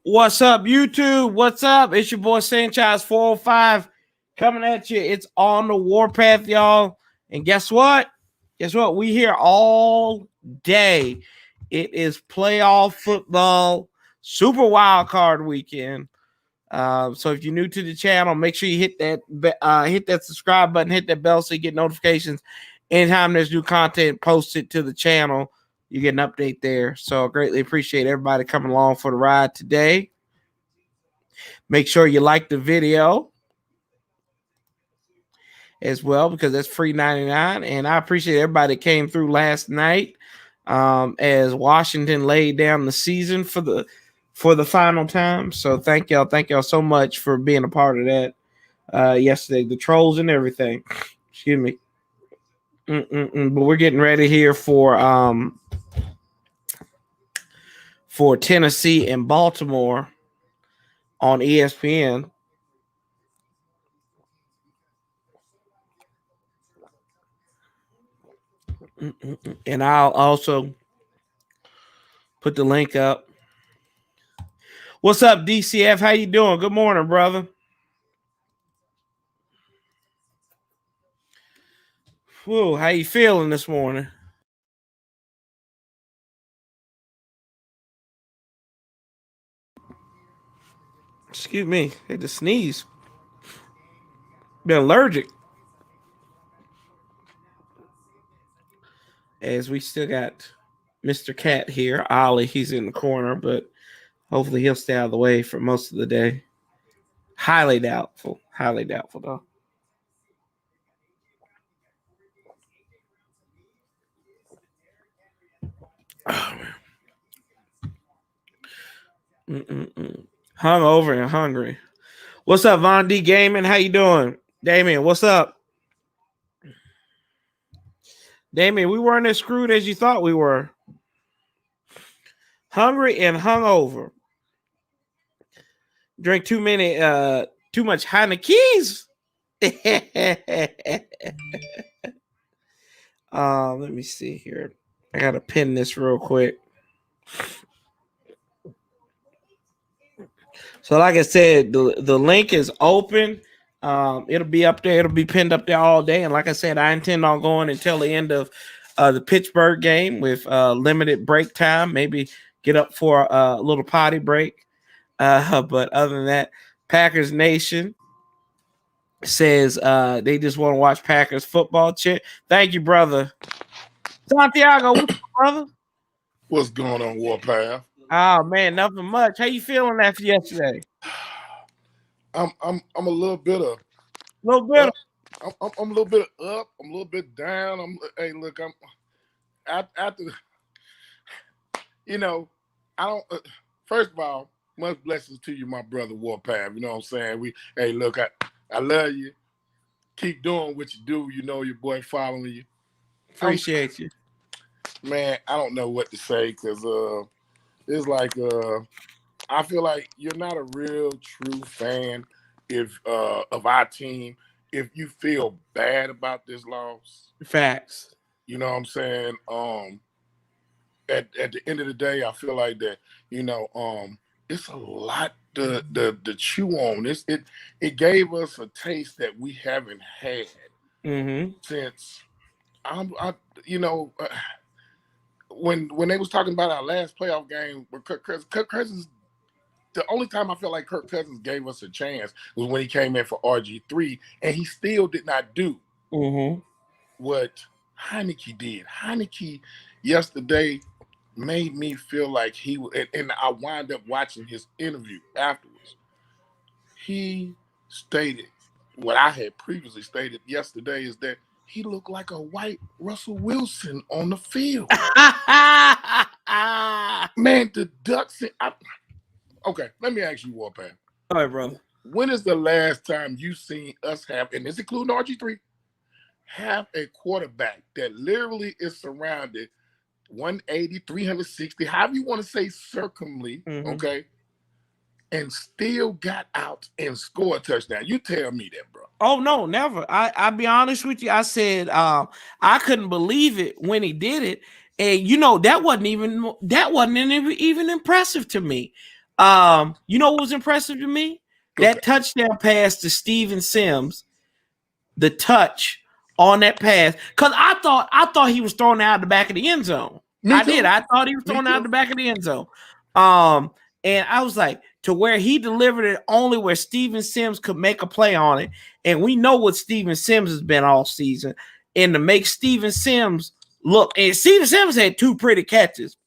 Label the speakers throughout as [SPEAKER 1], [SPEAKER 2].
[SPEAKER 1] What's up, YouTube? What's up? It's your boy Sanchez 405 coming at you. It's on the Warpath, y'all. And guess what? Guess what? We here all day. It is playoff football, super wild card weekend. So if you're new to the channel, make sure you hit that subscribe button, hit that bell so you get notifications anytime there's new content posted to the channel. You get an update there. So I greatly appreciate everybody coming along for the ride today. Make sure you like the video as well, because that's free 99. And I appreciate everybody that came through last night as Washington laid down the season for the final time. So thank y'all so much for being a part of that yesterday. The trolls and everything. Excuse me. But we're getting ready here for Tennessee and Baltimore on ESPN. And I'll also put the link up. What's up, DCF? How you doing? Good morning, brother. Whoa, how you feeling this morning? Excuse me, I had to sneeze. Been allergic. As we still got Mr. Cat here. Ollie, he's in the corner, but hopefully he'll stay out of the way for most of the day. Highly doubtful. Highly doubtful, though. Oh, man. Hungover and hungry. What's up, Von D Gaming? How you doing? Damien, what's up? Damien, we weren't as screwed as you thought we were. Hungry and hungover. Drink too much Heineken's. Let me see here. I gotta pin this real quick. So, like I said, the link is open. It'll be up there. It'll be pinned up there all day. And like I said, I intend on going until the end of the Pittsburgh game with limited break time. Maybe get up for a little potty break. But other than that, Packers Nation says they just want to watch Packers football. Thank you, brother. Santiago, what's up, brother?
[SPEAKER 2] What's going on, Warpath?
[SPEAKER 1] Oh man, nothing much. How you feeling after yesterday?
[SPEAKER 2] I'm a little bit of
[SPEAKER 1] I'm
[SPEAKER 2] a little bit up. I'm a little bit down. Hey, look, I'm after. You know, I don't. First of all, much blessings to you, my brother Warpath. You know what I'm saying? Hey, look, I love you. Keep doing what you do. You know your boy following you.
[SPEAKER 1] Appreciate you,
[SPEAKER 2] man. I don't know what to say because it's like I feel like you're not a real true fan of our team if you feel bad about this loss.
[SPEAKER 1] Facts.
[SPEAKER 2] You know what I'm saying? At the end of the day, I feel like that, it's a lot to chew on. It gave us a taste that we haven't had since when they was talking about our last playoff game with Kirk Cousins, the only time I felt like Kirk Cousins gave us a chance was when he came in for RG3, and he still did not do what Heinicke did. Heinicke yesterday made me feel like he and I wound up watching his interview afterwards. He stated what I had previously stated yesterday is that he looked like a white Russell Wilson on the field. Man, the Ducks. Okay, let me ask you, Warpath.
[SPEAKER 1] All right, brother.
[SPEAKER 2] When is the last time you seen us have, and this including RG3, have a quarterback that literally is surrounded 180, 360, however you want to say circumly, okay, and still got out and scored a touchdown? You tell me that, bro.
[SPEAKER 1] Oh no, never. I'll be honest with you. I said I couldn't believe it when he did it, and that wasn't even impressive to me. You know what was impressive to me? That touchdown pass to Steven Sims, the touch on that pass, because I thought he was throwing out the back of the end zone. I did. I thought he was throwing out the back of the end zone. And I was like, to where he delivered it only where Steven Sims could make a play on it. And we know what Steven Sims has been all season. And to make Steven Sims look, and Steven Sims had two pretty catches,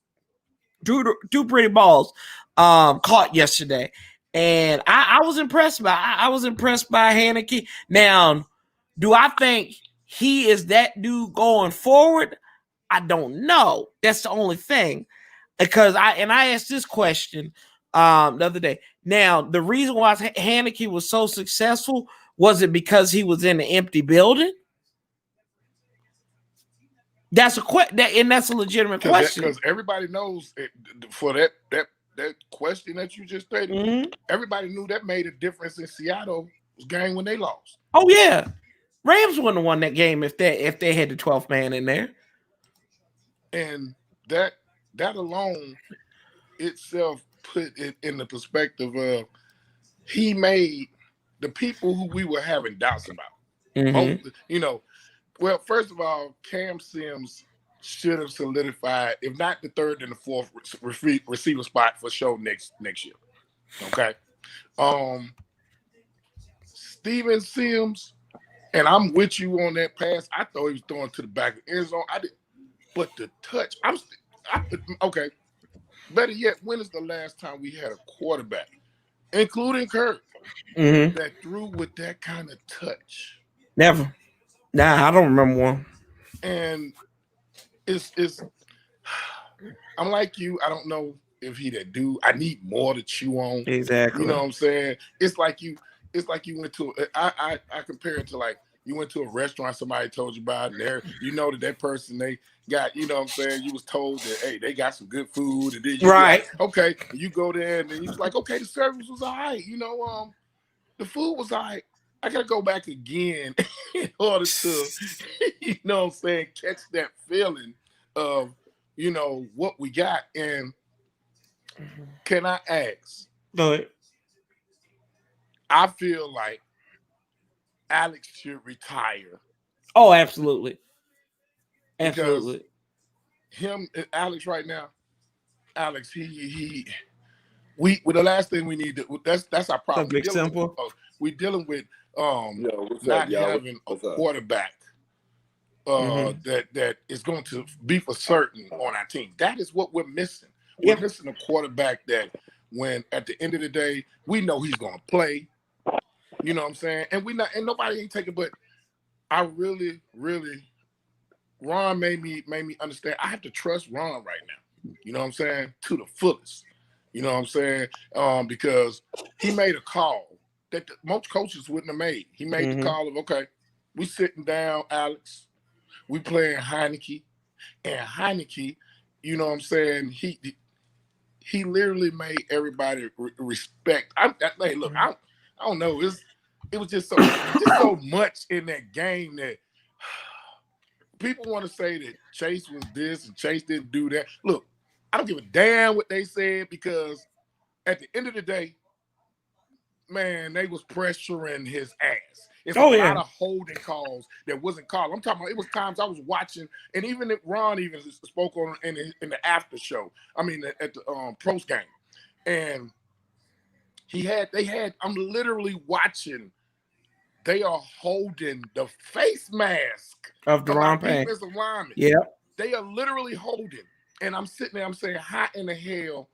[SPEAKER 1] two pretty balls caught yesterday. And I was impressed by Haneke. Now, do I think he is that dude going forward? I don't know. That's the only thing. Because I asked this question the other day. Now, the reason why Haneke was so successful, was it because he was in an empty building? That's a legitimate question.
[SPEAKER 2] Because everybody knows for that question that you just stated, everybody knew that made a difference in Seattle's game when they lost.
[SPEAKER 1] Oh yeah, Rams wouldn't have won that game if they had the 12th man in there.
[SPEAKER 2] And that alone itself put it in the perspective of he made the people who we were having doubts about. Well, first of all, Cam Sims should have solidified, if not the third, then the fourth receiver spot for sure next year. Okay. Steven Sims, and I'm with you on that pass. I thought he was throwing to the back of the end zone. I did, but the touch, okay. Better yet, when is the last time we had a quarterback, including Kirk, that threw with that kind of touch?
[SPEAKER 1] Never. Nah, I don't remember one.
[SPEAKER 2] And it's I'm like you. I don't know if he that dude. I need more to chew on.
[SPEAKER 1] Exactly.
[SPEAKER 2] You know what I'm saying? It's like you went to I compare it to like you went to a restaurant somebody told you about, and there you know that person they got, you know what I'm saying, you was told that hey, they got some good food, and then you like, okay, you go there and then you was like, okay, the service was all right, the food was all right. I gotta go back again in order to, you know what I'm saying, catch that feeling of, what we got. And can I ask?
[SPEAKER 1] Go ahead.
[SPEAKER 2] I feel like Alex should retire.
[SPEAKER 1] Oh, absolutely. Absolutely.
[SPEAKER 2] Alex right now, Alex, the last thing we need to, that's our problem.
[SPEAKER 1] Big simple.
[SPEAKER 2] We're dealing with not having a quarterback that is going to be for certain on our team. That is what we're missing. We're missing a quarterback that when at the end of the day, we know he's going to play. You know what I'm saying? And nobody ain't taking, but I really, really, Ron made me understand. I have to trust Ron right now. You know what I'm saying? To the fullest. You know what I'm saying? Because he made a call that most coaches wouldn't have made. He made the call of, okay, we sitting down, Alex. We playing Heineke. And Heineke, you know what I'm saying? He literally made everybody respect. Hey, look, I don't know. It was just so much in that game that people want to say that Chase was this and Chase didn't do that. Look, I don't give a damn what they said, because at the end of the day, man, they was pressuring his ass. It's a lot of holding calls that wasn't called. I'm talking about, it was times I was watching, and even if Ron even spoke on in the after show. I mean, at the post game, and I'm literally watching. They are holding the face mask
[SPEAKER 1] of Deron Payne.
[SPEAKER 2] Defensive lineman.
[SPEAKER 1] Yeah,
[SPEAKER 2] they are literally holding, and I'm sitting there. I'm saying, how in the hell?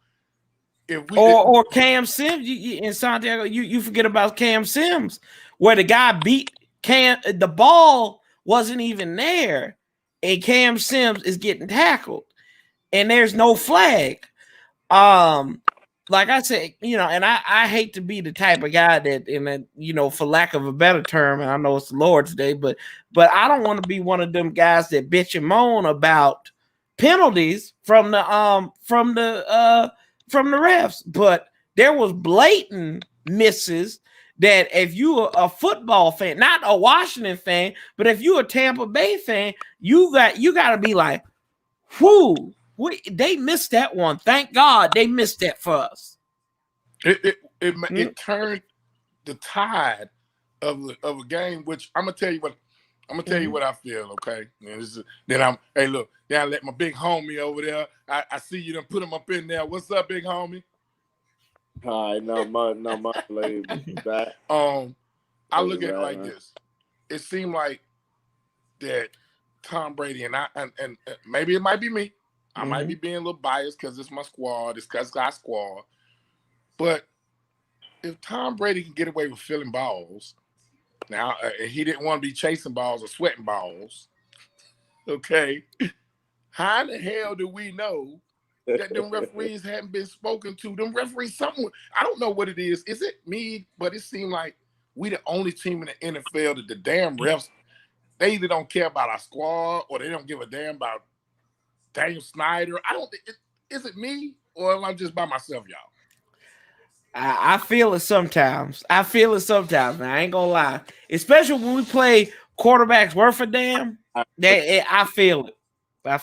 [SPEAKER 2] If we
[SPEAKER 1] or Cam Sims, in Santiago, you forget about Cam Sims, where the guy beat Cam, the ball wasn't even there, and Cam Sims is getting tackled, and there's no flag. Like I said, and I hate to be the type of guy that, for lack of a better term, and I know it's the Lord's Day, but I don't want to be one of them guys that bitch and moan about penalties from the refs. But there was blatant misses that if you're a football fan, not a Washington fan, but if you're a Tampa Bay fan, you got to be like, whoo. They missed that one. Thank God they missed that for us.
[SPEAKER 2] It turned the tide of a game, which I'm gonna tell you what I feel. Okay, hey, look, then I let my big homie over there. I see you done put him up in there. What's up, big homie?
[SPEAKER 3] Hi, not much, laid back.
[SPEAKER 2] I look at it like this. It seemed like that Tom Brady and maybe it might be me. I might be being a little biased because it's my squad. It's because our squad. But if Tom Brady can get away with filling balls, now he didn't want to be chasing balls or sweating balls. Okay, how the hell do we know that them referees hadn't been spoken to? Them referees, something, I don't know what it is. Is it me? But it seemed like we the only team in the NFL that the damn refs, they either don't care about our squad or they don't give a damn about Daniel Snyder. I don't think is it me or am I just by myself, y'all?
[SPEAKER 1] I feel it sometimes. Man. I ain't gonna lie. Especially when we play quarterbacks worth a damn. I feel it. I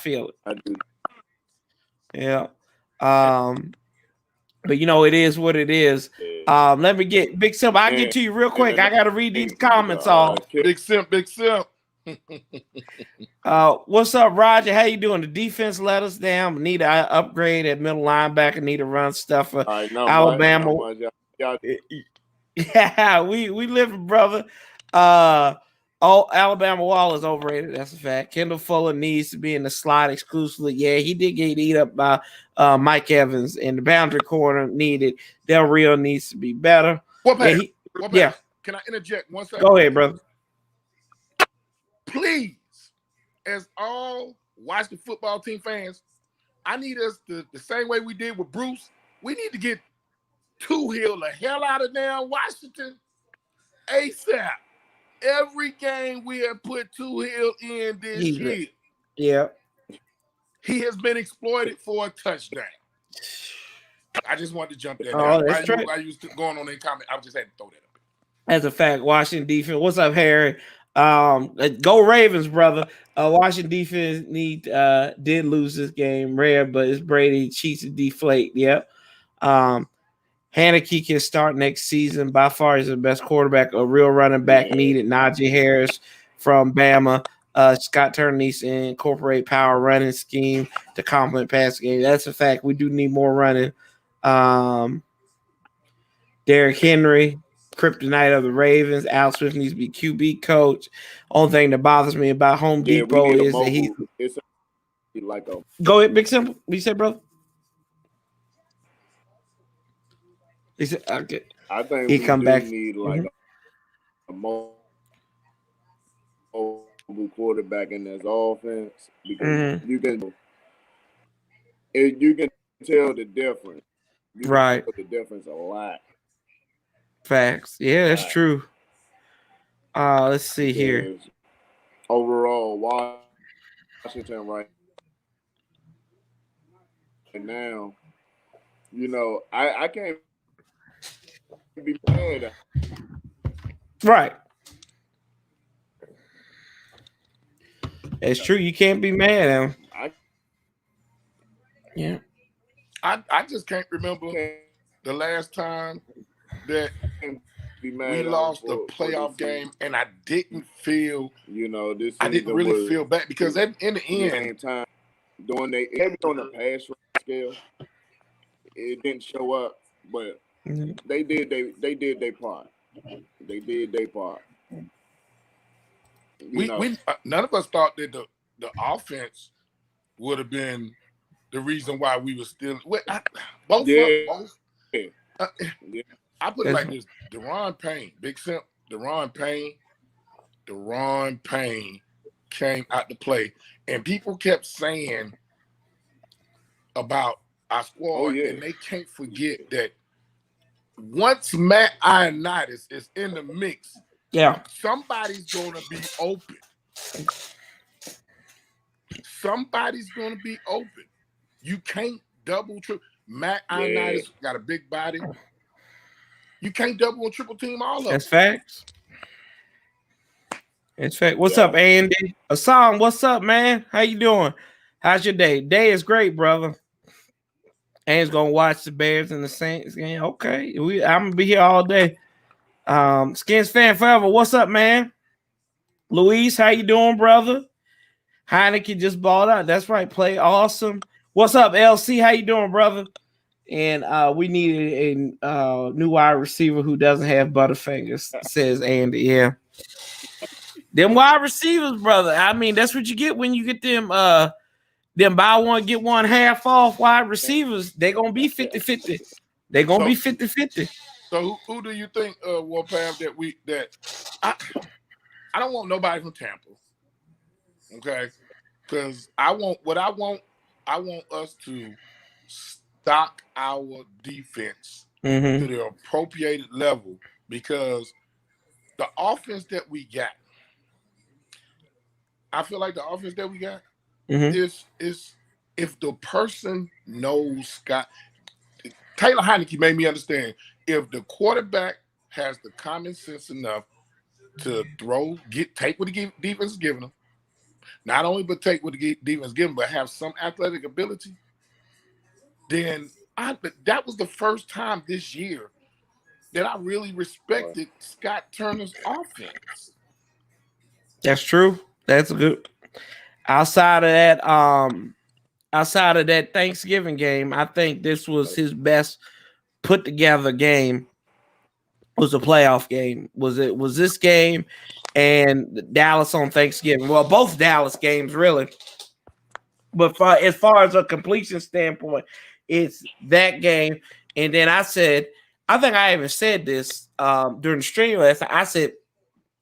[SPEAKER 1] do. Yeah. But it is what it is. Let me get Big Simp. I'll get to you real quick. I gotta read these comments off.
[SPEAKER 2] Big Simp.
[SPEAKER 1] What's up, Roger? How you doing? The defense let us down. Need an upgrade at middle linebacker. Need to run stuff for Alabama. Yeah, we living, brother. Alabama Wall is overrated. That's a fact. Kendall Fuller needs to be in the slot exclusively. Yeah, he did get eat up by Mike Evans, and the boundary corner needed. Del Rio needs to be better.
[SPEAKER 2] Yeah. Can I interject 1 second?
[SPEAKER 1] Go ahead, brother.
[SPEAKER 2] Please, as all watch the football team fans, I need us the same way we did with Bruce. We need to get Hill the hell out of damn Washington ASAP. Every game we have put Hill in this year.
[SPEAKER 1] Yeah.
[SPEAKER 2] He has been exploited for a touchdown. I just wanted to jump that
[SPEAKER 1] down.
[SPEAKER 2] That's true. I used to going on their comment. I just had to throw that up.
[SPEAKER 1] That's a fact. Washington defense. What's up, Harry? Go Ravens, brother. Washington defense did lose this game, rare, but it's Brady cheats to deflate. Yep. Haneke can start next season. By far, he's the best quarterback. A real running back needed. Najee Harris from Bama. Scott Turner needs to incorporate power running scheme to complement pass game. That's a fact. We do need more running. Derrick Henry, kryptonite of the Ravens. Al Smith needs to be QB coach. Only thing that bothers me about Home Depot is that he's
[SPEAKER 3] like a.
[SPEAKER 1] Go ahead, Big Simple. What you say, brother? He said, okay.
[SPEAKER 3] I think
[SPEAKER 1] he come back.
[SPEAKER 3] Need like a mobile quarterback in this offense because you can tell the difference.
[SPEAKER 1] Right.
[SPEAKER 3] Put the difference a lot.
[SPEAKER 1] Facts. Yeah, that's true. Let's see here.
[SPEAKER 3] Overall, Washington right now, I can't be mad at.
[SPEAKER 1] Right. It's true. You can't be mad at him.
[SPEAKER 2] I just can't remember the last time that we lost a playoff game and I didn't feel, I didn't really feel bad because in the end,
[SPEAKER 3] time doing on the pass scale, it didn't show up, but they did their part. They did their part.
[SPEAKER 2] None of us thought that the offense would have been the reason why we were still both. I put it like this: Deron Payne, Big Simp, Deron Payne came out to play, and people kept saying about our squad, and they can't forget that once Matt Ioannidis is in the mix, somebody's gonna be open. Somebody's gonna be open. You can't double triple. Matt Ioannidis got a big body. You can't double and triple team all of them.
[SPEAKER 1] That's facts. It's fact. What's up, Andy? Assam, what's up, man? How you doing? How's your day? Day is great, brother. Ain't gonna watch the Bears and the Saints game. Okay, I'm gonna be here all day. Skins fan forever. What's up, man? Luis, how you doing, brother? Heineke just balled out. That's right. Play awesome. What's up, LC? How you doing, brother? And we needed a new wide receiver who doesn't have butterfingers, says Andy. Yeah. Them wide receivers, brother. I mean, that's what you get when you get them buy one, get one half off wide receivers. They're gonna be 50-50. They're gonna be 50-50.
[SPEAKER 2] So who do you think, Warpath, that I don't want nobody from Tampa. Okay. Because I want us to stock our defense to the appropriate level, because the offense that we got, I feel like the offense that we got is if the person knows Taylor Heineke made me understand, if the quarterback has the common sense enough to take what the defense is giving them, not only but take what the defense is giving, but have some athletic ability, then that was the first time this year that I really respected Scott Turner's offense.
[SPEAKER 1] That's true. That's good. Outside of that Thanksgiving game, I think this was his best put together game. Was a playoff game. Was this game and Dallas on Thanksgiving? Well, both Dallas games really. But as far as a completion standpoint, it's that game. And then I think I even said this during the stream last night. I said,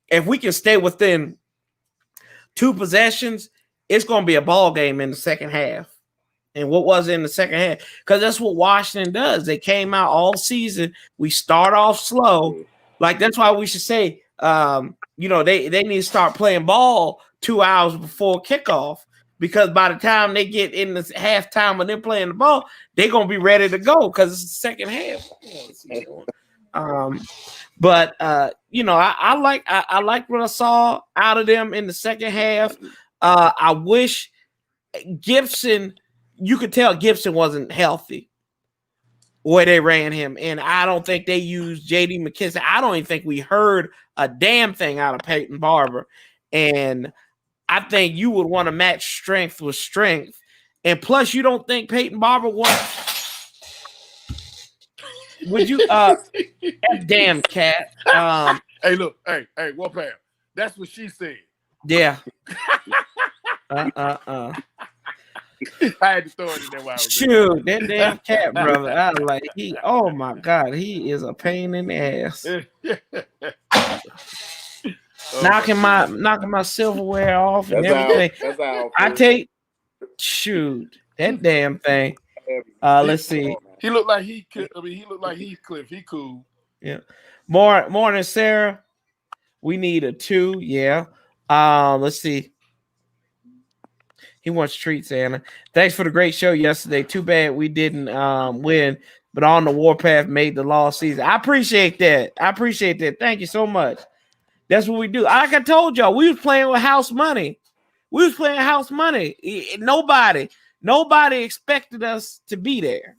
[SPEAKER 1] if we can stay within 2 possessions, it's going to be a ball game in the second half. And what was it in the second half? Because that's what Washington does. They came out all season. We start off slow. Like, that's why we should say, they need to start playing ball 2 hours before kickoff. Because by the time they get in the halftime when they're playing the ball, they're going to be ready to go because it's the second half. I like what I saw out of them in the second half. I wish Gibson, you could tell Gibson wasn't healthy where they ran him. And I don't think they used J.D. McKissick. I don't even think we heard a damn thing out of Peyton Barber. And I think you would want to match strength with strength. And plus, you don't think Peyton Barber would you damn cat.
[SPEAKER 2] Hey, look, hey, Warpath. That's what she said.
[SPEAKER 1] Yeah.
[SPEAKER 2] I had to throw it in there while I was
[SPEAKER 1] Shoot, that damn cat, brother. I was like, oh my God, he is a pain in the ass. Knocking my silverware off and everything. That damn thing. Let's see.
[SPEAKER 2] He looked like Heathcliff. He cool.
[SPEAKER 1] Yeah. Morning, Sarah. We need a 2. Yeah. Let's see. He wants treats, Anna. Thanks for the great show yesterday. Too bad we didn't win, but On the Warpath made the lost season. I appreciate that. Thank you so much. That's what we do. Like I told y'all, we was playing with house money. Nobody expected us to be there.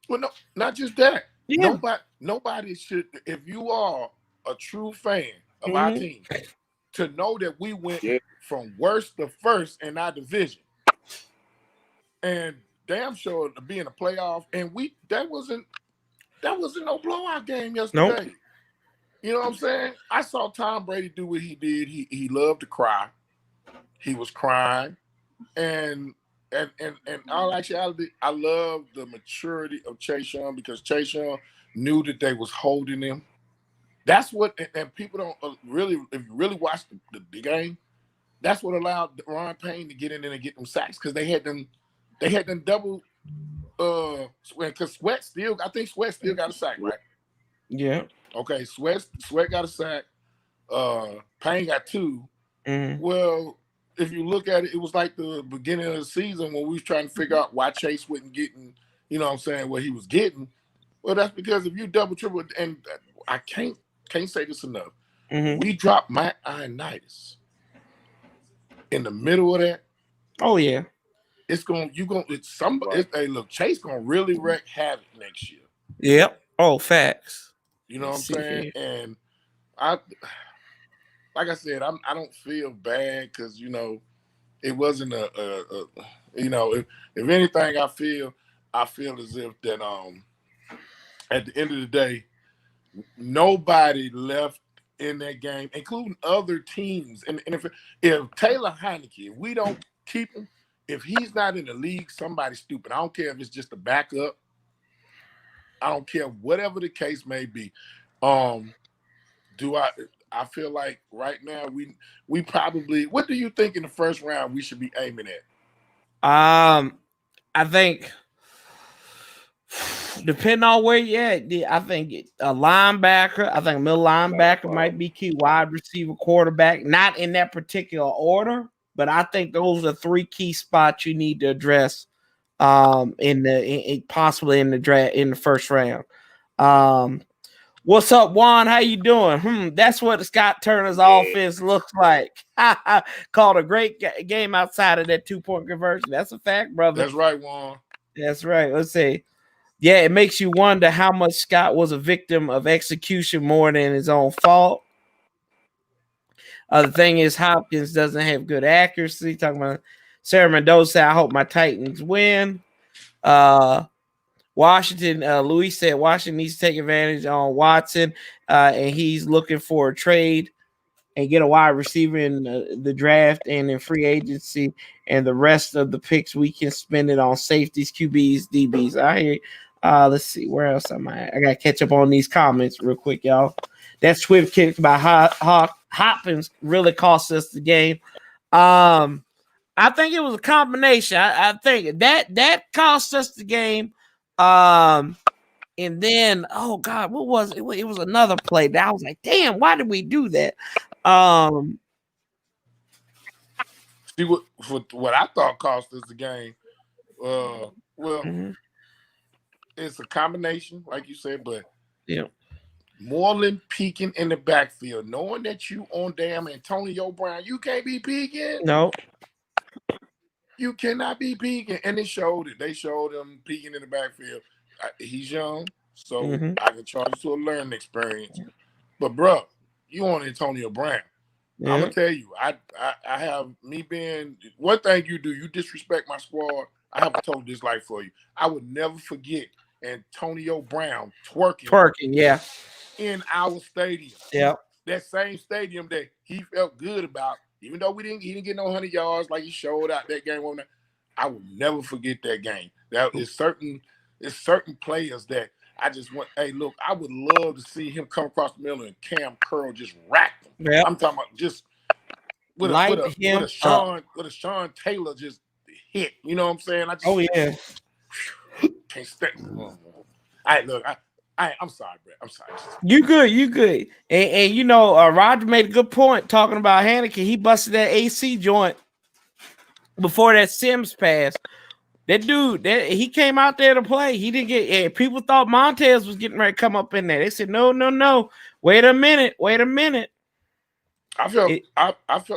[SPEAKER 2] Well, no, not just that.
[SPEAKER 1] Yeah.
[SPEAKER 2] Nobody should. If you are a true fan of our team, to know that we went from worst to first in our division, and damn sure to be in a playoff, and that wasn't no blowout game yesterday.
[SPEAKER 1] Nope.
[SPEAKER 2] You know what I'm saying? I saw Tom Brady do what he did. He loved to cry. He was crying, and all actuality, I love the maturity of Chase Young, because Chase Young knew that they was holding him. That's what, and people don't really, if you really watch the game, that's what allowed Ron Payne to get in there and get them sacks, because they had them double. Because Sweat still got a sack, right?
[SPEAKER 1] Yeah.
[SPEAKER 2] Okay, Sweat got a sack. Payne got 2.
[SPEAKER 1] Mm-hmm.
[SPEAKER 2] Well, if you look at it, it was like the beginning of the season when we was trying to figure out why Chase wasn't getting, you know what I'm saying, what he was getting. Well, that's because if you double, triple, and I can't say this enough. Mm-hmm. We dropped Matt Ioannidis in the middle of that.
[SPEAKER 1] Oh, yeah.
[SPEAKER 2] It's going you going it's somebody.
[SPEAKER 3] Right.
[SPEAKER 2] Hey, look, Chase gonna really wreak havoc next year.
[SPEAKER 1] Yep. Oh, facts.
[SPEAKER 2] You know what I'm
[SPEAKER 1] Let's see
[SPEAKER 2] saying?
[SPEAKER 1] here.
[SPEAKER 2] And I, like I said, I don't feel bad because it wasn't if anything, I feel as if that at the end of the day, nobody left in that game, including other teams. And if Taylor Heineke, if we don't keep him, if he's not in the league, somebody's stupid. I don't care if it's just a backup. I don't care, whatever the case may be. I feel like right now we probably, what do you think in the first round we should be aiming at?
[SPEAKER 1] I think depending on where you're at, I think a linebacker, I think a middle linebacker might be key, wide receiver, quarterback, not in that particular order, but I think those are three key spots you need to address possibly in the draft in the first round. What's up, Juan? How you doing? That's what Scott Turner's offense looks like. Called a great game outside of that 2-point conversion. That's a fact, brother.
[SPEAKER 2] That's right, Juan.
[SPEAKER 1] That's right. Let's see. Yeah, it makes you wonder how much Scott was a victim of execution more than his own fault. The thing is, Hopkins doesn't have good accuracy. Talking about Sarah Mendoza, I hope my Titans win. Washington, Luis said Washington needs to take advantage on Watson, and he's looking for a trade and get a wide receiver in the draft and in free agency, and the rest of the picks we can spend it on safeties, QBs, DBs. I hear. Let's see, where else am I? I got to catch up on these comments real quick, y'all. That swift kick by Hopkins really cost us the game. I think it was a combination. I think that cost us the game. And then, oh God, what was it? It was another play that I was like, damn, why did we do that?
[SPEAKER 2] See what I thought cost us the game. It's a combination, like you said, but
[SPEAKER 1] yeah,
[SPEAKER 2] Moreland peeking in the backfield, knowing that you on damn Antonio Brown, you can't be peeking.
[SPEAKER 1] No,
[SPEAKER 2] you cannot be peeking, and it showed it. They showed him peeking in the backfield. He's young, so I can charge you to a learning experience. But bro, you on Antonio Brown. Yeah. I'm gonna tell you, I have me being one thing you do, you disrespect my squad. I have a total dislike for you. I would never forget Antonio Brown twerking,
[SPEAKER 1] yeah,
[SPEAKER 2] in our stadium.
[SPEAKER 1] Yeah,
[SPEAKER 2] that same stadium that he felt good about, even though he didn't get no 100 yards like he showed out that game. I will never forget that game. That is certain players that I just want. Hey, look, I would love to see him come across the middle and Cam Curl just rack him.
[SPEAKER 1] Yep.
[SPEAKER 2] I'm talking about just with a Sean Taylor just hit. You know what I'm saying? Can't stand. I'm sorry, Brett. I'm sorry.
[SPEAKER 1] You good. And Roger made a good point talking about Heineke. He busted that AC joint before that Sims pass. That dude, he came out there to play. He didn't get. People thought Montez was getting ready to come up in there. They said, no. Wait a minute.
[SPEAKER 2] I felt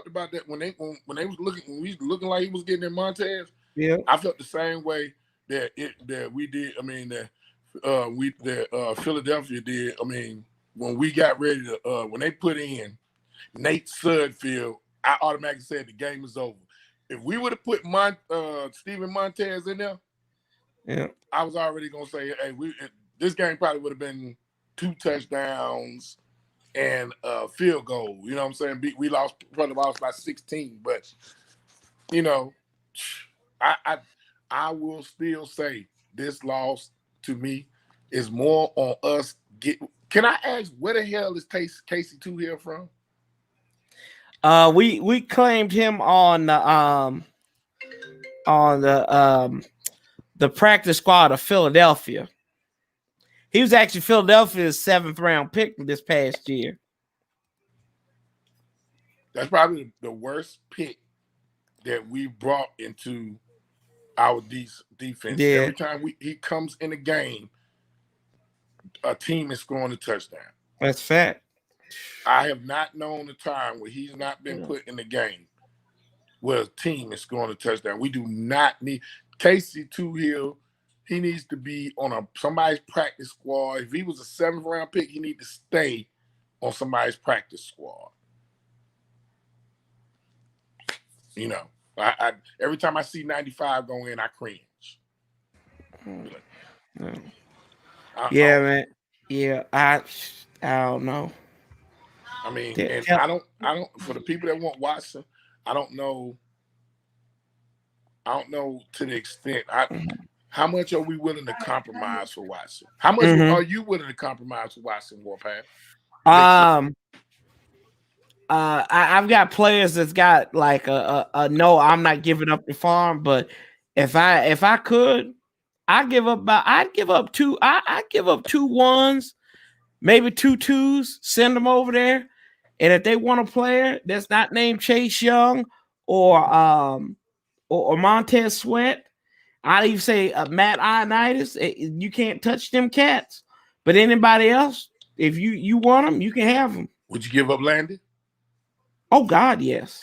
[SPEAKER 2] about that when they was looking like he was getting in Montez.
[SPEAKER 1] Yeah,
[SPEAKER 2] I felt the same way that we did. I mean Philadelphia did. I mean, when we got ready to when they put in Nate Sudfeld, I automatically said the game is over. If we would have put Steven Montez in there,
[SPEAKER 1] yeah,
[SPEAKER 2] I was already gonna say, hey, this game probably would have been 2 touchdowns and a field goal. You know what I'm saying? We probably lost by 16, but I will still say this loss to me is more on us. Can I ask where the hell is Casey Toohill from?
[SPEAKER 1] We claimed him on the practice squad of Philadelphia. He was actually Philadelphia's 7th round pick this past year.
[SPEAKER 2] That's probably the worst pick that we brought into our defense.
[SPEAKER 1] Yeah.
[SPEAKER 2] Every time he comes in a game, a team is scoring a touchdown.
[SPEAKER 1] That's fact.
[SPEAKER 2] I have not known a time where he's not been put in the game. where a team is scoring a touchdown. We do not need Casey Toohill. He needs to be on somebody's practice squad. If he was a 7th round pick, he needs to stay on somebody's practice squad. You know, I every time I see 95 go in, I cringe.
[SPEAKER 1] Yeah, man. Yeah, I don't know.
[SPEAKER 2] I mean, and I don't. For the people that want Watson, I don't know to the extent. How much are we willing to compromise for Watson? How much are you willing to compromise for Watson, Warpath?
[SPEAKER 1] I've got players that's got like a no, I'm not giving up the farm, but if I could, I'd give up 2 1s, maybe 2 2s, send them over there. And if they want a player that's not named Chase Young or Montez Sweat, I'd even say Matt Ioannidis. You can't touch them cats. But anybody else, if you want them, you can have them.
[SPEAKER 2] Would you give up Landon?
[SPEAKER 1] Oh God, yes.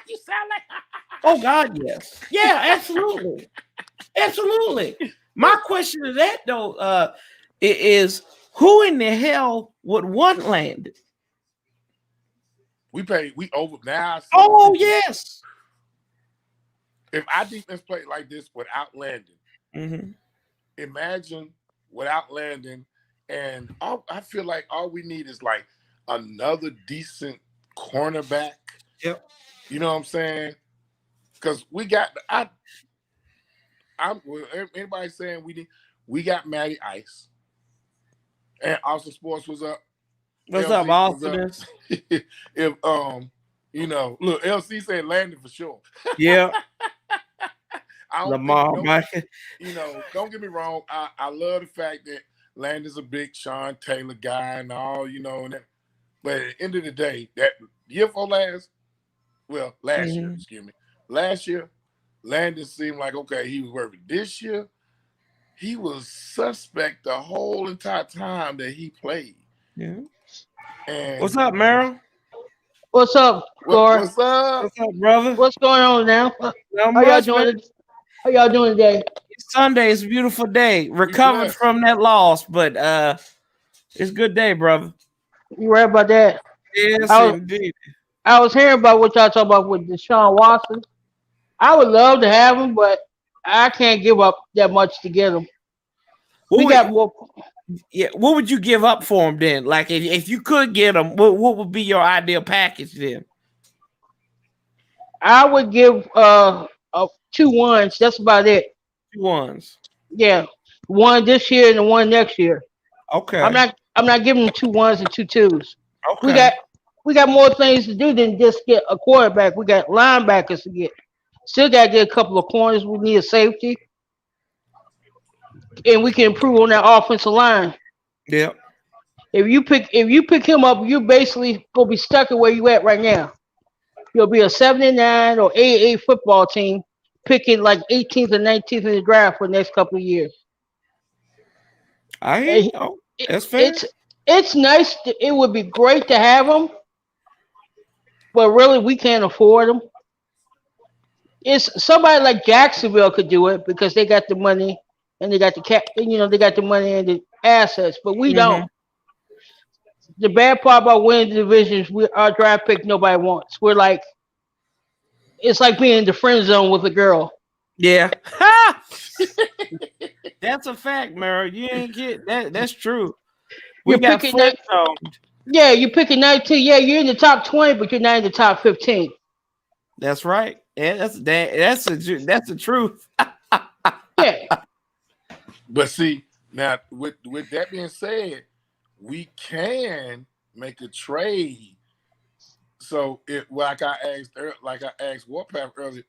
[SPEAKER 2] You sound like.
[SPEAKER 1] Oh God, yes. Yeah, absolutely, absolutely. My question to that though is who in the hell would want Landon?
[SPEAKER 2] We over now.
[SPEAKER 1] Oh yes.
[SPEAKER 2] If our defense played like this without Landon, imagine without Landon, and I feel like all we need is like another decent cornerback.
[SPEAKER 1] Yep.
[SPEAKER 2] You know what I'm saying? Because we got anybody saying we got Matty Ice, and Austin Sports was up.
[SPEAKER 1] What's up, Austin?
[SPEAKER 2] If you know, look, LC said Landon for sure.
[SPEAKER 1] Yeah.
[SPEAKER 2] Lamar, you know, don't get me wrong. I love the fact that Landon's a big Sean Taylor guy and all, you know, but at the end of the day, that year for last year, excuse me. Last year, Landon seemed like, okay, he was working. This year, he was suspect the whole entire time that he played.
[SPEAKER 1] Yeah.
[SPEAKER 2] And
[SPEAKER 1] what's up, Merrill?
[SPEAKER 4] What's up, Cor?
[SPEAKER 2] What's up?
[SPEAKER 1] What's up, brother?
[SPEAKER 4] What's going on now? How y'all doing? How y'all doing today?
[SPEAKER 1] It's Sunday. It's a beautiful day. Recovered from that loss, but it's a good day, brother.
[SPEAKER 4] You right about that?
[SPEAKER 1] Yes, indeed.
[SPEAKER 4] I was hearing about what y'all talking about with Deshaun Watson. I would love to have him, but I can't give up that much to get him.
[SPEAKER 1] What would you give up for him then? Like if you could get him, what would be your ideal package then?
[SPEAKER 4] I would give 2 1s. That's about it.
[SPEAKER 1] 2 1s.
[SPEAKER 4] Yeah, 1 this year and the 1 next year.
[SPEAKER 1] Okay.
[SPEAKER 4] I'm not giving them 2 1s and 2 2s.
[SPEAKER 1] Okay.
[SPEAKER 4] We got more things to do than just get a quarterback. We got linebackers to get. Still got to get a couple of corners. We need a safety, and we can improve on that offensive line.
[SPEAKER 1] Yeah.
[SPEAKER 4] If you pick him up, you're basically gonna be stuck at where you at right now. You'll be a 79 or 88 football team, picking like 18th or 19th in the draft for the next couple of years.
[SPEAKER 1] That's fair.
[SPEAKER 4] It's nice. It would be great to have him, but really we can't afford him. It's somebody like Jacksonville could do it because they got the money and they got the they got the money and the assets, but we don't. The bad part about winning the divisions, our draft pick nobody wants. We're like, it's like being in the friend zone with a girl.
[SPEAKER 1] Yeah. That's a fact, Mary. You ain't get that. That's true. We got friend zoned.
[SPEAKER 4] Yeah, you're picking 19. Yeah, you're in the top 20, but you're not in the top 15.
[SPEAKER 1] That's right. Yeah, that's the truth.
[SPEAKER 4] Yeah.
[SPEAKER 2] But see, now with that being said, we can make a trade. So like I asked Warpath earlier,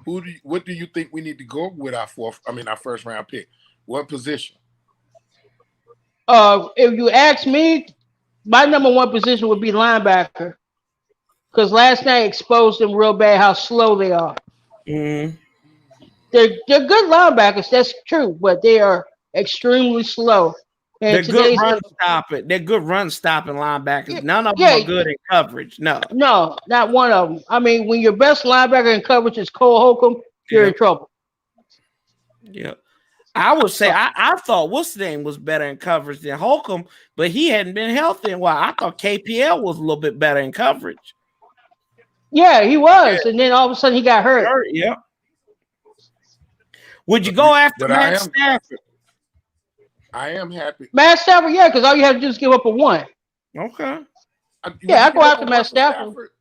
[SPEAKER 2] what do you think we need to go with our first round pick? What position?
[SPEAKER 4] If you ask me, my number 1 position would be linebacker. Because last night exposed them real bad how slow they are.
[SPEAKER 1] Mm.
[SPEAKER 4] They're good linebackers, that's true, but they are extremely slow. And
[SPEAKER 1] They're good
[SPEAKER 4] today's
[SPEAKER 1] run stopping. They're good run stopping linebackers. None of them
[SPEAKER 4] yeah,
[SPEAKER 1] are good in coverage. No.
[SPEAKER 4] no, not one of them. I mean, when your best linebacker in coverage is Cole Holcomb, you're in trouble.
[SPEAKER 1] Yeah. I would say I thought what's the name was better in coverage than Holcomb, but he hadn't been healthy in a while. I thought KPL was a little bit better in coverage.
[SPEAKER 4] Yeah, he was, and then all of a sudden he got hurt.
[SPEAKER 1] Yeah. Would you go after Matt Stafford?
[SPEAKER 2] I am happy.
[SPEAKER 4] Matt Stafford, yeah, because all you have to do is give up a 1.
[SPEAKER 1] Okay.
[SPEAKER 4] Yeah, I go after Matt Stafford.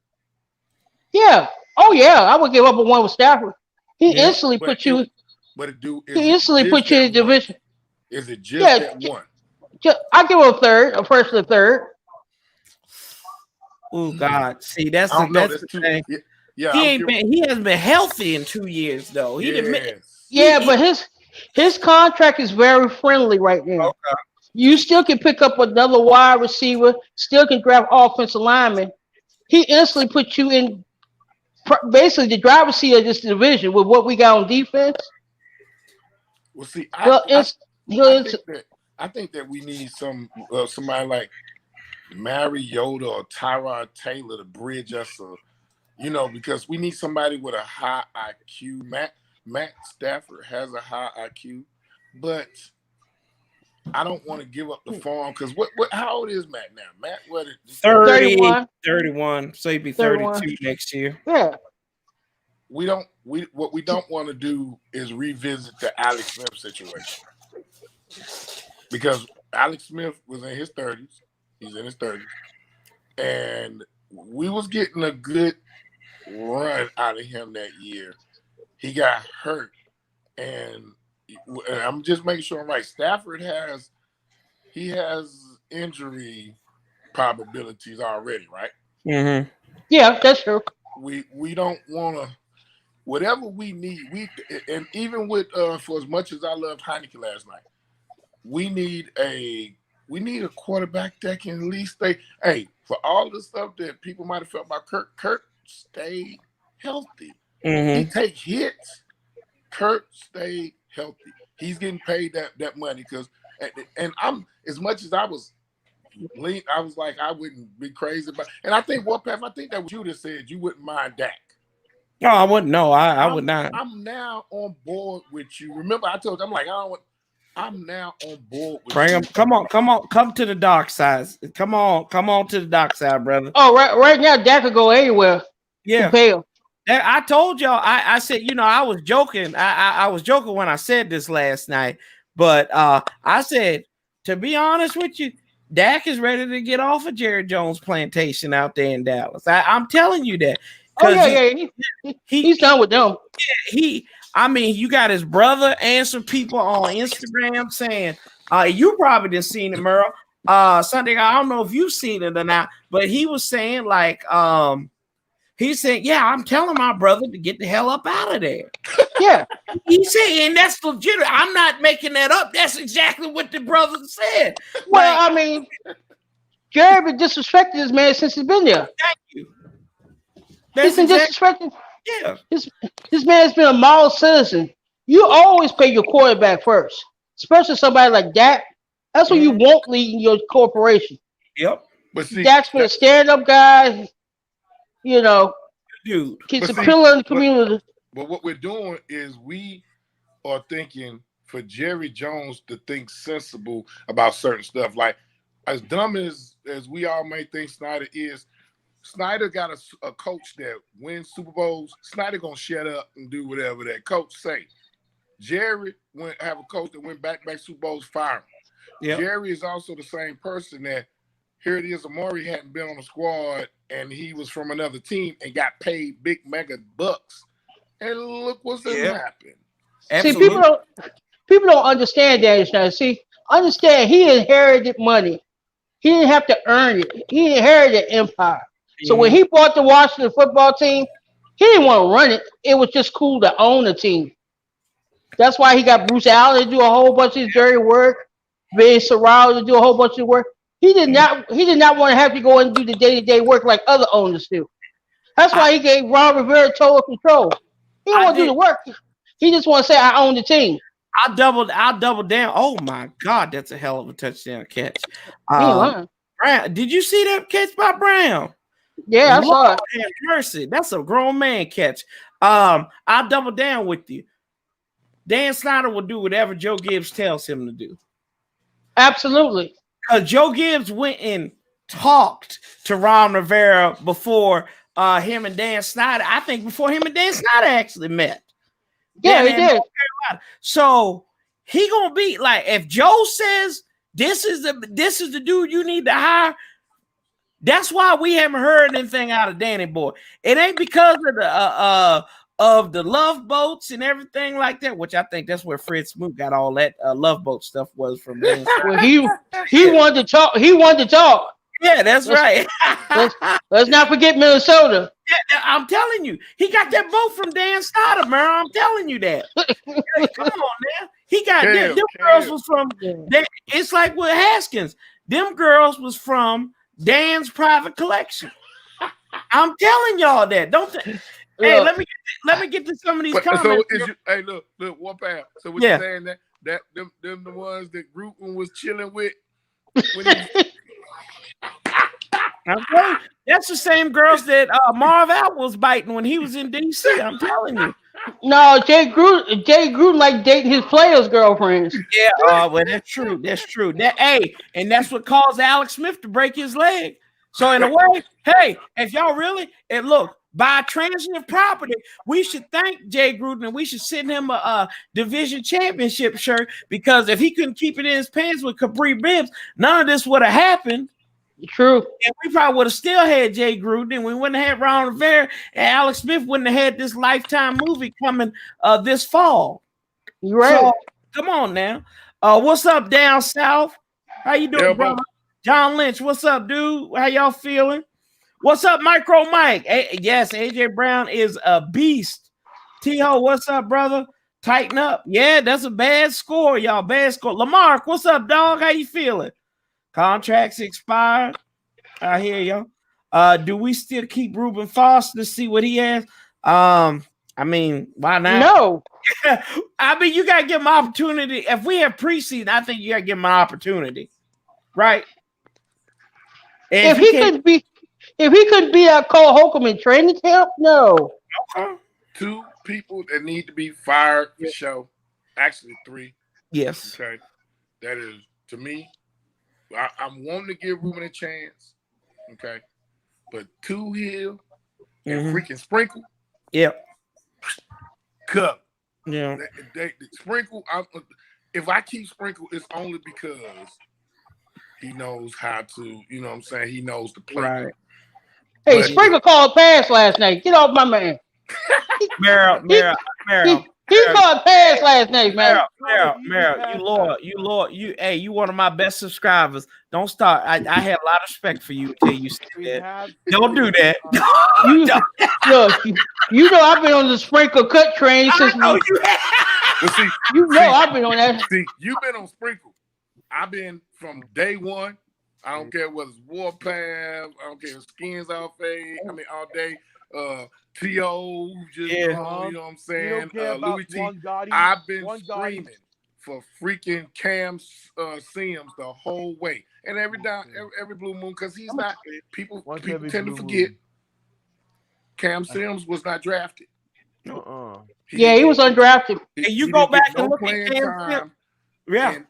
[SPEAKER 4] Yeah. Oh yeah, I would give up a 1 with Stafford. He instantly put you. He instantly put you in the division.
[SPEAKER 2] Is it just that 1?
[SPEAKER 4] I give him a third, a first and a third.
[SPEAKER 1] Oh God! See, that's the thing.
[SPEAKER 2] Yeah,
[SPEAKER 1] he hasn't been healthy in 2 years though.
[SPEAKER 4] But his contract is very friendly right now.
[SPEAKER 1] Okay.
[SPEAKER 4] You still can pick up another wide receiver, still can draft offensive lineman. He instantly put you in basically the driver's seat of this division with what we got on defense.
[SPEAKER 2] Well, see,
[SPEAKER 4] I
[SPEAKER 2] think that we need somebody like Mariota or Tyrod Taylor to bridge us, because we need somebody with a high IQ. Matt Stafford has a high IQ, but I don't want to give up the farm because how old is Matt now? Matt, what?
[SPEAKER 1] 31. So he'd be 32 next year.
[SPEAKER 4] Yeah.
[SPEAKER 2] What we don't want to do is revisit the Alex Smith situation because Alex Smith was in his 30s. He's in his 30s, and we was getting a good run out of him that year. He got hurt, and I'm just making sure I'm right. Stafford has injury probabilities already, right?
[SPEAKER 1] Mm-hmm.
[SPEAKER 4] Yeah, that's true.
[SPEAKER 2] We don't want to. Whatever we need, and even with for as much as I loved Heineke last night, we need a quarterback that can at least stay. Hey, for all the stuff that people might have felt about Kurt stayed healthy.
[SPEAKER 1] Mm-hmm.
[SPEAKER 2] He take hits. Kurt stayed healthy. He's getting paid that money and I'm as much as I was lean, I was like I wouldn't be crazy about. And I think Warpath, I think that was you that said you wouldn't mind Dak.
[SPEAKER 1] No, I wouldn't. No, I would not.
[SPEAKER 2] I'm now on board with you. Remember, I told you, I'm like, I'm now on board with
[SPEAKER 1] Bring
[SPEAKER 2] you.
[SPEAKER 1] him. Come on. Come to the dark side. Come on to the dark side, brother.
[SPEAKER 4] Oh, right now, Dak could go anywhere.
[SPEAKER 1] Yeah.
[SPEAKER 4] Pay him.
[SPEAKER 1] I told y'all. I said, I was joking. I was joking when I said this last night, but I said, to be honest with you, Dak is ready to get off of Jerry Jones' plantation out there in Dallas. I'm telling you that.
[SPEAKER 4] Oh yeah. He's done with them.
[SPEAKER 1] Yeah, you got his brother and some people on Instagram saying, you probably didn't seen it, Merle. Sunday, I don't know if you've seen it or not, but he was saying he said, yeah, I'm telling my brother to get the hell up out of there.
[SPEAKER 4] Yeah.
[SPEAKER 1] He said, and that's legit. I'm not making that up. That's exactly what the brother said.
[SPEAKER 4] Well, Jerry been disrespecting this man since he's been there.
[SPEAKER 1] Thank you.
[SPEAKER 4] He's been disrespecting.
[SPEAKER 1] Yeah.
[SPEAKER 4] This man's been a model citizen. You always pay your quarterback first, especially somebody like Dak. That's what you want leading your corporation.
[SPEAKER 1] Yep.
[SPEAKER 2] But see,
[SPEAKER 4] Dak's been a stand-up guy.
[SPEAKER 1] Dude.
[SPEAKER 4] He's a pillar in the community.
[SPEAKER 2] But what we're doing is we are thinking for Jerry Jones to think sensible about certain stuff. Like, as dumb as we all may think Snyder is, Snyder got a coach that wins Super Bowls. Snyder gonna shut up and do whatever that coach say. Jerry have a coach that went back Super Bowls, fire him. Yep. Jerry is also the same person that here it is. Amari hadn't been on the squad and he was from another team and got paid big mega bucks. And look what's happened.
[SPEAKER 4] See, people don't understand that. See, understand he inherited money. He didn't have to earn it. He inherited empire. So when he bought the Washington football team, he didn't want to run it. It was just cool to own the team. That's why he got Bruce Allen to do a whole bunch of his dirty work, Vince Sorrell to do a whole bunch of work. He did not want to have to go and do the day-to-day work like other owners do. That's why he gave Ron Rivera total control. He didn't want to do the work. He just want to say, I own the team.
[SPEAKER 1] I'll double down. Oh my God, that's a hell of a touchdown catch. Brown, did you see that catch by Brown?
[SPEAKER 4] Yeah, I saw it.
[SPEAKER 1] Have mercy. That's a grown man catch. I'll double down with you. Dan Snyder will do whatever Joe Gibbs tells him to do.
[SPEAKER 4] Absolutely.
[SPEAKER 1] Because Joe Gibbs went and talked to Ron Rivera before him and Dan Snyder. I think before him and Dan Snyder actually met.
[SPEAKER 4] Yeah, he did.
[SPEAKER 1] So he gonna be like, if Joe says this is the dude you need to hire. That's why we haven't heard anything out of Danny Boy. It ain't because of the love boats and everything like that, which I think that's where Fred Smoot got all that love boat stuff was from.
[SPEAKER 4] Well, he wanted to talk. He wanted to talk.
[SPEAKER 1] Yeah, that's right.
[SPEAKER 4] Let's not forget Minnesota.
[SPEAKER 1] Yeah, I'm telling you, he got that boat from Dan Snyder, man. I'm telling you that. Hey, come on, man. He got them girls was from. It's like with Haskins. Them girls was from Dan's private collection. I'm telling y'all that. Don't. Hey, let me get to some of these comments.
[SPEAKER 2] So look, Warpath. So what you saying that them the ones that Gruden was chilling with when he.
[SPEAKER 1] I'm telling you, that's the same girls that Marv Al was biting when he was in DC. I'm telling you.
[SPEAKER 4] No, Jay Gruden like dating his players' girlfriends.
[SPEAKER 1] Yeah, well, that's true. That's true. And that's what caused Alex Smith to break his leg. So in a way, hey, if y'all really look, by transitive property, we should thank Jay Gruden and we should send him a division championship shirt, because if he couldn't keep it in his pants with Capri Bibbs, none of this would have happened.
[SPEAKER 4] True. And
[SPEAKER 1] we probably would have still had Jay Gruden, and we wouldn't have had Ron Rivera, and Alex Smith wouldn't have had this Lifetime movie coming this fall.
[SPEAKER 4] You're right. So,
[SPEAKER 1] come on now. What's up down south? How you doing, brother? John Lynch, what's up, dude? How y'all feeling? What's up, Micro Mike? Yes, AJ Brown is a beast. T-Ho, what's up, brother? Tighten up. Yeah, that's a bad score, y'all. Bad score. Lamarck, what's up, dog? How you feeling? Contracts expired. I hear y'all. Do we still keep Reuben Foster to see what he has? I mean, why not?
[SPEAKER 4] No.
[SPEAKER 1] I mean, you gotta give him an opportunity. If we have preseason, I think you gotta give him an opportunity, right?
[SPEAKER 4] And if he could be at Cole Holcomb in training camp, no.
[SPEAKER 2] Okay. 2 people that need to be fired for show. Actually, 3.
[SPEAKER 1] Yes.
[SPEAKER 2] Okay. That is, to me, I'm wanting to give Reuben a chance. Okay. But 2 Hill and freaking Sprinkle.
[SPEAKER 1] Yep.
[SPEAKER 2] Cup.
[SPEAKER 1] Yeah.
[SPEAKER 2] They Sprinkle. If I keep Sprinkle, it's only because he knows how to, you know what I'm saying? He knows the play. Right.
[SPEAKER 4] Hey, Sprinkle called pass last night. Get off my man.
[SPEAKER 1] Meryl.
[SPEAKER 4] He called pass last night, man.
[SPEAKER 1] Meryl, you one of my best subscribers. Don't start. I have a lot of respect for you until you say that. Don't do that.
[SPEAKER 4] Look, you know I've been on the Sprinkle cut train since.
[SPEAKER 2] I've been on that. See, you've been on Sprinkle. I've been from day one. I don't care whether it's Warpath. I don't care if skins all fade. I mean, all day. T.O. just, you know what I'm saying? Louis T. I've been screaming for freaking Cam Sims the whole way. And every blue moon, because he's not, people tend to forget Cam Sims was not drafted.
[SPEAKER 4] He was undrafted.
[SPEAKER 1] And you go back and look at Cam
[SPEAKER 2] in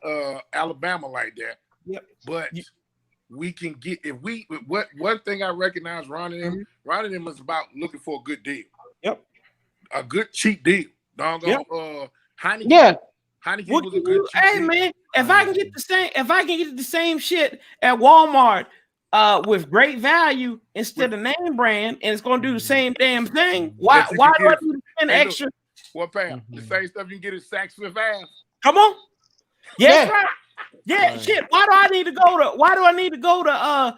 [SPEAKER 2] Alabama like that. Yep. But we can get, if we, one thing I recognize Ron and him is about looking for a good deal. Yep. A good cheap deal. Heineke.
[SPEAKER 4] Yeah.
[SPEAKER 2] Heineke was a good cheap deal.
[SPEAKER 1] Man, if I can get the same shit at Walmart with great value instead of name brand, and it's gonna do the same damn thing, why do I need to spend extra?
[SPEAKER 2] What Pam? The same stuff you can get at Saks Fifth Ave.
[SPEAKER 1] Come on. Yes, right. Yeah, shit. Why do I need to go to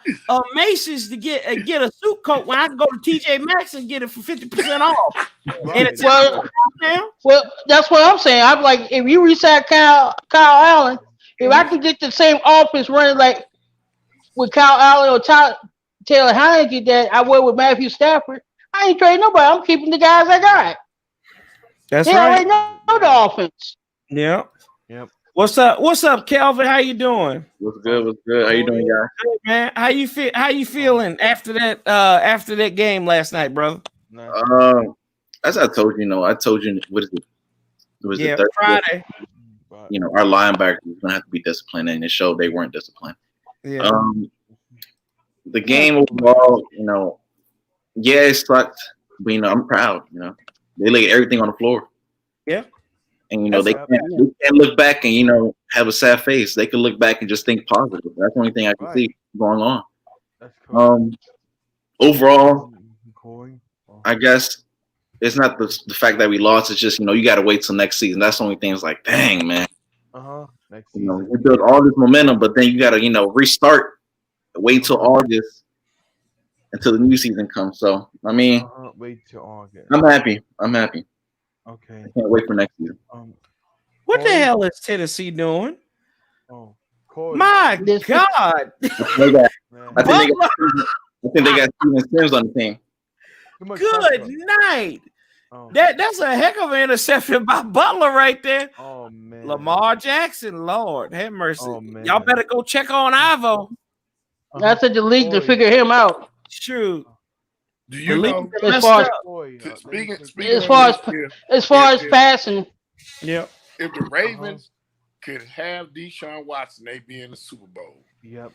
[SPEAKER 1] Macy's to get a suit coat when I can go to TJ Maxx and get it for 50% off?
[SPEAKER 4] Well, that's what I'm saying. I'm like, if you resign Kyle Allen, if I could get the same offense running like with Kyle Allen or Taylor Heineke that I would with Matthew Stafford, I ain't trading nobody. I'm keeping the guys I got.
[SPEAKER 1] That's
[SPEAKER 4] they
[SPEAKER 1] right.
[SPEAKER 4] They already know the offense.
[SPEAKER 1] Yeah.
[SPEAKER 5] Yep.
[SPEAKER 1] What's up? What's up, Kelvin? How you doing?
[SPEAKER 6] What's good? What's good? How you doing, guys?
[SPEAKER 1] Good, man. How you feel? How you feeling after that game last night, brother?
[SPEAKER 6] As I told you, I told you what is it? It was the
[SPEAKER 1] Friday.
[SPEAKER 6] Our linebackers was gonna have to be disciplined, and it showed they weren't disciplined.
[SPEAKER 1] Yeah.
[SPEAKER 6] The game overall, yeah, it sucked, but I'm proud. They laid everything on the floor.
[SPEAKER 1] Yeah.
[SPEAKER 6] And they can't look back and have a sad face. They can look back and just think positive. That's the only thing I can see going on.
[SPEAKER 5] That's cool.
[SPEAKER 6] Overall, I guess it's not the fact that we lost. It's just you got to wait till next season. That's the only thing. It's like, dang, man.
[SPEAKER 5] Next season.
[SPEAKER 6] We built all this momentum, but then you got to restart. Wait till August until the new season comes. So
[SPEAKER 5] wait till August.
[SPEAKER 6] I'm happy.
[SPEAKER 5] Okay.
[SPEAKER 6] I can't wait for next year.
[SPEAKER 1] What the hell is Tennessee doing?
[SPEAKER 5] Oh, Corey.
[SPEAKER 1] My God!
[SPEAKER 6] I think they got Steven Sims on the team.
[SPEAKER 1] Good night. That's a heck of an interception by Butler right there.
[SPEAKER 5] Oh man,
[SPEAKER 1] Lamar Jackson, Lord have mercy.
[SPEAKER 5] Oh, man.
[SPEAKER 1] Y'all better go check on Ivo.
[SPEAKER 4] That's a delete to figure him out.
[SPEAKER 1] Shoot.
[SPEAKER 2] Do you know
[SPEAKER 4] as far as passing?
[SPEAKER 1] Yeah.
[SPEAKER 2] If the Ravens could have Deshaun Watson, they'd be in the Super Bowl.
[SPEAKER 5] Yep.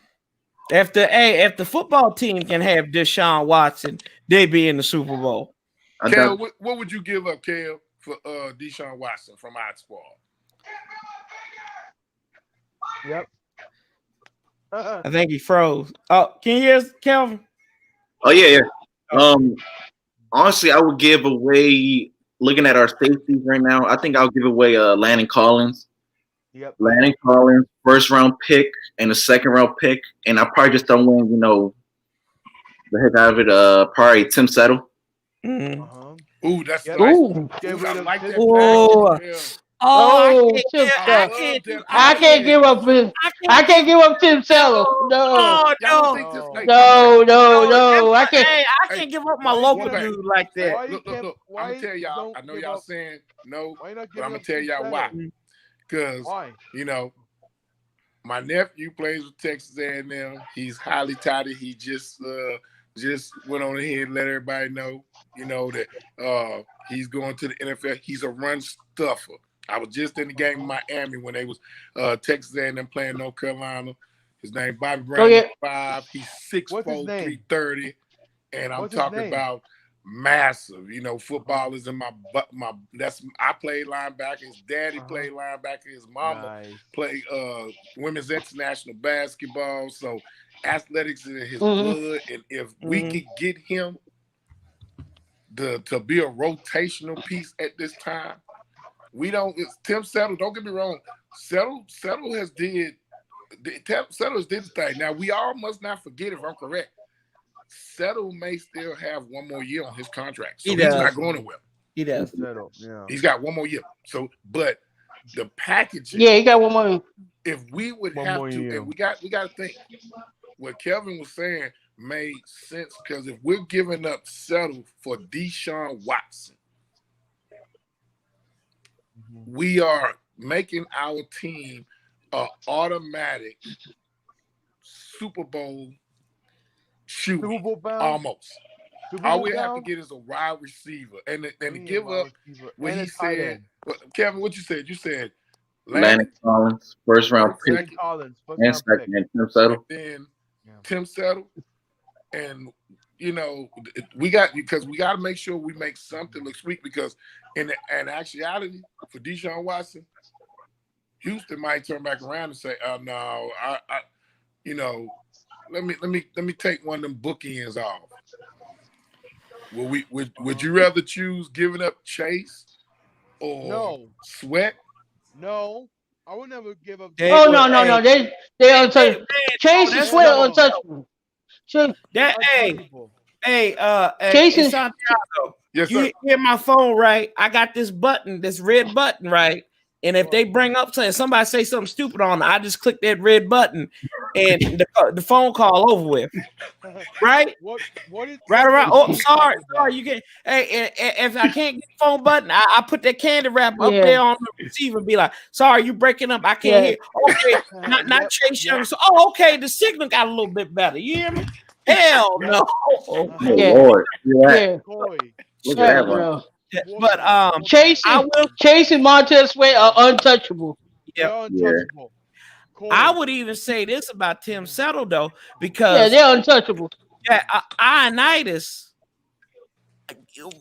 [SPEAKER 1] If the football team can have Deshaun Watson, they'd be in the Super Bowl.
[SPEAKER 2] Kel, what would you give up, Kel, for Deshaun Watson from our squad?
[SPEAKER 5] Yep.
[SPEAKER 1] I think he froze. Oh, can you hear us, Kelvin?
[SPEAKER 6] Oh yeah. Honestly, I would give away. Looking at our safeties right now, I think I'll give away Landon Collins.
[SPEAKER 5] Yep.
[SPEAKER 6] Landon Collins, first round pick and a second round pick, and I probably just don't win. The heck out of it. Probably Tim Settle.
[SPEAKER 1] Mm-hmm.
[SPEAKER 2] Ooh, that's
[SPEAKER 5] yep.
[SPEAKER 2] nice.
[SPEAKER 5] Ooh.
[SPEAKER 2] I like that.
[SPEAKER 4] I can't give up Tim Settle. No. No. I can't.
[SPEAKER 1] I can't give up my local dude like that.
[SPEAKER 2] Look. I'm gonna tell y'all. I know y'all saying no, but I'm gonna tell y'all why. Because my nephew plays with Texas A&M. He's highly touted. He just went on ahead and let everybody know, that he's going to the NFL. He's a run stuffer. I was just in the game in Miami when they was Texas A&M playing North Carolina. His name Bobby Brown, 5. He's 6'4", 330, and I'm talking about massive. Football is in my butt. I played linebacker. His daddy played linebacker. His mama played women's international basketball. So athletics is in his blood, and if we could get him to be a rotational piece at this time. Tim Settle, don't get me wrong. Settle has did the thing. Now we all must not forget, if I'm correct, Settle may still have one more year on his contract. So he's not going anywhere.
[SPEAKER 1] He does.
[SPEAKER 2] He's got one more year. So, but the packaging.
[SPEAKER 4] Yeah, he got one more.
[SPEAKER 2] If we would have to, and we got to think what Kelvin was saying made sense, because if we're giving up Settle for Deshaun Watson, we are making our team an automatic Super Bowl shooter, almost. All we have to get is a wide receiver, and to give up what he said. Kevin, what you said? You said
[SPEAKER 6] Landon Collins, first round pick, and second, and Tim Settle.
[SPEAKER 2] Then Tim Settle, and we got to make sure we make something look sweet, because in actuality for Deshaun Watson, Houston might turn back around and say, "Oh no, let me take one of them bookends off." Would you rather choose giving up Chase or Sweat?
[SPEAKER 5] No, I would never give up.
[SPEAKER 4] No. They untouchable. Chase and Sweat are untouchable.
[SPEAKER 1] Hey, Santiago.
[SPEAKER 2] Yes,
[SPEAKER 1] you
[SPEAKER 2] sir.
[SPEAKER 1] hear my phone, right? I got this button, this red button, right? And if they bring up somebody say something stupid on it, I just click that red button, and the phone call over with, right?
[SPEAKER 5] What is
[SPEAKER 1] Right around. Oh, sorry,
[SPEAKER 5] about?
[SPEAKER 1] you can't. Hey, if I can't get the phone button, I put that candy wrap up
[SPEAKER 4] Yeah.
[SPEAKER 1] there on the receiver and be like, sorry, you breaking up. I can't hear. Okay, not Chase Young. So, okay, the signal got a little bit better. You hear me? Hell no.
[SPEAKER 6] Oh
[SPEAKER 4] Yeah.
[SPEAKER 6] Lord, yeah.
[SPEAKER 4] Yeah.
[SPEAKER 5] Corey.
[SPEAKER 6] Look
[SPEAKER 4] Yeah,
[SPEAKER 6] at that one.
[SPEAKER 4] no.
[SPEAKER 1] But
[SPEAKER 4] Chase
[SPEAKER 1] I will.
[SPEAKER 4] and Montez Sweat are untouchable.
[SPEAKER 5] They're untouchable. Corey.
[SPEAKER 1] I would even say this about Tim Settle though,
[SPEAKER 4] Yeah,
[SPEAKER 1] because
[SPEAKER 4] they're untouchable.
[SPEAKER 1] Ioannidis.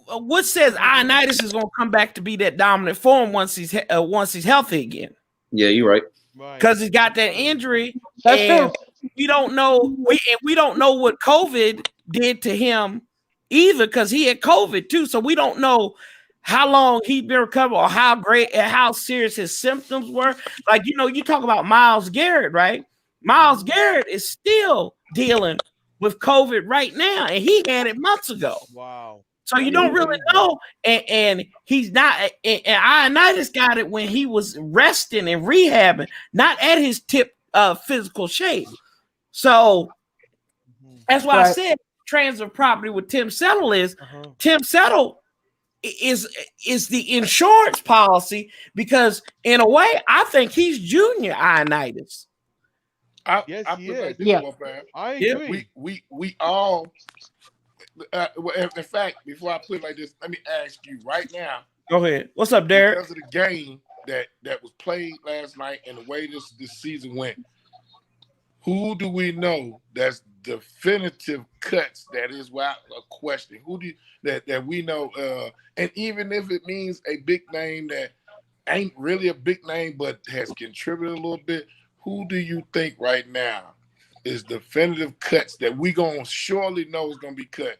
[SPEAKER 1] What says Ioannidis is going to come back to be that dominant form once he's healthy again?
[SPEAKER 6] Yeah, you're right.
[SPEAKER 1] Because he's got that injury.
[SPEAKER 4] That's
[SPEAKER 1] and
[SPEAKER 4] true.
[SPEAKER 1] We don't know. We don't know what COVID did to him either, because he had COVID too. So we don't know how long he'd been recovered or how great and how serious his symptoms were. Like, you talk about Myles Garrett, right? Myles Garrett is still dealing with COVID right now, and he had it months ago.
[SPEAKER 5] Wow.
[SPEAKER 1] So you don't really know, and he's not. And Ioannidis got it when he was resting and rehabbing, not at his tip physical shape. So that's why I said transfer property with Tim Settle is Tim Settle is the insurance policy, because in a way I think he's junior Ioannidis.
[SPEAKER 5] Yes,
[SPEAKER 2] I
[SPEAKER 5] he
[SPEAKER 2] feel
[SPEAKER 5] is.
[SPEAKER 2] like this,
[SPEAKER 4] Yeah.
[SPEAKER 2] Warpath.
[SPEAKER 5] I agree.
[SPEAKER 2] We all. In fact, before I put it like this, let me ask you right now.
[SPEAKER 1] Go ahead. What's up, Derek?
[SPEAKER 2] Because of the game that was played last night and the way this season went, who do we know that's definitive cuts that is without a question? Who do you, that we know? And even if it means a big name that ain't really a big name but has contributed a little bit, who do you think right now is definitive cuts that we gonna surely know is gonna be cut?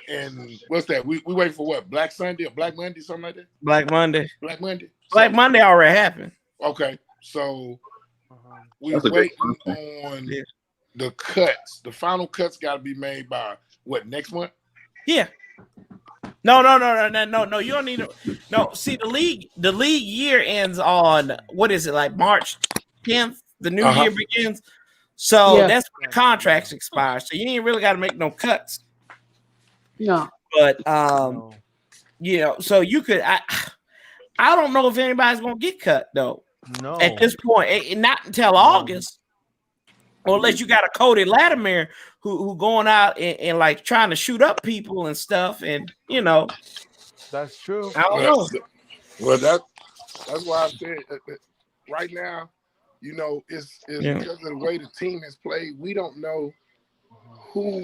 [SPEAKER 2] And what's that? We wait for what? Black Sunday or Black Monday, something like that?
[SPEAKER 1] Black Monday.
[SPEAKER 2] Black Monday.
[SPEAKER 1] Black Monday already happened.
[SPEAKER 2] Okay, so we
[SPEAKER 6] That's a good
[SPEAKER 2] waiting on the cuts. The final cuts got to be made by what, next month?
[SPEAKER 1] Yeah. No. You don't need to. No, see, the league year ends on, what is it, like March 10th? The new year begins. So that's when the contracts expire. So you ain't really got to make no cuts.
[SPEAKER 4] No.
[SPEAKER 1] But so you could. I don't know if anybody's gonna get cut though.
[SPEAKER 5] No.
[SPEAKER 1] At this point, not until August, or unless you got a Cody Latimer who going out and like trying to shoot up people and stuff, and
[SPEAKER 5] That's true.
[SPEAKER 1] I don't know.
[SPEAKER 2] Well, that's why I said right now, it's because of the way the team has played. We don't know who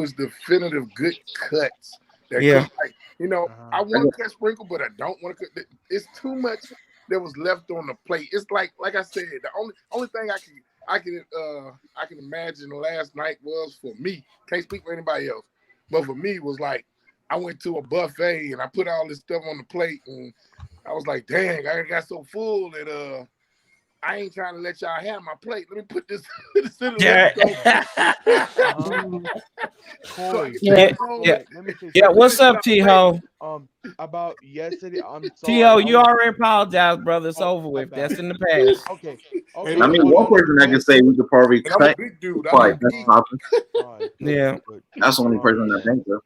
[SPEAKER 2] is definitive good cuts. That I want to cut Sprinkle, but I don't want to cut. It's too much that was left on the plate. It's like I said, the only thing I can imagine last night was, for me, can't speak for anybody else, but for me was like, I went to a buffet and I put all this stuff on the plate and I was like, dang, I got so full that I ain't trying to let y'all have my plate. Let me put this in
[SPEAKER 5] Corey.
[SPEAKER 1] Yeah. What's up, T-Ho?
[SPEAKER 5] About yesterday, I'm sorry.
[SPEAKER 1] T-Ho, you already apologized, brother. It's over with. That's in the past.
[SPEAKER 5] Okay.
[SPEAKER 6] I mean, one person I can say we could probably
[SPEAKER 2] I'm a
[SPEAKER 6] cut.
[SPEAKER 2] big dude.
[SPEAKER 1] Yeah.
[SPEAKER 6] That's the only person I think so.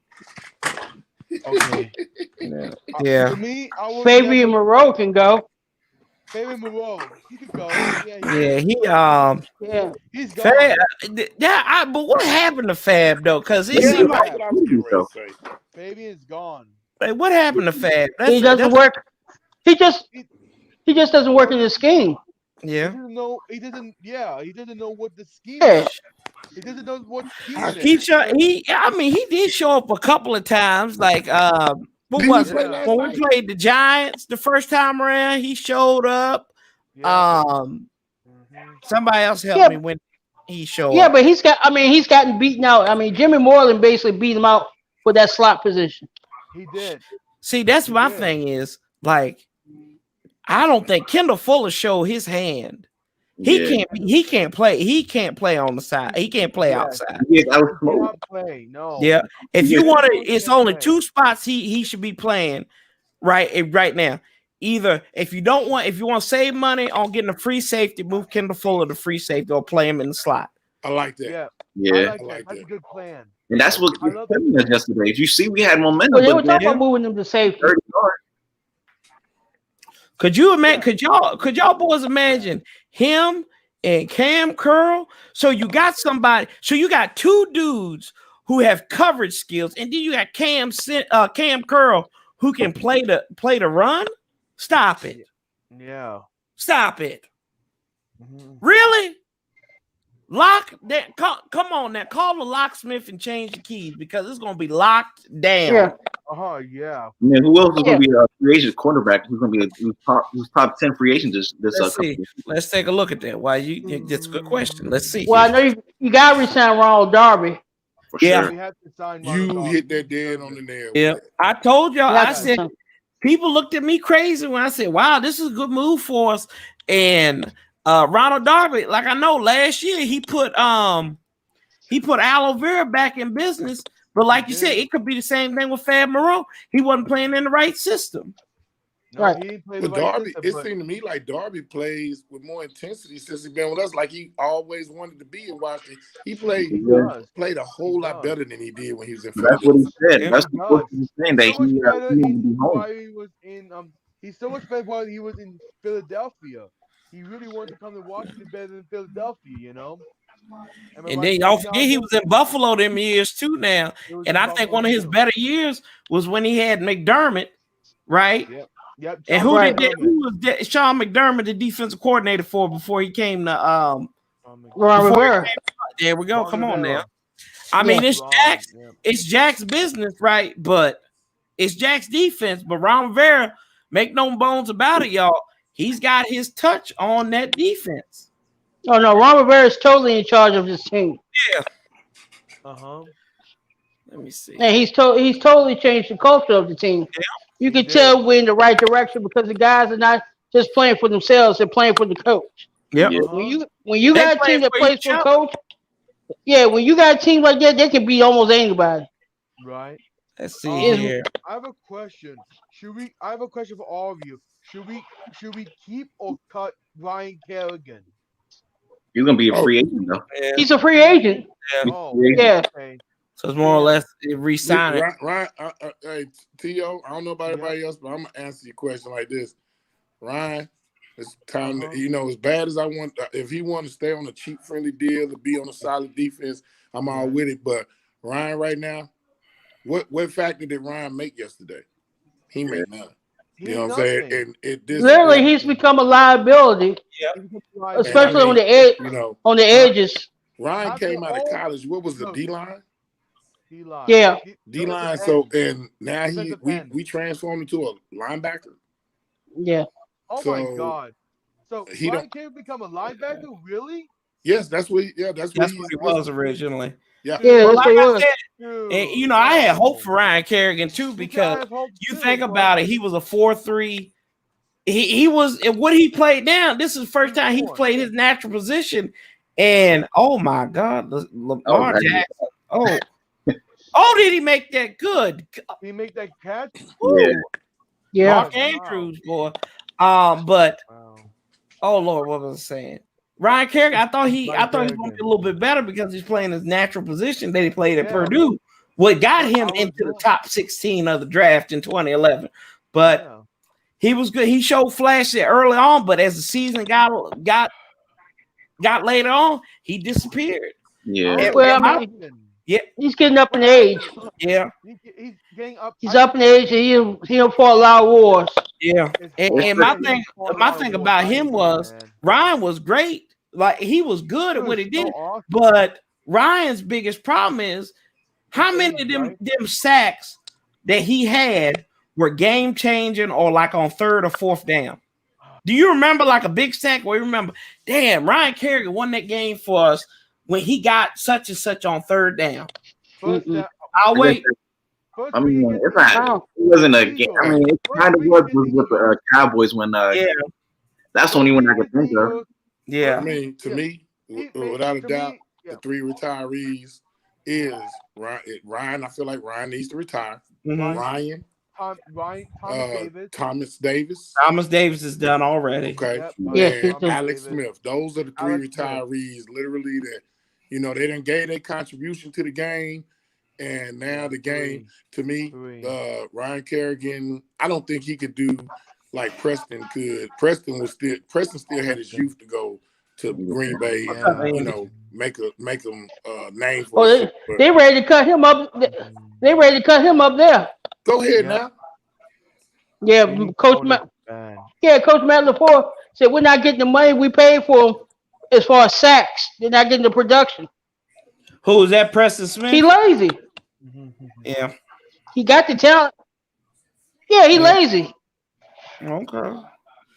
[SPEAKER 5] Okay.
[SPEAKER 1] Yeah.
[SPEAKER 5] To me, I would
[SPEAKER 4] Fabian Moreau can go.
[SPEAKER 5] Fabian Moreau, he could go. He's gone.
[SPEAKER 1] Fab, but what happened to Fab though? Because it seemed like
[SPEAKER 5] Fabian's gone.
[SPEAKER 1] Like, what happened to Fab?
[SPEAKER 4] He doesn't work. He just doesn't work in the scheme.
[SPEAKER 1] Yeah.
[SPEAKER 5] He doesn't know what the scheme
[SPEAKER 4] Yeah.
[SPEAKER 5] is. He doesn't know what scheme it is.
[SPEAKER 1] He did show up a couple of times. Like what was it? When we played the Giants the first time around, he showed up.
[SPEAKER 5] Yeah.
[SPEAKER 1] Somebody else helped me when he showed up.
[SPEAKER 4] Yeah, but he's gotten beaten out. I mean, Jimmy Moreland basically beat him out for that slot position.
[SPEAKER 5] He did.
[SPEAKER 1] See, that's my thing is, like, I don't think Kendall Fuller showed his hand. He can't play on the side. He can't play outside.
[SPEAKER 5] He cannot play. No.
[SPEAKER 1] Yeah. If you want to, it's only two spots he should be playing right now. either if you want to save money on getting a free safety, move Kendall Fuller to free safety or play him in the slot.
[SPEAKER 2] I like that.
[SPEAKER 5] Yeah.
[SPEAKER 6] Yeah.
[SPEAKER 5] I like that. That's a good plan.
[SPEAKER 6] And that's what
[SPEAKER 5] I love
[SPEAKER 6] telling us yesterday. If you see, we had momentum.
[SPEAKER 4] Well, they were
[SPEAKER 6] but
[SPEAKER 4] talking
[SPEAKER 6] then
[SPEAKER 4] about moving them to safety.
[SPEAKER 6] 30 yards.
[SPEAKER 1] Could you imagine? Could y'all boys imagine him and Cam Curl? So you got somebody. So you got two dudes who have coverage skills, and then you got Cam Curl who can play the run. Stop it.
[SPEAKER 5] Yeah.
[SPEAKER 1] Stop it.
[SPEAKER 5] Mhm.
[SPEAKER 1] Really? Lock that. Come on now. Call the locksmith and change the keys because it's gonna be locked down.
[SPEAKER 4] Yeah.
[SPEAKER 5] Yeah.
[SPEAKER 6] Man, who else is going to be a free agent quarterback? Who's going to be who's top 10 free agent this
[SPEAKER 1] Let's see. Let's take a look at that. Why that's a good question. Let's see.
[SPEAKER 4] Well, I know you got to resign Ronald Darby.
[SPEAKER 6] For
[SPEAKER 1] Yeah.
[SPEAKER 6] sure.
[SPEAKER 5] We have to sign
[SPEAKER 2] You
[SPEAKER 5] Ronald
[SPEAKER 2] hit
[SPEAKER 5] Darby.
[SPEAKER 2] that dead on the nail.
[SPEAKER 1] Yeah, I told y'all.
[SPEAKER 4] Yeah,
[SPEAKER 1] I said people looked at me crazy when I said, "Wow, this is a good move for us." And Ronald Darby, like I know last year he put Aloe Vera back in business, but like you said, it could be the same thing with Fab Moreau. He wasn't playing in the right system.
[SPEAKER 5] No,
[SPEAKER 4] Right.
[SPEAKER 5] he didn't play
[SPEAKER 2] But
[SPEAKER 5] the right
[SPEAKER 2] Darby,
[SPEAKER 5] system,
[SPEAKER 2] it
[SPEAKER 5] but
[SPEAKER 2] seemed to me like Darby plays with more intensity since he's been with us. Like he always wanted to be in Washington. He played a whole lot better than he did when he was in
[SPEAKER 6] That's what he
[SPEAKER 2] Philadelphia.
[SPEAKER 6] said.
[SPEAKER 1] Yeah,
[SPEAKER 6] That's
[SPEAKER 5] he
[SPEAKER 6] what he was saying. That
[SPEAKER 5] so much
[SPEAKER 6] he
[SPEAKER 5] better
[SPEAKER 6] wanted to be home.
[SPEAKER 5] while he was in he's so much better while he was in Philadelphia. He really wanted to come to Washington better than Philadelphia, you know. Am I
[SPEAKER 1] And
[SPEAKER 5] right,
[SPEAKER 1] then y'all
[SPEAKER 5] John?
[SPEAKER 1] forget he was in Buffalo them years too now.
[SPEAKER 5] He was
[SPEAKER 1] And
[SPEAKER 5] in
[SPEAKER 1] I think
[SPEAKER 5] Buffalo
[SPEAKER 1] one of his
[SPEAKER 5] too.
[SPEAKER 1] better years was when he had McDermott, right?
[SPEAKER 5] Yep.
[SPEAKER 1] And
[SPEAKER 5] John
[SPEAKER 1] who
[SPEAKER 5] McDermott.
[SPEAKER 1] who was Sean McDermott, the defensive coordinator for before he came to
[SPEAKER 4] Ron
[SPEAKER 1] before he
[SPEAKER 4] Rivera.
[SPEAKER 1] there we go.
[SPEAKER 5] Ron
[SPEAKER 1] Come on
[SPEAKER 5] Rivera.
[SPEAKER 1] now. I mean, it's
[SPEAKER 5] Ron,
[SPEAKER 1] Jack's,
[SPEAKER 5] yeah.
[SPEAKER 1] it's Jack's business, right? But it's Jack's defense. But Ron Rivera, make no bones about it, y'all. He's got his touch on that defense.
[SPEAKER 4] Oh no, Ron Rivera is totally in charge of this team,
[SPEAKER 1] Let me see.
[SPEAKER 4] and he's totally changed the culture of the team. You can tell we're in the right direction because the guys are not just playing for themselves; they're playing for the coach.
[SPEAKER 1] Yep.
[SPEAKER 6] Yeah.
[SPEAKER 4] When you got a team that plays for a coach, when you got a team like that, they can beat almost anybody.
[SPEAKER 5] Right.
[SPEAKER 1] Let's see here.
[SPEAKER 5] I have a question. I have a question for all of you. Should we keep or cut Ryan Kerrigan?
[SPEAKER 6] He's gonna be a free agent though.
[SPEAKER 1] Yeah.
[SPEAKER 4] He's a free agent.
[SPEAKER 6] Yeah.
[SPEAKER 5] Okay.
[SPEAKER 1] So it's more or less re-signing.
[SPEAKER 2] Ryan, hey, T.O., I don't know about everybody else, but I'm going to answer your question like this. Ryan, it's time to, as bad as I want, if he want to stay on a cheap, friendly deal to be on a solid defense, I'm all with it. But Ryan right now, what factor did Ryan make yesterday? He made none. You know what I'm saying? And
[SPEAKER 4] literally, he's become a liability, especially on the edge, on the edges.
[SPEAKER 2] Ryan came out of college. What was the D-line?
[SPEAKER 5] D-line.
[SPEAKER 4] Yeah.
[SPEAKER 2] D-line. So and now we transformed into a linebacker.
[SPEAKER 4] Yeah.
[SPEAKER 5] Oh my God. So Ryan can't become a linebacker, really?
[SPEAKER 2] Yes, that's what.
[SPEAKER 1] That's what he was originally.
[SPEAKER 2] Yeah.
[SPEAKER 1] Well, like I said, and I had hope for Ryan Kerrigan too because you think about it, he was a 4-3. He was what he played now. This is the first time he played his natural position, and oh my God, Lamar Jackson. Oh, did he make that good?
[SPEAKER 5] He make that catch?
[SPEAKER 4] Yeah.
[SPEAKER 1] Mark Andrews, boy. But oh Lord, what was I saying? Ryan Kerrigan, I thought he was going to be a little bit better because he's playing his natural position that he played at Purdue. What got him into the top 16 of the draft in 2011. But he was good. He showed flashes early on, but as the season got later on, he disappeared.
[SPEAKER 6] Yeah.
[SPEAKER 4] He's getting up in age.
[SPEAKER 1] Yeah.
[SPEAKER 5] He's getting up.
[SPEAKER 4] He's up in age, and he'll fought a lot of wars.
[SPEAKER 1] Yeah. And my thing about him was Ryan was great. Like he was good at what he did. But Ryan's biggest problem is how many of them sacks that he had were game changing or like on third or fourth down. Do you remember like a big sack where you remember, damn, Ryan Kerrigan won that game for us when he got such and such on third down? I'll wait.
[SPEAKER 6] I mean, it's not. It wasn't a game. I mean, it kind of was with the Cowboys when. That's the only one I could think of.
[SPEAKER 1] Yeah.
[SPEAKER 2] I mean, to me, without a doubt, the three retirees is Ryan. I feel like Ryan needs to retire.
[SPEAKER 1] Mm-hmm.
[SPEAKER 2] Ryan,
[SPEAKER 5] Thomas Davis.
[SPEAKER 2] Thomas Davis.
[SPEAKER 1] Thomas Davis is done already.
[SPEAKER 2] Okay.
[SPEAKER 5] Yep,
[SPEAKER 2] And
[SPEAKER 4] Yeah,
[SPEAKER 2] Alex
[SPEAKER 5] Davis.
[SPEAKER 2] Smith. Those are the three
[SPEAKER 5] Alex Smith.
[SPEAKER 2] retirees, literally, that, you know, they done gave their contribution to the game. And now the game, to me, Ryan Kerrigan, I don't think he could do like Preston could. Preston still had his youth to go to Green Bay and, you know, make them name for
[SPEAKER 4] Oh, they ready to cut him up. They ready to cut him up there.
[SPEAKER 2] Go ahead now.
[SPEAKER 4] Yeah, Coach Matt. Yeah, Coach Matt LaFleur said we're not getting the money we paid for him as far as sacks. They're not getting the production.
[SPEAKER 1] Who is that? Preston Smith?
[SPEAKER 4] He lazy.
[SPEAKER 1] Yeah.
[SPEAKER 4] He got the talent. Yeah, he lazy.
[SPEAKER 1] Okay.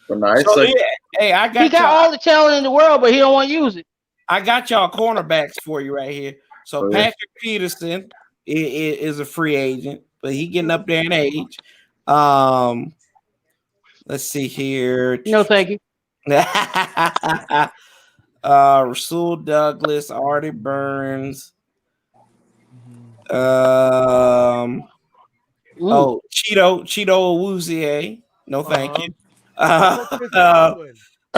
[SPEAKER 6] But no, it's
[SPEAKER 1] So,
[SPEAKER 6] like,
[SPEAKER 1] hey, I got
[SPEAKER 4] He got all the talent in the world, but he don't want to use it.
[SPEAKER 1] I got y'all cornerbacks for you right here. So Patrick Peterson is a free agent, but he getting up there in age. Let's see here.
[SPEAKER 4] No, thank you.
[SPEAKER 1] Rasul Douglas, Artie Burns. Oh, Cheeto Awuzie. No, thank you.
[SPEAKER 2] You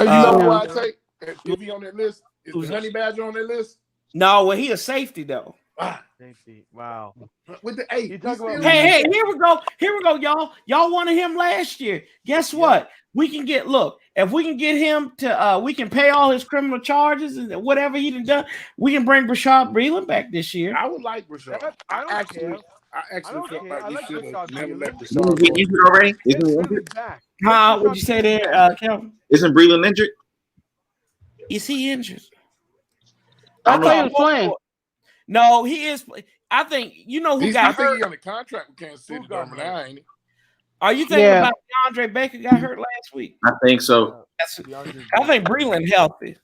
[SPEAKER 2] know who I take? If he on that list, is the Honey Badger on that list?
[SPEAKER 1] No, well, he a safety though.
[SPEAKER 5] Safety. Wow.
[SPEAKER 2] With the
[SPEAKER 1] hey, here we go, y'all. Y'all wanted him last year. Guess what? We can get if we can get him to we can pay all his criminal charges and whatever he done. We can bring Brashad Breeland back this year.
[SPEAKER 2] I would like Brashad. I actually felt like we should have never let Brashad
[SPEAKER 6] Isn't he injured already? Isn't he injured?
[SPEAKER 1] What'd you say there, Kelvin?
[SPEAKER 6] Isn't Breeland injured?
[SPEAKER 1] Is he injured?
[SPEAKER 4] I thought he was playing.
[SPEAKER 1] No, he is. I think you know who got hurt.
[SPEAKER 2] I think he's on the contract with Kansas City now, ain't he?
[SPEAKER 1] Are you thinking about DeAndre Baker got hurt last week?
[SPEAKER 6] I think so.
[SPEAKER 1] I think Breeland healthy.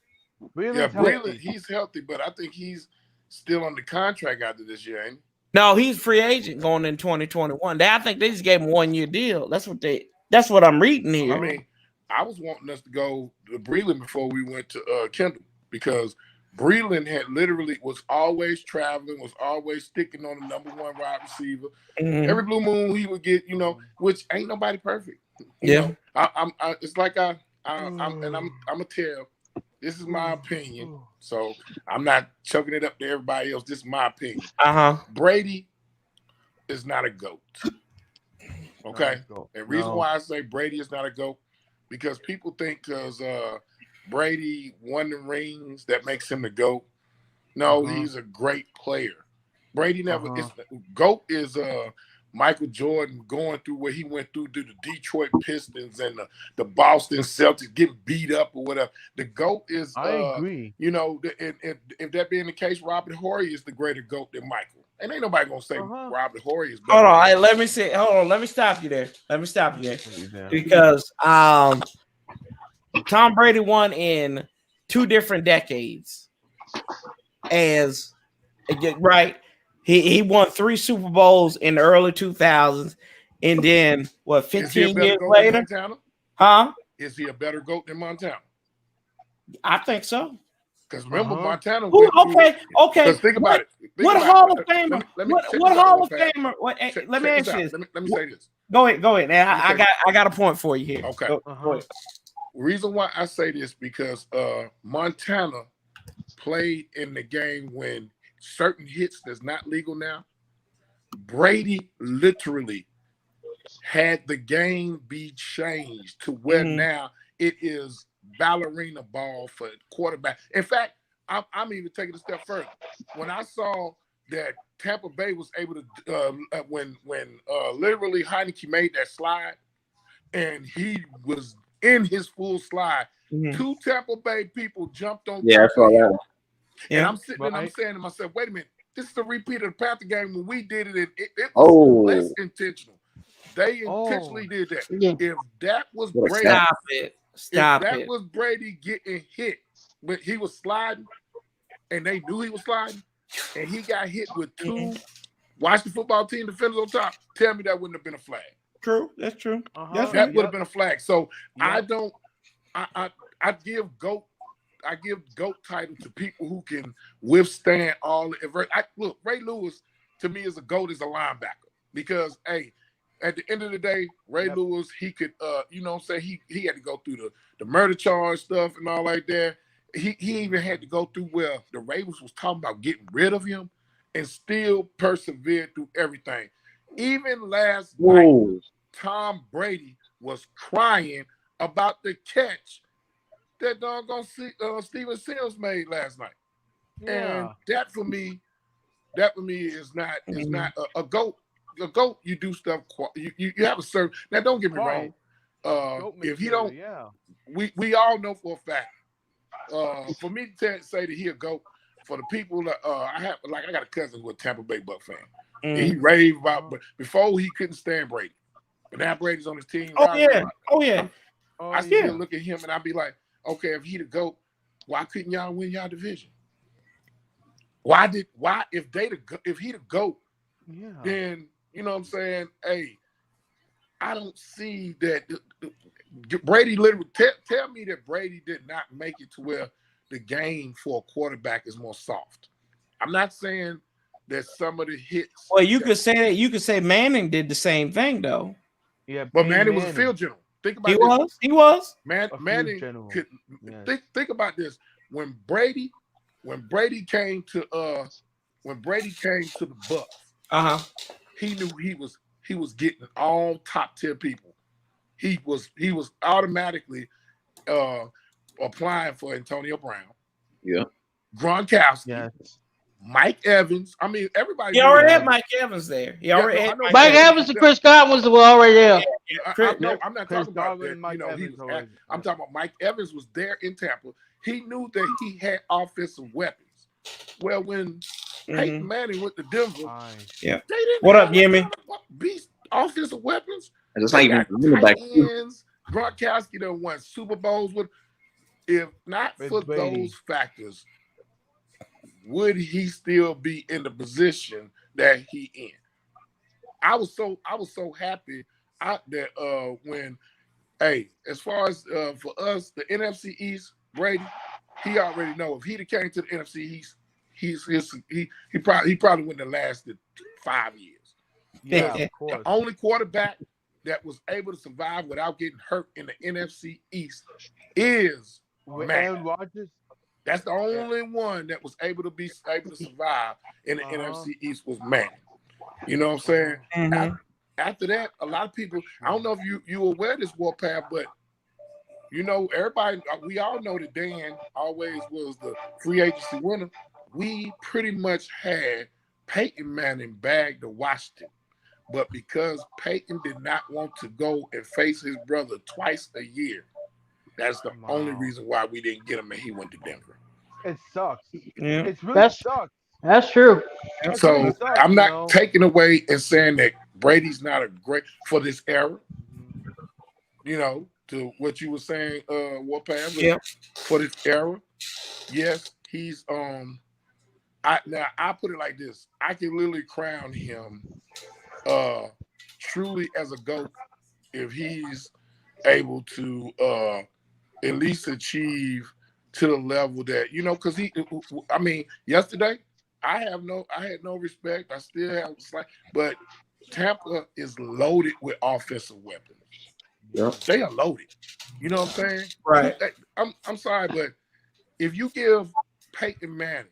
[SPEAKER 2] Breeland, he's healthy, but I think he's still on the contract after this year, ain't he?
[SPEAKER 1] No, he's free agent going in 2021. I think they just gave him 1 year deal. That's what I'm reading here.
[SPEAKER 2] I mean, I was wanting us to go to Breeland before we went to Kendall, because Breeland was always traveling, was always sticking on the number one wide receiver. Mm-hmm. Every blue moon he would get, which ain't nobody perfect. You know? It's like I'm gonna tell. This is my opinion, so I'm not chucking it up to everybody else. This is my opinion. Brady is not a GOAT. Okay, and reason why I say Brady is not a GOAT, because people think because Brady won the rings that makes him the GOAT. No, he's a great player. Brady never. GOAT is Michael Jordan going through what he went through to the Detroit Pistons and the Boston Celtics getting beat up or whatever. The GOAT is,
[SPEAKER 5] I agree.
[SPEAKER 2] If that being the case, Robert Horry is the greater GOAT than Michael. And ain't nobody going to say Robert Horry is better.
[SPEAKER 1] Hold on. Let me see. Hold on. Let me stop you there. Because Tom Brady won in 2 different decades. Right. He won 3 Super Bowls in the early 2000s, and then 15 years later?
[SPEAKER 2] Is he a better GOAT than Montana?
[SPEAKER 1] I think so.
[SPEAKER 2] Because remember, Montana.
[SPEAKER 1] Okay.
[SPEAKER 2] Because think about it.
[SPEAKER 1] What Hall of Famer? What Hall of Famer? Let me ask you this.
[SPEAKER 2] Let me say this.
[SPEAKER 1] Go ahead. Now I got a point for you here.
[SPEAKER 2] Okay. Go ahead. Reason why I say this, because Montana played in the game when certain hits that's not legal now. Brady literally had the game be changed to where now it is ballerina ball for quarterback. In fact, I'm even taking a step further. When I saw that Tampa Bay was able to, when literally Heineke made that slide, and he was in his full slide, 2 Tampa Bay people jumped on.
[SPEAKER 6] Yeah, I saw that.
[SPEAKER 2] And I'm sitting and I'm saying to myself, wait a minute, this is a repeat of the Panther game when we did it. It was less intentional. They intentionally did that. Yeah. If that was Brady,
[SPEAKER 1] Stop
[SPEAKER 2] if that
[SPEAKER 1] it.
[SPEAKER 2] was Brady getting hit, but he was sliding, and they knew he was sliding, and he got hit with 2 Washington football team defenders on top, tell me that wouldn't have been a flag.
[SPEAKER 1] True, that's true.
[SPEAKER 2] That would have been a flag. So I give GOAT title to people who can withstand all the adversity. Look, Ray Lewis to me is a GOAT as a linebacker, because at the end of the day, Ray Lewis, he could, you know what I'm saying? He had to go through the murder charge stuff and all like that. He even had to go through where the Ravens was talking about getting rid of him and still persevered through everything. Even last night, Tom Brady was crying about the catch that doggone Steven Sims made last night. And that for me is not a GOAT. A GOAT, you do stuff. You have a certain. Now, don't get me wrong. If he don't, we all know for a fact. For me to say that he a GOAT, for the people that I got a cousin who's a Tampa Bay Buck fan. And he raved about, but before he couldn't stand Brady. But now Brady's on his team. I still look at him and I'd be like, okay, if he the GOAT, why couldn't y'all win y'all division? If he the GOAT, then you know what I'm saying? Hey, I don't see that Brady literally tell me that Brady did not make it to where the game for a quarterback is more soft. I'm not saying that some of the hits.
[SPEAKER 1] Well, you could say that. You could say Manning did the same thing, though.
[SPEAKER 5] Yeah,
[SPEAKER 2] but Manning was a field general. Think about this.
[SPEAKER 1] He was.
[SPEAKER 2] Manning could think about this. When Brady came to the Bucks, he knew he was getting all top tier people. He was automatically applying for Antonio Brown.
[SPEAKER 6] Yeah.
[SPEAKER 2] Gronkowski.
[SPEAKER 5] Yes.
[SPEAKER 2] Mike Evans. I mean, everybody.
[SPEAKER 1] He already had Mike Evans there. He already had
[SPEAKER 4] Mike Evans and Chris Godwin were already there.
[SPEAKER 2] I'm not talking about that. I'm talking about Mike Evans was there in Tampa. He knew that he had offensive weapons. Well, when Peyton Manning went to Denver, they didn't.
[SPEAKER 1] What up, Jimmy?
[SPEAKER 2] Beast offensive weapons.
[SPEAKER 6] It's not even
[SPEAKER 2] tight ends. Gronkowski done won Super Bowls with. If not for those factors, would he still be in the position that he in? I was so happy that when, as far as for us, the NFC East, Brady, he already know if he'd came to the NFC East, he probably wouldn't have lasted 5 years.
[SPEAKER 5] Yeah, of course.
[SPEAKER 2] The only quarterback that was able to survive without getting hurt in the NFC East is Aaron
[SPEAKER 5] Rodgers.
[SPEAKER 2] That's the only one that was able to survive in the NFC East was Manning. You know what I'm saying?
[SPEAKER 1] Mm-hmm.
[SPEAKER 2] After that, a lot of people, I don't know if you aware of this Warpath, but you know, everybody, we all know that Dan always was the free agency winner. We pretty much had Peyton Manning bagged to Washington. But because Peyton did not want to go and face his brother twice a year, that's the only reason why we didn't get him and he went to Denver.
[SPEAKER 5] It sucks.
[SPEAKER 1] Yeah.
[SPEAKER 5] It's really sucks.
[SPEAKER 4] That's true.
[SPEAKER 2] So
[SPEAKER 5] really sucks,
[SPEAKER 2] I'm not taking away and saying that Brady's not a great for this era. You know, to what you were saying, Warpath.
[SPEAKER 1] Yeah.
[SPEAKER 2] For this era, yes, he's I put it like this: I can literally crown him truly as a GOAT if he's able to at least achieve to the level that, you know, because yesterday I had no respect. I still have but Tampa is loaded with offensive weapons.
[SPEAKER 6] Yeah.
[SPEAKER 2] They are loaded. You know what I'm saying?
[SPEAKER 1] Right.
[SPEAKER 2] I'm sorry, but if you give Peyton Manning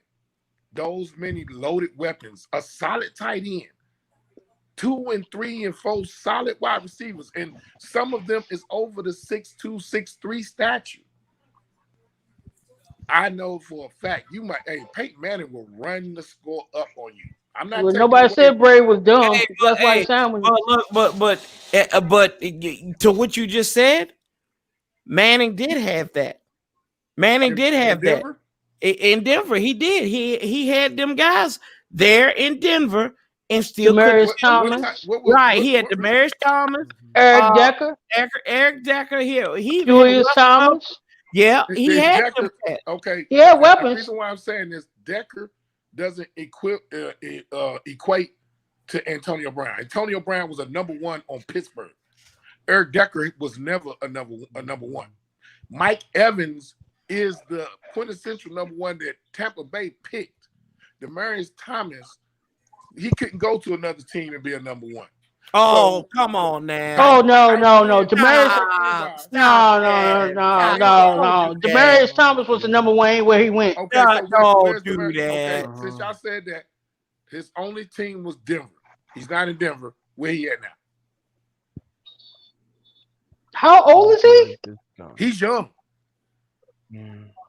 [SPEAKER 2] those many loaded weapons, a solid tight end, 2 and 3 and 4 solid wide receivers, and some of them is over the 6'2", 6'3" stature. I know for a fact Peyton Manning will run the score up on you. I'm not.
[SPEAKER 4] Well, nobody said Brady was dumb. That's why it sounded.
[SPEAKER 1] But to what you just said, Manning did have that. Manning did have that in Denver. He did. He had them guys there in Denver. And still
[SPEAKER 4] Demaryius Thomas.
[SPEAKER 1] He had Demaryius Thomas,
[SPEAKER 4] Eric Decker.
[SPEAKER 1] Eric Decker. He
[SPEAKER 4] Julius Thomas.
[SPEAKER 1] Yeah, he had
[SPEAKER 2] Decker,
[SPEAKER 1] them.
[SPEAKER 2] Okay.
[SPEAKER 4] He had weapons.
[SPEAKER 2] The reason why I'm saying this, Decker doesn't equate to Antonio Brown. Antonio Brown was a number one on Pittsburgh. Eric Decker was never a number one. Mike Evans is the quintessential number one that Tampa Bay picked. Demaryius Thomas, he couldn't go to another team and be a number one.
[SPEAKER 1] Oh, come on now.
[SPEAKER 4] Oh no. Demarius.
[SPEAKER 1] Stop
[SPEAKER 4] No.
[SPEAKER 1] Don't do that.
[SPEAKER 4] Demarius Thomas was the number one anywhere he went.
[SPEAKER 2] Okay, so
[SPEAKER 1] Don't
[SPEAKER 2] where's
[SPEAKER 1] do
[SPEAKER 2] Demarius?
[SPEAKER 1] that.
[SPEAKER 2] Okay, since y'all said that, his only team was Denver. He's not in Denver. Where he at now?
[SPEAKER 4] How old is he?
[SPEAKER 2] He's young.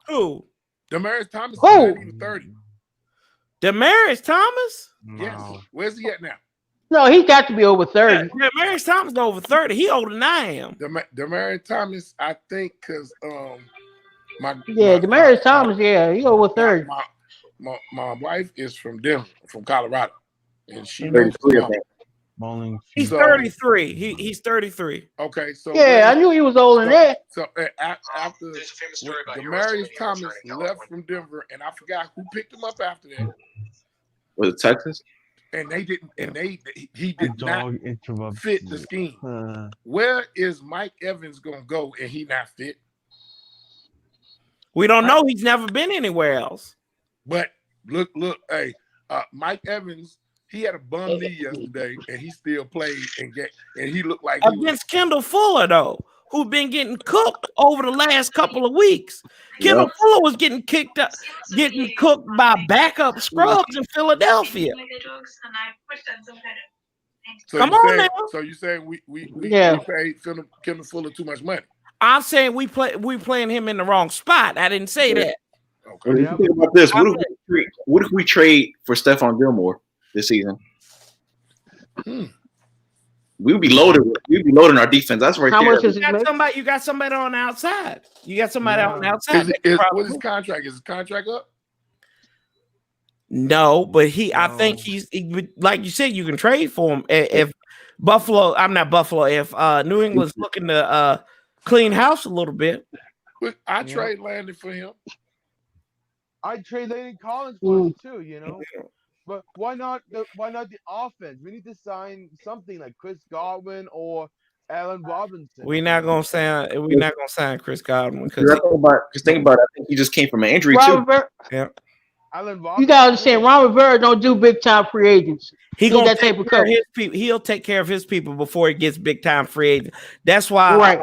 [SPEAKER 1] Who?
[SPEAKER 2] Demarius Thomas is
[SPEAKER 4] Who?
[SPEAKER 2] not even 30.
[SPEAKER 1] Demarius Thomas?
[SPEAKER 2] Yes. Where's he at now?
[SPEAKER 4] No, he got to be over 30.
[SPEAKER 1] Demarius Thomas is over 30. He older than I am.
[SPEAKER 2] Demarius Thomas, I think, because
[SPEAKER 4] Demarius Thomas, he over 30.
[SPEAKER 2] My wife is from Denver, from Colorado, and she
[SPEAKER 6] Very
[SPEAKER 2] knows
[SPEAKER 6] clear,
[SPEAKER 2] him.
[SPEAKER 6] man.
[SPEAKER 1] He's
[SPEAKER 2] So-
[SPEAKER 1] 33. He's 33.
[SPEAKER 2] Okay, so
[SPEAKER 4] Yeah, I knew he was older than that.
[SPEAKER 2] So after Demarius Thomas left from Denver, and I forgot who picked him up after that,
[SPEAKER 6] Was it Texas?
[SPEAKER 2] and they didn't, and he did not fit the scheme. Where is Mike Evans gonna go, and he not fit?
[SPEAKER 1] We don't know. He's never been anywhere else.
[SPEAKER 2] But look, hey, Mike Evans, he had a bum knee yesterday, and he still played and he looked like he was,
[SPEAKER 1] Against Kendall Fuller, though, who's been getting cooked over the last couple of weeks. Kendall Fuller was getting cooked by backup scrubs in Philadelphia.
[SPEAKER 2] So
[SPEAKER 1] Come
[SPEAKER 2] you
[SPEAKER 1] on
[SPEAKER 2] saying,
[SPEAKER 1] now.
[SPEAKER 2] So you saying we
[SPEAKER 4] Yeah.
[SPEAKER 2] paid Kendall Fuller too much money?
[SPEAKER 1] I'm saying we playing him in the wrong spot. I didn't say that.
[SPEAKER 2] Okay.
[SPEAKER 6] What do you think about this? What if we trade for Stephon Gilmore this season? We'd be loaded. We'd be loading our defense. That's right
[SPEAKER 4] How
[SPEAKER 6] there.
[SPEAKER 4] much is
[SPEAKER 1] You
[SPEAKER 4] his
[SPEAKER 1] got somebody on the outside. You got somebody on the outside.
[SPEAKER 2] What's his contract? Is his contract up?
[SPEAKER 1] No, but I think he's like you said, you can trade for him if Buffalo. I'm not Buffalo. If New England's looking to clean house a little bit.
[SPEAKER 2] I trade Landon for him.
[SPEAKER 5] I'd trade Landon Collins for him too, But why not the offense? We need to sign something like Chris Godwin or Allen Robinson.
[SPEAKER 1] We're not gonna sign Chris Godwin because
[SPEAKER 6] think about it. I think he just came from an injury
[SPEAKER 4] Robert
[SPEAKER 6] too.
[SPEAKER 5] Allen
[SPEAKER 4] You
[SPEAKER 5] Robinson.
[SPEAKER 4] gotta understand, Ron Rivera don't do big time free agents.
[SPEAKER 1] he
[SPEAKER 4] He's
[SPEAKER 1] gonna
[SPEAKER 4] that type
[SPEAKER 1] take
[SPEAKER 4] of
[SPEAKER 1] care of
[SPEAKER 4] coach.
[SPEAKER 1] his people. He'll take care of his people before he gets big time free agent. That's why,
[SPEAKER 4] Right.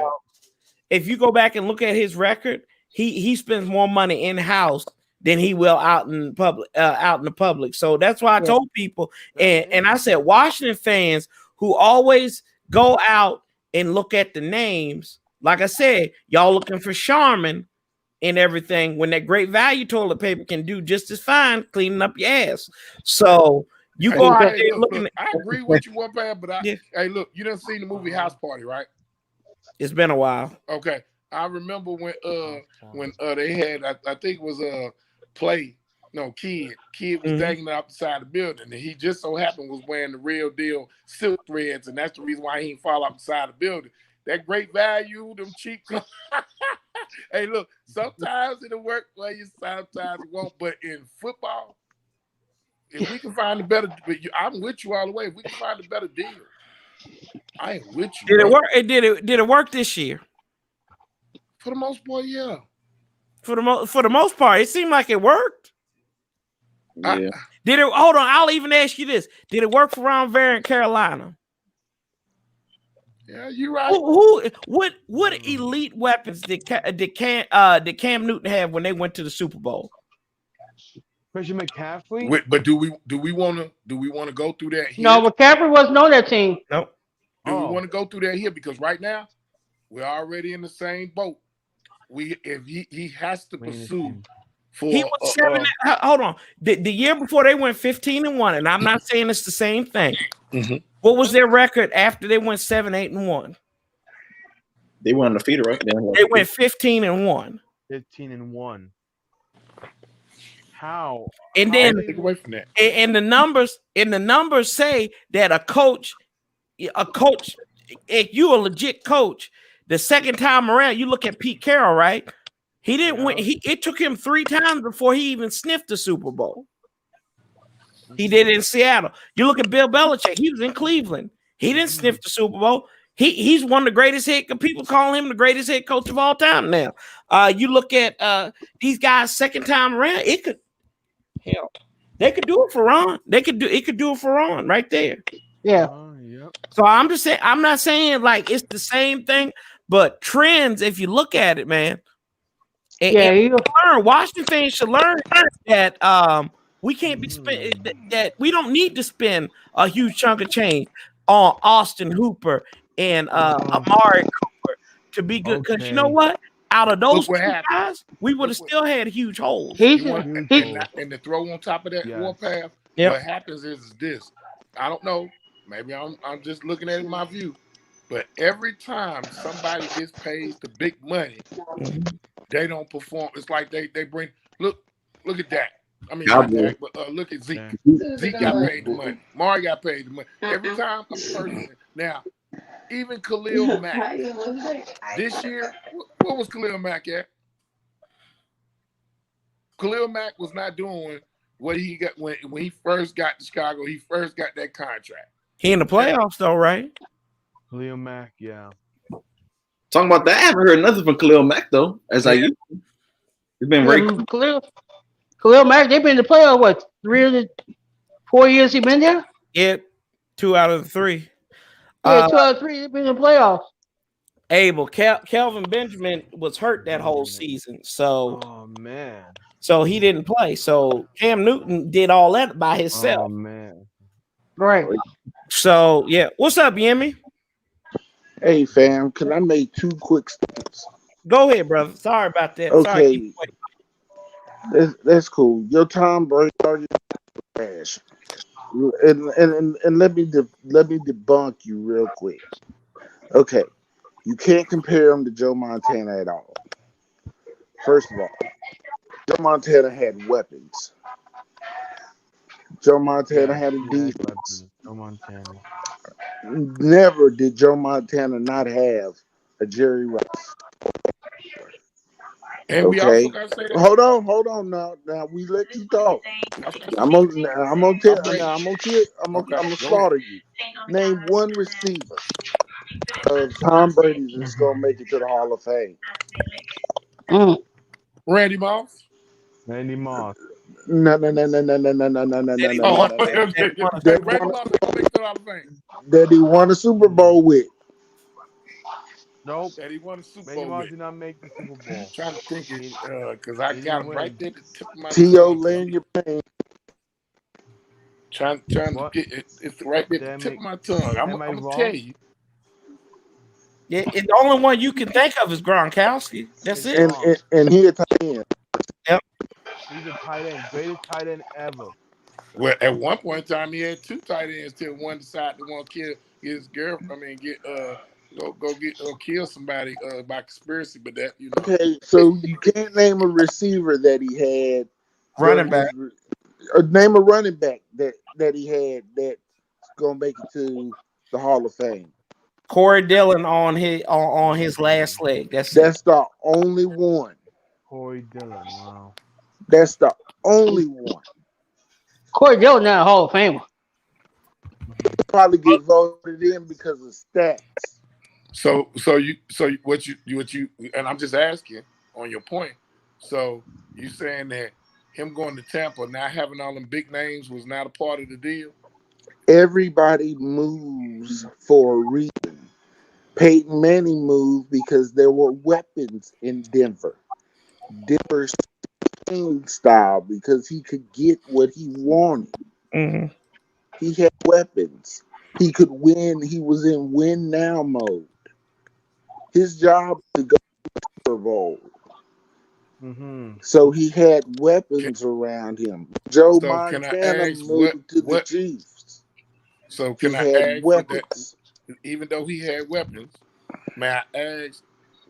[SPEAKER 1] If you go back and look at his record, he spends more money in house than he will out in the public. So that's why I told people, and I said Washington fans who always go out and look at the names, like I said, y'all looking for Charmin and everything when that great value toilet paper can do just as fine cleaning up your ass. So you go out there looking.
[SPEAKER 2] I agree with you, Warpath, but hey, look, you done seen the movie House Party, right?
[SPEAKER 1] It's been a while.
[SPEAKER 2] Okay, I remember when they had, I think it was Kid was hanging out beside the building, and he just so happened was wearing the real deal silk threads, and that's the reason why he didn't fall out beside the building. That great value, them cheap clothes. Hey, look, sometimes it'll work for you, sometimes it won't. But in football, if we can find a better, I'm with you all the way. If we can find a better deal, I ain't with you.
[SPEAKER 1] Did it work? Did it work this year?
[SPEAKER 2] For the most part, yeah.
[SPEAKER 1] For the most part, it seemed like it worked.
[SPEAKER 6] Yeah.
[SPEAKER 1] Did it? Hold on, I'll even ask you this: did it work for Ron Rivera in Carolina?
[SPEAKER 2] Yeah, you're right.
[SPEAKER 1] What elite weapons did Cam Newton have when they went to the Super Bowl?
[SPEAKER 5] Christian McCaffrey.
[SPEAKER 2] But do we want to go through that here?
[SPEAKER 4] No, McCaffrey wasn't on that team.
[SPEAKER 1] Nope.
[SPEAKER 2] Do we want to go through that here? Because right now we're already in the same boat. If he has to pursue for
[SPEAKER 1] he was 7. Hold on, the year before they went 15-1, and I'm not saying it's the same thing.
[SPEAKER 2] Mm-hmm.
[SPEAKER 1] What was their record after they went 7-8-1?
[SPEAKER 6] They went undefeated, right?
[SPEAKER 1] They went 15-1.
[SPEAKER 5] 15-1. How?
[SPEAKER 1] And then
[SPEAKER 2] take away from that.
[SPEAKER 1] And the numbers say that a coach, if you're a legit coach, the second time around, you look at Pete Carroll, right? He didn't win. It took him 3 times before he even sniffed the Super Bowl. He did it in Seattle. You look at Bill Belichick. He was in Cleveland. He didn't sniff the Super Bowl. He's one of the greatest head. People call him the greatest head coach of all time now. You look at these guys second time around. They could do it for Ron. It could do it for Ron right there.
[SPEAKER 4] Yeah.
[SPEAKER 5] Yep.
[SPEAKER 1] So I'm just saying, I'm not saying like it's the same thing, but trends, if you look at it, man, and Washington fans should learn that we can't be that we don't need to spend a huge chunk of change on Austin Hooper and Amari Cooper to be good. Because you know what? Out of those two guys, we would have still had huge holes.
[SPEAKER 2] And the throw on top of that Warpath, what happens is this. I don't know. Maybe I'm just looking at it in my view. But every time somebody gets paid the big money, they don't perform. It's like they bring look at that. I mean, not that, but look at Zeke. Zeke got paid the money. Mari got paid the money. Every time a person now, even Khalil Mack this year, what was Khalil Mack at? Khalil Mack was not doing what he got when he first got to Chicago. He first got that contract.
[SPEAKER 1] He in the playoffs though, right?
[SPEAKER 5] Khalil Mack, yeah.
[SPEAKER 6] Talking about that, I haven't heard nothing from Khalil Mack though. As I used to. It's been very
[SPEAKER 4] Khalil Mack. They've been in the playoffs what 3 of the 4 years he been there.
[SPEAKER 1] Yeah, 2 out of the 3.
[SPEAKER 4] Yeah, 2 out of 3. They've been in the playoffs.
[SPEAKER 1] Abel, Kelvin Benjamin was hurt that whole season, so
[SPEAKER 5] man,
[SPEAKER 1] so he didn't play. So Cam Newton did all that by himself.
[SPEAKER 5] Oh man,
[SPEAKER 4] right.
[SPEAKER 1] So yeah, what's up, Yemi?
[SPEAKER 7] Hey fam, can I make 2 quick statements?
[SPEAKER 1] Go ahead, brother. Sorry about that.
[SPEAKER 7] Okay, that's cool. Your Tom Brady argument trash, and let me debunk you real quick. Okay, you can't compare him to Joe Montana at all. First of all, Joe Montana had weapons. Joe Montana had a defense.
[SPEAKER 5] Joe Montana.
[SPEAKER 7] Never did Joe Montana not have a Jerry Rice.
[SPEAKER 2] And we also gotta say that.
[SPEAKER 7] Hold on. Now we let you talk. I'm gonna slaughter you. Name one receiver of Tom Brady's that's gonna make it to the Hall of Fame.
[SPEAKER 2] Randy Moss.
[SPEAKER 5] Randy Moss.
[SPEAKER 7] No. That he won a Super Bowl with.
[SPEAKER 5] Nope.
[SPEAKER 2] That he won a Super
[SPEAKER 5] Bowl.
[SPEAKER 2] Bowl
[SPEAKER 5] Did not make the Super Bowl.
[SPEAKER 2] I'm trying to think it because I got him right there at the tip of my
[SPEAKER 7] T.O. land your pain.
[SPEAKER 2] Trying to get it. It's right there at the tip of my tongue. I'm gonna tell you.
[SPEAKER 1] Yeah, and the only one you can think of is Gronkowski. That's it.
[SPEAKER 7] And he a tight end.
[SPEAKER 1] Yep.
[SPEAKER 5] He's a tight end, greatest tight end ever.
[SPEAKER 2] Well, at one point in time, he had 2 tight ends till one decided to want to kill his girlfriend. I mean, kill somebody by conspiracy. But that
[SPEAKER 7] Okay, so you can't name a receiver that he had.
[SPEAKER 1] Running back.
[SPEAKER 7] Name a running back that he had that's gonna make it to the Hall of Fame.
[SPEAKER 1] Corey Dillon on his last leg. That's
[SPEAKER 7] the only one.
[SPEAKER 5] Corey Dillon. Wow.
[SPEAKER 7] That's the only one.
[SPEAKER 4] Corey Dillon not a Hall of Famer.
[SPEAKER 7] Probably get voted in because of stats.
[SPEAKER 2] So what you and I'm just asking on your point. So you saying that him going to Tampa, not having all them big names, was not a part of the deal?
[SPEAKER 7] Everybody moves for a reason. Peyton Manning moved because there were weapons in Denver. Denver's style because he could get what he wanted.
[SPEAKER 1] Mm-hmm.
[SPEAKER 7] He had weapons. He could win. He was in win now mode. His job was to go to the Super Bowl.
[SPEAKER 5] Mm-hmm.
[SPEAKER 7] So he had weapons around him. Joe Montana moved to the Chiefs.
[SPEAKER 2] So can I ask weapons? That, even though he had weapons, may I ask,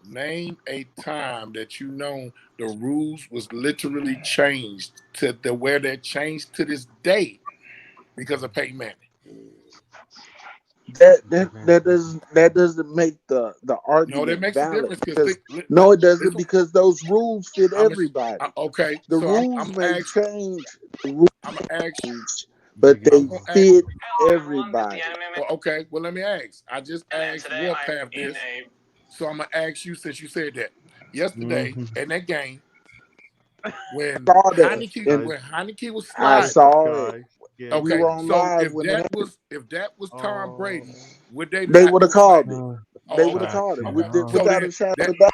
[SPEAKER 2] name a time that you know the rules was literally changed to the where they're changed to this day because of Peyton Manning?
[SPEAKER 7] That doesn't make the argument.
[SPEAKER 2] No, that makes
[SPEAKER 7] valid
[SPEAKER 2] a difference.
[SPEAKER 7] No, it doesn't because those rules fit everybody.
[SPEAKER 2] Okay,
[SPEAKER 7] the
[SPEAKER 2] so
[SPEAKER 7] rules may change. The rules
[SPEAKER 2] I'm gonna ask you,
[SPEAKER 7] but they fit everybody.
[SPEAKER 2] Well, okay, well let me ask. I just asked Warpath this, so I'm gonna ask you since you said that yesterday in that game when Heineke was sliding.
[SPEAKER 7] I saw it.
[SPEAKER 5] Yeah.
[SPEAKER 2] Okay,
[SPEAKER 7] were on
[SPEAKER 2] so
[SPEAKER 7] live
[SPEAKER 2] if
[SPEAKER 7] when
[SPEAKER 2] that was Tom Brady, would they
[SPEAKER 7] they
[SPEAKER 2] not
[SPEAKER 7] would have
[SPEAKER 2] do something?
[SPEAKER 7] called it.
[SPEAKER 2] Oh,
[SPEAKER 7] They would
[SPEAKER 2] okay.
[SPEAKER 7] have called it
[SPEAKER 2] Okay. So
[SPEAKER 7] without
[SPEAKER 2] then
[SPEAKER 7] a shadow
[SPEAKER 2] that
[SPEAKER 7] of a doubt.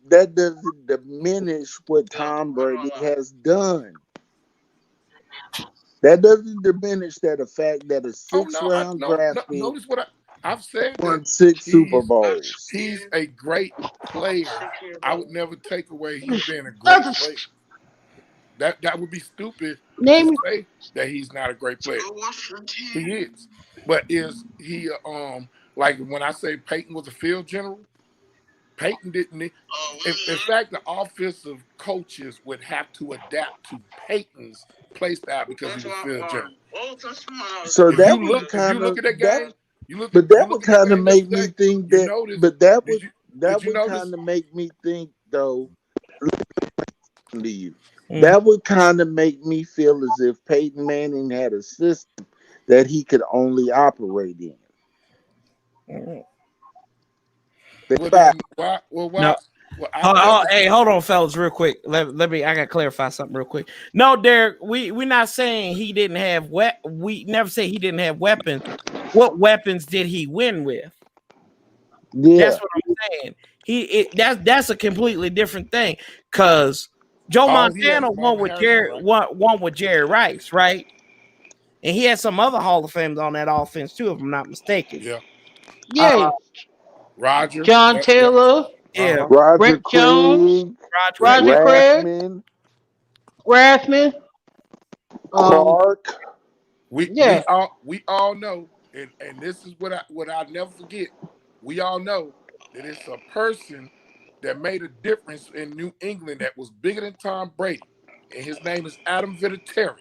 [SPEAKER 7] That doesn't diminish what Tom Brady has done. That doesn't diminish the fact that a
[SPEAKER 2] oh
[SPEAKER 7] 6th
[SPEAKER 2] no,
[SPEAKER 7] round
[SPEAKER 2] no,
[SPEAKER 7] draft pick
[SPEAKER 2] notice what I've said that
[SPEAKER 7] won 6 Super
[SPEAKER 2] he's
[SPEAKER 7] Bowls.
[SPEAKER 2] he's a great player. I would never take away he's been a great
[SPEAKER 4] Others,
[SPEAKER 2] player. That would be stupid to
[SPEAKER 4] name
[SPEAKER 2] say that he's not a great player. He is. But is he like when I say Peyton was a field general, Peyton didn't. In fact, the offensive coaches would have to adapt to Peyton's play style because he was field general.
[SPEAKER 7] So
[SPEAKER 2] If
[SPEAKER 7] that
[SPEAKER 2] you
[SPEAKER 7] would
[SPEAKER 2] look, if you
[SPEAKER 7] kind
[SPEAKER 2] look
[SPEAKER 7] of
[SPEAKER 2] at that
[SPEAKER 7] that,
[SPEAKER 2] game, you look
[SPEAKER 7] but
[SPEAKER 2] at
[SPEAKER 7] that would
[SPEAKER 2] that
[SPEAKER 7] kind of
[SPEAKER 2] game
[SPEAKER 7] make me
[SPEAKER 2] yesterday.
[SPEAKER 7] think
[SPEAKER 2] You
[SPEAKER 7] that.
[SPEAKER 2] notice?
[SPEAKER 7] But that
[SPEAKER 2] Did you
[SPEAKER 7] would
[SPEAKER 2] notice?
[SPEAKER 7] kind of make me think though. To you,
[SPEAKER 1] Mm.
[SPEAKER 7] that would kind of make me feel as if Peyton Manning had a system that he could only operate in.
[SPEAKER 2] Well, then why? Well, why?
[SPEAKER 1] No.
[SPEAKER 2] Well, I've never.
[SPEAKER 1] Hey, hold on, fellas, real quick. Let me. I gotta clarify something real quick. No, Derek, we're not saying he didn't have we never say he didn't have weapons. What weapons did he win with?
[SPEAKER 7] Yeah,
[SPEAKER 1] That's what I'm saying. That's a completely different thing. Cause Joe
[SPEAKER 2] Oh, he had
[SPEAKER 1] Montana won
[SPEAKER 2] Marvin
[SPEAKER 1] with
[SPEAKER 2] Harrison, right?
[SPEAKER 1] won with Jerry Rice, right? And he had some other Hall of Fames on that offense too, if I'm not mistaken.
[SPEAKER 2] Yeah.
[SPEAKER 4] yeah,
[SPEAKER 2] Roger.
[SPEAKER 4] John
[SPEAKER 2] Yep. Yep.
[SPEAKER 4] Taylor,
[SPEAKER 1] Yeah,
[SPEAKER 7] Roger
[SPEAKER 4] Brett Jones,
[SPEAKER 7] Craig,
[SPEAKER 1] Roger Craig.
[SPEAKER 4] Roger Craig,
[SPEAKER 7] Rathman,
[SPEAKER 4] Um,
[SPEAKER 7] Clark.
[SPEAKER 4] yeah,
[SPEAKER 2] We all know, and this is what I'll never forget. We all know that it's a person that made a difference in New England that was bigger than Tom Brady, and his name is Adam Vinatieri.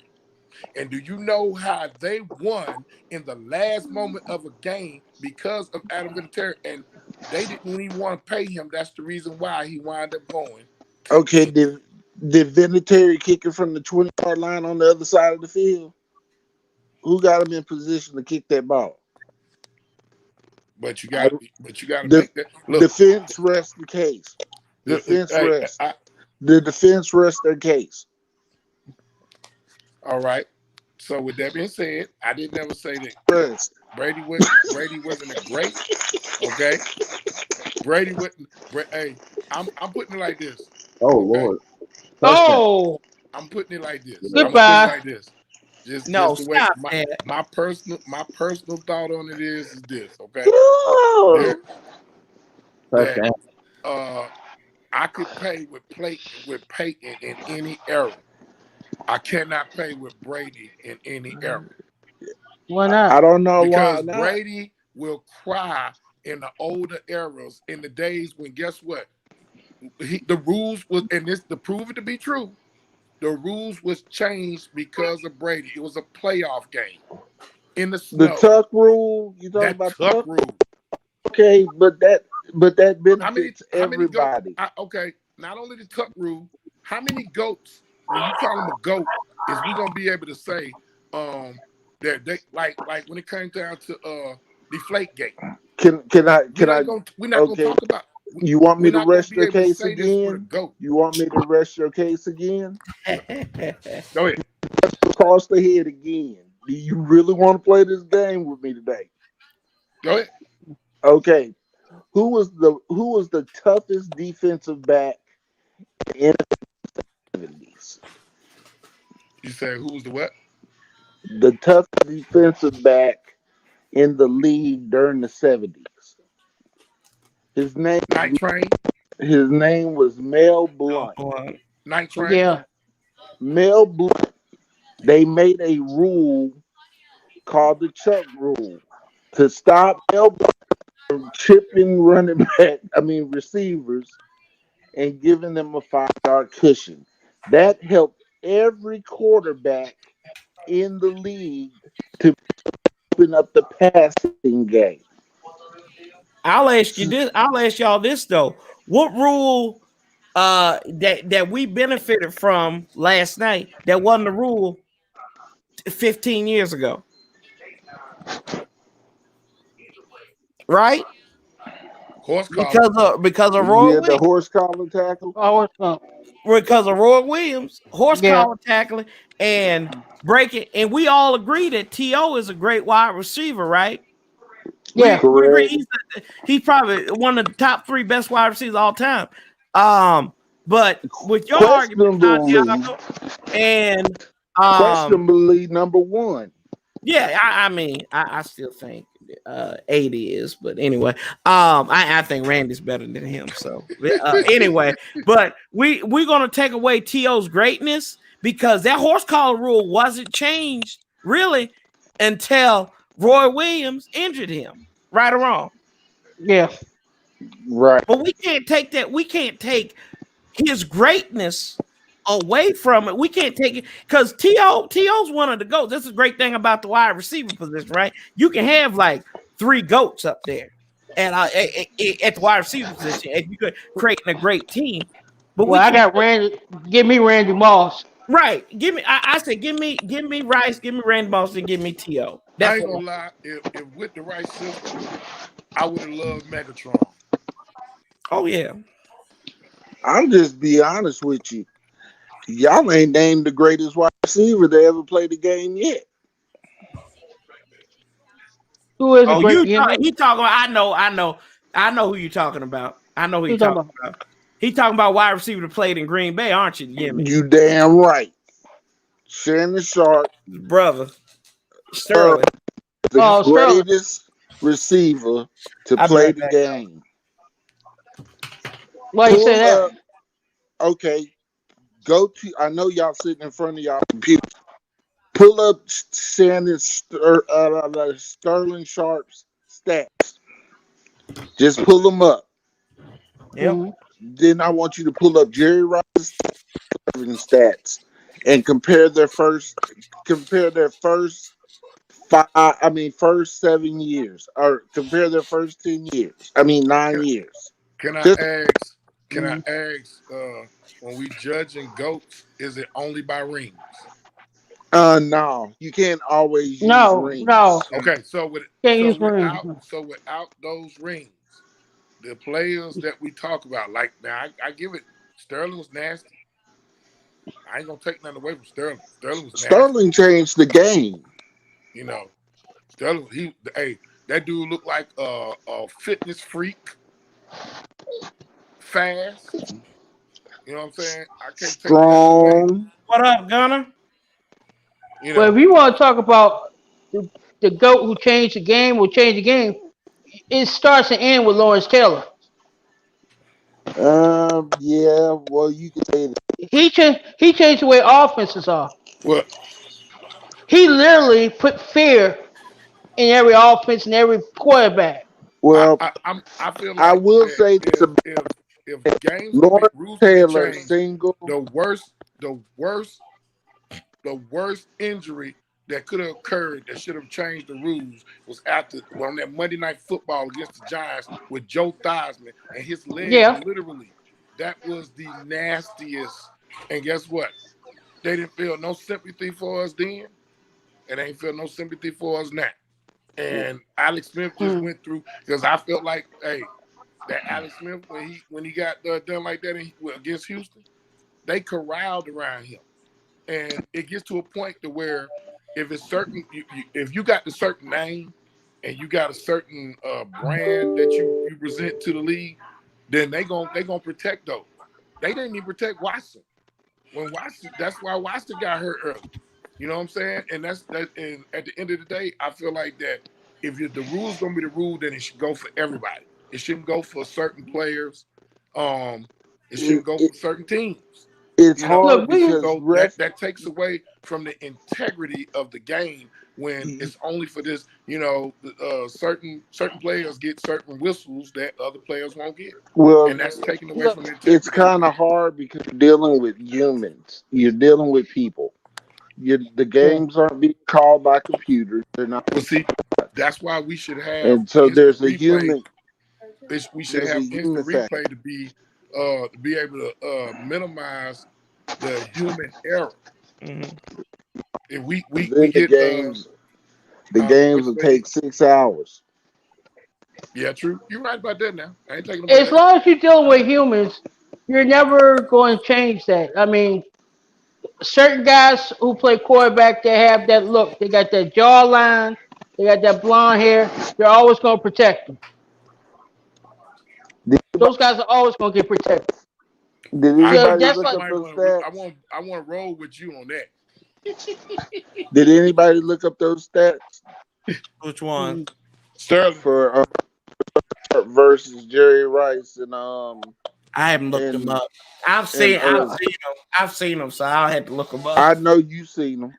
[SPEAKER 2] And do you know how they won in the last moment of a game because of Adam Vinatieri? And they didn't even want to pay him. That's the reason why he wound up going to
[SPEAKER 7] Okay,
[SPEAKER 2] England.
[SPEAKER 7] did Vinatieri kick it from the 20-yard line on the other side of the field? Who got him in position to kick that ball?
[SPEAKER 2] But you got to
[SPEAKER 7] The
[SPEAKER 2] make that look.
[SPEAKER 7] defense rests the case. Defense
[SPEAKER 2] Hey,
[SPEAKER 7] rests. The defense rests their case.
[SPEAKER 2] all right. So with that being said, I didn't ever say that
[SPEAKER 7] Rest.
[SPEAKER 2] Brady wasn't a great. Okay, Brady wasn't. Hey, I'm putting it like this.
[SPEAKER 6] Oh
[SPEAKER 2] Okay,
[SPEAKER 6] Lord.
[SPEAKER 4] oh,
[SPEAKER 2] I'm putting it like this. I'm gonna put it
[SPEAKER 4] goodbye.
[SPEAKER 2] like this. Just
[SPEAKER 1] No,
[SPEAKER 2] the way
[SPEAKER 1] stop that.
[SPEAKER 2] my personal thought on it is this. Okay,
[SPEAKER 7] Oh.
[SPEAKER 2] that
[SPEAKER 6] Touchdown.
[SPEAKER 2] I could pay with Peyton in any era. I cannot pay with Brady in any era
[SPEAKER 4] Why
[SPEAKER 7] I
[SPEAKER 4] not?
[SPEAKER 7] don't know why
[SPEAKER 2] because
[SPEAKER 7] not.
[SPEAKER 2] Brady will cry in the older eras, in the days when guess what? The rules was, and this to prove it to be true, the rules was changed because of Brady. It was a playoff game in the
[SPEAKER 7] The
[SPEAKER 2] snow.
[SPEAKER 7] tuck rule. You talking
[SPEAKER 2] That
[SPEAKER 7] about
[SPEAKER 2] tuck
[SPEAKER 7] tuck?
[SPEAKER 2] rule.
[SPEAKER 7] Okay, but that
[SPEAKER 2] How many
[SPEAKER 7] benefits
[SPEAKER 2] goats?
[SPEAKER 7] everybody.
[SPEAKER 2] Okay, not only the tuck rule. How many goats? When you call them a goat, is we gonna be able to say that they like when it came down to Deflate Gate?
[SPEAKER 7] Can I?
[SPEAKER 2] We're not gonna
[SPEAKER 7] Okay.
[SPEAKER 2] talk about.
[SPEAKER 7] You want me
[SPEAKER 2] We're
[SPEAKER 7] to
[SPEAKER 2] not gonna
[SPEAKER 7] rest
[SPEAKER 2] be
[SPEAKER 7] your
[SPEAKER 2] able to
[SPEAKER 7] case
[SPEAKER 2] say this with a
[SPEAKER 7] again?
[SPEAKER 2] goat.
[SPEAKER 7] You want me to rest your case again?
[SPEAKER 2] Go ahead.
[SPEAKER 7] Across the head again. Do you really want to play this game with me today?
[SPEAKER 2] Go ahead.
[SPEAKER 7] Okay. Who was the toughest defensive back in the 70s?
[SPEAKER 2] You said who was the what?
[SPEAKER 7] The toughest defensive back in the league during the 70s. His name
[SPEAKER 2] Night Train.
[SPEAKER 7] was Mel Blunt.
[SPEAKER 2] Night Train.
[SPEAKER 4] Yeah,
[SPEAKER 7] Mel Blunt. They made a rule called the Chuck rule to stop Mel Blunt from chipping receivers and giving them a 5-yard cushion. That helped every quarterback in the league to open up the passing game.
[SPEAKER 1] I'll ask you this. I'll ask y'all this though. What rule that we benefited from last night that wasn't the rule 15 years ago? Right?
[SPEAKER 2] Horse collar.
[SPEAKER 1] because of Roy
[SPEAKER 7] Yeah, the
[SPEAKER 1] Williams.
[SPEAKER 7] horse collar tackle.
[SPEAKER 4] Oh, it's
[SPEAKER 1] Because of Roy Williams, horse
[SPEAKER 4] Yeah.
[SPEAKER 1] collar tackling and breaking. And we all agree that T.O. is a great wide receiver, right?
[SPEAKER 4] Yeah.
[SPEAKER 1] We agree
[SPEAKER 7] Correct.
[SPEAKER 1] he's probably one of the top 3 best wide receivers of all time. But with your argument, Santiago, and
[SPEAKER 7] questionably number 1.
[SPEAKER 1] yeah, I mean, I still think 80 is, but anyway, I think Randy's better than him. So anyway, but we're gonna take away T.O.'s greatness because that horse collar rule wasn't changed really until Roy Williams injured him, right or wrong.
[SPEAKER 4] Yeah.
[SPEAKER 7] Right.
[SPEAKER 1] But we can't take that. We can't take his greatness away from it. We can't take it because T.O.'s one of the GOATs. That's the great thing about the wide receiver position, right? You can have like 3 GOATs up there and at the wide receiver position, and you could creating a great team. But
[SPEAKER 4] Well, I got Randy. Give me Randy Moss.
[SPEAKER 1] right. Give me. I said, give me Rice, give me Randy Moss, and give me T.O.
[SPEAKER 2] I ain't gonna lie. If with the right system, I would have loved Megatron.
[SPEAKER 1] Oh yeah.
[SPEAKER 7] I'm just be honest with you. Y'all ain't named the greatest wide receiver to ever play the game yet.
[SPEAKER 4] Who is a
[SPEAKER 1] Oh,
[SPEAKER 4] great?
[SPEAKER 1] he talking about, I know who you talking about. I know who you talking about. He talking about wide receiver that played in Green Bay, aren't you, Jimmy?
[SPEAKER 7] You damn right. Shannon Sharp,
[SPEAKER 1] Brother. Sterling.
[SPEAKER 7] the
[SPEAKER 4] Sterling.
[SPEAKER 7] greatest receiver to play the game.
[SPEAKER 4] Why you say that?
[SPEAKER 7] Okay, go to. I know y'all sitting in front of y'all computer. Pull up Shannon Sterling Sharp's stats. Just pull them up.
[SPEAKER 1] Yep.
[SPEAKER 7] Then I want you to pull up Jerry Rice's stats and compare their first first 7 years, or compare their first 10 years. 9 years.
[SPEAKER 2] Can I ask? When we judging GOATs, is it only by rings?
[SPEAKER 7] No, you can't always use rings.
[SPEAKER 4] No.
[SPEAKER 2] Okay, so without those rings, the players that we talk about, like now, I give it. Sterling was nasty. I ain't gonna take nothing away from Sterling.
[SPEAKER 7] Sterling changed the game.
[SPEAKER 2] You know, Sterling. That dude looked like a fitness freak, fast. You know what I'm saying? I can't take
[SPEAKER 7] strong.
[SPEAKER 1] What up, Gunner?
[SPEAKER 4] Well, if you want to talk about the GOAT who changed the game, it starts and ends with Lawrence Taylor.
[SPEAKER 7] Yeah. Well, you can say that.
[SPEAKER 4] He changed the way offenses are.
[SPEAKER 2] What?
[SPEAKER 4] He literally put fear in every offense and every quarterback.
[SPEAKER 7] Well,
[SPEAKER 2] I feel like
[SPEAKER 7] I will say this:
[SPEAKER 2] if games
[SPEAKER 7] Lawrence
[SPEAKER 2] rules
[SPEAKER 7] Taylor
[SPEAKER 2] changed,
[SPEAKER 7] single
[SPEAKER 2] the worst injury that could have occurred that should have changed the rules was on that Monday Night Football against the Giants with Joe Theismann and his leg literally. That was the nastiest. And guess what? They didn't feel no sympathy for us then, and they ain't feel no sympathy for us now. And Alex Smith just went through, because I felt like, that Alex Smith when he got done like that against Houston, they corralled around him. And it gets to a point to where if it's certain, if you got the certain name and you got a certain brand that you present to the league, then they gonna protect those. They didn't even protect Watson. That's why Watson got hurt early. You know what I'm saying? And and at the end of the day, I feel like that if the rule's gonna be the rule, then it should go for everybody. It shouldn't go for certain players. It shouldn't go for certain teams.
[SPEAKER 7] It's hard because
[SPEAKER 2] that takes away from the integrity of the game when it's only for this. Certain players get certain whistles that other players won't get.
[SPEAKER 7] Well,
[SPEAKER 2] and that's taken away from the integrity.
[SPEAKER 7] It's kind of hard because you're dealing with humans. You're dealing with people. The games aren't being called by computers. They're not.
[SPEAKER 2] Well, see, that's why we should have.
[SPEAKER 7] And so there's a human.
[SPEAKER 2] We should have instant replay to be able to minimize the human error.
[SPEAKER 1] Mm-hmm.
[SPEAKER 2] If we
[SPEAKER 7] get
[SPEAKER 2] the
[SPEAKER 7] games will take 6 hours.
[SPEAKER 2] Yeah, true. You're right about that now. I ain't taking away
[SPEAKER 4] As
[SPEAKER 2] that.
[SPEAKER 4] long as you're dealing with humans, you're never going to change that. I mean, certain guys who play quarterback, they have that look. They got that jawline. They got that blonde hair. They're always going to protect them.
[SPEAKER 7] Did
[SPEAKER 4] Those guys are always going to get protected.
[SPEAKER 7] did
[SPEAKER 4] So
[SPEAKER 7] anybody
[SPEAKER 4] that's
[SPEAKER 7] look
[SPEAKER 4] like
[SPEAKER 7] up those
[SPEAKER 2] I
[SPEAKER 7] stats?
[SPEAKER 2] want to roll with you on that.
[SPEAKER 7] Did anybody look up those stats
[SPEAKER 1] Which one?
[SPEAKER 2] Sterling.
[SPEAKER 7] for versus Jerry Rice and
[SPEAKER 1] I haven't looked them up. I've
[SPEAKER 7] and
[SPEAKER 1] seen them. I've seen them, so I'll have to look them up.
[SPEAKER 7] I know you seen them.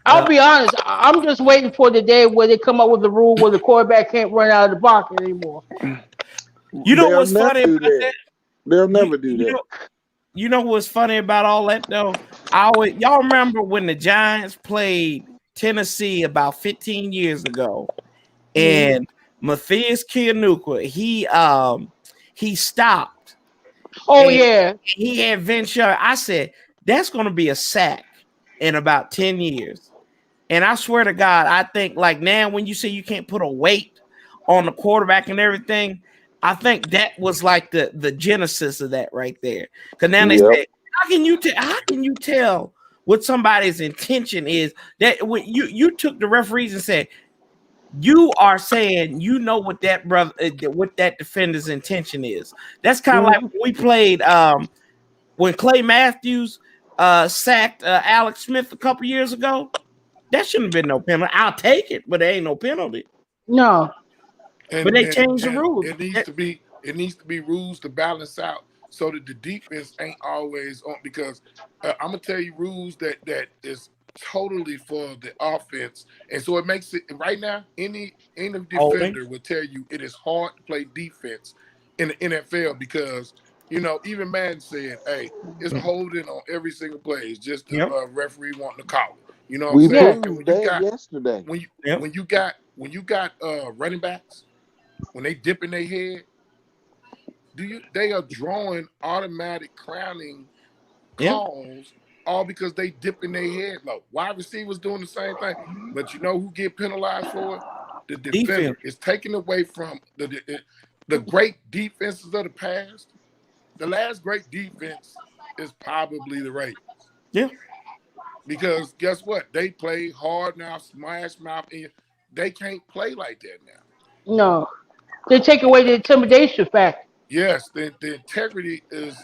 [SPEAKER 4] I'll be honest. I'm just waiting for the day where they come up with a rule where the quarterback can't run out of the pocket anymore.
[SPEAKER 1] You know
[SPEAKER 7] They'll
[SPEAKER 1] what's
[SPEAKER 7] never
[SPEAKER 1] funny
[SPEAKER 7] do
[SPEAKER 1] about that?
[SPEAKER 7] They'll never do
[SPEAKER 1] You
[SPEAKER 7] that.
[SPEAKER 1] know, you know what's funny about all that though? Y'all remember when the Giants played Tennessee about 15 years ago, and Matthias Kiwanuka, he stopped.
[SPEAKER 4] Oh
[SPEAKER 1] And
[SPEAKER 4] yeah.
[SPEAKER 1] he had Ventura. I said, that's gonna be a sack in about 10 years. And I swear to God, I think like now when you say you can't put a weight on the quarterback and everything, I think that was like the genesis of that right there. Because now they say, how can you tell what somebody's intention is? That when you took the referees and said, you are saying you know what that brother what that defender's intention is. That's kind of like when we played when Clay Matthews sacked Alex Smith a couple years ago. That shouldn't have been no penalty. I'll take it, but there ain't no penalty.
[SPEAKER 4] No.
[SPEAKER 2] And,
[SPEAKER 1] But they changed the
[SPEAKER 2] and
[SPEAKER 1] rules.
[SPEAKER 2] it needs to be rules to balance out so that the defense ain't always on. Because I'm gonna tell you rules that is totally for the offense, and so it makes it right now. Any defender will tell you it is hard to play defense in the NFL because even Madden said, "Hey, it's holding on every single play. It's just the referee wanting to call it." You know what I'm saying? And when you got
[SPEAKER 7] yesterday.
[SPEAKER 2] when you got running backs, when they dip in their head, they are drawing automatic crowning calls all because they dip in their head low. Wide receivers doing the same thing. But you know who get penalized for it? The defender.
[SPEAKER 1] Defense.
[SPEAKER 2] It's taken away from the great defenses of the past. The last great defense is probably the Ravens.
[SPEAKER 1] Yeah.
[SPEAKER 2] Because guess what? They play hard now, smash mouth, and they can't play like that now.
[SPEAKER 4] No. They take away the intimidation factor.
[SPEAKER 2] Yes, the integrity is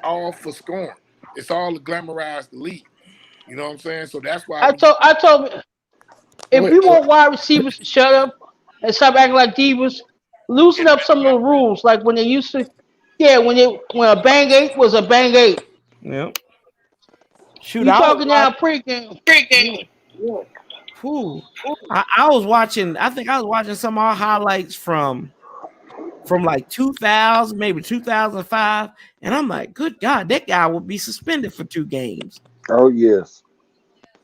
[SPEAKER 2] all for scoring. It's all to glamorize the league. You know what I'm saying? So that's why
[SPEAKER 4] I told if you want wide receivers to shut up and stop acting like divas, loosen up some of the rules. Like when they used to, when a bang eight was a bang eight.
[SPEAKER 1] Yeah. Shoot,
[SPEAKER 4] You talking now pregame?
[SPEAKER 1] I was watching. I think I was watching some of our highlights from like 2000, maybe 2005, and I'm like, good God, that guy would be suspended for 2 games.
[SPEAKER 7] Oh yes.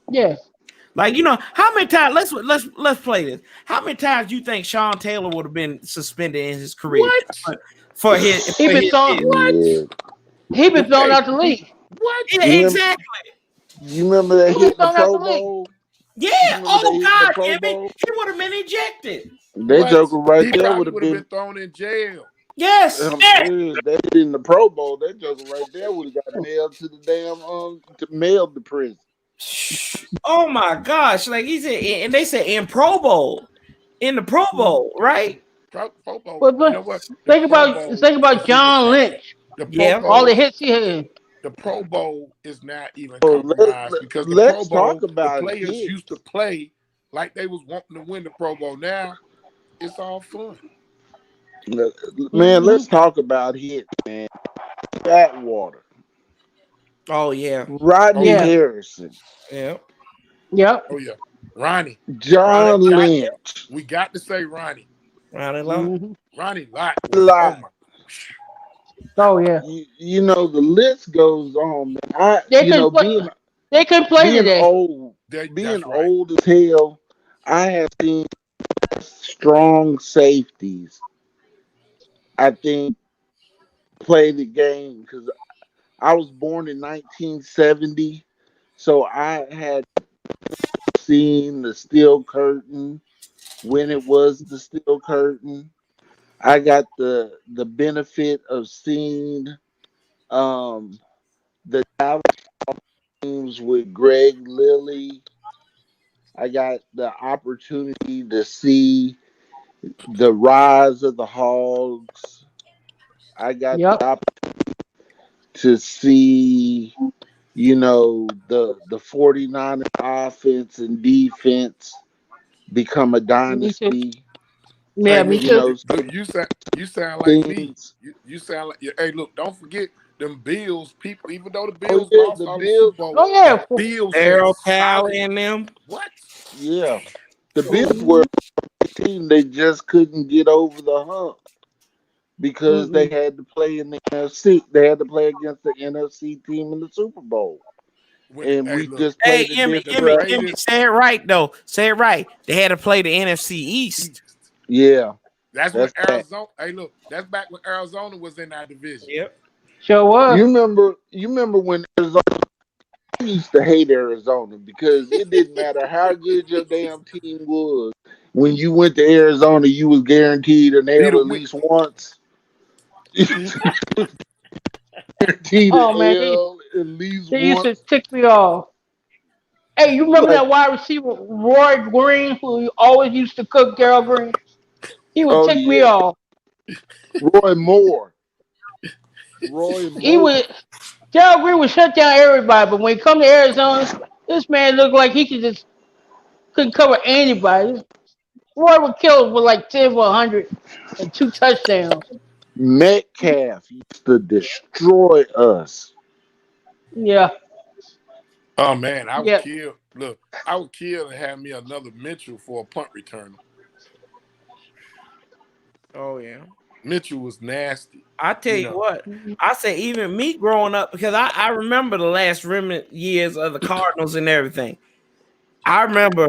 [SPEAKER 4] Yeah.
[SPEAKER 1] Like how many times? Let's play this. How many times do you think Sean Taylor would have been suspended in his career for his?
[SPEAKER 4] He been thrown out the league.
[SPEAKER 2] What?
[SPEAKER 1] Yeah, exactly.
[SPEAKER 7] You remember that hit the Pro Bowl?
[SPEAKER 1] Yeah. Oh God, damn it! He would have been ejected.
[SPEAKER 7] That joker right there would have
[SPEAKER 2] been thrown in jail.
[SPEAKER 1] Yes.
[SPEAKER 7] They did in the Pro Bowl. That joker right there would have got nailed to the damn mailed to prison.
[SPEAKER 1] Oh my gosh! Like he said, and they said in Pro Bowl, in the Pro Bowl, right?
[SPEAKER 2] Pro Bowl.
[SPEAKER 4] But you know what? Think about John Lynch. All the hits he had.
[SPEAKER 2] The Pro Bowl is not even compromised because the Pro Bowl, the players used to play like they was wanting to win the Pro Bowl. Now it's all fun.
[SPEAKER 7] Man, let's talk about hits, man. Atwater.
[SPEAKER 1] Oh yeah.
[SPEAKER 7] Rodney Harrison.
[SPEAKER 1] Yeah.
[SPEAKER 4] Yep.
[SPEAKER 2] Oh yeah. Ronnie.
[SPEAKER 7] John Lynch.
[SPEAKER 2] We got to say Ronnie.
[SPEAKER 1] Ronnie Lott.
[SPEAKER 2] Ronnie Lott.
[SPEAKER 4] Oh yeah.
[SPEAKER 7] You know the list goes on, man.
[SPEAKER 4] They can play today.
[SPEAKER 7] Being old as hell, I have seen strong safeties. I think play the game because I was born in 1970, so I had seen the steel curtain when it was the steel curtain. I got the benefit of seeing um the Dallas teams with Greg Lilly. I got the opportunity to see the rise of the Hogs. I got
[SPEAKER 4] Yep.
[SPEAKER 7] the opportunity to see, the 49 offense and defense become a
[SPEAKER 4] Me too.
[SPEAKER 7] dynasty.
[SPEAKER 4] Yeah,
[SPEAKER 2] Hey,
[SPEAKER 4] me
[SPEAKER 2] look,
[SPEAKER 4] too.
[SPEAKER 2] you sound like me.
[SPEAKER 7] Things.
[SPEAKER 2] You sound like hey, look, don't forget them Bills people. Even though the
[SPEAKER 7] Oh
[SPEAKER 2] Bills
[SPEAKER 7] yeah,
[SPEAKER 2] lost
[SPEAKER 7] the
[SPEAKER 2] all the Super
[SPEAKER 7] Bills.
[SPEAKER 2] Bowl,
[SPEAKER 4] Oh
[SPEAKER 2] the
[SPEAKER 4] yeah.
[SPEAKER 2] Bills had
[SPEAKER 1] Daryl
[SPEAKER 2] solid.
[SPEAKER 1] Talley and them.
[SPEAKER 2] What?
[SPEAKER 7] Yeah, the Bills were
[SPEAKER 4] Mhm.
[SPEAKER 7] a team. They just couldn't get over the hump because they
[SPEAKER 4] Mm-mm.
[SPEAKER 7] had to play in the NFC. They had to play against the NFC team in the Super Bowl, and
[SPEAKER 2] Hey,
[SPEAKER 7] we
[SPEAKER 2] look,
[SPEAKER 7] just
[SPEAKER 1] Hey,
[SPEAKER 7] played
[SPEAKER 1] Emmy,
[SPEAKER 2] the
[SPEAKER 7] against
[SPEAKER 1] Emmy,
[SPEAKER 7] trash.
[SPEAKER 1] Emmy,
[SPEAKER 2] greatest
[SPEAKER 1] say it right though. Say it right. They had to play the NFC East.
[SPEAKER 2] East.
[SPEAKER 7] Yeah,
[SPEAKER 2] That's when
[SPEAKER 7] that's bad.
[SPEAKER 2] Arizona. Hey, look, that's back when Arizona was in our division.
[SPEAKER 1] Yep.
[SPEAKER 4] Sure was.
[SPEAKER 7] You remember when Arizona I used to hate Arizona because it didn't matter how good your damn team was. When you went to Arizona, you was guaranteed an
[SPEAKER 2] Be
[SPEAKER 7] L
[SPEAKER 2] the
[SPEAKER 7] at
[SPEAKER 2] win.
[SPEAKER 7] least once. Guaranteed an
[SPEAKER 4] Oh man,
[SPEAKER 7] L at least
[SPEAKER 4] they used to
[SPEAKER 7] once.
[SPEAKER 4] tick me off. Hey, you remember
[SPEAKER 7] Like,
[SPEAKER 4] that wide receiver Roy Green who always used to cook Gerald Green? He would
[SPEAKER 7] oh
[SPEAKER 4] tick me
[SPEAKER 7] yeah,
[SPEAKER 4] off.
[SPEAKER 7] Roy Moore. Roy
[SPEAKER 4] He
[SPEAKER 7] Moore.
[SPEAKER 4] would Gerald Green would shut down everybody, but when he come to Arizona, this man looked like he couldn't cover anybody. Roy would kill us with like 10 for 100 and 2 touchdowns.
[SPEAKER 7] Metcalf used to destroy us.
[SPEAKER 4] Yeah,
[SPEAKER 2] Oh man, I would
[SPEAKER 4] yeah.
[SPEAKER 2] kill. Look, I would kill and have me another Mitchell for a punt returner.
[SPEAKER 1] Oh yeah.
[SPEAKER 2] Mitchell was nasty.
[SPEAKER 1] I tell
[SPEAKER 2] You
[SPEAKER 1] you
[SPEAKER 2] know,
[SPEAKER 1] what, I say even me growing up because I remember the last remnant years of the Cardinals and everything. I remember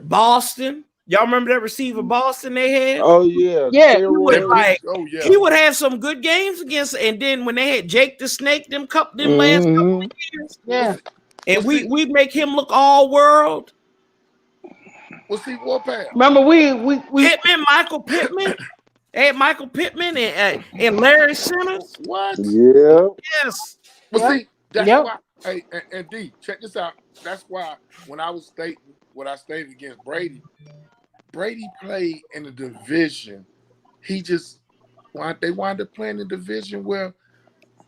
[SPEAKER 1] Boston. Y'all remember that receiver Boston they had?
[SPEAKER 7] Oh yeah,
[SPEAKER 4] Yeah,
[SPEAKER 1] He would
[SPEAKER 2] that
[SPEAKER 7] steroids.
[SPEAKER 2] big.
[SPEAKER 1] like
[SPEAKER 2] Oh yeah.
[SPEAKER 1] he would have some good games against, and then when they had Jake the Snake, them last couple
[SPEAKER 7] Hmm.
[SPEAKER 1] of years,
[SPEAKER 2] Well,
[SPEAKER 4] yeah.
[SPEAKER 2] see, well,
[SPEAKER 1] and we
[SPEAKER 2] see,
[SPEAKER 1] we make him look all world.
[SPEAKER 2] Warpath.
[SPEAKER 4] Remember we
[SPEAKER 1] Michael Pittman, they had Michael Pittman and Larry Simmons.
[SPEAKER 2] What?
[SPEAKER 7] Yeah.
[SPEAKER 1] Yes,
[SPEAKER 2] Well,
[SPEAKER 4] Yep.
[SPEAKER 2] see, that's
[SPEAKER 4] Yep.
[SPEAKER 2] why. Hey, and D, check this out. That's why when I was stating what I stated against Brady, Brady played in a division. He just they wound up playing in a division where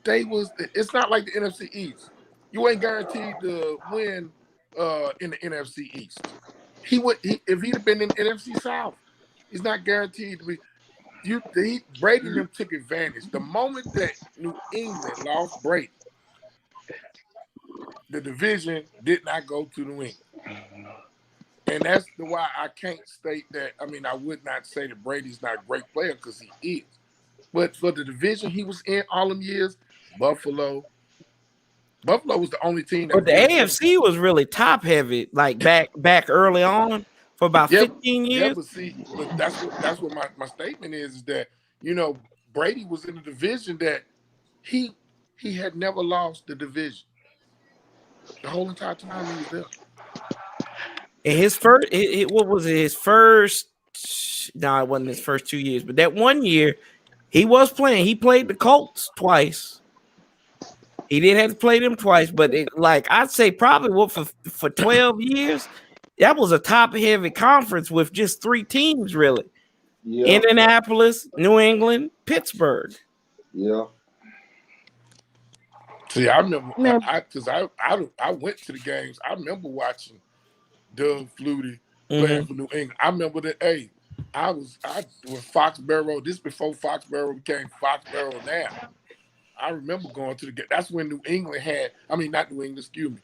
[SPEAKER 2] they was. It's not like the NFC East. You ain't guaranteed to win in the NFC East. If he'd have been in the NFC South, he's not guaranteed to be. Brady and them took advantage. The moment that New England lost Brady, the division did not go to New England. And that's the why I can't state that. I mean, I would not say that Brady's not a great player because he is. But for the division he was in all them years, Buffalo, Buffalo was the only team that
[SPEAKER 1] but
[SPEAKER 2] was
[SPEAKER 1] the
[SPEAKER 2] in the NFC.
[SPEAKER 1] AFC was really top heavy, like back early on for about
[SPEAKER 2] Yeah,
[SPEAKER 1] 15
[SPEAKER 2] yeah,
[SPEAKER 1] years.
[SPEAKER 2] but see, but that's what my statement is that you know Brady was in the division that he he had never lost the division the whole entire time he was there.
[SPEAKER 1] And his first, what was it? His first? No, it wasn't his first 2 years, but that one year he was playing. He played the Colts twice. He did have to play them twice, but like I'd say probably what for 12 years, that was a top heavy conference with just three teams really:
[SPEAKER 7] Yeah.
[SPEAKER 1] Indianapolis, New England, Pittsburgh.
[SPEAKER 7] Yeah.
[SPEAKER 2] See, I remember
[SPEAKER 4] Man,
[SPEAKER 2] I went to the games. I remember watching Doug Flutie playing
[SPEAKER 1] Mm-hmm.
[SPEAKER 2] for New England. I remember that. Hey, I when Foxborough. This before Foxborough became Foxborough. Now I remember going to the game. That's when New England had. I mean, not New England. Excuse me.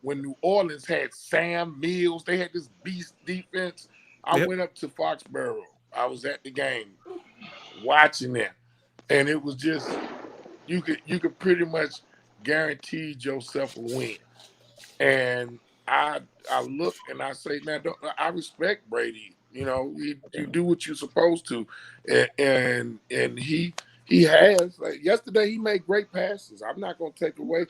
[SPEAKER 2] When New Orleans had Sam Mills, they had this beast defense. I
[SPEAKER 1] Yep.
[SPEAKER 2] went up to Foxborough. I was at the game watching them, and it was just you could pretty much guarantee yourself a win. And I look and I say, man, I respect Brady. You know, you do what you're supposed to, and he has. Like yesterday, he made great passes. I'm not going to take away,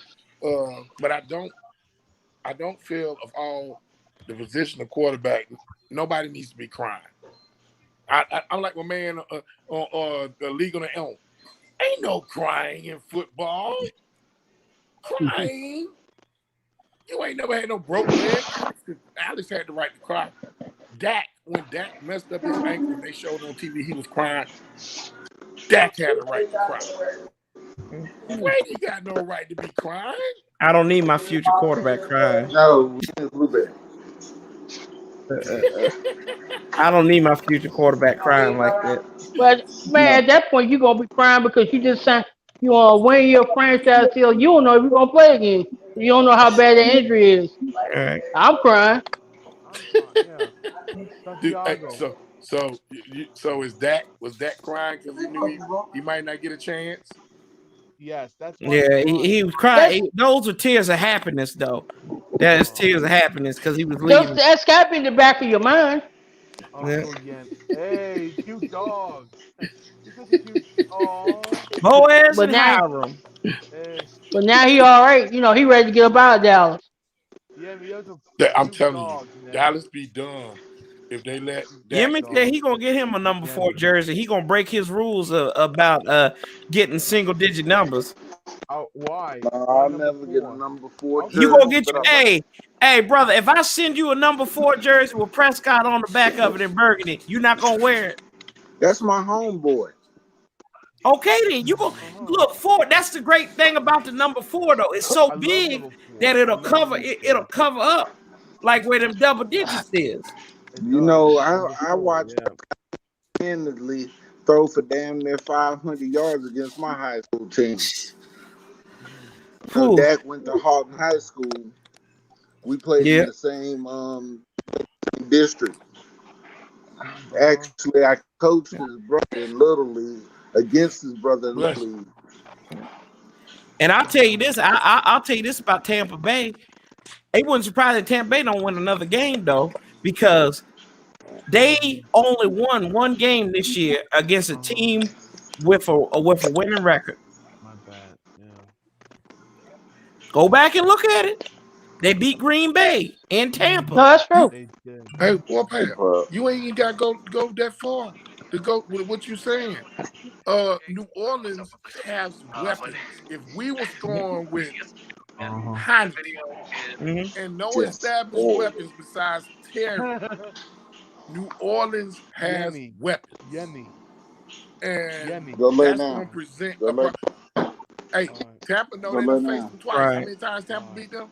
[SPEAKER 2] but I don't feel of all the position of quarterback. Nobody needs to be crying. I'm like my man on the League on the Elm. Ain't no crying in football. Crying. You ain't never had no broke leg. Alex had the right to cry. When Dak messed up his ankle and they showed on TV he was crying, Dak had a right to cry. Brady got no right to be crying.
[SPEAKER 1] I don't need my future quarterback crying.
[SPEAKER 7] No, Blueberry.
[SPEAKER 1] I don't need my future quarterback crying like that.
[SPEAKER 4] But man, at that point, you're gonna be crying because you just signed. You on a 1 year franchise deal. You don't know if you're gonna play again. You don't know how bad the injury is.
[SPEAKER 1] All right.
[SPEAKER 4] I'm crying.
[SPEAKER 5] Yeah.
[SPEAKER 2] Dude,
[SPEAKER 5] Santiago.
[SPEAKER 2] so was Dak crying because he knew he might not get a chance?
[SPEAKER 5] Yes, that's why.
[SPEAKER 1] Yeah, he was crying. Those were tears of happiness, though. That is tears of happiness because he was leaving.
[SPEAKER 4] That's got to be in the back of your mind.
[SPEAKER 5] Uncle Yen. Hey, cute dog. You're such a cute. Aww.
[SPEAKER 1] Boaz
[SPEAKER 4] But
[SPEAKER 1] and
[SPEAKER 4] now-
[SPEAKER 1] Hiram.
[SPEAKER 5] Hey.
[SPEAKER 4] But now he all right. You know, he ready to get up out of Dallas.
[SPEAKER 5] Yeah, but you're so
[SPEAKER 2] I'm
[SPEAKER 5] cute
[SPEAKER 2] telling
[SPEAKER 5] dog,
[SPEAKER 2] you,
[SPEAKER 5] man.
[SPEAKER 2] Dallas be dumb if they let
[SPEAKER 1] Jimmy
[SPEAKER 2] Dak
[SPEAKER 1] said he gonna get him a number 4 jersey. He gonna break his rules about getting single digit numbers.
[SPEAKER 5] Why?
[SPEAKER 7] I'll never get a number 4 jersey.
[SPEAKER 1] You gonna get you? Hey, brother. If I send you a number 4 jersey with Prescott on the back of it in burgundy, you not gonna wear it?
[SPEAKER 7] That's my homeboy.
[SPEAKER 1] Okay, then you go look 4. That's the great thing about the number 4, though. It's so big that it'll cover it'll cover up like where them double digits is.
[SPEAKER 7] You know, I watched Kennedy throw for damn near 500 yards against my high school team. So Dak went to Halton High School. We played in the same district. Actually, I coached his brother in Little League against his brother in Little League.
[SPEAKER 1] And I'll tell you this. I'll tell you this about Tampa Bay. It wouldn't surprise that Tampa Bay don't win another game though, because they only won 1 game this year against a team with a winning record.
[SPEAKER 5] My bad. Yeah.
[SPEAKER 1] Go back and look at it. They beat Green Bay in Tampa.
[SPEAKER 4] No, that's true.
[SPEAKER 2] Hey, Warpath, you ain't even got to go that far to go with what you're saying. New Orleans has weapons. If we were scoring with Heineken and no established weapons besides Terry, New Orleans has weapons.
[SPEAKER 5] Yummy.
[SPEAKER 2] And
[SPEAKER 7] Go lay
[SPEAKER 2] that's
[SPEAKER 7] down.
[SPEAKER 2] going to present
[SPEAKER 7] Go
[SPEAKER 2] a
[SPEAKER 7] lay-
[SPEAKER 2] Hey, Tampa, no,
[SPEAKER 7] Go
[SPEAKER 2] they
[SPEAKER 7] lay
[SPEAKER 2] done faced
[SPEAKER 7] down.
[SPEAKER 2] them twice.
[SPEAKER 1] Right.
[SPEAKER 2] How many times Tampa beat them?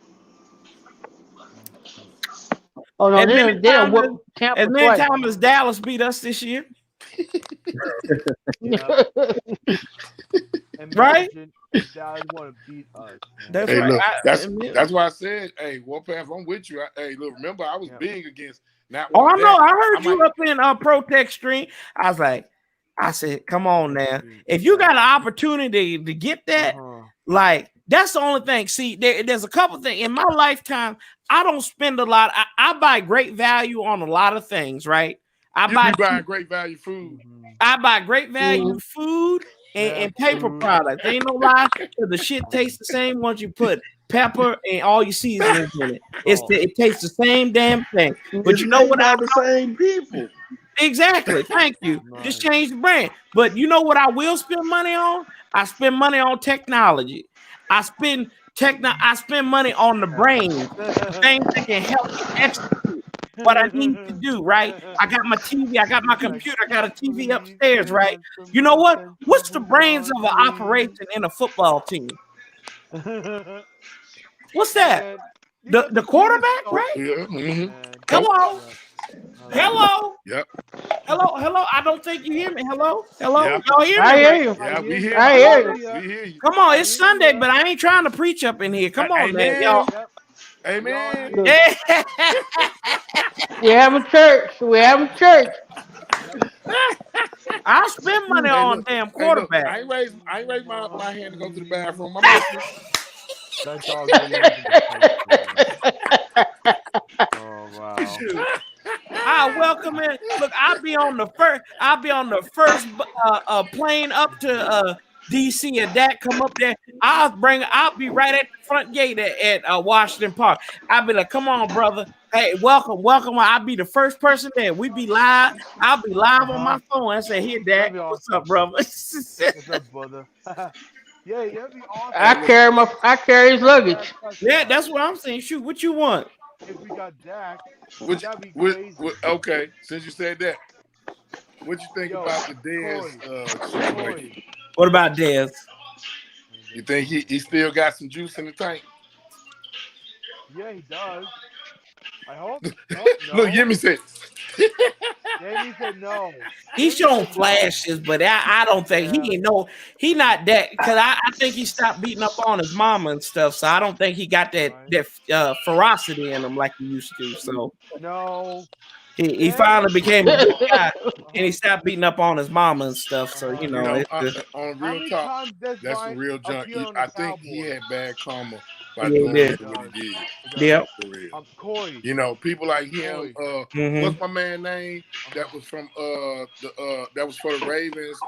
[SPEAKER 4] Oh no,
[SPEAKER 1] As
[SPEAKER 4] they
[SPEAKER 1] many
[SPEAKER 4] done
[SPEAKER 1] times
[SPEAKER 4] whoop Tampa
[SPEAKER 1] as many
[SPEAKER 4] twice.
[SPEAKER 1] times as Dallas beat us this year. Right?
[SPEAKER 5] Dallas want to beat us.
[SPEAKER 1] That's
[SPEAKER 2] Hey,
[SPEAKER 1] right.
[SPEAKER 2] look, that's why I said, hey, Warpath, I'm with you. Hey, look, remember I was big against not.
[SPEAKER 1] Oh, I know.
[SPEAKER 2] that.
[SPEAKER 1] I heard you
[SPEAKER 2] might-
[SPEAKER 1] up in Protect Stream. I said, come on now. If you got an opportunity to get that, like that's the only thing. See, there's a couple things in my lifetime. I don't spend a lot. I buy great value on a lot of things, right?
[SPEAKER 2] You be buying great value food.
[SPEAKER 1] I buy great value food and paper products. Ain't no lie. The shit tastes the same once you put pepper and all your seasonings in it. It tastes the same damn thing. But
[SPEAKER 7] It's
[SPEAKER 1] you know what?
[SPEAKER 7] made by the same people.
[SPEAKER 1] Exactly. Thank you. Just change the brand. But you know what I will spend money on? I spend money on technology. I spend money on the brain. Things that can help me execute what I need to do, right? I got my TV, I got my computer, I got a TV upstairs, right? You know what? What's the brains of an operation in a football team? What's that? The quarterback, right?
[SPEAKER 2] Yeah. Mm-hmm.
[SPEAKER 1] Hello. Hello.
[SPEAKER 2] Yep.
[SPEAKER 1] Hello. I don't think you hear me. Hello.
[SPEAKER 2] Yeah.
[SPEAKER 1] Y'all hear me?
[SPEAKER 4] I hear
[SPEAKER 1] right?
[SPEAKER 4] you.
[SPEAKER 2] Yeah, we hear
[SPEAKER 4] I
[SPEAKER 2] you.
[SPEAKER 4] hear you.
[SPEAKER 2] We hear you.
[SPEAKER 1] Come on, it's Sunday, but I ain't trying to preach up in here. Come on, man, y'all.
[SPEAKER 2] Amen.
[SPEAKER 1] Yeah.
[SPEAKER 4] We having church. We having church.
[SPEAKER 1] I spend money on damn quarterback.
[SPEAKER 2] I ain't raised my hand to go to the bathroom. I'm listening.
[SPEAKER 5] That dog really wants to play. Oh wow.
[SPEAKER 1] I welcome it. Look, I'll be on the first plane up to DC and Dak come up there, I'll be right at the front gate at Washington Park. I'll be like, come on, brother. Hey, welcome. I'll be the first person there. We be live. I'll be live on my phone. I say, here, Dak. What's up, brother?
[SPEAKER 5] What's up, brother? Yeah, that'd be awesome.
[SPEAKER 4] I carry his luggage.
[SPEAKER 1] Yeah, that's what I'm saying. Shoot, what you want?
[SPEAKER 5] If we got Dak, that'd be
[SPEAKER 2] crazy.
[SPEAKER 5] Okay,
[SPEAKER 2] since you said that, what you think about the Dez situation?
[SPEAKER 1] What about Dez?
[SPEAKER 2] You think he still got some juice in the tank?
[SPEAKER 5] Yeah, he does. I hope. No.
[SPEAKER 2] Look, Yimmy said.
[SPEAKER 5] Yimmy said no.
[SPEAKER 1] He's showing flashes, but I don't think he not that, because I think he stopped beating up on his mama and stuff. So I don't think he got that ferocity in him like he used to. So
[SPEAKER 5] no.
[SPEAKER 1] He finally became a good guy, and he stopped beating up on his mama and stuff. So on
[SPEAKER 2] real talk, that's some real junk. I think he had bad karma by doing what he did.
[SPEAKER 1] Yep.
[SPEAKER 5] Corey.
[SPEAKER 2] People like him. What's my man's name? That was from that was for the Ravens.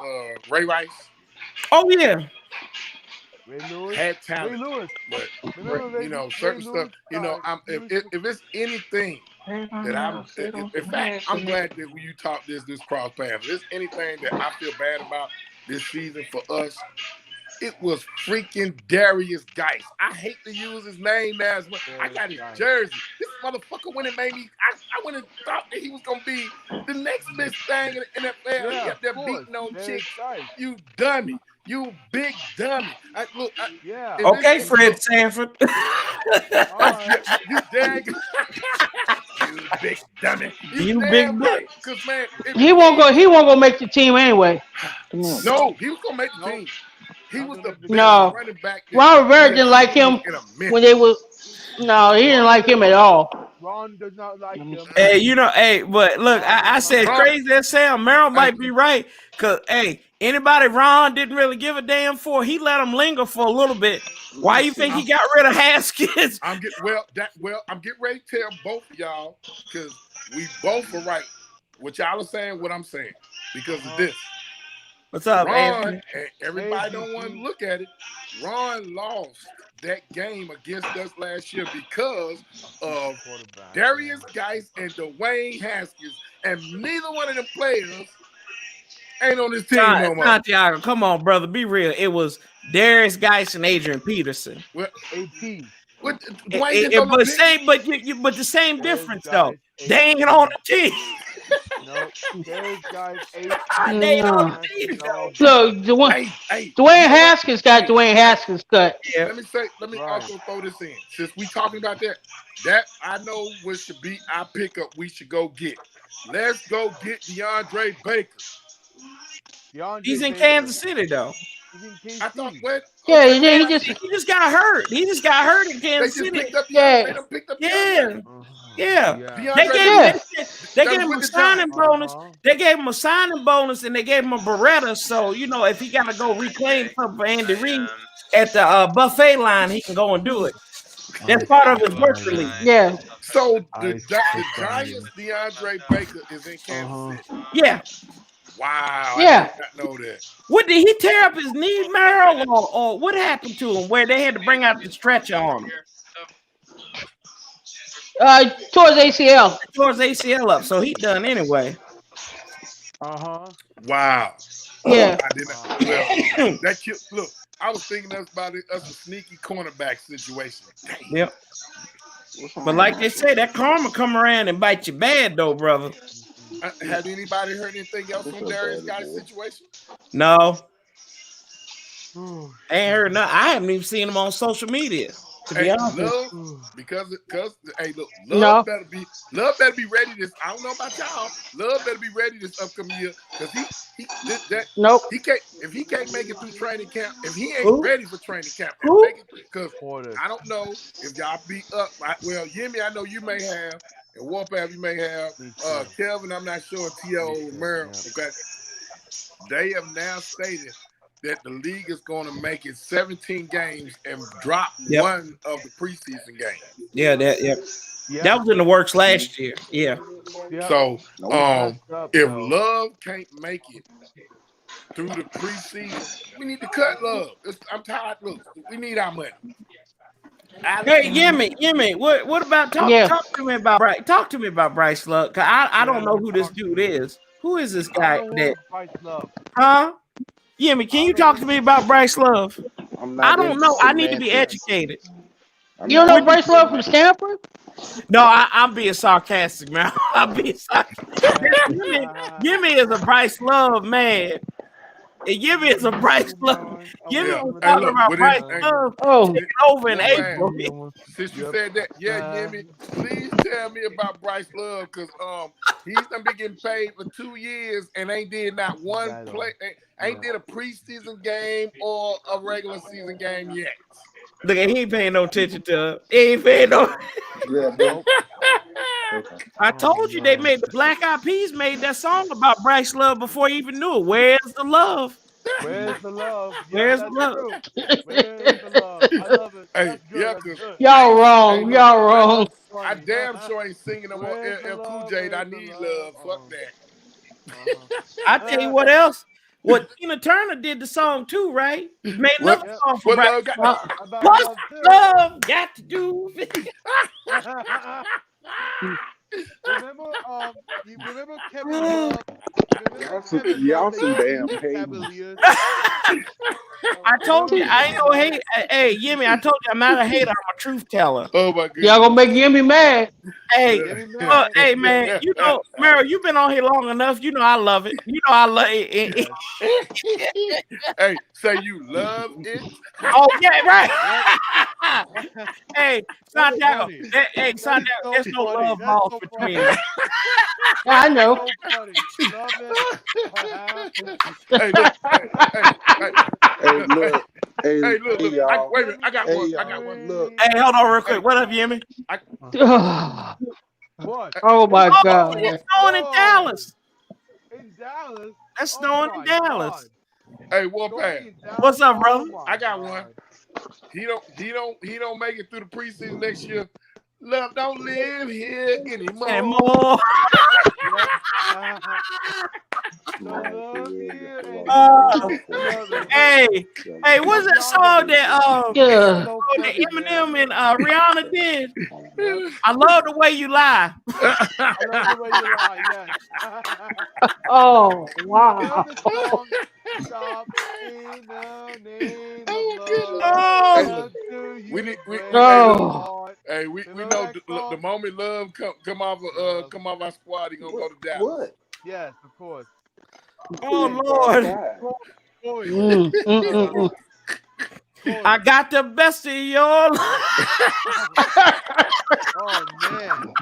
[SPEAKER 2] Ray Rice.
[SPEAKER 1] Oh yeah.
[SPEAKER 5] Ray Lewis.
[SPEAKER 2] Had talent, but certain stuff. If it's anything that in fact, I'm glad that when you talk this cross path. If there's anything that I feel bad about this season for us, it was freaking Darius Geis. I hate to use his name now as much. I got his jersey. This motherfucker when it made me, I went and thought that he was gonna be the next best thing in the NFL. He up there beating on chicks. You dummy. You big dummy.
[SPEAKER 1] Okay, Fred Sanford.
[SPEAKER 2] You dang. You big dummy.
[SPEAKER 1] You big dummy.
[SPEAKER 2] Because man,
[SPEAKER 4] he won't go make the team anyway.
[SPEAKER 2] No, he was gonna make the team. He was the best running back.
[SPEAKER 4] Ron Rivera didn't like him when they was. No, he didn't like him at all.
[SPEAKER 5] Ron does not like him.
[SPEAKER 1] Hey, but look, I said crazy as Sam. Merrill might be right, because anybody Ron didn't really give a damn for, he let him linger for a little bit. Why you think he got rid of Haskins?
[SPEAKER 2] I'm getting ready to tell both of y'all, because we both are right. What y'all are saying, what I'm saying, because of this.
[SPEAKER 1] What's up,
[SPEAKER 2] Ron? Everybody don't want to look at it. Ron lost that game against us last year because of Darius Geis and Dwayne Haskins, and neither one of them players ain't on this team no more.
[SPEAKER 1] Santiago, come on, brother, be real. It was Darius Geis and Adrian Peterson.
[SPEAKER 2] Well,
[SPEAKER 5] AP.
[SPEAKER 2] But
[SPEAKER 1] the same difference though. They ain't on the team.
[SPEAKER 5] No, those guys ain't.
[SPEAKER 4] So Dwayne Haskins got Dwayne Haskins cut.
[SPEAKER 2] Yeah. Let me also throw this in. Since we talking about that I know what should be our pickup we should go get. Let's go get DeAndre Baker.
[SPEAKER 1] He's in Kansas City though.
[SPEAKER 2] I thought
[SPEAKER 1] he just got hurt. He just got hurt in Kansas City. They picked up They gave him a signing bonus. They gave him a signing bonus, and they gave him a Beretta. So if he got to go reclaim something for Andy Reid at the buffet line, he can go and do it. That's part of his work release.
[SPEAKER 4] Yeah.
[SPEAKER 2] So the Giants, DeAndre Baker is in Kansas City.
[SPEAKER 1] Yeah.
[SPEAKER 2] Wow.
[SPEAKER 4] Yeah.
[SPEAKER 2] I did not know that.
[SPEAKER 1] What, did he tear up his knee, Merrill, or what happened to him where they had to bring out the stretcher on him?
[SPEAKER 4] Towards ACL.
[SPEAKER 1] Towards ACL up, so he done anyway.
[SPEAKER 2] Wow.
[SPEAKER 4] Yeah.
[SPEAKER 2] I didn't. That kid. Look, I was thinking about us a sneaky cornerback situation.
[SPEAKER 1] Yep. But like they say, that karma come around and bite you bad, though, brother.
[SPEAKER 2] Has anybody heard anything else from Darius Geis' situation?
[SPEAKER 1] No. Ain't heard nothing. I haven't even seen him on social media. To be honest,
[SPEAKER 2] Love better be ready this. I don't know about y'all. Love better be ready this upcoming year, because he did that.
[SPEAKER 4] Nope.
[SPEAKER 2] He can't make it through training camp. If he ain't ready for training camp, because I don't know if y'all be up. Well, Jimmy, I know you may have, and Warpath you may have. Kelvin, I'm not sure. T.O. Merrill. Okay, they have now stated that the league is going to make it 17 games and drop one of the preseason games.
[SPEAKER 1] Yeah, that was in the works last year. Yeah.
[SPEAKER 2] So, if Love can't make it through the preseason. We need to cut Love. I'm tired. Look, we need our money.
[SPEAKER 1] Hey, Yimmy, what about talk to me about Bryce? Talk to me about Bryce Love. Cause I don't know who this dude is. Who is this guy?
[SPEAKER 5] Bryce Love.
[SPEAKER 1] Huh? Yimmy, can you talk to me about Bryce Love? I don't know. I need to be educated.
[SPEAKER 4] You don't know Bryce Love from Stanford?
[SPEAKER 1] No, I'm being sarcastic, man. I'm being sarcastic. Yimmy is a Bryce Love man. And Yimmy is a Bryce Love. Yimmy was talking about Bryce Love taking over in April.
[SPEAKER 2] Since you said that, Yimmy, please tell me about Bryce Love, because he's gonna be getting paid for 2 years and ain't did not one play, ain't did a preseason game or a regular season game yet.
[SPEAKER 1] Look, he ain't paying no attention to him. He ain't paying no. I told you they made the Black Eyed Peas made that song about Bryce Love before he even knew it. Where's the love?
[SPEAKER 5] Where's the love?
[SPEAKER 1] Where's the love?
[SPEAKER 5] Where's the love? I love it.
[SPEAKER 2] Hey,
[SPEAKER 4] Y'all wrong. Y'all wrong.
[SPEAKER 2] I damn sure ain't singing no more LL Cool J. I need love. Fuck that.
[SPEAKER 1] I tell you what else. What Tina Turner did the song too, right? Made another song for Bryce. What's love got to do with it?
[SPEAKER 5] Remember Kevin Love?
[SPEAKER 7] Y'all some damn haters.
[SPEAKER 1] I told you I ain't no hate. Hey, Yimmy, I told you I'm not a hater. I'm a truth teller.
[SPEAKER 2] Oh my God.
[SPEAKER 4] Y'all gonna make Yimmy mad.
[SPEAKER 1] Hey, hey, man. You know, Meryl, you've been on here long enough. You know I love it. You know I love it.
[SPEAKER 2] Hey, say you love it.
[SPEAKER 1] Oh yeah, right. Hey, Santiago. Hey, Santiago. There's no love lost between us.
[SPEAKER 4] I know.
[SPEAKER 2] Hey, look.
[SPEAKER 7] Hey, look. Hey,
[SPEAKER 2] look.
[SPEAKER 7] y'all.
[SPEAKER 2] Wait a minute. I got one.
[SPEAKER 7] Look.
[SPEAKER 1] Hey, hold on real quick. What up, Yimmy?
[SPEAKER 5] What?
[SPEAKER 4] Oh my God.
[SPEAKER 1] It's snowing in Dallas.
[SPEAKER 5] In Dallas?
[SPEAKER 1] That's snowing in Dallas.
[SPEAKER 2] Hey, Warpath.
[SPEAKER 1] What's up, brother?
[SPEAKER 2] I got one. He don't make it through the preseason next year. Love don't live here anymore.
[SPEAKER 1] Hey, what's that song that that Eminem and Rihanna did? I love the way you lie.
[SPEAKER 5] I love the way you lie, yes.
[SPEAKER 4] Oh wow.
[SPEAKER 2] We know the moment Love come off our squad, he gonna go to Dallas.
[SPEAKER 7] What?
[SPEAKER 5] Yes, of course.
[SPEAKER 1] Oh Lord. I got the best of your life.
[SPEAKER 5] Oh man.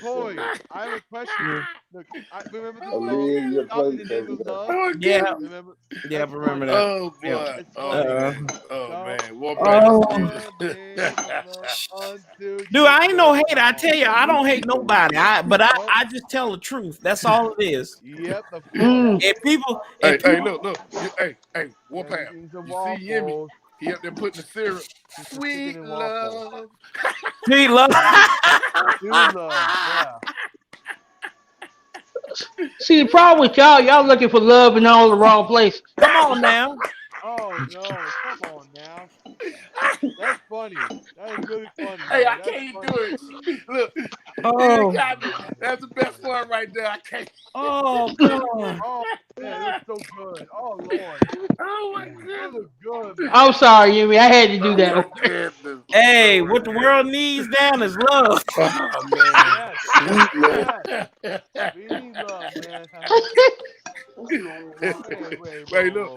[SPEAKER 5] Boy, I have a question. Look, I remember the song.
[SPEAKER 1] Yeah.
[SPEAKER 5] Remember?
[SPEAKER 1] Yeah, remember that.
[SPEAKER 2] Oh boy.
[SPEAKER 1] Yeah.
[SPEAKER 2] Oh man.
[SPEAKER 1] Dude, I ain't no hater. I tell you, I don't hate nobody. But I just tell the truth. That's all it is.
[SPEAKER 5] Yep.
[SPEAKER 1] And people.
[SPEAKER 2] Hey, look. Hey, Warpath. You see Yimmy? He up there putting the syrup. Sweet love.
[SPEAKER 1] Sweet love.
[SPEAKER 5] Sweet love. Yeah.
[SPEAKER 4] See, the problem with y'all looking for love in all the wrong places.
[SPEAKER 1] Come on now.
[SPEAKER 5] Oh no, come on now. That's funny. That is really funny.
[SPEAKER 2] Hey,
[SPEAKER 5] man.
[SPEAKER 2] I can't even do it. Look.
[SPEAKER 1] Oh.
[SPEAKER 2] That's the best one right there. I can't.
[SPEAKER 1] Oh God.
[SPEAKER 5] Oh man, that's so good. Oh Lord.
[SPEAKER 2] Oh my goodness.
[SPEAKER 5] Good, man.
[SPEAKER 4] I'm sorry, Yimmy. I had to do that.
[SPEAKER 1] Hey, what the world needs down is love.
[SPEAKER 2] Oh man.
[SPEAKER 5] Yes. We need love, man.
[SPEAKER 2] Wait, look.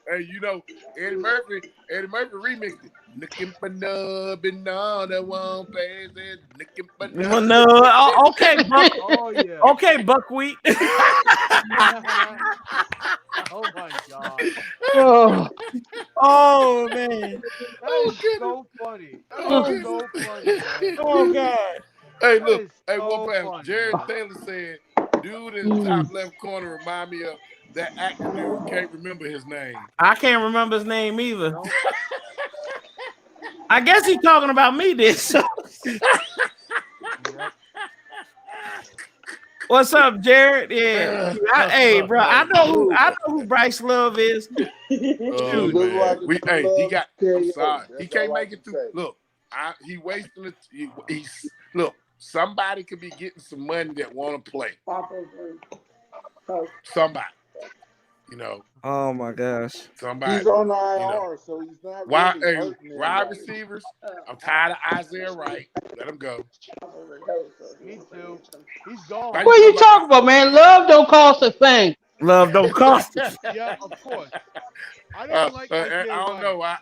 [SPEAKER 2] Hey, you know, Eddie Murphy remixed it. Looking for love and all that won't pass it. Looking for love.
[SPEAKER 1] No, okay, Buck.
[SPEAKER 5] Oh yeah.
[SPEAKER 1] Okay, Buckwheat.
[SPEAKER 5] Oh my God.
[SPEAKER 1] Oh man.
[SPEAKER 5] That is so funny. That is so funny, man.
[SPEAKER 1] Oh God.
[SPEAKER 2] Hey, look. Hey,
[SPEAKER 5] so
[SPEAKER 2] Warpath.
[SPEAKER 5] funny.
[SPEAKER 2] Jared Taylor said, dude in the top left corner remind me of that actor dude. Can't remember his name.
[SPEAKER 1] I can't remember his name either. No. I guess he's talking about me this. So. What's up, Jared? Yeah. Hey, bro, I know who Bryce Love is.
[SPEAKER 2] Oh
[SPEAKER 1] Dude.
[SPEAKER 2] man, he got. I'm sorry, he can't make it through. Look, he wasting it. He's look. Somebody could be getting some money that want to play. Somebody, you know.
[SPEAKER 1] Oh my gosh.
[SPEAKER 2] Somebody.
[SPEAKER 7] He's on IR, so he's not.
[SPEAKER 2] Wide
[SPEAKER 7] Really
[SPEAKER 2] receivers. I'm tired of Isaiah Wright. Let him go.
[SPEAKER 5] Me too. He's gone.
[SPEAKER 4] What are you talking about, man? Love don't cost a thing.
[SPEAKER 1] Love don't cost.
[SPEAKER 5] Yeah, of course. I don't like Isaiah
[SPEAKER 2] I don't know. I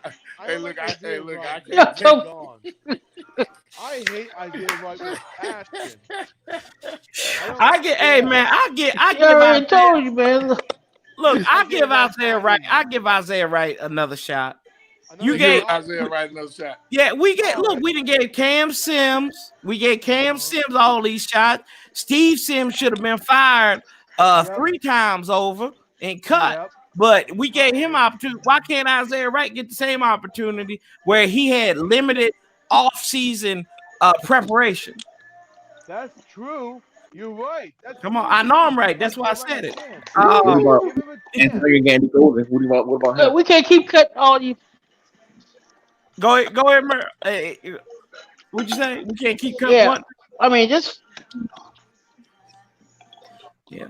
[SPEAKER 5] can't.
[SPEAKER 4] Gone.
[SPEAKER 5] I hate Isaiah Wright with passion.
[SPEAKER 1] I
[SPEAKER 4] already told you, man.
[SPEAKER 1] Look, I give Isaiah Wright another shot. You gave
[SPEAKER 2] Isaiah Wright another shot.
[SPEAKER 1] Yeah, we didn't gave Cam Sims. We gave Cam Sims all these shots. Steve Sims should have been fired 3 times over and cut. But we gave him opportunity. Why can't Isaiah Wright get the same opportunity where he had limited off-season preparation?
[SPEAKER 5] That's true. You're right.
[SPEAKER 1] Come on, I know I'm right. That's why I said it.
[SPEAKER 6] What about him?
[SPEAKER 4] We can't keep cutting all you.
[SPEAKER 1] Go ahead, Mer. What'd you say? We can't keep cutting one.
[SPEAKER 4] I mean, just you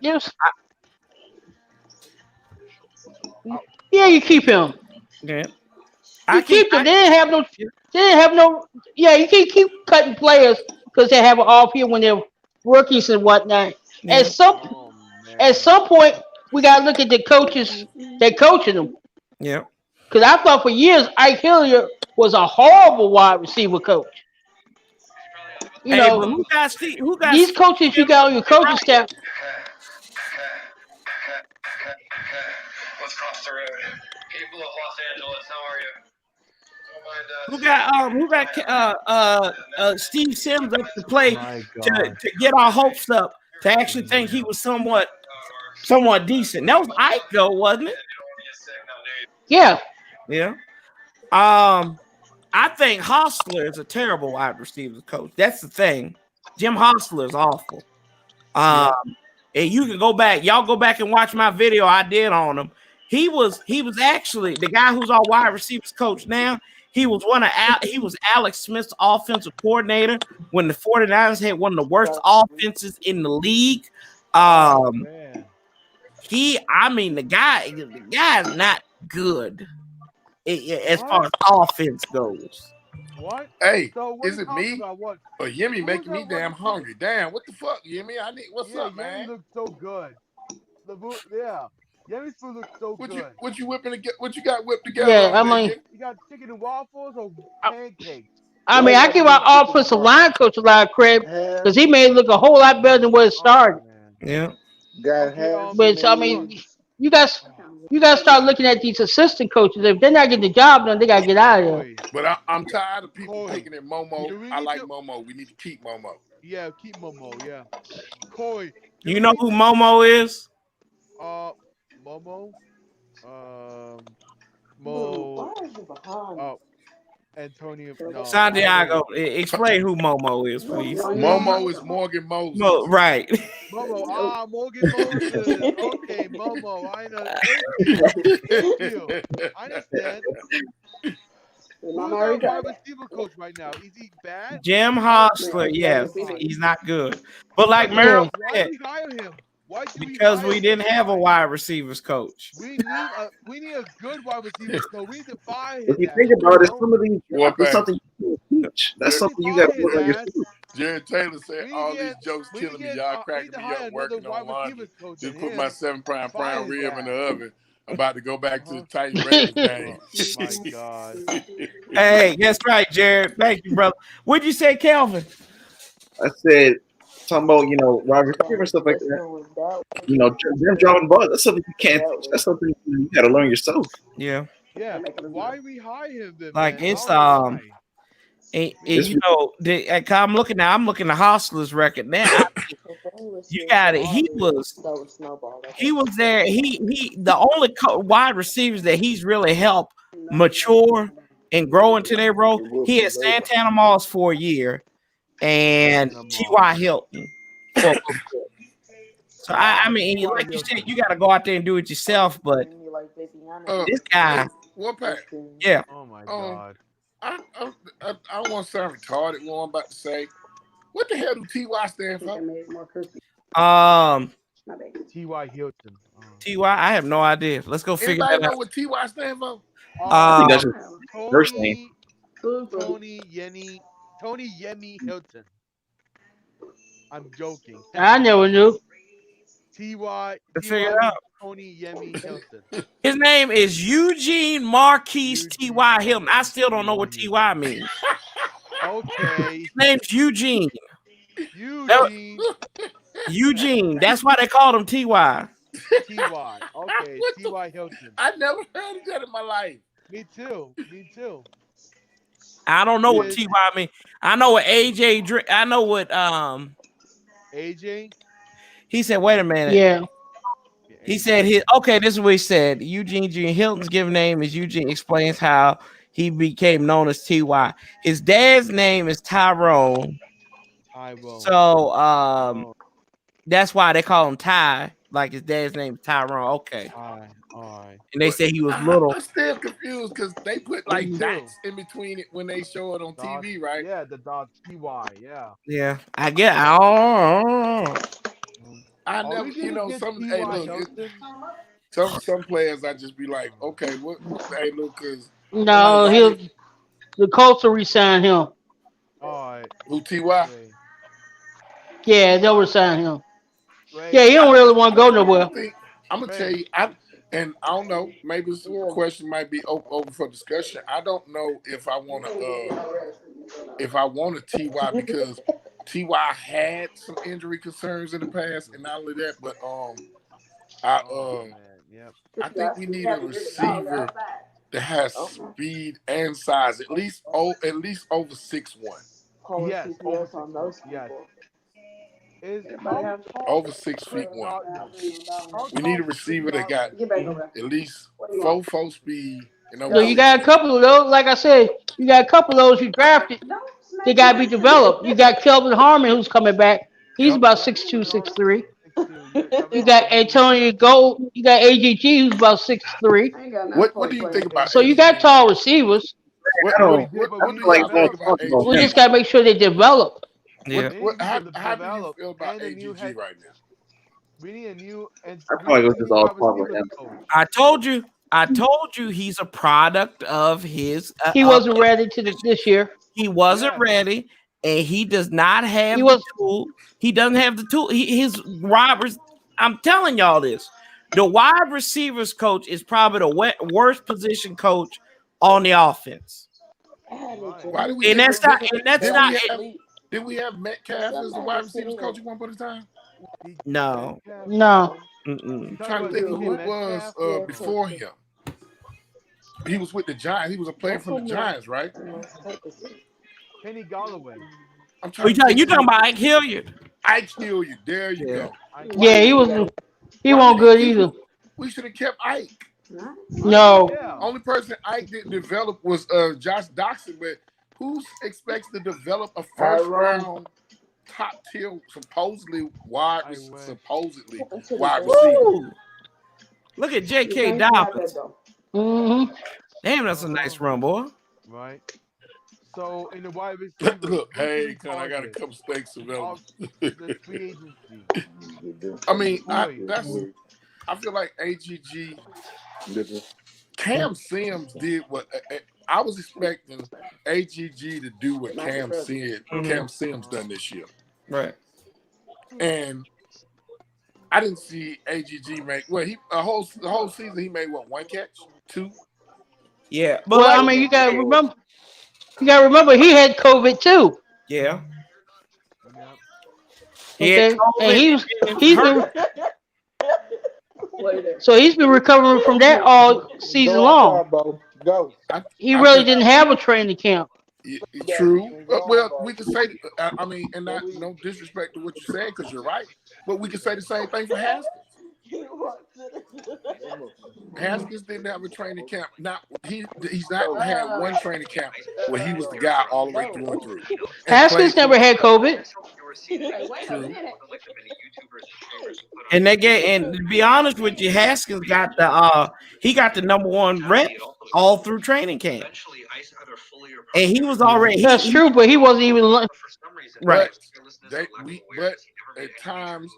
[SPEAKER 4] keep him.
[SPEAKER 1] Yeah,
[SPEAKER 4] you keep them. They didn't have no. Yeah, you can't keep cutting players because they have an off here when they're rookies and whatnot. Yeah. At some point, we gotta look at the coaches that coaching them.
[SPEAKER 1] Yeah.
[SPEAKER 4] Because I thought for years Ike Hilliard was a horrible wide receiver coach. You know,
[SPEAKER 1] who got
[SPEAKER 4] these coaches you got on your coaching staff?
[SPEAKER 8] Let's cross the road. People of Los Angeles, how are you?
[SPEAKER 1] Who got Steve Sims up to play to get our hopes up to actually think he was somewhat decent? That was Ike though, wasn't it?
[SPEAKER 4] Yeah.
[SPEAKER 1] Yeah. I think Hostler is a terrible wide receiver coach. That's the thing. Jim Hostler is awful. And you can go back, y'all go back and watch my video I did on him. He was actually the guy who's our wide receivers coach now. He was Alex Smith's offensive coordinator when the 49ers had one of the worst offenses in the league. The guy is not good as far as offense goes.
[SPEAKER 5] What?
[SPEAKER 2] Hey,
[SPEAKER 5] so
[SPEAKER 2] is it me? Or Yemi making me damn hungry? Damn, what the fuck, Yemi? What's up, man?
[SPEAKER 5] Yemi looks so good. Yemi's food looks so good.
[SPEAKER 2] What you got whipped together?
[SPEAKER 4] Yeah, I mean,
[SPEAKER 5] you got chicken and waffles or pancakes?
[SPEAKER 4] I mean, I give our offensive line coach a lot of credit because he made it look a whole lot better than what it started.
[SPEAKER 1] Yeah.
[SPEAKER 4] But I mean, you guys start looking at these assistant coaches. If they're not getting the job done, they gotta get out of there.
[SPEAKER 2] But I'm tired of people taking it Momo. I like Momo. We need to keep Momo.
[SPEAKER 5] Yeah, keep Momo. Yeah. Corey.
[SPEAKER 1] You know who Momo is?
[SPEAKER 5] Momo. Antonio. No,
[SPEAKER 1] Santiago, explain who Momo is, please.
[SPEAKER 2] Momo is Morgan Moses.
[SPEAKER 1] Right.
[SPEAKER 5] Momo. Morgan Moses. Okay, Momo. I know. Thank you. I understand. Who's our wide receiver coach right now? Is he bad?
[SPEAKER 1] Jim Hostler, yes. He's not good. But like Merrill said,
[SPEAKER 5] why did we hire him?
[SPEAKER 1] Because we didn't have a wide receivers coach.
[SPEAKER 5] We need a good wide receivers coach. We need to fire him.
[SPEAKER 6] If you think about it, some of these that's something you can teach. That's something you got to put on your feet.
[SPEAKER 2] Jared Taylor said, all these jokes killing me. Y'all cracking me up working on laundry. Just put my 7 prime rib in the oven. I'm about to go back to the Titan Raiders game.
[SPEAKER 5] Oh my God.
[SPEAKER 1] Hey, that's right, Jared. Thank you, brother. What'd you say, Kelvin?
[SPEAKER 6] I said, talking about, wide receiver and stuff like that. Them drawing balls, that's something you can't teach. That's something you got to learn yourself.
[SPEAKER 1] Yeah.
[SPEAKER 5] Yeah. Why we hire him then?
[SPEAKER 1] Like,
[SPEAKER 5] man?
[SPEAKER 1] it's, I'm looking at Hostler's record now. You got it. He was there. He the only wide receivers that he's really helped mature and grow into their role. He had Santana Moss for a year and T.Y. Hilton. So I mean, like you said, you got to go out there and do it yourself. But this guy,
[SPEAKER 2] Warpath.
[SPEAKER 1] yeah.
[SPEAKER 5] Oh my God.
[SPEAKER 2] I don't want to sound retarded. What I'm about to say. What the hell do TY stand for?
[SPEAKER 5] T.Y. Hilton.
[SPEAKER 1] TY, I have no idea. Let's go figure
[SPEAKER 2] Anybody
[SPEAKER 1] that
[SPEAKER 2] know
[SPEAKER 1] out.
[SPEAKER 2] what TY stand for?
[SPEAKER 6] I think that's his first name.
[SPEAKER 5] Tony Yemi Hilton. I'm joking.
[SPEAKER 4] I never knew.
[SPEAKER 5] T.Y.
[SPEAKER 1] Let's figure it
[SPEAKER 5] T.Y.
[SPEAKER 1] out.
[SPEAKER 5] Tony Yemi Hilton.
[SPEAKER 1] His name is Eugene Marquise
[SPEAKER 5] Eugene
[SPEAKER 1] T.Y. Hilton. I still don't know
[SPEAKER 5] Marquise
[SPEAKER 1] what T.Y. means.
[SPEAKER 5] Okay.
[SPEAKER 1] His name's Eugene.
[SPEAKER 5] Eugene
[SPEAKER 1] Eugene. That's why they called him T.Y.
[SPEAKER 5] T.Y. Okay. T.Y. Hilton.
[SPEAKER 2] I never heard of that in my life.
[SPEAKER 5] Me too.
[SPEAKER 1] I don't know what T.Y. means. I know what AJ drink. I know what
[SPEAKER 5] AJ.
[SPEAKER 1] he said. Wait a minute.
[SPEAKER 4] Yeah.
[SPEAKER 1] He said okay, this is what he said. Eugene Hilton's given name is Eugene, explains how he became known as TY. His dad's name is Tyrone. So that's why they call him Ty, like his dad's name is Tyrone. Okay.
[SPEAKER 5] All right.
[SPEAKER 1] And they say he was little.
[SPEAKER 2] I'm still confused because they put like dots in between it when they show it on TV, right?
[SPEAKER 5] Yeah, the dot TY, yeah.
[SPEAKER 1] Yeah, I get. I
[SPEAKER 2] never, some players I just be like, okay, what hey, look, because
[SPEAKER 4] no, the Colts will resign him.
[SPEAKER 5] All right.
[SPEAKER 2] Who TY?
[SPEAKER 4] Yeah, they'll resign him. Yeah, he don't really want to go nowhere.
[SPEAKER 2] I'm gonna tell you, I don't know. Maybe this question might be open for discussion. I don't know if I want to TY because TY had some injury concerns in the past, and not only that, but I think we need a receiver that has speed and size, at least over 6'1".
[SPEAKER 5] Yes, over 6'1". Yes.
[SPEAKER 2] Over 6'1". We need a receiver that got at least 4 speed.
[SPEAKER 4] So you got a couple of those. Like I said, you got a couple of those you drafted. They got to be developed. You got Kelvin Harmon who's coming back. He's about 6'2", 6'3". You got Antonio Gold. You got AGG who's about 6'3".
[SPEAKER 2] What do you think about?
[SPEAKER 4] So you got tall receivers.
[SPEAKER 2] What do you think about AGG?
[SPEAKER 4] We just got to make sure they develop.
[SPEAKER 1] Yeah.
[SPEAKER 2] How do you feel about AGG right now?
[SPEAKER 5] We need a new.
[SPEAKER 6] I feel like it was just all part of him.
[SPEAKER 1] I told you he's a product of his.
[SPEAKER 4] He wasn't ready this year.
[SPEAKER 1] He wasn't ready, and he does not have the tool. He doesn't have the tool. His robbers. I'm telling y'all this. The wide receivers coach is probably the worst position coach on the offense.
[SPEAKER 2] Why do we?
[SPEAKER 1] And that's not.
[SPEAKER 2] Did we have Metcalf as the wide receivers coach at one point in time?
[SPEAKER 1] No.
[SPEAKER 2] I'm trying to think of who it was before him. He was with the Giants. He was a player from the Giants, right?
[SPEAKER 5] Kenny Galloway.
[SPEAKER 1] You talking about Ike Hilliard?
[SPEAKER 2] Ike Hilliard. There you go.
[SPEAKER 4] Yeah, he wasn't good either.
[SPEAKER 2] We should have kept Ike.
[SPEAKER 4] No.
[SPEAKER 2] Only person Ike didn't develop was Josh Doxson, but who expects to develop a first round top tier supposedly wide receiver?
[SPEAKER 1] Look at J.K. Dobbins.
[SPEAKER 4] Mm-hmm.
[SPEAKER 1] Damn, that's a nice run, boy.
[SPEAKER 5] Right. So in the wide receiver,
[SPEAKER 2] look, hey, I got a couple steaks available. I mean, I feel like AGG. Cam Sims did what I was expecting AGG to do what Cam Sims done this year.
[SPEAKER 1] Right.
[SPEAKER 2] And I didn't see AGG make the whole season he made one catch, 2.
[SPEAKER 1] Yeah. But
[SPEAKER 4] I mean you gotta remember he had COVID too.
[SPEAKER 1] Yeah.
[SPEAKER 4] Okay. And he's been so he's been recovering from that all season long. He really didn't have a training camp.
[SPEAKER 2] True. Well, we can say, I mean, and not no disrespect to what you're saying because you're right, but we can say the same thing for Haskins. Haskins didn't have a training camp. He's not had one training camp where he was the guy all the way through and through.
[SPEAKER 4] Haskins never had COVID.
[SPEAKER 2] True.
[SPEAKER 1] And they get, and to be honest with you, Haskins got the he got the #1 rep all through training camp, and he was already
[SPEAKER 4] That's true, but he wasn't even
[SPEAKER 1] right.
[SPEAKER 2] But at times,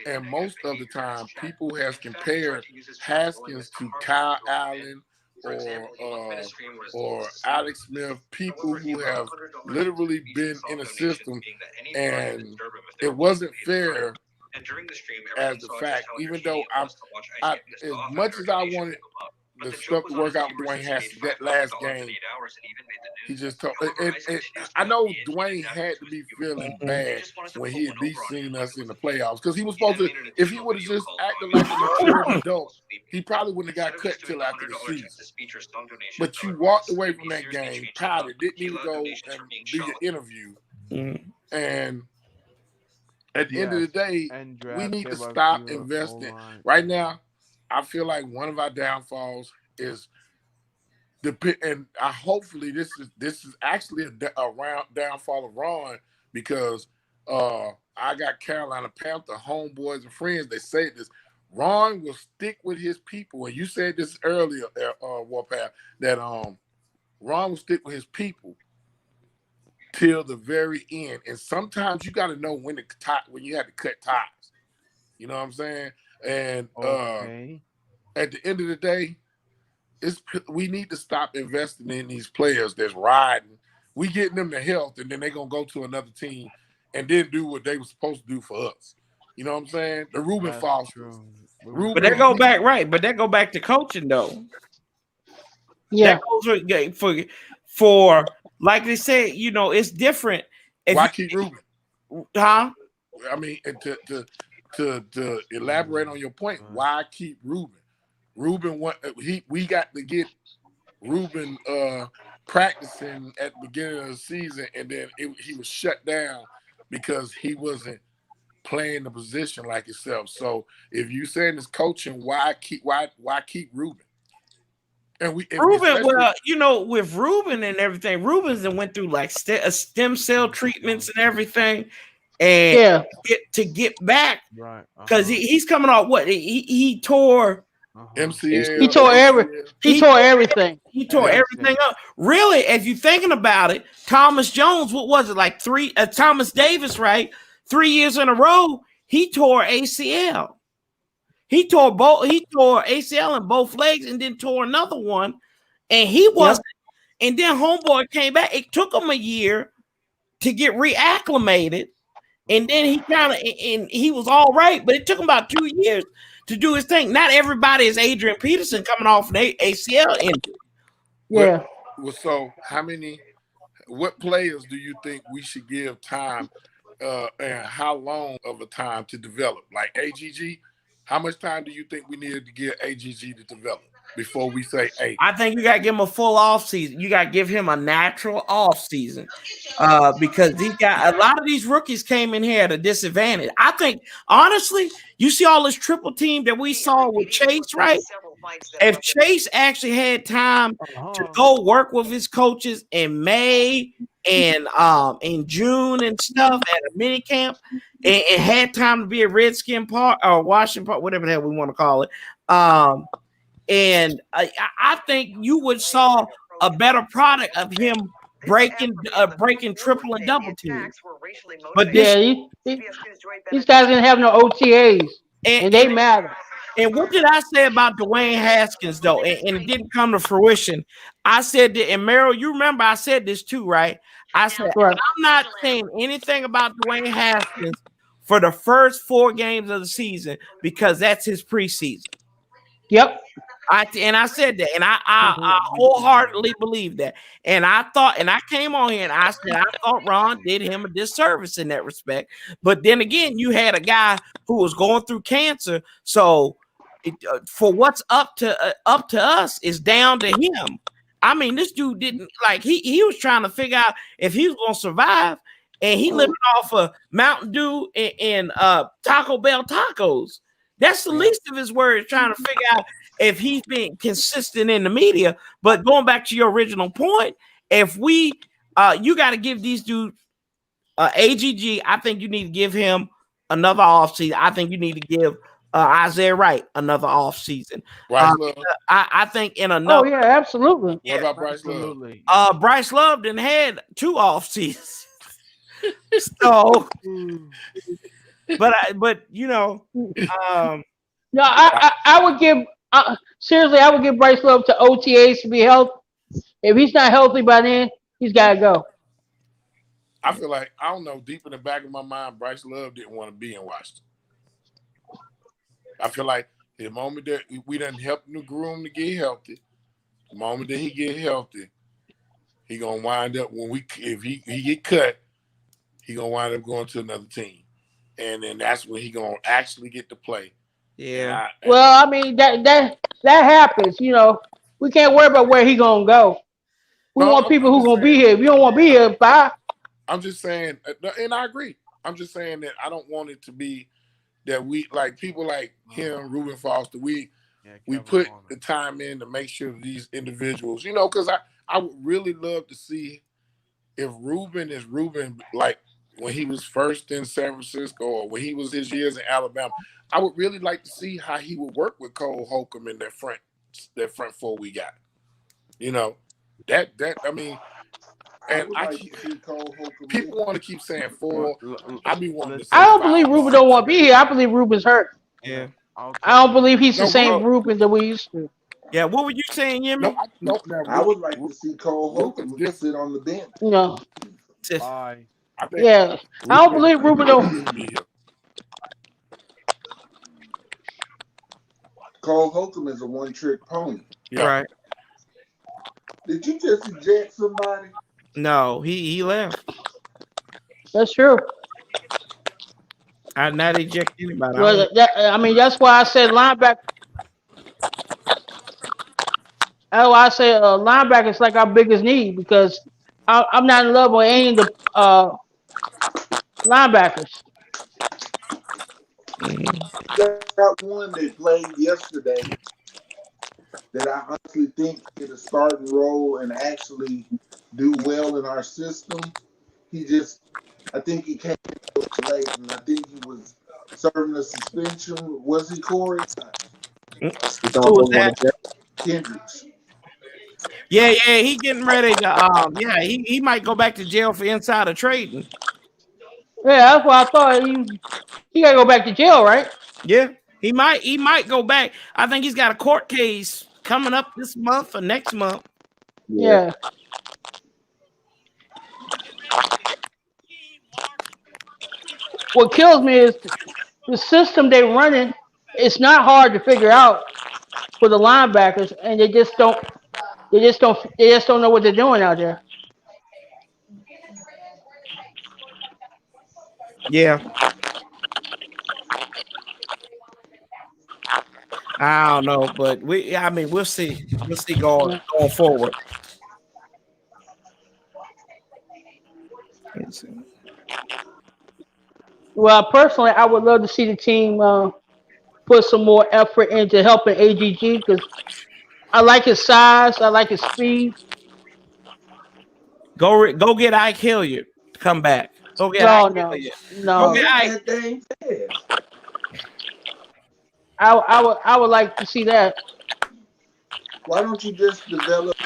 [SPEAKER 2] and most of the time, people has compared Haskins to Kyle Allen or Alex Smith, people who have literally been in a system, and it wasn't fair. As the fact, even though I as much as I wanted the stuff to work out with Dwayne Haskins that last game, he just told. I know Dwayne had to be feeling bad when he at least seen us in the playoffs, because he was supposed to. If he would have just acted like a mature adult, he probably wouldn't have got cut till after the season. But you walked away from that game, pouted, didn't even go and do your interview, and at the end of the day, we need to stop investing. Right now, I feel like one of our downfalls is and hopefully this is actually a round downfall of Ron, because I got Carolina Panther homeboys and friends. They say this: Ron will stick with his people, and you said this earlier, Warpath, that Ron will stick with his people till the very end. And sometimes you got to know when you have to cut ties. You know what I'm saying? And at the end of the day, we need to stop investing in these players that's riding. We getting them to health, and then they're gonna go to another team and then do what they were supposed to do for us. You know what I'm saying? The Reuben Foster.
[SPEAKER 1] But they go back But they go back to coaching though.
[SPEAKER 4] Yeah.
[SPEAKER 1] That goes for like they say, it's different.
[SPEAKER 2] Why keep Reuben?
[SPEAKER 1] Huh?
[SPEAKER 2] I mean, to elaborate on your point, why keep Reuben? Reuben, we got to get Reuben practicing at the beginning of the season, and then he was shut down because he wasn't playing the position like himself. So if you saying it's coaching, why keep Reuben?
[SPEAKER 1] Reuben, with Reuben and everything, Reuben's went through like stem cell treatments and everything, and get back, because he's coming off what he tore.
[SPEAKER 2] MCL.
[SPEAKER 4] He tore everything.
[SPEAKER 1] He tore everything up. Really, if you're thinking about it, Thomas Jones, what was it, like Thomas Davis, right? 3 years in a row, he tore ACL. He tore ACL in both legs, and then tore another one, and he wasn't. And then homeboy came back. It took him a year to get reacclimated, and then he was all right, but it took him about 2 years to do his thing. Not everybody is Adrian Peterson coming off an ACL injury.
[SPEAKER 4] Yeah.
[SPEAKER 2] So what players do you think we should give time, and how long of a time to develop? Like AGG, how much time do you think we needed to give AGG to develop before we say, hey?
[SPEAKER 1] I think you got to give him a full off season. You got to give him a natural off season, because a lot of these rookies came in here at a disadvantage. I think, honestly, you see all this triple team that we saw with Chase, right? If Chase actually had time to go work with his coaches in May and in June and stuff at a mini camp, and had time to be a Redskin part or Washington part, whatever the hell we want to call it, and I think you would saw a better product of him breaking triple and double teams. But
[SPEAKER 4] these guys didn't have no OTAs, and they matter.
[SPEAKER 1] And what did I say about Dwayne Haskins, though? And it didn't come to fruition. I said that, and Meryl, you remember I said this too, right? I said, I'm not saying anything about Dwayne Haskins for the first 4 games of the season, because that's his preseason.
[SPEAKER 4] Yep.
[SPEAKER 1] I said that, and I wholeheartedly believe that. And I came on here and I said I thought Ron did him a disservice in that respect. But then again, you had a guy who was going through cancer, so for what's up to us is down to him. I mean, this dude didn't he was trying to figure out if he was going to survive, and he lived off of Mountain Dew and Taco Bell tacos. That's the least of his worries, trying to figure out if he's being consistent in the media. But going back to your original point, if you got to give these dudes AGG, I think you need to give him another offseason. I think you need to give Isaiah Wright another offseason.
[SPEAKER 2] Bryce Love.
[SPEAKER 1] I think in another.
[SPEAKER 4] Oh yeah, absolutely.
[SPEAKER 2] What about Bryce Love?
[SPEAKER 5] Absolutely.
[SPEAKER 1] Bryce Love didn't had 2 off seasons. So, but you know,
[SPEAKER 4] No, I would give seriously. I would give Bryce Love to OTAs to be healthy. If he's not healthy by then, he's got to go.
[SPEAKER 2] I feel like, I don't know, deep in the back of my mind, Bryce Love didn't want to be in Washington. I feel like the moment that we done help him to groom to get healthy, the moment that he get healthy, he gonna wind up if he get cut, he gonna wind up going to another team, and then that's when he gonna actually get to play.
[SPEAKER 1] yeah.
[SPEAKER 4] Well, I mean that happens. You know, we can't worry about where he gonna go. We want people who gonna be here. If you don't want to be here, bye.
[SPEAKER 2] I'm just saying, and I agree. I'm just saying that I don't want it to be that we like people like him, Reuben Foster. We put the time in to make sure these individuals, you know, because I would really love to see if Reuben is Reuben like when he was first in San Francisco or when he was his years in Alabama. I would really like to see how he would work with Cole Holcomb in that front four we got. You know, that I mean, and people want to keep saying 4. I be wanting to say
[SPEAKER 4] I don't believe Reuben don't want to be here. I believe Reuben's hurt.
[SPEAKER 1] Yeah.
[SPEAKER 4] I don't believe he's the same Reuben that we used to.
[SPEAKER 1] Yeah, what were you saying, Yemi?
[SPEAKER 7] I would like to see Cole Holcomb sit on the bench.
[SPEAKER 4] You know.
[SPEAKER 5] Bye.
[SPEAKER 4] Yeah, I don't believe Reuben don't.
[SPEAKER 7] Cole Holcomb is a one-trick pony.
[SPEAKER 1] Yeah. Right.
[SPEAKER 7] Did you just eject somebody?
[SPEAKER 1] No, he left.
[SPEAKER 4] That's true.
[SPEAKER 1] I not eject anybody.
[SPEAKER 4] Well, I mean, that's why I said linebacker. That's why I say linebacker is like our biggest need because I'm not in love with any of the linebackers.
[SPEAKER 7] Got one that played yesterday that I honestly think get a starting role and actually do well in our system. I think he came late, and I think he was serving a suspension. Was he, Corey?
[SPEAKER 1] Who was that?
[SPEAKER 7] Kendricks.
[SPEAKER 1] Yeah, he getting ready to he might go back to jail for insider trading.
[SPEAKER 4] Yeah, that's why I thought he gotta go back to jail, right?
[SPEAKER 1] Yeah, he might go back. I think he's got a court case coming up this month or next month.
[SPEAKER 4] Yeah. What kills me is the system they're running. It's not hard to figure out for the linebackers, and they just don't know what they're doing out there.
[SPEAKER 1] Yeah. I don't know, but we'll see. We'll see going forward.
[SPEAKER 4] Well, personally, I would love to see the team put some more effort into helping AGG because I like his size, I like his speed.
[SPEAKER 1] Go get Ike Hilliard to come back. Go get Ike Hilliard.
[SPEAKER 4] No.
[SPEAKER 1] Go get Ike.
[SPEAKER 4] I would like to see that.
[SPEAKER 7] Why don't you just develop?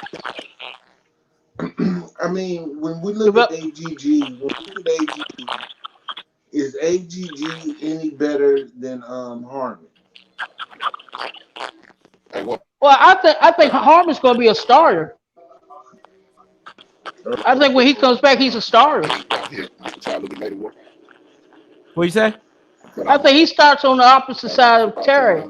[SPEAKER 7] I mean, when we look at AGG, is AGG any better than Harmon?
[SPEAKER 4] Well, I think Harmon's going to be a starter. I think when he comes back, he's a starter.
[SPEAKER 1] What you say?
[SPEAKER 4] I think he starts on the opposite side of Terry.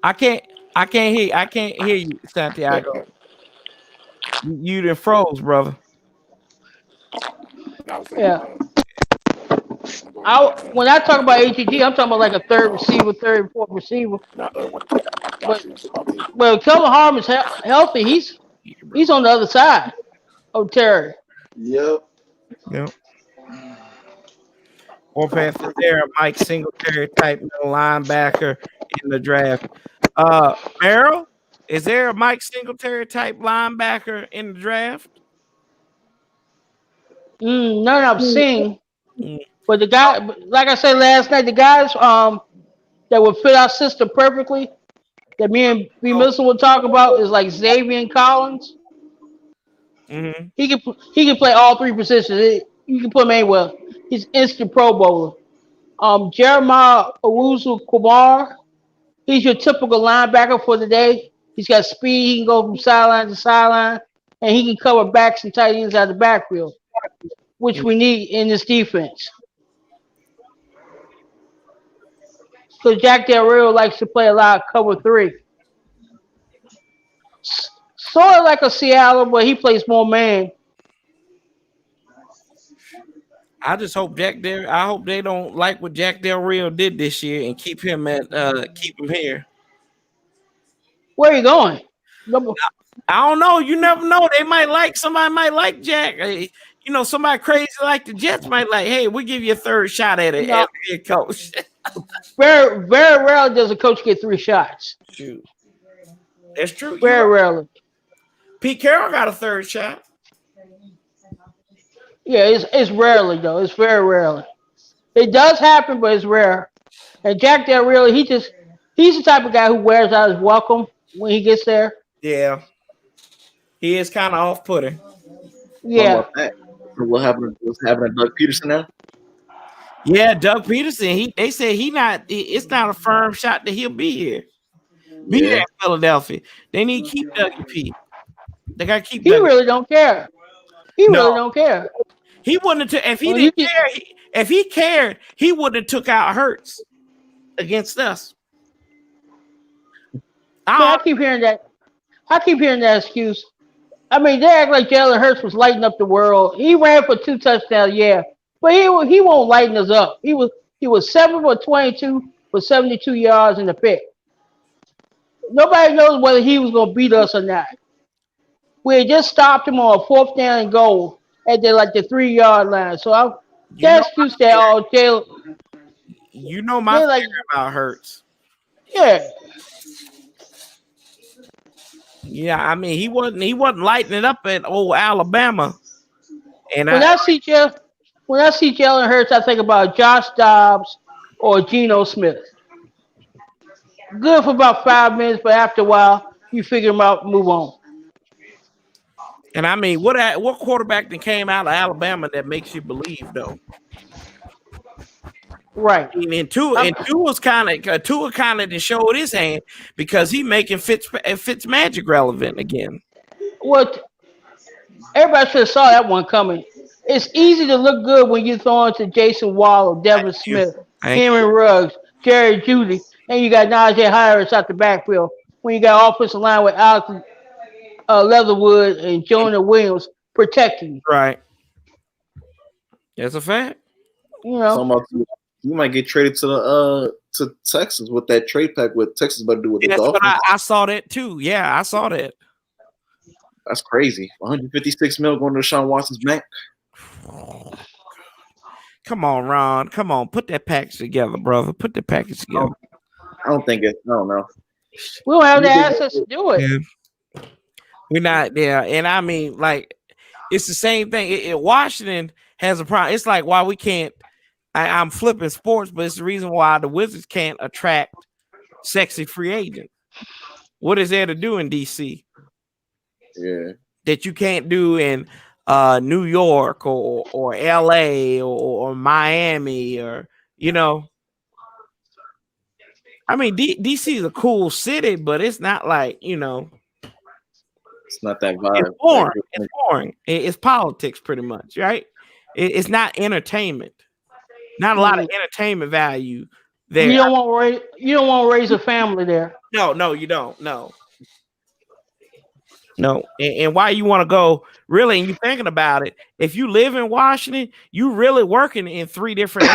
[SPEAKER 1] I can't hear you, Santiago. You done froze, brother.
[SPEAKER 4] Yeah. When I talk about AGG, I'm talking about like a third receiver, third and fourth receiver. But Kelvin Harmon's healthy. He's on the other side of Terry.
[SPEAKER 7] Yep.
[SPEAKER 1] Warpath is there, Mike Singletary type middle linebacker in the draft. Merrill, is there a Mike Singletary type linebacker in the draft?
[SPEAKER 4] None I've seen. But the guy, like I said last night, the guys that would fit our system perfectly, that me and B. Milson will talk about, is like Xavier Collins.
[SPEAKER 1] Mm-hmm.
[SPEAKER 4] He can play all three positions. You can put him anywhere. He's instant Pro Bowler. Jeremiah Owusu Kumar. He's your typical linebacker for the day. He's got speed. He can go from sideline to sideline, and he can cover backs and tight ends out of the backfield, which we need in this defense. So Jack Del Rio likes to play a lot of cover three. Sort of like a Seattle, but he plays more man.
[SPEAKER 1] I just hope I hope they don't like what Jack Del Rio did this year and keep him here.
[SPEAKER 4] Where are you going?
[SPEAKER 1] I don't know. You never know. Somebody might like Jack. Somebody crazy like the Jets might like, hey, we'll give you a third shot at it as head coach.
[SPEAKER 4] Very, very rarely does a coach get 3 shots.
[SPEAKER 1] Shoot. That's true.
[SPEAKER 4] Very rarely.
[SPEAKER 1] Pete Carroll got a third shot.
[SPEAKER 4] Yeah, it's rarely though. It's very rarely. It does happen, but it's rare. And Jack Del Rio, he's the type of guy who wears out his welcome when he gets there.
[SPEAKER 1] Yeah. He is kind of off-putting.
[SPEAKER 4] Yeah.
[SPEAKER 6] What's happening to Doug Peterson now?
[SPEAKER 1] Yeah, Doug Peterson. They said it's not a firm shot that he'll be here. Be there in Philadelphia. They need to keep Dougie P. They gotta keep.
[SPEAKER 4] He really don't care. Really don't care.
[SPEAKER 1] He wouldn't have. If he didn't care, if he cared, he wouldn't have took out Hurts against us.
[SPEAKER 4] I keep hearing that. I keep hearing that excuse. I mean, they act like Jalen Hurts was lighting up the world. He ran for 2 touchdowns, yeah, but he won't lighten us up. He was 7 for 22 for 72 yards in the pick. Nobody knows whether he was going to beat us or not. We had just stopped him on a 4th down and goal at the 3-yard line. So that excuse that Jalen.
[SPEAKER 1] You know my theory about Hurts.
[SPEAKER 4] Yeah.
[SPEAKER 1] Yeah, I mean he wasn't lighting it up at old Alabama. And
[SPEAKER 4] when I see Jalen Hurts, I think about Josh Dobbs or Geno Smith. Good for about 5 minutes, but after a while, you figure them out, move on.
[SPEAKER 1] And I mean, what quarterback that came out of Alabama that makes you believe though?
[SPEAKER 4] Right.
[SPEAKER 1] And Tua kind of showed his hand because he making Fitz Magic relevant again.
[SPEAKER 4] What everybody should have saw that one coming. It's easy to look good when you throw into Jason Waller, Devin Smith, Henry Ruggs, Jerry Jeudy, and you got Najee Harris out the backfield. When you got offensive line with Alex Leatherwood and Jonah Williams protecting you.
[SPEAKER 1] Right. That's a fact.
[SPEAKER 6] You might get traded to Texas with that trade pack with Texas about to do with the Dolphins.
[SPEAKER 1] I saw that too. Yeah, I saw that.
[SPEAKER 6] That's crazy. 156 mil going to Deshaun Watson's bank.
[SPEAKER 1] Come on, Ron. Come on. Put that package together, brother. Put the package together.
[SPEAKER 6] I don't know.
[SPEAKER 4] We don't have the assets to do it.
[SPEAKER 1] Yeah. We're not there. And I mean, it's the same thing. Washington has a problem. It's like why we can't. I'm flipping sports, but it's the reason why the Wizards can't attract sexy free agents. What is there to do in DC?
[SPEAKER 6] Yeah, that
[SPEAKER 1] you can't do in New York or LA or Miami or I mean DC is a cool city, but it's not like
[SPEAKER 6] it's not that vibe.
[SPEAKER 1] It's boring. It's boring. It's politics, pretty much, right? It's not entertainment. Not a lot of entertainment value there.
[SPEAKER 4] You don't want to raise a family there.
[SPEAKER 1] No, you don't. No. And why you want to go? Really, and you're thinking about it. If you live in Washington, you really working in 3 different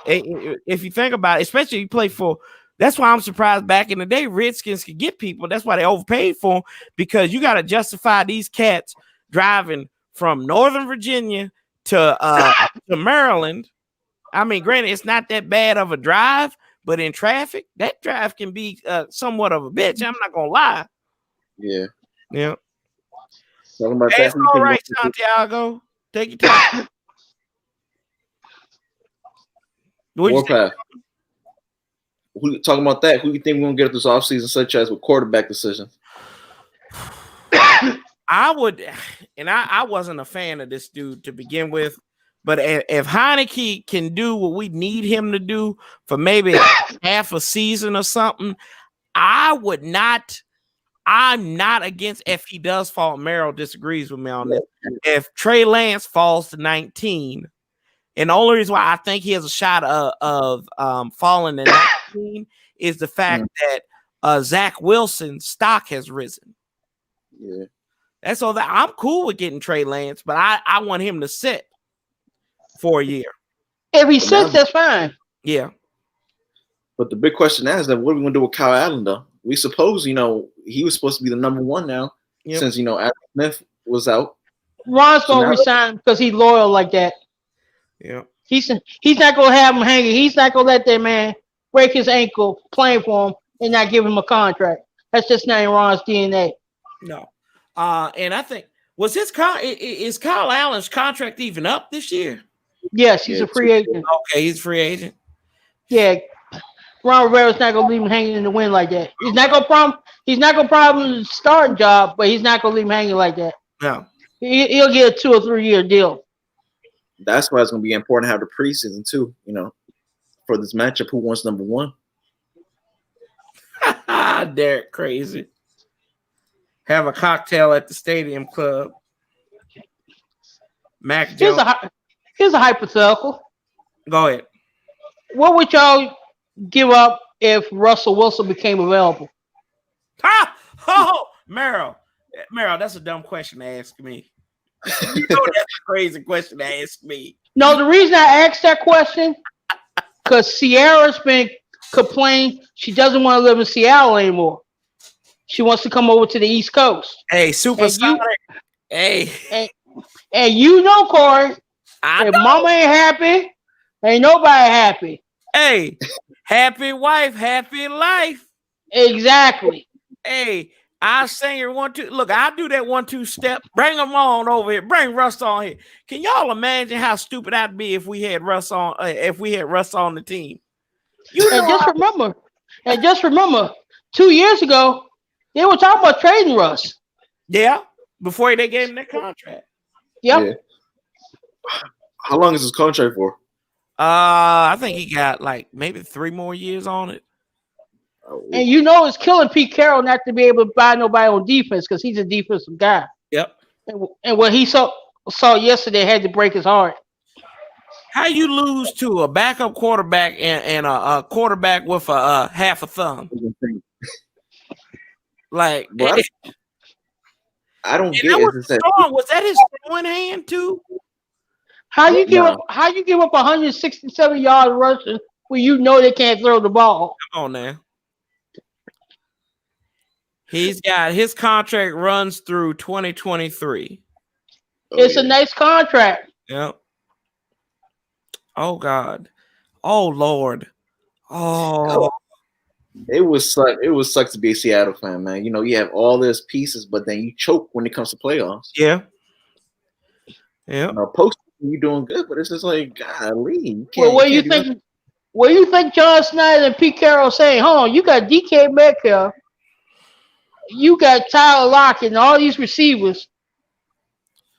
[SPEAKER 1] areas. If you think about it, especially if you play for. That's why I'm surprised. Back in the day, Redskins could get people. That's why they overpaid for them, because you got to justify these cats driving from Northern Virginia to Maryland. I mean, granted, it's not that bad of a drive, but in traffic, that drive can be somewhat of a bitch. I'm not gonna lie.
[SPEAKER 6] Yeah.
[SPEAKER 1] It's all right, Santiago. Take your time.
[SPEAKER 6] Warpath. Who talking about that? Who you think we're gonna get this offseason, such as with quarterback decisions?
[SPEAKER 1] I would, and I wasn't a fan of this dude to begin with, but if Heineke can do what we need him to do for maybe half a season or something, I would not. I'm not against if he does fall. Merrill disagrees with me on this. If Trey Lance falls to 19, and the only reason why I think he has a shot of falling to 19 is the fact that Zach Wilson's stock has risen.
[SPEAKER 6] Yeah.
[SPEAKER 1] That's all that I'm cool with getting Trey Lance, but I want him to sit for a year.
[SPEAKER 4] If he sits, that's fine.
[SPEAKER 1] Yeah.
[SPEAKER 6] But the big question now is that what are we gonna do with Kyle Allen though? We suppose, he was supposed to be the number one now since Adam Smith was out.
[SPEAKER 4] Ron's gonna resign because he's loyal like that.
[SPEAKER 1] Yeah.
[SPEAKER 4] He's not gonna have him hanging. He's not gonna let that man break his ankle playing for him and not give him a contract. That's just not in Ron's DNA.
[SPEAKER 1] No. And I think is Kyle Allen's contract even up this year?
[SPEAKER 4] Yes, he's a free agent.
[SPEAKER 1] Okay, he's a free agent.
[SPEAKER 4] Yeah. Ron Rivera's not gonna leave him hanging in the wind like that. He's not gonna problem the starting job, but he's not gonna leave him hanging like that.
[SPEAKER 1] No.
[SPEAKER 4] He'll get a 2 or 3 year deal.
[SPEAKER 6] That's why it's gonna be important to have the preseason too, for this matchup. Who wants number one?
[SPEAKER 1] Derek crazy. Have a cocktail at the stadium club. Mac Jones.
[SPEAKER 4] Here's a hypothetical.
[SPEAKER 1] Go ahead.
[SPEAKER 4] What would y'all give up if Russell Wilson became available?
[SPEAKER 1] Merrill, that's a dumb question to ask me. You know that's a crazy question to ask me.
[SPEAKER 4] No, the reason I asked that question because Sierra's been complaining she doesn't want to live in Seattle anymore. She wants to come over to the East Coast.
[SPEAKER 1] Hey, Supersonic. Hey.
[SPEAKER 4] And Corey, if mama ain't happy, ain't nobody happy.
[SPEAKER 1] Hey, happy wife, happy life.
[SPEAKER 4] Exactly.
[SPEAKER 1] Hey, I sing your 1-2. Look, I do that 1-2 step. Bring them on over here. Bring Russ on here. Can y'all imagine how stupid I'd be if we had Russ on? If we had Russ on the team.
[SPEAKER 4] Just remember, 2 years ago they were talking about trading Russ.
[SPEAKER 1] Yeah, before they gave him that contract.
[SPEAKER 4] Yep.
[SPEAKER 6] Yeah. How long is his contract for?
[SPEAKER 1] I think he got like maybe 3 more years on it.
[SPEAKER 4] And it's killing Pete Carroll not to be able to buy nobody on defense because he's a defensive guy.
[SPEAKER 1] Yep.
[SPEAKER 4] And what he saw yesterday had to break his heart.
[SPEAKER 1] How you lose to a backup quarterback and a quarterback with a half a thumb? Like,
[SPEAKER 6] I don't get it.
[SPEAKER 1] Was that his throwing hand too?
[SPEAKER 4] How you give up 167 yards rushing when they can't throw the ball?
[SPEAKER 1] Come on now. He's got his contract runs through 2023.
[SPEAKER 4] It's a nice contract.
[SPEAKER 1] Yep. Oh God. Oh Lord. Oh.
[SPEAKER 6] It was suck to be a Seattle fan, man. You have all those pieces, but then you choke when it comes to playoffs.
[SPEAKER 1] Yeah. Yeah.
[SPEAKER 6] Post you doing good, but it's just like, golly.
[SPEAKER 4] What do you think John Snyder and Pete Carroll saying? Hold on, you got DK Metcalf, you got Tyler Lockett and all these receivers,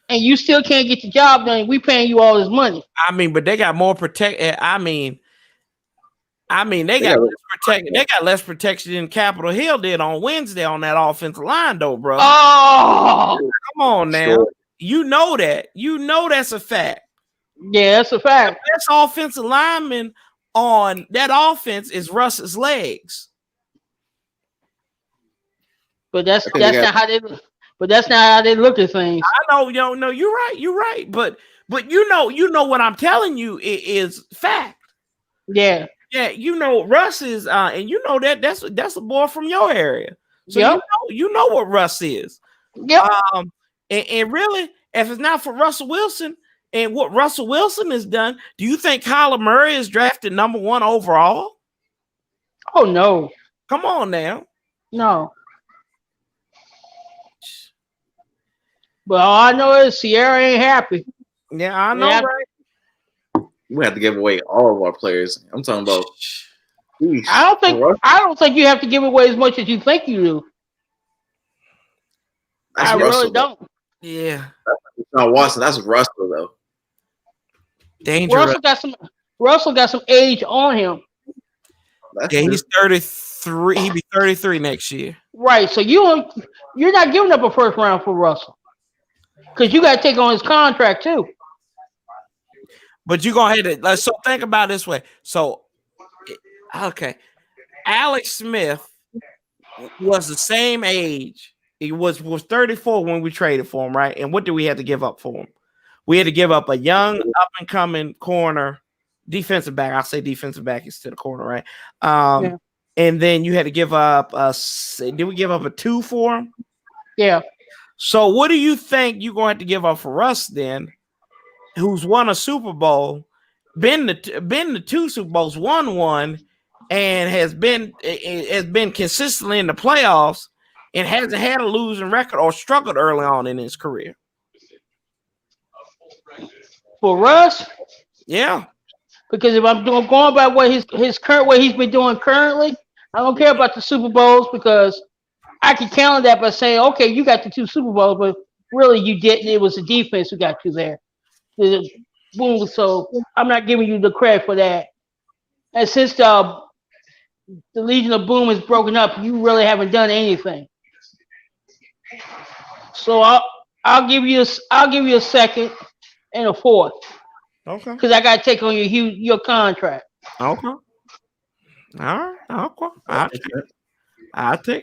[SPEAKER 4] and you still can't get the job done. We paying you all this money.
[SPEAKER 1] I mean, but they got more protect. I mean, they got less protection than Capitol Hill did on Wednesday on that offensive line, though, bro.
[SPEAKER 4] Oh,
[SPEAKER 1] come on now. Sure. You know that. That's a fact.
[SPEAKER 4] Yeah, that's a fact.
[SPEAKER 1] The best offensive lineman on that offense is Russ's legs.
[SPEAKER 4] But that's not how they look. But that's not how they look at things.
[SPEAKER 1] I know, no, you're right. But you know what I'm telling you is fact.
[SPEAKER 4] Yeah.
[SPEAKER 1] Yeah, Russ is and that's a boy from your area. So you know what Russ is.
[SPEAKER 4] Yep.
[SPEAKER 1] And really, if it's not for Russell Wilson and what Russell Wilson has done, do you think Kyler Murray is drafted number 1 overall?
[SPEAKER 4] Oh no.
[SPEAKER 1] Come on now.
[SPEAKER 4] No. But all I know is Sierra ain't happy.
[SPEAKER 1] Yeah, I know, right?
[SPEAKER 6] we have to give away all of our players. I'm talking about. Geez,
[SPEAKER 4] I don't think you have to give away as much as you think you do.
[SPEAKER 6] That's
[SPEAKER 4] I
[SPEAKER 6] Russell,
[SPEAKER 4] really don't.
[SPEAKER 1] Yeah.
[SPEAKER 6] No, Watson. That's Russell though.
[SPEAKER 1] Dangerous.
[SPEAKER 4] Russell got some age on him.
[SPEAKER 1] Yeah, he's 33. He'll be 33 next year.
[SPEAKER 4] Right. So you're not giving up a first round for Russell because you got to take on his contract too.
[SPEAKER 1] But you're gonna hit it. So think about it this way. So, okay, Alex Smith was the same age. He was 34 when we traded for him, right? And what did we have to give up for him? We had to give up a young up and coming corner, defensive back. I'll say defensive back instead of corner, right?
[SPEAKER 4] Yeah.
[SPEAKER 1] And then you had to give up did we give up a 2 for him?
[SPEAKER 4] Yeah.
[SPEAKER 1] So what do you think you're gonna have to give up for us then? Who's won a Super Bowl, been to 2 Super Bowls, won one, and has been consistently in the playoffs and hasn't had a losing record or struggled early on in his career.
[SPEAKER 4] For Russ?
[SPEAKER 1] Yeah.
[SPEAKER 4] Because if I'm going by what his current what he's been doing currently, I don't care about the Super Bowls because I can counter that by saying, okay, you got the 2 Super Bowls, but really you didn't. It was the defense who got you there. Boom. So I'm not giving you the credit for that. And since the Legion of Boom is broken up, you really haven't done anything. So I'll give you a second and a fourth.
[SPEAKER 1] Okay.
[SPEAKER 4] Because I got to take on your contract.
[SPEAKER 1] Okay. All right. Okay.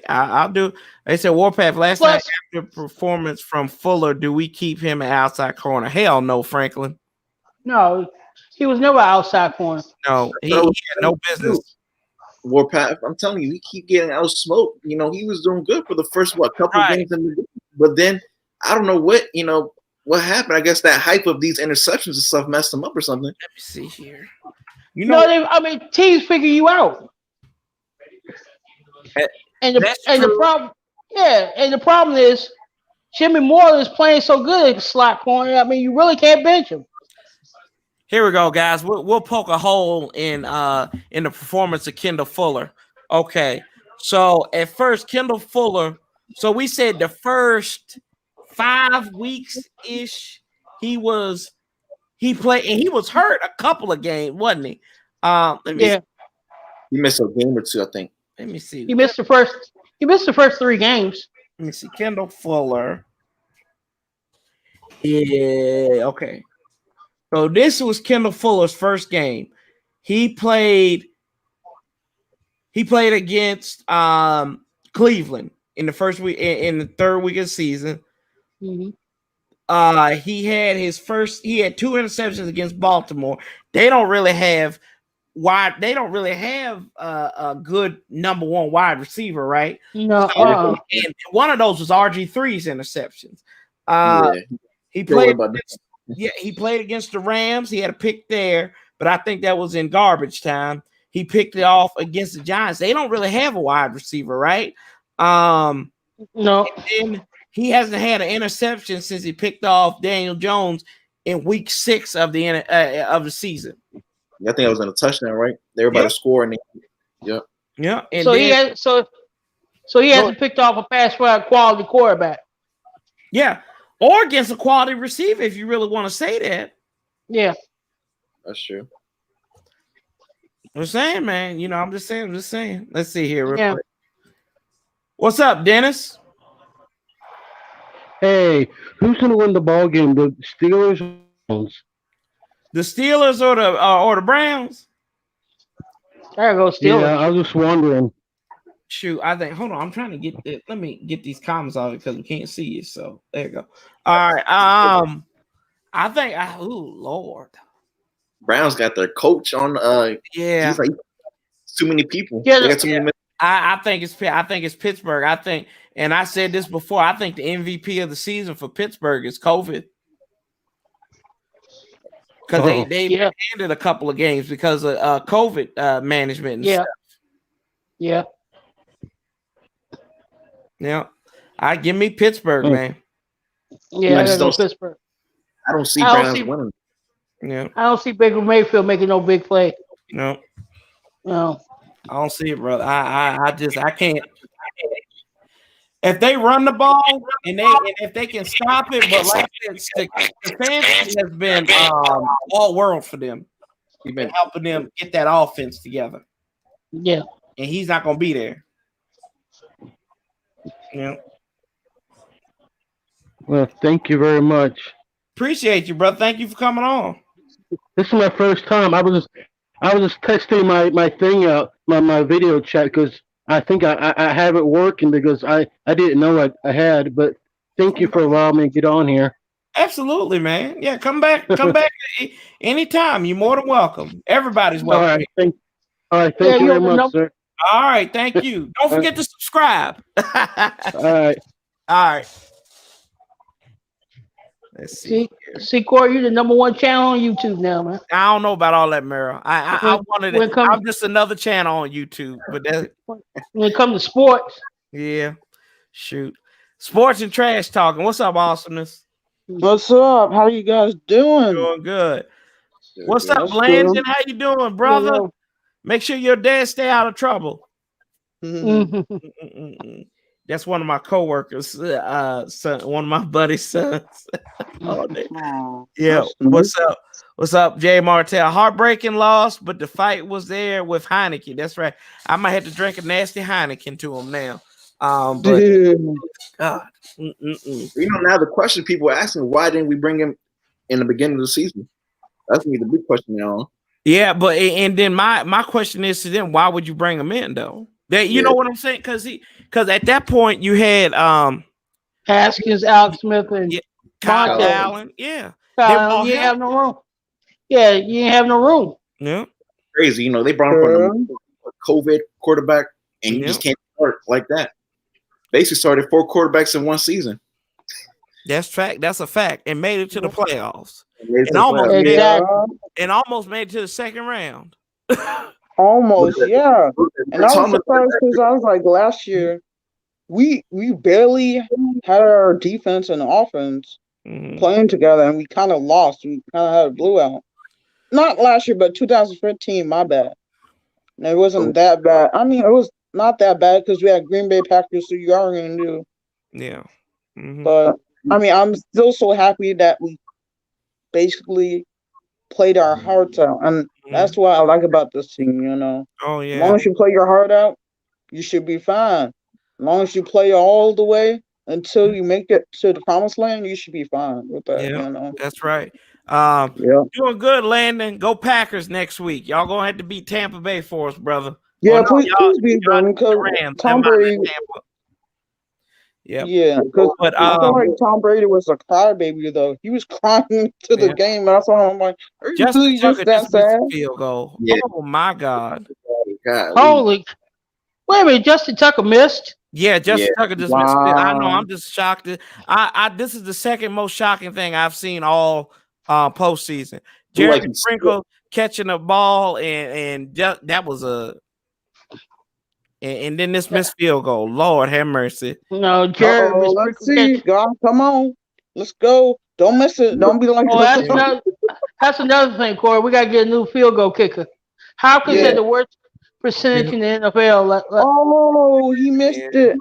[SPEAKER 1] I'll do. They said Warpath last night after performance from Fuller. Do we keep him an outside corner? Hell no, Franklin.
[SPEAKER 4] No, he was never outside corner.
[SPEAKER 1] No, he had no business.
[SPEAKER 6] Warpath, I'm telling you, he keep getting out smoked. You know, he was doing good for the first couple of games in the game, but then I don't know what happened. I guess that hype of these interceptions and stuff messed him up or something.
[SPEAKER 1] Let me see here.
[SPEAKER 4] Teams figure you out. And the problem is Jimmy Moore is playing so good at slot corner. I mean, you really can't bench him.
[SPEAKER 1] Here we go, guys. We'll poke a hole in the performance of Kendall Fuller. Okay, so at first, Kendall Fuller. So we said the first 5 weeks ish, he played and he was hurt a couple of games, wasn't he?
[SPEAKER 6] He missed a game or 2, I think.
[SPEAKER 1] Let me see.
[SPEAKER 4] He missed the first 3 games.
[SPEAKER 1] Let me see. Kendall Fuller. Yeah. Okay. So this was Kendall Fuller's first game. He played against Cleveland in the first week, in the 3rd week of the season.
[SPEAKER 4] Mm-hmm.
[SPEAKER 1] He had 2 interceptions against Baltimore. They don't really have a good number 1 wide receiver, right?
[SPEAKER 4] No.
[SPEAKER 1] And one of those was RG3's interceptions. He played against the Rams. He had a pick there, but I think that was in garbage time. He picked it off against the Giants. They don't really have a wide receiver, right?
[SPEAKER 4] No.
[SPEAKER 1] And he hasn't had an interception since he picked off Daniel Jones in week 6 of the season.
[SPEAKER 6] I think I was in a touchdown, right? They were about to score, and
[SPEAKER 1] yeah. And
[SPEAKER 4] so he hasn't picked off a pass for a quality quarterback.
[SPEAKER 1] Yeah, or against a quality receiver, if you really want to say that.
[SPEAKER 4] Yeah,
[SPEAKER 6] that's true.
[SPEAKER 1] I'm saying, man. I'm just saying. Let's see here real quick. What's up, Dennis?
[SPEAKER 9] Hey, who's gonna win the ball game? The Steelers or the Browns?
[SPEAKER 1] The Steelers or the Browns?
[SPEAKER 4] There you go, Steelers.
[SPEAKER 9] Yeah, I was just wondering.
[SPEAKER 1] Shoot, I think. Hold on, I'm trying to get it. Let me get these comments off because we can't see it. So there you go. All right. I think. Oh Lord.
[SPEAKER 6] Browns got their coach on.
[SPEAKER 1] Yeah.
[SPEAKER 6] He's like too many people.
[SPEAKER 4] Yeah.
[SPEAKER 1] I think it's Pittsburgh. I think, and I said this before. I think the MVP of the season for Pittsburgh is COVID. Because they ended a couple of games because of COVID management and stuff.
[SPEAKER 4] Yeah.
[SPEAKER 1] Give me Pittsburgh, man.
[SPEAKER 4] Yeah, I don't Pittsburgh.
[SPEAKER 6] I don't see Browns winning.
[SPEAKER 1] Yeah.
[SPEAKER 4] I don't see Baker Mayfield making no big play.
[SPEAKER 1] No.
[SPEAKER 4] No.
[SPEAKER 1] I don't see it, brother. I can't. If they run the ball and if they can stop it, but like Stefanski has been all world for them. He's been helping them get that offense together.
[SPEAKER 4] Yeah.
[SPEAKER 1] And he's not gonna be there. Yeah.
[SPEAKER 9] Well, thank you very much.
[SPEAKER 1] Appreciate you, brother. Thank you for coming on.
[SPEAKER 9] This is my first time. I was just testing my thing out, my video chat, because I think I have it working because I didn't know I had. But thank you for allowing me to get on here.
[SPEAKER 1] Absolutely, man. Yeah, come back anytime. You're more than welcome. Everybody's welcome.
[SPEAKER 9] All right, thank you very much, sir.
[SPEAKER 1] All right, thank you. Don't forget to subscribe.
[SPEAKER 9] All right.
[SPEAKER 1] All right. Let's see.
[SPEAKER 4] See, Corey, you're the #1 channel on YouTube now, man.
[SPEAKER 1] I don't know about all that, Meryl. I wanted it. I'm just another channel on YouTube, but that
[SPEAKER 4] when it comes to sports.
[SPEAKER 1] Yeah. Shoot. Sports and trash talking. What's up, awesomeness?
[SPEAKER 10] What's up? How you guys doing?
[SPEAKER 1] Doing good. What's up, Landon? How you doing, brother?
[SPEAKER 10] Hello.
[SPEAKER 1] Make sure your dad stay out of trouble.
[SPEAKER 10] Mm-hmm.
[SPEAKER 1] That's one of my coworkers, son, one of my buddy's sons. Yeah. What's up? What's up, Jay Martell? Heartbreaking loss, but the fight was there with Heineken. That's right. I might have to drink a nasty Heineken to him now. But God.
[SPEAKER 6] You know, now the question people are asking, why didn't we bring him in the beginning of the season? That's gonna be the big question now.
[SPEAKER 1] Yeah, but and then my question is to them, why would you bring him in though? That you know what I'm saying? Because at that point you had
[SPEAKER 4] Haskins, Alex Smith, and
[SPEAKER 1] Kyle Allen. Yeah.
[SPEAKER 4] You didn't have no room. Yeah, you didn't have no room.
[SPEAKER 1] Yeah.
[SPEAKER 6] Crazy, you know, they brought him from a COVID quarterback, and you just can't start like that. Basically started 4 quarterbacks in one season.
[SPEAKER 1] That's fact. That's a fact. And made it to the playoffs.
[SPEAKER 10] And
[SPEAKER 1] almost made it to the second round.
[SPEAKER 10] Almost, yeah. And I was surprised because I was like, last year, we barely had our defense and offense playing together, and we kind of lost. We kind of had a blowout. Not last year, but 2015, my bad. And it wasn't that bad. I mean, it was not that bad because we had Green Bay Packers, so you are going to do.
[SPEAKER 1] Yeah.
[SPEAKER 10] But, I mean, I'm still so happy that we basically played our hearts out. And that's what I like about this team, you know.
[SPEAKER 1] Oh, yeah.
[SPEAKER 10] As long as you play your heart out, you should be fine. As long as you play all the way until you make it to the promised land, you should be fine with that, you know.
[SPEAKER 1] That's right. Doing good, Landon. Go Packers next week. Y'all gonna have to beat Tampa Bay for us, brother.
[SPEAKER 10] Yeah, please beat them because Tom Brady. Yeah, because I feel like Tom Brady was a crybaby though. He was crying to the game. That's why I'm like, are you really just that sad?
[SPEAKER 1] Field goal.
[SPEAKER 6] Yeah.
[SPEAKER 1] Oh my God!
[SPEAKER 4] Holy! Wait a minute, Justin Tucker missed.
[SPEAKER 1] Yeah, Justin Tucker just missed it. I know. I'm just shocked. This is the second most shocking thing I've seen all postseason. Jeremy Sprinkle catching a ball and that was a. And then this missed field goal. Lord have mercy.
[SPEAKER 4] No, Jeremy.
[SPEAKER 10] Let's see. God, come on. Let's go. Don't miss it. Don't be like
[SPEAKER 4] that's another thing, Corey. We gotta get a new field goal kicker. Hopkins had the worst percentage in the NFL.
[SPEAKER 10] He missed it.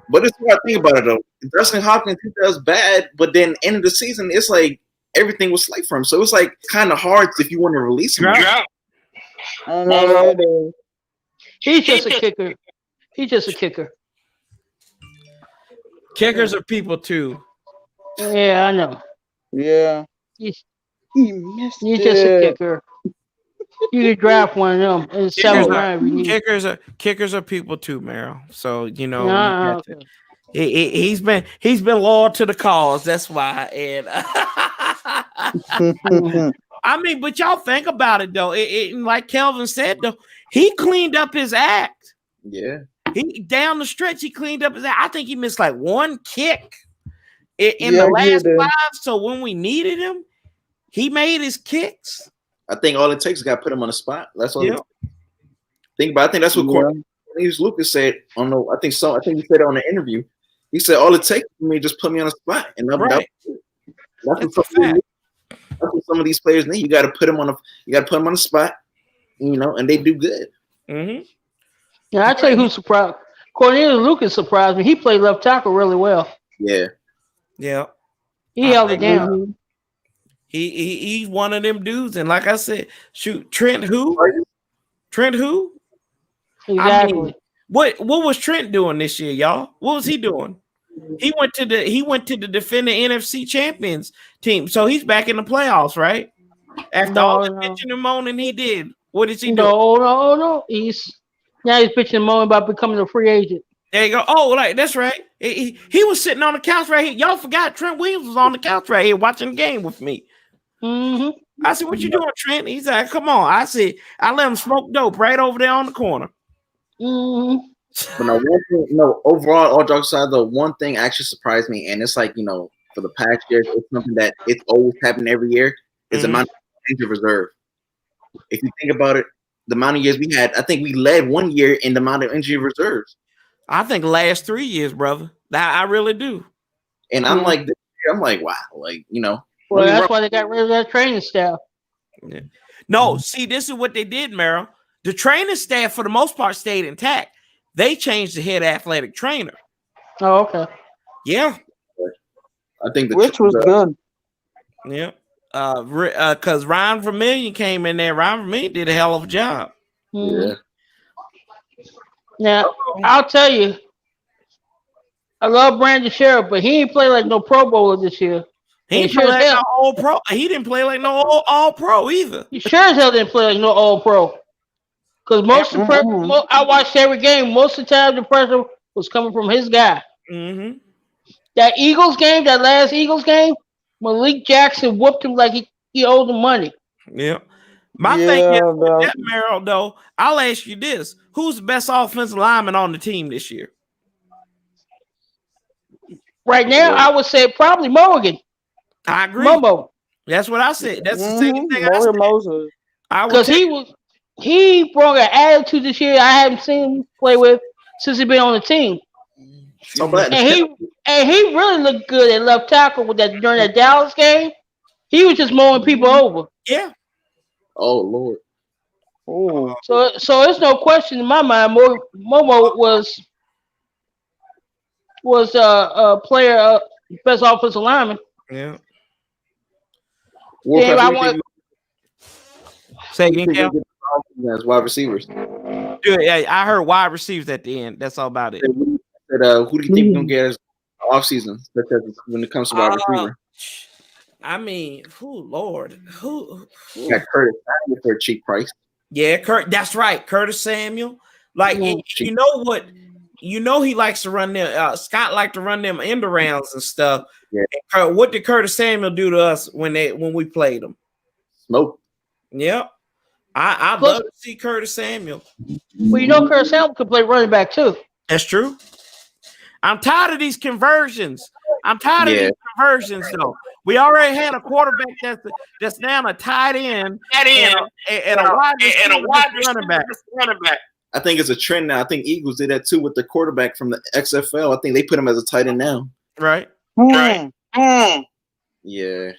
[SPEAKER 6] But it's what I think about it though. Dustin Hopkins does bad, but then end of the season, it's like everything was slight for him. So it's like kind of hard if you want to release him.
[SPEAKER 10] I know.
[SPEAKER 4] He's just a kicker. He's just a kicker.
[SPEAKER 1] Kickers are people too.
[SPEAKER 4] Yeah, I know.
[SPEAKER 10] Yeah.
[SPEAKER 4] He
[SPEAKER 10] missed
[SPEAKER 4] He's just a kicker. You could draft one of them in the 7th round.
[SPEAKER 1] Kickers are people too, Meryl. So you know he's been loyal to the cause. That's why. And I mean, but y'all think about it though. Like Kelvin said though, he cleaned up his act.
[SPEAKER 6] Yeah.
[SPEAKER 1] He down the stretch, he cleaned up his act. I think he missed like one kick in the last 5. So when we needed him, he made his kicks.
[SPEAKER 6] I think all it takes is got to put him on the spot. That's all. Think about. I think that's what Cornelius Lucas said. I don't know. I think he said it on the interview. He said all it takes for me just put me on the spot, and that's a fact. some of these players need. You got to put them on the spot, and they do good.
[SPEAKER 1] Mm-hmm.
[SPEAKER 4] Yeah, I tell you who's surprised. Cornelius Lucas surprised me. He played left tackle really well.
[SPEAKER 6] Yeah.
[SPEAKER 1] Yeah.
[SPEAKER 4] He held it down.
[SPEAKER 1] He's one of them dudes, and like I said, shoot, Trent who?
[SPEAKER 4] Exactly.
[SPEAKER 1] I mean, what was Trent doing this year, y'all? What was he doing? He went to the defending NFC champions team, so he's back in the playoffs, right? After all the bitching and moaning he did, what is he doing?
[SPEAKER 4] No. He's bitching and moaning about becoming a free agent.
[SPEAKER 1] There you go. Oh, that's right. He was sitting on the couch right here. Y'all forgot Trent Williams was on the couch right here watching the game with me.
[SPEAKER 4] Mm-hmm.
[SPEAKER 1] I said, "What you doing, Trent?" He's like, "Come on." I said, "I let him smoke dope right over there on the corner."
[SPEAKER 4] Mm-hmm.
[SPEAKER 6] But no, one thing, overall, all jokes aside, the one thing actually surprised me, and it's like, for the past years, it's something that it's always happened every year, is the amount of injury reserve. If you think about it, the amount of years we had, I think we led one year in the amount of injury reserves.
[SPEAKER 1] I think last 3 years, brother. I really do.
[SPEAKER 6] And I'm like, this year, I'm like, wow,
[SPEAKER 4] Well, that's why they got rid of that training staff.
[SPEAKER 1] Yeah. No, see, this is what they did, Merrill. The training staff, for the most part, stayed intact. They changed the head athletic trainer.
[SPEAKER 4] Oh, okay.
[SPEAKER 1] Yeah.
[SPEAKER 6] I think
[SPEAKER 10] which was good.
[SPEAKER 1] Yeah. Because Ryan Vermillion came in there. Ryan Vermillion did a hell of a job.
[SPEAKER 6] Yeah.
[SPEAKER 4] Now, I'll tell you, I love Brandon Sheriff, but he ain't play like no Pro Bowler this year.
[SPEAKER 1] He didn't play like no All Pro. He didn't play like no All Pro either.
[SPEAKER 4] He sure as hell didn't play like no All Pro. Because I watched every game. Most of the time, the pressure was coming from his guy.
[SPEAKER 1] Mm-hmm.
[SPEAKER 4] That Eagles game, that last Eagles game, Malik Jackson whooped him like he owed him money.
[SPEAKER 1] Yeah. My thing is, with that, Merrill, though, I'll ask you this. Who's the best offensive lineman on the team this year?
[SPEAKER 4] Right now, I would say probably Morgan.
[SPEAKER 1] I agree.
[SPEAKER 4] Momo.
[SPEAKER 1] That's what I said. That's the second thing I said.
[SPEAKER 10] Moses.
[SPEAKER 4] Because he brought an attitude this year I haven't seen him play with since he's been on the team. And he really looked good at left tackle during that Dallas game. He was just mowing people over.
[SPEAKER 1] Yeah.
[SPEAKER 6] Oh Lord.
[SPEAKER 10] Oh.
[SPEAKER 4] So it's no question in my mind. Momo was a player, best offensive lineman.
[SPEAKER 1] Yeah.
[SPEAKER 6] Warpath,
[SPEAKER 4] I want.
[SPEAKER 1] Say again, Cal?
[SPEAKER 6] As wide receivers.
[SPEAKER 1] Good. Yeah, I heard wide receivers at the end. That's all about it.
[SPEAKER 6] Who do you think we're gonna get as offseason when it comes to wide receiver?
[SPEAKER 1] I mean, Lord, who
[SPEAKER 6] got Curtis Samuel for a cheap price?
[SPEAKER 1] Yeah, that's right, Curtis Samuel. Like, you know what? You know he likes to run them. Scott liked to run them end rounds and stuff.
[SPEAKER 6] Yeah.
[SPEAKER 1] And what did Curtis Samuel do to us when we played him?
[SPEAKER 6] Smoke.
[SPEAKER 1] Yep. I'd love to see Curtis Samuel.
[SPEAKER 4] Well, you know Curtis Samuel could play running back too.
[SPEAKER 1] That's true. I'm tired of these conversions. Though. We already had a quarterback that's now a tight end and a wide running back.
[SPEAKER 6] I think it's a trend now. I think Eagles did that too with the quarterback from the XFL. I think they put him as a tight end now.
[SPEAKER 1] Right.
[SPEAKER 6] Right.
[SPEAKER 1] I
[SPEAKER 6] Yeah.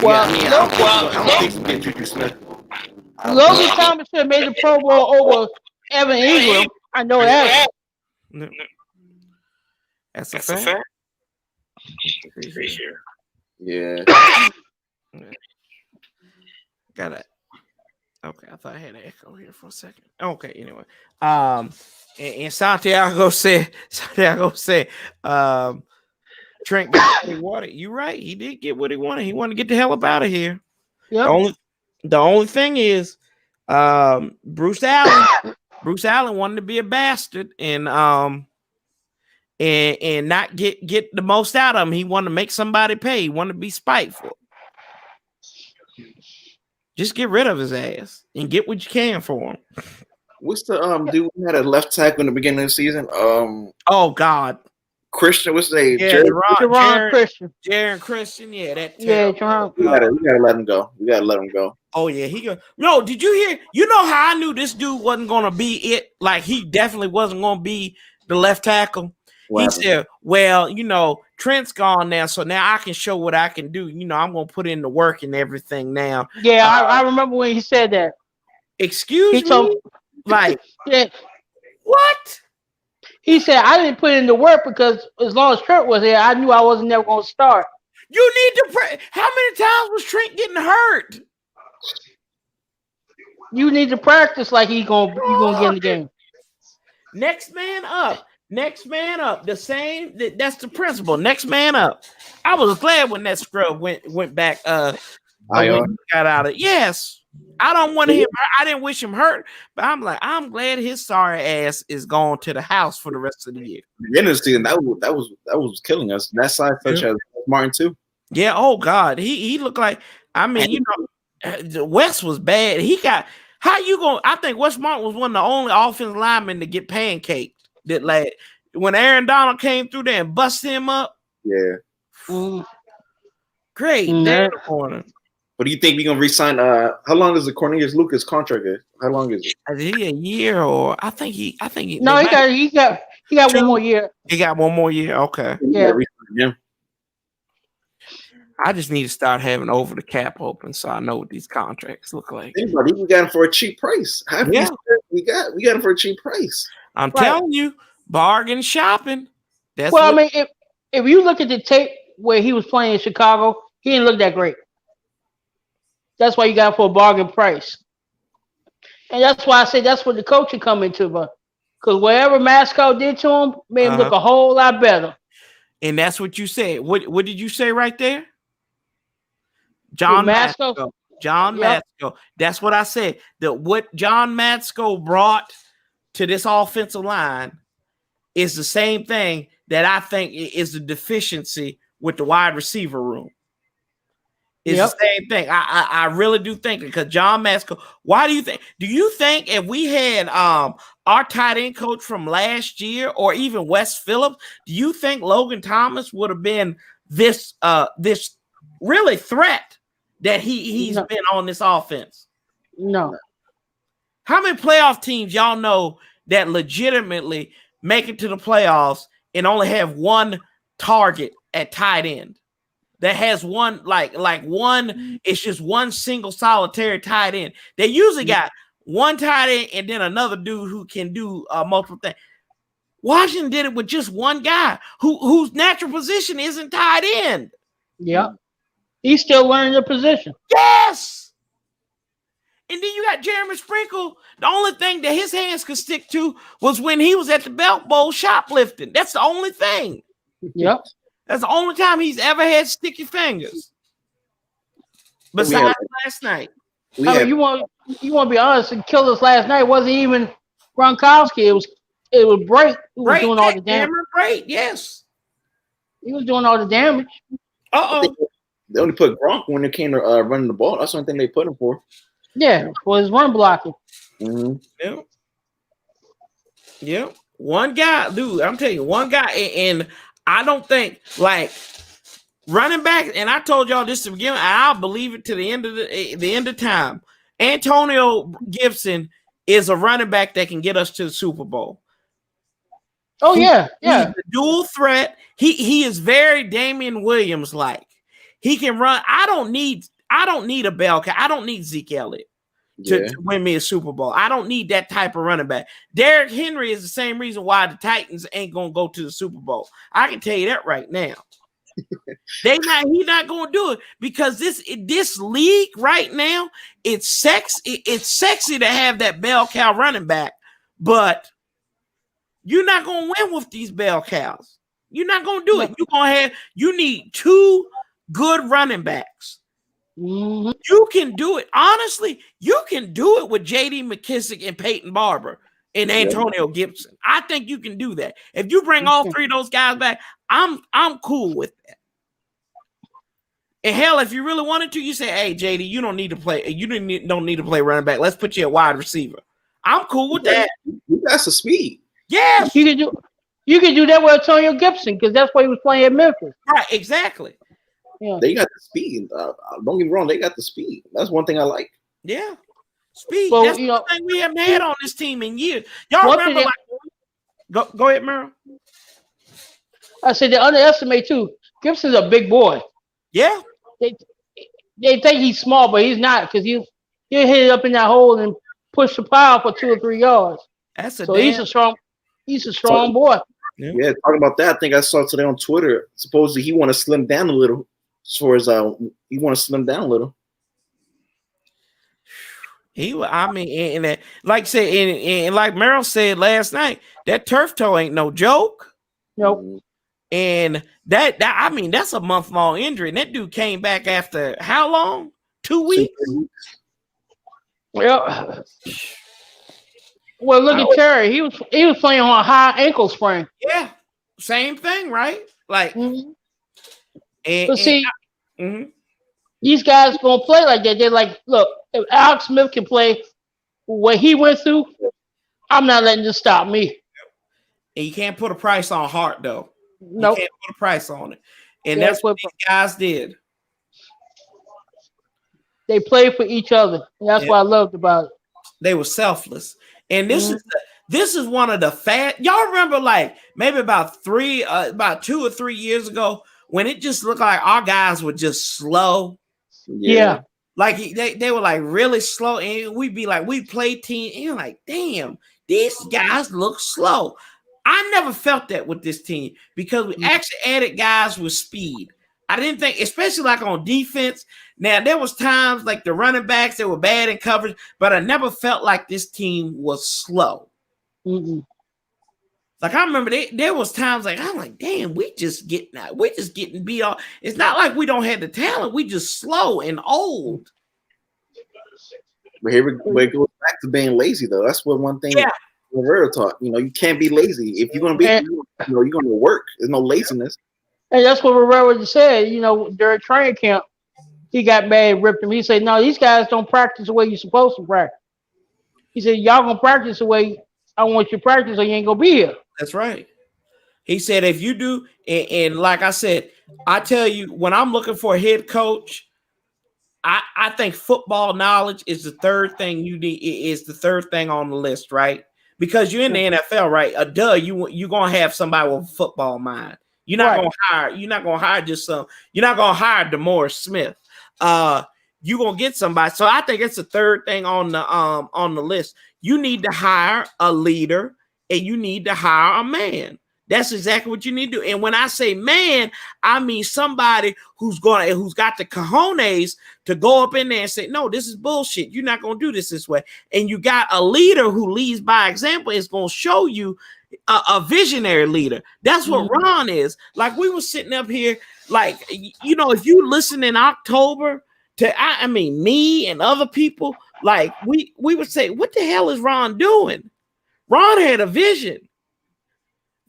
[SPEAKER 1] don't think so. Get Juju Smith.
[SPEAKER 4] Logan Thomas should have made the Pro Bowl over Evan Ingram. I know that.
[SPEAKER 1] That's a fact.
[SPEAKER 6] Yeah.
[SPEAKER 1] Got it. Okay, I thought I had an echo here for a second. Okay, anyway. And Santiago said, Trent got what he wanted. You're right. He did get what he wanted. He wanted to get the hell up out of here.
[SPEAKER 4] Yep.
[SPEAKER 1] The only thing is, Bruce Allen wanted to be a bastard and not get the most out of him. He wanted to make somebody pay. He wanted to be spiteful. Just get rid of his ass and get what you can for him.
[SPEAKER 6] What's the dude who had a left tackle in the beginning of the season?
[SPEAKER 1] Oh God.
[SPEAKER 6] Christian, what's his name?
[SPEAKER 1] Yeah,
[SPEAKER 4] Jaron Christian.
[SPEAKER 1] Jaron Christian, yeah,
[SPEAKER 4] Jaron.
[SPEAKER 6] We gotta let him go.
[SPEAKER 1] Oh yeah, he go. No, did you hear? You know how I knew this dude wasn't gonna be it? Like he definitely wasn't gonna be the left tackle. He said, well, Trent's gone now, so now I can show what I can do. I'm going to put in the work and everything now.
[SPEAKER 4] Yeah, I remember when he said that.
[SPEAKER 1] Excuse me? Like,
[SPEAKER 4] yeah.
[SPEAKER 1] What?
[SPEAKER 4] He said, I didn't put in the work because as long as Trent was here, I knew I wasn't never going to start.
[SPEAKER 1] You need to how many times was Trent getting hurt?
[SPEAKER 4] You need to practice like he's gonna get in the game.
[SPEAKER 1] Next man up. Next man up. The same. That's the principle. Next man up. I was glad when that scrub went back. Got out of. Yes, I don't want him. I didn't wish him hurt, but I'm glad his sorry ass is going to the house for the rest of the year.
[SPEAKER 6] The end of the season, that was killing us. That side such as Martin too. Yeah.
[SPEAKER 1] Oh God, he looked like. I mean, West was bad. He got. How you going? I think Wes Martin was one of the only offensive linemen to get pancaked. That like when Aaron Donald came through there and busted him up.
[SPEAKER 6] Yeah.
[SPEAKER 1] Great. There the corner.
[SPEAKER 6] What do you think we're gonna resign? How long is the Cornelius Lucas contract? How long is it?
[SPEAKER 1] Is he a year or I think he
[SPEAKER 4] No, he got one more year.
[SPEAKER 1] He got one more year. Okay.
[SPEAKER 4] Yeah.
[SPEAKER 1] I just need to start having over the cap open so I know what these contracts look like.
[SPEAKER 6] Anybody, we got him for a cheap price. We got him for a cheap price.
[SPEAKER 1] I'm telling you, bargain shopping. That's
[SPEAKER 4] I mean, if you look at the tape where he was playing in Chicago, he didn't look that great. That's why you got him for a bargain price. And that's why I say that's what the coach should come into, but because whatever Masco did to him made him look a whole lot better.
[SPEAKER 1] And that's what you said. What did you say right there? John Matsko. John Matsko. That's what I said. What John Matsko brought to this offensive line is the same thing that I think is the deficiency with the wide receiver room. It's the same thing. I really do think it because John Matsko. Why do you think? Do you think if we had our tight end coach from last year or even Wes Phillips, do you think Logan Thomas would have been this really threat that he's been on this offense?
[SPEAKER 4] No.
[SPEAKER 1] How many playoff teams y'all know that legitimately make it to the playoffs and only have one target at tight end? That has one like one, it's just one single solitary tight end. They usually got one tight end and then another dude who can do multiple things. Washington did it with just one guy whose natural position isn't tight end.
[SPEAKER 4] Yeah. He's still learning the position.
[SPEAKER 1] Yes. And then you got Jeremy Sprinkle. The only thing that his hands could stick to was when he was at the Belt Bowl shoplifting. That's the only thing.
[SPEAKER 4] Yep.
[SPEAKER 1] That's the only time he's ever had sticky fingers. Besides last night.
[SPEAKER 4] You want to be honest, and kill us last night wasn't even Gronkowski. It was Brake who was doing all the damage.
[SPEAKER 1] Brake, yes.
[SPEAKER 4] He was doing all the damage.
[SPEAKER 6] They only put Gronk when it came to running the ball. That's the only thing they put him for.
[SPEAKER 4] Yeah, for his run blocking.
[SPEAKER 6] Mm-hmm.
[SPEAKER 1] Yeah. One guy, dude, I'm telling you, one guy, and I don't think like running back, and I told y'all this to begin with, and I'll believe it to the end of time. Antonio Gibson is a running back that can get us to the Super Bowl.
[SPEAKER 4] Oh, yeah.
[SPEAKER 1] He's a dual threat. He is very Damian Williams like. He can run. I don't need a bell cow. I don't need Zeke Elliott to win me a Super Bowl. I don't need that type of running back. Derrick Henry is the same reason why the Titans ain't gonna go to the Super Bowl. I can tell you that right now. He's not gonna do it because this league right now, it's sexy to have that bell cow running back, but you're not gonna win with these bell cows. You're not gonna do it. You need two good running backs.
[SPEAKER 4] Mm-hmm.
[SPEAKER 1] You can do it. Honestly, you can do it with J.D. McKissick and Peyton Barber and Antonio Gibson. I think you can do that. If you bring all three of those guys back, I'm cool with that. And hell, if you really wanted to, you say, "Hey, JD, you don't need to play. You don't need to play running back. Let's put you at wide receiver." I'm cool with that.
[SPEAKER 6] That's the speed.
[SPEAKER 1] Yes,
[SPEAKER 4] you can do that with Antonio Gibson because that's why he was playing at Memphis.
[SPEAKER 1] Right, exactly.
[SPEAKER 4] Yeah.
[SPEAKER 6] They got the speed. Don't get me wrong, they got the speed. That's one thing I like.
[SPEAKER 1] Yeah, speed.
[SPEAKER 4] Well,
[SPEAKER 1] that's the thing we haven't had on this team in years. Y'all remember? Go ahead, Merrill.
[SPEAKER 4] I said they underestimate too. Gibson's a big boy.
[SPEAKER 1] Yeah.
[SPEAKER 4] They they think he's small, but he's not because he'll hit it up in that hole and push the pile for 2 or 3 yards.
[SPEAKER 1] That's a
[SPEAKER 4] So
[SPEAKER 1] damn.
[SPEAKER 4] he's a strong boy.
[SPEAKER 6] Yeah, talking about that, I think I saw today on Twitter. Supposedly he want to slim down a little. As far as he want to slim down a little.
[SPEAKER 1] I mean, and like I said, and like Merrill said last night, that turf toe ain't no joke.
[SPEAKER 4] Nope.
[SPEAKER 1] And that I mean, that's a month-long injury. And that dude came back after how long? 2 weeks?
[SPEAKER 4] Yeah. Well, look at Terry. He was playing on a high ankle sprain.
[SPEAKER 1] Yeah. Same thing, right? Like,
[SPEAKER 4] these guys gonna play like that. They're like, look, if Alex Smith can play what he went through, I'm not letting this stop me.
[SPEAKER 1] And you can't put a price on Hart, though.
[SPEAKER 4] Nope.
[SPEAKER 1] You can't put a price on it. And that's what these guys did.
[SPEAKER 4] They played for each other. And that's what I loved about it.
[SPEAKER 1] They were selfless. And this is one of the y'all remember like maybe about 2 or 3 years ago when it just looked like our guys were just slow.
[SPEAKER 4] Yeah.
[SPEAKER 1] Like they were like really slow, and we'd be like, we play team, and you're like, damn, these guys look slow. I never felt that with this team because we actually added guys with speed. I didn't think, especially like on defense. Now there was times like the running backs that were bad in coverage, but I never felt like this team was slow.
[SPEAKER 4] Mm-hmm.
[SPEAKER 1] Like I remember there was times like I'm like, damn, we're just getting beat off. It's not like we don't have the talent, we just slow and old.
[SPEAKER 6] But here it goes back to being lazy though. That's what one thing Rivera taught. You can't be lazy. If you're gonna be, you're gonna work. There's no laziness.
[SPEAKER 4] And that's what Rivera said. During training camp, he got mad and ripped him. He said, "No, these guys don't practice the way you're supposed to practice." He said, "Y'all gonna practice the way I want you to practice, or you ain't gonna be here."
[SPEAKER 1] That's right. He said, if you do, and like I said, I tell you, when I'm looking for a head coach, I think football knowledge is the third thing you need. Is the third thing on the list, right? Because you're in the NFL, right? You're gonna have somebody with a football mind. You're not gonna hire. You're not gonna hire just some. You're not gonna hire DeMaurice Smith. You're gonna get somebody. So I think it's the third thing on the list. You need to hire a leader, and you need to hire a man. That's exactly what you need to do. And when I say man, I mean somebody who's got the cojones to go up in there and say, no, this is bullshit. You're not going to do this way. And you got a leader who leads by example. Is going to show you a visionary leader. That's what Ron is. Like we were sitting up here, like, if you listen in October to, I mean, me and other people, like we would say, what the hell is Ron doing? Ron had a vision.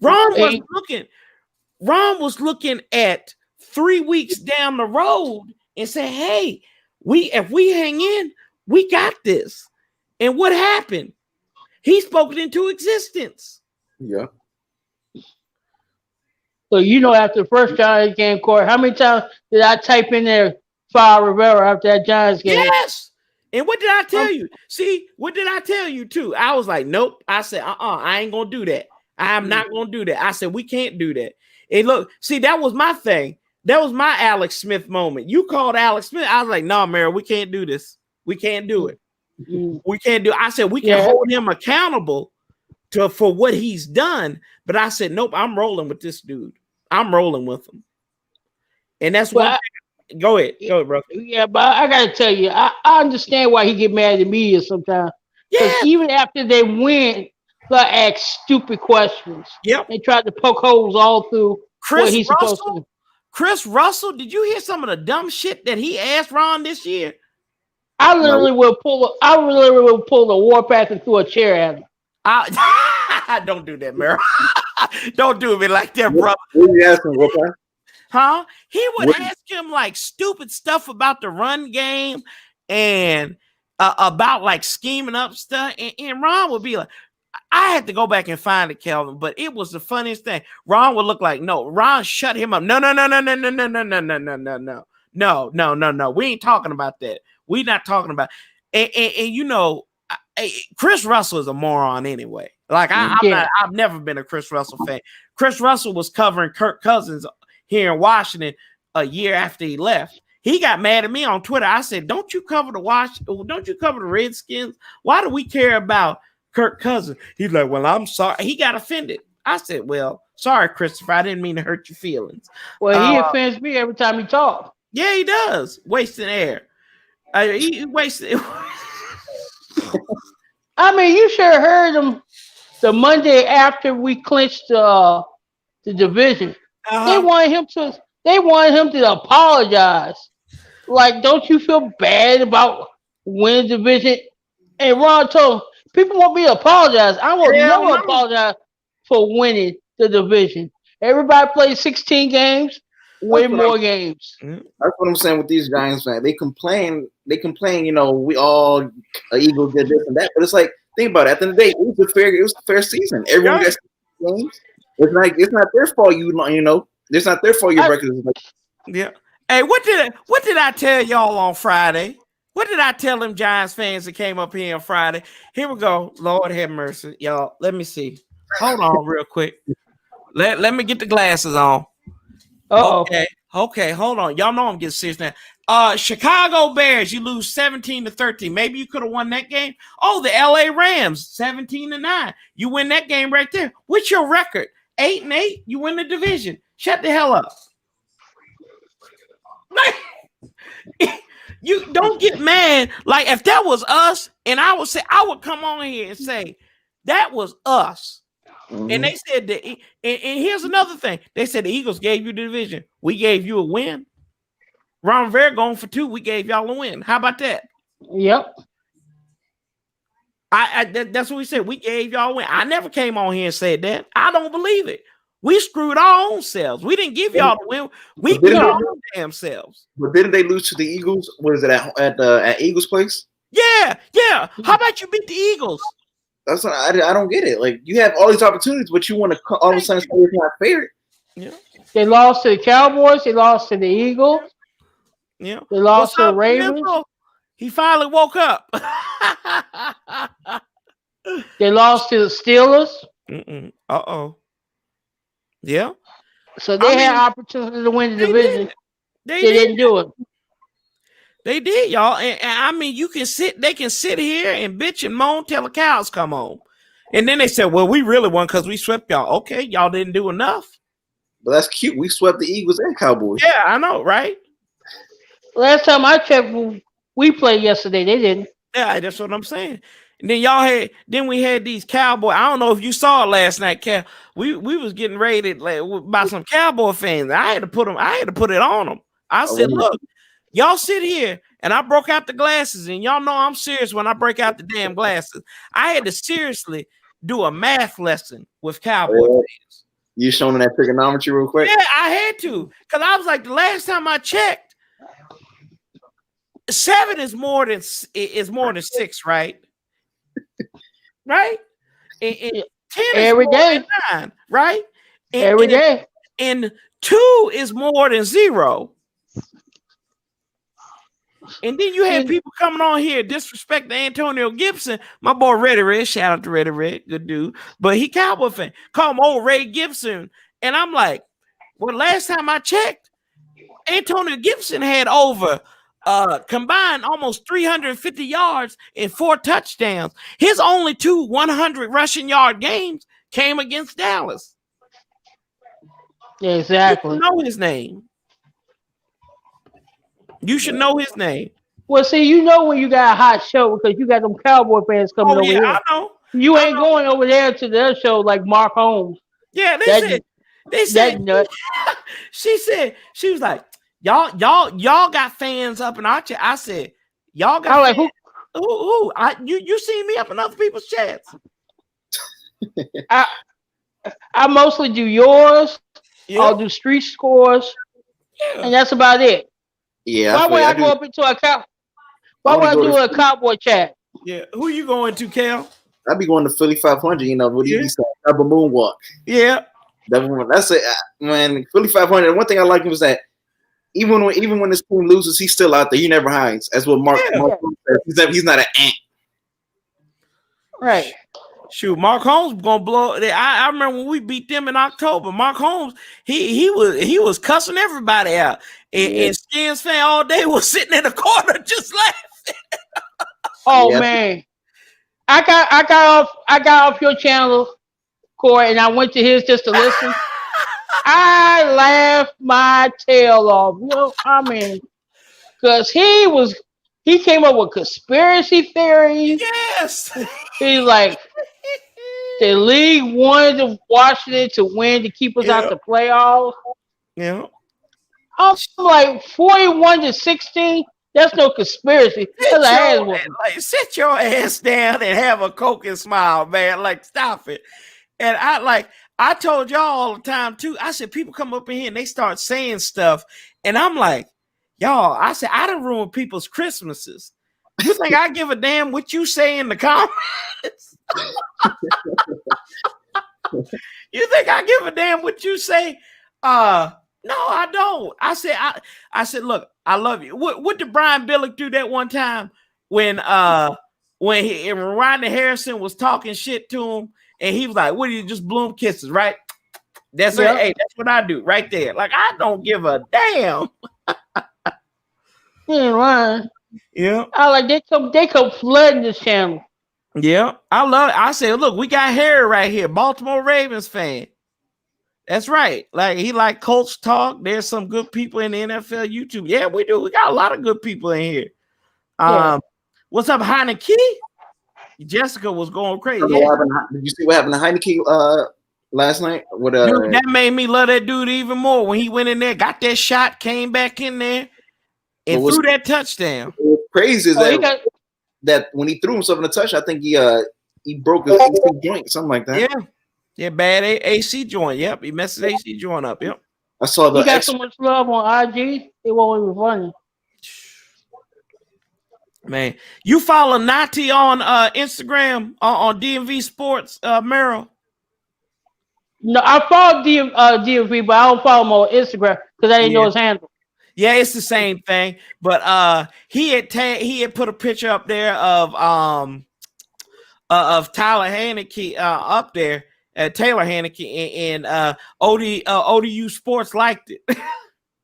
[SPEAKER 1] Ron was looking at 3 weeks down the road and said, hey, if we hang in, we got this. And what happened? He spoke it into existence.
[SPEAKER 6] Yeah.
[SPEAKER 4] So after the first Giants game, Corey, how many times did I type in there fire Rivera after that Giants game?
[SPEAKER 1] Yes. And what did I tell you? See, what did I tell you too? I was like, nope. I said, I ain't gonna do that. I'm not going to do that. I said, we can't do that. And look, see, that was my thing. That was my Alex Smith moment. You called Alex Smith. I was like, no, Mary, we can't do this. We can't do it. We can't do it. I said, we can hold him accountable for what he's done. But I said, nope, I'm rolling with this dude. I'm rolling with him. And that's why. Go ahead, bro.
[SPEAKER 4] Yeah, but I got to tell you, I understand why he get mad at the media sometimes. Because even after they win, they ask stupid questions.
[SPEAKER 1] Yep.
[SPEAKER 4] They tried to poke holes all through what he's supposed to do.
[SPEAKER 1] Chris Russell, did you hear some of the dumb shit that he asked Ron this year?
[SPEAKER 4] I literally will pull the Warpath and throw a chair at him.
[SPEAKER 1] Don't do that, Merrill. Don't do me like that, brother.
[SPEAKER 6] What are you asking, Warpath?
[SPEAKER 1] Huh? He would ask him like stupid stuff about the run game and about like scheming up stuff. And Ron would be like, I had to go back and find it, Kelvin, but it was the funniest thing. Ron would look like, no, Ron shut him up. No. We ain't talking about that. We not talking about and Chris Russell is a moron anyway. Like I've never been a Chris Russell fan. Chris Russell was covering Kirk Cousins here in Washington a year after he left. He got mad at me on Twitter. I said, don't you cover the Redskins? Why do we care about Kirk Cousins? He's like, well, I'm sorry. He got offended. I said, well, sorry, Christopher. I didn't mean to hurt your feelings.
[SPEAKER 4] Well, he offends me every time he talks.
[SPEAKER 1] Yeah, he does. Wasting air. He wasted.
[SPEAKER 4] I mean, you should have heard him the Monday after we clinched the division. They wanted him to apologize. Like, don't you feel bad about winning division? And Ron told him, people want me to apologize. I will never apologize for winning the division. Everybody plays 16 games, win more games.
[SPEAKER 6] That's what I'm saying with these Giants fans. They complain, you know, we all Eagles did this and that. But it's like, think about it. At the end of the day, it was a fair season. Everyone gets games. It's not their fault, you know. It's not their fault your record is like.
[SPEAKER 1] Yeah. Hey, what did I tell y'all on Friday? What did I tell them Giants fans that came up here on Friday? Here we go. Lord have mercy. Y'all, let me see. Hold on real quick. Let me get the glasses on. Okay, hold on. Y'all know I'm getting serious now. Chicago Bears, you lose 17-13. Maybe you could have won that game. Oh, the LA Rams, 17-9. You win that game right there. What's your record? 8-8. You win the division. Shut the hell up. You don't get mad. Like, if that was us, and I would come on here and say that was us. Mm-hmm. And they said that, and here's another thing. They said the Eagles gave you the division. We gave you a win. Ron Rivera going for 2. We gave y'all a win. How about that?
[SPEAKER 4] Yep.
[SPEAKER 1] That's what we said. We gave y'all a win. I never came on here and said that. I don't believe it. We screwed our own selves. We didn't give y'all the win. We beat our own damn selves.
[SPEAKER 6] But didn't they lose to the Eagles? What is it at Eagles place?
[SPEAKER 1] Yeah. How about you beat the Eagles?
[SPEAKER 6] That's what I don't get it. Like, you have all these opportunities, but you want to all of a sudden say it's not fair.
[SPEAKER 1] Yeah.
[SPEAKER 4] They lost to the Cowboys. They lost to the Eagles.
[SPEAKER 1] Yeah.
[SPEAKER 4] They lost to the Ravens.
[SPEAKER 1] He finally woke up.
[SPEAKER 4] They lost to the Steelers.
[SPEAKER 1] Uh-oh. Yeah.
[SPEAKER 4] So they had opportunity to win the division. They didn't do it.
[SPEAKER 1] They did, y'all. And I mean, they can sit here and bitch and moan till the cows come home. And then they said, well, we really won because we swept y'all. Okay, y'all didn't do enough.
[SPEAKER 6] But that's cute. We swept the Eagles and Cowboys.
[SPEAKER 1] Yeah, I know, right?
[SPEAKER 4] Last time I checked, we played yesterday. They didn't.
[SPEAKER 1] Yeah, that's what I'm saying. And then we had these Cowboy. I don't know if you saw it last night, Cal. We was getting raided by some Cowboy fans. I had to put it on them. I said, look, y'all sit here, and I broke out the glasses, and y'all know I'm serious when I break out the damn glasses. I had to seriously do a math lesson with Cowboy fans.
[SPEAKER 6] You showing that trigonometry real quick?
[SPEAKER 1] Yeah, I had to, because I was like, the last time I checked, 7 is more than 6, right? Right? And 10
[SPEAKER 4] every
[SPEAKER 1] is
[SPEAKER 4] day.
[SPEAKER 1] More than 9, right?
[SPEAKER 4] Every day.
[SPEAKER 1] And 2 is more than 0. And then you had people coming on here disrespecting Antonio Gibson. My boy Reddy Red, shout out to Reddy Red, good dude. But he Cowboy fan. Call him old Ray Gibson. And I'm like, well, last time I checked, Antonio Gibson had over combined almost 350 yards and 4 touchdowns. His only 2 100 rushing yard games came against Dallas.
[SPEAKER 4] Exactly.
[SPEAKER 1] You know his name. You should know his name.
[SPEAKER 4] Well, see, you know when you got a hot show because you got them Cowboy fans coming over here.
[SPEAKER 1] I know.
[SPEAKER 4] You ain't going over there to their show like Mark Holmes.
[SPEAKER 1] Yeah, they said she was like, y'all got fans up in our chat. I said, y'all got fans.
[SPEAKER 4] Like,
[SPEAKER 1] who? You see me up in other people's chats.
[SPEAKER 4] I mostly do yours. Yeah. I'll do street scores, and that's about it.
[SPEAKER 6] Yeah.
[SPEAKER 4] Why would I go up into a Why would I do a Cowboy chat?
[SPEAKER 1] Yeah. Who you going to, Cal?
[SPEAKER 6] I'd be going to Philly 500. You know what he said? Double moonwalk.
[SPEAKER 1] Yeah.
[SPEAKER 6] That's it, man. Philly 500. One thing I like him is that even when this team loses, he's still out there. He never hides. That's what Mark says. He's not an ant.
[SPEAKER 4] Right.
[SPEAKER 1] Shoot, Mark Holmes gonna blow. I remember when we beat them in October. Mark Holmes, he was cussing everybody out, and Skins fan all day was sitting in the corner just laughing.
[SPEAKER 4] Oh man, I got off your channel, Corey, and I went to his just to listen. I laughed my tail off. You know, I mean, because he came up with conspiracy theories.
[SPEAKER 1] Yes,
[SPEAKER 4] he's like. The league wanted Washington to win to keep us out the playoffs.
[SPEAKER 1] Yeah.
[SPEAKER 4] I'm like 41-16. That's no conspiracy.
[SPEAKER 1] Sit your ass down and have a Coke and smile, man. Like, stop it. And I told y'all all the time too. I said people come up in here and they start saying stuff, and I'm like, y'all. I said I done ruined people's Christmases. You think I give a damn what you say in the comments? You think I give a damn what you say? No, I don't. I said, look, I love you. What did Brian Billick do that one time when Rodney Harrison was talking shit to him, and he was like, "What do you just bloom kisses, right?" That's it. Hey, that's what I do right there. Like, I don't give a damn.
[SPEAKER 4] He ain't lying.
[SPEAKER 1] Yeah.
[SPEAKER 4] I like they come flooding this channel.
[SPEAKER 1] Yeah, I love it. I said, look, we got Harry right here, Baltimore Ravens fan. That's right. Like, he like Colts talk. There's some good people in the NFL YouTube. Yeah, we do. We got a lot of good people in here. What's up, Heineke? Jessica was going crazy.
[SPEAKER 6] Did you see what happened to Heineke last night? Dude,
[SPEAKER 1] that made me love that dude even more when he went in there, got that shot, came back in there, and threw that touchdown.
[SPEAKER 6] What's crazy is that when he threw himself in the touch, I think he broke his AC joint, something like that.
[SPEAKER 1] Yeah, bad AC joint. Yep, he messed his AC joint up. Yep.
[SPEAKER 6] I saw
[SPEAKER 4] He got so much love on IG, it won't even funny.
[SPEAKER 1] Man, you follow Nati on Instagram on DMV Sports, Merrill?
[SPEAKER 4] No, I follow DMV, but I don't follow him on Instagram because I didn't know his handle.
[SPEAKER 1] Yeah, it's the same thing. But he had put a picture up there of Tyler Haneke up there, Taylor Haneke, and ODU Sports liked it.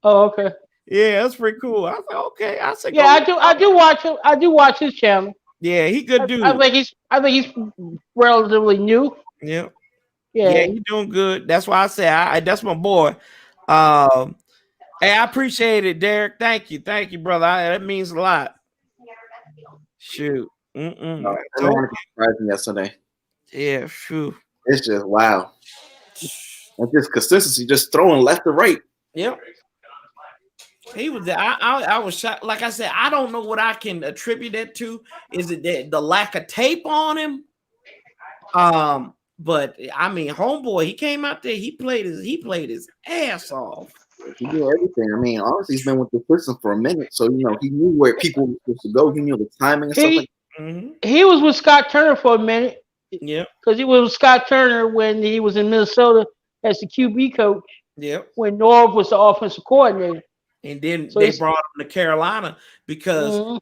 [SPEAKER 4] Oh, okay.
[SPEAKER 1] Yeah, that's pretty cool. I was like, okay. I said,
[SPEAKER 4] yeah, I do watch him. I do watch his channel.
[SPEAKER 1] Yeah, he good dude.
[SPEAKER 4] I think he's relatively new.
[SPEAKER 1] Yeah.
[SPEAKER 4] Yeah,
[SPEAKER 1] he's doing good. That's why I say that's my boy. Hey, I appreciate it, Derek. Thank you, brother. That means a lot. Shoot.
[SPEAKER 6] Everyone surprised me yesterday.
[SPEAKER 1] Yeah, shoot.
[SPEAKER 6] It's just wow. And just consistency, just throwing left to right.
[SPEAKER 1] Yep. He was there. I was shocked. Like I said, I don't know what I can attribute that to. Is it the lack of tape on him? But I mean, homeboy, he came out there. He played his ass off.
[SPEAKER 6] He did everything. I mean, honestly, he's been with the system for a minute, so he knew where people were supposed to go. He knew the timing and stuff like that.
[SPEAKER 4] He was with Scott Turner for a minute.
[SPEAKER 1] Yeah,
[SPEAKER 4] because he was with Scott Turner when he was in Minnesota as the QB coach.
[SPEAKER 1] Yeah,
[SPEAKER 4] when Norv was the offensive coordinator.
[SPEAKER 1] And then they brought him to Carolina because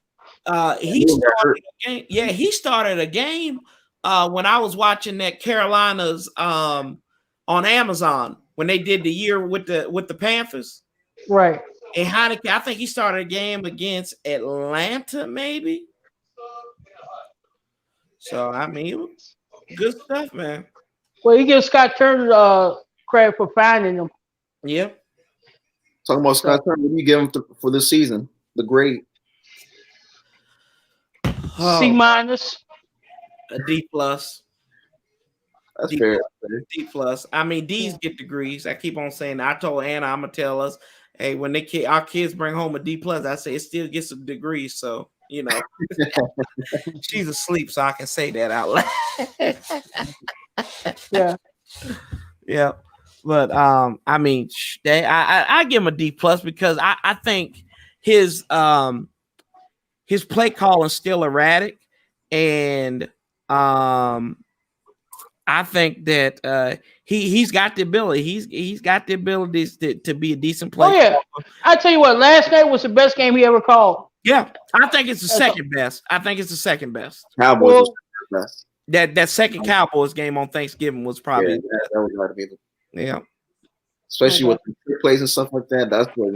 [SPEAKER 1] he started a game. Yeah, he started a game when I was watching that Carolina's on Amazon when they did the year with the Panthers.
[SPEAKER 4] Right.
[SPEAKER 1] And Heineke, I think he started a game against Atlanta, maybe. So I mean, good stuff, man.
[SPEAKER 4] Well, he gives Scott Turner credit for finding him.
[SPEAKER 1] Yep.
[SPEAKER 6] Talking about Scott Turner, what do you give him for this season? The grade?
[SPEAKER 4] C minus.
[SPEAKER 1] A D plus.
[SPEAKER 6] That's
[SPEAKER 1] D
[SPEAKER 6] fair.
[SPEAKER 1] D plus. I mean, D's get degrees. I keep on saying that. I told Anna, I'm gonna tell us, hey, when our kids bring home a D plus, I say it still gets a degree. So she's asleep, so I can say that out loud.
[SPEAKER 4] Yeah.
[SPEAKER 1] Yeah. But I mean, I give him a D plus because I think his play calling still erratic, and I think that he's got the ability. He's got the abilities to be a decent player.
[SPEAKER 4] Oh yeah, I tell you what, last night was the best game he ever called.
[SPEAKER 1] Yeah, I think it's the second best. I think it's the second best.
[SPEAKER 6] Cowboys was the best.
[SPEAKER 1] That second Cowboys game on Thanksgiving was probably
[SPEAKER 6] that was got to be
[SPEAKER 1] yeah.
[SPEAKER 6] Especially with the plays and stuff like that. That's what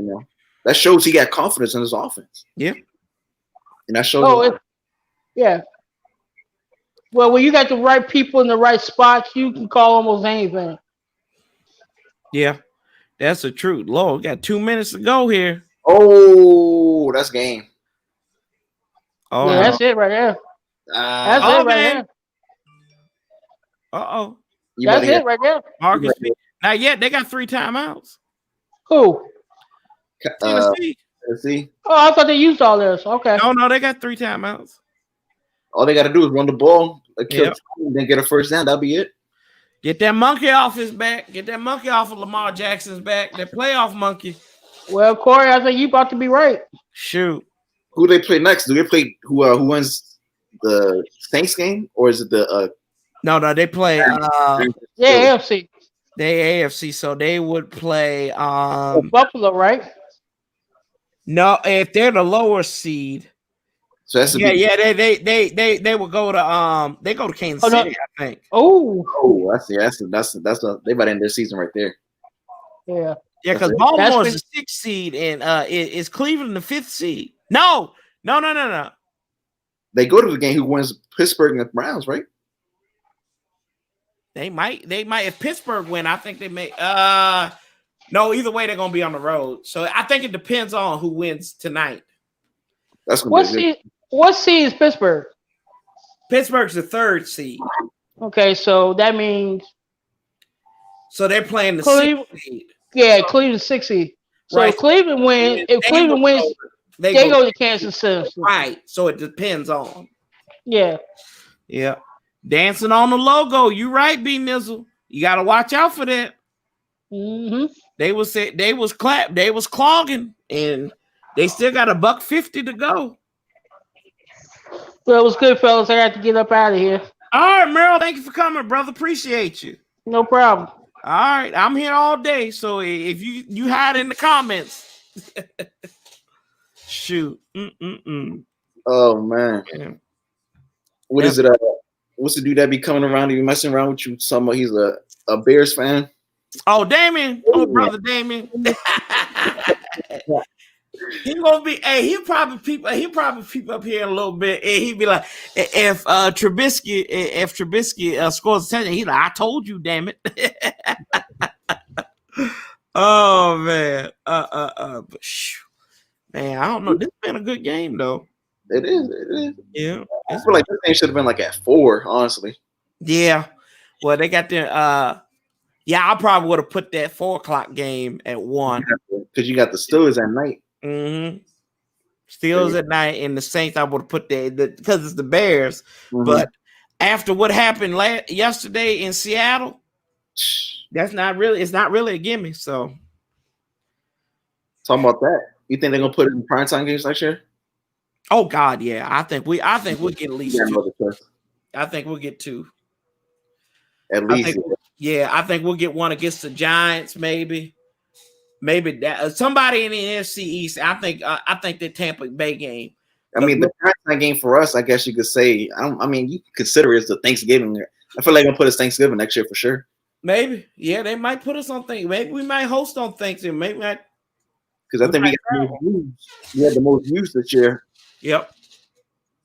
[SPEAKER 6] that shows he got confidence in his offense.
[SPEAKER 1] Yeah,
[SPEAKER 6] and that shows.
[SPEAKER 4] Yeah. Well, when you got the right people in the right spots, you can call almost anything.
[SPEAKER 1] Yeah, that's the truth. Lord, we got 2 minutes to go here.
[SPEAKER 6] Oh, that's game.
[SPEAKER 4] Oh, yeah, that's it right there. That's it right there.
[SPEAKER 1] Uh-oh.
[SPEAKER 4] That's it right there.
[SPEAKER 1] Marcus, not yet. They got 3 timeouts.
[SPEAKER 4] Who?
[SPEAKER 1] Tennessee.
[SPEAKER 4] Oh, I thought they used all this. Okay.
[SPEAKER 1] No, they got 3 timeouts.
[SPEAKER 6] All they got to do is run the ball, kill time, then get a first down. That'll be it.
[SPEAKER 1] Get that monkey off his back. Get that monkey off of Lamar Jackson's back. That playoff monkey.
[SPEAKER 4] Well, Corey, I think you about to be right.
[SPEAKER 1] Shoot.
[SPEAKER 6] Who do they play next? Do they play who wins the Saints game, or is it the?
[SPEAKER 1] No, they play.
[SPEAKER 4] AFC.
[SPEAKER 1] They AFC, so they would play.
[SPEAKER 4] Buffalo, right?
[SPEAKER 1] No, if they're the lower seed.
[SPEAKER 6] So that's
[SPEAKER 1] they will go to they go to Kansas City, I think.
[SPEAKER 6] I see. That's they about to end their season right there.
[SPEAKER 4] Yeah.
[SPEAKER 1] Yeah, because Baltimore is the 6th seed and is Cleveland the 5th seed. No.
[SPEAKER 6] They go to the game who wins Pittsburgh and the Browns, right?
[SPEAKER 1] They might if Pittsburgh win, I think they may no, either way they're gonna be on the road. So I think it depends on who wins tonight.
[SPEAKER 6] That's gonna
[SPEAKER 4] what seed is Pittsburgh?
[SPEAKER 1] Pittsburgh's the 3rd seed.
[SPEAKER 4] Okay, so that means
[SPEAKER 1] they're playing the 6th seed.
[SPEAKER 4] Yeah, Cleveland 6th seed. So
[SPEAKER 1] right.
[SPEAKER 4] if Cleveland wins, they go to Kansas City.
[SPEAKER 1] Right. So it depends on.
[SPEAKER 4] Yeah.
[SPEAKER 1] Yeah. Dancing on the logo. You right, B Nizzle. You gotta watch out for that.
[SPEAKER 4] Mm-hmm.
[SPEAKER 1] They was clogging, and they still got $1.50 to go.
[SPEAKER 4] Well, it was good, fellas. I got to get up out of here.
[SPEAKER 1] All right, Merrill. Thank you for coming, brother. Appreciate you.
[SPEAKER 4] No problem.
[SPEAKER 1] All right, I'm here all day. So if you hide in the comments, shoot.
[SPEAKER 6] Oh man.
[SPEAKER 1] Yeah.
[SPEAKER 6] What is it? What's the dude that be coming around? You messing around with you? Somebody he's a Bears fan.
[SPEAKER 1] Oh, Damien. Oh, brother Damien. He gonna be. Hey, he'll probably peep up here in a little bit, and he'd be like, if Trubisky scores a touchdown, he's like, I told you, damn it. Oh man, but man, I don't know. This has been a good game though.
[SPEAKER 6] It is.
[SPEAKER 1] Yeah,
[SPEAKER 6] I feel like this game should have been like at 4, honestly.
[SPEAKER 1] Yeah, well, they got their. Yeah, I probably would have put that 4:00 game at 1
[SPEAKER 6] because you got the Steelers at night.
[SPEAKER 1] Mm-hmm. Steelers at night, and the Saints I would have put there because it's the Bears. Mm-hmm. But after what happened yesterday in Seattle, it's not really a gimme. So
[SPEAKER 6] talking about that, you think they're gonna put it in primetime games next year?
[SPEAKER 1] Oh God, yeah. I think we'll get at least 2. I think we'll get 2.
[SPEAKER 6] At least,
[SPEAKER 1] I think we'll get one against the Giants, maybe that somebody in the NFC East. I think the Tampa Bay game.
[SPEAKER 6] I mean, the primetime game for us, I guess you could say. I mean, you consider it as the Thanksgiving. I feel like they're gonna put us Thanksgiving next year for sure.
[SPEAKER 1] Maybe, yeah, they might put us on Thanksgiving. Maybe we might host on Thanksgiving. Maybe
[SPEAKER 6] because I think we had the most views this year.
[SPEAKER 1] Yep.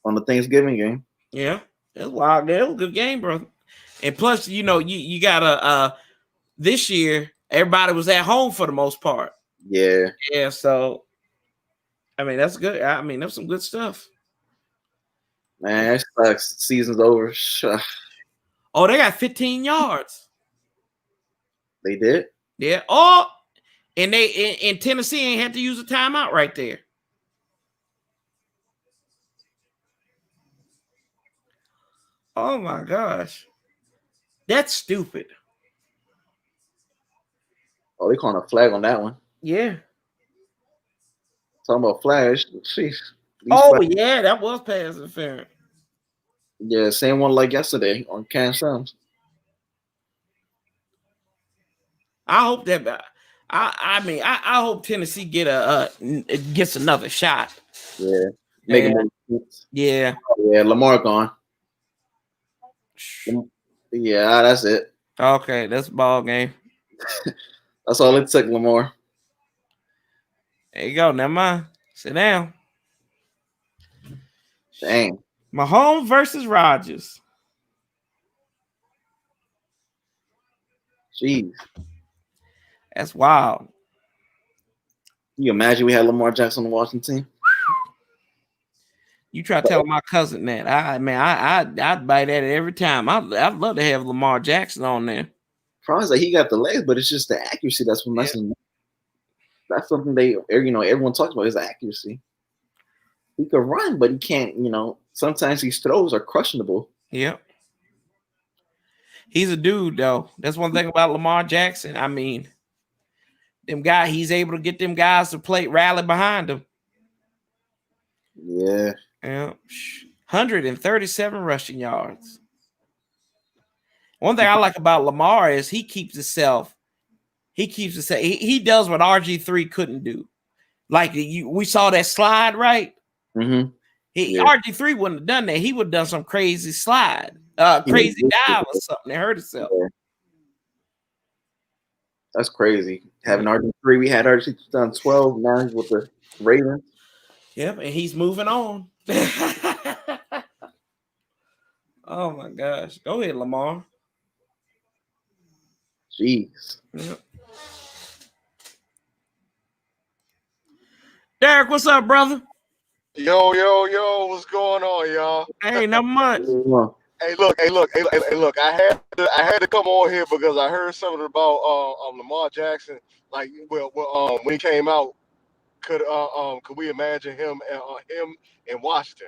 [SPEAKER 6] On the Thanksgiving game.
[SPEAKER 1] Yeah, it was wild. It was a good game, bro. And plus, you gotta this year everybody was at home for the most part.
[SPEAKER 6] Yeah.
[SPEAKER 1] Yeah. So, I mean, that's good. I mean, that's some good stuff.
[SPEAKER 6] Man, it sucks. Season's over.
[SPEAKER 1] Oh, they got 15 yards.
[SPEAKER 6] They did?
[SPEAKER 1] Yeah. Oh, and they in Tennessee ain't had to use a timeout right there. Oh my gosh. That's stupid.
[SPEAKER 6] Oh, they calling a flag on that one.
[SPEAKER 1] Yeah.
[SPEAKER 6] Talking about flash. Jeez.
[SPEAKER 1] Yeah, that was pass interference.
[SPEAKER 6] Yeah, same one like yesterday on Cam Sims.
[SPEAKER 1] I hope that. I hope Tennessee gets another shot.
[SPEAKER 6] Yeah, making
[SPEAKER 1] yeah.
[SPEAKER 6] Oh, yeah, Lamar gone. Yeah, that's it.
[SPEAKER 1] Okay, that's a ball game.
[SPEAKER 6] That's all it took, Lamar.
[SPEAKER 1] There you go. Never mind. Sit down.
[SPEAKER 6] Dang.
[SPEAKER 1] Mahomes versus Rodgers.
[SPEAKER 6] Jeez.
[SPEAKER 1] That's wild.
[SPEAKER 6] Can you imagine we had Lamar Jackson on the Washington team?
[SPEAKER 1] You try to tell my cousin that. I'd bite at it every time. I'd love to have Lamar Jackson on there.
[SPEAKER 6] Probably like he got the legs, but it's just the accuracy that's what messing. Yeah. That's something everyone talks about is accuracy. He could run, but he can't. Sometimes his throws are questionable.
[SPEAKER 1] Yep. He's a dude, though. That's one thing about Lamar Jackson. I mean, he's able to get them guys to rally behind him.
[SPEAKER 6] Yeah.
[SPEAKER 1] 137 rushing yards. One thing I like about Lamar is he does what RG3 couldn't do. Like we saw that slide, right?
[SPEAKER 6] Mm-hmm.
[SPEAKER 1] RG3 wouldn't have done that. He would have done some crazy slide, crazy dive or something that hurt himself.
[SPEAKER 6] Yeah. That's crazy. Having RG3, we had RG 2012. Now he's with the Ravens.
[SPEAKER 1] Yep, and he's moving on. Oh my gosh. Go ahead, Lamar.
[SPEAKER 6] Jeez.
[SPEAKER 1] Yep. Derek, what's up, brother?
[SPEAKER 11] Yo, what's going on, y'all?
[SPEAKER 1] Hey, not much.
[SPEAKER 11] Hey, look. I had to come on here because I heard something about Lamar Jackson. Like, when he came out, could we imagine him in Washington?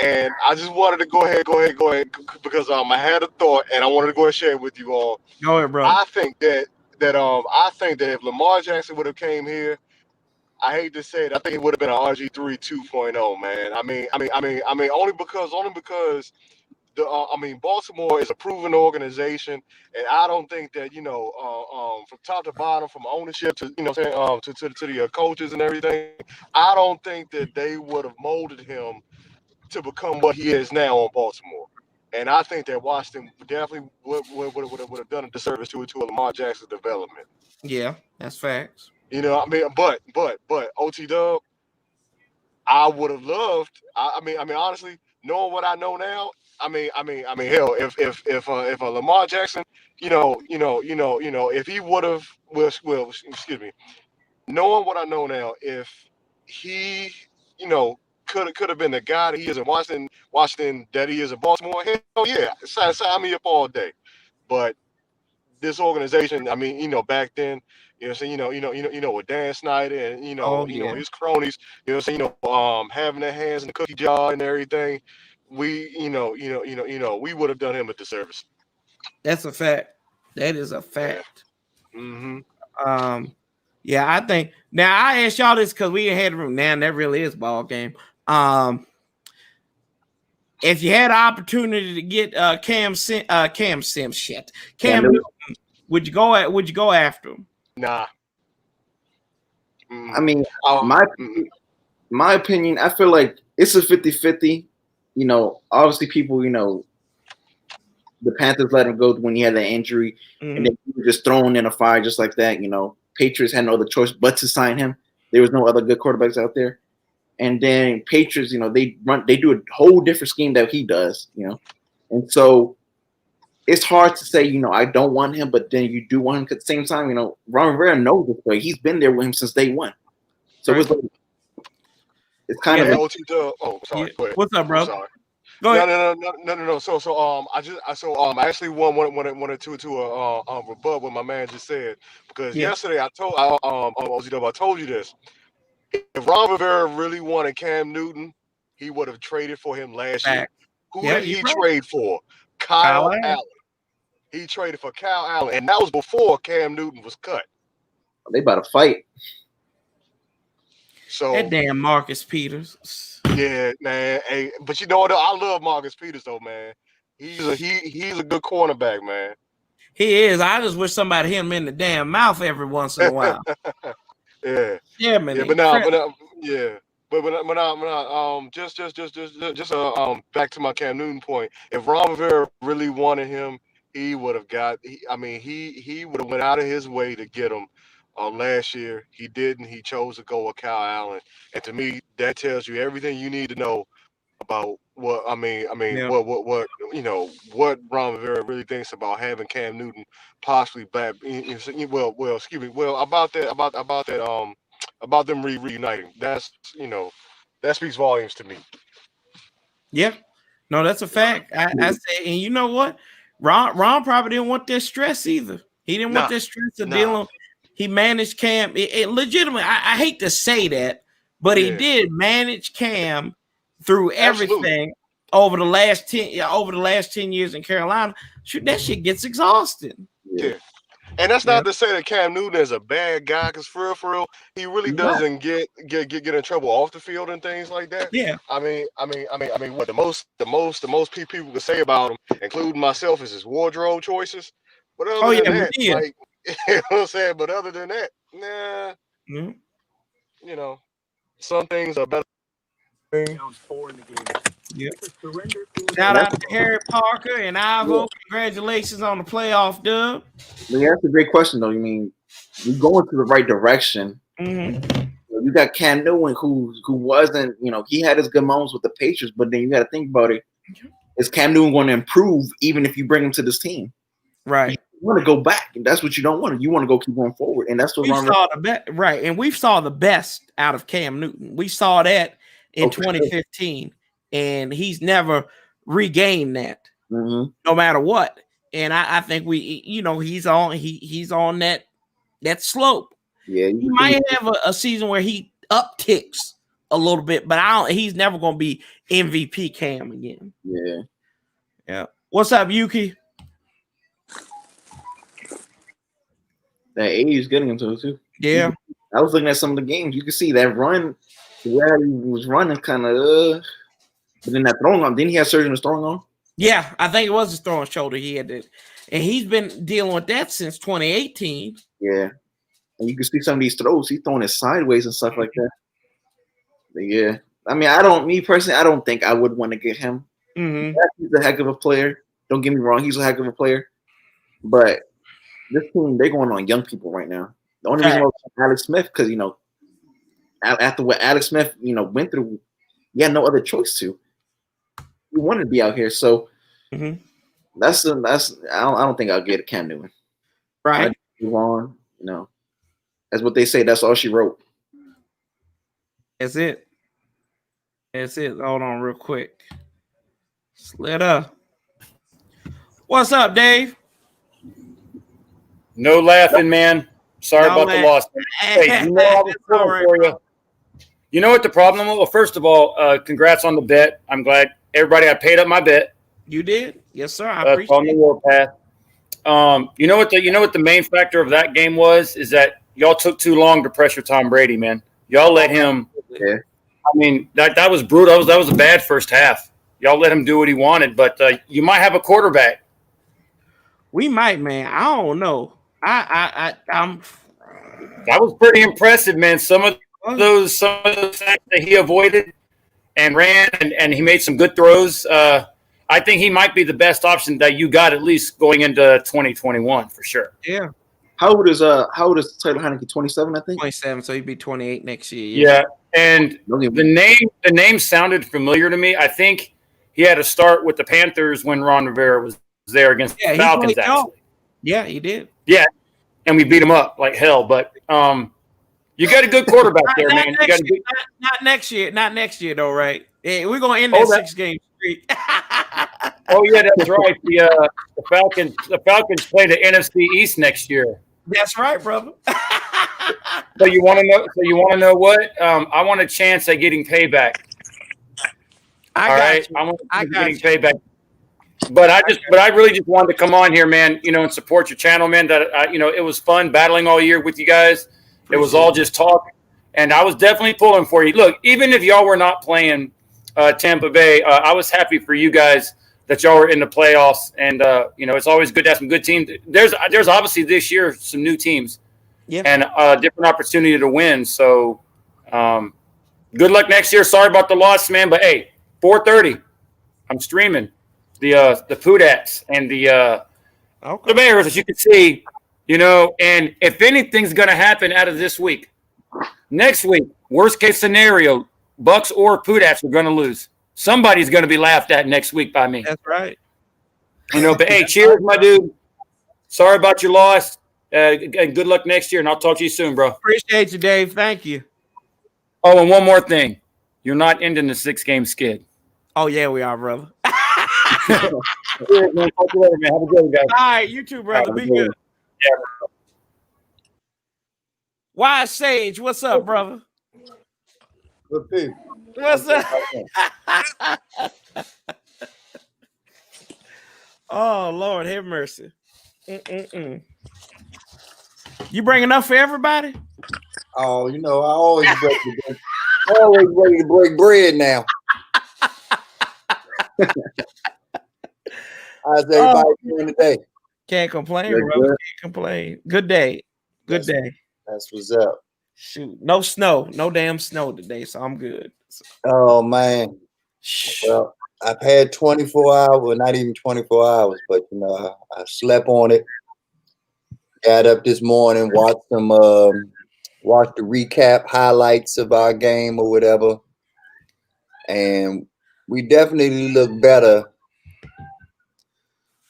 [SPEAKER 11] And I just wanted to go ahead because I had a thought and I wanted to go ahead and share it with you all.
[SPEAKER 1] Go ahead, bro.
[SPEAKER 11] I think that if Lamar Jackson would have came here, I hate to say it, I think it would have been an RG3 2.0, man. I mean, only because Baltimore is a proven organization, and I don't think that from top to bottom, from ownership to to the coaches and everything, I don't think that they would have molded him to become what he is now on Baltimore. And I think that Washington definitely would have done a disservice to Lamar Jackson's development.
[SPEAKER 1] Yeah, that's facts.
[SPEAKER 11] But OT Dub, I would have loved. I mean, honestly, knowing what I know now, hell, if Lamar Jackson, if he would have, excuse me, knowing what I know now, if he, could have been the guy that he is in Washington that he is in Baltimore, hell yeah, sign me up all day. But this organization, back then, with Dan Snyder and his cronies, having their hands in the cookie jar and everything, we would have done him a disservice.
[SPEAKER 1] That's a fact. That is a fact.
[SPEAKER 11] Yeah. Mm-hmm.
[SPEAKER 1] Yeah, I think now I asked y'all this because we had room. Now that really is ball game. If you had an opportunity to get Cam Newton, would you go after him?
[SPEAKER 11] Nah.
[SPEAKER 6] I mean, my opinion, I feel like it's a 50-50. Obviously people, the Panthers let him go when he had that injury, and then he was just thrown in a fire just like that. Patriots had no other choice but to sign him. There was no other good quarterbacks out there. And then Patriots, they do a whole different scheme that he does, And so it's hard to say, I don't want him, but then you do want him at the same time. Ron Rivera knows this way. He's been there with him since day one. So it's kind of.
[SPEAKER 11] Oh, sorry.
[SPEAKER 1] Yeah. What's up, bro?
[SPEAKER 11] Sorry.
[SPEAKER 1] Go ahead.
[SPEAKER 11] No. So I actually wanted to rebut what my man just said, because yesterday I told you this. If Ron Rivera really wanted Cam Newton, he would have traded for him last year. Who did he trade for? Kyle Allen. He traded for Kyle Allen, and that was before Cam Newton was cut.
[SPEAKER 6] They about to fight.
[SPEAKER 11] So
[SPEAKER 1] that damn Marcus Peters.
[SPEAKER 11] Yeah, man. Hey, but you know what? I love Marcus Peters though, man. He's a good cornerback, man.
[SPEAKER 1] He is. I just wish somebody hit him in the damn mouth every once in a while.
[SPEAKER 11] Yeah.
[SPEAKER 1] Yeah, man.
[SPEAKER 11] Yeah, but now, yeah. But back to my Cam Newton point. If Ron Rivera really wanted him, he would have got. He would have went out of his way to get him. Last year he didn't. He chose to go with Kyle Allen, and to me that tells you everything you need to know about what
[SPEAKER 1] Yeah.
[SPEAKER 11] what Ron Rivera really thinks about having Cam Newton possibly back. Excuse me. Well, about them reuniting. That speaks volumes to me.
[SPEAKER 1] Yeah. No, that's a fact. I say, and you know what? Ron probably didn't want that stress either. He didn't want that stress of dealing. He managed Cam. It legitimately, I hate to say that, but he did manage Cam through everything over the last 10 years in Carolina. Shoot, that shit gets exhausting.
[SPEAKER 11] Yeah. And that's not to say that Cam Newton is a bad guy, because for real, he really doesn't get in trouble off the field and things like that.
[SPEAKER 1] Yeah.
[SPEAKER 11] I mean, what the most people can say about him, including myself, is his wardrobe choices. But other than that, like, you know what I'm saying? But other than that, nah.
[SPEAKER 1] Mm-hmm.
[SPEAKER 11] You know, some things are better.
[SPEAKER 1] Yep. Shout out to Harry Parker and Ivo. Congratulations on the playoff dub.
[SPEAKER 6] Yeah, that's a great question, though. I mean, you're going to the right direction.
[SPEAKER 1] Mm-hmm.
[SPEAKER 6] You got Cam Newton, who wasn't, he had his good moments with the Patriots, but then you got to think about it. Is Cam Newton going to improve even if you bring him to this team?
[SPEAKER 1] Right.
[SPEAKER 6] You want to go back, and that's what you don't want. You want to go keep going forward, and that's what
[SPEAKER 1] we saw the best. Right, and we saw the best out of Cam Newton. We saw that in 2015, and he's never regained that, no matter what. And I think he's on that slope.
[SPEAKER 6] Yeah,
[SPEAKER 1] he might have a season where he upticks a little bit, but he's never going to be MVP Cam again. Yeah. What's up, Yuki?
[SPEAKER 6] That age is getting him to it too.
[SPEAKER 1] Yeah.
[SPEAKER 6] I was looking at some of the games. You can see that run where he was running kind of but then that throwing arm, didn't he have surgery on his throwing arm?
[SPEAKER 1] Yeah, I think it was his throwing shoulder. He had it. And he's been dealing with that since 2018.
[SPEAKER 6] Yeah. And you can see some of these throws, he's throwing it sideways and stuff like that. But yeah. I mean, I don't think I would want to get him.
[SPEAKER 1] Mm-hmm.
[SPEAKER 6] He's a heck of a player. Don't get me wrong, he's a heck of a player. But this team, they're going on young people right now. The only reason why Alex Smith, because after what Alex Smith, went through, he had no other choice to. He wanted to be out here, so that's I don't think I'll get a Cam Newton.
[SPEAKER 1] Right.
[SPEAKER 6] Move on, That's what they say. That's all she wrote.
[SPEAKER 1] That's it. Hold on real quick. Slid up. What's up, Dave?
[SPEAKER 12] No laughing, man. Sorry about the loss. Hey, I was pulling for you. You know what the problem was? Well, first of all, congrats on the bet. I'm glad everybody. I paid up my bet.
[SPEAKER 1] You did? Yes, sir. I appreciate
[SPEAKER 12] on the Warpath. You know what the main factor of that game was? Is that y'all took too long to pressure Tom Brady, man. Y'all let him.
[SPEAKER 6] Yeah.
[SPEAKER 12] I mean, that was brutal. That was a bad first half. Y'all let him do what he wanted, but you might have a quarterback.
[SPEAKER 1] We might, man. I don't know.
[SPEAKER 12] That was pretty impressive, man. Some of those facts that he avoided and ran, and he made some good throws. I think he might be the best option that you got, at least going into 2021 for sure.
[SPEAKER 1] Yeah.
[SPEAKER 6] How old is Tyler Heineke? 27, I think.
[SPEAKER 1] 27, so he'd be 28 next year.
[SPEAKER 12] Yeah. And the name sounded familiar to me. I think he had a start with the Panthers when Ron Rivera was there against the Falcons, actually.
[SPEAKER 1] Yeah, he did.
[SPEAKER 12] Yeah. And we beat him up like hell. But you got a good quarterback there, man.
[SPEAKER 1] Not next year. Not next year, though, right? Yeah, we're going to end that 6-game streak.
[SPEAKER 12] Oh, yeah, that's right. The Falcons play the NFC East next year.
[SPEAKER 1] That's right, brother.
[SPEAKER 12] So you want to know what? I want a chance at getting payback. I want getting payback. But I really just wanted to come on here, man, and support your channel, man. That it was fun battling all year with you guys. It was all just talk, and I was definitely pulling for you. Look, even if y'all were not playing Tampa Bay, I was happy for you guys that y'all were in the playoffs. And it's always good to have some good teams. There's obviously this year some new teams, and a different opportunity to win. So, Good luck next year. Sorry about the loss, man. But hey, 4:30, I'm streaming the Pudats and the Bears, as you can see. And if anything's going to happen out of this week, next week, worst case scenario, Bucks or Pudats are going to lose. Somebody's going to be laughed at next week by me.
[SPEAKER 1] That's right.
[SPEAKER 12] But hey, cheers, my dude. Sorry about your loss. And good luck next year, and I'll talk to you soon, bro.
[SPEAKER 1] Appreciate you, Dave. Thank you.
[SPEAKER 12] Oh, and one more thing. You're not ending the 6-game skid.
[SPEAKER 1] Oh, yeah, we are, brother.
[SPEAKER 12] Cheers, man. Talk to you later, man. Have a good one, guys.
[SPEAKER 1] All right, you too, brother. Be good.
[SPEAKER 12] Yeah.
[SPEAKER 1] Wise Sage, what's up, brother?
[SPEAKER 13] Good people.
[SPEAKER 1] What's up? Oh, Lord, have mercy. You bring enough for everybody?
[SPEAKER 13] Oh, I always ready to break bread now. How's everybody doing today?
[SPEAKER 1] Can't complain, brother. Can't complain. Good day. Good day.
[SPEAKER 13] That's what's up.
[SPEAKER 1] Shoot. No snow. No damn snow today, so I'm good.
[SPEAKER 13] Oh, man. Well, I've had 24 hours, well, not even 24 hours, but, I slept on it. Got up this morning, watched the recap highlights of our game or whatever. And we definitely look better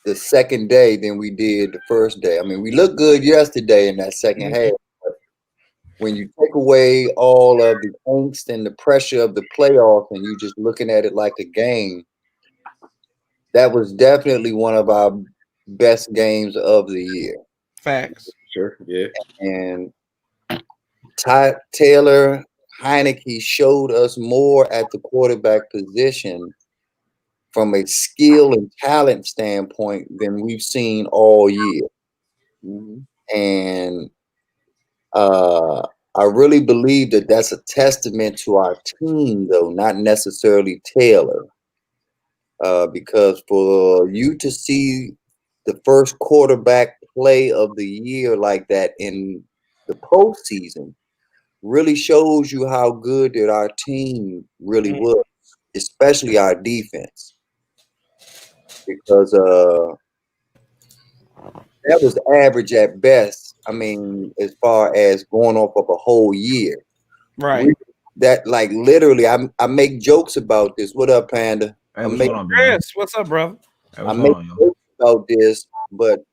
[SPEAKER 13] the second day than we did the first day. I mean, we looked good yesterday in that second half. But when you take away all of the angst and the pressure of the playoffs and you just looking at it like a game, that was definitely one of our best games of the year.
[SPEAKER 1] Facts.
[SPEAKER 13] Sure, yeah. And Taylor Heineke showed us more at the quarterback position from a skill and talent standpoint than we've seen all year. Mm-hmm. And I really believe that that's a testament to our team, though, not necessarily Taylor. Because for you to see the first quarterback play of the year like that in the postseason really shows you how good that our team really was, especially our defense. Because that was average at best. I mean, as far as going off of a whole year.
[SPEAKER 1] Right.
[SPEAKER 13] That, like, literally, I make jokes about this. What up, Panda?
[SPEAKER 1] Chris, what's up, bro?
[SPEAKER 13] I make jokes about this, but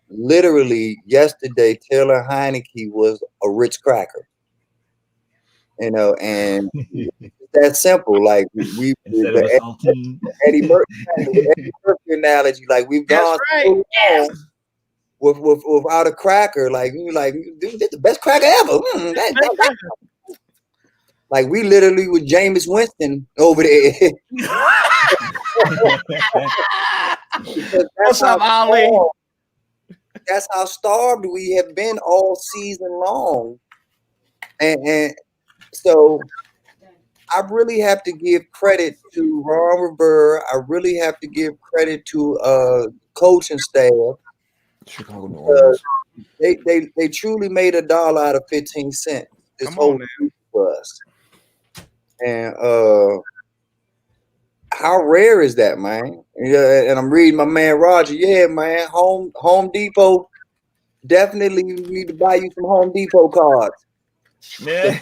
[SPEAKER 13] literally yesterday, Taylor Heineke was a Ritz cracker. And that's simple. Like we Eddie Murphy analogy, like we've gone so long without a cracker. Like dude, this is the best cracker ever. Like we literally with Jameis Winston over there.
[SPEAKER 1] What's up, Ali?
[SPEAKER 13] That's how starved we have been all season long. And so I really have to give credit to Ron Rivera. I really have to give credit to coaching staff. They truly made $1 out of 15 cents this whole week for us. And how rare is that, man? And I'm reading my man Roger. Yeah, man. Home Depot. Definitely need to buy you some Home Depot cards.
[SPEAKER 14] Yeah.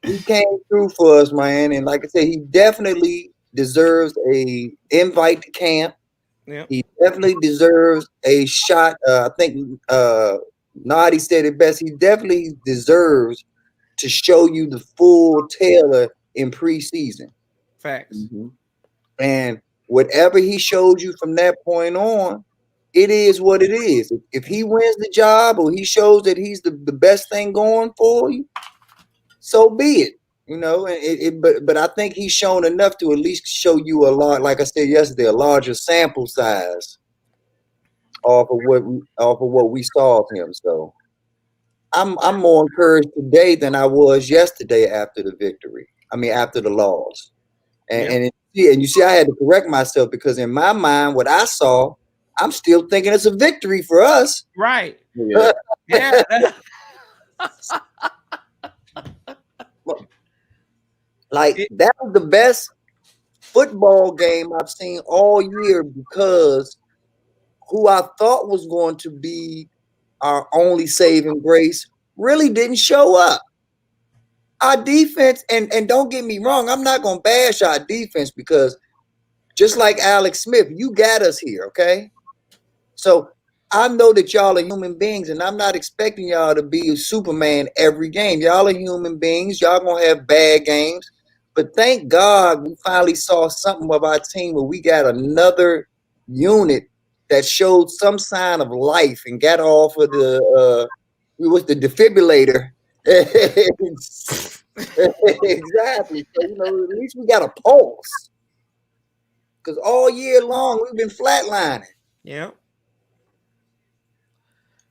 [SPEAKER 13] He came through for us, man. And like I said, he definitely deserves a invite to camp.
[SPEAKER 1] Yeah.
[SPEAKER 13] He definitely deserves a shot. I think Nadi said it best. He definitely deserves to show you the full Taylor in preseason.
[SPEAKER 1] Facts.
[SPEAKER 13] Mm-hmm. And whatever he showed you from that point on, it is what it is. If he wins the job or he shows that he's the best thing going for you, so be it. But I think he's shown enough to at least show you a lot, like I said yesterday, a larger sample size off of what we saw of him. So I'm more encouraged today than I was yesterday after the victory. I mean, after the loss. And you see, I had to correct myself because in my mind, what I saw, I'm still thinking it's a victory for us.
[SPEAKER 1] Right.
[SPEAKER 13] Yeah. Like that was the best football game I've seen all year because who I thought was going to be our only saving grace really didn't show up. Our defense, and don't get me wrong, I'm not going to bash our defense because just like Alex Smith, you got us here, okay? So I know that y'all are human beings, and I'm not expecting y'all to be a Superman every game. Y'all are human beings. Y'all going to have bad games. But thank God we finally saw something of our team where we got another unit that showed some sign of life and got off of the defibrillator. Exactly. So, at least we got a pulse. Because all year long we've been flatlining.
[SPEAKER 1] Yeah.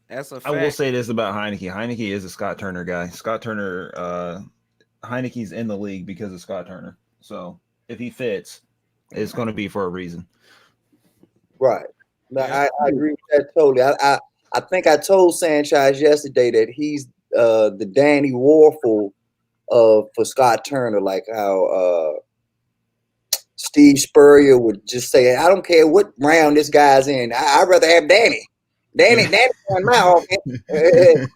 [SPEAKER 1] That's a fact.
[SPEAKER 14] I will say this about Heineke. Heineke is a Scott Turner guy. Scott Turner, Heineke's in the league because of Scott Turner. So if he fits, it's going to be for a reason.
[SPEAKER 13] Right. No, I agree with that totally. I think I told Sanchez yesterday that he's the Danny Warfel for Scott Turner, like how Steve Spurrier would just say, I don't care what round this guy's in. I'd rather have Danny. Danny can run my offense.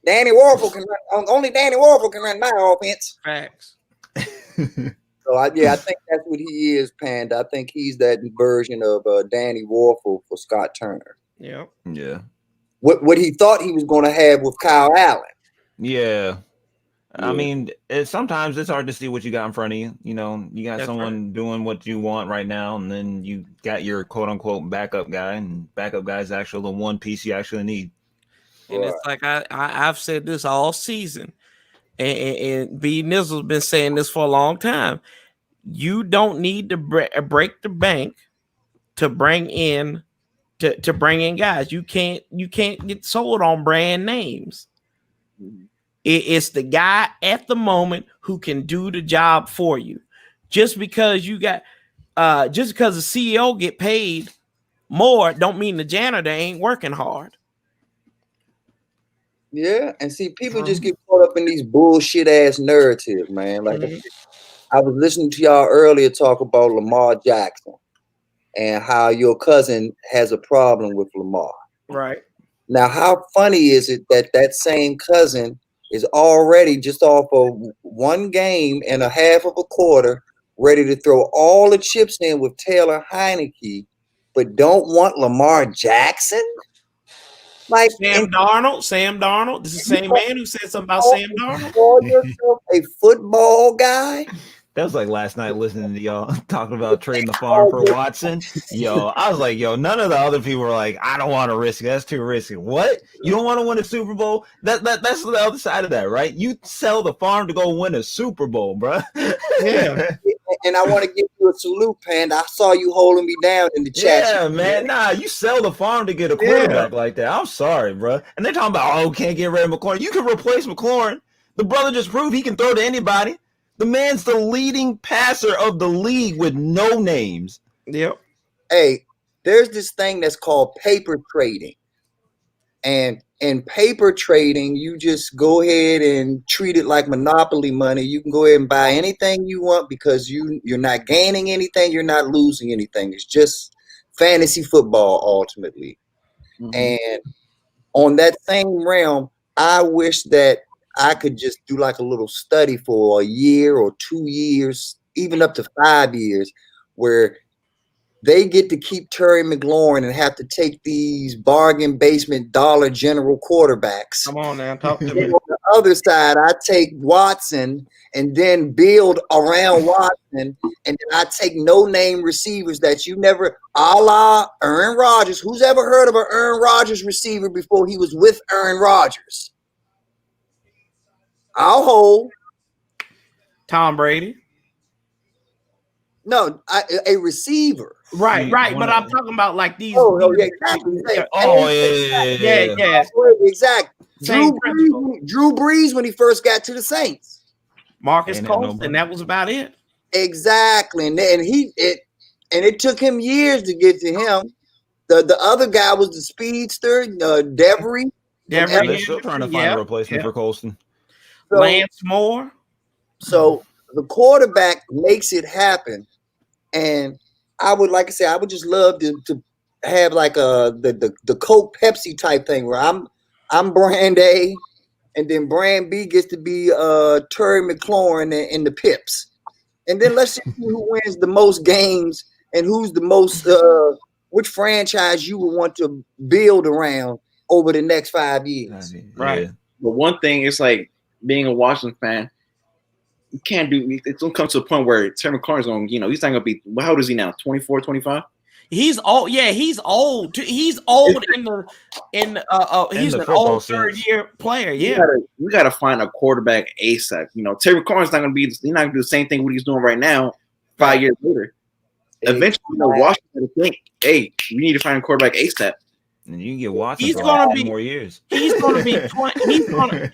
[SPEAKER 13] Danny Warfel can run. Only Danny Warfel can run my offense.
[SPEAKER 1] Facts.
[SPEAKER 13] So I think that's what he is, Panda. I think he's that version of Danny Warfel for Scott Turner.
[SPEAKER 1] Yeah.
[SPEAKER 14] Yeah.
[SPEAKER 13] What he thought he was going to have with Kyle Allen.
[SPEAKER 14] Yeah. I mean, sometimes it's hard to see what you got in front of you. You got
[SPEAKER 1] That's
[SPEAKER 14] someone doing what you want right now, and then you got your quote unquote backup guy, and backup guy is actually the one piece you actually need.
[SPEAKER 1] And it's like I've said this all season, and B Nizzle's been saying this for a long time. You don't need to break the bank to bring in guys. You can't get sold on brand names. It's the guy at the moment who can do the job for you. Just because the CEO get paid more, don't mean the janitor ain't working hard.
[SPEAKER 13] Yeah, and see, people just get caught up in these bullshit ass narratives, man. Like I was listening to y'all earlier talk about Lamar Jackson and how your cousin has a problem with Lamar.
[SPEAKER 1] Right.
[SPEAKER 13] Now, how funny is it that same cousin is already just off of one game and a half of a quarter, ready to throw all the chips in with Taylor Heineke, but don't want Lamar Jackson? Like
[SPEAKER 1] Sam Darnold. This is the same man who said something about Sam Darnold.
[SPEAKER 13] Call yourself a football guy?
[SPEAKER 14] That was like last night listening to y'all talking about trading the farm for Watson. Yo, I was like, none of the other people were like, I don't want to risk it. That's too risky. What? You don't want to win a Super Bowl? That's the other side of that, right? You sell the farm to go win a Super Bowl, bro.
[SPEAKER 13] Yeah. And I want to give you a salute, Panda. I saw you holding me down in the chat.
[SPEAKER 14] Yeah, man. Nah, you sell the farm to get a quarterback like that. I'm sorry, bro. And they're talking about, can't get rid of McLaurin. You can replace McLaurin. The brother just proved he can throw to anybody. The man's the leading passer of the league with no names.
[SPEAKER 1] Yep.
[SPEAKER 13] Hey, there's this thing that's called paper trading. And in paper trading, you just go ahead and treat it like monopoly money. You can go ahead and buy anything you want because you're not gaining anything, you're not losing anything. It's just fantasy football ultimately. Mm-hmm. And on that same realm, I wish that I could just do like a little study for a year or 2 years, even up to 5 years, where they get to keep Terry McLaurin and have to take these bargain basement Dollar General quarterbacks.
[SPEAKER 1] Come on now, talk to me.
[SPEAKER 13] On the other side, I take Watson and then build around Watson, and then I take no-name receivers that you never, a la Aaron Rodgers. Who's ever heard of an Aaron Rodgers receiver before he was with Aaron Rodgers? I'll hold.
[SPEAKER 1] Tom Brady.
[SPEAKER 13] No, a receiver.
[SPEAKER 1] Right. But I'm talking about like these.
[SPEAKER 13] Yeah, exactly.
[SPEAKER 1] Yeah.
[SPEAKER 13] Exactly. Drew Brees when he first got to the Saints.
[SPEAKER 1] Marcus Colston, that was about it.
[SPEAKER 13] Exactly, and it took him years to get to him. The other guy was the speedster, Devery.
[SPEAKER 14] They're still trying to find a replacement for Colston.
[SPEAKER 1] Lance Moore.
[SPEAKER 13] So the quarterback makes it happen. And I would, like I said, I would just love to have like the Coke Pepsi type thing where I'm brand A, and then brand B gets to be Terry McLaurin and the Pips, and then let's see who wins the most games and who's the most which franchise you would want to build around over the next 5 years.
[SPEAKER 6] Right. But one thing is like being a Washington fan, you can't do. It's gonna come to a point where Terry McLaurin's going. He's not gonna be. How old is he now? 24, 25.
[SPEAKER 1] He's old. Yeah, he's old. He's old he's an old third-year player. Yeah,
[SPEAKER 6] you gotta find a quarterback ASAP. Terry McLaurin's not gonna be. He's not gonna do the same thing what he's doing right now. 5 years later, eventually, Washington think, hey, we need to find a quarterback ASAP.
[SPEAKER 14] And you can get Watson.
[SPEAKER 1] He's
[SPEAKER 14] for
[SPEAKER 1] gonna
[SPEAKER 14] 10
[SPEAKER 1] be
[SPEAKER 14] more years.
[SPEAKER 1] He's gonna be 20. He's gonna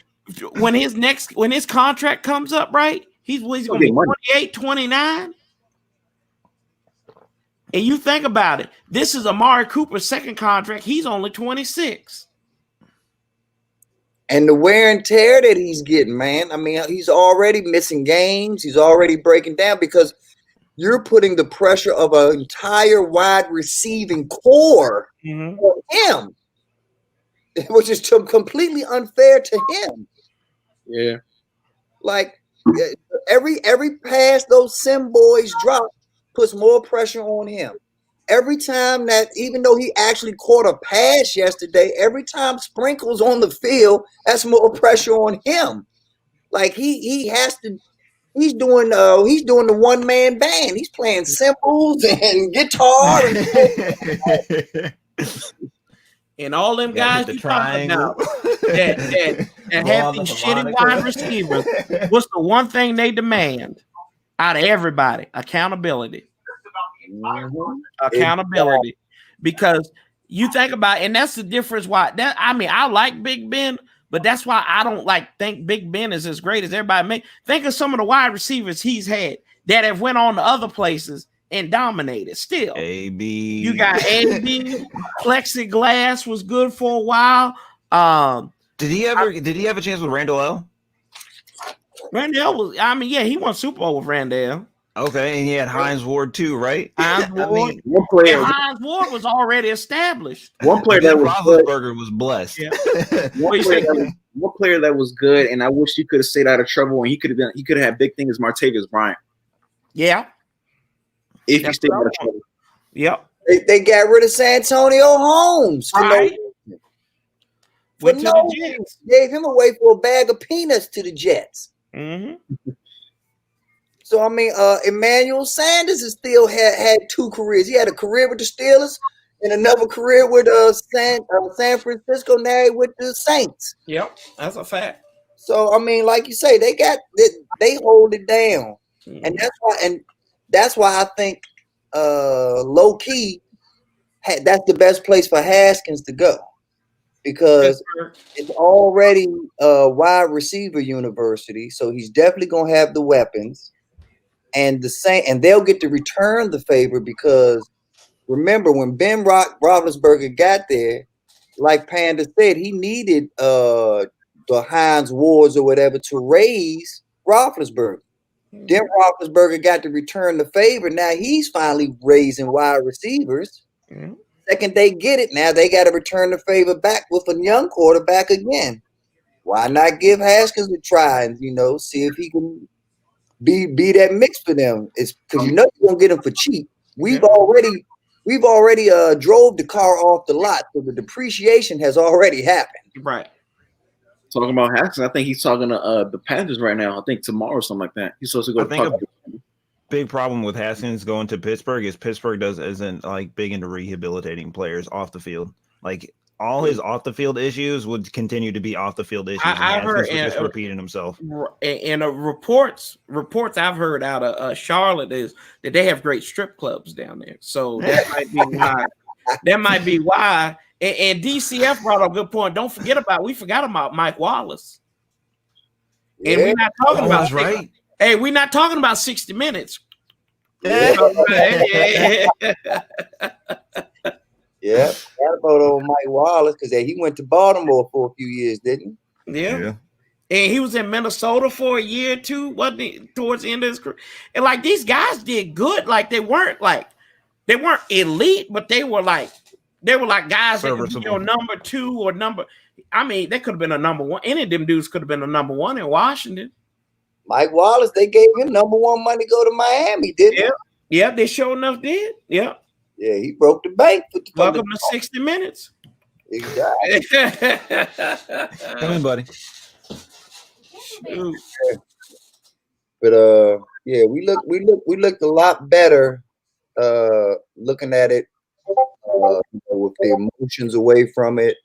[SPEAKER 1] when his contract comes up, right? He's gonna be 28, 29. And you think about it, this is Amari Cooper's second contract. He's only 26.
[SPEAKER 13] And the wear and tear that he's getting, man. I mean, he's already missing games. He's already breaking down because you're putting the pressure of an entire wide receiving core on him, which is completely unfair to him.
[SPEAKER 6] Yeah.
[SPEAKER 13] Like every pass those Sim boys drop puts more pressure on him. Every time that, even though he actually caught a pass yesterday, every time Sprinkle's on the field, that's more pressure on him. Like he has to. He's doing the one-man band. He's playing cymbals and guitar
[SPEAKER 1] and all them guys you talking about that have these shitty wide receivers. What's the one thing they demand out of everybody? Accountability. Accountability. Because you think about, and that's the difference why I like Big Ben, but that's why I don't think Big Ben is as great as everybody make. Think of some of the wide receivers he's had that have went on to other places and dominated. Still,
[SPEAKER 14] AB.
[SPEAKER 1] You got AB. Plexiglass was good for a while.
[SPEAKER 14] Did he have a chance with Randall L?
[SPEAKER 1] Randall was. He won Super Bowl with Randall.
[SPEAKER 14] Okay, and he had Hines Ward too, right?
[SPEAKER 1] Hines Ward. Hines Ward was already established.
[SPEAKER 6] One player that was
[SPEAKER 14] Roethlisberger was blessed.
[SPEAKER 1] Yeah.
[SPEAKER 6] One player that was good, and I wish he could have stayed out of trouble, and he could have had big things. Martavis Bryant.
[SPEAKER 1] Yeah.
[SPEAKER 6] If he stayed out of trouble.
[SPEAKER 1] Yep.
[SPEAKER 13] They got rid of Santonio Holmes for no reason. Gave him away for a bag of peanuts to the Jets.
[SPEAKER 1] Mm-hmm.
[SPEAKER 13] So I mean, Emmanuel Sanders has still had two careers. He had a career with the Steelers and another career with San Francisco. Now with the Saints.
[SPEAKER 1] Yep, that's a fact.
[SPEAKER 13] So I mean, like you say, they hold it down, and that's why I think low key that's the best place for Haskins to go, because it's already a wide receiver university, so he's definitely gonna have the weapons. And they'll get to return the favor, because remember when Ben Roethlisberger got there, like Panda said, he needed the Hines Wards or whatever to raise Roethlisberger. Then Roethlisberger got to return the favor. Now he's finally raising wide receivers. Second they get it, now they got to return the favor back with a young quarterback again. Why not give Haskins a try and see if he can be that mix for them? It's because you're gonna get them for cheap. We've already drove the car off the lot, so the depreciation has already happened.
[SPEAKER 1] Right.
[SPEAKER 6] Talking about Haskins, I think he's talking to the Panthers right now. I think tomorrow or something like that. He's supposed to go.
[SPEAKER 14] I think a big problem with Haskins going to Pittsburgh is Pittsburgh isn't like big into rehabilitating players off the field. Like all his off the field issues would continue to be off the field issues.
[SPEAKER 1] I heard
[SPEAKER 14] just repeating himself.
[SPEAKER 1] And reports I've heard out of Charlotte is that they have great strip clubs down there. So that might be why. That might be why. And DCF brought up a good point. We forgot about Mike Wallace. Yeah. And we're not talking about
[SPEAKER 14] right.
[SPEAKER 1] Hey, we're not talking about 60 minutes.
[SPEAKER 13] Yeah, that about old Mike Wallace, because he went to Baltimore for a few years, didn't he?
[SPEAKER 1] Yeah. And he was in Minnesota for a year or two, wasn't he? Towards the end of his career. And like these guys did good. Like they weren't elite, but they were like guys that could be your number 2 or number. I mean, they could have been a number 1. Any of them dudes could have been a number 1 in Washington.
[SPEAKER 13] Mike Wallace, they gave him number 1 money to go to Miami, didn't they?
[SPEAKER 1] Yeah, they sure enough did. Yeah.
[SPEAKER 13] Yeah, he broke the bank.
[SPEAKER 1] Welcome to 60 Minutes.
[SPEAKER 13] Exactly.
[SPEAKER 14] Come in, buddy.
[SPEAKER 13] But yeah, we looked a lot better looking at it with the emotions away from it,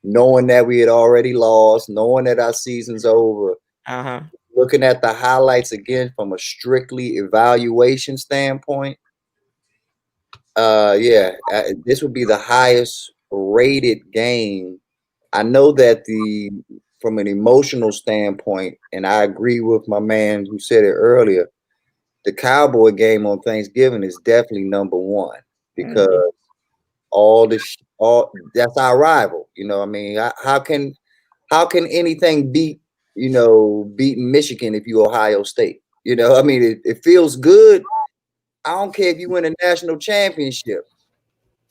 [SPEAKER 13] knowing that we had already lost, knowing that our season's over. Looking at the highlights again from a strictly evaluation standpoint. This would be the highest rated game. I know that from an emotional standpoint, and I agree with my man who said it earlier, the Cowboy game on Thanksgiving is definitely number 1 because that's our rival. You know, I mean, how can anything beat beating Michigan if you Ohio State? You know, I mean, it feels good. I don't care if you win a national championship.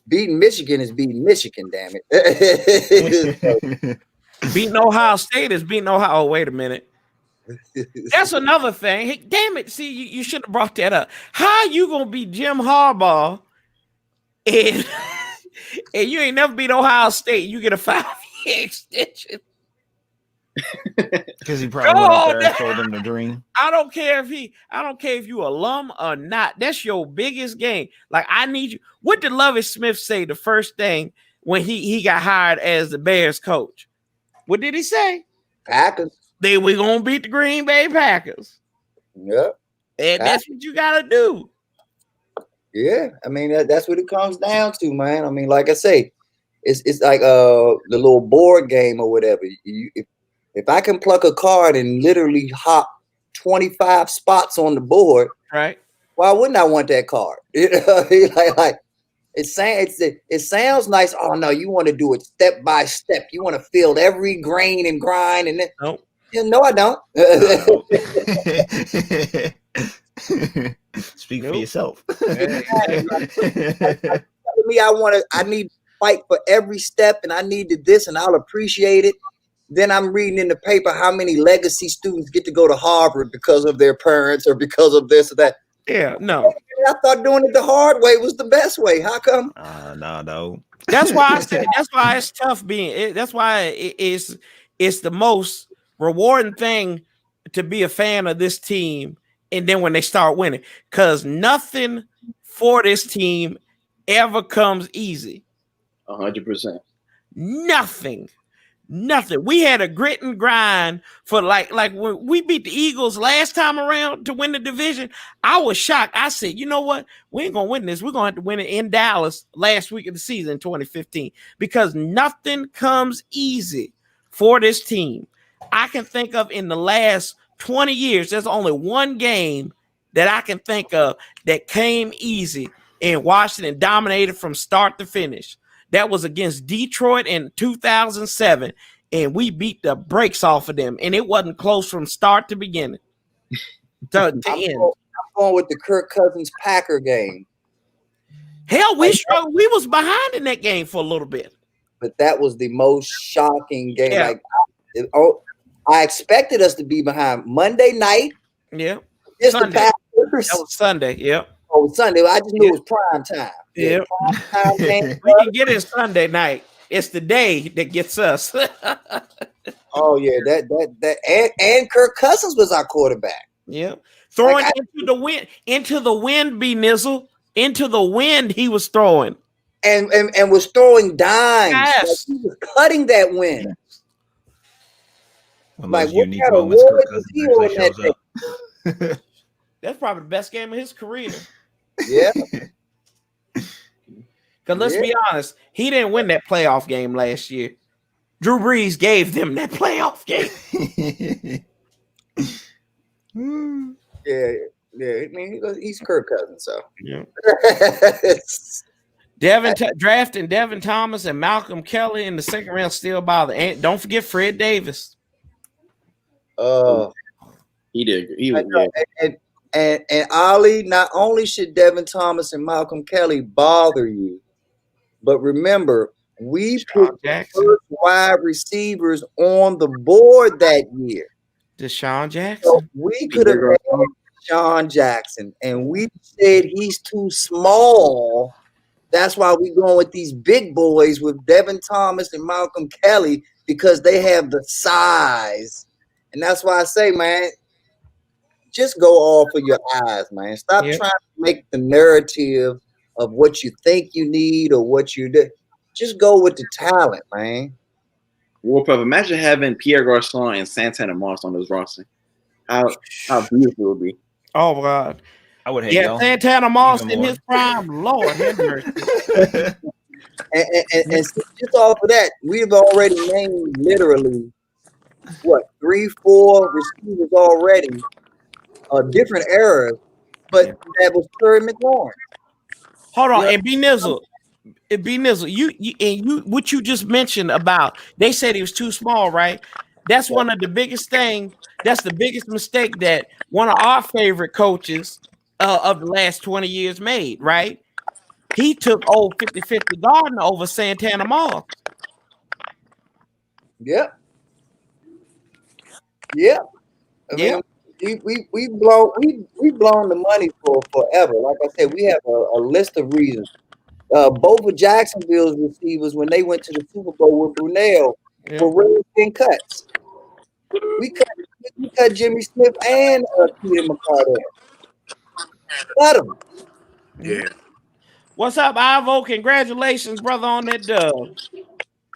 [SPEAKER 13] Beating Michigan is beating Michigan, damn it.
[SPEAKER 1] Beating Ohio State is beating Ohio. Oh, wait a minute. That's another thing. Hey, damn it. See, you should have brought that up. How you going to beat Jim Harbaugh and you ain't never beat Ohio State? You get a 5-year extension.
[SPEAKER 14] Because he probably went up there and told him the dream.
[SPEAKER 1] I don't care if you alum or not. That's your biggest game. Like, I need you. What did Lovie Smith say the first thing when he got hired as the Bears coach? What did he say?
[SPEAKER 13] Packers.
[SPEAKER 1] We're going to beat the Green Bay Packers.
[SPEAKER 13] Yep.
[SPEAKER 1] And that's what you got to do.
[SPEAKER 13] Yeah. I mean, that's what it comes down to, man. I mean, like I say, it's like the little board game or whatever. If I can pluck a card and literally hop 25 spots on the board,
[SPEAKER 1] right?
[SPEAKER 13] Why wouldn't I want that card? You know, like it sounds nice. Oh no, you want to do it step by step. You want to feel every grain and grind, and then no, I don't.
[SPEAKER 14] Speak for yourself.
[SPEAKER 13] Me, I need to fight for every step, and I needed this, and I'll appreciate it. Then I'm reading in the paper how many legacy students get to go to Harvard because of their parents or because of this or that.
[SPEAKER 1] Yeah, no.
[SPEAKER 13] I thought doing it the hard way was the best way. How come?
[SPEAKER 14] No.
[SPEAKER 1] That's why I said. That's why it's tough being. That's why it's the most rewarding thing to be a fan of this team. And then when they start winning, because nothing for this team ever comes easy.
[SPEAKER 13] 100%.
[SPEAKER 1] Nothing. We had a grit and grind for like when we beat the Eagles last time around to win the division. I was shocked. I said, you know what? We ain't gonna win this. We're gonna have to win it in Dallas last week of the season, 2015, because nothing comes easy for this team. I can think of in the last 20 years, there's only one game that I can think of that came easy and Washington dominated from start to finish. That was against Detroit in 2007, and we beat the brakes off of them, and it wasn't close from start to beginning. To end.
[SPEAKER 13] I'm going with the Kirk Cousins Packer game.
[SPEAKER 1] Hell, we struggled. We was behind in that game for a little bit.
[SPEAKER 13] But that was the most shocking game.
[SPEAKER 1] Yeah.
[SPEAKER 13] I expected us to be behind Monday night.
[SPEAKER 1] Yeah.
[SPEAKER 13] Just the Packers.
[SPEAKER 1] That was Sunday. Yep.
[SPEAKER 13] Oh, Sunday. I just knew it was prime time.
[SPEAKER 1] Yeah. We can get it Sunday night. It's the day that gets us.
[SPEAKER 13] Oh yeah, that and Kirk Cousins was our quarterback.
[SPEAKER 1] Yeah. Throwing into the wind, B Nizzle. Into the wind he was throwing.
[SPEAKER 13] And was throwing dimes.
[SPEAKER 1] Yes.
[SPEAKER 13] Like he was cutting that wind.
[SPEAKER 14] Like what kind of Kirk Cousins actually shows up.
[SPEAKER 1] That's probably the best game of his career.
[SPEAKER 13] Yeah.
[SPEAKER 1] Because let's be honest, he didn't win that playoff game last year. Drew Brees gave them that playoff game.
[SPEAKER 13] Yeah. I mean, he's Kirk Cousins, so.
[SPEAKER 1] Yeah. Drafting Devin Thomas and Malcolm Kelly in the second round still bother. And don't forget Fred Davis.
[SPEAKER 6] He did. He
[SPEAKER 13] I
[SPEAKER 6] was
[SPEAKER 13] know. And Ali, not only should Devin Thomas and Malcolm Kelly bother you, but remember, we put the first wide receivers on the board that year.
[SPEAKER 1] Deshaun Jackson.
[SPEAKER 13] So we could have had Deshaun Jackson, and we said he's too small. That's why we're going with these big boys with Devin Thomas and Malcolm Kelly, because they have the size. And that's why I say, man, just go off of your eyes, man. Stop trying to make the narrative of what you think you need or what you do. Just go with the talent, man.
[SPEAKER 6] Warpath, imagine having Pierre Garçon and Santana Moss on this roster. How beautiful it would be.
[SPEAKER 1] Oh God.
[SPEAKER 14] I would hate
[SPEAKER 1] y'all. Santana Moss in his prime, Lord have mercy.
[SPEAKER 13] and just off of that, we've already named literally 3-4 receivers already, different eras, but that was Terry McLaurin.
[SPEAKER 1] Hold on, and B Nizzle, you what you just mentioned about they said he was too small, right? That's one of the biggest things. That's the biggest mistake that one of our favorite coaches of the last 20 years made, right? He took old 50-50 Gardner over Santana Moss.
[SPEAKER 13] Yep. I mean, we blown the money for forever. Like I said, we have a list of reasons. Both of Jacksonville's receivers, when they went to the Super Bowl with Brunel, were really thin cuts. We cut Jimmy Smith and Peter McCardell. Cut them.
[SPEAKER 2] Yeah.
[SPEAKER 1] What's up, Ivo? Congratulations, brother, on that dub.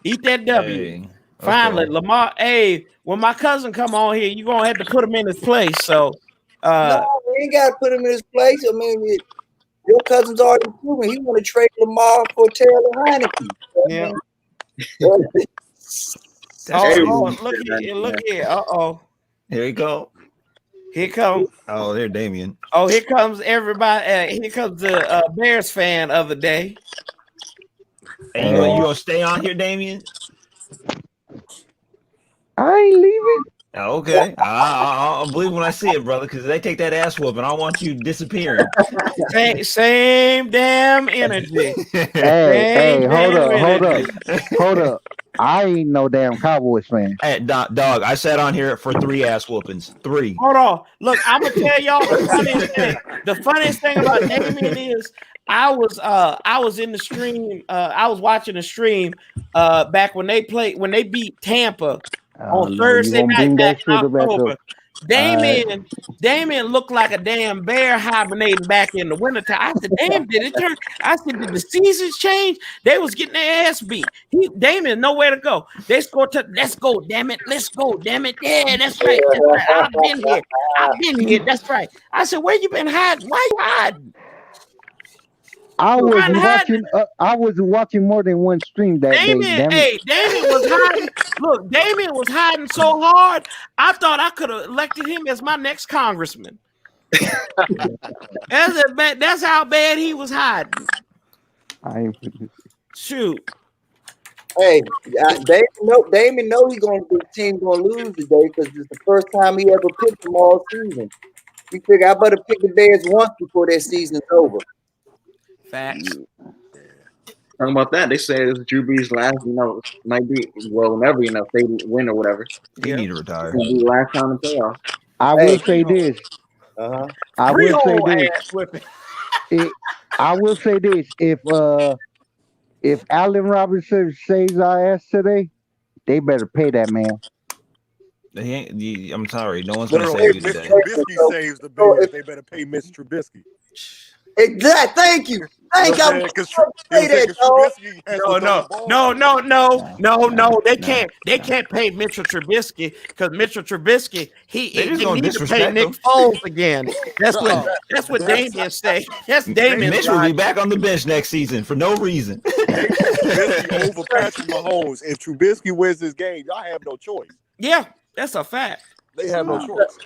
[SPEAKER 1] Eat that W.
[SPEAKER 14] Hey,
[SPEAKER 1] finally, Lamar. Hey, when my cousin come on here, you're gonna have to put him in his place. So
[SPEAKER 13] no, we ain't gotta put him in his place. I mean, your cousin's already proven he want to trade Lamar for Taylor Heineke.
[SPEAKER 1] Yeah. Look here.
[SPEAKER 14] Here we go.
[SPEAKER 1] Here comes.
[SPEAKER 14] Oh, there, Damien.
[SPEAKER 1] Oh, here comes everybody. Here comes the Bears fan of the day.
[SPEAKER 14] Hey, you gonna stay on here, Damien?
[SPEAKER 7] I ain't leaving.
[SPEAKER 14] Okay, I'll believe when I see it, brother. Because they take that ass whooping, I want you disappearing.
[SPEAKER 1] Same damn energy.
[SPEAKER 7] Hey, hold up. I ain't no damn Cowboys fan.
[SPEAKER 14] Hey, dog, I sat on here for 3 ass whoopings. 3.
[SPEAKER 1] Hold on. Look, I'm gonna tell y'all the funniest thing. The funniest thing about Damien is I was in the stream. I was watching the stream back when they beat Tampa on Thursday night back in October. Damien looked like a damn bear hibernating back in the wintertime. I said, damn, did it turn? I said, did the seasons change? They was getting their ass beat. Damien, nowhere to go. They scored. Let's go, damn it. Let's go, damn it. Yeah, that's right. I've been here. That's right. I said, where you been hiding? Why you hiding?
[SPEAKER 7] I was watching more than one stream that day.
[SPEAKER 1] Damien was hiding. Look, Damien was hiding so hard. I thought I could have elected him as my next congressman. That's how bad he was hiding. Shoot.
[SPEAKER 13] Hey, Damien know the team gonna lose today because it's the first time he ever picked them all season. He figured I better pick the Bears once before their season's over.
[SPEAKER 1] Facts.
[SPEAKER 6] Talking about that, they say it's Drew Brees' last, might be whenever if they win or whatever.
[SPEAKER 14] He need to retire.
[SPEAKER 6] It'll be the last time in playoffs.
[SPEAKER 7] I will say this. I will say this. If Allen Robinson saves our ass today, they better pay that man.
[SPEAKER 14] I'm sorry, no one's gonna
[SPEAKER 11] Literally,
[SPEAKER 14] save you
[SPEAKER 11] Mitch
[SPEAKER 14] today.
[SPEAKER 11] Trubisky saves the Bears. They better pay Mitch Trubisky.
[SPEAKER 13] Exactly. Thank you.
[SPEAKER 11] No.
[SPEAKER 1] They can't pay Mitchell Trubisky because Mitchell Trubisky he needs to pay Nick Foles again. That's what Damien say. That's Damien.
[SPEAKER 14] Mitch will be back on the bench next season for no reason.
[SPEAKER 11] Trubisky over Patrick Mahomes. If Trubisky wins this game, y'all have no choice.
[SPEAKER 1] Yeah, that's a fact.
[SPEAKER 11] They have no choice.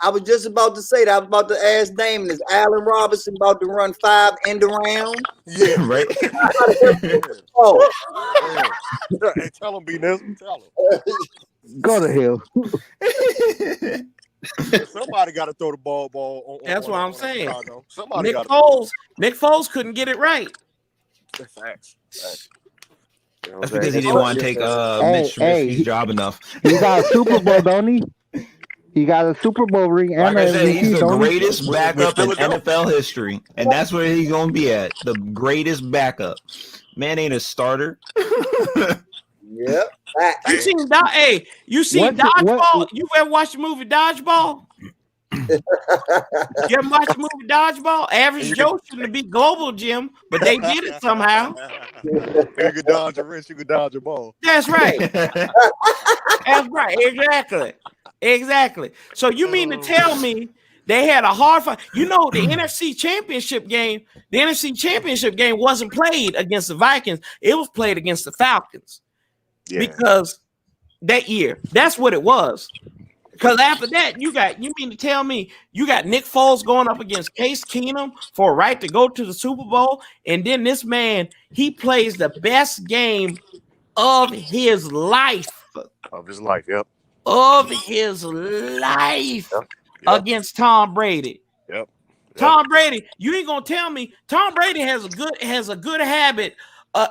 [SPEAKER 13] I was just about to say that. I was about to ask Damon, is Allen Robinson about to run 5 end around?
[SPEAKER 11] Yeah,
[SPEAKER 14] right.
[SPEAKER 11] Hey, tell him, B. Nesbitt. Tell him.
[SPEAKER 9] Go to hell.
[SPEAKER 11] Somebody got to throw the ball on.
[SPEAKER 1] That's what I'm saying.
[SPEAKER 11] Chicago. Somebody
[SPEAKER 1] Nick
[SPEAKER 11] got
[SPEAKER 1] Foles couldn't get it right.
[SPEAKER 11] Facts. You know
[SPEAKER 14] That's
[SPEAKER 11] what I'm
[SPEAKER 14] because he
[SPEAKER 11] saying?
[SPEAKER 14] didn't want to take Mitch Trubisky's job enough.
[SPEAKER 9] He got a Super Bowl, don't he? He got a Super Bowl ring and
[SPEAKER 14] Like I said,
[SPEAKER 9] MVP,
[SPEAKER 14] he's the
[SPEAKER 9] don't he?
[SPEAKER 14] greatest backup in NFL history, and that's where he's gonna be at. The greatest backup. Man ain't a starter.
[SPEAKER 13] Yep.
[SPEAKER 1] You seen you seen Dodgeball? You ever watched the movie Dodgeball? You ever watched the movie Dodgeball? Average Joe shouldn't be global, Jim, but they did it somehow.
[SPEAKER 11] You could dodge a wrench, you could dodge a ball.
[SPEAKER 1] That's right. That's right. Exactly. So you mean to tell me they had a hard fight? You know, the NFC Championship game. The NFC Championship game wasn't played against the Vikings. It was played against the Falcons. Because that year, that's what it was. Because after that, you mean to tell me you got Nick Foles going up against Case Keenum for a right to go to the Super Bowl, and then this man, he plays the best game of his life.
[SPEAKER 11] Yep.
[SPEAKER 1] Of his life against Tom Brady.
[SPEAKER 11] Yep.
[SPEAKER 1] Tom Brady, you ain't gonna tell me Tom Brady has a good habit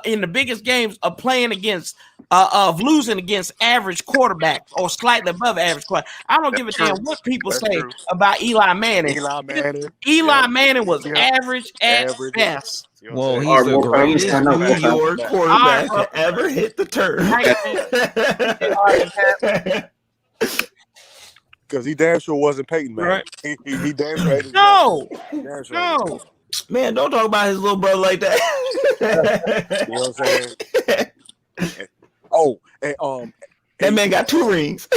[SPEAKER 1] in the biggest games of playing against of losing against average quarterbacks or slightly above average quarterback. I don't give a damn what people say about Eli Manning. Eli Manning was average at best.
[SPEAKER 14] Well, he's the greatest New York quarterback to ever hit the turf.
[SPEAKER 11] Because he damn sure wasn't Peyton, man.
[SPEAKER 1] Right.
[SPEAKER 11] He damn sure hated
[SPEAKER 1] No.
[SPEAKER 14] Man, don't talk about his little brother like that.
[SPEAKER 11] You know what I'm saying?
[SPEAKER 14] That man got 2 rings.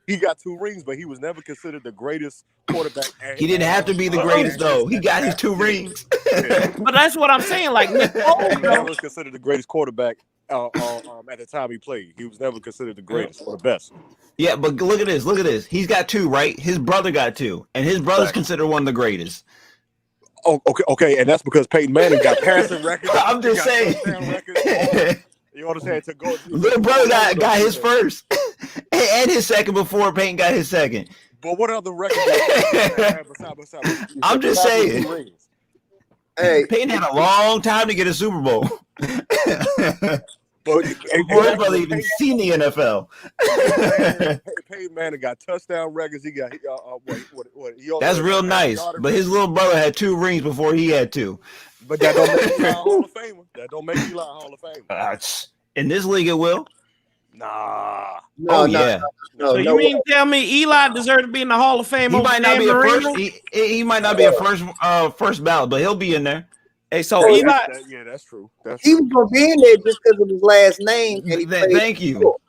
[SPEAKER 11] He got 2 rings, but he was never considered the greatest quarterback.
[SPEAKER 14] He didn't have to be the greatest, though. He got his 2 rings.
[SPEAKER 1] But that's what I'm saying. Like Nick Foles,
[SPEAKER 11] he never was considered the greatest quarterback at the time he played. He was never considered the greatest or the best.
[SPEAKER 14] Yeah, but look at this. Look at this. He's got 2, right? His brother got 2, and his brother's considered one of the greatest.
[SPEAKER 11] Oh, okay, and that's because Peyton Manning got passing records.
[SPEAKER 14] I'm just saying.
[SPEAKER 11] You know what I'm saying? To go,
[SPEAKER 14] little brother got his first and his second before Peyton got his second.
[SPEAKER 11] But what other records?
[SPEAKER 14] I'm just saying.
[SPEAKER 13] Hey,
[SPEAKER 14] Peyton had a long time to get a Super Bowl.
[SPEAKER 11] But
[SPEAKER 14] before his brother even seen the NFL.
[SPEAKER 11] Peyton Manning got touchdown records. He got
[SPEAKER 14] That's real nice. But his little brother had 2 rings before he had 2.
[SPEAKER 11] But that don't make Eli a Hall of Famer. That don't make Eli a Hall of Famer.
[SPEAKER 14] In this league, it will.
[SPEAKER 11] Nah.
[SPEAKER 14] Yeah.
[SPEAKER 1] So you mean to tell me Eli deserves to be in the Hall of Fame?
[SPEAKER 14] He might not be a first. He might not be a first ballot, but he'll be in there.
[SPEAKER 1] Hey, so Eli,
[SPEAKER 11] that's true.
[SPEAKER 13] He was gonna be in there just because of his last name. And he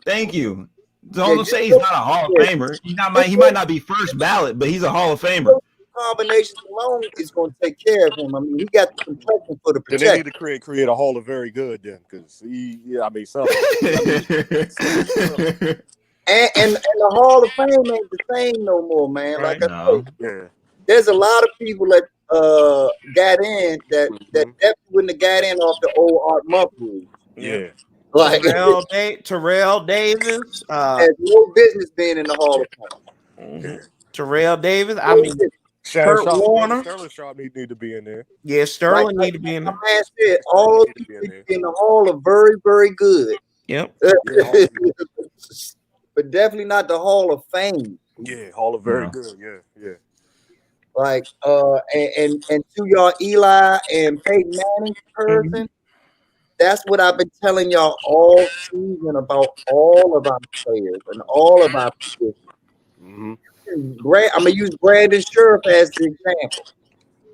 [SPEAKER 14] thank you. Don't say he's not a Hall of Famer. He might not be first ballot, but he's a Hall of Famer.
[SPEAKER 13] Combination alone is going to take care of him. I mean, he got the complexion for the
[SPEAKER 11] protection. Then they need to create a Hall of Very Good then, because something.
[SPEAKER 13] And the Hall of Fame ain't the same no more, man. Like I said, there's a lot of people that got in that definitely wouldn't have got in off the old Art Month rules.
[SPEAKER 11] Yeah.
[SPEAKER 13] Like
[SPEAKER 1] Terrell Davis
[SPEAKER 13] has no business being in the Hall of Fame.
[SPEAKER 1] Mm-hmm. Terrell Davis, I mean Kurt Warner.
[SPEAKER 11] Sterling Sharp need to be in there.
[SPEAKER 1] Yeah, Sterling need to be in there.
[SPEAKER 13] Man said all those people in the Hall of Very, Very Good.
[SPEAKER 1] Yep.
[SPEAKER 13] But definitely not the Hall of Fame.
[SPEAKER 11] Yeah, Hall of Very Good. Yeah.
[SPEAKER 13] Like and to y'all Eli and Peyton Manning person, that's what I've been telling y'all all season about all of our players and all of our positions.
[SPEAKER 11] Mm-hmm.
[SPEAKER 13] I'm gonna use Brandon Scherf as the example.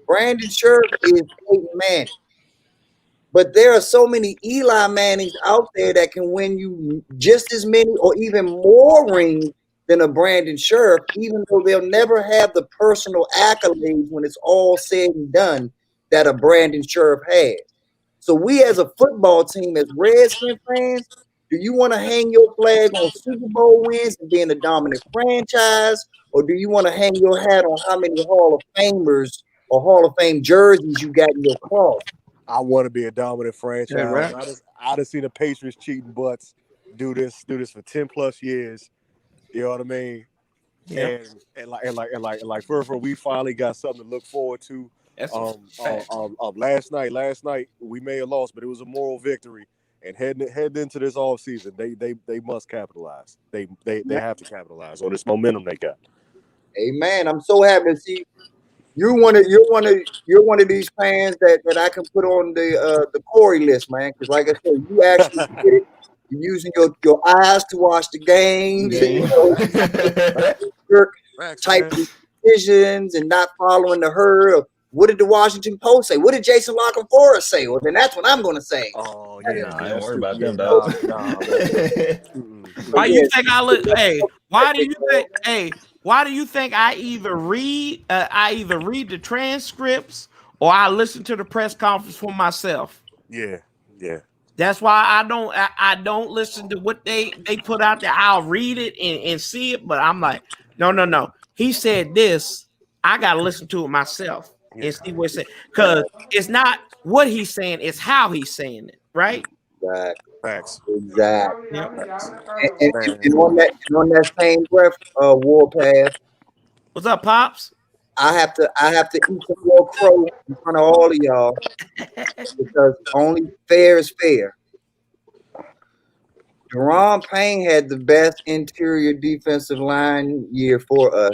[SPEAKER 13] Brandon Scherf is Peyton Manning, but there are so many Eli Mannings out there that can win you just as many or even more rings than a Brandon Scherf, even though they'll never have the personal accolades when it's all said and done that a Brandon Scherf has. So we as a football team, as Redskins fans, do you want to hang your flag on Super Bowl wins and being a dominant franchise, or do you want to hang your hat on how many Hall of Famers or Hall of Fame jerseys you got in your closet?
[SPEAKER 11] I want to be a dominant franchise.
[SPEAKER 1] Yeah, right.
[SPEAKER 11] I just see the Patriots cheating butts. do this for 10+ years. You know what I mean?
[SPEAKER 1] Yeah.
[SPEAKER 11] And like for we finally got something to look forward to.
[SPEAKER 1] That's
[SPEAKER 11] Last night we may have lost, but it was a moral victory. And heading into this off season, they must capitalize. They have to capitalize on this momentum they got.
[SPEAKER 13] Hey man, I'm so happy to see you're one of these fans that I can put on the Corey list, man. Because like I said, you actually did it. You're using your eyes to watch the games, and type decisions and not following the herd. What did the Washington Post say? What did Jason Lockenfora say? Well, then that's what I'm going to say.
[SPEAKER 11] Oh
[SPEAKER 14] yeah, I don't worry about them, dog.
[SPEAKER 1] Why you think I look? Hey, why do you think? Hey, why do you think I either read the transcripts or I listen to the press conference for myself?
[SPEAKER 11] Yeah.
[SPEAKER 1] That's why I don't listen to what they put out there. I'll read it and see it, but I'm like, no. He said this. I gotta listen to it myself and see what it said. Because it's not what he's saying, it's how he's saying it, right?
[SPEAKER 13] Exactly.
[SPEAKER 11] Facts.
[SPEAKER 13] Exactly.
[SPEAKER 1] Yep.
[SPEAKER 13] And on that same breath, Warpath.
[SPEAKER 1] What's up, Pops?
[SPEAKER 13] I have to eat some more crow in front of all of y'all because only fair is fair. Deron Payne had the best interior defensive line year for us.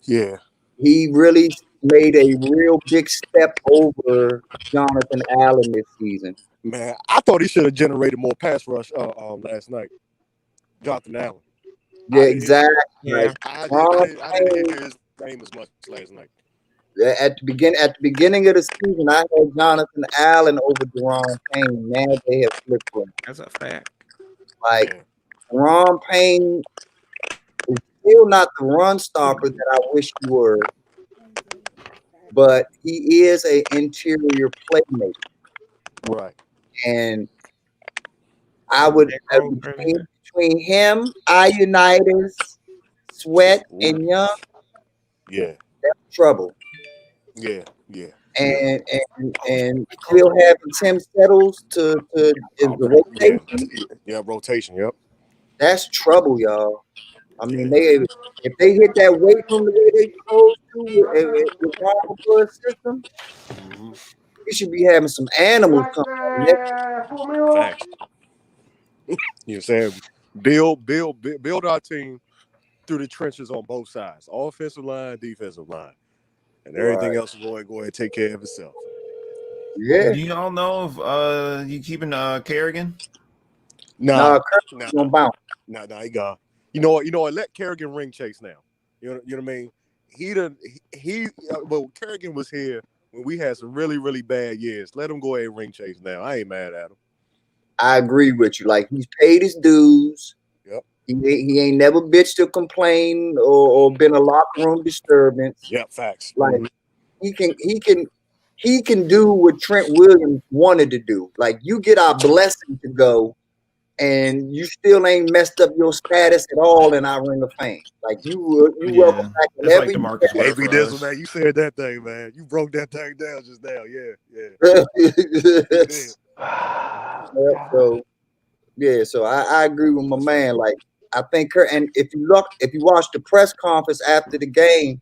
[SPEAKER 11] Yeah.
[SPEAKER 13] He really made a real big step over Jonathan Allen this season.
[SPEAKER 11] Man, I thought he should have generated more pass rush last night. Jonathan Allen.
[SPEAKER 13] Yeah, exactly.
[SPEAKER 1] Yeah.
[SPEAKER 11] I didn't hear his name as much last night.
[SPEAKER 13] At the beginning of the season, I had Jonathan Allen over Deron Payne. Now they have flipped him.
[SPEAKER 1] That's a fact.
[SPEAKER 13] Like Deron Payne is still not the run stopper that I wish he were, but he is an interior playmaker.
[SPEAKER 11] Right.
[SPEAKER 13] And I would between him, Iunitis, Sweat, and Young.
[SPEAKER 11] Yeah.
[SPEAKER 13] That's trouble.
[SPEAKER 11] Yeah.
[SPEAKER 13] And still having Tim Settles to is the rotation.
[SPEAKER 11] Yeah, rotation. Yep.
[SPEAKER 13] That's trouble, y'all. I mean, if they hit that weight room the way they supposed to with our system, we should be having some animals come out next.
[SPEAKER 11] Facts. You know what I'm saying? Build our team through the trenches on both sides, offensive line, defensive line, and everything else will go ahead and take care of itself.
[SPEAKER 13] Yeah.
[SPEAKER 14] Do y'all know if you keeping Kerrigan?
[SPEAKER 11] Nah,
[SPEAKER 13] gonna bounce.
[SPEAKER 11] Nah, he gone. You know what? Let Kerrigan ring chase now. You know what I mean? Well, Kerrigan was here when we had some really, really bad years. Let him go ahead and ring chase now. I ain't mad at him.
[SPEAKER 13] I agree with you. Like, he's paid his dues.
[SPEAKER 11] Yep.
[SPEAKER 13] He ain't never bitched or complained or been a locker room disturbance.
[SPEAKER 11] Yep, facts.
[SPEAKER 13] Like he can do what Trent Williams wanted to do. Like, you get our blessing to go, and you still ain't messed up your status at all in our Ring of Fame. Like, you welcome back whenever
[SPEAKER 14] like
[SPEAKER 13] you
[SPEAKER 14] DeMarcus Ware for us.
[SPEAKER 11] man, you said that thing, man. You broke that thing down just now. Yeah.
[SPEAKER 13] So I agree with my man. Like, I think and if you watch the press conference after the game,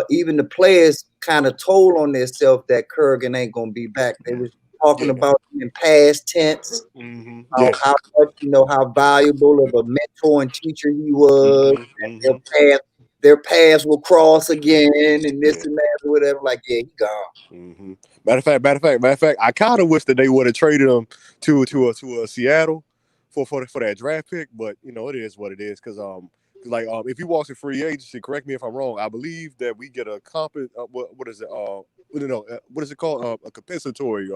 [SPEAKER 13] even the players kind of told on themselves that Kerrigan ain't gonna be back. They was talking about him in past tense. How much, how valuable of a mentor and teacher he was, and their paths will cross again, and this and that, or whatever. Like, yeah, he gone.
[SPEAKER 11] Matter of fact, I kind of wish that they would have traded him to Seattle for that draft pick, but it is what it is. Because if he walks in free agency, correct me if I'm wrong, I believe that we get a what is it? What is it called? A compensatory pick,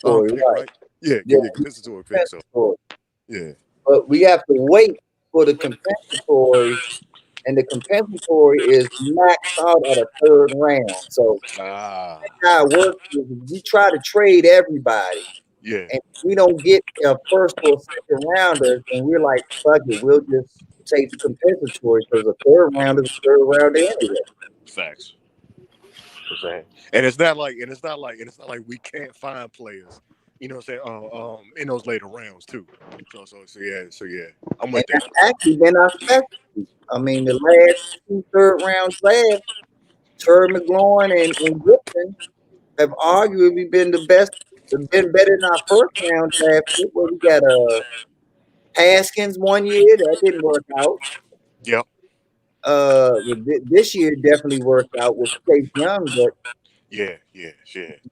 [SPEAKER 11] right? Yeah, compensatory pick. So, yeah.
[SPEAKER 13] But we have to wait for the compensatory, and the compensatory is maxed out at a third round. So that's how it works. Is we try to trade everybody.
[SPEAKER 11] Yeah.
[SPEAKER 13] And if we don't get a first or second rounder, and we're like, fuck it, we'll just take the compensatory because a third round is a third rounder anyway.
[SPEAKER 11] Facts. And it's not like we can't find players You know what I'm saying? In those later rounds too. So yeah, I'm
[SPEAKER 13] And
[SPEAKER 11] with that.
[SPEAKER 13] that's actually been our specialty. I mean, the last 2 third-round drafts, Terry McLaurin and Gibson have arguably been the best. Have been better than our first-round draft pick, where we got Haskins one year that didn't work out.
[SPEAKER 11] Yep.
[SPEAKER 13] This year definitely worked out with Chase Young,
[SPEAKER 11] Yeah.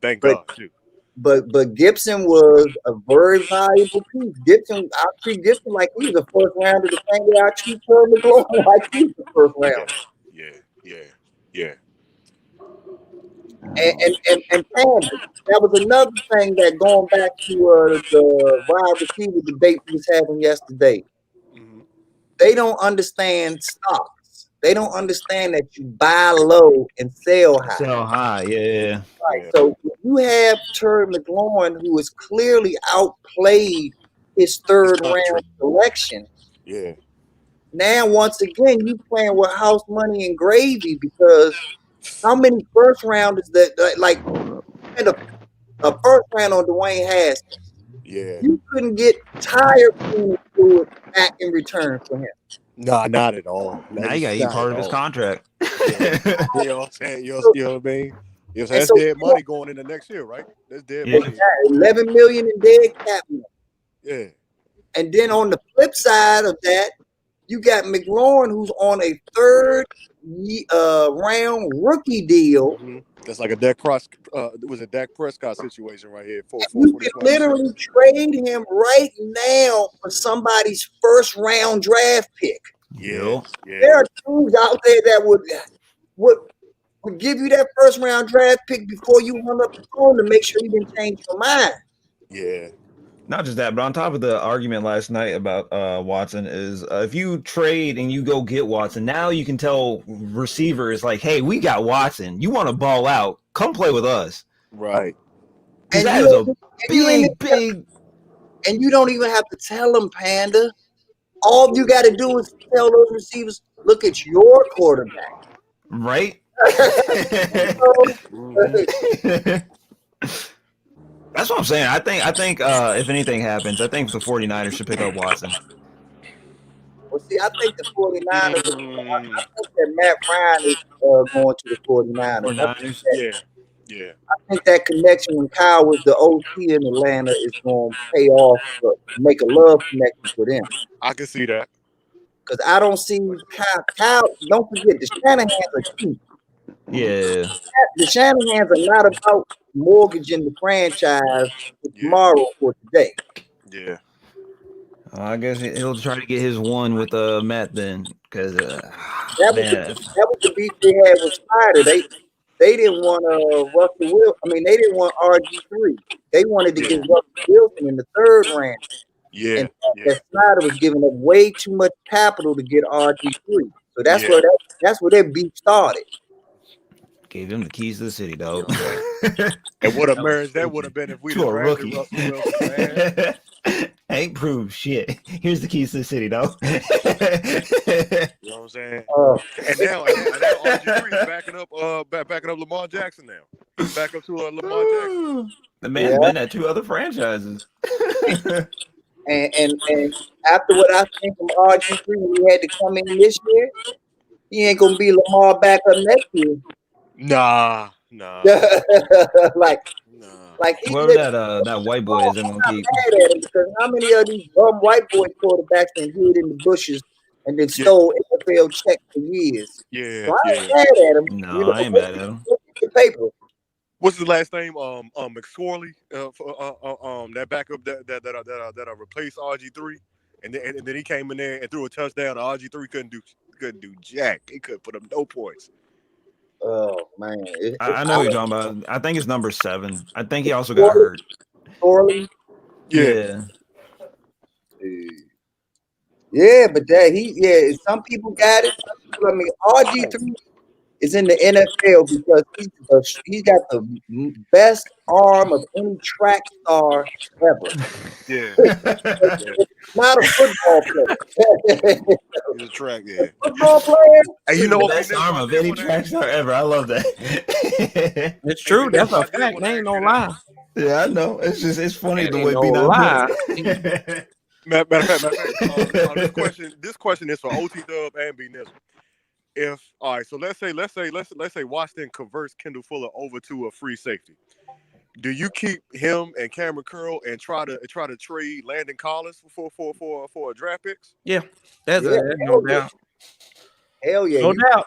[SPEAKER 11] Thank
[SPEAKER 13] but
[SPEAKER 11] God too.
[SPEAKER 13] but Gibson was a very valuable piece. Gibson, I treat Gibson like he was a first rounder the same way I treat Terry McLaurin like he was the first round.
[SPEAKER 11] Yeah.
[SPEAKER 13] And Panda, that was another thing that going back to the wide receiver debate we was having yesterday. They don't understand stocks. They don't understand that you buy low and sell high.
[SPEAKER 14] Sell high, yeah.
[SPEAKER 13] Right. So if you have Terry McLaurin, who has clearly outplayed his third round selection.
[SPEAKER 11] Yeah.
[SPEAKER 13] Now, once again, you playing with house money and gravy, because how many first rounders like a first round on Dwayne Haskins?
[SPEAKER 11] Yeah.
[SPEAKER 13] You couldn't get tired to it back in return for him.
[SPEAKER 11] Nah, not at all.
[SPEAKER 14] Now you gotta eat part of his contract.
[SPEAKER 11] Yeah. You know what I'm saying? You know what I mean? You know what I'm saying? That's dead money going into next year, right? That's dead money.
[SPEAKER 13] $11 million in dead cap money.
[SPEAKER 11] Yeah.
[SPEAKER 13] And then on the flip side of that, you got McLaurin, who's on a third round rookie deal.
[SPEAKER 11] That's like a Dak Prescott situation right here.
[SPEAKER 13] You can literally trade him right now for somebody's first round draft pick.
[SPEAKER 11] Yeah.
[SPEAKER 13] There are teams out there that would give you that first round draft pick before you hung up the phone to make sure you didn't change your mind.
[SPEAKER 11] Yeah.
[SPEAKER 14] Not just that, but on top of the argument last night about Watson is if you trade and you go get Watson, now you can tell receivers like, hey, we got Watson. You want to ball out? Come play with us.
[SPEAKER 11] Right.
[SPEAKER 14] And that is a big.
[SPEAKER 13] And you don't even have to tell them, Panda. All you got to do is tell those receivers, look at your quarterback.
[SPEAKER 14] Right? That's what I'm saying. I think if anything happens, I think the 49ers should pick up Watson.
[SPEAKER 13] Well, see, I think the 49ers, I think that Matt Ryan is going to the 49ers.
[SPEAKER 11] Yeah.
[SPEAKER 13] I think that connection when Kyle was the OC in Atlanta is going to pay off, make a love connection for them.
[SPEAKER 11] I can see that.
[SPEAKER 13] Because I don't see Kyle, don't forget, the Shanahans are cheap.
[SPEAKER 14] Yeah.
[SPEAKER 13] The Shanahans are not about mortgaging the franchise for tomorrow or today.
[SPEAKER 11] Yeah.
[SPEAKER 14] I guess he'll try to get his one with Matt then, because
[SPEAKER 13] that was the beef they had with Spider. They didn't want Russell Wilson. I mean, they didn't want RG3. They wanted to get Russell Wilson in the third round.
[SPEAKER 11] Yeah.
[SPEAKER 13] And that Snyder was giving up way too much capital to get RG3. So that's where their beef started.
[SPEAKER 14] Gave him the keys to the city, dog.
[SPEAKER 11] And what a marriage that would have been if we
[SPEAKER 14] to a
[SPEAKER 11] drafted
[SPEAKER 14] rookie.
[SPEAKER 11] Russell Wilson, man.
[SPEAKER 14] Ain't proved shit. Here's the keys to the city, dog.
[SPEAKER 11] You know what I'm saying? And now RG3 is backing up Lamar Jackson now. He's back up to Lamar Jackson.
[SPEAKER 14] The man's been at 2 other franchises.
[SPEAKER 13] and after what I think from RG3 when he had to come in this year, he ain't gonna be Lamar back up next year.
[SPEAKER 11] Nah.
[SPEAKER 13] like he
[SPEAKER 14] that white boy isn't gonna keep.
[SPEAKER 13] Mad at him because how many of these bum white boy quarterbacks and hid in the bushes and then stole NFL checks for years?
[SPEAKER 11] Yeah.
[SPEAKER 13] So I ain't mad at him.
[SPEAKER 14] No, I ain't mad at him.
[SPEAKER 13] The paper.
[SPEAKER 11] What's his last name? McSorley. That backup that replaced RG3, and then he came in there and threw a touchdown. RG3 couldn't do jack. He couldn't put up no points.
[SPEAKER 13] Oh man,
[SPEAKER 14] I know what you're talking about. I think it's number 7. I think he also got hurt.
[SPEAKER 13] Sorely?
[SPEAKER 14] Yeah.
[SPEAKER 13] Yeah, but some people got it. I mean, RG3 is in the NFL because he's got the best arm of any track star ever.
[SPEAKER 11] Yeah.
[SPEAKER 13] Not a football player.
[SPEAKER 11] He's a track, yeah.
[SPEAKER 13] Football player.
[SPEAKER 11] And you know
[SPEAKER 14] the
[SPEAKER 11] what?
[SPEAKER 14] Best arm of any track star ever. I love that.
[SPEAKER 1] It's true. That's a fact. They ain't no lie.
[SPEAKER 14] Yeah, I know. It's funny
[SPEAKER 1] That
[SPEAKER 14] the
[SPEAKER 1] ain't
[SPEAKER 14] way
[SPEAKER 1] no
[SPEAKER 14] B9
[SPEAKER 1] lie.
[SPEAKER 14] put it.
[SPEAKER 11] Matter of fact, this question is for OT Dub and B Nizzle. If all right, so let's say Washington converts Kendall Fuller over to a free safety. Do you keep him and Cameron Curl and try to trade Landon Collins for a draft picks?
[SPEAKER 1] Yeah, that's
[SPEAKER 13] Yeah,
[SPEAKER 1] no
[SPEAKER 13] hell yeah.
[SPEAKER 1] doubt.
[SPEAKER 13] Hell yeah.
[SPEAKER 1] No doubt.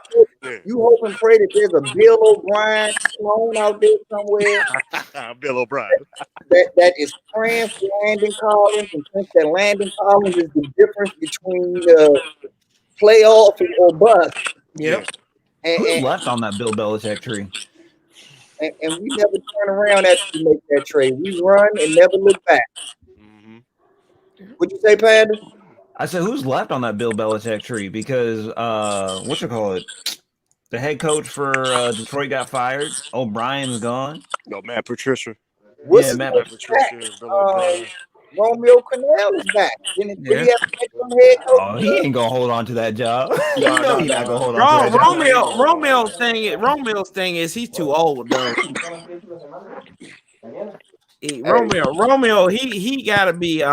[SPEAKER 13] You hope and pray that there's a Bill O'Brien clone out there somewhere
[SPEAKER 11] Bill O'Brien.
[SPEAKER 13] that is praying for Landon Collins and thinks that Landon Collins is the difference between playoff or bust.
[SPEAKER 1] Yep.
[SPEAKER 14] Who's left on that Bill Belichick tree?
[SPEAKER 13] And we never turn around after we make that trade. We run and never look back. What'd you say, Panda?
[SPEAKER 14] I said, who's left on that Bill Belichick tree? Because the head coach for Detroit got fired. O'Brien's gone.
[SPEAKER 11] No, Matt Patricia.
[SPEAKER 13] What's
[SPEAKER 14] Matt
[SPEAKER 13] Patricia? Romeo Cornell is back. Did he have to make some head coach?
[SPEAKER 14] Oh, he ain't gonna hold on to that job. He's not gonna hold on to that job.
[SPEAKER 1] Romeo's thing is he's too old though. Romeo, he gotta be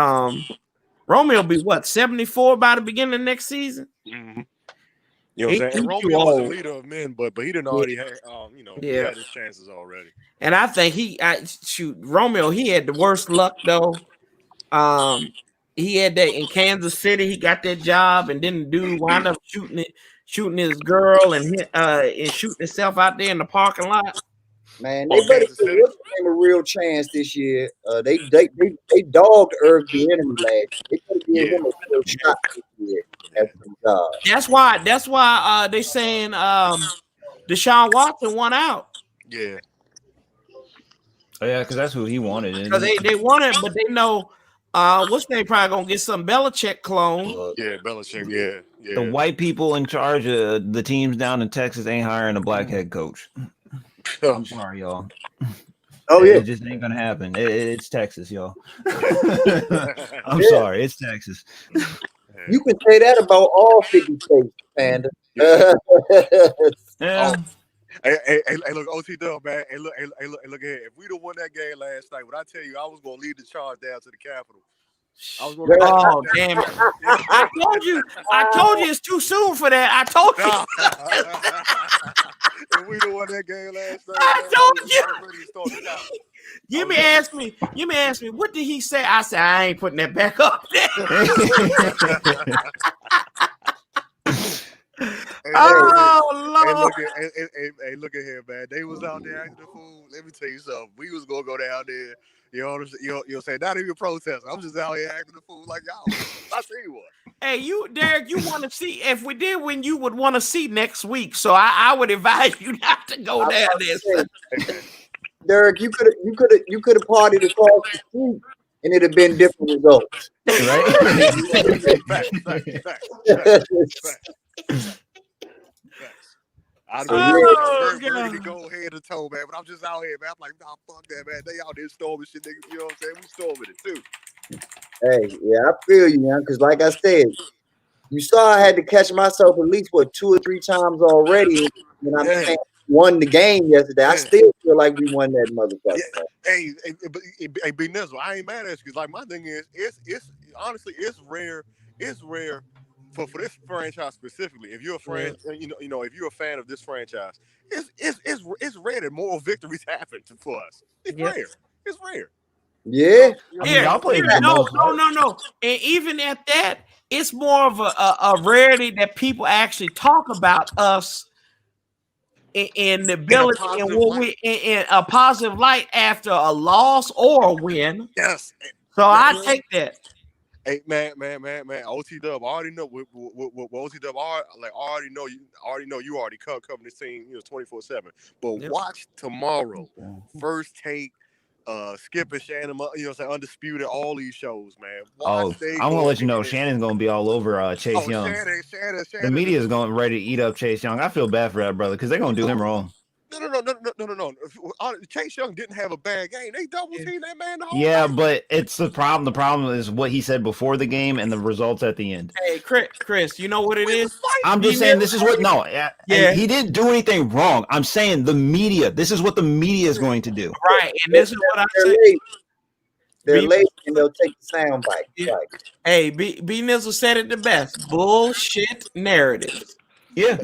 [SPEAKER 1] Romeo be what 74 by the beginning of next season.
[SPEAKER 11] Mm-hmm. You know what I'm saying? And Romeo was a leader of men, but he didn't already have he had his chances already.
[SPEAKER 1] And I think Romeo, he had the worst luck though. He had that in Kansas City. He got that job, and then the dude wound up shooting his girl and shooting himself out there in the parking lot.
[SPEAKER 13] Man, they better give him a real chance this year. They dogged Irv the enemy last year. They better give him a real shot this year.
[SPEAKER 1] That's why they saying Deshaun Watson won out.
[SPEAKER 11] Yeah.
[SPEAKER 14] Oh yeah, because that's who he wanted.
[SPEAKER 1] Because they wanted, but they know what's they probably gonna get some Belichick clone.
[SPEAKER 11] Yeah, Belichick. Yeah.
[SPEAKER 14] The white people in charge of the teams down in Texas ain't hiring a black head coach. I'm sorry, y'all.
[SPEAKER 13] Oh yeah,
[SPEAKER 14] it just ain't gonna happen. It's Texas, y'all. I'm sorry, it's Texas.
[SPEAKER 13] You can say that about all 50 states, Panda.
[SPEAKER 14] Yeah.
[SPEAKER 11] Hey, look, OT Dub, man. Hey, look ahead. If we'd have won that game last night, when I tell you I was gonna lead the charge down to the Capitol.
[SPEAKER 1] Oh damn it! I told you it's too soon for that. I told you.
[SPEAKER 11] If we'd have won that game last night,
[SPEAKER 1] I told you. You may ask me, what did he say? I said, I ain't putting that back up there.
[SPEAKER 11] Lord. Hey, look at here, man. They was out there acting the fool. Let me tell you something. We was gonna go down there. You'll say, not even protesting. I'm just out here acting the fool like y'all. I see what.
[SPEAKER 1] Hey, Derek, you want to see? If we did win, you would want to see next week. So I would advise you not to go down there.
[SPEAKER 13] Derek, you could have partied across the street, and it'd have been different results.
[SPEAKER 14] Right?
[SPEAKER 11] Facts. I'd be ready to go head to toe, man. But I'm just out here, man. I'm like, nah, fuck that, man. They out there storming shit, niggas. You know what I'm saying? We storming it too.
[SPEAKER 13] Hey, yeah, I feel you, man. Because like I said, you saw I had to catch myself at least 2 or 3 times already. And I'm saying won the game yesterday. I still feel like we won that motherfucker.
[SPEAKER 11] Yeah. Hey, B Nizzle, I ain't mad at you because like my thing is, it's honestly it's rare for this franchise specifically. If you're a fan, if you're a fan of this franchise, it's rare that moral victories happen for us. It's rare. It's rare.
[SPEAKER 13] Yeah.
[SPEAKER 1] No. And even at that, it's more of a rarity that people actually talk about us in the ability and in a positive light after a loss or a win.
[SPEAKER 11] Yes.
[SPEAKER 1] So I take that.
[SPEAKER 11] Hey man, OT Dub, I already know what OT Dub already know you already covering this team, 24/7. But watch tomorrow, First Take, Skip and Shannon, Undisputed, all these shows, man.
[SPEAKER 14] I'm gonna let you know Shannon's gonna be all over Chase Young.
[SPEAKER 11] Shannon.
[SPEAKER 14] The media is going ready to eat up Chase Young. I feel bad for that brother because they're gonna do him wrong.
[SPEAKER 11] No. Chase Young didn't have a bad game. They double teamed that man the whole
[SPEAKER 14] Yeah,
[SPEAKER 11] game.
[SPEAKER 14] but it's the problem. The problem is what he said before the game and the results at the end.
[SPEAKER 1] Hey, Chris, you know what it is?
[SPEAKER 14] I'm just saying this is what he didn't do anything wrong. I'm saying the media. This is what the media is going to do.
[SPEAKER 1] Right, and this is what I said.
[SPEAKER 13] They're late and they'll take the sound bite.
[SPEAKER 1] Yeah. Hey, B Nizzle said it the best. Bullshit narrative.
[SPEAKER 14] Yeah.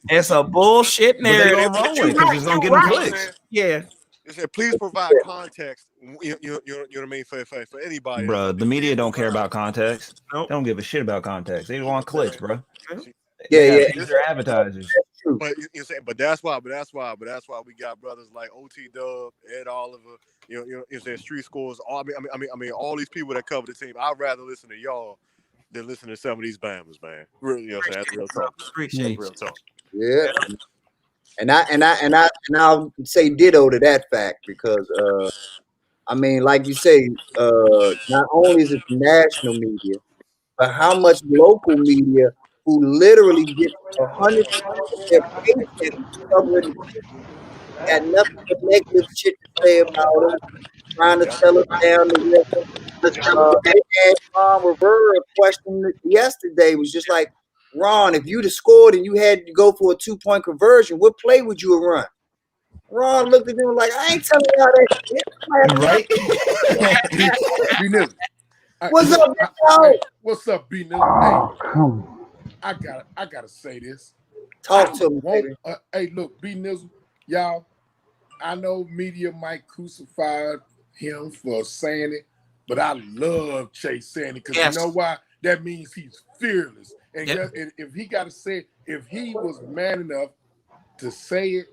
[SPEAKER 1] It's a bullshit narrative.
[SPEAKER 14] But they're gonna run with it 'cause it's gonna get them clicks.
[SPEAKER 1] Yeah.
[SPEAKER 11] It said, please provide context. You know what I mean for anybody.
[SPEAKER 14] Bro, the media don't care about context. Nope. They don't give a shit about context. They want clicks, bro.
[SPEAKER 13] Yeah.
[SPEAKER 14] They're advertisers.
[SPEAKER 11] But you say, but that's why we got brothers like OT Dub, Ed Oliver. You say Street Scores. I mean, all these people that cover the team. I'd rather listen to y'all than listen to some of these Bammers, man. Really, you know what I'm saying? That's real talk.
[SPEAKER 1] Appreciate
[SPEAKER 11] real talk.
[SPEAKER 13] Yeah. And I'll say ditto to that fact because I mean, like you say, not only is it national media, but how much local media who literally get 100% of their paycheck covering got nothing but negative shit to say about us, trying to sell us down the river. And Ron Rivera question yesterday was just like, Ron, if you'd have scored and you had to go for a 2-point conversion, what play would you have run? Ron looked at him like, I ain't telling y'all that shit.
[SPEAKER 14] Right?
[SPEAKER 13] What's up, y'all?
[SPEAKER 2] What's up, B Nizzle? Hey, I gotta say this.
[SPEAKER 13] Talk to me, baby.
[SPEAKER 2] Hey, look, B Nizzle, y'all. I know media might crucify him for saying it, but I love Chase saying it because you know why? That means he's fearless. And if he got to say it, if he was man enough to say it,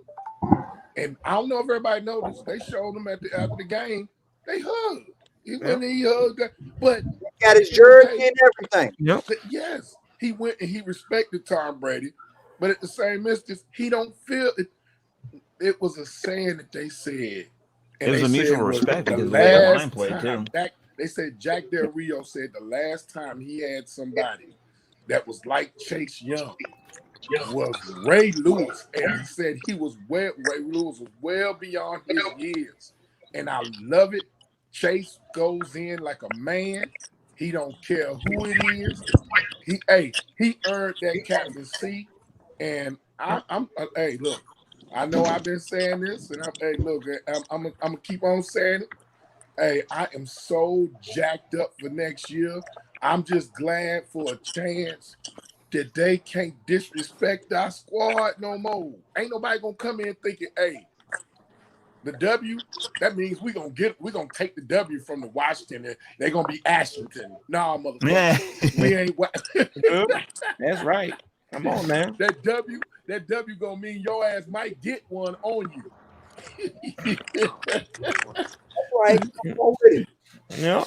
[SPEAKER 2] and I don't know if everybody noticed, they showed him after the game, they hugged. He hugged, but
[SPEAKER 13] he got his jersey and everything.
[SPEAKER 1] Yep.
[SPEAKER 2] Yes, he went and he respected Tom Brady, but at the same instance, he don't feel it. It was a saying that they said.
[SPEAKER 14] And it was a mutual respect because the line played too.
[SPEAKER 2] They said Jack Del Rio said the last time he had somebody that was like Chase Young was Ray Lewis, and he said Ray Lewis was well beyond his years, and I love it. Chase goes in like a man. He don't care who it is. He earned that captaincy, and I'm look. I know I've been saying this, and I'm gonna keep on saying it. Hey, I am so jacked up for next year. I'm just glad for a chance that they can't disrespect our squad no more. Ain't nobody gonna come in thinking, hey, the W, that means we're gonna take the W from the Washington and they're gonna be Ashington. Nah, motherfucker. We ain't
[SPEAKER 1] That's right. Come on, man.
[SPEAKER 2] That W gonna mean your ass might get one on you.
[SPEAKER 13] That's right. I'm on with it.
[SPEAKER 1] Yeah.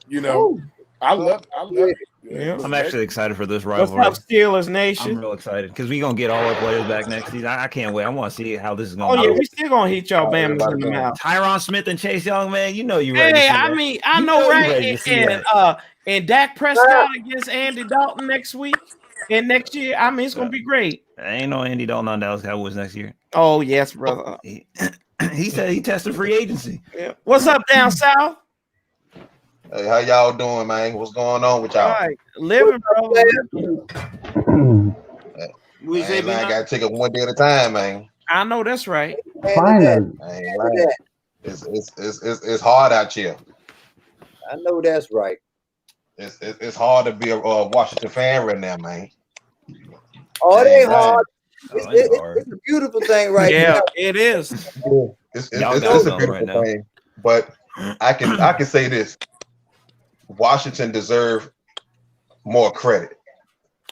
[SPEAKER 2] You know, I love it.
[SPEAKER 1] Yeah.
[SPEAKER 14] I'm actually excited for this rivalry.
[SPEAKER 1] What's up, Steelers Nation?
[SPEAKER 14] I'm real excited because we're gonna get all our players back next season. I can't wait. I want to see how this is gonna
[SPEAKER 1] go. We still gonna hit y'all Bama's in the mouth.
[SPEAKER 14] Tyron Smith and Chase Young, man. You know you ready.
[SPEAKER 1] Hey, I know, right? And Dak Prescott against Andy Dalton next week and next year. I mean, it's gonna be great.
[SPEAKER 14] Ain't no Andy Dalton on Dallas Cowboys next year.
[SPEAKER 1] Oh yes, brother.
[SPEAKER 14] He said he tested free agency.
[SPEAKER 1] Yeah. What's up down south?
[SPEAKER 15] Hey, how y'all doing, man? What's going on with y'all?
[SPEAKER 1] All right, living, bro.
[SPEAKER 15] Hey, man, I gotta take it one day at a time, man.
[SPEAKER 1] I know that's right.
[SPEAKER 13] Finally.
[SPEAKER 15] It's hard out here.
[SPEAKER 13] I know that's right.
[SPEAKER 15] It's hard to be a Washington fan right now, man.
[SPEAKER 13] Oh, it ain't hard. It's a beautiful thing right now.
[SPEAKER 1] Yeah, it is.
[SPEAKER 15] It's a beautiful
[SPEAKER 14] right now.
[SPEAKER 15] thing. But I can say this. Washington deserve more credit.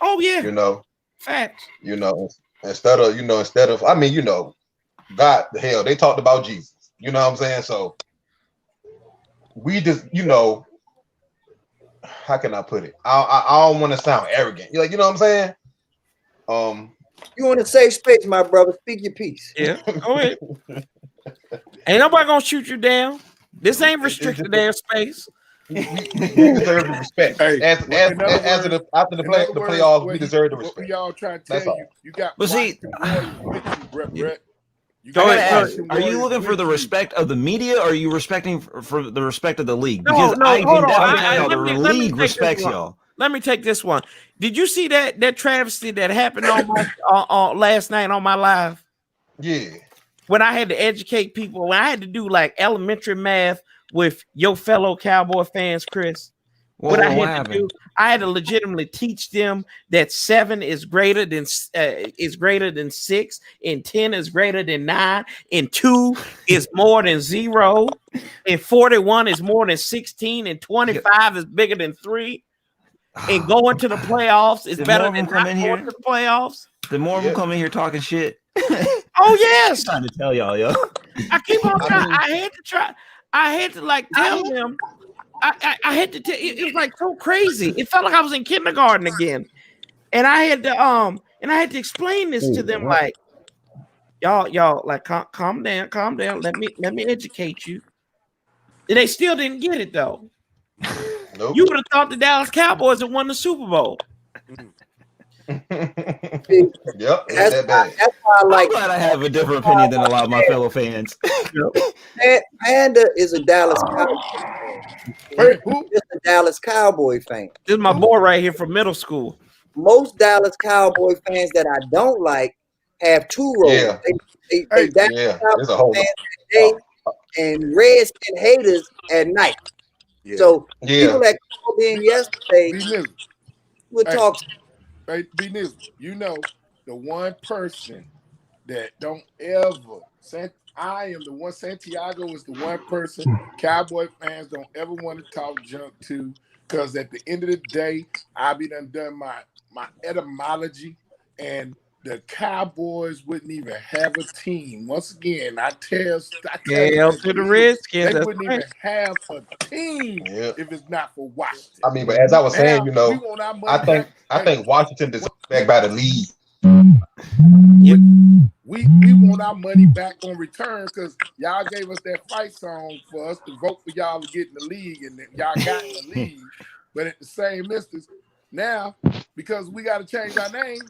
[SPEAKER 1] Oh yeah.
[SPEAKER 15] You know.
[SPEAKER 1] Facts.
[SPEAKER 15] You know, instead of God, the hell, they talked about Jesus. You know what I'm saying? So we just, how can I put it? I don't want to sound arrogant. You know what I'm saying?
[SPEAKER 13] You want to say space, my brother? Speak your piece.
[SPEAKER 1] Yeah. Go ahead. Ain't nobody gonna shoot you down. This ain't restricted airspace.
[SPEAKER 15] We deserve the respect. Hey, after the playoffs, we deserve the respect.
[SPEAKER 2] What we all trying to tell you, you got
[SPEAKER 14] but see,
[SPEAKER 2] Brett.
[SPEAKER 14] Are you looking for the respect of the media, or are you respecting for the respect of the league? Because
[SPEAKER 1] No, hold on.
[SPEAKER 14] the league respects y'all.
[SPEAKER 1] Let me take this one. Did you see that travesty that happened on my last night on my live?
[SPEAKER 15] Yeah.
[SPEAKER 1] When I had to educate people, when I had to do like elementary math with your fellow Cowboy fans, Chris. What I had to do, I had to legitimately teach them that 7 is greater than 6, and 10 is greater than 9, and 2 is more than 0, and 41 is more than 16, and 25 is bigger than 3, and going to the playoffs is better than not going to the playoffs.
[SPEAKER 14] The more of them come in here talking shit.
[SPEAKER 1] Oh yes,
[SPEAKER 14] I'm trying to tell y'all, yo.
[SPEAKER 1] I keep on trying. I had to like tell them. I had to tell. It was like so crazy. It felt like I was in kindergarten again, and I had to explain this to them. Like, y'all, like calm down. Let me educate you. And they still didn't get it though. Nope. You would have thought the Dallas Cowboys had won the Super Bowl.
[SPEAKER 15] Yep, that's
[SPEAKER 13] why
[SPEAKER 14] I'm glad I have a different opinion than a lot of my fellow fans.
[SPEAKER 13] Panda is a Dallas Cowboy. Just a Dallas Cowboy fan.
[SPEAKER 1] This is my boy right here from middle school.
[SPEAKER 13] Most Dallas Cowboy fans that I don't like have two roles.
[SPEAKER 15] Yeah.
[SPEAKER 13] They Dallas Cowboy fans at day and Redskin haters at night.
[SPEAKER 2] Yeah.
[SPEAKER 13] So people that called in yesterday would talk.
[SPEAKER 2] Hey, B-Nizzle, you know, the one person that don't ever, I am the one, Santiago is the one person Cowboy fans don't ever want to talk junk to, because at the end of the day, I be done my etymology, and the Cowboys wouldn't even have a team. Once again, I tell
[SPEAKER 1] to the Redskins.
[SPEAKER 2] They wouldn't even have a team if it's not for Washington.
[SPEAKER 15] I mean, but as I was saying, you know,
[SPEAKER 2] we want our money
[SPEAKER 15] I think Washington deserves back by the league.
[SPEAKER 2] We want our money back on return, because y'all gave us that fight song for us to vote for y'all to get in the league, and y'all got in the league. But at the same instance, now because we got to change our name,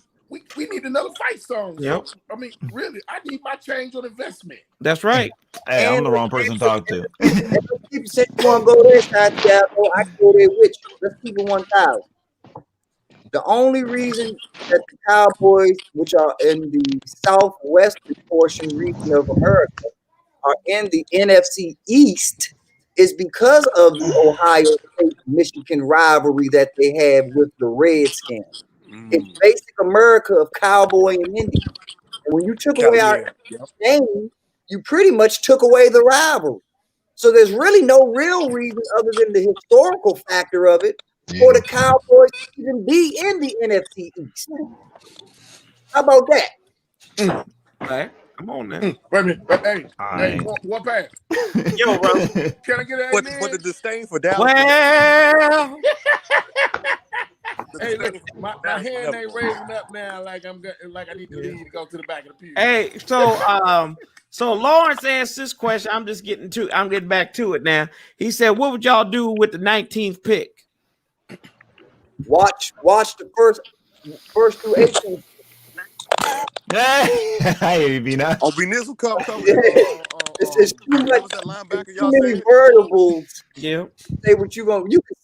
[SPEAKER 2] we need another fight song.
[SPEAKER 1] Yep.
[SPEAKER 2] So, I mean, really, I need my change on investment.
[SPEAKER 1] That's right.
[SPEAKER 14] Hey, I'm the wrong person to talk to.
[SPEAKER 13] People say you want to go there, Santiago. I go there with you. Let's keep it 1,000. The only reason that the Cowboys, which are in the southwestern portion region of America, are in the NFC East is because of the Ohio State-Michigan rivalry that they have with the Redskins. It's basic America of cowboy and Indian. And when you took away our name, you pretty much took away the rivalry. So there's really no real reason other than the historical factor of it for the Cowboys to even be in the NFC East. How about that?
[SPEAKER 1] Right. Come on, man.
[SPEAKER 2] Wait a minute. Hey, Warpath.
[SPEAKER 1] Yo, bro.
[SPEAKER 2] Can I get an amen?
[SPEAKER 16] What the disdain for Dallas?
[SPEAKER 1] Well,
[SPEAKER 2] hey, look, my hand ain't raising up now like I need to leave to go to the back of the pew.
[SPEAKER 1] Hey, so Lawrence asked this question. I'm getting back to it now. He said, "What would y'all do with the 19th pick?"
[SPEAKER 13] Watch the first through 18.
[SPEAKER 14] Hey, B-Nizzle.
[SPEAKER 16] Oh, B-Nizzle come.
[SPEAKER 13] It's too many variables.
[SPEAKER 1] Yeah.
[SPEAKER 13] You can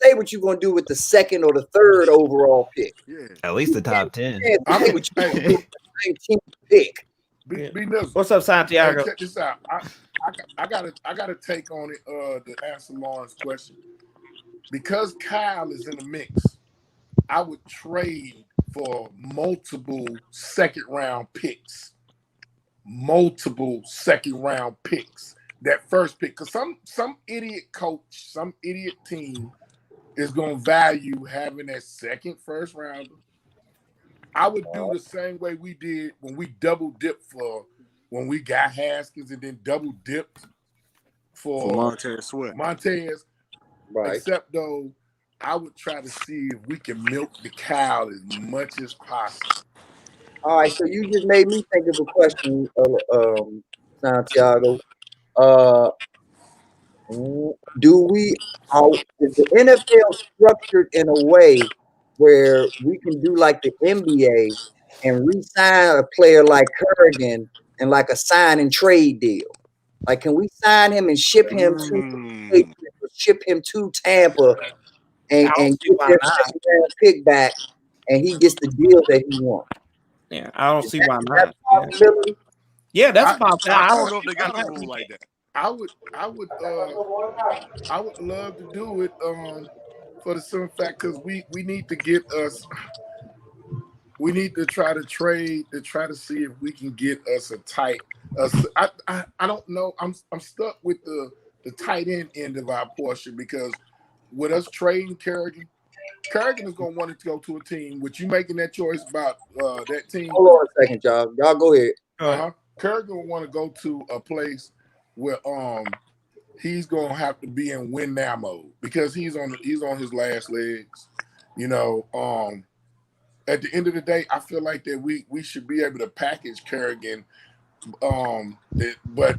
[SPEAKER 13] say what you're gonna do with the second or the third overall pick.
[SPEAKER 16] Yeah.
[SPEAKER 14] At least the top 10.
[SPEAKER 13] I'm what you do with the 19th pick.
[SPEAKER 1] What's up, Santiago?
[SPEAKER 2] Hey, check this out. I got a take on it to answer Lauren's question. Because Kyle is in the mix, I would trade for multiple second round picks. That first pick, because some idiot coach, some idiot team is gonna value having that second first rounder. I would do the same way we did when we double dipped when we got Haskins, and then double dipped for
[SPEAKER 16] Montez Sweat.
[SPEAKER 13] Right.
[SPEAKER 2] Except though, I would try to see if we can milk the cow as much as possible.
[SPEAKER 13] All right, so you just made me think of a question, Santiago. Is the NFL structured in a way where we can do like the NBA and re-sign a player like Kerrigan and like a sign and trade deal. Like, can we sign him and ship him to Tampa and get their second round pick back, and he gets the deal that he wants?
[SPEAKER 1] Yeah, I don't see why not. Yeah, that's about that.
[SPEAKER 16] I don't know if they got a rule like that.
[SPEAKER 2] I would love to do it for the simple fact because we need to get us. We need to try to trade to try to see if we can get us a tight. I don't know. I'm stuck with the tight end of our portion because with us trading Kerrigan is going to want to go to a team. With you making that choice about that team.
[SPEAKER 13] Hold on a second, y'all. Y'all go ahead.
[SPEAKER 2] Kerrigan will want to go to a place where he's going to have to be in win now mode because he's on his last legs. You know, at the end of the day, I feel like that we should be able to package Kerrigan. But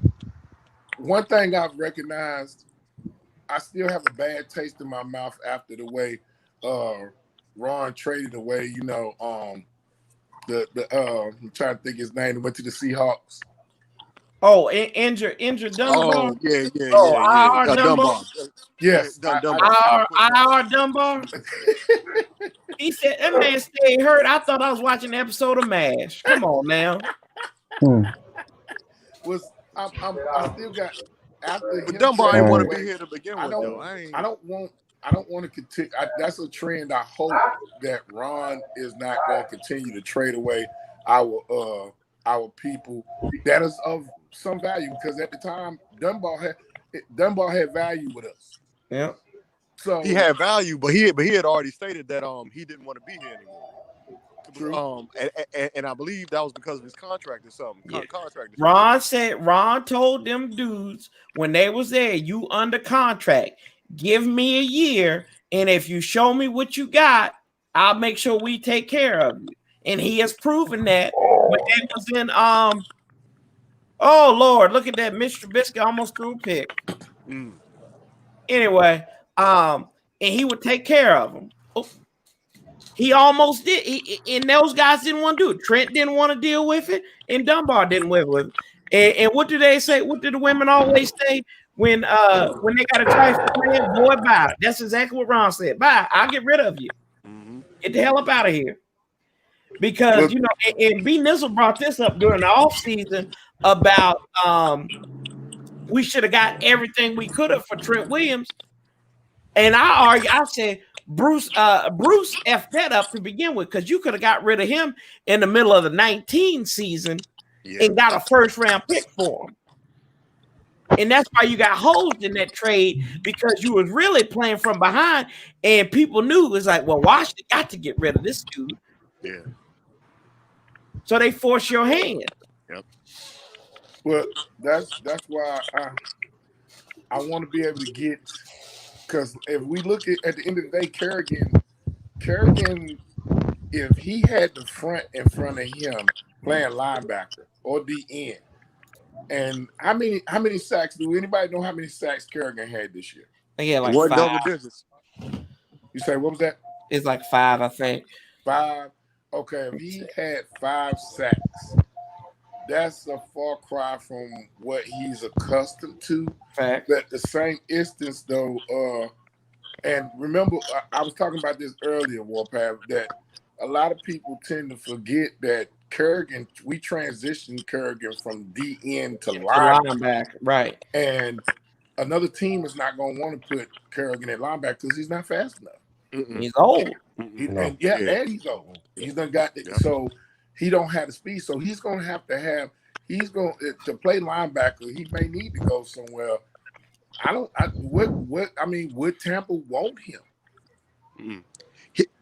[SPEAKER 2] one thing I've recognized, I still have a bad taste in my mouth after the way Ron traded away. You know, I'm trying to think his name. He went to the Seahawks.
[SPEAKER 1] Oh, injured Dunbar.
[SPEAKER 16] Oh, yeah.
[SPEAKER 1] IR
[SPEAKER 16] Dunbar.
[SPEAKER 2] Yes,
[SPEAKER 1] IR Dunbar. He said that man stayed hurt. I thought I was watching an episode of MASH. Come on now.
[SPEAKER 2] I still got after.
[SPEAKER 16] But Dunbar ain't want to be here to begin with, though.
[SPEAKER 2] I don't want to continue. That's a trend. I hope that Ron is not going to continue to trade away our people that is of some value because at the time Dunbar had value with us.
[SPEAKER 1] Yeah.
[SPEAKER 2] So
[SPEAKER 16] he had value, but he had already stated that he didn't want to be here anymore.
[SPEAKER 2] True.
[SPEAKER 16] And I believe that was because of his contract or something.
[SPEAKER 1] Yeah. Ron told them dudes when they was there, you under contract, give me a year, and if you show me what you got, I'll make sure we take care of you. And he has proven that. But that was in oh Lord, look at that. Mr. Trubisky almost threw a pick. Anyway, and he would take care of him. Oh, he almost did. And those guys didn't want to do it. Trent didn't want to deal with it, and Dunbar didn't deal with it. And what do they say? What do the women always say when they got a trifle plan? Boy, bye. That's exactly what Ron said. Bye. I'll get rid of you. Get the hell up out of here. Because, you know, and B. Nizzle brought this up during the offseason about we should have got everything we could have for Trent Williams. And I said, Bruce effed that up to begin with because you could have got rid of him in the middle of the 19 season and got a first-round pick for him. And that's why you got hosed in that trade because you was really playing from behind and people knew it was like, well, Washington got to get rid of this dude.
[SPEAKER 16] Yeah.
[SPEAKER 1] So they force your hand.
[SPEAKER 16] Yep.
[SPEAKER 2] Well, that's why I want to be able to get because if we look at the end of the day, Kerrigan, if he had the front in front of him playing linebacker or the end, and how many sacks do anybody know how many sacks Kerrigan had this year?
[SPEAKER 1] Yeah, like
[SPEAKER 16] what
[SPEAKER 1] 5.
[SPEAKER 16] double digits?
[SPEAKER 2] You say what was that?
[SPEAKER 1] It's like 5, I think.
[SPEAKER 2] 5. Okay, if he had 5 sacks, that's a far cry from what he's accustomed to.
[SPEAKER 1] Fact.
[SPEAKER 2] But the same instance, though, and remember, I was talking about this earlier, Warpath, that a lot of people tend to forget that Kerrigan, we transitioned Kerrigan from DN to linebacker.
[SPEAKER 1] Right.
[SPEAKER 2] And another team is not going to want to put Kerrigan at linebacker because he's not fast enough.
[SPEAKER 1] He's old.
[SPEAKER 2] And he's old. He's done got it. So he don't have the speed. So he's going to have to play linebacker. He may need to go somewhere. Would Tampa want him?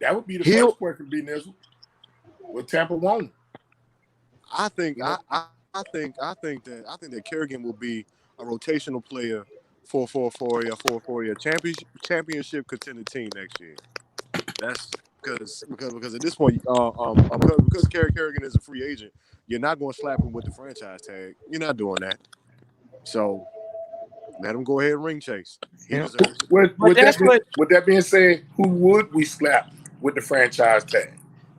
[SPEAKER 2] That would be the first question, B. Nizzle. Would Tampa want him?
[SPEAKER 16] I think that Kerrigan will be a rotational player for a championship contender team next year. That's because at this point, because Kerrigan is a free agent, you're not going to slap him with the franchise tag. You're not doing that. So let him go ahead and ring chase.
[SPEAKER 2] With that being said, who would we slap with the franchise tag?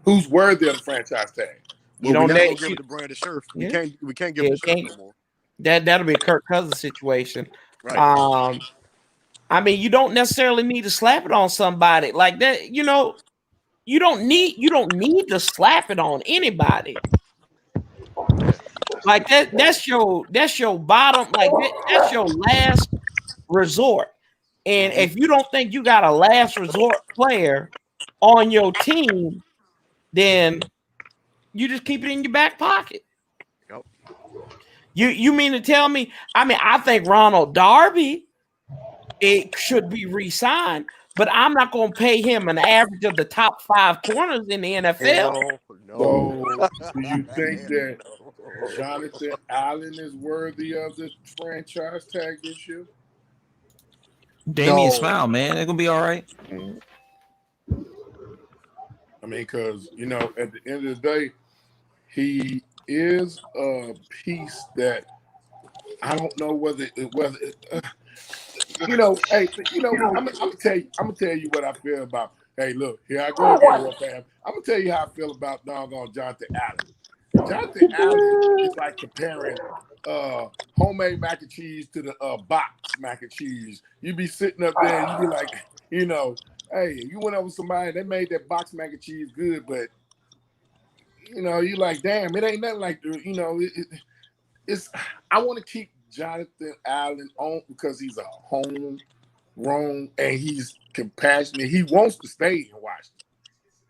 [SPEAKER 2] Who's worthy of the franchise tag?
[SPEAKER 1] You
[SPEAKER 16] Well,
[SPEAKER 1] don't
[SPEAKER 16] we're not
[SPEAKER 1] let
[SPEAKER 16] gonna give
[SPEAKER 1] you.
[SPEAKER 16] it to Brandon Scherf. We
[SPEAKER 1] Yeah,
[SPEAKER 16] can't give
[SPEAKER 1] yeah,
[SPEAKER 16] it to Scherf no more.
[SPEAKER 1] that'll be a Kirk Cousins situation.
[SPEAKER 16] Right.
[SPEAKER 1] I mean, you don't necessarily need to slap it on somebody like that. You know, you don't need to slap it on anybody. Like that's your bottom, like that's your last resort. And if you don't think you got a last resort player on your team, then you just keep it in your back pocket.
[SPEAKER 16] Yep.
[SPEAKER 1] You mean to tell me? I mean, I think Ronald Darby it should be re-signed, but I'm not going to pay him an average of the top 5 corners in the NFL.
[SPEAKER 16] Hell no.
[SPEAKER 2] So, do you think that Jonathan Allen is worthy of the franchise tag this year?
[SPEAKER 14] Damian Smile, man, they're gonna be all right.
[SPEAKER 2] I mean, because you know, at the end of the day, he is a piece that I don't know whether you know, hey, you know, I'm gonna tell you what I feel about. Hey, look, here I go again, Warpath. I'm gonna tell you how I feel about doggone Jonathan Allen. Jonathan Allen is like comparing homemade mac and cheese to the box mac and cheese. You be sitting up there and you be like, you know, hey, you went over somebody, they made that box mac and cheese good, but you know, you like, damn, it ain't nothing like the, you know, it's I want to keep Jonathan Allen on because he's a homegrown and he's compassionate. He wants to stay in Washington.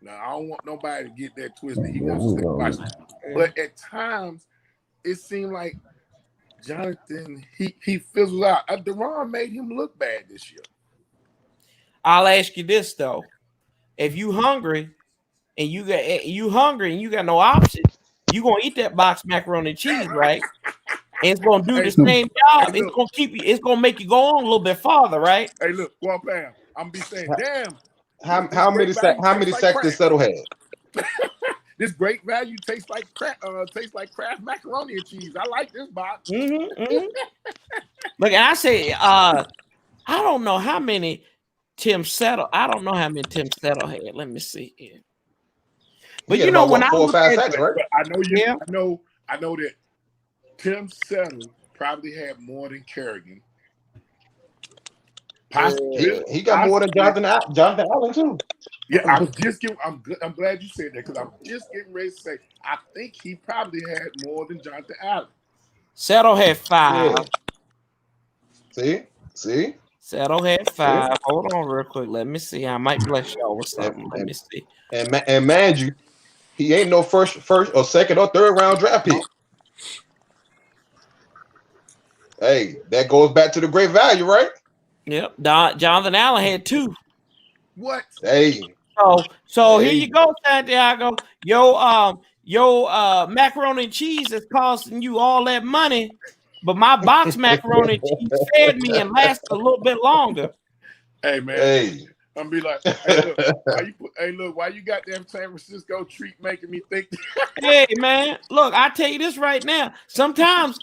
[SPEAKER 2] Now, I don't want nobody to get that twisted. He wants to stay in Washington. But at times, it seemed like Jonathan, he fizzled out. Deron made him look bad this year.
[SPEAKER 1] I'll ask you this though: if you hungry and you got no options, you gonna eat that box macaroni and cheese, right? And it's gonna do the same job. It's gonna keep you. It's gonna make you go on a little bit farther, right?
[SPEAKER 2] Hey, look, Warpath, I'm be saying, damn.
[SPEAKER 15] How many sacks did Settle have?
[SPEAKER 2] This great value tastes like Kraft macaroni and cheese. I like this box.
[SPEAKER 1] Look, and I say, I don't know how many Tim Settle. I don't know how many Tim Settle had. Let me see here. But you know, when I
[SPEAKER 15] 4 or 5 sacks, right?
[SPEAKER 2] I know you. I know that Tim Settle probably had more than Kerrigan.
[SPEAKER 15] He got more than Jonathan Allen too.
[SPEAKER 2] Yeah, I'm glad you said that because I'm just getting ready to say I think he probably had more than Jonathan Allen.
[SPEAKER 1] Settle had 5.
[SPEAKER 15] Yeah. See.
[SPEAKER 1] Settle had 5. Hold on, real quick. Let me see. I might bless y'all with something. Let me see.
[SPEAKER 15] And mind you, he ain't no first or second or third round draft pick. Hey, that goes back to the great value, right?
[SPEAKER 1] Yep. Jonathan Allen had 2.
[SPEAKER 2] What?
[SPEAKER 15] Hey.
[SPEAKER 1] So here you go, Santiago. Your macaroni and cheese is costing you all that money, but my box macaroni and cheese fed me and lasted a little bit longer.
[SPEAKER 2] Hey man.
[SPEAKER 15] Hey.
[SPEAKER 2] I'm be like, hey look, why you got that San Francisco treat making me think?
[SPEAKER 1] Hey man, look, I tell you this right now. Sometimes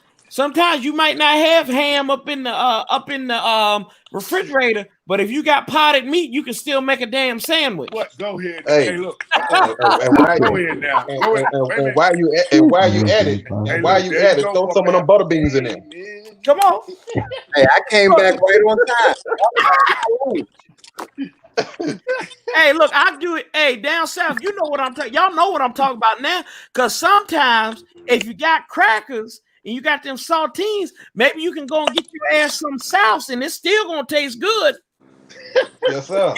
[SPEAKER 1] you might not have ham up in the refrigerator, but if you got potted meat, you can still make a damn sandwich.
[SPEAKER 2] What? Go ahead.
[SPEAKER 15] Hey,
[SPEAKER 2] look.
[SPEAKER 15] Go ahead now. And while you at it, throw some of them butter beans in there.
[SPEAKER 1] Come on.
[SPEAKER 13] Hey, I came back right on time.
[SPEAKER 1] Hey, look, I do it. Hey, down south, you know what I'm talking. Y'all know what I'm talking about now. Because sometimes if you got crackers and you got them saltines, maybe you can go and get your ass some sauce, and it's still gonna taste good.
[SPEAKER 15] Yes, sir.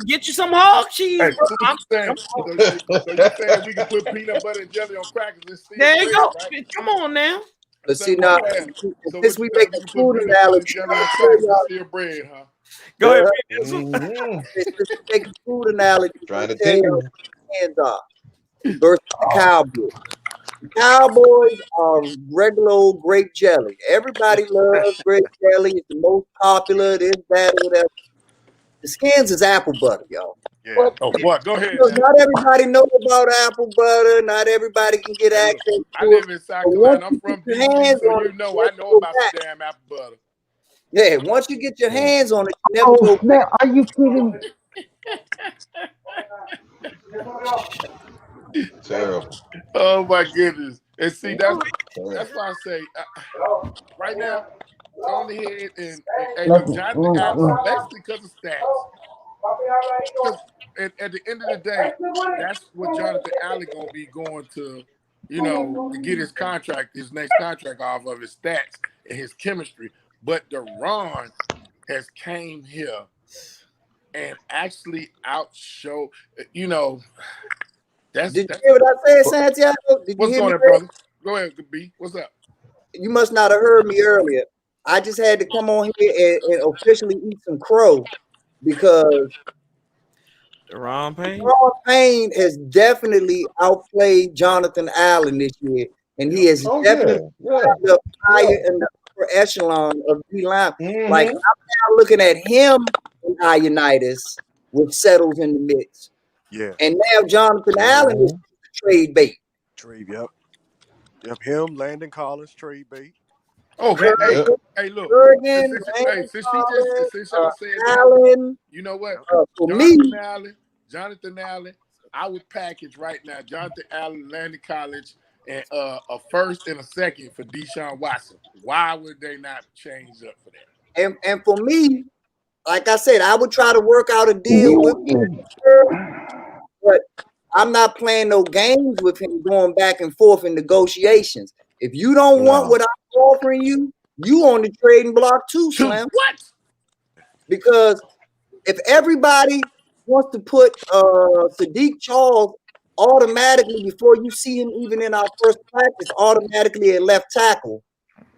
[SPEAKER 1] Get you some hog cheese.
[SPEAKER 2] Hey, so you saying we can put peanut butter and jelly on crackers and still
[SPEAKER 1] there you go.
[SPEAKER 2] Right?
[SPEAKER 1] Come on now.
[SPEAKER 13] But see now, since we make a food analogy,
[SPEAKER 2] still bread, huh?
[SPEAKER 1] Go ahead.
[SPEAKER 13] Since we make a food analogy,
[SPEAKER 15] trying to
[SPEAKER 13] tell
[SPEAKER 15] take
[SPEAKER 13] you hands off versus the Cowboys. The Cowboys are regular old grape jelly. Everybody loves grape jelly. It's the most popular. This, that, whatever. The Skins is apple butter, y'all.
[SPEAKER 2] Yeah. Oh, what? Go ahead.
[SPEAKER 13] Not everybody knows about apple butter. Not everybody can get access to it.
[SPEAKER 2] I live in South Carolina. I'm from DC, so you know I know about the damn apple butter.
[SPEAKER 13] Yeah, once you get your hands on it, you never go back.
[SPEAKER 10] Are you kidding?
[SPEAKER 15] Terrible.
[SPEAKER 2] Oh my goodness! And see, that's why I say right now, go on ahead and hey, look, Jonathan Allen, basically because of stats. Because at the end of the day, that's what Jonathan Allen gonna be going to, to get his next contract off of his stats and his chemistry. But Deron has came here and actually outshowed,
[SPEAKER 13] Did you hear what I said, Santiago? Did you
[SPEAKER 2] What's
[SPEAKER 13] hear
[SPEAKER 2] going
[SPEAKER 13] me?
[SPEAKER 2] on, brother? Go ahead, B. What's up?
[SPEAKER 13] You must not have heard me earlier. I just had to come on here and officially eat some crow because
[SPEAKER 1] Deron
[SPEAKER 13] Payne has definitely outplayed Jonathan Allen this year, and he has definitely moved up higher in the upper echelon of D-line. Like, I'm now looking at him and Ionitis, which settles in the mix.
[SPEAKER 16] Yeah.
[SPEAKER 13] And now Jonathan Allen is trade bait.
[SPEAKER 16] Trade, yep. Yep, him, Landon Collins, trade bait.
[SPEAKER 2] Oh, hey, look.
[SPEAKER 13] Bergen,
[SPEAKER 2] Since y'all said
[SPEAKER 13] Allen,
[SPEAKER 2] you know what?
[SPEAKER 13] for
[SPEAKER 2] Jonathan Allen, I would package right now Jonathan Allen, Landon College, and a first and a second for Deshaun Watson. Why would they not change up for that?
[SPEAKER 13] And for me, like I said, I would try to work out a deal with him, but I'm not playing no games with him going back and forth in negotiations. If you don't want what I'm offering you, you on the trading block too, Slim.
[SPEAKER 2] What?
[SPEAKER 13] Because if everybody wants to put Sadiq Charles automatically before you see him even in our first practice, automatically at left tackle,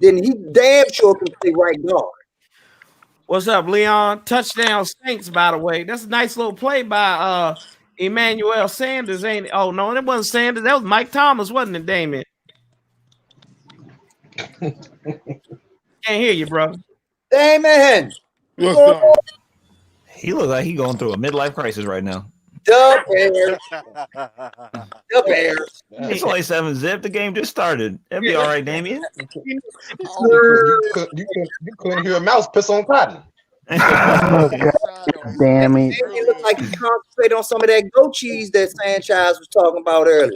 [SPEAKER 13] then he damn sure can play right guard.
[SPEAKER 1] What's up, Leon? Touchdown Saints, by the way. That's a nice little play by Emmanuel Sanders, ain't it? Oh, no, it wasn't Sanders. That was Mike Thomas, wasn't it, Damien? Can't hear you, brother.
[SPEAKER 13] Damien.
[SPEAKER 1] What's up?
[SPEAKER 14] He looks like he's going through a midlife crisis right now.
[SPEAKER 13] The Bears. The Bears.
[SPEAKER 14] It's only 7-zip. The game just started. It'll be all right, Damien.
[SPEAKER 15] You couldn't hear a mouse piss on cotton.
[SPEAKER 9] Damn it.
[SPEAKER 13] It looked like he concentrated on some of that goat cheese that Sanchez was talking about earlier.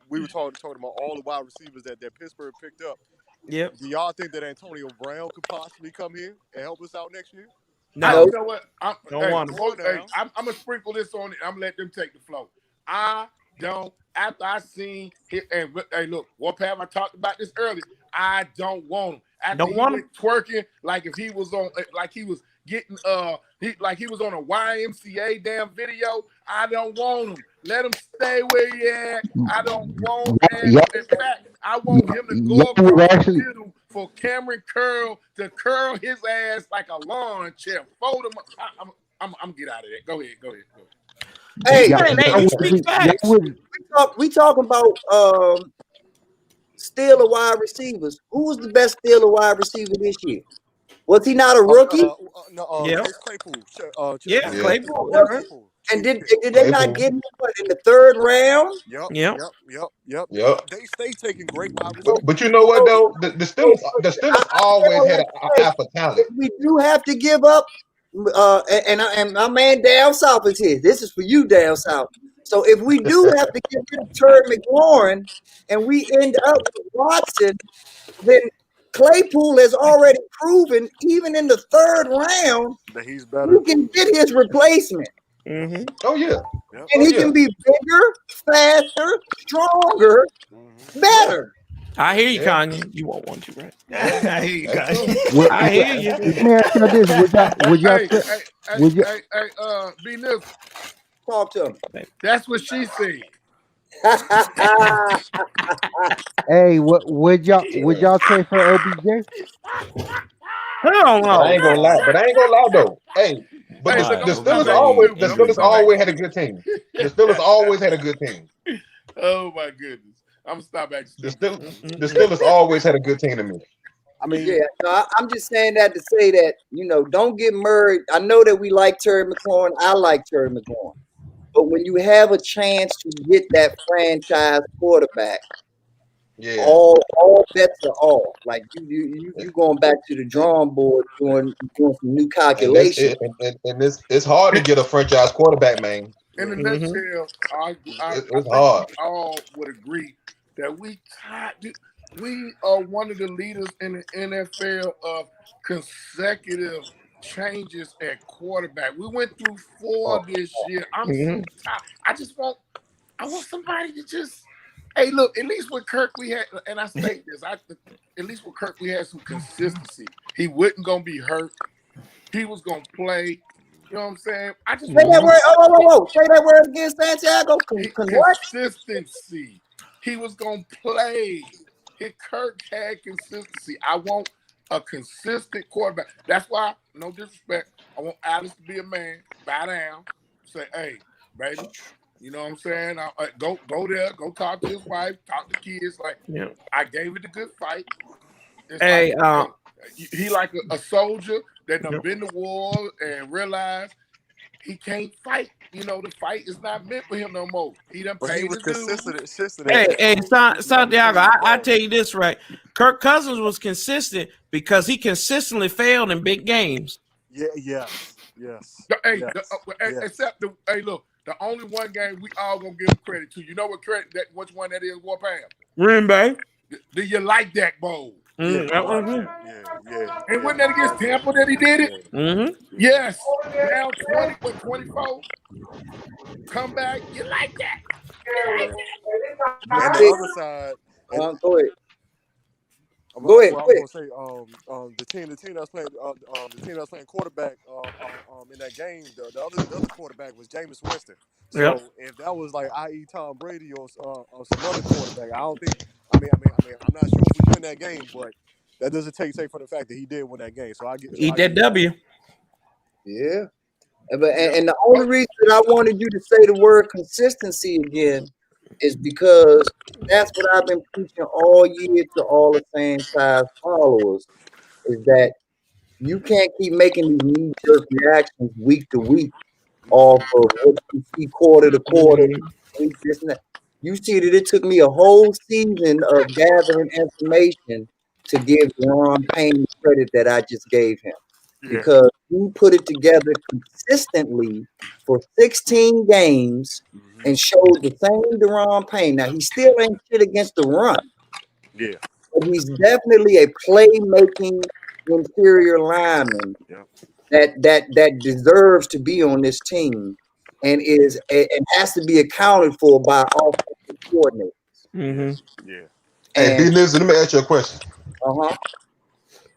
[SPEAKER 16] We were talking about all the wide receivers that Pittsburgh picked up.
[SPEAKER 1] Yep.
[SPEAKER 16] Do y'all think that Antonio Brown could possibly come here and help us out next year?
[SPEAKER 2] No. You know what? I'm
[SPEAKER 16] Hey,
[SPEAKER 2] going to sprinkle this on it. I'm going to let them take the flow. I don't, after I seen it, and hey, look, Warpath, I talked about this earlier. I don't want him. After he went twerking like if he was on, like he was getting, like he was on a YMCA damn video. I don't want him. Let him stay where he at. I don't want him. In fact, I want him to go across the middle for Cameron Curl to curl his ass like a lawn chair. Fold him up. I'm get out of there. Go ahead.
[SPEAKER 13] Hey, we talking about Steeler wide receivers. Who was the best Steeler wide receiver this year? Was he not a rookie?
[SPEAKER 16] Yeah. Claypool.
[SPEAKER 13] Claypool. And did they not get him in the third round?
[SPEAKER 16] Yep. They stay taking great wide receivers.
[SPEAKER 15] But you know what though? The Steelers always had a half a talent.
[SPEAKER 13] We do have to give up. And my man down south is here. This is for you, down south. So if we do have to give him Terry McLaurin and we end up with Watson, then Claypool has already proven, even in the third round,
[SPEAKER 16] that he's better.
[SPEAKER 13] He can get his replacement.
[SPEAKER 1] Mm-hmm.
[SPEAKER 15] Oh yeah,
[SPEAKER 13] and he can be bigger, faster, stronger, better.
[SPEAKER 1] I hear you, Kanye. You won't want to, right?
[SPEAKER 14] I hear you, Kanye.
[SPEAKER 1] I hear you.
[SPEAKER 9] Let me ask you this: Would y'all
[SPEAKER 2] be this.
[SPEAKER 13] Talk to him.
[SPEAKER 2] That's what she said.
[SPEAKER 9] Hey, would y'all trade for OBJ?
[SPEAKER 1] Hell no.
[SPEAKER 15] I ain't gonna lie though. Hey, but the Steelers always had a good team. The Steelers always had a good team.
[SPEAKER 2] Oh my goodness. I'm gonna stop back.
[SPEAKER 15] The Steelers always had a good team to me.
[SPEAKER 13] I mean, yeah, no, I'm just saying that to say that, don't get married. I know that we like Terry McLaurin. I like Terry McLaurin. But when you have a chance to get that franchise quarterback,
[SPEAKER 15] Yeah.
[SPEAKER 13] All bets are off. Like you going back to the drawing board doing some new calculations.
[SPEAKER 15] And it's hard to get a franchise quarterback, man.
[SPEAKER 2] In a nutshell, I
[SPEAKER 15] It's
[SPEAKER 2] think
[SPEAKER 15] hard.
[SPEAKER 2] we all would agree that we are one of the leaders in the NFL of consecutive changes at quarterback. We went through 4 this year. I'm so tired. I want somebody to just. Hey, look. At least with Kirk, we had, and I state this. At least with Kirk, we had some consistency. He wasn't gonna be hurt. He was gonna play. You know what I'm saying? I just
[SPEAKER 13] say that word. Whoa. Say that word again, Santiago.
[SPEAKER 2] Consistency. He was gonna play. Kirk had consistency. I want a consistent quarterback. That's why, no disrespect, I want Alex to be a man. Bow down. Say, hey, baby. You know what I'm saying? Go there. Go talk to his wife. Talk to kids. Like, I gave it a good fight. It's he like a soldier that done been to war and realized he can't fight. You know, the fight is not meant for him no more. He done paid his dues.
[SPEAKER 1] Hey, Santiago, I tell you this, right? Kirk Cousins was consistent because he consistently failed in big games.
[SPEAKER 16] Yes.
[SPEAKER 2] Except look, the only one game we all gonna give him credit to. You know what credit? Which one that is? Warpath.
[SPEAKER 1] Green Bay.
[SPEAKER 2] Do you like that bowl?
[SPEAKER 1] That one.
[SPEAKER 2] And wasn't that against Tampa that he did it? Yes. Now 24. Come back. You like that?
[SPEAKER 16] And the other side.
[SPEAKER 13] Go ahead.
[SPEAKER 16] Go ahead. I was gonna say, the team that's playing, the team that's playing quarterback, in that game, the other quarterback was Jameis Winston. So if that was like, i.e., Tom Brady or some other quarterback, I don't think. I mean, I'm not sure if we win that game, but that doesn't take from the fact that he did win that game. So I get
[SPEAKER 1] eat that W.
[SPEAKER 13] Yeah. And the only reason that I wanted you to say the word consistency again is because that's what I've been preaching all year to all the same size followers, is that you can't keep making these knee-jerk reactions week to week off of what you see quarter to quarter, week this and that. You see that it took me a whole season of gathering information to give Ron Payne the credit that I just gave him. Because he put it together consistently for 16 games and showed the same Deron Payne. Now, he still ain't shit against the run.
[SPEAKER 16] Yeah.
[SPEAKER 13] But he's definitely a playmaking interior lineman that deserves to be on this team and has to be accounted for by offensive coordinators.
[SPEAKER 15] Yeah. Hey, B. Listen, let me ask you a question.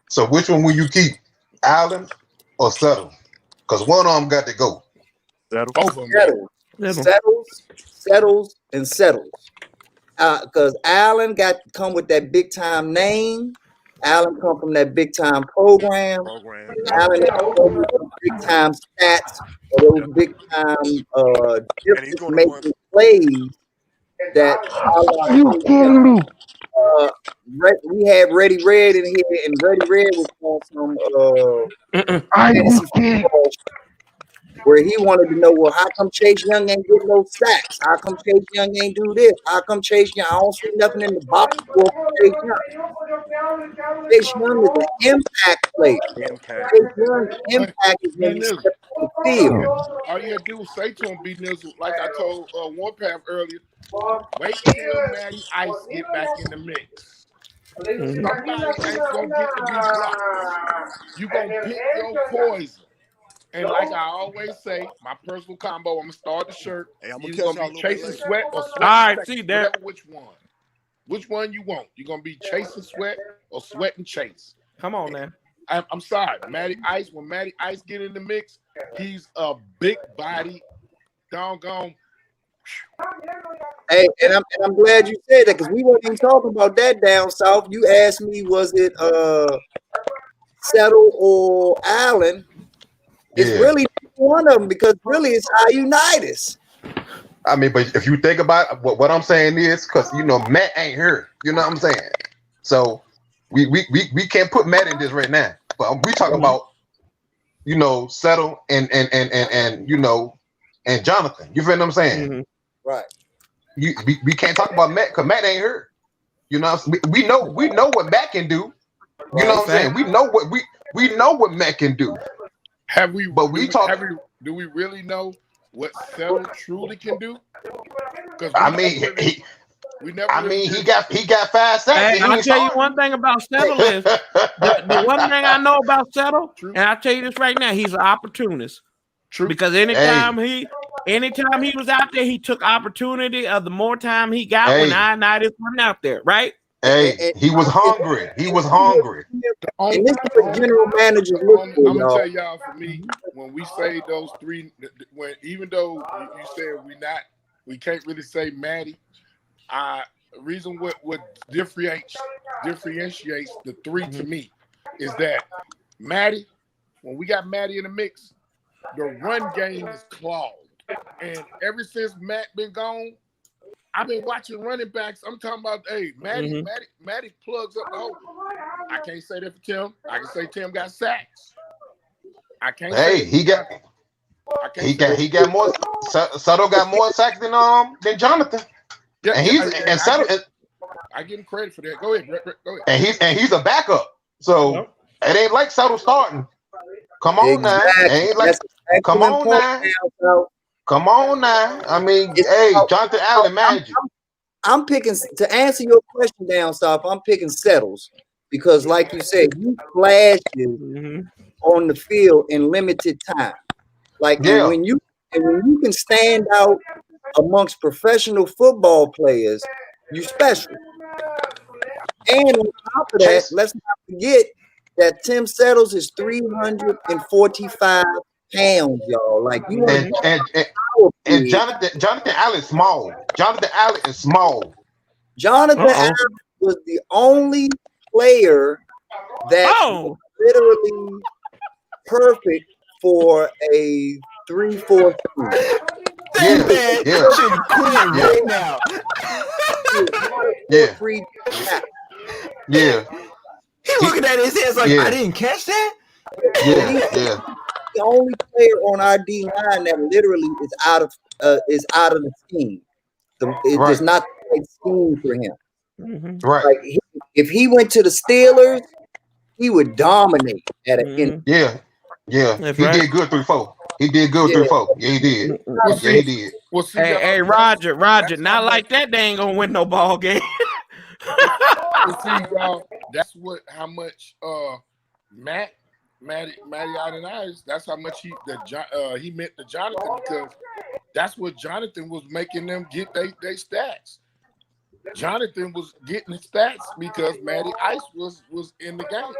[SPEAKER 15] So which one will you keep? Allen or Settle? Because one of them got to go.
[SPEAKER 13] Settles. Because Allen got to come with that big time name. Allen come from that big time program. Allen come with big time stats or those big time difference making plays that we had Reddy Red in here, and Reddy Red was on some fantasy football where he wanted to know, well, how come Chase Young ain't getting no sacks? How come Chase Young ain't do this? How come Chase Young? I don't see nothing in the box score for Chase Young. Chase Young is an impact player. Chase Young's impact is when he steps on the field.
[SPEAKER 2] All you gotta do is say to him, B. Nizzle, like I told Warpath earlier, wait till Matty Ice get back in the mix. Somebody ain't gonna get to be blocked. You gonna pick your poison. And like I always say, my personal combo, I'm gonna start the shirt.
[SPEAKER 16] Hey, I'm
[SPEAKER 2] You're gonna be chasing Sweat or Sweat.
[SPEAKER 1] All right, see that.
[SPEAKER 2] Which one? Which one you want? You're gonna be chasing Sweat or Sweat and Chase?
[SPEAKER 1] Come on, man.
[SPEAKER 2] I'm sorry, Matty Ice. When Matty Ice get in the mix, he's a big body, doggone.
[SPEAKER 13] Hey, and I'm glad you said that because we weren't even talking about that down south. You asked me, was it Settle or Allen? It's really one of them because really it's Iunitas.
[SPEAKER 15] I mean, but if you think about what I'm saying is because Matt ain't here. You know what I'm saying? So we can't put Matt in this right now. But we talking about Settle and Jonathan. You feel what I'm saying?
[SPEAKER 13] Right.
[SPEAKER 15] We can't talk about Matt because Matt ain't here. You know, we know what Matt can do. You know what I'm saying? We know what Matt can do.
[SPEAKER 2] Do we really know what Settle truly can do? Because
[SPEAKER 15] he got 5 sacks.
[SPEAKER 1] Hey, I'll tell you one thing about Settle is the one thing I know about Settle, and I'll tell you this right now, he's an opportunist.
[SPEAKER 2] True.
[SPEAKER 1] Because anytime he was out there, he took opportunity of the more time he got when Ioannidis wasn't out there, right?
[SPEAKER 15] Hey, he was hungry. He was hungry.
[SPEAKER 13] And this is what general managers look for,
[SPEAKER 2] I'm gonna tell y'all, for me, when we say those three, even though you said we can't really say Matty. Reason what differentiates the three to me is that Matty, when we got Matty in the mix, the run game is clogged, and ever since Matt been gone, I've been watching running backs. I'm talking about, Matty plugs up the hole. I can't say that for Tim. I can say Tim got sacks. I can't.
[SPEAKER 15] Hey, he got more. Settle got more sacks than Jonathan.
[SPEAKER 2] Yeah,
[SPEAKER 15] and Settle.
[SPEAKER 2] I give him credit for that. Go ahead, go ahead.
[SPEAKER 15] And he's a backup, so it ain't like Settle starting. Come on now, it ain't like. Come on now. Come on now. I mean, Jonathan Allen magic.
[SPEAKER 13] I'm picking, to answer your question, Downstop, I'm picking Settles because, like you said, you flashes on the field in limited time. And when you can stand out amongst professional football players, you special. And on top of that, let's not forget that Tim Settles is 345 pounds, y'all. Like you
[SPEAKER 15] and Jonathan Allen is small. Jonathan Allen is small.
[SPEAKER 13] Jonathan Allen was the only player that was literally perfect for a 3-4-3.
[SPEAKER 14] Should quit right now. He looking at his hands like I didn't catch that.
[SPEAKER 13] The only player on our D line that literally is out of the scheme. It does not make scheme for him.
[SPEAKER 15] Right.
[SPEAKER 13] Like if he went to the Steelers, he would dominate at an end.
[SPEAKER 15] Yeah. He did good 3-4. He did good 3-4. Yeah, he did. He did.
[SPEAKER 1] Hey, Roger, not like that. They ain't gonna win no ball game.
[SPEAKER 2] Y'all, that's how much Matty Ioannidis, that's how much he meant to Jonathan, because that's what Jonathan was making them get they stats. Jonathan was getting his stats because Matty Ice was in the game.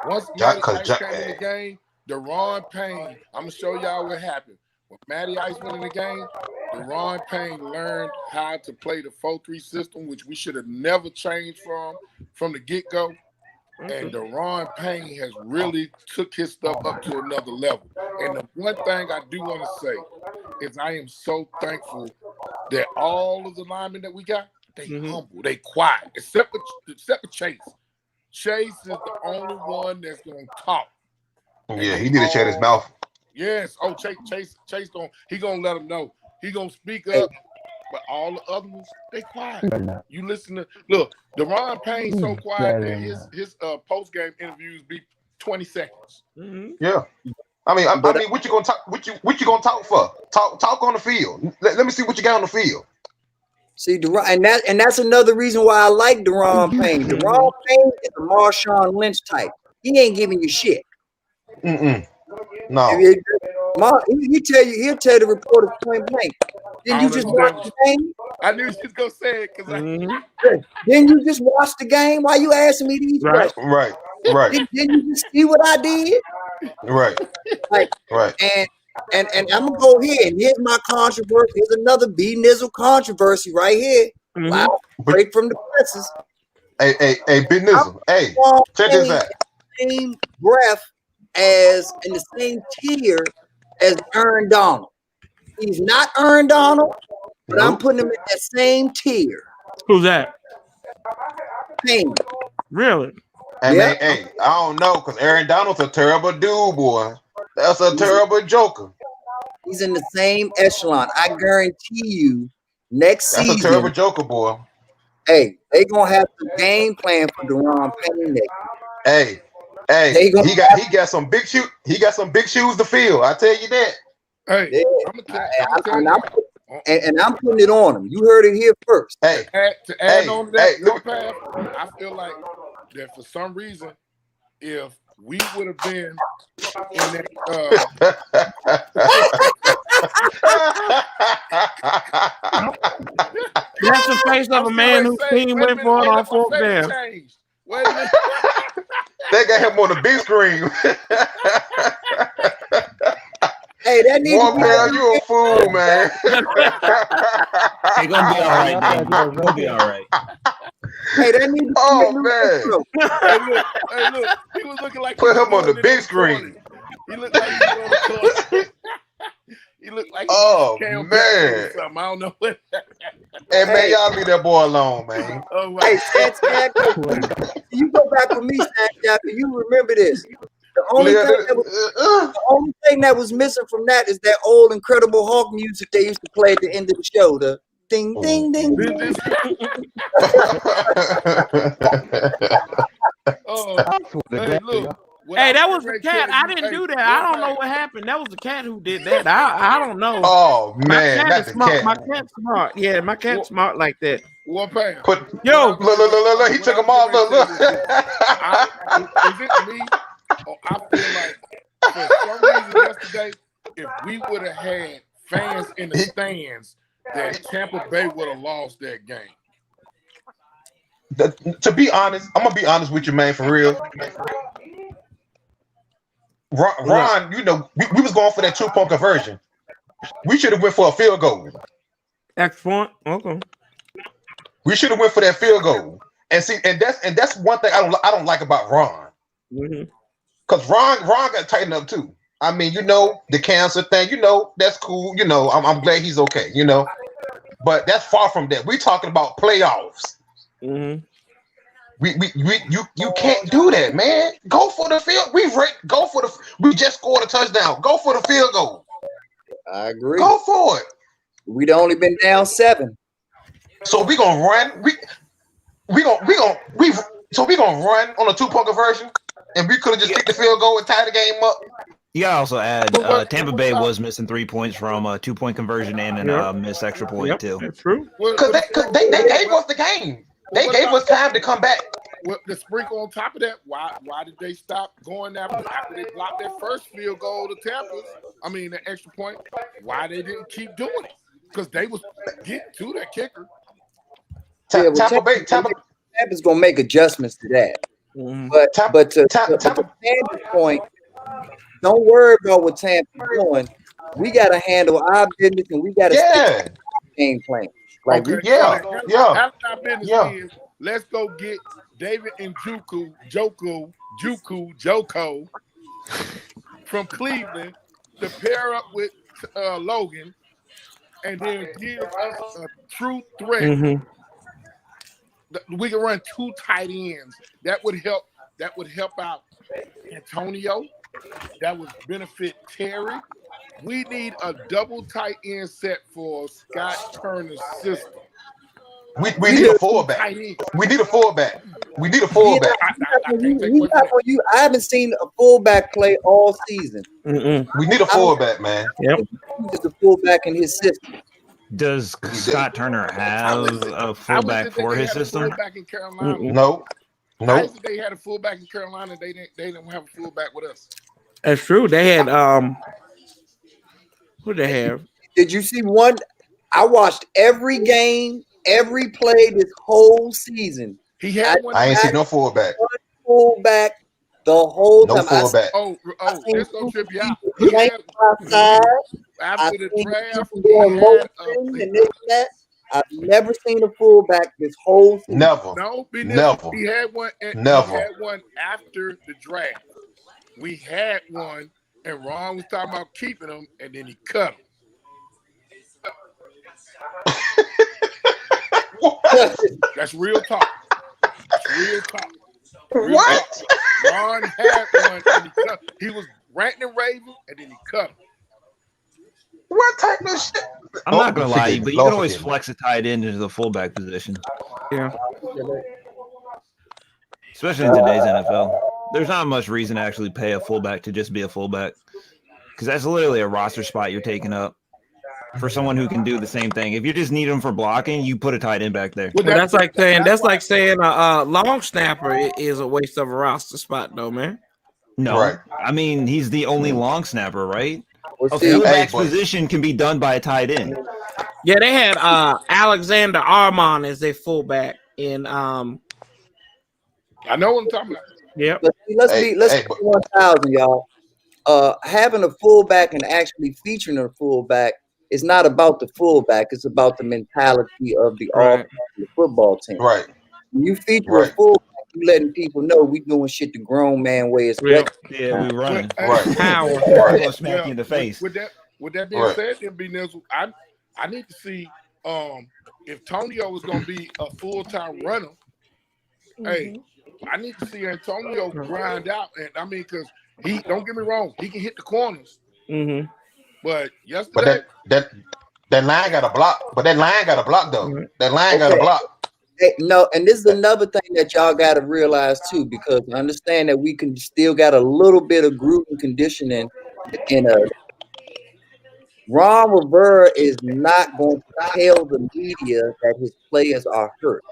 [SPEAKER 2] Once Matty Ice came in the game, Deron Payne, I'm gonna show y'all what happened. When Matty Ice went in the game, Deron Payne learned how to play the 4-3 system, which we should have never changed from the get-go. And Deron Payne has really took his stuff up to another level. And the one thing I do want to say is I am so thankful that all of the linemen that we got, they humble, they quiet, except for Chase. Chase is the only one that's gonna talk.
[SPEAKER 15] Yeah, he need to shut his mouth.
[SPEAKER 2] Yes. Oh, Chase gonna let him know. He gonna speak up. But all the other ones, they quiet. You listen to Deron Payne so quiet that his post game interviews be 20 seconds.
[SPEAKER 15] Yeah. I mean, what you gonna talk? What you gonna talk for? Talk on the field. Let me see what you got on the field.
[SPEAKER 13] See, and that's another reason why I like Deron Payne. Deron Payne is a Marshawn Lynch type. He ain't giving you shit.
[SPEAKER 15] No.
[SPEAKER 13] He'll tell the reporters point blank. Didn't you just watch the game?
[SPEAKER 2] I knew you was gonna say it because
[SPEAKER 13] Didn't you just watch the game? Why you asking me these questions?
[SPEAKER 15] Right.
[SPEAKER 13] Didn't you just see what I did?
[SPEAKER 15] Right.
[SPEAKER 13] And I'm gonna go here. And here's my controversy. Here's another B Nizzle controversy right here. Wow, break from the presses.
[SPEAKER 15] Hey, B Nizzle. Hey, check this out.
[SPEAKER 13] Same breath as in the same tier as Aaron Donald. He's not Aaron Donald, but I'm putting him in that same tier.
[SPEAKER 1] Who's that?
[SPEAKER 13] Payne.
[SPEAKER 1] Really?
[SPEAKER 15] Hey, I don't know, because Aaron Donald's a terrible dude, boy. That's a terrible joker.
[SPEAKER 13] He's in the same echelon. I guarantee you, next season.
[SPEAKER 15] That's a terrible joker, boy.
[SPEAKER 13] Hey, they gonna have the game plan for Deron Payne next.
[SPEAKER 15] Hey, he got some big shoes. He got some big shoes to fill. I tell you that.
[SPEAKER 2] Hey,
[SPEAKER 13] Yeah.
[SPEAKER 2] and
[SPEAKER 13] I'm putting it on him. You heard it here first.
[SPEAKER 15] Hey,
[SPEAKER 2] to add on to that, Warpath, I feel like that for some reason, if we would have been in that,
[SPEAKER 1] that's the face of a man whose team went for it on fourth down.
[SPEAKER 2] Wait a minute.
[SPEAKER 15] They got him on the big screen.
[SPEAKER 13] Hey, that needs
[SPEAKER 15] Warpath, you a fool, man.
[SPEAKER 14] Hey, gonna be all right, man. Gonna be all right.
[SPEAKER 13] Hey, that needs to
[SPEAKER 15] man.
[SPEAKER 2] Hey, look. He was looking like
[SPEAKER 15] put him on the big screen.
[SPEAKER 2] He looked like he was on the court. He looked like
[SPEAKER 15] man.
[SPEAKER 2] I don't know what.
[SPEAKER 15] Hey, man, y'all leave that boy alone, man.
[SPEAKER 13] Hey, Jack, you go back with me, Jack. You remember this? The only thing that was missing from that is that old Incredible Hulk music they used to play at the end of the show. The ding, ding, ding.
[SPEAKER 2] Hey, look.
[SPEAKER 1] Hey, that was the cat. I didn't do that. I don't know what happened. That was the cat who did that. I don't know.
[SPEAKER 15] Oh man, that's the cat.
[SPEAKER 1] My cat's smart. Yeah, my cat's smart like that.
[SPEAKER 2] Warpath.
[SPEAKER 1] Yo,
[SPEAKER 15] look, he took him off. Look.
[SPEAKER 2] Is it me? Or I feel like for some reason yesterday, if we would have had fans in the stands, that Tampa Bay would have lost that game.
[SPEAKER 15] To be honest, I'm gonna be honest with you, man, for real. Ron, you know, we was going for that 2-point conversion. We should have went for a field goal.
[SPEAKER 1] Extra point. Okay.
[SPEAKER 15] We should have went for that field goal. And see, and that's one thing I don't like about Ron. Because Ron got to tighten up too. I mean, you know, the cancer thing, you know, that's cool. You know, I'm glad he's okay, you know. But that's far from that. We're talking about playoffs. You can't do that, man. Go for the field. We just scored a touchdown. Go for the field goal.
[SPEAKER 13] I agree.
[SPEAKER 15] Go for it.
[SPEAKER 13] We'd only been down 7.
[SPEAKER 15] So we gonna run. We gonna run on a 2-point conversion, and we could have just kicked the field goal and tied the game up.
[SPEAKER 14] You gotta also add Tampa Bay was missing 3 points from a 2-point conversion and a missed extra point too.
[SPEAKER 1] That's true.
[SPEAKER 15] Because they gave us the game. They gave us time to come back.
[SPEAKER 2] Well, the sprinkle on top of that, why did they stop going after they blocked their first field goal to Tampa's? I mean, the extra point. Why they didn't keep doing it? Because they was getting to that kicker.
[SPEAKER 13] Tampa's gonna make adjustments to that. But to Tampa's point, don't worry about what Tampa's doing. We gotta handle our business and we gotta stick to the game plan. Like
[SPEAKER 2] Our business is let's go get David and Joko from Cleveland to pair up with Logan, and then give us a true threat. We can run 2 tight ends. That would help out Antonio. That would benefit Terry. We need a double tight end set for Scott Turner's system.
[SPEAKER 15] We need a fullback. We need a fullback.
[SPEAKER 13] I haven't seen a fullback play all season.
[SPEAKER 15] We need a fullback, man.
[SPEAKER 1] Yep.
[SPEAKER 13] He's a fullback in his system.
[SPEAKER 14] Does Scott Turner have a fullback for his system?
[SPEAKER 15] No.
[SPEAKER 2] I said they had a fullback in Carolina. They didn't have a fullback with us.
[SPEAKER 1] That's true. They had who they have?
[SPEAKER 13] Did you see one? I watched every game, every play this whole season.
[SPEAKER 2] He had one.
[SPEAKER 15] I ain't seen no fullback.
[SPEAKER 13] One fullback the whole time.
[SPEAKER 15] No fullback.
[SPEAKER 2] This gonna trip you out. After the draft,
[SPEAKER 13] I've never seen a fullback this whole season.
[SPEAKER 15] Never.
[SPEAKER 2] No,
[SPEAKER 15] never.
[SPEAKER 2] He had one.
[SPEAKER 15] Never.
[SPEAKER 2] He had one after the draft. We had one, and Ron was talking about keeping him, and then he cut him. That's real talk.
[SPEAKER 15] What?
[SPEAKER 2] Ron had one, and he was ranting and raving, and then he cut him.
[SPEAKER 15] What type of shit?
[SPEAKER 14] I'm not gonna lie, but you
[SPEAKER 15] Lord
[SPEAKER 14] can always
[SPEAKER 15] forgive me.
[SPEAKER 14] flex a tight end into the fullback position.
[SPEAKER 1] Yeah.
[SPEAKER 14] Especially in today's NFL. There's not much reason to actually pay a fullback to just be a fullback. Because that's literally a roster spot you're taking up for someone who can do the same thing. If you just need them for blocking, you put a tight end back there.
[SPEAKER 1] Well, that's like saying a long snapper is a waste of a roster spot, though, man.
[SPEAKER 14] No,
[SPEAKER 15] Right.
[SPEAKER 14] I mean he's the only long snapper, right? A
[SPEAKER 13] see,
[SPEAKER 14] fullback's
[SPEAKER 15] hey, boy.
[SPEAKER 14] position can be done by a tight end.
[SPEAKER 1] Yeah, they had Alexander Armand as their fullback in
[SPEAKER 2] I know what I'm talking about.
[SPEAKER 1] Yep.
[SPEAKER 13] But see, let's be 1,000, y'all. Having a fullback and actually featuring a fullback is not about the fullback. It's about the mentality of the
[SPEAKER 1] Right.
[SPEAKER 13] the football team.
[SPEAKER 15] Right.
[SPEAKER 13] When you feature a
[SPEAKER 15] Right.
[SPEAKER 13] fullback, you letting people know we doing shit the grown man way. It's
[SPEAKER 1] Yeah.
[SPEAKER 14] Yeah, we running.
[SPEAKER 15] Right.
[SPEAKER 1] Power.
[SPEAKER 14] Go smack you in the face.
[SPEAKER 2] With that being
[SPEAKER 15] Right.
[SPEAKER 2] said, then B Nizzle, I need to see if Antonio is gonna be a full-time runner. Hey, I need to see Antonio grind out, and I mean, because he, don't get me wrong, he can hit the corners,
[SPEAKER 1] Mm-hmm.
[SPEAKER 2] but yesterday,
[SPEAKER 15] But that line got a block. But that line got a block though. That line got a block.
[SPEAKER 13] Hey, no, and this is another thing that y'all got to realize too, because understand that we can still got a little bit of groove and conditioning in us. Ron Rivera is not going to tell the media that his players are hurt.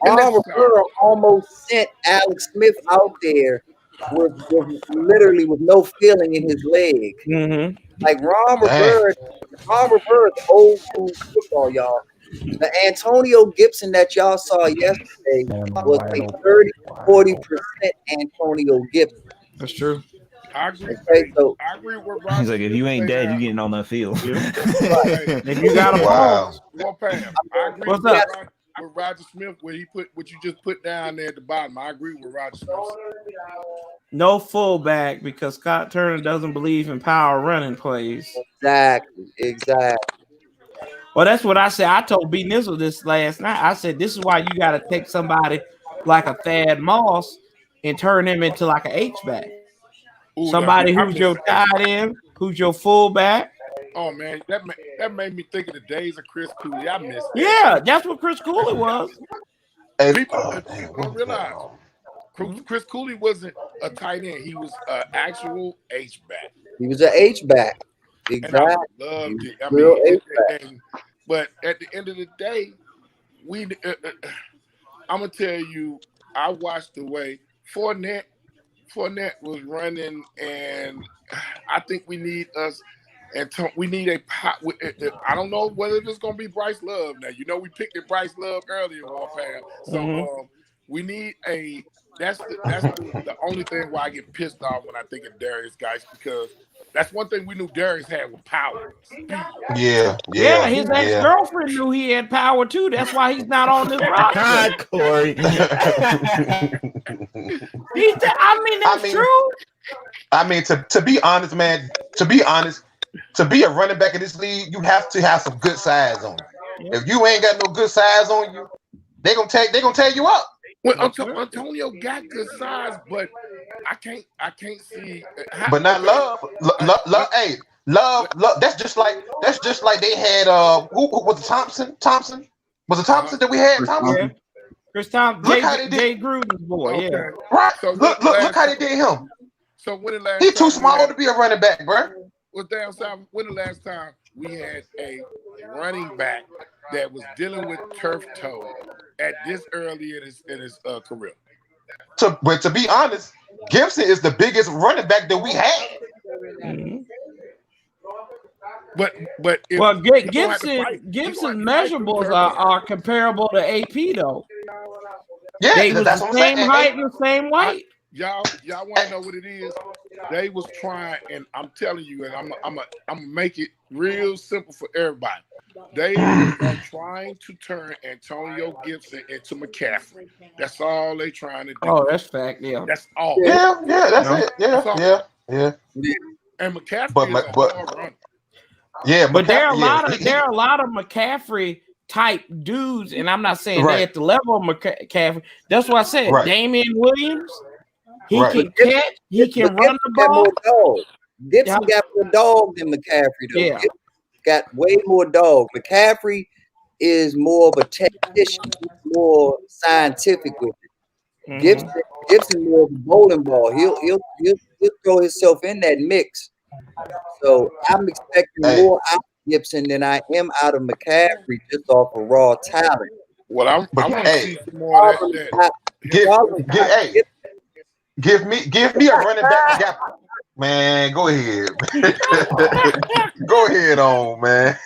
[SPEAKER 13] Ron Rivera almost sent Alex Smith out there with literally with no feeling in his leg.
[SPEAKER 1] Mm-hmm.
[SPEAKER 13] Like Ron Rivera is old school football, y'all. The Antonio Gibson that y'all saw yesterday was a 30-40% Antonio Gibson.
[SPEAKER 1] That's true.
[SPEAKER 2] I agree.
[SPEAKER 13] Okay, so
[SPEAKER 2] I agree with Ron.
[SPEAKER 14] He's like, if you ain't dead, you getting on that field.
[SPEAKER 1] If you got a
[SPEAKER 15] Wow.
[SPEAKER 2] Warpath. I agree
[SPEAKER 1] What's
[SPEAKER 2] with,
[SPEAKER 1] up?
[SPEAKER 2] with Roger Smith where he put what you just put down there at the bottom. I agree with Roger Smith.
[SPEAKER 1] No fullback because Scott Turner doesn't believe in power running plays.
[SPEAKER 13] Exactly.
[SPEAKER 1] Well, that's what I said. I told B Nizzle this last night. I said, this is why you got to take somebody like a Thad Moss and turn him into like an H-back. Somebody who's your tight end, who's your fullback.
[SPEAKER 2] Oh, man, that made me think of the days of Chris Cooley. I missed that.
[SPEAKER 1] Yeah, that's what Chris Cooley was.
[SPEAKER 2] People don't realize Chris Cooley wasn't a tight end. He was an actual H-back.
[SPEAKER 13] He was an H-back.
[SPEAKER 2] And I loved it. I mean, but at the end of the day, I'm gonna tell you, I watched the way Fournette was running, and I think we need us. And we need a pot. I don't know whether it's gonna be Bryce Love. Now you know we picked Bryce Love earlier, Warpath. So we need a. That's the only thing why I get pissed off when I think of Darius Geis, because that's one thing we knew Darius had with power.
[SPEAKER 15] Yeah.
[SPEAKER 1] His ex-girlfriend knew he had power too. That's why he's not on this roster.
[SPEAKER 14] God, Corey.
[SPEAKER 1] That's true.
[SPEAKER 15] I mean, to be honest, man, to be a running back in this league, you have to have some good size on you. If you ain't got no good size on you, they gonna tear you up.
[SPEAKER 2] Well, Antonio got good size, but I can't see.
[SPEAKER 15] But not Love. Hey, Love. That's just like they had. Who was it? Thompson. Was it Thompson that we had? Thompson.
[SPEAKER 1] Yeah. Chris Thompson.
[SPEAKER 15] Look how they did
[SPEAKER 1] Jay Gruden's boy.
[SPEAKER 2] Okay.
[SPEAKER 1] Yeah.
[SPEAKER 15] Right.
[SPEAKER 2] So
[SPEAKER 15] Look how they did him.
[SPEAKER 2] So when the last
[SPEAKER 15] He's too
[SPEAKER 2] time
[SPEAKER 15] small to be a running back, bro.
[SPEAKER 2] Well, down south, when the last time we had a running back that was dealing with turf toe at this early in his career?
[SPEAKER 15] But to be honest, Gibson is the biggest running back that we had.
[SPEAKER 1] Mm-hmm.
[SPEAKER 2] But
[SPEAKER 1] Gibson's measurables are comparable to AP though.
[SPEAKER 15] Yeah,
[SPEAKER 1] they was
[SPEAKER 15] that's
[SPEAKER 1] the
[SPEAKER 15] what I'm
[SPEAKER 1] same
[SPEAKER 15] saying.
[SPEAKER 1] height and the same weight.
[SPEAKER 2] Y'all want to know what it is? They was trying, and I'm telling you, and I'm gonna make it real simple for everybody. They are trying to turn Antonio Gibson into McCaffrey. That's all they trying to do.
[SPEAKER 1] Oh, that's fact. Yeah,
[SPEAKER 2] that's all.
[SPEAKER 15] Yeah, that's it. Yeah.
[SPEAKER 2] And McCaffrey is a hard runner.
[SPEAKER 15] Yeah,
[SPEAKER 1] but there are a lot of McCaffrey type dudes, and I'm not saying they at the level of McCaffrey. That's what I said.
[SPEAKER 15] Right.
[SPEAKER 1] Damian Williams, he can catch, he can run the ball.
[SPEAKER 13] Gibson got more dog than McCaffrey though.
[SPEAKER 1] Yeah.
[SPEAKER 13] got way more dog. McCaffrey is more of a technician, more scientific with it. Gibson more of a bowling ball. He'll throw himself in that mix. So I'm expecting more out of Gibson than I am out of McCaffrey just off of raw talent.
[SPEAKER 2] Well, I want to see some more of that.
[SPEAKER 15] Give me a running back. Man, go ahead. Go ahead on, man.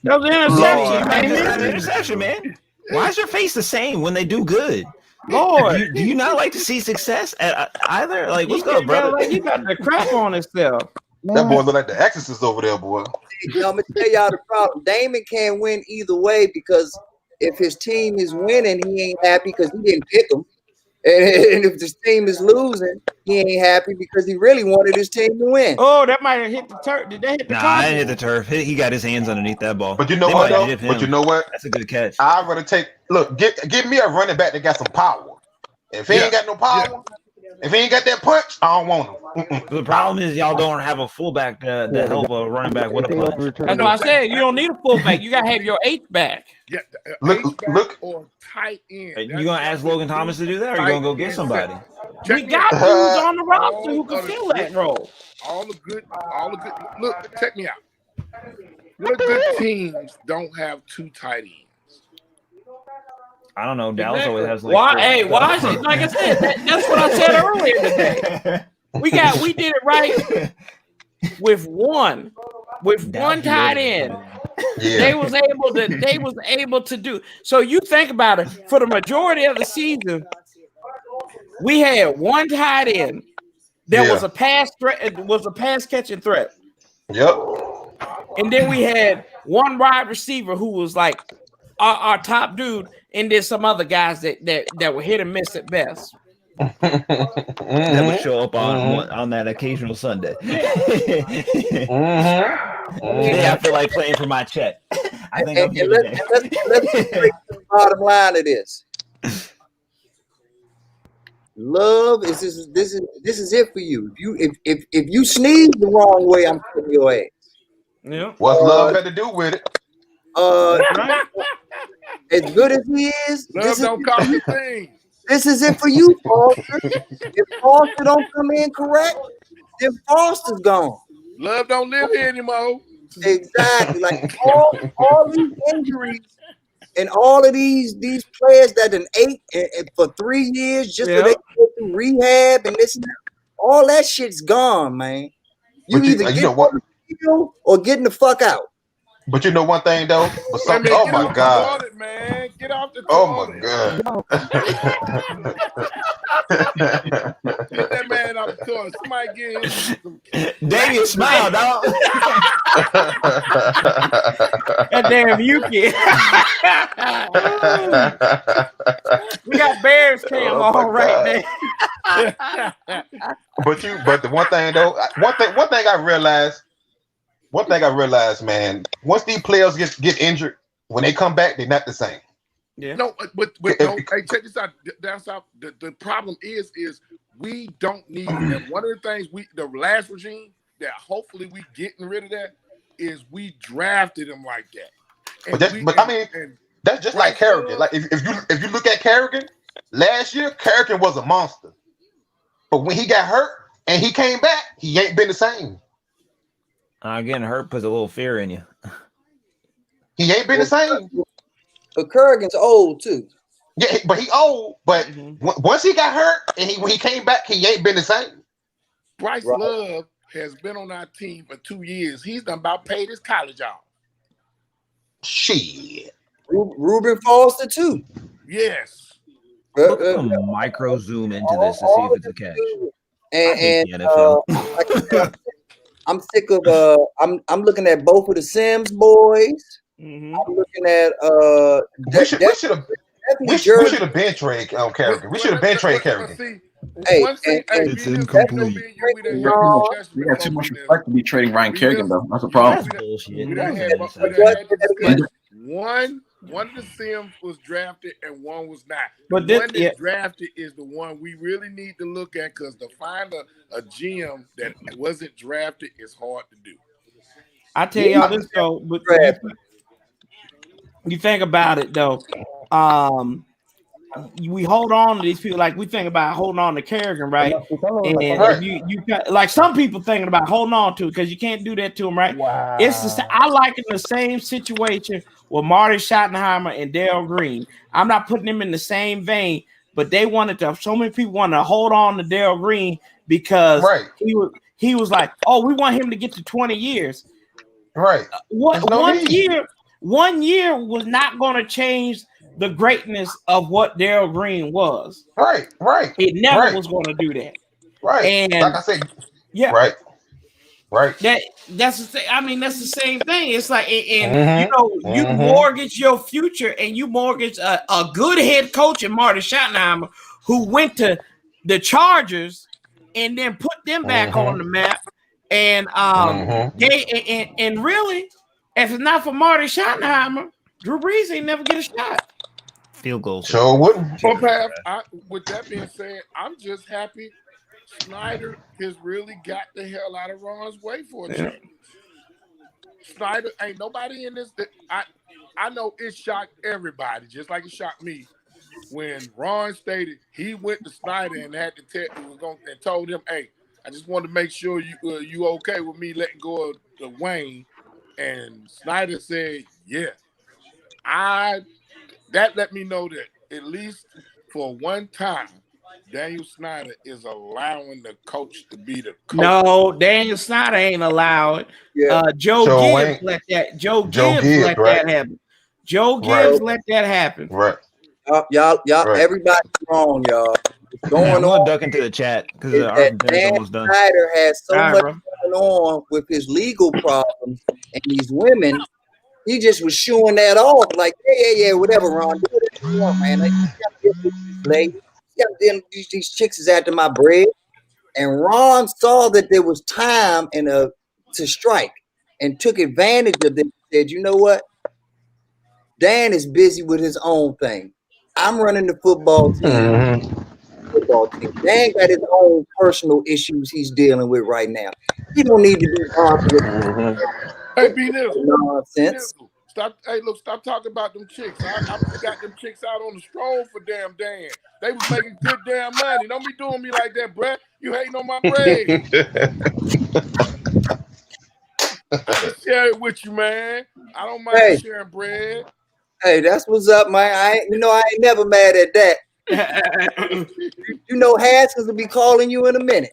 [SPEAKER 14] That was an interception, man. Why is your face the same when they do good?
[SPEAKER 1] Lord,
[SPEAKER 14] do you not like to see success at either? Like, what's up, brother?
[SPEAKER 1] Like you got the crap on himself.
[SPEAKER 15] That boy look like the Exorcist over there, boy.
[SPEAKER 13] I'm gonna tell y'all the problem. Damon can't win either way because if his team is winning, he ain't happy because he didn't pick them. And if his team is losing, he ain't happy because he really wanted his team to win.
[SPEAKER 1] Oh, that might have hit the turf. Did they hit the
[SPEAKER 14] Nah,
[SPEAKER 1] carpet?
[SPEAKER 14] I didn't hit the turf. He got his hands underneath that ball.
[SPEAKER 15] But you know what, though? But you know what?
[SPEAKER 14] That's a good catch.
[SPEAKER 15] I'd rather give me a running back that got some power. If he ain't got no power, if he ain't got that punch, I don't want him.
[SPEAKER 14] The problem is y'all don't have a fullback that help a running back with a punch.
[SPEAKER 1] That's what I said. You don't need a fullback. You gotta have your H back.
[SPEAKER 2] Yeah,
[SPEAKER 15] look,
[SPEAKER 2] or tight end.
[SPEAKER 14] You gonna ask Logan Thomas to do that, or you gonna go get somebody?
[SPEAKER 1] We got dudes on the roster who can fill that role.
[SPEAKER 2] All the good. Look, check me out. What good teams don't have two tight ends?
[SPEAKER 14] I don't know. Dallas always has like.
[SPEAKER 1] Why? Why is it? Like I said, that's what I said earlier today. We did it right with one tight end.
[SPEAKER 15] Yeah.
[SPEAKER 1] They was able to do. So you think about it. For the majority of the season, we had one tight end that was a pass threat. It was a pass catching threat.
[SPEAKER 15] Yep.
[SPEAKER 1] And then we had one wide receiver who was like our top dude, and then some other guys that were hit and miss at best.
[SPEAKER 14] That would show up on that occasional Sunday. Today I feel like playing for my check. I think I'm here today.
[SPEAKER 13] Let's break the bottom line of this. Love is this is it for you. If you sneeze the wrong way, I'm putting your ass.
[SPEAKER 1] Yeah.
[SPEAKER 15] What's love got to do with it?
[SPEAKER 13] As good as he is,
[SPEAKER 2] Love don't cost a thing.
[SPEAKER 13] This is it for you, Foster. If Foster don't come in correct, then Foster's gone.
[SPEAKER 2] Love don't live here anymore.
[SPEAKER 13] Exactly. Like all these injuries and all of these players that done ate for 3 years just so they can go through rehab and this and that. All that shit's gone, man. You either get on the field or getting the fuck out.
[SPEAKER 15] But you know one thing though, but something. Oh my god!
[SPEAKER 2] Toilet, man. Get off the
[SPEAKER 15] toilet.
[SPEAKER 2] Oh my god! Get that man off the toilet. Somebody get him.
[SPEAKER 14] Damian, smile, dog.
[SPEAKER 1] That damn Yuki. We got Bears cam on right now.
[SPEAKER 15] But the one thing though, one thing I realized, man, once these players get injured, when they come back, they're not the same.
[SPEAKER 2] Yeah. No, but no, hey, check this out. That's how the problem is we don't need. And one of the things the last regime that hopefully we getting rid of that is we drafted him like that.
[SPEAKER 15] That's just like Kerrigan. Like if you look at Kerrigan, last year Kerrigan was a monster, but when he got hurt and he came back, he ain't been the same.
[SPEAKER 14] Getting hurt puts a little fear in you.
[SPEAKER 15] He ain't been the same.
[SPEAKER 13] But Kerrigan's old too.
[SPEAKER 15] Yeah, but he old. But once he got hurt and when he came back, he ain't been the same.
[SPEAKER 2] Bryce Love has been on our team for 2 years. He's done about paid his college off.
[SPEAKER 15] Shit.
[SPEAKER 13] Reuben Foster too.
[SPEAKER 2] Yes.
[SPEAKER 14] Micro zoom into this to see if it's a catch.
[SPEAKER 13] And I'm sick of I'm looking at both of the Sims boys. I'm looking at
[SPEAKER 15] we should have been trade Kerrigan. We should have been trade Kerrigan.
[SPEAKER 17] It's incomplete. We got too much respect to be trading Ryan Kerrigan, though. That's a problem.
[SPEAKER 2] One of the Sims was drafted and one was not.
[SPEAKER 1] But
[SPEAKER 2] the one that's drafted is the one we really need to look at because to find a GM that wasn't drafted is hard to do.
[SPEAKER 1] I tell y'all this though, but you think about it though. We hold on to these people like we think about holding on to Kerrigan, right? And if you like some people thinking about holding on to it because you can't do that to them, right?
[SPEAKER 18] Wow.
[SPEAKER 1] I like in the same situation with Marty Schottenheimer and Dale Green. I'm not putting them in the same vein, but they wanted to. So many people wanted to hold on to Dale Green because he was like, oh, we want him to get to 20 years.
[SPEAKER 15] Right.
[SPEAKER 1] One year was not going to change the greatness of what Darryl Green was.
[SPEAKER 15] Right.
[SPEAKER 1] It never was going to do that.
[SPEAKER 15] Right.
[SPEAKER 1] And
[SPEAKER 15] like I said,
[SPEAKER 1] yeah.
[SPEAKER 15] Right.
[SPEAKER 1] That's the thing. I mean, that's the same thing. It's like, and you mortgage your future, and you mortgage a good head coach in Marty Schottenheimer who went to the Chargers and then put them back on the map. And and really, if it's not for Marty Schottenheimer, Drew Brees ain't never get a shot.
[SPEAKER 14] Field goal.
[SPEAKER 15] Sure wouldn't.
[SPEAKER 2] With that being said, I'm just happy Snyder has really got the hell out of Ron's way for a change. Snyder ain't nobody in this. I know it shocked everybody, just like it shocked me when Ron stated he went to Snyder and had to and told him, "Hey, I just wanted to make sure you okay with me letting go of the Wayne." And Snyder said, "Yeah." That let me know that at least for one time, Daniel Snyder is allowing the coach to be the coach.
[SPEAKER 1] No, Daniel Snyder ain't allowed.
[SPEAKER 13] Yeah.
[SPEAKER 1] Joe Gibbs let that. Joe Gibbs let that happen. Joe Gibbs let that happen.
[SPEAKER 15] Right.
[SPEAKER 13] Y'all, everybody's wrong, y'all. What's going on?
[SPEAKER 14] Duck into the chat because
[SPEAKER 13] Dan
[SPEAKER 14] almost done.
[SPEAKER 13] Snyder has so much going on with his legal problems and these women. He just was showing that off, like, yeah, whatever, Ron, do whatever you want, man. Like, you gotta get with these ladies. These chicks is after my bread. And Ron saw that there was time to strike and took advantage of it. Said, you know what? Dan is busy with his own thing. I'm running the football team. Dan got his own personal issues he's dealing with right now. He don't need to be bothered with
[SPEAKER 2] Hey, B Nizzle.
[SPEAKER 13] Nonsense.
[SPEAKER 2] Stop talking about them chicks. I got them chicks out on the stroll for damn Dan. They was making good damn money. Don't be doing me like that, bruh. You hating on my bread. I can share it with you, man. I don't mind sharing bread.
[SPEAKER 13] Hey, that's what's up, man. I ain't never mad at that. Haskins will be calling you in a minute.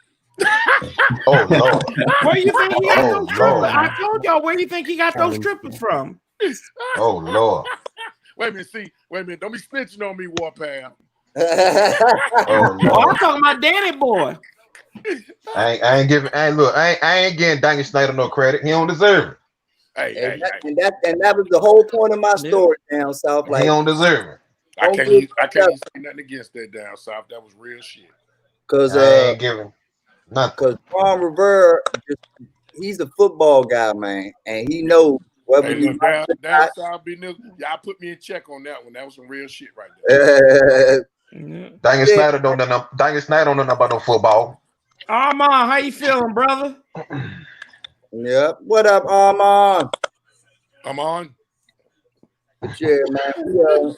[SPEAKER 15] Oh Lord.
[SPEAKER 1] Where you think he got those strippers? I told y'all where you think he got those strippers from.
[SPEAKER 15] Oh Lord.
[SPEAKER 2] Wait a minute. Don't be snitching on me, Warpath.
[SPEAKER 15] Oh Lord.
[SPEAKER 1] I'm talking about Danny boy.
[SPEAKER 15] I ain't getting Daniel Snyder no credit. He don't deserve it.
[SPEAKER 13] And that was the whole point of my story down south. Like,
[SPEAKER 15] he don't deserve it.
[SPEAKER 2] I can't even say nothing against that down south. That was real shit.
[SPEAKER 13] Because
[SPEAKER 15] I ain't giving nothing.
[SPEAKER 13] Because Ron Rivera, he's a football guy, man, and he knows whether
[SPEAKER 2] down south be nigga. Y'all put me in check on that one. That was some real shit right there.
[SPEAKER 15] Daniel Snyder don't know nothing about no football.
[SPEAKER 1] Armand, how you feeling, brother?
[SPEAKER 13] Yep. What up, Armand?
[SPEAKER 2] I'm on.
[SPEAKER 13] Yeah, man.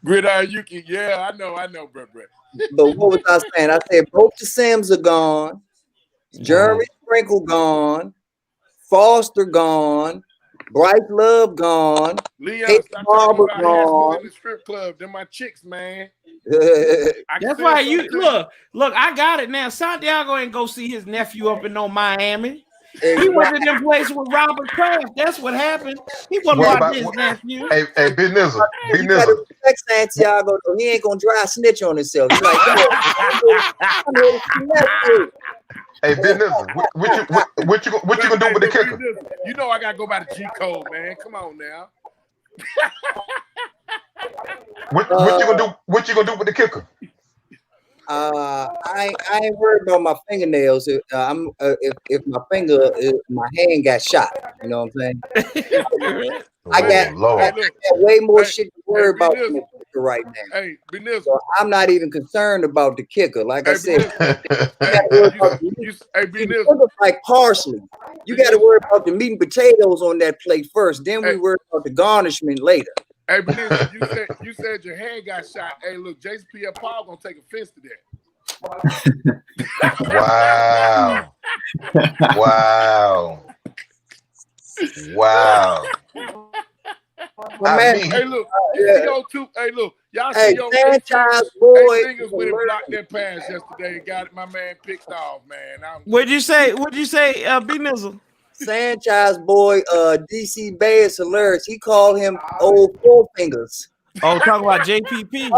[SPEAKER 2] Gridiron Yuki. Yeah, I know, bro.
[SPEAKER 13] But what was I saying? I said both the Sims are gone. Jeremy Sprinkle gone. Foster gone. Bryce Love gone.
[SPEAKER 2] Leon, stop talking about Haskins in the strip club. They're my chicks, man.
[SPEAKER 1] That's why you look. I got it now. Santiago ain't go see his nephew up in Miami. He was in them places with Robert Kraft. That's what happened. He wasn't watching his nephew.
[SPEAKER 15] Hey, B Nizzle.
[SPEAKER 13] You gotta respect Santiago, though. He ain't gonna dry snitch on himself. He's like,
[SPEAKER 15] hey, B Nizzle, what you gonna do with the kicker?
[SPEAKER 2] You know I gotta go by the G code, man. Come on now.
[SPEAKER 15] What you gonna do? What you gonna do with the kicker?
[SPEAKER 13] I ain't worried about my fingernails. If my hand got shot, you know what I'm saying? I got way more shit to worry about. kicker right now.
[SPEAKER 2] Hey, Benizzo.
[SPEAKER 13] So I'm not even concerned about the kicker. Like I said, like parsley. You got to worry about the meat and potatoes on that plate first. Then we worry about the garnishment later.
[SPEAKER 2] Hey, Benizzo, you said your hand got shot. Hey, look, Jason Pierre-Paul gonna take offense to that.
[SPEAKER 15] Wow. Wow. Wow.
[SPEAKER 2] Hey, look, hey, look, y'all see your
[SPEAKER 13] franchise boy.
[SPEAKER 2] Fingers went and blocked that pass yesterday and got my man picked off, man.
[SPEAKER 1] What'd you say? B Nizzle?
[SPEAKER 13] Franchise boy, DC Bay is hilarious. He called him old four fingers.
[SPEAKER 1] Oh, talking about JPP.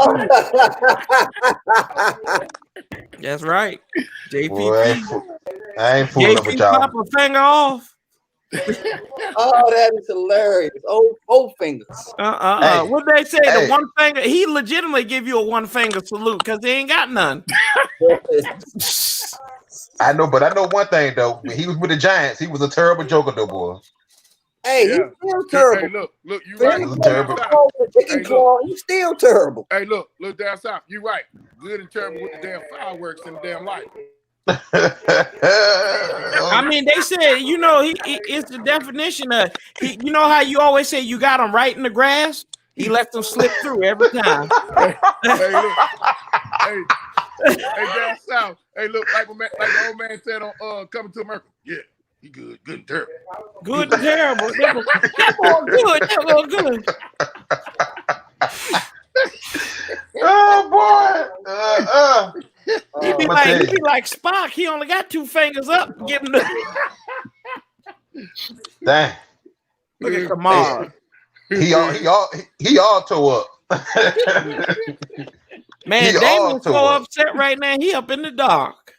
[SPEAKER 1] That's right. JPP.
[SPEAKER 15] Boy, I ain't fooling up with y'all.
[SPEAKER 1] Pop a finger off.
[SPEAKER 13] Oh, that is hilarious. Old four fingers.
[SPEAKER 1] Hey, what they say? The one finger. He legitimately give you a one finger salute because he ain't got none.
[SPEAKER 15] I know, but I know one thing though. When he was with the Giants, he was a terrible joker, though, boy.
[SPEAKER 13] Hey, he's still terrible.
[SPEAKER 2] Hey, look, you right.
[SPEAKER 13] He's still terrible.
[SPEAKER 2] Hey, look, down south. You right. Good and terrible with the damn fireworks in the damn light.
[SPEAKER 1] I mean, they said, you know, it's the definition of you know how you always say you got him right in the grass. He let them slip through every time.
[SPEAKER 2] Hey, look. Hey, down south. Hey, look, like the old man said on Coming to America. Yeah, he good and terrible.
[SPEAKER 1] Good and terrible. That boy good.
[SPEAKER 15] Oh boy.
[SPEAKER 1] He be like Spock. He only got two fingers up. Give him the.
[SPEAKER 15] Dang.
[SPEAKER 1] Look at Kamara.
[SPEAKER 15] He all tore up.
[SPEAKER 1] Man, Damon's so upset right now. He up in the dark.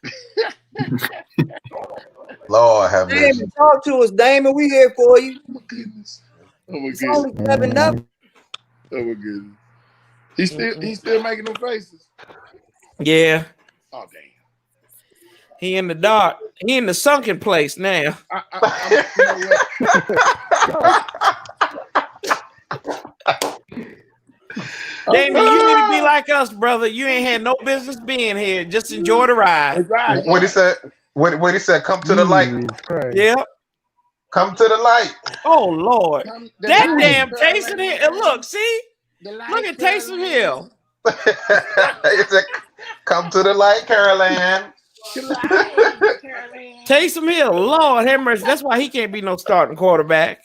[SPEAKER 15] Lord have mercy.
[SPEAKER 13] Damon, talk to us, Damon. We here for you.
[SPEAKER 2] Oh my goodness. Oh my
[SPEAKER 13] It's only 7-0.
[SPEAKER 2] Oh my goodness. He's still making them faces.
[SPEAKER 1] Yeah.
[SPEAKER 2] Oh damn.
[SPEAKER 1] He in the dark. He in the sunken place now. Damon, you need to be like us, brother. You ain't had no business being here. Just enjoy the ride.
[SPEAKER 15] What he said? What he said? Come to the light.
[SPEAKER 1] Yep.
[SPEAKER 15] Come to the light.
[SPEAKER 1] Oh Lord, that damn Taysom Hill. Look, see, look at Taysom Hill.
[SPEAKER 15] He said, come to the light, Caroline.
[SPEAKER 1] Taysom Hill, Lord have mercy. That's why he can't be no starting quarterback.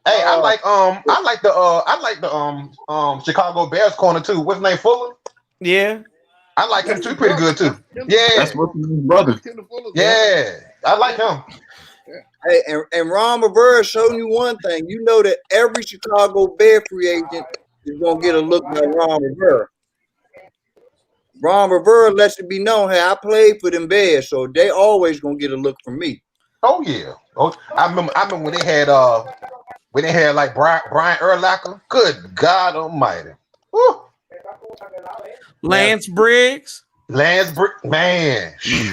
[SPEAKER 15] Hey, I like the Chicago Bears corner too. What's his name? Fuller?
[SPEAKER 1] Yeah.
[SPEAKER 15] I like him too, pretty good too. Yeah.
[SPEAKER 17] That's what his brother.
[SPEAKER 15] Yeah. I like him.
[SPEAKER 13] Hey, and Ron Rivera showing you one thing. You know that every Chicago Bear free agent is gonna get a look by Ron Rivera. Ron Rivera lets it be known, hey, I played for them Bears, so they always gonna get a look from me.
[SPEAKER 15] Oh yeah. Oh, I remember when they had like Brian Urlacher. Good God Almighty. Woo.
[SPEAKER 1] Lance Briggs.
[SPEAKER 15] Man.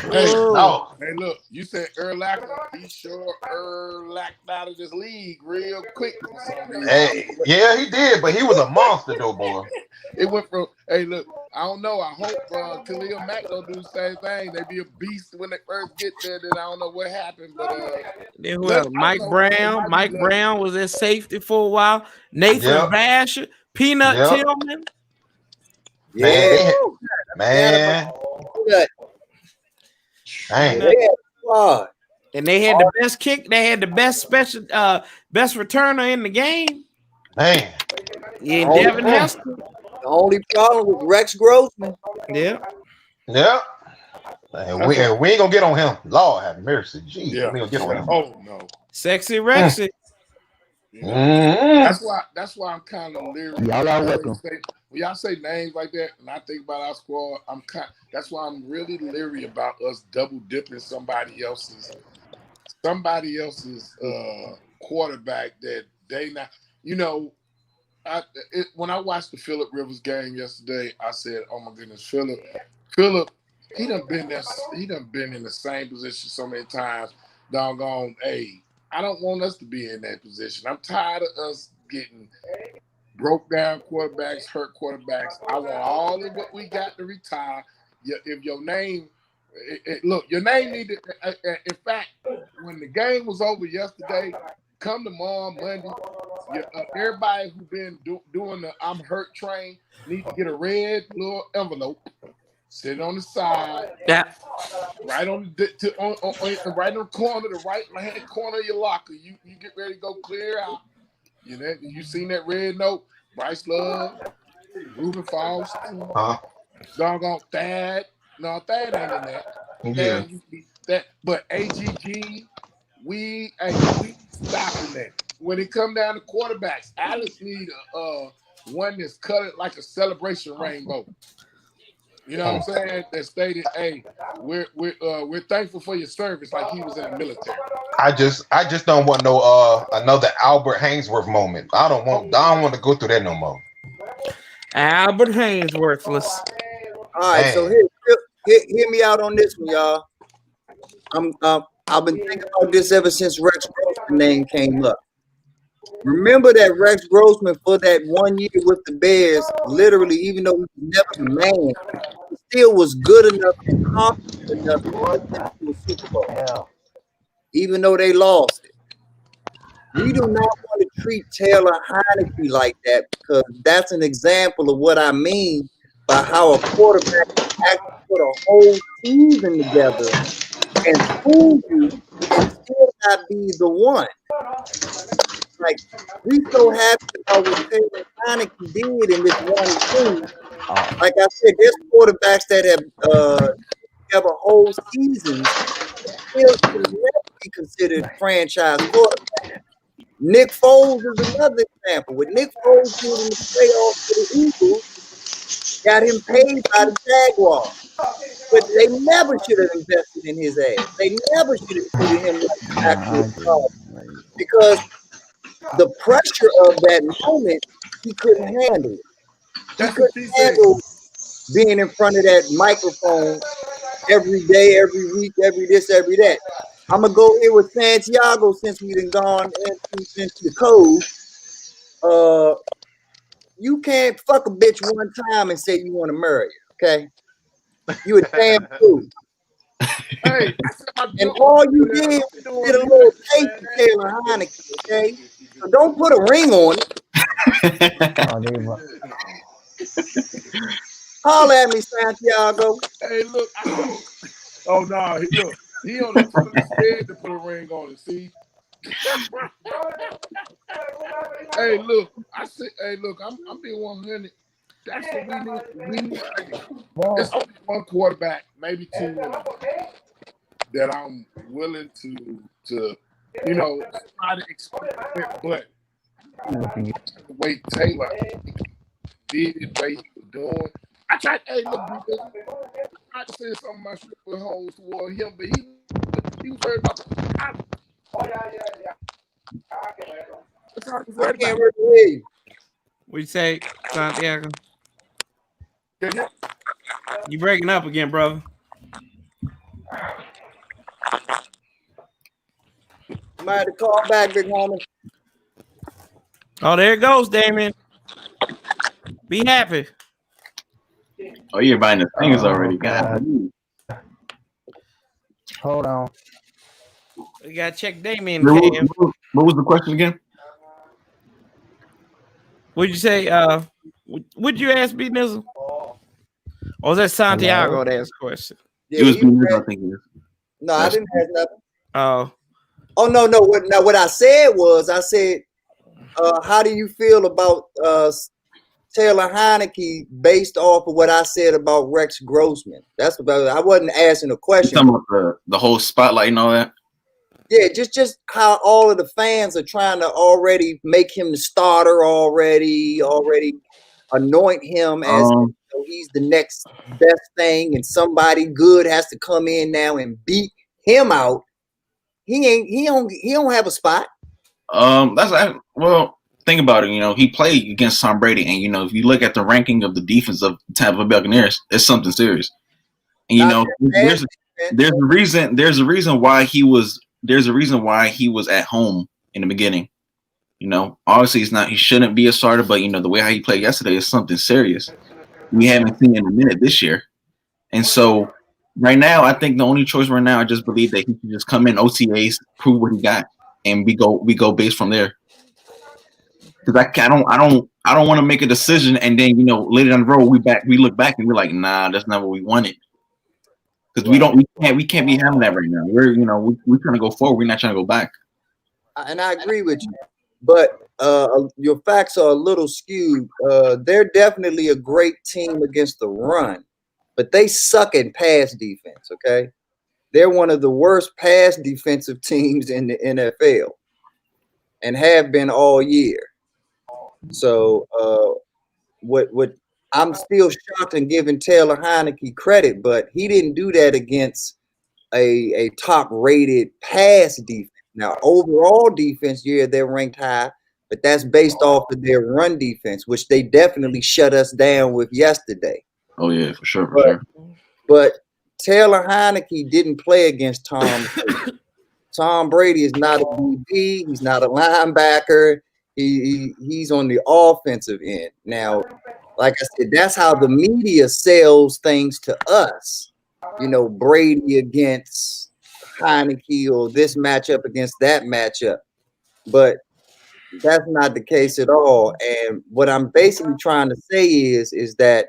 [SPEAKER 2] Oh. Hey, look, you said Urlacher. He sure Urlacher out of this league real quick.
[SPEAKER 15] Hey, yeah, he did, but he was a monster though, boy.
[SPEAKER 2] It went from, hey, look, I don't know. I hope Khalil Mack don't do the same thing. They be a beast when they first get there. Then I don't know what happened, but
[SPEAKER 1] then who else? Mike Brown. Mike Brown was at safety for a while. Nathan Basher, Peanut Tillman.
[SPEAKER 13] Yeah,
[SPEAKER 15] man.
[SPEAKER 1] And they had the best kick. They had the best special, best returner in the game.
[SPEAKER 15] Man.
[SPEAKER 1] Yeah, Devin Hester.
[SPEAKER 13] The only problem with Rex Grossman.
[SPEAKER 1] Yeah.
[SPEAKER 15] Yeah. And we ain't gonna get on him. Lord have mercy. Jeez. We ain't gonna get on him.
[SPEAKER 2] Oh no.
[SPEAKER 1] Sexy Rexy.
[SPEAKER 2] That's why I'm kind of leery.
[SPEAKER 9] Y'all are welcome.
[SPEAKER 2] When y'all say names like that, and I think about our squad, that's why I'm really leery about us double dipping somebody else's quarterback that they not. You know, when I watched the Phillip Rivers game yesterday, I said, "Oh my goodness, Phillip, he done been there. He done been in the same position so many times. Doggone, hey, I don't want us to be in that position. I'm tired of us getting broke down quarterbacks, hurt quarterbacks. I want all of what we got to retire. If your name, look, your name needed. In fact, when the game was over yesterday, come tomorrow, Monday. Everybody who been doing the I'm hurt train need to get a red little envelope, sit on the side, right on the right on the corner, the right hand corner of your locker. You get ready to go clear out. You seen that red note? Bryce Love, Reuben Foster, doggone Thad. No, Thad ain't in that.
[SPEAKER 15] Yeah.
[SPEAKER 2] That, but AGG, we stopping that. When it come down to quarterbacks, Alex need one that's cut it like a celebration rainbow. You know what I'm saying? That stated, "Hey, we're thankful for your service," like he was in the military.
[SPEAKER 15] I just don't want no another Albert Hainsworth moment. I don't want to go through that no more.
[SPEAKER 1] Albert Hainsworthless.
[SPEAKER 13] All right, so hear me out on this one, y'all. I've been thinking about this ever since Rex Grossman name came up. Remember that Rex Grossman for that 1 year with the Bears, literally, even though he was never the man, he still was good enough and confident enough to get them to a Super Bowl, even though they lost it. We do not want to treat Taylor Heineke like that, because that's an example of what I mean by how a quarterback can actually put a whole season together and fool you and still not be the one. Like, we so happy about what Taylor Heineke did in this one thing. Like I said, there's quarterbacks that have a whole season still should never be considered franchise quarterback. Nick Foles is another example. What Nick Foles did in the playoffs for the Eagles got him paid by the Jaguars. But they never should have invested in his ass. They never should have treated him like an actual star. Because the pressure of that moment, he couldn't handle it. He couldn't handle being in front of that microphone every day, every week, every this, every that. I'm going to go here with Santiago since we done gone into the code. You can't fuck a bitch one time and say you want to marry her, okay? You a damn fool.
[SPEAKER 2] Hey,
[SPEAKER 13] and all you did was get a little taste of Taylor Heineke, okay? So don't put a ring on it. Holla at me, Santiago.
[SPEAKER 2] Hey, look. Oh, no. Look. He on the front of the scared to put a ring on it, see? Hey, look. I said, hey, look, I'm being 100. That's what we need. It's only one quarterback, maybe two, that I'm willing to try to experiment, but the way Taylor did it, the way he was doing. I tried, hey, look, I tried to say some of my stripper holes toward him, but he was worried about the
[SPEAKER 13] I can't really hear you.
[SPEAKER 1] What you say, Santiago? You breaking up again, brother.
[SPEAKER 13] You might have to call back, big homie.
[SPEAKER 1] Oh, there it goes, Damien. Be happy.
[SPEAKER 17] Oh, you're buying the things already, God.
[SPEAKER 18] Hold on.
[SPEAKER 1] We gotta check Damien.
[SPEAKER 17] What was the question again?
[SPEAKER 1] What'd you say? Would you ask B Nizzle? Or was that Santiago that asked the question?
[SPEAKER 13] Yeah, it was B Nizzle, I think it was. No, I didn't ask nothing. Oh no. What I said was, how do you feel about Taylor Heineke based off of what I said about Rex Grossman? That's about. I wasn't asking a question.
[SPEAKER 17] You're talking about the whole spotlight and all that.
[SPEAKER 13] Yeah, just how all of the fans are trying to already make him the starter already anoint him as he's the next best thing, and somebody good has to come in now and beat him out. He don't have a spot.
[SPEAKER 17] Well, think about it. He played against Tom Brady, and if you look at the ranking of the defense of Tampa Bay Buccaneers, it's something serious. And there's a reason why he was at home in the beginning. You know, obviously he shouldn't be a starter, but you know, the way how he played yesterday is something serious. We haven't seen in a minute this year. And so right now, I think the only choice right now, I just believe that he can just come in OTAs, prove what he got, and we go based from there. Because I don't want to make a decision and then, you know, later down the road we look back and we're like, nah, that's not what we wanted. Because we can't be having that right now. We're trying to go forward. We're not trying to go back.
[SPEAKER 13] And I agree with you, but your facts are a little skewed. They're definitely a great team against the run, but they suck at pass defense. Okay, they're one of the worst pass defensive teams in the NFL, and have been all year. So what I'm still shocked and giving Taylor Heineke credit, but he didn't do that against a top-rated pass defense. Now, overall defense, yeah, they're ranked high, but that's based off of their run defense, which they definitely shut us down with yesterday.
[SPEAKER 17] Oh yeah, for sure.
[SPEAKER 13] But Taylor Heineke didn't play against Tom Brady. Tom Brady is not a DB. He's not a linebacker. He's on the offensive end. Now, like I said, that's how the media sells things to us. You know, Brady against Heineke or this matchup against that matchup. But that's not the case at all. And what I'm basically trying to say is that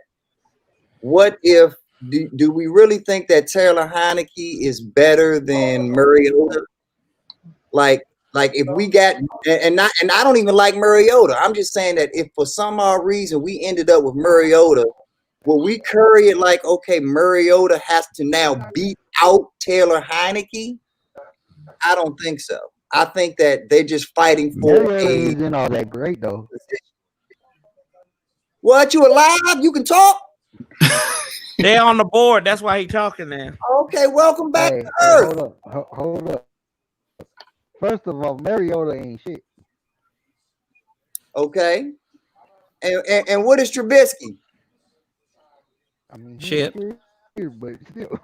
[SPEAKER 13] what if do we really think that Taylor Heineke is better than Mariota? Like if we got and I don't even like Mariota. I'm just saying that if for some odd reason we ended up with Mariota, will we carry it like, okay, Mariota has to now beat out Taylor Heineke? I don't think so. I think that they're just fighting for
[SPEAKER 18] Mariota isn't all that great though.
[SPEAKER 13] What, you alive? You can talk?
[SPEAKER 1] They're on the board. That's why he's talking now.
[SPEAKER 13] Okay, welcome back to Earth.
[SPEAKER 18] Hold up. First of all, Mariota ain't shit.
[SPEAKER 13] Okay. And what is Trubisky?
[SPEAKER 18] I mean,
[SPEAKER 1] shit.
[SPEAKER 18] Here, but still.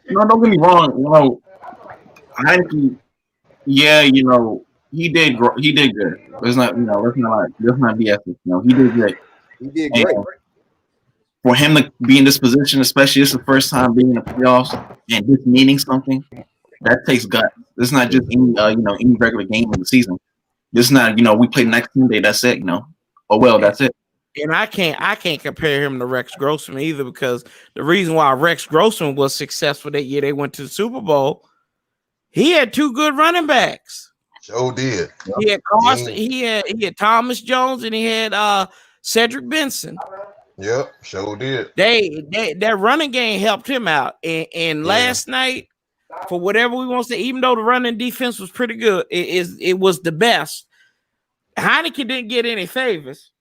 [SPEAKER 17] No, don't get me wrong. You know, Heineke, yeah, you know, he did good. Let's not BS it. You know, he did good.
[SPEAKER 13] He did great.
[SPEAKER 17] And for him to be in this position, especially this is the first time being in the playoffs and just meaning something, that takes guts. It's not just any regular game in the season. This is not, we play next Tuesday, that's it, Oh well, that's it.
[SPEAKER 1] And I can't compare him to Rex Grossman either, because the reason why Rex Grossman was successful that year they went to the Super Bowl, he had two good running backs.
[SPEAKER 15] Sure did.
[SPEAKER 1] He had Carson, he had Thomas Jones, and he had Cedric Benson.
[SPEAKER 15] Yep, sure did.
[SPEAKER 1] That running game helped him out. And last night, for whatever we want to say, even though the running defense was pretty good, it was the best. Heineke didn't get any favors.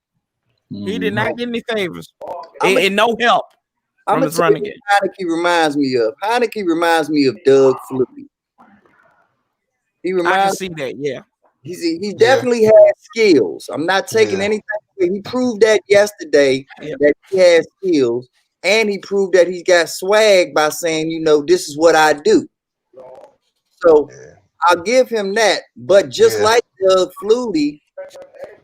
[SPEAKER 1] He did not get any favors. And no help from his running game.
[SPEAKER 13] Heineke reminds me of. Heineke reminds me of Doug Flutie.
[SPEAKER 1] I can see that, yeah.
[SPEAKER 13] He definitely has skills. I'm not taking anything away. He proved that yesterday that he has skills, and he proved that he's got swag by saying, this is what I do. So I'll give him that. But just like Doug Flutie,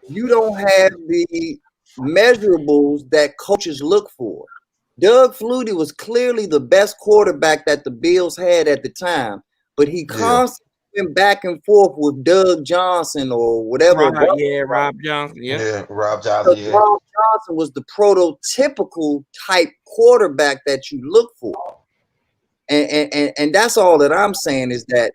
[SPEAKER 13] you don't have the measurables that coaches look for. Doug Flutie was clearly the best quarterback that the Bills had at the time, but he constantly went back and forth with Doug Johnson or whatever.
[SPEAKER 1] Rob Johnson.
[SPEAKER 15] Yeah, Rob Johnson.
[SPEAKER 13] So Rob Johnson was the prototypical type quarterback that you look for. And that's all that I'm saying is that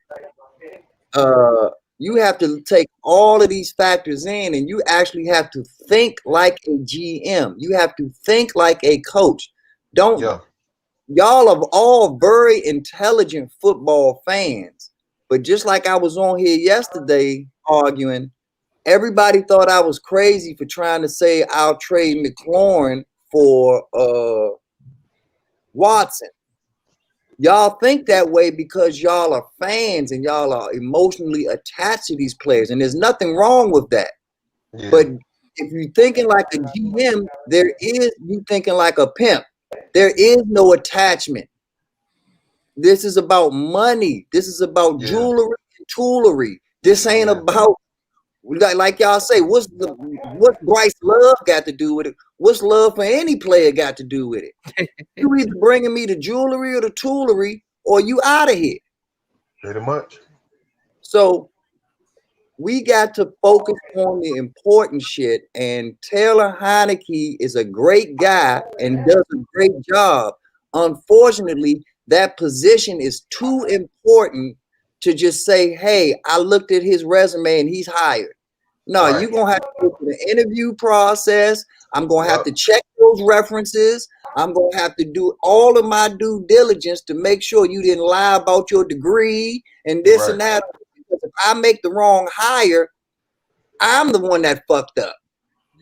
[SPEAKER 13] you have to take all of these factors in, and you actually have to think like a GM. You have to think like a coach. Y'all are all very intelligent football fans, but just like I was on here yesterday arguing, everybody thought I was crazy for trying to say I'll trade McLaurin for Watson. Y'all think that way because y'all are fans and y'all are emotionally attached to these players, and there's nothing wrong with that. But if you're thinking like a GM, you thinking like a pimp. There is no attachment. This is about money. This is about jewelry and toolery. This ain't about like y'all say. What's Bryce Love got to do with it? What's love for any player got to do with it? You either bringing me the jewelry or the toolery, or you out of here.
[SPEAKER 15] Pretty much.
[SPEAKER 13] So we got to focus on the important shit. And Taylor Heineke is a great guy and does a great job. Unfortunately, that position is too important to just say, hey, I looked at his resume and he's hired. No, you're going to have to go through the interview process. I'm going to have to check those references. I'm going to have to do all of my due diligence to make sure you didn't lie about your degree and this and that. Because if I make the wrong hire, I'm the one that fucked up.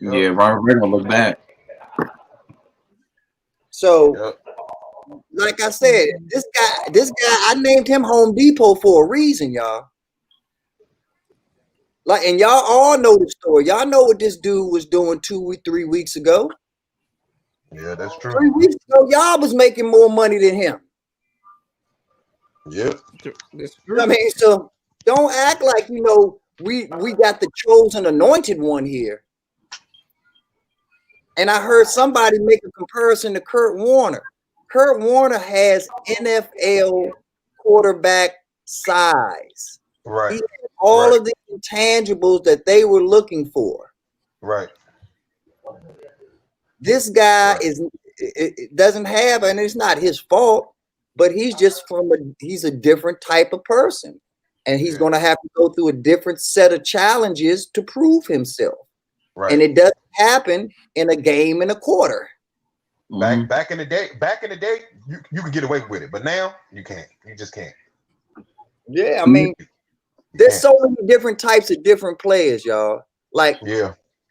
[SPEAKER 17] Yeah, Robert Ray gonna look bad.
[SPEAKER 13] So, like I said, this guy, I named him Home Depot for a reason, y'all. Like, and y'all all know the story. Y'all know what this dude was doing 3 weeks ago.
[SPEAKER 15] Yeah, that's true.
[SPEAKER 13] 3 weeks ago, y'all was making more money than him.
[SPEAKER 15] Yep.
[SPEAKER 13] I mean, so don't act like we got the chosen anointed one here. And I heard somebody make a comparison to Kurt Warner. Kurt Warner has NFL quarterback size.
[SPEAKER 15] Right.
[SPEAKER 13] He has all of the intangibles that they were looking for.
[SPEAKER 15] Right.
[SPEAKER 13] This guy doesn't have, and it's not his fault, but he's just he's a different type of person. And he's going to have to go through a different set of challenges to prove himself.
[SPEAKER 15] Right.
[SPEAKER 13] And it doesn't happen in a game and a quarter.
[SPEAKER 15] Back in the day, you could get away with it, but now you can't. You just can't.
[SPEAKER 13] Yeah, I mean, there's so many different types of different players, y'all. Like,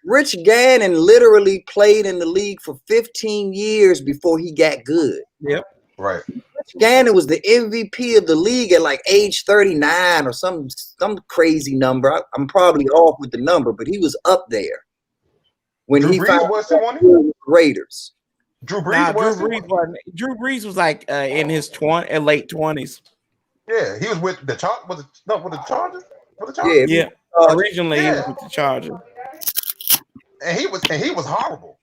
[SPEAKER 13] Rich Gannon literally played in the league for 15 years before he got good.
[SPEAKER 1] Yep.
[SPEAKER 15] Right.
[SPEAKER 13] Rich Gannon was the MVP of the league at like age 39 or some crazy number. I'm probably off with the number, but he was up there when
[SPEAKER 15] Drew
[SPEAKER 13] he
[SPEAKER 15] Brees
[SPEAKER 13] found Raiders.
[SPEAKER 15] Drew Brees
[SPEAKER 1] wasn't. Drew Brees was like in his late 20s.
[SPEAKER 15] Yeah, he was with the Chargers. With the Chargers.
[SPEAKER 1] Yeah. Originally, he was with the Chargers.
[SPEAKER 15] And he was horrible.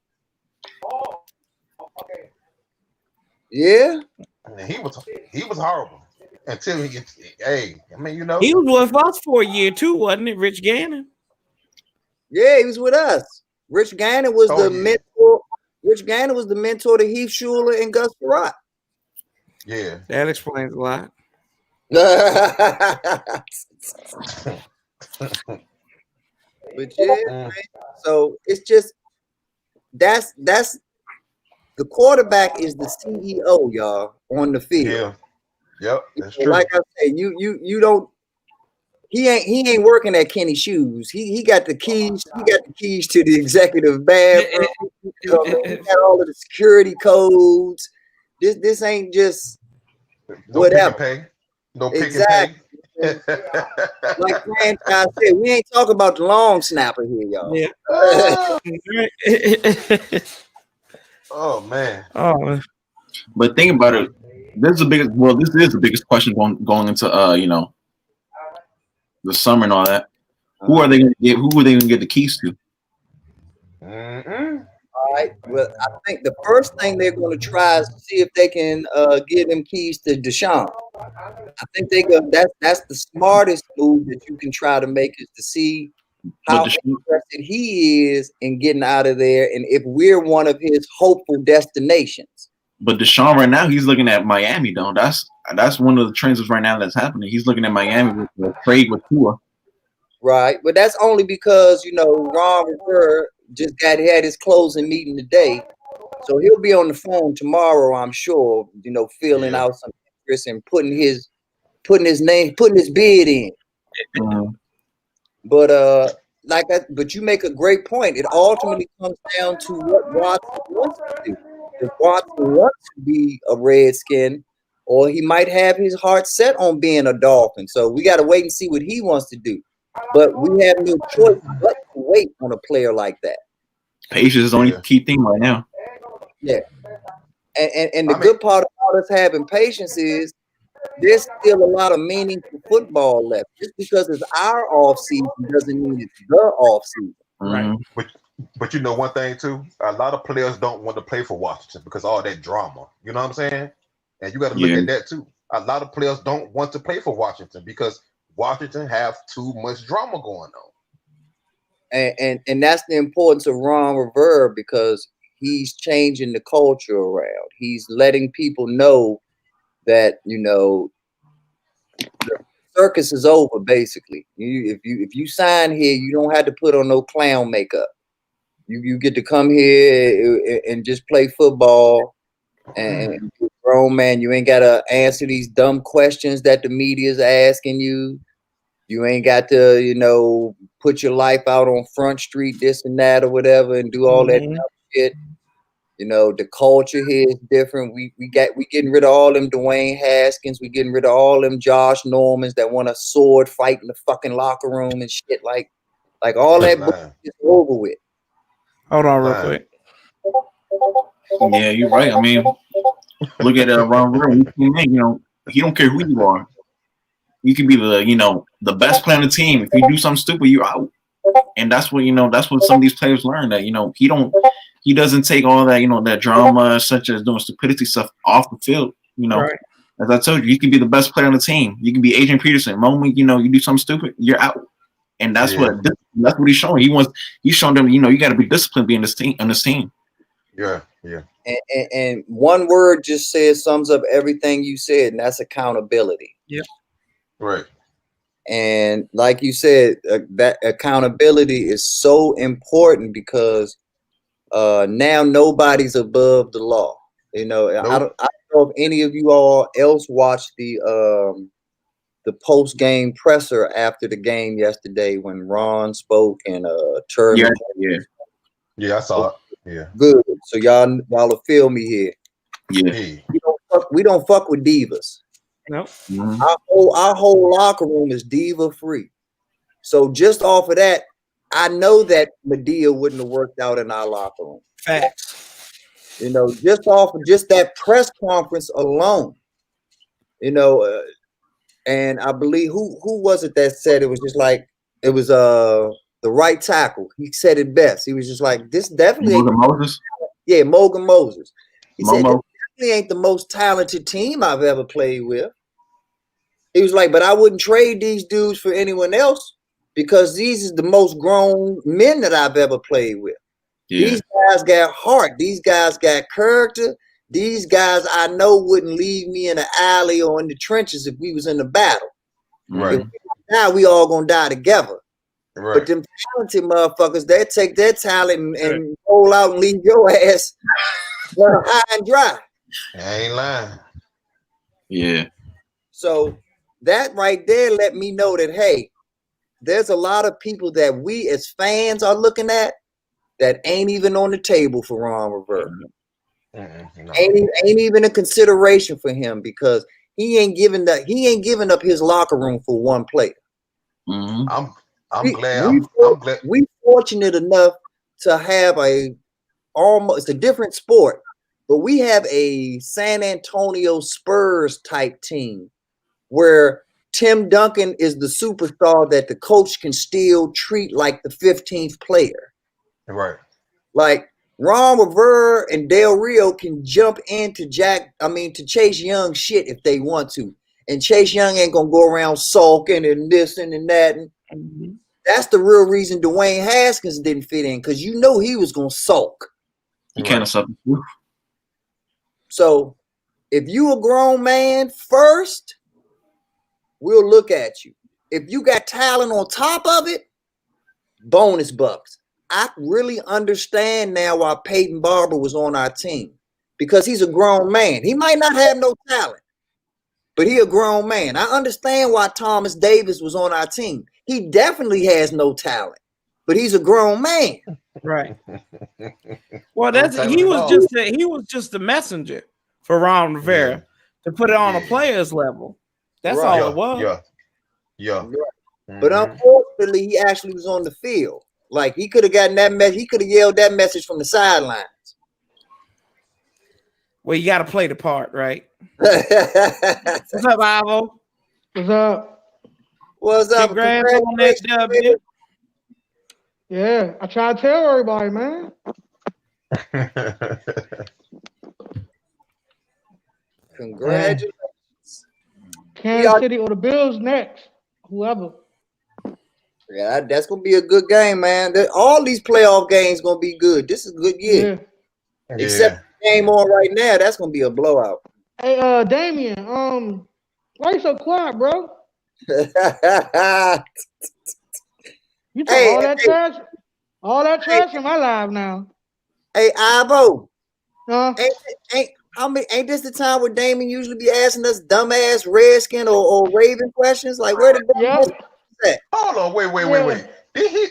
[SPEAKER 13] Yeah.
[SPEAKER 15] And he was horrible until he gets. Hey, I mean,
[SPEAKER 1] he was with us for a year too, wasn't it, Rich Gannon?
[SPEAKER 13] Yeah, he was with us. Rich Gannon was the mentor. Rich Gannon was the mentor to Heath Schuler and Gus Frerotte.
[SPEAKER 15] Yeah,
[SPEAKER 1] that explains a lot.
[SPEAKER 13] But yeah, man, so it's just that's the quarterback is the CEO, y'all, on the field.
[SPEAKER 15] Yeah, yep, that's true.
[SPEAKER 13] Like I said, you don't. He ain't working at Kenny Shoes. He got the keys. He got the keys to the executive bathroom. He got all of the security codes. This ain't just whatever.
[SPEAKER 15] Pick and pay. No pick
[SPEAKER 13] exactly.
[SPEAKER 15] and pay.
[SPEAKER 13] Like franchise said, we ain't talking about the long snapper here, y'all.
[SPEAKER 1] Yeah.
[SPEAKER 15] Oh man.
[SPEAKER 1] Oh.
[SPEAKER 17] But think about it. This is the biggest question going into the summer and all that. Who are they going to get? Who are they going to get the keys to?
[SPEAKER 13] All right. Well, I think the first thing they're going to try is to see if they can give them keys to Deshaun. I think that's the smartest move that you can try to make is to see how interested he is in getting out of there, and if we're one of his hopeful destinations.
[SPEAKER 17] But Deshaun right now, he's looking at Miami, though. That's one of the trends right now that's happening. He's looking at Miami with the trade with Tua.
[SPEAKER 13] Right, but that's only because Ron Rivera just had his closing meeting today, so he'll be on the phone tomorrow, I'm sure. Filling out some interest and putting his bid in. But but you make a great point. It ultimately comes down to what Watson wants to do. If Watson wants to be a Redskin, or he might have his heart set on being a Dolphin. So we got to wait and see what he wants to do. But we have no choice but to wait on a player like that.
[SPEAKER 17] Patience is the only key thing right now.
[SPEAKER 13] Yeah. And the good part about us having patience is there's still a lot of meaningful football left. Just because it's our off season doesn't mean it's the off season.
[SPEAKER 1] Right.
[SPEAKER 15] But you know one thing too, a lot of players don't want to play for Washington because of all that drama. You know what I'm saying? And you got to look at that too. A lot of players don't want to play for Washington because Washington have too much drama going on.
[SPEAKER 13] And that's the importance of Ron Rivera, because he's changing the culture around. He's letting people know that, you know, the circus is over. Basically, if you sign here, you don't have to put on no clown makeup. You get to come here and just play football, and you're a grown man. You ain't gotta answer these dumb questions that the media's asking you. You ain't got to, you know, put your life out on Front Street, this and that or whatever, and do all that dumb shit. You know, the culture here is different. We getting rid of all them Dwayne Haskins. We getting rid of all them Josh Normans that want a sword fight in the fucking locker room and shit. Like all that bullshit is over with.
[SPEAKER 1] Hold on real quick.
[SPEAKER 17] Yeah, you're right. I mean, look at Ron Rivera. You know, he don't care who you are. You can be the best player on the team. If you do something stupid, you're out. And that's what some of these players learn, that, he doesn't take all that, that drama, such as doing stupidity stuff, off the field.
[SPEAKER 1] Right.
[SPEAKER 17] As I told you, you can be the best player on the team. You can be Adrian Peterson. The moment you do something stupid, you're out. And that's what he's showing. He's showing them, you got to be disciplined being on this team.
[SPEAKER 15] Yeah.
[SPEAKER 13] And one word just sums up everything you said, and that's accountability.
[SPEAKER 1] Yep.
[SPEAKER 15] Right.
[SPEAKER 13] And like you said, that accountability is so important, because now nobody's above the law. I don't know if any of you all else watched the post-game presser after the game yesterday when Ron spoke and Turner.
[SPEAKER 15] Yeah, I saw it. Yeah.
[SPEAKER 13] Good. So y'all will feel me here.
[SPEAKER 17] Yeah.
[SPEAKER 13] We don't fuck with divas.
[SPEAKER 1] Nope.
[SPEAKER 13] Our whole locker room is diva free. So just off of that, I know that Medea wouldn't have worked out in our locker room.
[SPEAKER 1] Facts.
[SPEAKER 13] Just off of just that press conference alone. And I believe who was it that said it was just like it was the right tackle. He said it best. He was just like, this definitely ain't
[SPEAKER 17] Moses.
[SPEAKER 13] Yeah, Morgan Moses. He said
[SPEAKER 17] Momo.
[SPEAKER 13] this definitely ain't the most talented team I've ever played with. He was like, but I wouldn't trade these dudes for anyone else, because these is the most grown men that I've ever played with.
[SPEAKER 17] Yeah.
[SPEAKER 13] These guys got heart. These guys got character. These guys I know wouldn't leave me in an alley or in the trenches if we was in a battle.
[SPEAKER 15] Right.
[SPEAKER 13] Now we all gonna die together.
[SPEAKER 15] Right.
[SPEAKER 13] But them talented motherfuckers, they take their talent and roll out and leave your ass high and dry.
[SPEAKER 15] I ain't lying.
[SPEAKER 17] Yeah.
[SPEAKER 13] So that right there let me know that, hey, there's a lot of people that we as fans are looking at that ain't even on the table for Ron Rivera.
[SPEAKER 15] No.
[SPEAKER 13] Ain't even a consideration for him, because he ain't giving up his locker room for one player.
[SPEAKER 17] Mm-hmm.
[SPEAKER 15] I'm glad.
[SPEAKER 13] We fortunate enough to have it's a different sport, but we have a San Antonio Spurs type team where Tim Duncan is the superstar that the coach can still treat like the 15th player.
[SPEAKER 15] Right.
[SPEAKER 13] Like Ron Rivera and Del Rio can jump into to Chase Young shit if they want to. And Chase Young ain't gonna go around sulking and this and that. And that's the real reason Dwayne Haskins didn't fit in, because he was gonna sulk.
[SPEAKER 17] You can't have something.
[SPEAKER 13] So if you a grown man first, we'll look at you. If you got talent on top of it, bonus bucks. I really understand now why Peyton Barber was on our team, because he's a grown man. He might not have no talent, but he a grown man. I understand why Thomas Davis was on our team. He definitely has no talent, but he's a grown man.
[SPEAKER 1] Right. Well, he was just the messenger for Ron Rivera to put it on a player's level. That's all it was.
[SPEAKER 15] Yeah.
[SPEAKER 13] But unfortunately, he actually was on the field. Like, he could have gotten that message. He could have yelled that message from the sidelines.
[SPEAKER 1] Well, you got to play the part, right? What's up, Ivo?
[SPEAKER 10] What's up?
[SPEAKER 13] What's up?
[SPEAKER 1] Congrats on that W.
[SPEAKER 10] Yeah, I try to tell everybody, man.
[SPEAKER 13] Congratulations.
[SPEAKER 10] Kansas City or the Bills next. Whoever.
[SPEAKER 13] Yeah, that's gonna be a good game, man. All these playoff games gonna be good. This is a good year.
[SPEAKER 10] Yeah.
[SPEAKER 13] Except the game on right now, that's gonna be a blowout.
[SPEAKER 10] Hey, Damien, why you so quiet, bro? You talk all that trash? All that trash in my live now.
[SPEAKER 13] Hey, Ivo.
[SPEAKER 10] Huh?
[SPEAKER 13] Ain't this the time where Damon usually be asking us dumbass Redskin or Raven questions? Like, where the at?
[SPEAKER 15] Hold on, wait. Did he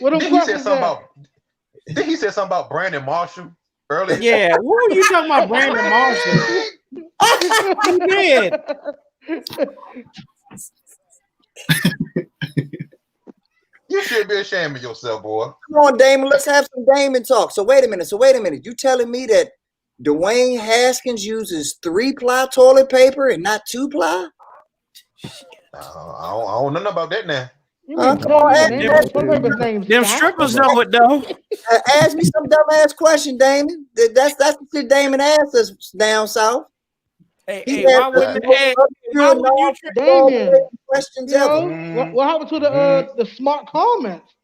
[SPEAKER 15] say something about Brandon Marshall earlier?
[SPEAKER 1] Yeah, what were you talking about, Brandon Marshall? He did.
[SPEAKER 15] You should be ashamed of yourself, boy.
[SPEAKER 13] Come on, Damon. Let's have some Damon talk. So wait a minute. You telling me that Dwayne Haskins uses 3-ply toilet paper and not 2-ply?
[SPEAKER 15] I don't know nothing about that now.
[SPEAKER 1] Them strippers know it though.
[SPEAKER 13] Ask me some dumbass question, Damon. That's the shit Damon asked us down south.
[SPEAKER 1] Hey, why wouldn't you
[SPEAKER 10] Damien?
[SPEAKER 13] Questions
[SPEAKER 10] what happened to the smart comments?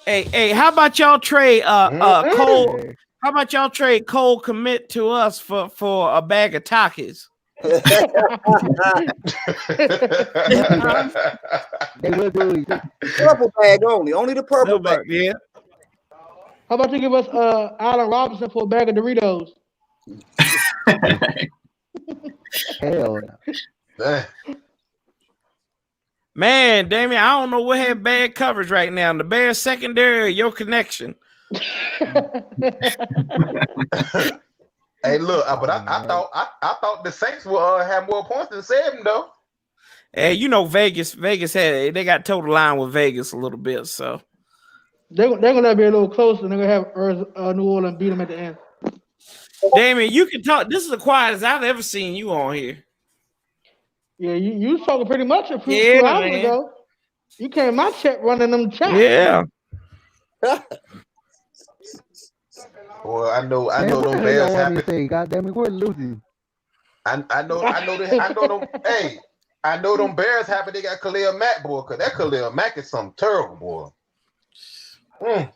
[SPEAKER 1] Hey, how about y'all trade Cole? How about y'all trade Cole Commit to us for a bag of Takis?
[SPEAKER 13] Purple bag only the purple bag.
[SPEAKER 1] Yeah.
[SPEAKER 10] How about you give us Allen Robinson for a bag of Doritos?
[SPEAKER 18] Hell no.
[SPEAKER 1] Man, Damien, I don't know what had bad coverage right now. The Bears secondary or your connection?
[SPEAKER 15] Hey, look, but I thought the Saints would have more points than 7 though.
[SPEAKER 1] Hey, you know Vegas they got total line with Vegas a little bit, so
[SPEAKER 10] they're gonna be a little closer, and they're gonna have New Orleans beat them at the end.
[SPEAKER 1] Damien, you can talk. This is the quietest I've ever seen you on here.
[SPEAKER 10] Yeah, you was talking pretty much a few hours ago. You came my chat running them chats.
[SPEAKER 1] Yeah.
[SPEAKER 15] Well, I know them Bears happy.
[SPEAKER 18] God damn it, we're losing.
[SPEAKER 15] I know them. Hey, I know them Bears happy they got Khalil Mack, boy, because that Khalil Mack is something terrible, boy.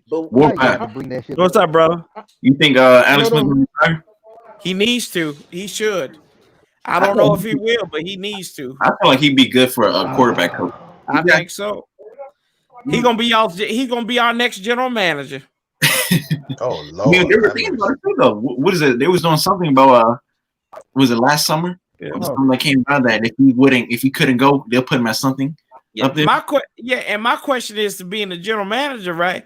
[SPEAKER 1] What's up, brother?
[SPEAKER 17] You think Alex Smith will retire?
[SPEAKER 1] He needs to. He should. I don't know if he will, but he needs to.
[SPEAKER 17] I feel like he'd be good for a quarterback coach.
[SPEAKER 1] I think so. He's gonna be our next general manager.
[SPEAKER 15] Oh Lord!
[SPEAKER 17] They were thinking about it too, though. What is it? They was doing something about was it last summer?
[SPEAKER 1] Yeah.
[SPEAKER 17] Something that came out that if he couldn't go, they'll put him at something. Up there.
[SPEAKER 1] My question is to being the general manager, right?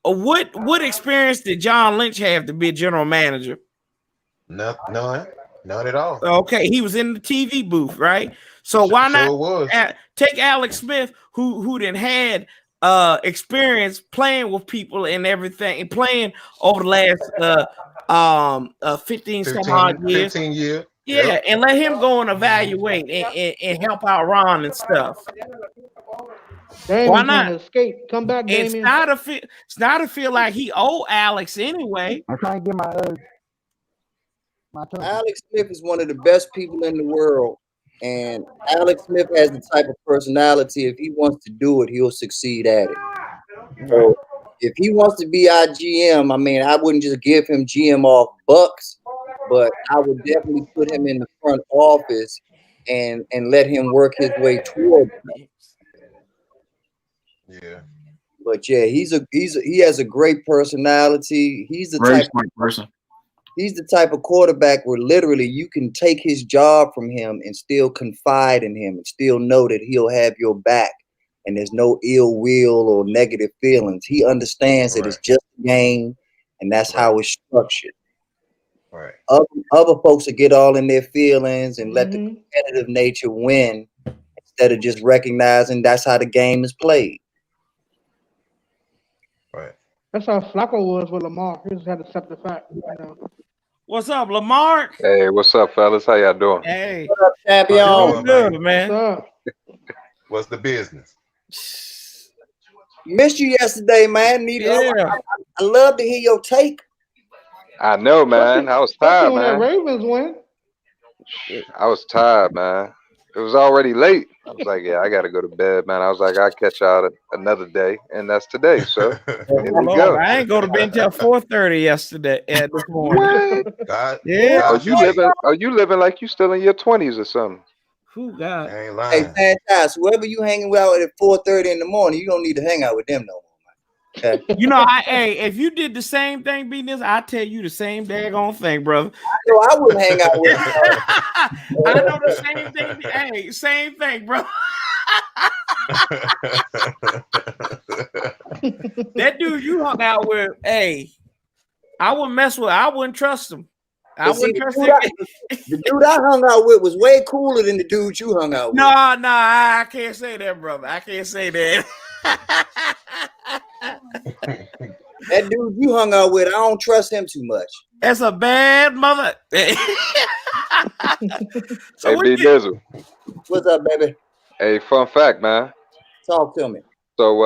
[SPEAKER 1] What experience did John Lynch have to be a general manager?
[SPEAKER 15] None at all.
[SPEAKER 1] Okay, he was in the TV booth, right? So why not take Alex Smith, who then had experience playing with people and everything, and playing over the last 15 some odd years.
[SPEAKER 15] 15 years.
[SPEAKER 1] Yeah,
[SPEAKER 15] Yep.
[SPEAKER 1] and let him go and evaluate and help out Ron and stuff. Why not
[SPEAKER 10] escape? Come back, Damien.
[SPEAKER 1] It's not to feel like he owe Alex anyway.
[SPEAKER 18] I'm trying to get my
[SPEAKER 13] Alex Smith is one of the best people in the world, and Alex Smith has the type of personality. If he wants to do it, he'll succeed at it. So if he wants to be our GM, I mean, I wouldn't just give him GM off bucks, but I would definitely put him in the front office and let him work his way toward it.
[SPEAKER 15] Yeah.
[SPEAKER 13] But yeah, he has a great personality. He's the
[SPEAKER 17] very smart person.
[SPEAKER 13] He's the type of quarterback where literally you can take his job from him and still confide in him and still know that he'll have your back and there's no ill will or negative feelings. He understands that it's just a game and that's how it's structured.
[SPEAKER 15] Right.
[SPEAKER 13] Other folks will get all in their feelings and let the competitive nature win instead of just recognizing that's how the game is played.
[SPEAKER 15] Right.
[SPEAKER 10] That's how Flacco was with Lamar. He just had to accept the fact. You know.
[SPEAKER 1] What's up, Lamar?
[SPEAKER 19] Hey, what's up, fellas? How y'all doing?
[SPEAKER 1] Hey,
[SPEAKER 13] What up, champion?
[SPEAKER 1] doing good, man.
[SPEAKER 15] What's the business?
[SPEAKER 13] Missed you yesterday, man. I love to hear your take.
[SPEAKER 19] I know, man. I was tired, man.
[SPEAKER 10] Ravens win.
[SPEAKER 19] I was tired, man. It was already late. I was like, yeah, I got to go to bed, man. I was like, I'll catch y'all another day, and that's today. So here we go.
[SPEAKER 1] I ain't go to bed until 4:30 yesterday. This morning. Yeah.
[SPEAKER 19] Are you living like you still in your 20s or something?
[SPEAKER 1] Who God?
[SPEAKER 15] I ain't
[SPEAKER 13] Hey,
[SPEAKER 15] lying.
[SPEAKER 13] fantastic. Whoever you hanging out at 4:30 in the morning, you don't need to hang out with them no more, man. Okay.
[SPEAKER 1] You know, if you did the same thing, beating this, I tell you the same daggone thing, brother.
[SPEAKER 13] I know I wouldn't hang out with them.
[SPEAKER 1] I know the same thing. Hey, same thing, bro. That dude you hung out with, hey, I wouldn't mess with. I wouldn't trust him. I wouldn't trust him.
[SPEAKER 13] The dude I hung out with was way cooler than the dude you hung out with.
[SPEAKER 1] No, I can't say that, brother. I can't say that.
[SPEAKER 13] That dude you hung out with, I don't trust him too much.
[SPEAKER 1] That's a bad mother.
[SPEAKER 19] So hey, B Dizzle.
[SPEAKER 13] What's up, baby?
[SPEAKER 19] Hey, fun fact, man.
[SPEAKER 13] Talk to me.
[SPEAKER 19] So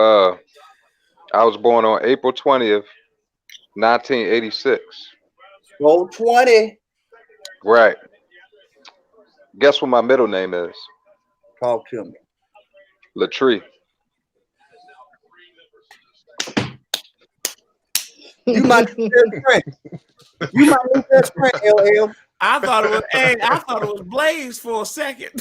[SPEAKER 19] I was born on April 20th, 1986.
[SPEAKER 13] Roll 20.
[SPEAKER 19] Right. Guess what my middle name is?
[SPEAKER 13] Talk to me.
[SPEAKER 19] Latree.
[SPEAKER 13] You my new best friend. You my new best friend, LL.
[SPEAKER 1] I thought it was. Hey, I thought it was Blaze for a second.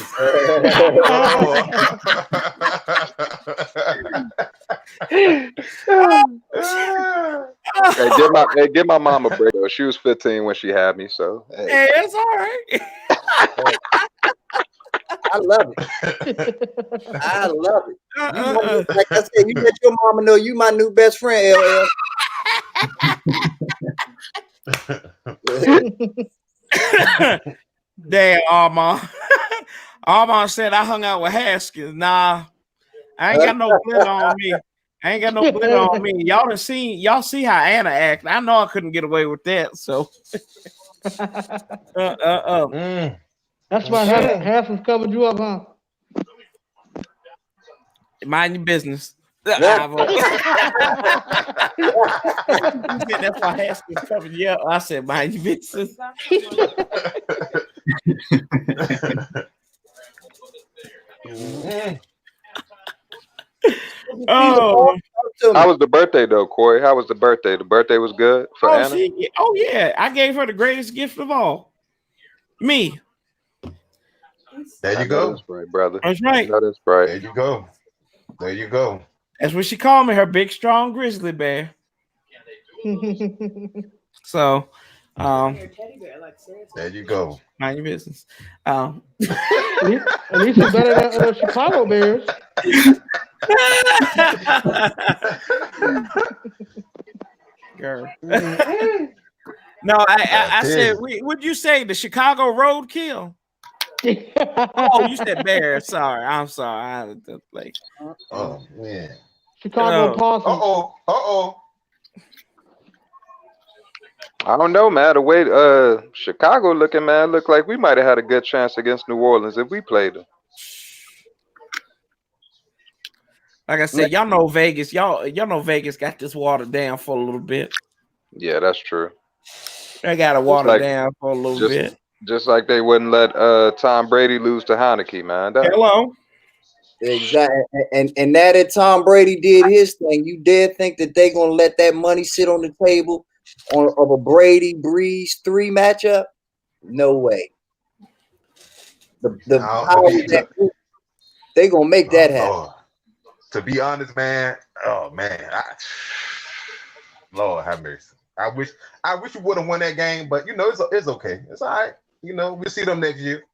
[SPEAKER 19] Hey, give my mom a break. Though. She was 15 when she had me, so
[SPEAKER 1] hey it's all right.
[SPEAKER 13] I love it. I love it. Like I said, you let your mama know you my new best friend, LL.
[SPEAKER 1] Damn, Armand. Armand said I hung out with Haskins. Nah, I ain't got no glitter on me. I ain't got no glitter on me. Y'all see how Anna act. I know I couldn't get away with that. So
[SPEAKER 4] That's why Haskins covered you up, huh?
[SPEAKER 1] Mind your business. You said that's why Haskins covered you up. I said mind your business.
[SPEAKER 19] Oh, how was the birthday though, Corey? How was the birthday? The birthday was good for Anna.
[SPEAKER 1] Yeah, I gave her the greatest gift of all. Me.
[SPEAKER 15] There you go,
[SPEAKER 19] that's right, brother.
[SPEAKER 1] That's right.
[SPEAKER 19] That's right.
[SPEAKER 15] There you go. There you go.
[SPEAKER 1] That's what she called me, her big, strong grizzly bear. So,
[SPEAKER 15] there you go.
[SPEAKER 1] Mind your business.
[SPEAKER 4] At least it's better than the Chicago Bears.
[SPEAKER 1] Girl. No, I said, would you say the Chicago Roadkill? Oh, you said Bears. Sorry, I'm sorry.
[SPEAKER 15] Oh man.
[SPEAKER 4] Chicago Possum.
[SPEAKER 15] Uh-oh.
[SPEAKER 19] I don't know, man. The way Chicago looking, man, looked like we might have had a good chance against New Orleans if we played them.
[SPEAKER 1] Like I said, y'all know Vegas. Y'all know Vegas got this watered down for a little bit.
[SPEAKER 19] Yeah, that's true.
[SPEAKER 1] They got to water down for a little bit.
[SPEAKER 19] Just like they wouldn't let Tom Brady lose to Heineke, man.
[SPEAKER 1] Hello.
[SPEAKER 13] Exactly. And now that Tom Brady did his thing, you dare think that they're gonna let that money sit on the table of a Brady Breeze 3 matchup? No way. They gonna make that happen.
[SPEAKER 15] To be honest, man. Oh man. Lord have mercy. I wish we would have won that game, but you know it's okay. It's all right. You know, we'll see them next year.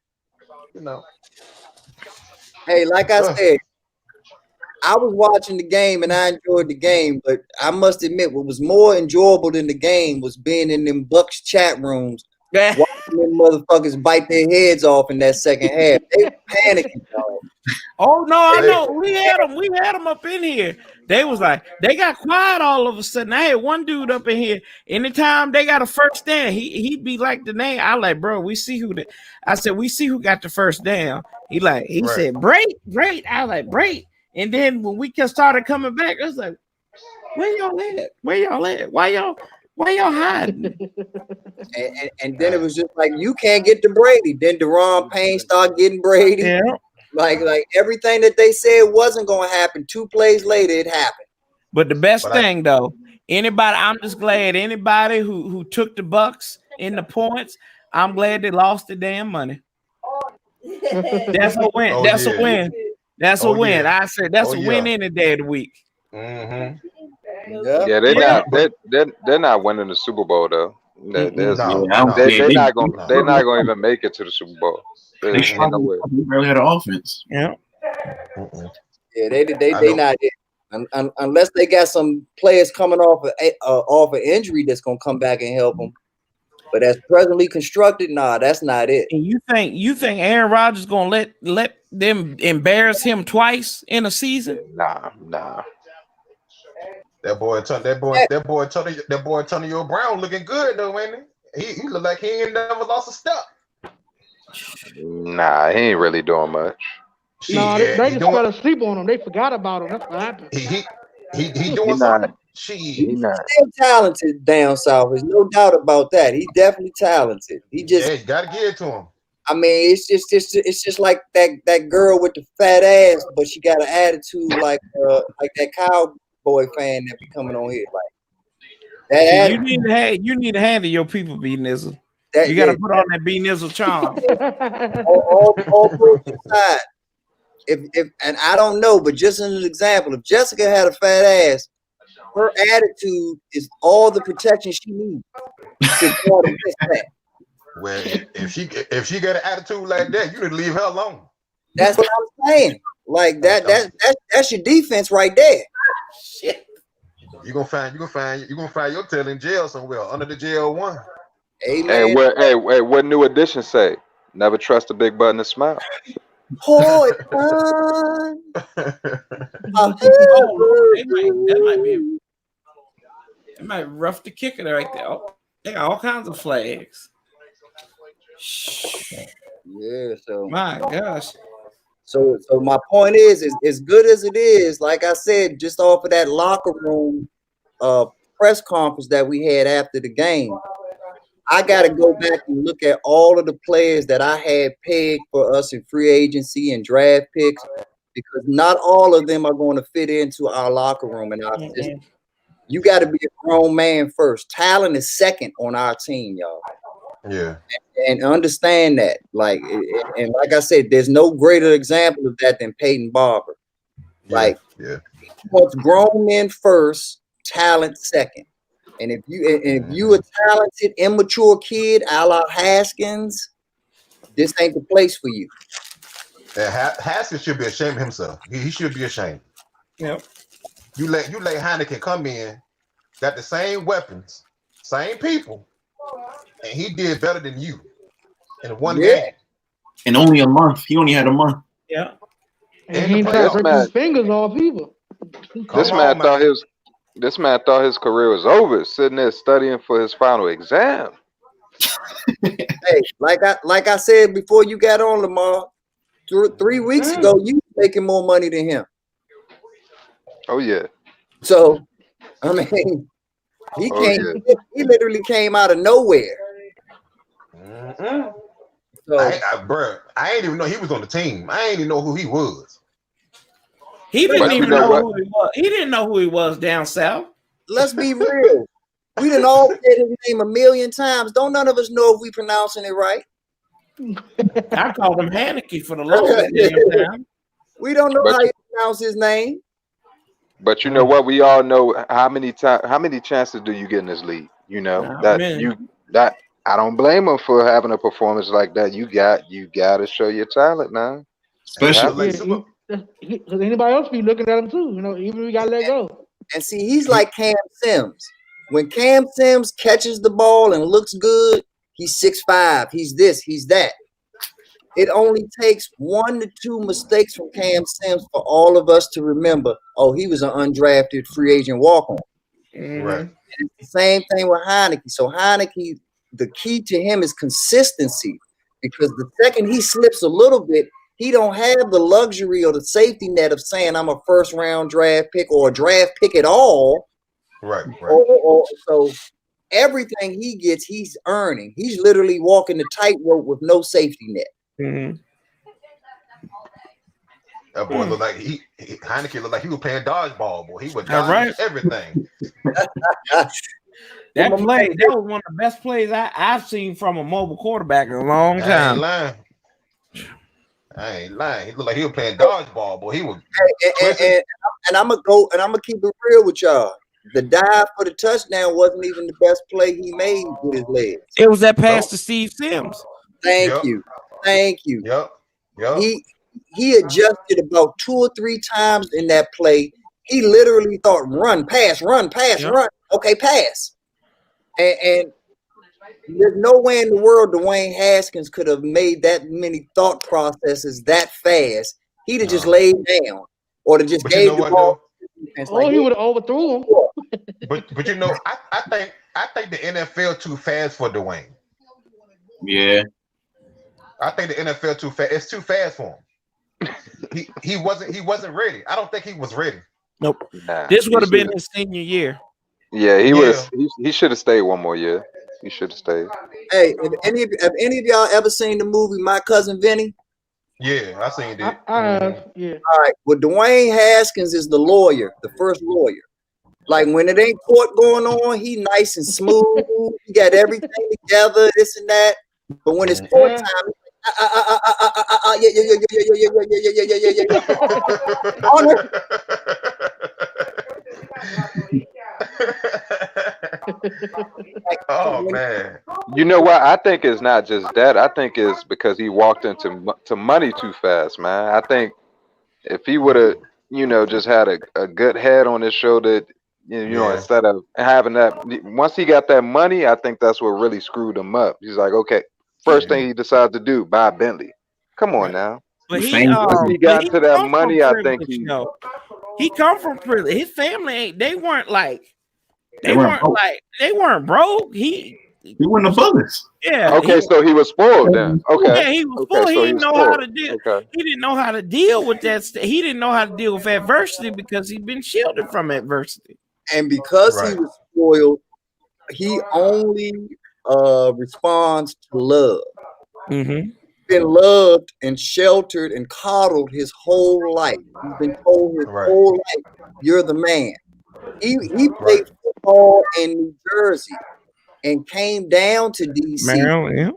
[SPEAKER 15] You know.
[SPEAKER 13] Hey, like I said, I was watching the game and I enjoyed the game, but I must admit what was more enjoyable than the game was being in them Bucks chat rooms watching them motherfuckers bite their heads off in that second half. They were panicking, dog.
[SPEAKER 1] Oh no, I know. We had them up in here. They was like, they got quiet all of a sudden. I had one dude up in here. Anytime they got a first down, he'd be like the name. I like, bro, we see who I said, we see who got the first down. He said, Brait. I was like, Brait. And then when we started coming back, I was like, where y'all at? Why y'all hiding?
[SPEAKER 13] and then it was just like, you can't get to Brady. Then Deron Payne started getting Brady.
[SPEAKER 1] Yeah.
[SPEAKER 13] Like everything that they said wasn't going to happen. 2 plays later, it happened.
[SPEAKER 1] But the best thing though, I'm just glad anybody who took the Bucks in the points, I'm glad they lost the damn money. That's a win.
[SPEAKER 15] Oh,
[SPEAKER 1] That's
[SPEAKER 15] yeah.
[SPEAKER 1] a win. That's a win.
[SPEAKER 15] Yeah.
[SPEAKER 1] I said that's a win any day of the week.
[SPEAKER 15] Mm-hmm.
[SPEAKER 19] Yeah, they're not winning the Super Bowl though. They're not gonna even make it to the Super Bowl.
[SPEAKER 17] They barely had an offense.
[SPEAKER 1] Yeah.
[SPEAKER 13] Yeah, they not it. Unless they got some players coming off an injury that's gonna come back and help them. But as presently constructed, nah, that's not it.
[SPEAKER 1] And you think Aaron Rodgers gonna let them embarrass him twice in a season?
[SPEAKER 19] Nah.
[SPEAKER 15] That boy Antonio Brown looking good though, ain't he? He look like he ain't never lost a step.
[SPEAKER 19] Nah, he ain't really doing much.
[SPEAKER 20] No, they just fell asleep on him. They forgot about him. That's what happened.
[SPEAKER 15] He doing something.
[SPEAKER 13] He's still talented down south. There's no doubt about that. He's definitely talented. He just
[SPEAKER 15] you gotta give it to him.
[SPEAKER 13] I mean, it's just like that girl with the fat ass, but she got an attitude like that cowboy fan that be coming on here. Like that.
[SPEAKER 1] You need to handle your people, B Nizzle. You got to put on that B Nizzle charm.
[SPEAKER 13] all aside, if and I don't know, but just as an example, if Jessica had a fat ass, her attitude is all the protection she needs.
[SPEAKER 15] Well, if she got an attitude like that, you need to leave her alone.
[SPEAKER 13] That's what I'm saying. Like that's your defense right there. Shit.
[SPEAKER 15] You gonna find your tail in jail somewhere under the jail one.
[SPEAKER 13] Amen.
[SPEAKER 19] Hey, what new edition say? Never trust a big button to smile.
[SPEAKER 13] It
[SPEAKER 1] might rough the kicker right there. Oh, they got all kinds of flags.
[SPEAKER 13] Yeah, so
[SPEAKER 1] my gosh.
[SPEAKER 13] So my point is as good as it is, like I said, just off of that locker room press conference that we had after the game, I got to go back and look at all of the players that I had pegged for us in free agency and draft picks, because not all of them are going to fit into our locker room and our system. You got to be a grown man first. Talent is second on our team, y'all.
[SPEAKER 15] Yeah.
[SPEAKER 13] And understand that. Like, and like I said, there's no greater example of that than Peyton Barber. Like, he wants grown men first, talent second. And if you a talented, immature kid, a la Haskins, this ain't the place for you.
[SPEAKER 15] Haskins should be ashamed of himself. He should be ashamed.
[SPEAKER 1] Yep.
[SPEAKER 15] You let Heineken come in, got the same weapons, same people, and he did better than you in one game.
[SPEAKER 17] In only a month. He only had a month.
[SPEAKER 1] Yeah.
[SPEAKER 20] And he ain't trying to break his fingers off either.
[SPEAKER 19] This man thought his career was over, sitting there studying for his final exam.
[SPEAKER 13] Hey, like I said before you got on, Lamar, 3 weeks ago, you were making more money than him.
[SPEAKER 19] Oh yeah.
[SPEAKER 13] So, I mean, he literally came out of nowhere.
[SPEAKER 15] Mm-hmm.
[SPEAKER 13] So,
[SPEAKER 15] I ain't even know he was on the team. I ain't even know who he was.
[SPEAKER 1] He didn't even know who he was. He didn't know who he was down south.
[SPEAKER 13] Let's be real. We done all said his name a million times. Don't none of us know if we pronouncing it right.
[SPEAKER 1] I called him Haneke for the longest damn time.
[SPEAKER 13] We don't know how you pronounce his name.
[SPEAKER 19] But you know what? We all know how many chances do you get in this league? You know that I don't blame him for having a performance like that. You got to show your talent, man.
[SPEAKER 20] Especially because anybody else be looking at him too. You know, even if we got to let go.
[SPEAKER 13] And see, he's like Cam Sims. When Cam Sims catches the ball and looks good, He's 6'5". He's this. He's that. It only takes 1 to 2 mistakes from Cam Sims for all of us to remember, oh, he was an undrafted free agent walk-on.
[SPEAKER 15] Right.
[SPEAKER 13] It's the same thing with Heineke. So Heineke, the key to him is consistency, because the second he slips a little bit, he don't have the luxury or the safety net of saying I'm a first-round draft pick or a draft pick at all.
[SPEAKER 15] Right.
[SPEAKER 13] So everything he gets, he's earning. He's literally walking the tightrope with no safety net.
[SPEAKER 15] That boy looked like Heineke looked like he was playing dodgeball, boy. He was dodging everything.
[SPEAKER 1] That play, that was one of the best plays I've seen from a mobile quarterback in a long time.
[SPEAKER 15] I ain't lying. He looked like he was playing dodgeball, boy. He was.
[SPEAKER 13] And I'm gonna keep it real with y'all. The dive for the touchdown wasn't even the best play he made with his legs.
[SPEAKER 1] It was that pass to Steve Sims.
[SPEAKER 13] Thank you.
[SPEAKER 15] Yep.
[SPEAKER 13] He adjusted about 2 or 3 times in that play. He literally thought, run, pass, run. Okay, pass. And there's no way in the world Dwayne Haskins could have made that many thought processes that fast. He'd have just laid down or to just gave the ball.
[SPEAKER 20] He would have overthrew him.
[SPEAKER 15] But you know, I think the NFL too fast for Dwayne.
[SPEAKER 17] Yeah.
[SPEAKER 15] I think the NFL too fast. It's too fast for him. He wasn't ready. I don't think he was ready.
[SPEAKER 1] Nope.
[SPEAKER 19] Nah,
[SPEAKER 1] This would have been his senior year.
[SPEAKER 19] Yeah, he should have stayed one more year. He should have stayed.
[SPEAKER 13] Hey, have any of y'all ever seen the movie My Cousin Vinny?
[SPEAKER 15] Yeah, I seen that.
[SPEAKER 20] I have, yeah.
[SPEAKER 13] All right. Well, Dwayne Haskins is the lawyer, the first lawyer. Like when it ain't court going on, he nice and smooth. He got everything together, this and that. But when it's court time,
[SPEAKER 15] Oh man!
[SPEAKER 19] You know what? I think it's not just that. I think it's because he walked into money too fast, man. I think if he would have, just had a good head on his shoulder, instead of having that, once he got that money, I think that's what really screwed him up. He's like, okay, first thing he decides to do, buy a Bentley. Come on now.
[SPEAKER 1] But
[SPEAKER 19] once he got to that money, I think
[SPEAKER 1] he come from privilege. His family they weren't broke. He
[SPEAKER 17] wasn't above this.
[SPEAKER 1] Yeah.
[SPEAKER 19] Okay, so he was spoiled then. Okay.
[SPEAKER 1] Yeah, he was spoiled. He didn't know how to deal. Okay. He didn't know how to deal with that. He didn't know how to deal with adversity because he'd been shielded from adversity.
[SPEAKER 13] And because he was spoiled, he only responds to love.
[SPEAKER 1] Mm-hmm.
[SPEAKER 13] Been loved and sheltered and coddled his whole life. He's been told his whole life, "You're the man." He played football in New Jersey and came down to DC
[SPEAKER 1] Maryland,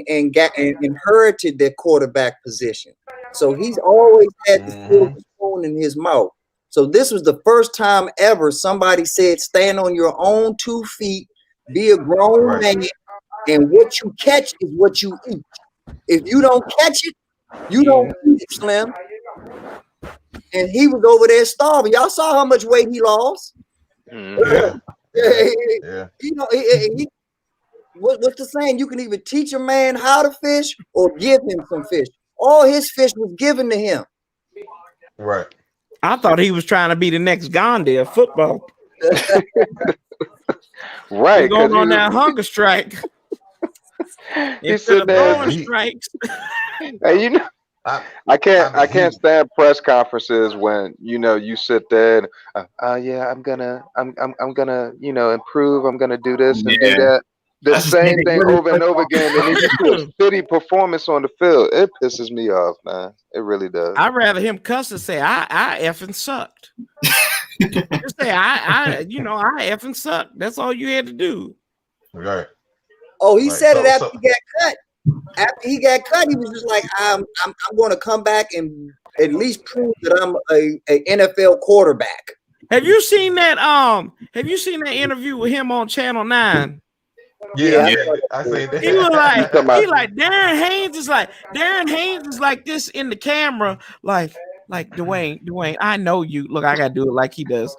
[SPEAKER 13] and inherited their quarterback position. So he's always had the silver spoon in his mouth. So this was the first time ever somebody said, "Stand on your own 2 feet, be a grown man, and what you catch is what you eat. If you don't catch it, you don't eat it, Slim." And he was over there starving. Y'all saw how much weight he lost.
[SPEAKER 15] Yeah.
[SPEAKER 13] What's the saying? You can either teach a man how to fish or give him some fish. All his fish was given to him.
[SPEAKER 15] Right.
[SPEAKER 1] I thought he was trying to be the next Gandhi of football.
[SPEAKER 19] Right.
[SPEAKER 1] Going on that hunger strike.
[SPEAKER 19] He said that
[SPEAKER 1] strikes.
[SPEAKER 19] Hey, I can't stand press conferences when you sit there and I'm gonna improve, I'm gonna do this and do that. The same thing over and over again, and then you see a shitty performance on the field. It pisses me off, man. It really does.
[SPEAKER 1] I'd rather him cuss and say I effing sucked. Just say I effing sucked. That's all you had to do.
[SPEAKER 15] Right.
[SPEAKER 13] Oh, he said it after he got cut. After he got cut, he was just like, I'm going to come back and at least prove that I'm a NFL quarterback.
[SPEAKER 1] Have you seen that? Have you seen that interview with him on Channel 9?
[SPEAKER 15] Yeah. I say that.
[SPEAKER 1] He was like Darren Haynes is like this in the camera, like Dwayne. I know you. Look, I gotta do it like he does.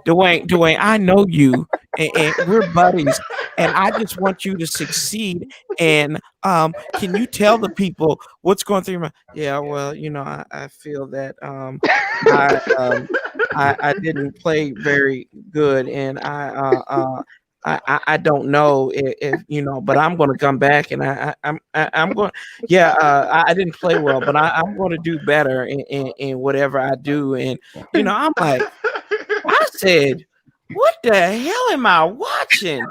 [SPEAKER 1] Dwayne, I know you, and we're buddies, and I just want you to succeed. And can you tell the people what's going through your mind? Yeah, well, I feel that I didn't play very good, and I don't know if but I'm going to come back, and I'm going. Yeah, I didn't play well, but I'm going to do better in whatever I do. And I'm like, I said, what the hell am I watching?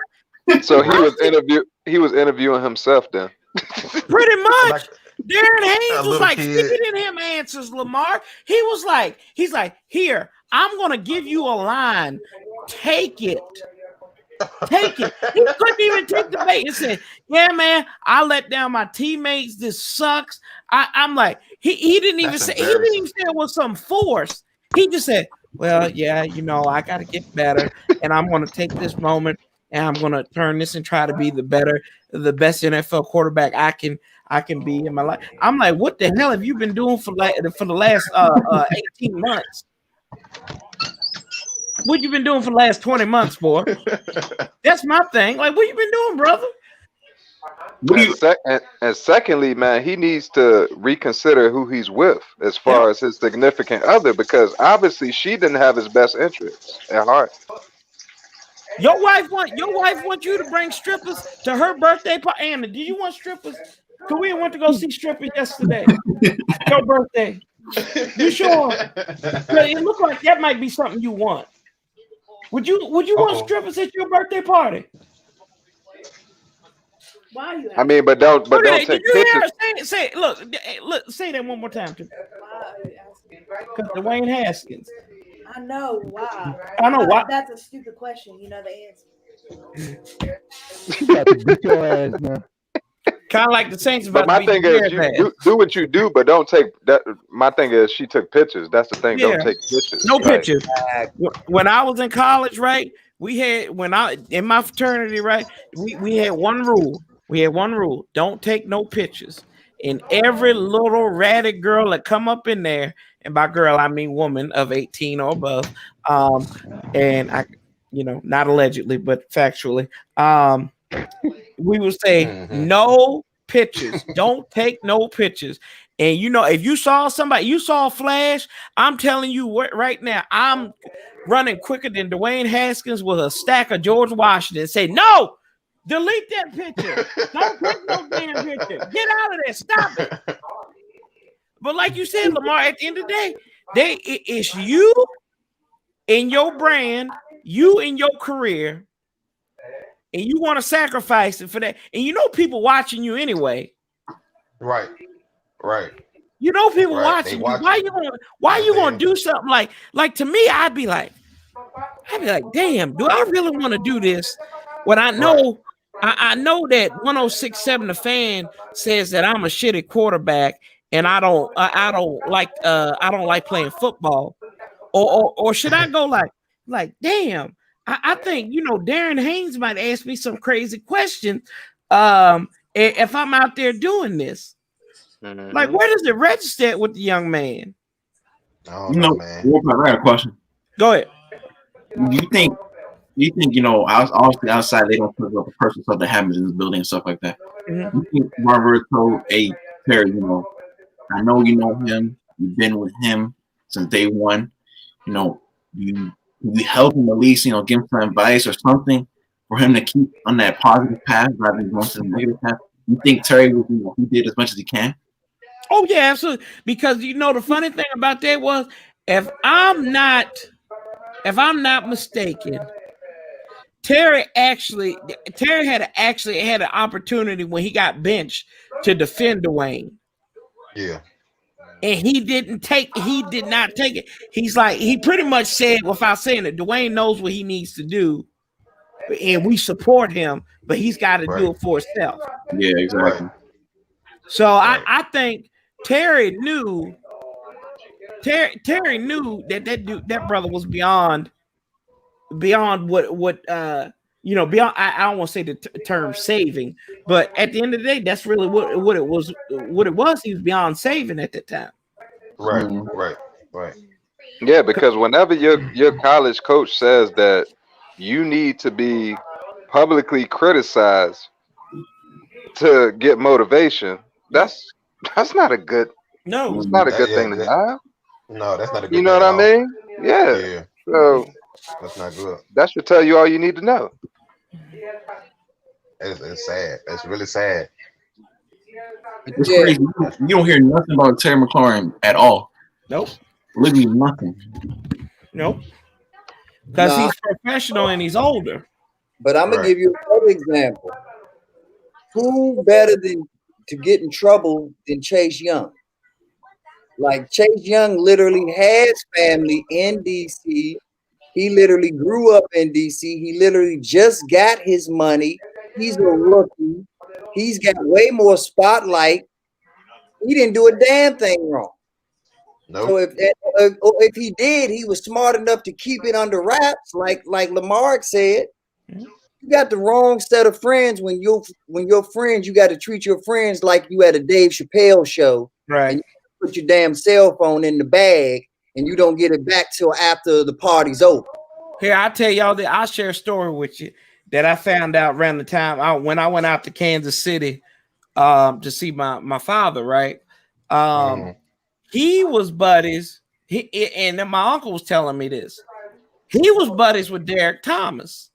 [SPEAKER 19] So he was interviewing himself then.
[SPEAKER 1] Pretty much. Darren Haynes was like feeding him answers, Lamar. He's like, here, I'm gonna give you a line. Take it. Take it. He couldn't even take the bait and say, yeah, man, I let down my teammates. This sucks. I'm like, he didn't even say it was some force. He just said, well, yeah, I gotta get better, and I'm gonna take this moment and I'm gonna turn this and try to be the best NFL quarterback I can be in my life. I'm like, what the hell have you been doing for the last 18 months? What you been doing for the last 20 months, boy? That's my thing. Like, what you been doing, brother?
[SPEAKER 19] And secondly, man, he needs to reconsider who he's with as far as his significant other, because obviously she didn't have his best interests at heart.
[SPEAKER 1] Your wife wants you to bring strippers to her birthday party. Anna, do you want strippers? Because we went to go see strippers yesterday. Your birthday. You sure? It looks like that might be something you want. Would you want strippers at your birthday party?
[SPEAKER 21] Why are you?
[SPEAKER 19] I mean, but don't take pictures.
[SPEAKER 1] Say that one more time. Because Dwayne Haskins.
[SPEAKER 21] I know why.
[SPEAKER 1] I know why.
[SPEAKER 21] That's a stupid question. You know the answer.
[SPEAKER 18] You got to beat your ass, man.
[SPEAKER 1] Kind of like the Saints.
[SPEAKER 19] But my thing is, you do what you do, but don't take that. My thing is, she took pictures. That's the thing.
[SPEAKER 1] Yeah.
[SPEAKER 19] Don't take pictures.
[SPEAKER 1] No pictures. When I was in college, right? We had in my fraternity, right? We had one rule. Don't take no pictures. And every little ratted girl that come up in there, and by girl I mean woman of 18 or above, and I, not allegedly but factually, we would say no pictures. Don't take no pictures. And if you saw somebody, you saw a flash, I'm telling you what, right now, I'm running quicker than Dwayne Haskins with a stack of George Washington. Say, no, delete that picture. Don't take no damn picture. Get out of there. Stop it. But like you said, Lamar, at the end of the day, it's you and your brand, you and your career, and you want to sacrifice it for that. And people watching you anyway.
[SPEAKER 15] Right.
[SPEAKER 1] People watching you. Why you gonna do something like to me? I'd be like, damn, do I really want to do this? When I know I know that 106.7 The Fan says that I'm a shitty quarterback and I don't like playing football. Or should I go like damn, I think Darren Haynes might ask me some crazy question if I'm out there doing this. Like, where does it register with the young man?
[SPEAKER 15] Man.
[SPEAKER 17] I got a question.
[SPEAKER 1] Go ahead.
[SPEAKER 17] Do you think obviously outside they don't put up the personal stuff that happens in this building and stuff like that?
[SPEAKER 1] Mm-hmm.
[SPEAKER 17] You think Robert told Terry, I know you know him, you've been with him since day one, you help him at least, give him some advice or something for him to keep on that positive path rather than going to the negative path? You think Terry was, he did as much as he can?
[SPEAKER 1] Oh yeah, absolutely. Because the funny thing about that was, if I'm not mistaken, Terry had an opportunity when he got benched to defend Dwayne.
[SPEAKER 15] Yeah.
[SPEAKER 1] And he did not take it. He pretty much said, without saying it, Dwayne knows what he needs to do, and we support him, but he's got to do it for himself.
[SPEAKER 17] Yeah, exactly.
[SPEAKER 1] So I think Terry knew that brother was beyond what beyond. I don't want to say the term saving, but at the end of the day, that's really what it was. What it was, he was beyond saving at that time.
[SPEAKER 15] Right.
[SPEAKER 19] Yeah, because whenever your college coach says that you need to be publicly criticized to get motivation, that's not a good
[SPEAKER 1] No,
[SPEAKER 19] that's not a good
[SPEAKER 15] Yeah,
[SPEAKER 19] thing to have.
[SPEAKER 15] no, that's not a
[SPEAKER 19] You
[SPEAKER 15] good
[SPEAKER 19] know
[SPEAKER 15] thing
[SPEAKER 19] what
[SPEAKER 15] at
[SPEAKER 19] I
[SPEAKER 15] all.
[SPEAKER 19] mean? Yeah.
[SPEAKER 15] Yeah,
[SPEAKER 19] So
[SPEAKER 15] that's not good.
[SPEAKER 19] that should tell you all you need to know.
[SPEAKER 15] It's sad. It's really sad.
[SPEAKER 17] It's
[SPEAKER 13] Yeah,
[SPEAKER 17] crazy. You don't hear nothing about Terry McLaurin at all.
[SPEAKER 1] nope,
[SPEAKER 17] Literally nothing.
[SPEAKER 1] nope. Because
[SPEAKER 13] nah,
[SPEAKER 1] he's professional and he's older.
[SPEAKER 13] but I'm gonna
[SPEAKER 15] Right.
[SPEAKER 13] give you another example. Who better than to get in trouble than Chase Young? Like Chase Young literally has family in DC. He literally grew up in DC. He literally just got his money. He's a rookie. He's got way more spotlight. He didn't do a damn thing wrong. So
[SPEAKER 15] Nope.
[SPEAKER 13] if he did, he was smart enough to keep it under wraps, like Lamar said. You got the wrong set of friends when your friends, you got to treat your friends like you at a Dave Chappelle show,
[SPEAKER 1] Right.
[SPEAKER 13] and you put your damn cell phone in the bag, and you don't get it back till after the party's over.
[SPEAKER 1] Here, I'll tell y'all that I'll share a story with you that I found out around the time when I went out to Kansas City to see my father, right? He was buddies. And then my uncle was telling me this. He was buddies with Derek Thomas.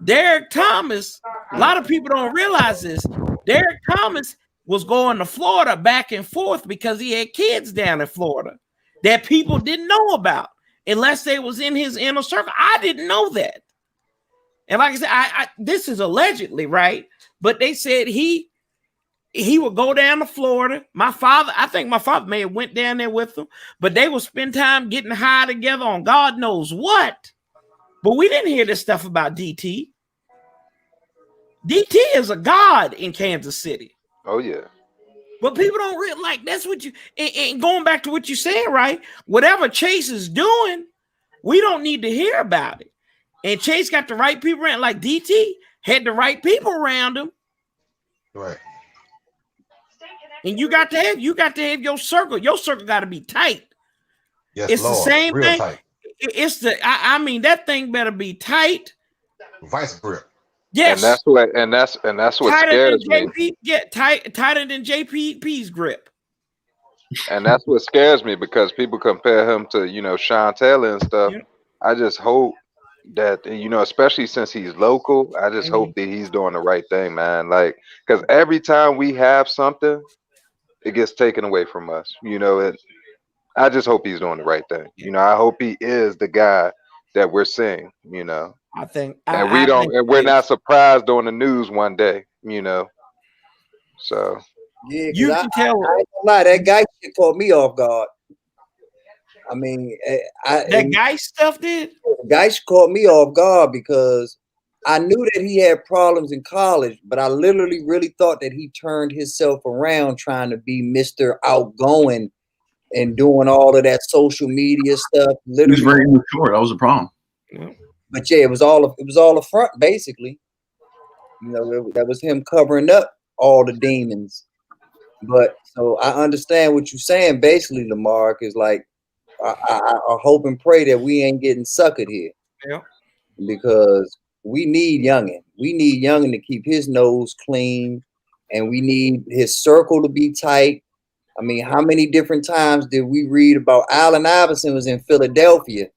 [SPEAKER 1] Derek Thomas, a lot of people don't realize this. Derek Thomas was going to Florida back and forth because he had kids down in Florida that people didn't know about unless they was in his inner circle. I didn't know that. And like I said, I this is allegedly, right? But they said he would go down to Florida. I think my father may have went down there with them, but they would spend time getting high together on God knows what. But we didn't hear this stuff about DT. DT is a god in Kansas City.
[SPEAKER 19] Oh yeah.
[SPEAKER 1] But people don't really like that's what you and going back to what you're saying, right? Whatever Chase is doing, we don't need to hear about it. And Chase got the right people around, like DT had the right people around him.
[SPEAKER 15] Right.
[SPEAKER 1] And you got to have your circle. Your circle got to be tight.
[SPEAKER 15] Yes,
[SPEAKER 1] It's
[SPEAKER 15] Lord.
[SPEAKER 1] the same
[SPEAKER 15] Real
[SPEAKER 1] thing.
[SPEAKER 15] tight.
[SPEAKER 1] It's I mean that thing better be tight.
[SPEAKER 15] Vice grip.
[SPEAKER 1] Yes.
[SPEAKER 19] And that's what
[SPEAKER 1] tighter than
[SPEAKER 19] scares me.
[SPEAKER 1] JP, get tighter than JPP's grip.
[SPEAKER 19] And that's what scares me because people compare him to, Sean Taylor and stuff.
[SPEAKER 1] Yeah.
[SPEAKER 19] I just hope that, especially since he's local, I just hope that he's doing the right thing, man. Like, because every time we have something, it gets taken away from us. I just hope he's doing the right thing. I hope he is the guy that we're seeing,
[SPEAKER 1] I think,
[SPEAKER 19] and we're not surprised on the news one day, So
[SPEAKER 13] Yeah,
[SPEAKER 1] you can tell.
[SPEAKER 13] I ain't gonna lie, that guy shit caught me off guard. I mean,
[SPEAKER 1] that guy stuff did.
[SPEAKER 13] Geist caught me off guard because I knew that he had problems in college, but I literally really thought that he turned himself around trying to be Mr. Outgoing and doing all of that social media stuff.
[SPEAKER 17] He was very immature. That was a problem.
[SPEAKER 13] But yeah, it was all a front, basically. That was him covering up all the demons. But so I understand what you're saying. Basically, Lamar is like, I hope and pray that we ain't getting suckered here.
[SPEAKER 1] Yeah.
[SPEAKER 13] Because we need Youngin. We need Youngin to keep his nose clean, and we need his circle to be tight. I mean, how many different times did we read about Allen Iverson was in Philadelphia?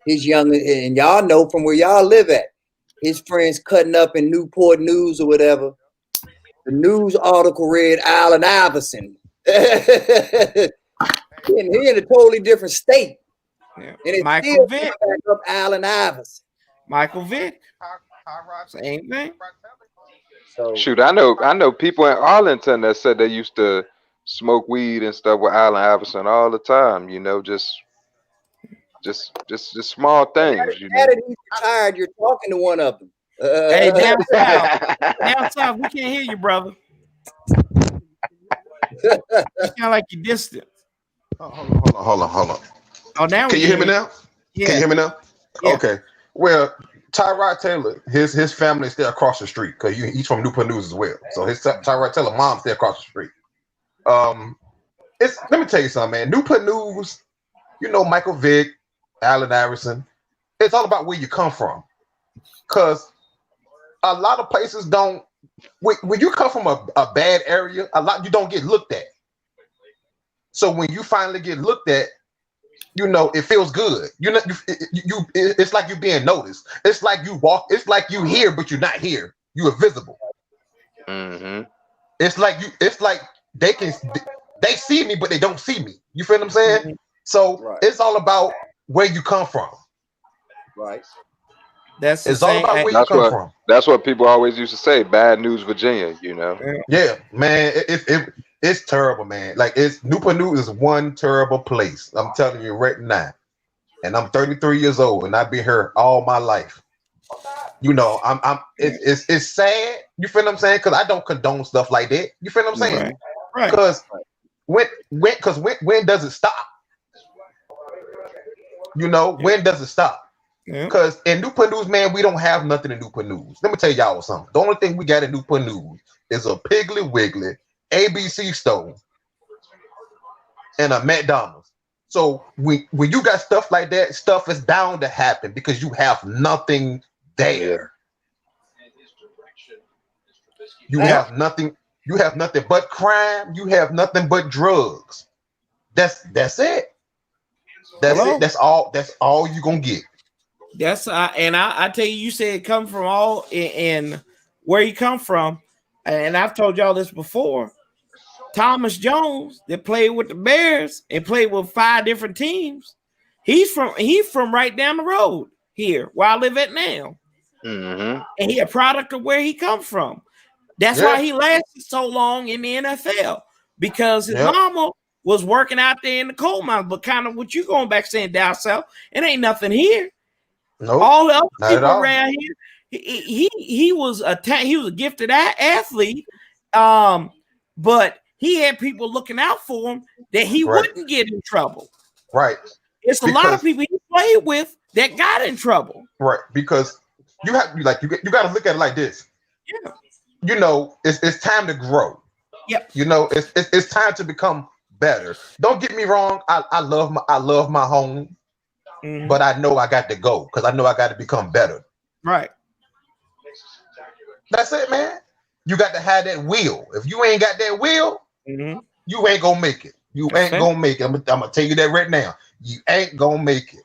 [SPEAKER 13] His youngin, and y'all know from where y'all live at, his friends cutting up in Newport News or whatever. The news article read Allen Iverson. He in a totally different state.
[SPEAKER 1] Yeah.
[SPEAKER 13] And it's
[SPEAKER 1] Michael
[SPEAKER 13] still
[SPEAKER 1] Vick.
[SPEAKER 13] back up Allen Iverson.
[SPEAKER 1] Michael Vick. Same thing.
[SPEAKER 13] So
[SPEAKER 19] shoot, I know people in Arlington that said they used to smoke weed and stuff with Allen Iverson all the time. Just small things.
[SPEAKER 13] Now that he's retired, you're talking to one of them.
[SPEAKER 1] Hey, down south, we can't hear you, brother. You sound like you're distant.
[SPEAKER 15] Hold on.
[SPEAKER 1] Oh, now
[SPEAKER 15] can you hear me now?
[SPEAKER 1] Yeah.
[SPEAKER 15] Can you hear me now?
[SPEAKER 1] Yeah.
[SPEAKER 15] Okay. Well, Tyrod Taylor, his family is still across the street because he's from Newport News as well. So his Tyrod Taylor mom's still across the street. Let me tell you something, man. Newport News you know, Michael Vick, Allen Iverson. It's all about where you come from. Because a lot of places don't, when you come from a bad area, you don't get looked at. So when you finally get looked at, you know, it feels good. It's like you're being noticed. It's like you walk, it's like you here, but you're not here. You're invisible.
[SPEAKER 19] Mm-hmm.
[SPEAKER 15] It's like they see me, but they don't see me. You feel what I'm saying?
[SPEAKER 13] Mm-hmm.
[SPEAKER 15] So it's all about where you come from.
[SPEAKER 13] Right.
[SPEAKER 15] It's all about where you come from.
[SPEAKER 19] That's what people always used to say. Bad news, Virginia. You know.
[SPEAKER 15] Yeah, man. It's terrible, man. Like Newport News is one terrible place. I'm telling you right now. And I'm 33 years old, and I've been here all my life. You know, it's sad. You feel what I'm saying? Because I don't condone stuff like that. You feel what I'm saying?
[SPEAKER 1] Right.
[SPEAKER 15] Because when does it stop? You know, when does it stop? Because in Newport News, man, we don't have nothing in Newport News. Let me tell y'all something. The only thing we got in Newport News is a Piggly Wiggly, ABC store, and a McDonald's. So when you got stuff like that, stuff is bound to happen because you have nothing there. You have nothing. You have nothing but crime. You have nothing but drugs. That's it. That's it. That's all you gonna get.
[SPEAKER 1] That's and I tell you, you said come from all in where you come from, and I've told y'all this before. Thomas Jones that played with the Bears and played with 5 different teams. He's from right down the road here where I live at now.
[SPEAKER 19] Mm-hmm.
[SPEAKER 1] And he a product of where he come from. That's why he lasted so long in the NFL, because his mama was working out there in the coal mines. But kind of what you going back saying down south, it ain't nothing here.
[SPEAKER 15] Nope,
[SPEAKER 1] all the other
[SPEAKER 15] not
[SPEAKER 1] people
[SPEAKER 15] at all.
[SPEAKER 1] around here, he was a gifted athlete, but he had people looking out for him that he wouldn't get in trouble.
[SPEAKER 15] Right.
[SPEAKER 1] It's a lot of people he played with that got in trouble.
[SPEAKER 15] Right, because you got to look at it like this.
[SPEAKER 1] Yeah.
[SPEAKER 15] You know, it's time to grow.
[SPEAKER 1] Yep.
[SPEAKER 15] You know, it's time to become better. Don't get me wrong. I love my home, but I know I got to go because I know I got to become better.
[SPEAKER 1] Right.
[SPEAKER 15] That's it, man. You got to have that will. If you ain't got that will, you ain't gonna make it. You ain't gonna make it. I'm gonna tell you that right now. You ain't gonna make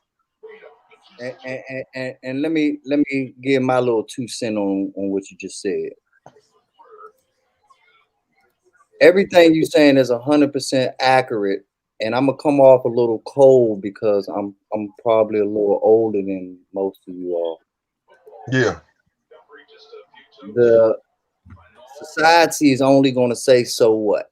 [SPEAKER 15] it.
[SPEAKER 13] And let me give my little 2 cents on what you just said. Everything you're saying is 100% accurate, and I'm gonna come off a little cold because I'm probably a little older than most of you all.
[SPEAKER 15] Yeah.
[SPEAKER 13] The society is only going to say so what,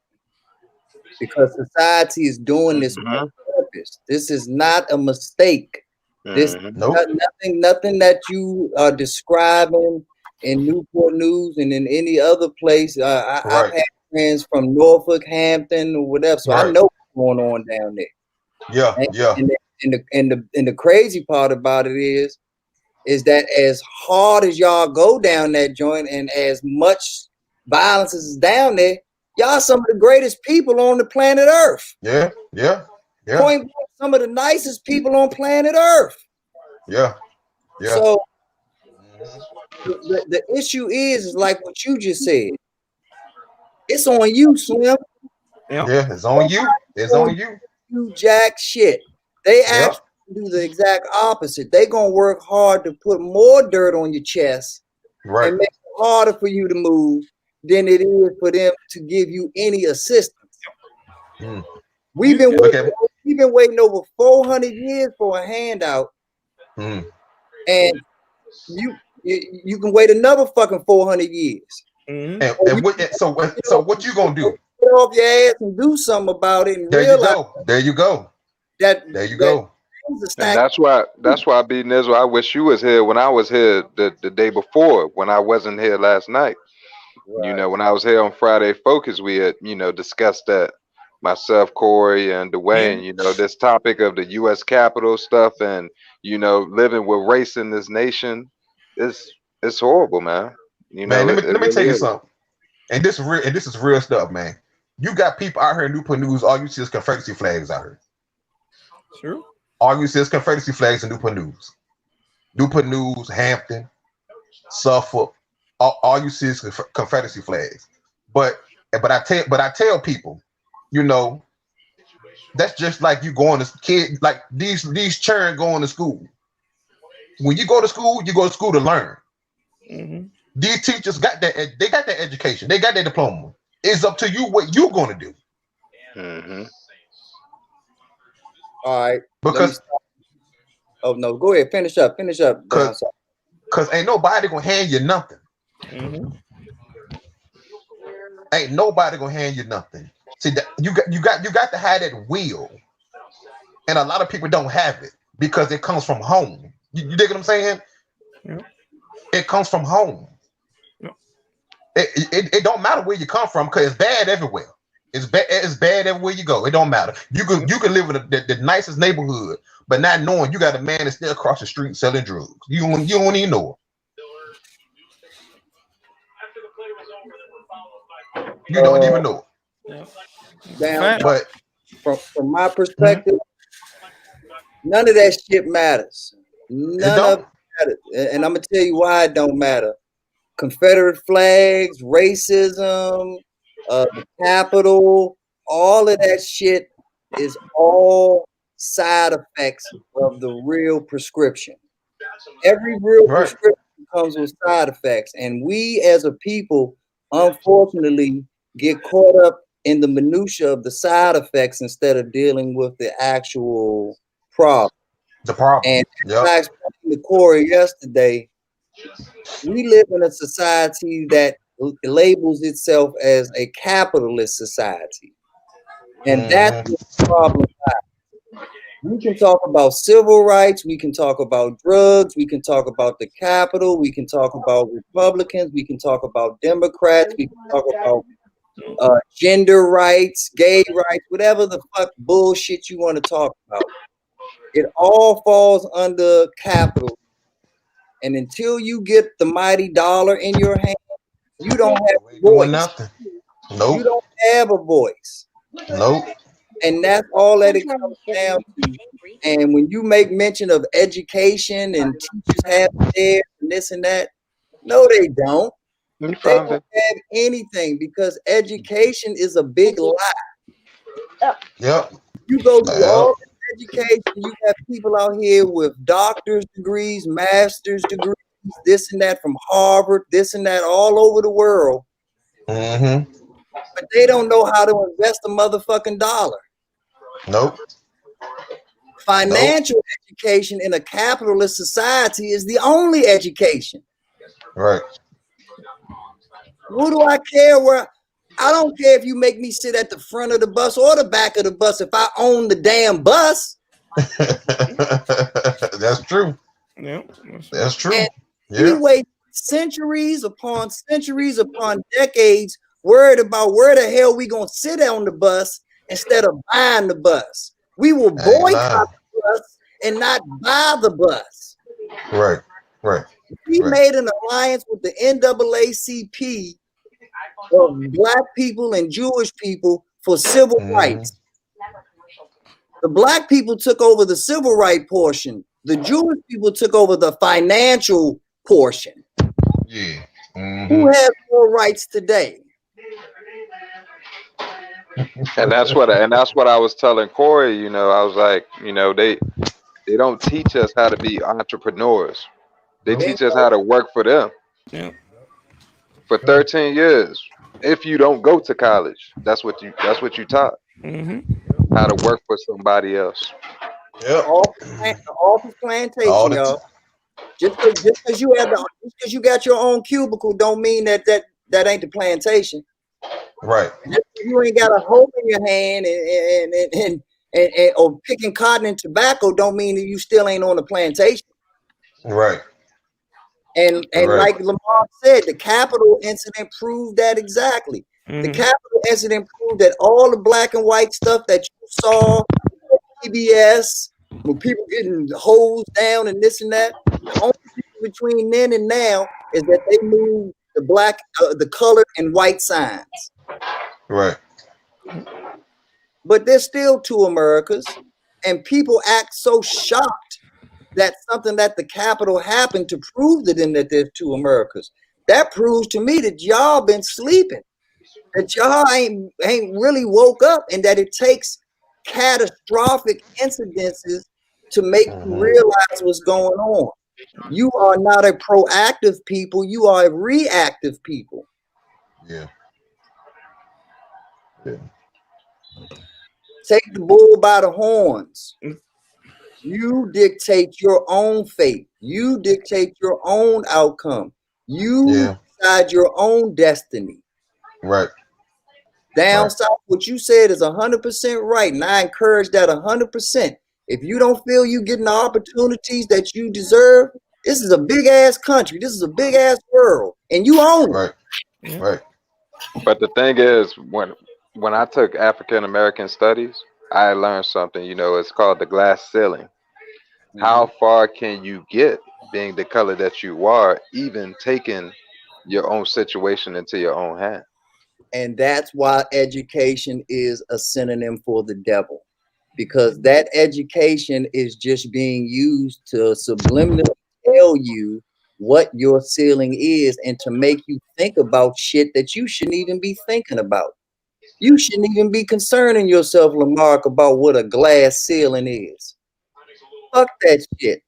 [SPEAKER 13] because society is doing this on purpose. This is not a mistake. This nothing that you are describing in Newport News and in any other place. I've had friends from Norfolk, Hampton, or whatever, so I know what's going on down there.
[SPEAKER 15] Yeah,
[SPEAKER 13] And the crazy part about it is that as hard as y'all go down that joint and as much violence is down there, y'all some of the greatest people on the planet Earth.
[SPEAKER 15] Yeah.
[SPEAKER 13] Point blank, some of the nicest people on planet Earth.
[SPEAKER 15] Yeah.
[SPEAKER 13] So the issue is like what you just said. It's on you, Slim.
[SPEAKER 15] Yeah, it's on you. It's on you.
[SPEAKER 13] You jack shit. They actually do the exact opposite. They gonna work hard to put more dirt on your chest and make it harder for you to move than it is for them to give you any assistance. We've been waiting over 400 years for a handout, and you can wait another fucking 400 years.
[SPEAKER 15] So what you gonna do?
[SPEAKER 13] Get off your ass and do something about it. And
[SPEAKER 15] There you go. There you go.
[SPEAKER 19] And that's why B Nizzle, I wish you was here when I was here the day before, when I wasn't here last night. You know, when I was here on Friday Focus, we had, discussed that, myself, Corey, and Dwayne, this topic of the U.S. Capitol stuff and, living with race in this nation. It's horrible, man.
[SPEAKER 15] Man, let me tell you something. And this is real stuff, man. You got people out here in Newport News, all you see is Confederacy flags out here.
[SPEAKER 1] True.
[SPEAKER 15] all you see is Confederacy flags in Newport News. Newport News, Hampton, Suffolk. All you see is Confederacy flags. But I tell people, you know, that's just like you going to kid, like these children going to school. When you go to school to learn.
[SPEAKER 1] Mm-hmm.
[SPEAKER 15] These teachers got that. They got that education. They got their diploma. It's up to you what you're going to do.
[SPEAKER 19] Mm-hmm.
[SPEAKER 13] All right.
[SPEAKER 15] Because
[SPEAKER 13] oh no, go ahead. Finish up.
[SPEAKER 15] Because ain't nobody gonna hand you nothing.
[SPEAKER 1] Mm-hmm.
[SPEAKER 15] Ain't nobody gonna hand you nothing. See that you got to have that will, and a lot of people don't have it because it comes from home. You dig what I'm saying?
[SPEAKER 1] Yeah.
[SPEAKER 15] It comes from home.
[SPEAKER 1] Yeah.
[SPEAKER 15] It don't matter where you come from because it's bad everywhere. It's bad everywhere you go. It don't matter. You can live in the nicest neighborhood, but not knowing you got a man that's still across the street selling drugs. You don't even know it. You don't even know it.
[SPEAKER 13] Down,
[SPEAKER 15] but
[SPEAKER 13] from my perspective, none of that shit matters. None of it matters. And I'm gonna tell you why it don't matter. Confederate flags, racism, the Capitol, all of that shit is all side effects of the real prescription. Every real prescription comes with side effects, and we as a people, unfortunately, get caught up in the minutia of the side effects instead of dealing with the actual problem.
[SPEAKER 15] The problem.
[SPEAKER 13] And as I explained to Corey yesterday, we live in a society that labels itself as a capitalist society. And that's the problem. We can talk about civil rights, we can talk about drugs, we can talk about the Capitol, we can talk about Republicans, we can talk about Democrats, we can talk about gender rights, gay rights, whatever the fuck bullshit you want to talk about. It all falls under capital. And until you get the mighty dollar in your hand, you don't have a voice.
[SPEAKER 15] Nothing. Nope.
[SPEAKER 13] You don't have a voice.
[SPEAKER 15] Nope.
[SPEAKER 13] And that's all that it comes down to. And when you make mention of education and teachers have there and this and that, no, they don't. They don't have anything because education is a big lie.
[SPEAKER 15] Yep.
[SPEAKER 13] You go through all this education, you have people out here with doctor's degrees, master's degrees, this and that from Harvard, this and that all over the world.
[SPEAKER 15] Mm-hmm.
[SPEAKER 13] But they don't know how to invest a motherfucking dollar.
[SPEAKER 15] Nope.
[SPEAKER 13] Financial education in a capitalist society is the only education.
[SPEAKER 15] Right.
[SPEAKER 13] What do I care where? I don't care if you make me sit at the front of the bus or the back of the bus if I own the damn bus.
[SPEAKER 15] That's true.
[SPEAKER 1] Yeah,
[SPEAKER 15] that's true.
[SPEAKER 13] And we wait centuries upon decades worried about where the hell we gonna sit on the bus instead of buying the bus. We will boycott the bus and not buy the bus.
[SPEAKER 15] Right.
[SPEAKER 13] We made an alliance with the NAACP of Black people and Jewish people for civil rights. The Black people took over the civil right portion. The Jewish people took over the financial portion.
[SPEAKER 15] Yeah.
[SPEAKER 13] Who has more rights today?
[SPEAKER 19] And that's what I was telling Corey. You know, I was like, you know, they don't teach us how to be entrepreneurs. They teach us how to work for them.
[SPEAKER 1] Yeah.
[SPEAKER 19] For 13 years, if you don't go to college, that's what you taught.
[SPEAKER 1] Mm-hmm.
[SPEAKER 19] How to work for somebody else.
[SPEAKER 15] Yeah.
[SPEAKER 13] Office plantation, y'all. Just because you got your own cubicle, don't mean that ain't the plantation.
[SPEAKER 15] Right.
[SPEAKER 13] You ain't got a hole in your hand and or picking cotton and tobacco, don't mean that you still ain't on the plantation.
[SPEAKER 15] Right.
[SPEAKER 13] And like Lamar said, the Capitol incident proved that exactly. The Capitol incident proved that all the black and white stuff that you saw on PBS, when people getting hosed down and this and that, the only difference between then and now is that they moved the black, the colored and white signs.
[SPEAKER 15] Right.
[SPEAKER 13] But there's still two Americas. and people act so shocked that something at the Capitol happened to prove to them that there's two Americas. That proves to me that y'all been sleeping, that y'all ain't really woke up, and that it takes catastrophic incidences to make you realize what's going on. You are not a proactive people, you are a reactive people.
[SPEAKER 15] Yeah.
[SPEAKER 13] Take the bull by the horns. You dictate your own fate. You dictate your own outcome. You decide your own destiny.
[SPEAKER 15] Right.
[SPEAKER 13] Down south, what you said is 100% right, and I encourage that 100%. If you don't feel you getting the opportunities that you deserve, this is a big ass country. This is a big ass world, and you own it.
[SPEAKER 15] Right. Right.
[SPEAKER 19] But the thing is, when I took African American studies, I learned something. You know, it's called the glass ceiling. How far can you get being the color that you are, even taking your own situation into your own hand?
[SPEAKER 13] And that's why education is a synonym for the devil, because that education is just being used to subliminally tell you what your ceiling is and to make you think about shit that you shouldn't even be thinking about. You shouldn't even be concerning yourself, Lamarck, about what a glass ceiling is. Fuck that shit.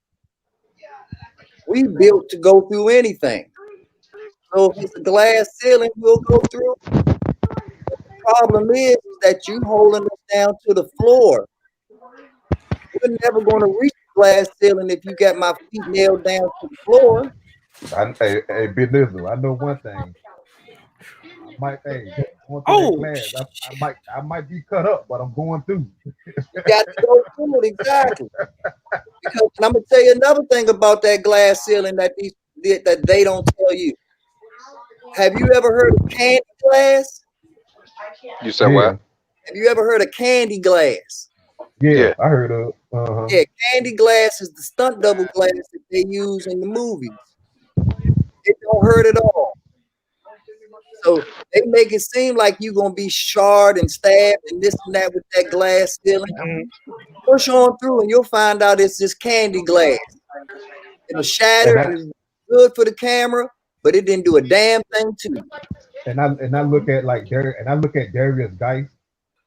[SPEAKER 13] We built to go through anything. So if it's a glass ceiling, we'll go through. The problem is that you holding us down to the floor. We're never going to reach the glass ceiling if you got my feet nailed down to the floor.
[SPEAKER 15] Hey, Big Nizzle, I know one thing. I might, going through that class. I might be cut up, but I'm going through.
[SPEAKER 13] You got to go through it, exactly. Because I'm gonna tell you another thing about that glass ceiling that they don't tell you. Have you ever heard of candy glass?
[SPEAKER 19] You said what?
[SPEAKER 13] Have you ever heard of candy glass?
[SPEAKER 15] Yeah, I heard of.
[SPEAKER 13] Yeah, candy glass is the stunt double glass that they use in the movies. It don't hurt at all. So they make it seem like you're gonna be charred and stabbed and this and that with that glass ceiling. Push on through and you'll find out it's just candy glass. It'll shatter and it's good for the camera, but it didn't do a damn thing to you.
[SPEAKER 15] And I look at Darius Geis.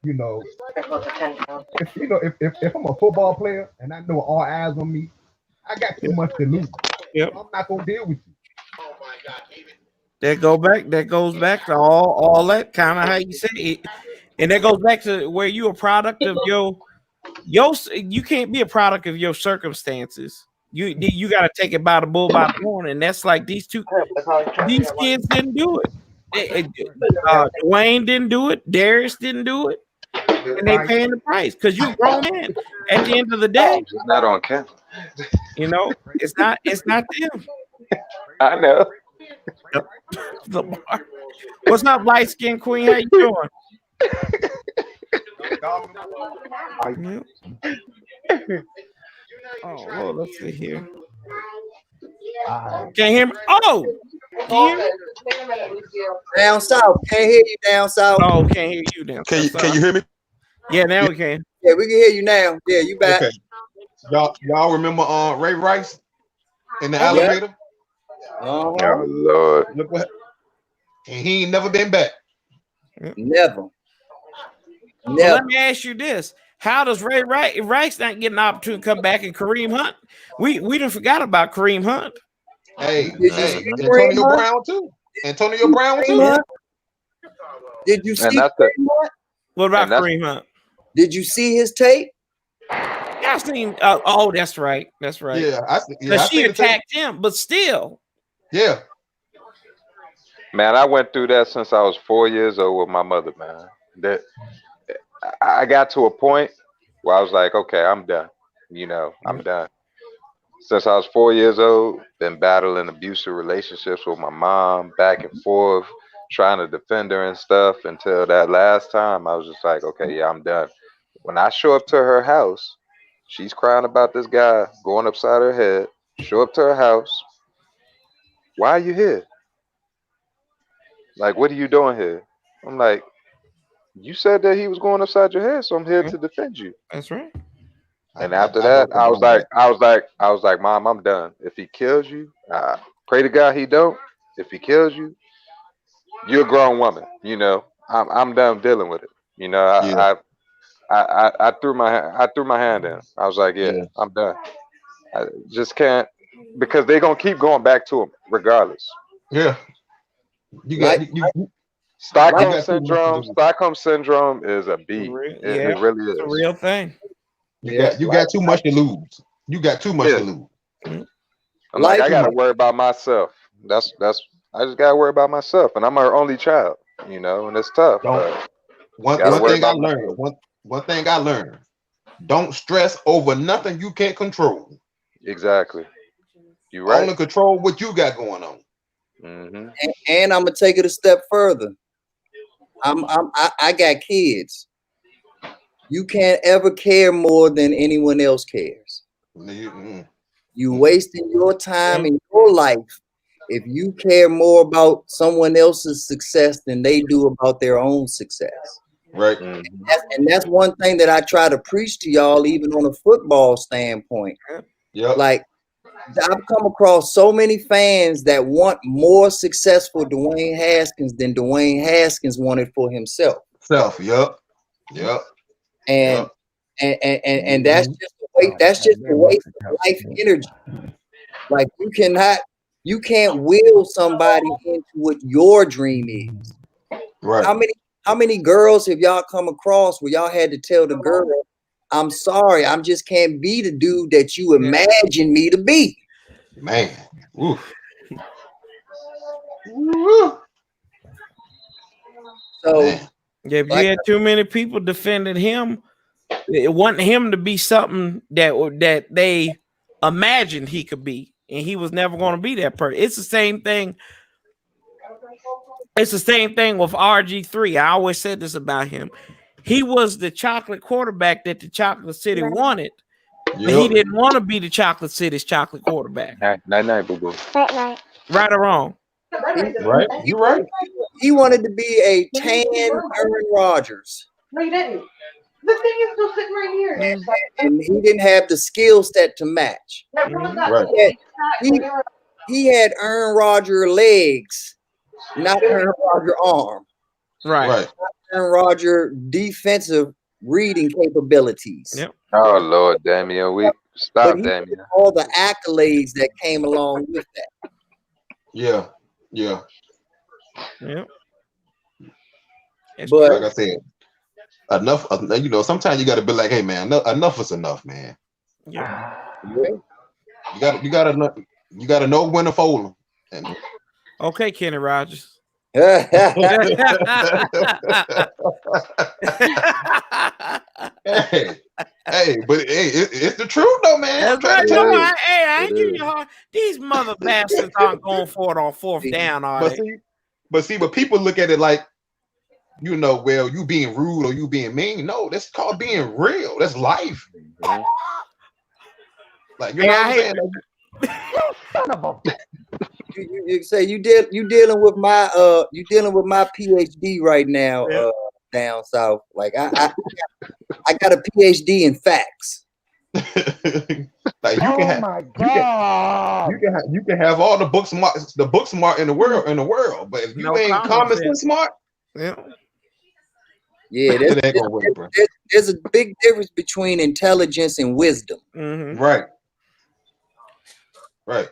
[SPEAKER 15] You know, if I'm a football player and I know all eyes on me, I got too much to lose.
[SPEAKER 1] Yep.
[SPEAKER 15] I'm not gonna deal with you.
[SPEAKER 1] That goes back to all that kind of how you say it. And that goes back to where you a product of you can't be a product of your circumstances. You got to take it by the bull by the horn, and that's like these kids didn't do it. Dwayne didn't do it. Darius didn't do it, and they paying the price because you grown man. At the end of the day,
[SPEAKER 19] It's not on camera.
[SPEAKER 1] you know it's not them.
[SPEAKER 19] I know.
[SPEAKER 1] Lamar. What's up, light skin queen? How you doing? Oh, well, let's see here. Can't hear me. Oh, can you hear me?
[SPEAKER 13] Down south, can't hear you down south.
[SPEAKER 1] Oh, can't hear you down south.
[SPEAKER 15] Can you hear me?
[SPEAKER 1] Yeah, now we can.
[SPEAKER 13] Yeah, we can hear you now. Yeah, you back.
[SPEAKER 15] Okay. Y'all remember Ray Rice in the elevator?
[SPEAKER 19] Oh Lord.
[SPEAKER 15] Look what. And he ain't never been back.
[SPEAKER 13] Never.
[SPEAKER 1] Well, let me ask you this: how does Ray Rice not get an opportunity to come back and Kareem Hunt? We done forgot about Kareem Hunt.
[SPEAKER 15] Hey, Antonio Brown too. Antonio Brown too.
[SPEAKER 13] Yeah. Did you see Kareem Hunt?
[SPEAKER 1] What about Kareem Hunt?
[SPEAKER 13] Did you see his tape?
[SPEAKER 1] Yeah, I seen. Oh, that's right. That's right.
[SPEAKER 15] Yeah,
[SPEAKER 1] she attacked him, but still.
[SPEAKER 15] Yeah.
[SPEAKER 19] Man, I went through that since I was 4 years old with my mother, man. That I got to a point where I was like, okay, I'm done. You know, I'm done. Since I was 4 years old, been battling abusive relationships with my mom, back and forth, trying to defend her and stuff until that last time. I was just like, okay, yeah, I'm done. When I show up to her house, she's crying about this guy going upside her head. Show up to her house. Why are you here? Like, what are you doing here? I'm like, you said that he was going upside your head, so I'm here to defend you.
[SPEAKER 1] That's right.
[SPEAKER 19] And after that, I was like, Mom, I'm done. If he kills you, pray to God he don't. If he kills you, you're a grown woman. You know, I'm done dealing with it. You know, I threw my hand in. I was like, yeah. I'm done. I just can't, because they're gonna keep going back to him regardless.
[SPEAKER 15] Yeah.
[SPEAKER 19] Stockholm syndrome. Stockholm syndrome is a beat. It really is.
[SPEAKER 1] It's a real thing.
[SPEAKER 15] You got too much to lose. You got too much to lose.
[SPEAKER 19] I'm like, I gotta worry about myself. That's I just gotta worry about myself, and I'm her only child. You know, and it's tough.
[SPEAKER 15] One thing I learned. Don't stress over nothing you can't control.
[SPEAKER 19] Exactly. You're right.
[SPEAKER 15] Only control what you got going on.
[SPEAKER 19] Mm-hmm.
[SPEAKER 13] And I'm gonna take it a step further. I got kids. You can't ever care more than anyone else cares. You wasting your time and your life if you care more about someone else's success than they do about their own success.
[SPEAKER 15] Right.
[SPEAKER 13] And that's one thing that I try to preach to y'all, even on a football standpoint.
[SPEAKER 15] Yep.
[SPEAKER 13] Like, I've come across so many fans that want more success for Dwayne Haskins than Dwayne Haskins wanted for himself.
[SPEAKER 15] Yep.
[SPEAKER 13] And that's just a waste of life energy. Like, you can't will somebody into what your dream is.
[SPEAKER 15] Right.
[SPEAKER 13] How many girls have y'all come across where y'all had to tell the girl, I'm sorry, I just can't be the dude that you imagine me to be?
[SPEAKER 15] Man. Oof.
[SPEAKER 13] So
[SPEAKER 1] if you had too many people defending him, it wanting him to be something that they imagined he could be, and he was never going to be that person. It's the same thing. It's the same thing with RG3. I always said this about him. He was the chocolate quarterback that the Chocolate City wanted, but he didn't want to be the Chocolate City's chocolate quarterback.
[SPEAKER 19] Night, boo-boo.
[SPEAKER 1] Right or wrong?
[SPEAKER 15] Right. You're right.
[SPEAKER 13] He wanted to be a tan Aaron Rodgers.
[SPEAKER 21] No, you didn't. The thing is still sitting right here.
[SPEAKER 13] And he didn't have the skill set to match.
[SPEAKER 15] Right.
[SPEAKER 13] He had Aaron Rodgers legs, not Aaron Rodgers arm.
[SPEAKER 1] Right.
[SPEAKER 13] Not Aaron Rodgers defensive reading capabilities.
[SPEAKER 1] Yep.
[SPEAKER 19] Oh Lord, Damien, Damien.
[SPEAKER 13] All the accolades that came along with that.
[SPEAKER 15] Yeah.
[SPEAKER 13] But
[SPEAKER 15] like I said, enough. You know, sometimes you got to be like, hey man, enough is enough, man.
[SPEAKER 1] Yeah.
[SPEAKER 15] You got to know when to fold them.
[SPEAKER 1] Okay, Kenny Rogers.
[SPEAKER 15] Hey, but it's the truth though, man.
[SPEAKER 1] That's right. Come on. Hey, I ain't giving you hard. These mother bastards aren't going for it on fourth down, are they?
[SPEAKER 15] But people look at it like, you know, well, you being rude or you being mean. No, that's called being real. That's life. Like, you know what I'm saying?
[SPEAKER 18] Son of a
[SPEAKER 13] you say you dealing with my PhD right now down south. Like I got a PhD in facts.
[SPEAKER 15] Like
[SPEAKER 18] my God!
[SPEAKER 15] You can have all the book smart in the world, but if you ain't common sense smart,
[SPEAKER 13] there's a big difference between intelligence and wisdom.
[SPEAKER 1] Mm-hmm.
[SPEAKER 15] Right.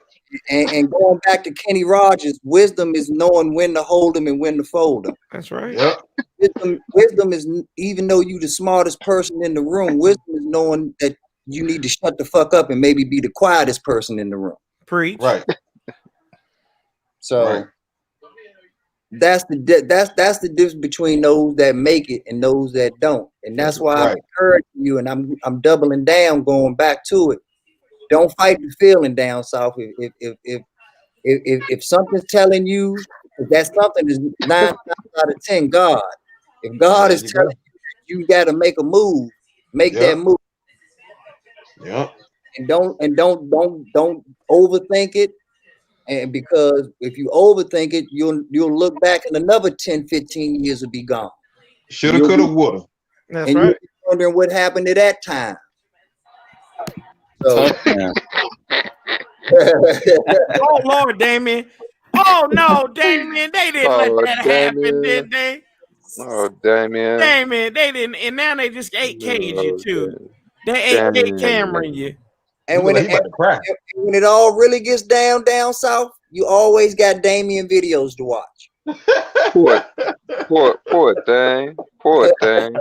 [SPEAKER 13] And going back to Kenny Rogers, wisdom is knowing when to hold them and when to fold them.
[SPEAKER 1] That's right.
[SPEAKER 15] Yep.
[SPEAKER 13] Wisdom is, even though you the smartest person in the room, wisdom is knowing that you need to shut the fuck up and maybe be the quietest person in the room.
[SPEAKER 1] Preach.
[SPEAKER 15] Right.
[SPEAKER 13] So that's the difference between those that make it and those that don't. And that's why I'm encouraging you, and I'm doubling down, going back to it. Don't fight the feeling down south. If something's telling you that something is 9 times out of 10 God. If God is telling you got to make a move, make that move.
[SPEAKER 15] Yeah.
[SPEAKER 13] And don't overthink it. And because if you overthink it, you'll look back and another 10, 15 years will be gone.
[SPEAKER 15] Shoulda, coulda, woulda.
[SPEAKER 1] That's
[SPEAKER 13] and
[SPEAKER 1] right.
[SPEAKER 13] you're wondering what happened at that time. So,
[SPEAKER 1] Oh Lord, Damien. Oh no, Damien. They didn't let
[SPEAKER 19] Oh,
[SPEAKER 1] that happen, did
[SPEAKER 19] Damien.
[SPEAKER 1] they?
[SPEAKER 19] Oh, Damien.
[SPEAKER 1] Damien, they didn't, and now they just 8K'd you
[SPEAKER 19] No,
[SPEAKER 1] too. They 8K Cameron you.
[SPEAKER 13] and when when it all really gets down south, you always got Damien videos to watch.
[SPEAKER 19] Poor thing. Poor thing.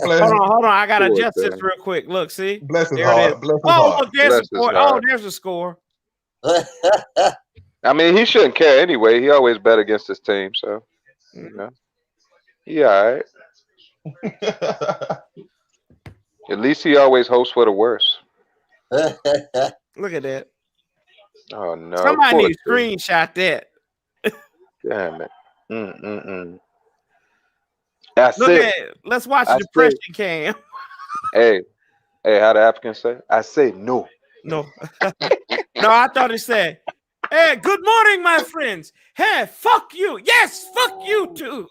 [SPEAKER 1] Hold on. I gotta
[SPEAKER 19] Poor
[SPEAKER 1] adjust this
[SPEAKER 19] thing.
[SPEAKER 1] real quick. Look, see,
[SPEAKER 15] Bless his
[SPEAKER 1] there
[SPEAKER 15] heart.
[SPEAKER 1] it is.
[SPEAKER 15] Bless his
[SPEAKER 1] Oh,
[SPEAKER 15] heart.
[SPEAKER 1] look, there's
[SPEAKER 19] Bless
[SPEAKER 1] a
[SPEAKER 19] his
[SPEAKER 1] score. Oh,
[SPEAKER 19] heart.
[SPEAKER 1] there's a score.
[SPEAKER 19] I mean, he shouldn't care anyway. He always bet against his team, so you know. He all right. At least he always hopes for the worst.
[SPEAKER 1] Look at that.
[SPEAKER 19] Oh no.
[SPEAKER 1] Somebody
[SPEAKER 19] Poor
[SPEAKER 1] need to
[SPEAKER 19] thing.
[SPEAKER 1] screenshot that.
[SPEAKER 19] Damn it. That's
[SPEAKER 1] Look
[SPEAKER 19] it.
[SPEAKER 1] at it. Let's watch
[SPEAKER 19] I
[SPEAKER 1] the depression cam.
[SPEAKER 19] Hey, how the Africans say? I say no.
[SPEAKER 1] No. No, I thought it said, hey, good morning, my friends. Hey, fuck you. Yes, fuck you too.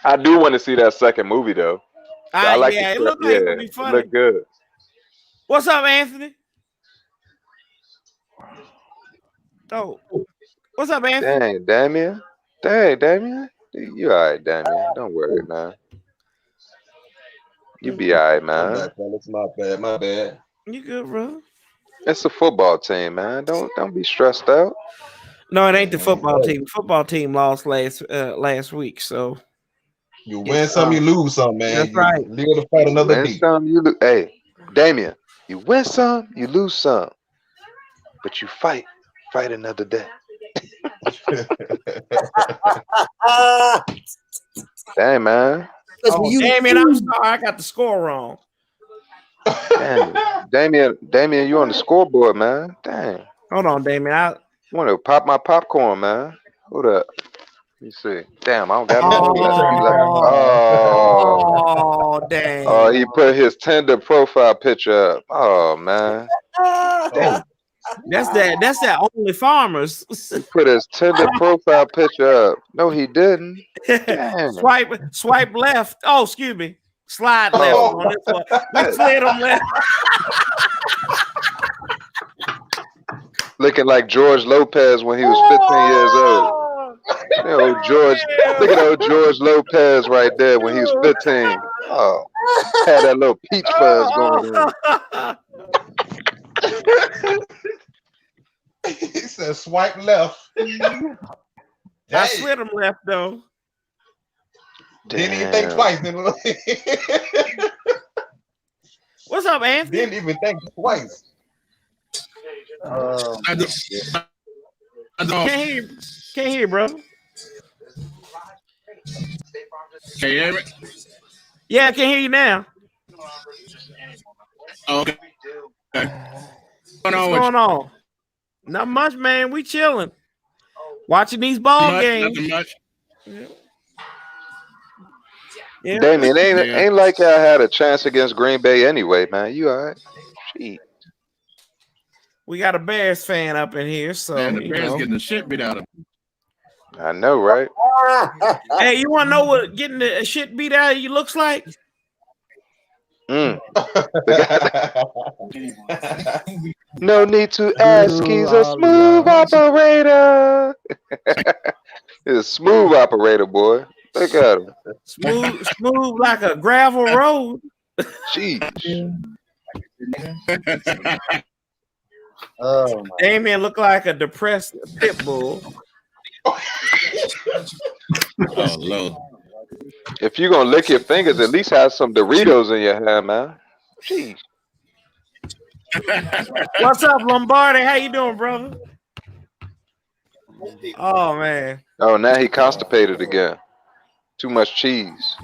[SPEAKER 19] I do want to see that second movie though. I like
[SPEAKER 1] yeah,
[SPEAKER 19] the
[SPEAKER 1] it looked like it would be
[SPEAKER 19] it
[SPEAKER 1] funny.
[SPEAKER 19] looked good.
[SPEAKER 1] What's up, Anthony? Oh, what's up, Anthony?
[SPEAKER 19] Dang, Damien. Dang, Damien. You all right, Damien. Don't worry, man. You be all right,
[SPEAKER 15] My
[SPEAKER 19] man.
[SPEAKER 15] bad, fellas. My bad.
[SPEAKER 1] You good, bro?
[SPEAKER 19] It's a football team, man. Don't be stressed out.
[SPEAKER 1] No, it ain't the football team. The football team lost last week, so
[SPEAKER 15] You win some, you lose some, man.
[SPEAKER 1] That's
[SPEAKER 15] You
[SPEAKER 1] right.
[SPEAKER 15] live to fight
[SPEAKER 19] You
[SPEAKER 15] another
[SPEAKER 19] win
[SPEAKER 15] day.
[SPEAKER 19] some, you lose. Hey, Damien, you win some, you lose some, but you fight another day. Dang, man.
[SPEAKER 1] Oh, Damien, I'm sorry, I got the score wrong.
[SPEAKER 19] Damien, you on the scoreboard, man. Dang.
[SPEAKER 1] Hold on, Damien. I
[SPEAKER 19] want to pop my popcorn, man. Hold up. Let me see. Damn, I don't got no.
[SPEAKER 1] Oh, dang.
[SPEAKER 19] Oh, he put his Tinder profile picture up. Oh man.
[SPEAKER 1] That's that only farmers.
[SPEAKER 19] He put his Tinder profile picture up. No, he didn't. Damn.
[SPEAKER 1] Swipe left. Oh, excuse me. Slide left on this one. We slid him left.
[SPEAKER 19] Looking like George Lopez when he was 15 years old. Look at old George Lopez right there when he was 15. Oh, had that little peach fuzz going on.
[SPEAKER 15] He said swipe left.
[SPEAKER 1] I slid him left though.
[SPEAKER 15] Didn't even think twice.
[SPEAKER 1] What's up, Anthony?
[SPEAKER 15] Didn't even think twice.
[SPEAKER 1] Can't hear, bro.
[SPEAKER 3] Can you hear me?
[SPEAKER 1] Yeah, I can hear you now.
[SPEAKER 3] Okay.
[SPEAKER 1] What's going on? Not much, man. We chilling. Watching these ball games.
[SPEAKER 3] Nothing much.
[SPEAKER 1] Yeah.
[SPEAKER 19] Damien, ain't like I had a chance against Green Bay anyway, man. You all right? Gee.
[SPEAKER 1] We got a Bears fan up in here, so
[SPEAKER 3] Man, the Bears getting the shit beat out of them.
[SPEAKER 19] I know, right?
[SPEAKER 1] Hey, you want to know what getting the shit beat out of you looks like?
[SPEAKER 19] No need to ask. He's a smooth operator. He's a smooth operator, boy. Look at him.
[SPEAKER 1] Smooth like a gravel road.
[SPEAKER 19] Jeez.
[SPEAKER 1] Damien look like a depressed pit bull.
[SPEAKER 3] Oh Lord.
[SPEAKER 19] If you're gonna lick your fingers, at least have some Doritos in your hand, man. Jeez.
[SPEAKER 1] What's up, Lombardi? How you doing, brother? Oh man.
[SPEAKER 19] Oh, now he constipated again. Too much cheese.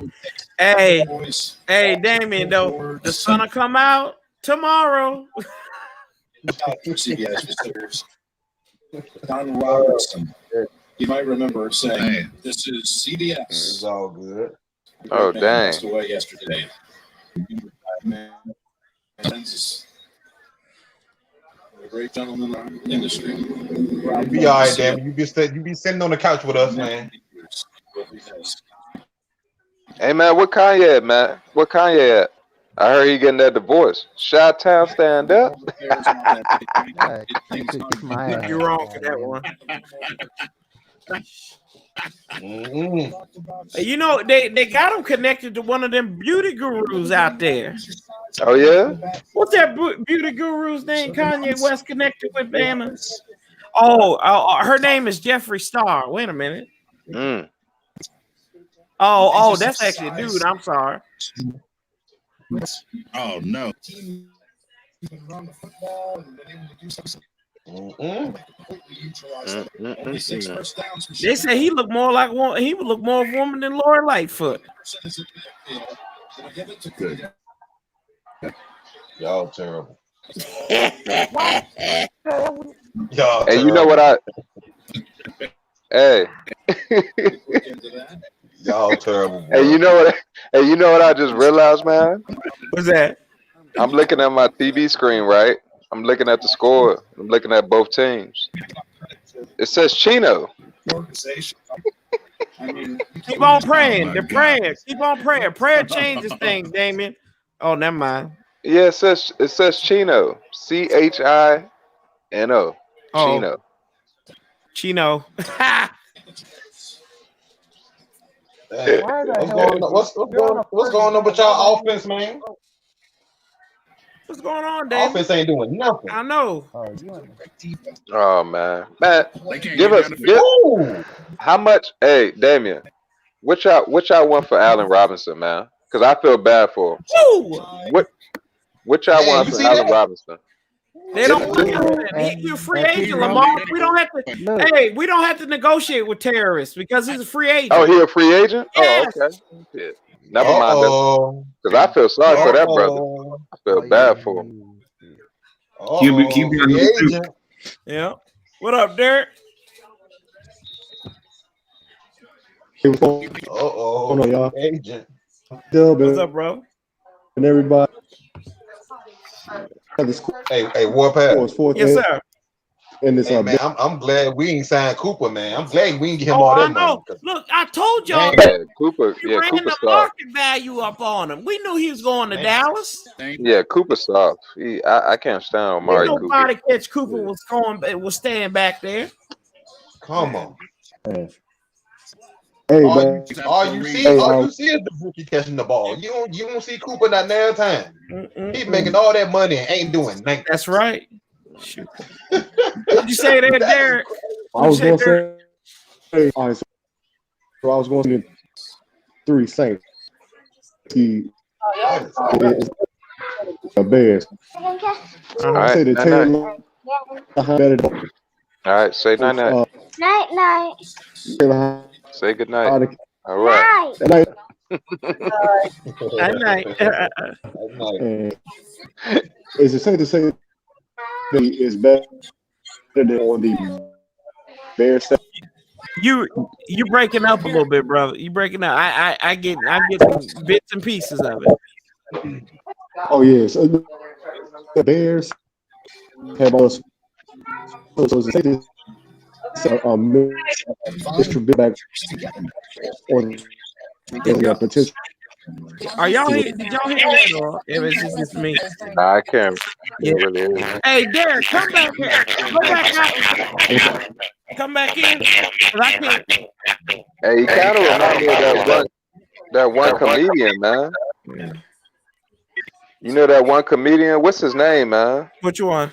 [SPEAKER 1] Hey, Damien, though, the sun will come out tomorrow.
[SPEAKER 22] CBS visitors. Don Robertson. You might remember saying, "This is CBS."
[SPEAKER 15] It's all good.
[SPEAKER 19] Oh, dang.
[SPEAKER 22] Passed away yesterday. A great gentleman in our industry.
[SPEAKER 15] You be all right, damn. You be sitting on the couch with us, man.
[SPEAKER 19] Hey man, what Kanye at, man? What Kanye at? I heard he getting that divorce. Chi-Town stand up.
[SPEAKER 18] Yeah, kiss my ass.
[SPEAKER 1] You're wrong for that one. You know, they got him connected to one of them beauty gurus out there.
[SPEAKER 19] Oh yeah?
[SPEAKER 1] What's that beauty guru's name? Kanye West connected with Banner? Oh, her name is Jeffree Star. Wait a minute. Oh, that's actually a dude. I'm sorry.
[SPEAKER 3] Oh no.
[SPEAKER 1] They say he looked more like one. He would look more of a woman than Lori Lightfoot.
[SPEAKER 15] Good. Y'all terrible. Y'all
[SPEAKER 19] Hey, you know what I? Hey.
[SPEAKER 15] Y'all terrible.
[SPEAKER 19] Hey, you know what? Hey, you know what I just realized, man?
[SPEAKER 1] What's that?
[SPEAKER 19] I'm looking at my TV screen, right? I'm looking at the score. I'm looking at both teams. It says Chino.
[SPEAKER 1] Keep on praying. They're praying. Keep on praying. Prayer changes things, Damien. Oh, never mind.
[SPEAKER 19] Yeah, it says Chino. Chino. Chino.
[SPEAKER 1] Chino.
[SPEAKER 15] Hey, what's going on with y'all offense, man?
[SPEAKER 1] What's going on, Damien?
[SPEAKER 15] Offense ain't doing nothing.
[SPEAKER 1] I know.
[SPEAKER 19] Oh man, give us how much? Hey, Damien, what y'all want for Allen Robinson, man? Because I feel bad for him. What y'all want for Allen Robinson?
[SPEAKER 1] They don't look at him. He's a free agent, Lamar. We don't have to. Hey, we don't have to negotiate with terrorists because he's a free agent.
[SPEAKER 19] Oh, he a free agent?
[SPEAKER 1] Yes.
[SPEAKER 19] Oh, okay. Yeah. Never mind. Because I feel sorry for that brother. I feel bad for him.
[SPEAKER 1] Yeah. What up, Derek?
[SPEAKER 5] What's going on, y'all?
[SPEAKER 15] Agent.
[SPEAKER 1] What's up, bro?
[SPEAKER 5] And everybody.
[SPEAKER 15] Hey, Warpath.
[SPEAKER 1] Yes, sir.
[SPEAKER 5] And this,
[SPEAKER 15] man, I'm glad we ain't signed Cooper, man. I'm glad we ain't get him
[SPEAKER 1] Oh,
[SPEAKER 15] all
[SPEAKER 1] I
[SPEAKER 15] that
[SPEAKER 1] know.
[SPEAKER 15] money.
[SPEAKER 1] Look, I told y'all
[SPEAKER 19] Cooper.
[SPEAKER 1] we
[SPEAKER 19] Yeah,
[SPEAKER 1] ran
[SPEAKER 19] Cooper
[SPEAKER 1] the
[SPEAKER 19] soft.
[SPEAKER 1] market value up on him. We knew he was going to Dallas.
[SPEAKER 19] Yeah, Cooper soft. I can't stand Amari Cooper.
[SPEAKER 1] Nobody catch Cooper was staying back there.
[SPEAKER 15] Come on.
[SPEAKER 5] Hey,
[SPEAKER 15] all
[SPEAKER 5] man.
[SPEAKER 15] you see is the rookie catching the ball. You don't see Cooper not now time. He's making all that money and ain't doing nothing.
[SPEAKER 1] That's right. Shoot. What'd you say there, Derek?
[SPEAKER 5] I was going to say, all right, so I was going to say 3 Saints. He is a Bears.
[SPEAKER 19] All right,
[SPEAKER 5] Say the
[SPEAKER 19] night-night. All right, say night-night.
[SPEAKER 21] Night.
[SPEAKER 19] Say good night. All right.
[SPEAKER 5] Night.
[SPEAKER 1] Night.
[SPEAKER 5] Is it safe to say that he is better than on the Bears?
[SPEAKER 1] You breaking up a little bit, brother. You breaking up. I get bits and pieces of it.
[SPEAKER 5] Oh yes, the Bears have all. So it's safe to say Mr. Big back on the potential.
[SPEAKER 1] Are y'all here? Did y'all hear that, or is this me?
[SPEAKER 19] Nah, I can't.
[SPEAKER 1] Yeah.
[SPEAKER 19] Really.
[SPEAKER 1] Hey, Derek, come back here. Go back out. Come back in. I can't.
[SPEAKER 19] Hey, he kind of remind me of that one comedian, man. You know that one comedian? What's his name, man?
[SPEAKER 1] Which one?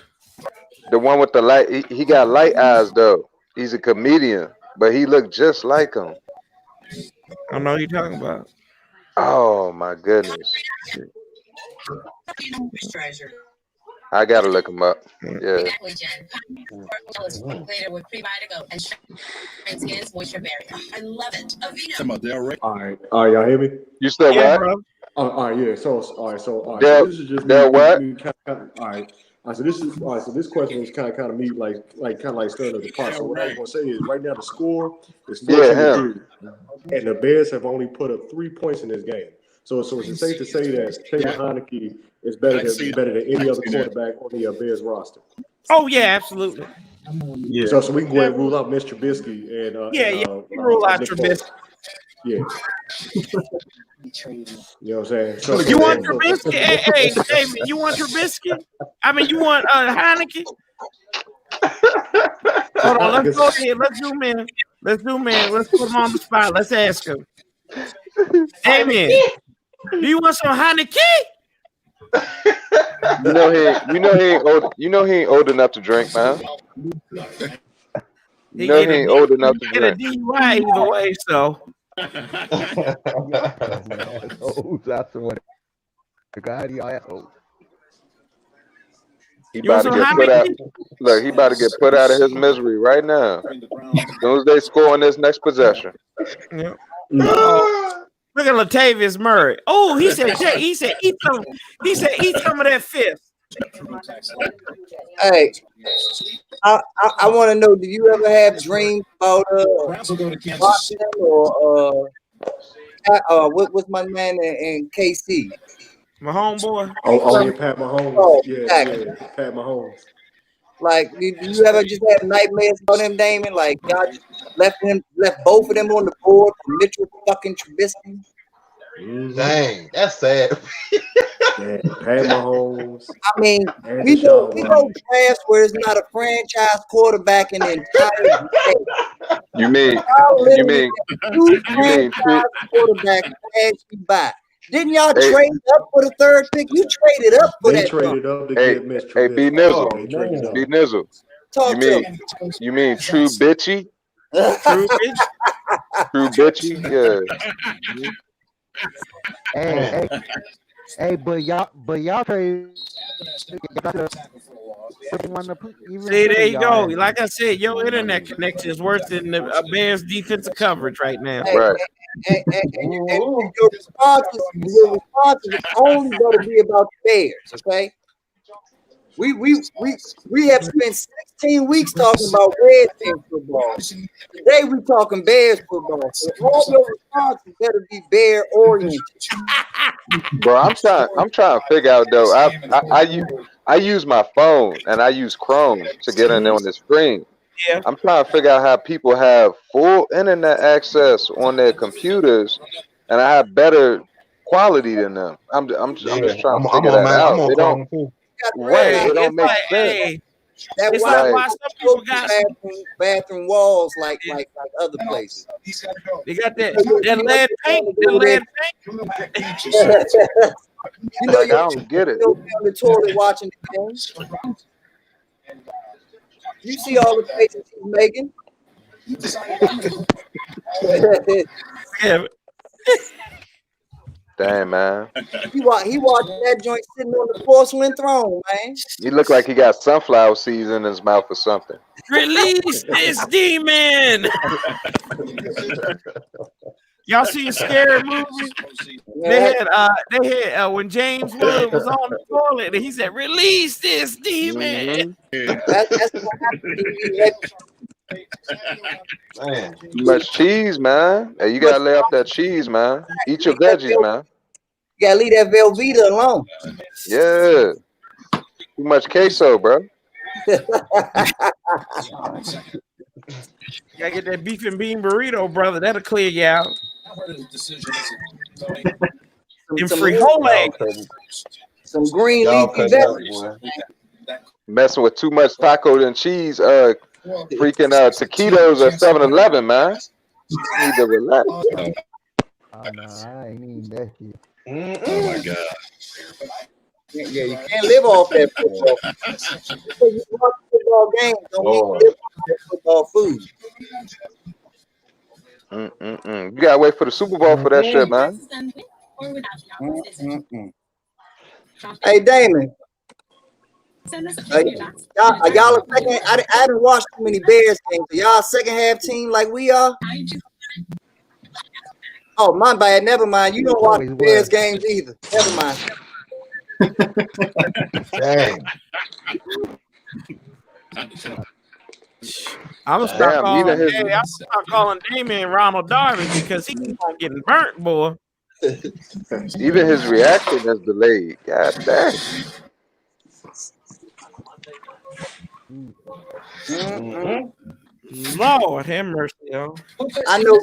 [SPEAKER 19] The one with the light. He got light eyes though. He's a comedian, but he looked just like him.
[SPEAKER 1] I don't know what you're talking about.
[SPEAKER 19] Oh my goodness. I gotta look him up. Yeah.
[SPEAKER 5] All right, y'all hear me?
[SPEAKER 19] You still what?
[SPEAKER 5] All right, yeah. So this is just
[SPEAKER 19] what?
[SPEAKER 5] All right. So this question is kind of me like stirring up the pot. So what I was gonna say is right now the score is 14-3, and the Bears have only put up 3 points in this game. So it's safe to say that Taylor Heineke is better than any other quarterback on the Bears roster.
[SPEAKER 1] Oh yeah, absolutely.
[SPEAKER 5] Yeah. So we can go ahead and rule out Mr. Trubisky and
[SPEAKER 1] rule out Trubisky.
[SPEAKER 5] Yeah. You know what I'm saying?
[SPEAKER 1] You want Trubisky? Hey, David, you want Trubisky? I mean, you want Heineke? Hold on, let's go here. Let's zoom in. Let's put him on the spot. Let's ask him. Damien, do you want some Heineke?
[SPEAKER 19] You know he ain't old enough to drink, man. You know he ain't old enough to
[SPEAKER 1] Get a
[SPEAKER 19] drink.
[SPEAKER 1] DUI either way, so.
[SPEAKER 18] That's what. God, you asshole.
[SPEAKER 19] He about to get put out. Look, he about to get put out of his misery right now. As soon as they score on this next possession.
[SPEAKER 1] Yeah. Oh, look at Latavius Murray. Oh, he said eat some of that fifth.
[SPEAKER 13] Hey, I want to know, do you ever have dreams about boxing or what's my man in KC?
[SPEAKER 1] My homeboy.
[SPEAKER 5] Oh, yeah, Pat Mahomes.
[SPEAKER 13] Oh,
[SPEAKER 5] yeah, Pat Mahomes.
[SPEAKER 13] Like, do you ever just have nightmares about him, Damon? Like, y'all just left both of them on the board for Mitchell fucking Trubisky?
[SPEAKER 15] Dang, that's sad.
[SPEAKER 5] Yeah, Pat Mahomes.
[SPEAKER 13] I mean, we go drafts where it's not a franchise quarterback in the entire game.
[SPEAKER 19] You mean
[SPEAKER 13] two franchise quarterbacks passed you by. Didn't y'all trade up for the third pick? You traded up for that.
[SPEAKER 5] They traded up to get Mitch Trubisky.
[SPEAKER 19] Hey, B Nizzle. B Nizzle. You mean True Bitchy?
[SPEAKER 1] True Bitch?
[SPEAKER 19] True Bitchy? Yeah.
[SPEAKER 18] Hey, but y'all trade.
[SPEAKER 1] See, there you go. Like I said, your internet connection is worse than the Bears' defensive coverage right now.
[SPEAKER 19] Right.
[SPEAKER 13] And your response is only going to be about the Bears, okay? We have spent 16 weeks talking about Redskins football. Today we talking Bears football. So all your responses better be Bear oriented.
[SPEAKER 19] Bro, I'm trying to figure out though. I use my phone and I use Chrome to get in there on the screen.
[SPEAKER 1] Yeah.
[SPEAKER 19] I'm trying to figure out how people have full internet access on their computers, and I have better quality than them. I'm just trying to figure that out. It don't make sense.
[SPEAKER 13] That's why some people got bathroom walls like other places.
[SPEAKER 1] They got that lead paint.
[SPEAKER 13] You know,
[SPEAKER 19] I don't get it.
[SPEAKER 13] You're on the toilet watching the game. You see all the faces he's making.
[SPEAKER 19] Damn, man.
[SPEAKER 13] He watching that joint sitting on the porcelain throne, man.
[SPEAKER 19] He look like he got sunflower seeds in his mouth or something.
[SPEAKER 1] Release this demon. Y'all see a scary movie? They had when James Wood was on the toilet and he said, "Release this demon."
[SPEAKER 13] That's what happened.
[SPEAKER 19] Man, too much cheese, man. Hey, you gotta lay off that cheese, man. Eat your veggies, man.
[SPEAKER 13] You gotta leave that Velveeta alone.
[SPEAKER 19] Yeah. Too much queso, bro.
[SPEAKER 1] You gotta get that beef and bean burrito, brother. That'll clear you out. And frijoles.
[SPEAKER 13] Some green leafy vegetables.
[SPEAKER 19] Messing with too much taco and cheese, freaking taquitos at 7-Eleven, man. You need to relax.
[SPEAKER 18] Oh no, I ain't eating that shit.
[SPEAKER 3] Oh my god.
[SPEAKER 13] Yeah, you can't live off that football. Because you watch football games, don't mean you live off that football food.
[SPEAKER 19] You gotta wait for the Super Bowl for that shit, man.
[SPEAKER 13] Hey, Damon. Y'all a second. I haven't watched too many Bears games. Are y'all a second half team like we are? Oh, my bad. Never mind. You don't watch the Bears games either. Never mind.
[SPEAKER 15] Dang.
[SPEAKER 1] I'm gonna start calling Damien Ronald Darby because he keep on getting burnt, boy.
[SPEAKER 19] Even his reaction is delayed. God damn.
[SPEAKER 1] Lord have mercy, yo.
[SPEAKER 13] I know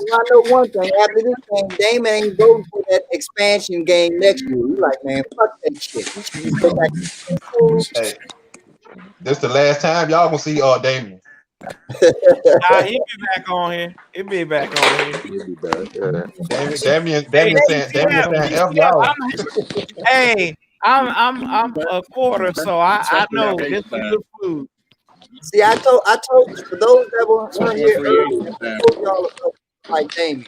[SPEAKER 13] one thing. After this game, Damon ain't voting for that expansion game next year. You like, man, fuck that shit. We should just go back to school.
[SPEAKER 15] Hey, this the last time y'all gonna see Damien.
[SPEAKER 1] Nah, he'll be back on here. He'll be back on here.
[SPEAKER 19] He'll be back. Yeah.
[SPEAKER 15] Damien
[SPEAKER 1] Hey,
[SPEAKER 15] saying F y'all.
[SPEAKER 1] hey, I'm a quarter, so I know this is good food.
[SPEAKER 13] See, I told you, for those that weren't here earlier, I told y'all about like Damien.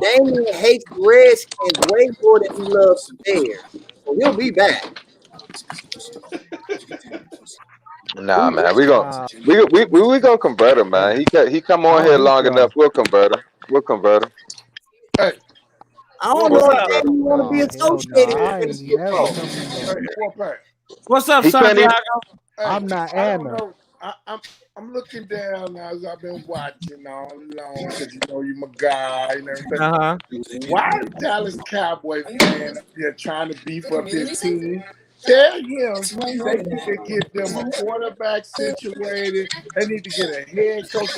[SPEAKER 13] Damien hates the Redskins way more than he loves the Bears. So he'll be back.
[SPEAKER 19] Nah, man, we gonna convert him, man. He come on here long enough. We'll convert him.
[SPEAKER 2] Hey,
[SPEAKER 13] I don't know if Damien want to be associated with the
[SPEAKER 2] Warpath.
[SPEAKER 1] What's up,
[SPEAKER 19] He can't even-
[SPEAKER 1] Santiago?
[SPEAKER 2] Hey,
[SPEAKER 18] I'm not
[SPEAKER 2] I don't
[SPEAKER 18] Anna.
[SPEAKER 2] know. I'm looking down as I've been watching all along because you know you're my guy and everything.
[SPEAKER 1] Uh-huh.
[SPEAKER 2] Why is Dallas Cowboy fan up here trying to beef up his team? Tell him they need to get them a quarterback situated. They need to get a head coach.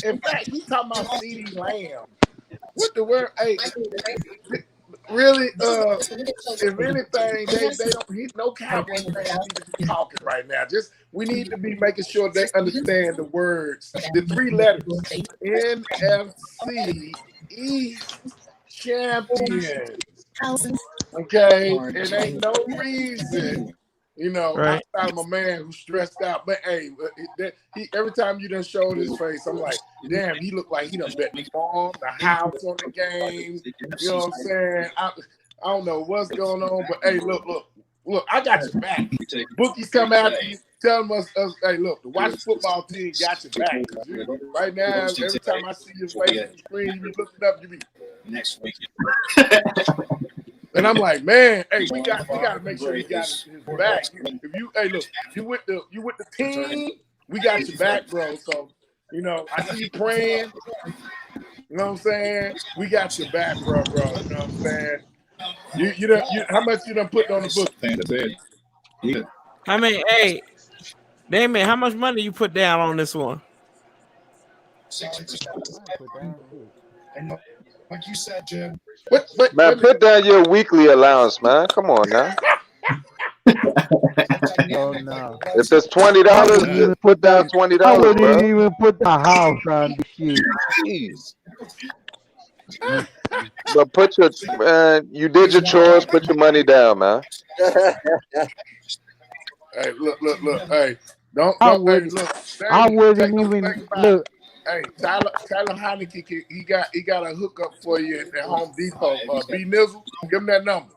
[SPEAKER 2] In fact, he talking about CeeDee Lamb. What the word? Hey, really? If anything, they don't. No Cowboy fans need to be talking right now. Just we need to be making sure they understand the words, the three letters. NFC East champions. Okay, it ain't no reason. You know,
[SPEAKER 1] Right.
[SPEAKER 2] outside of my man who's stressed out. But hey, every time you done showed his face, I'm like, damn, he looked like he done bet the farm, the house on the game. You know what I'm saying? I don't know what's going on, but hey, look, I got your back. Bookies come after you, tell us, hey, look, the Watch Football team got your back. Right now, every time I see your face on the screen, you be looking up, you be
[SPEAKER 22] next week.
[SPEAKER 2] And I'm like, man, hey, we got to make sure we got his back. If you, hey, look, you with the team, we got your back, bro. So, you know, I see you praying. You know what I'm saying? We got your back, bro. You know what I'm saying? You how much you done put on the book?
[SPEAKER 1] I mean, hey, Damien, how much money you put down on this one?
[SPEAKER 22] Like you said, Jim.
[SPEAKER 19] Man, put down your weekly allowance, man. Come on now.
[SPEAKER 18] Oh no!
[SPEAKER 19] If it's $20, put down $20,
[SPEAKER 18] I wouldn't
[SPEAKER 19] bro.
[SPEAKER 18] even put the house on the shit.
[SPEAKER 19] Jeez. But put your you did your chores. Put your money down, man.
[SPEAKER 2] Hey, look. Hey, don't.
[SPEAKER 18] I
[SPEAKER 2] Hey,
[SPEAKER 18] wouldn't.
[SPEAKER 2] look.
[SPEAKER 18] I
[SPEAKER 2] Take
[SPEAKER 18] wouldn't
[SPEAKER 2] no
[SPEAKER 18] even
[SPEAKER 2] think about
[SPEAKER 18] look.
[SPEAKER 2] it. Hey, Tyler Heineke, he got a hookup for you at Home Depot. B Nizzle, give him that number.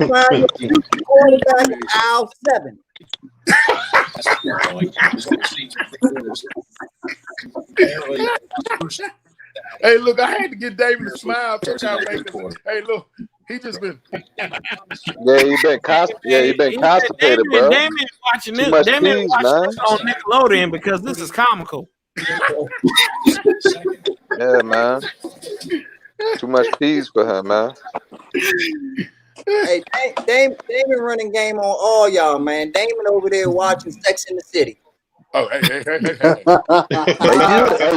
[SPEAKER 13] Find your future quarterback in aisle 7.
[SPEAKER 2] Hey, look, I had to get David a smile. Hey, look, he just been.
[SPEAKER 19] Yeah, he been constipated, bro.
[SPEAKER 1] Damien watching
[SPEAKER 19] Too
[SPEAKER 1] this.
[SPEAKER 19] much
[SPEAKER 1] Damien
[SPEAKER 19] peas,
[SPEAKER 1] watching
[SPEAKER 19] man.
[SPEAKER 1] this on Nickelodeon because this is comical.
[SPEAKER 19] Yeah, man. Too much peas for her, man.
[SPEAKER 13] Hey, Damon running game on all y'all, man. Damon over there watching Sex in the City.
[SPEAKER 2] Oh, hey.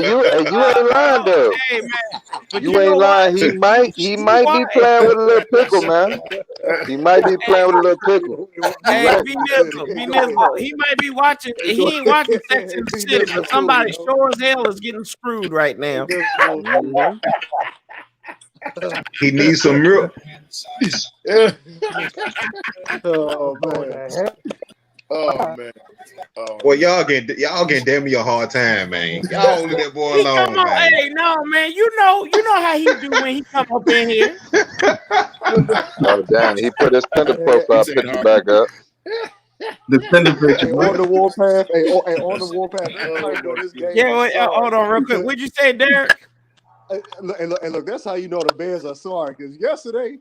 [SPEAKER 19] You ain't lying though.
[SPEAKER 1] Hey man, but
[SPEAKER 19] You ain't lying. He might be playing with a little pickle, man. He might be playing with a little pickle.
[SPEAKER 1] Hey, B Nizzle, he might be watching. He ain't watching Sex in the City, but somebody sure as hell is getting screwed right now.
[SPEAKER 15] He needs some milk.
[SPEAKER 2] Oh man.
[SPEAKER 15] Well, y'all getting Damien a hard time, man. Y'all leave that boy alone,
[SPEAKER 1] Come on,
[SPEAKER 15] man.
[SPEAKER 1] hey, no, man. You know how he do when he come up in here.
[SPEAKER 19] Oh damn, he put his Tinder profile picture back up.
[SPEAKER 17] The Tinder picture.
[SPEAKER 5] Hey, on the Warpath. Hey, on the Warpath. That's how you know this game.
[SPEAKER 1] Yeah, wait, hold on real quick. What'd you say, Derek?
[SPEAKER 5] Look, that's how you know the Bears are sorry. Because yesterday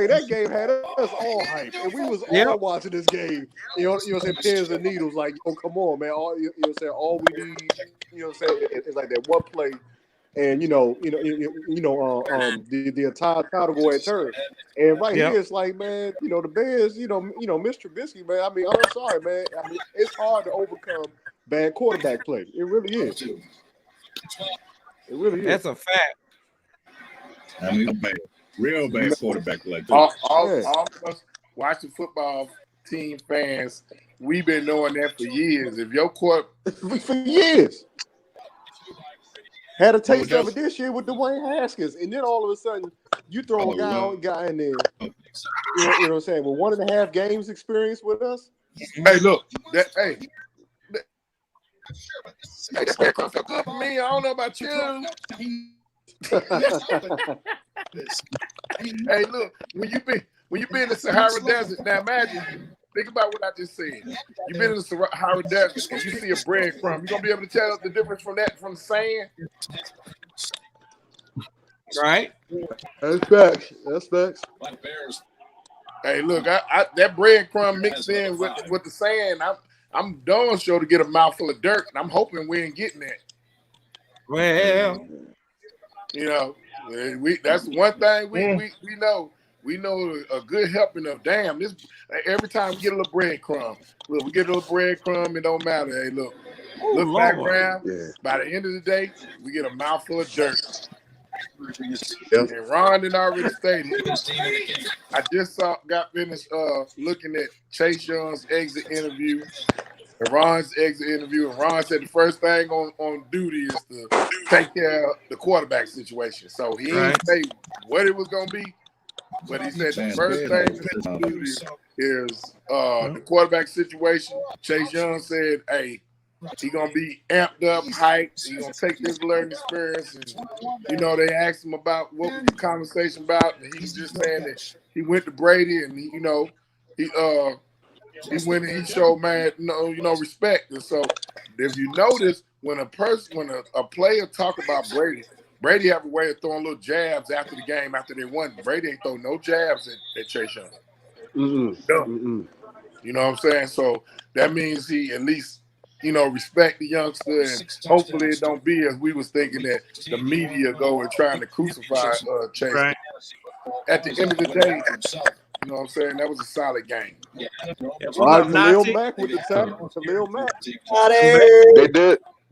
[SPEAKER 5] that game had us all hyped, and we was all watching this game. You know what I'm saying? Pins and needles, like, oh come on, man. All we need, is like that one play
[SPEAKER 16] and the entire title go at turn. And right here, it's like, man, the Bears, Mr. Trubisky, man. I mean, I'm sorry, man. I mean, it's hard to overcome bad quarterback play. It really is. It really is.
[SPEAKER 1] That's a fact.
[SPEAKER 3] I mean, real bad quarterback play.
[SPEAKER 2] All of us watching football team fans, we've been knowing that for years. If your court
[SPEAKER 16] for years. Had a taste of it this year with Dwayne Haskins, and then all of a sudden you throw a guy in there. You know what I'm saying? With 1.5 games experience with us.
[SPEAKER 2] Hey, look, hey, that felt good for me. I don't know about you. Hey, look, when you been in the Sahara Desert, now imagine. Think about what I just said. You've been in the Sahara Desert and you see a breadcrumb. You gonna be able to tell the difference from the sand?
[SPEAKER 1] Right?
[SPEAKER 16] That's facts. That's facts.
[SPEAKER 2] Hey, look, I that breadcrumb mixed in with the sand. I'm darn sure to get a mouthful of dirt, and I'm hoping we ain't getting that.
[SPEAKER 1] Well,
[SPEAKER 2] that's one thing we know. We know a good helping of this. Every time we get a little breadcrumb, look, we get a little breadcrumb. It don't matter. Hey, look background. Yeah. By the end of the day, we get a mouthful of dirt. Yep. And Ron had already stated. I just got finished looking at Chase Young's exit interview and Ron's exit interview, and Ron said the first thing on duty is to take care of the quarterback situation. So he didn't say what it was going to be. But he said the first thing to do is the quarterback situation. Chase Young said, hey, he's going to be amped up, hyped. He's going to take this learning experience. And, they asked him about what was the conversation about. And he's just saying that he went to Brady and, he went and he showed, man, respect. And so if you notice, when a player talk about Brady have a way of throwing little jabs after the game, after they won. Brady ain't throw no jabs at Chase Young. No. You know what I'm saying? So that means he at least, respect the youngster, and hopefully it don't be as we was thinking that the media go and trying to crucify Chase. Right. At the end of the day, you know what I'm saying? That was a solid game.
[SPEAKER 16] Khalil Mack with the tackle. Khalil Mack.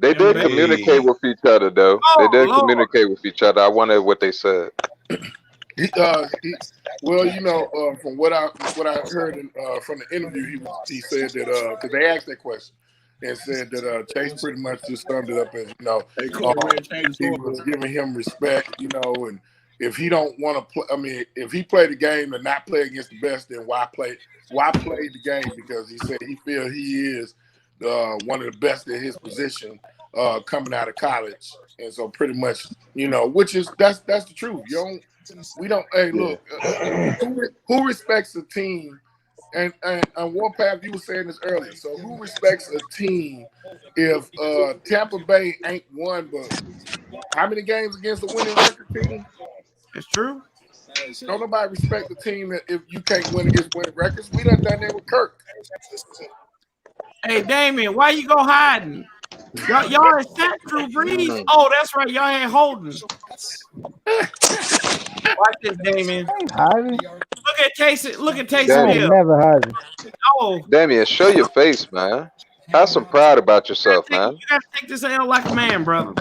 [SPEAKER 19] They did communicate with each other, though. They did communicate with each other. I wonder what they said.
[SPEAKER 2] From what I heard from the interview, he said that because they asked that question and said that Chase pretty much just summed it up as he was giving him respect, and if he don't want to play, I mean, if he played the game and not play against the best, then why play the game? Because he said he feels he is one of the best in his position coming out of college, and so pretty much, which is that's the truth. Hey, look, who respects a team? And Warpath, you were saying this earlier. So who respects a team if Tampa Bay ain't won but how many games against the winning record team?
[SPEAKER 1] It's true.
[SPEAKER 2] Don't nobody respect the team that if you can't win against winning records. We done that with Kirk.
[SPEAKER 1] Hey, Damien, why you go hiding? Y'all ain't set Drew Brees. Oh, that's right. Y'all ain't holding. Watch this, Damien. Look at Taysom.
[SPEAKER 18] Never hiding.
[SPEAKER 1] Oh,
[SPEAKER 19] Damien, show your face, man. Have some pride about yourself, man.
[SPEAKER 1] You gotta take this L like a man, brother.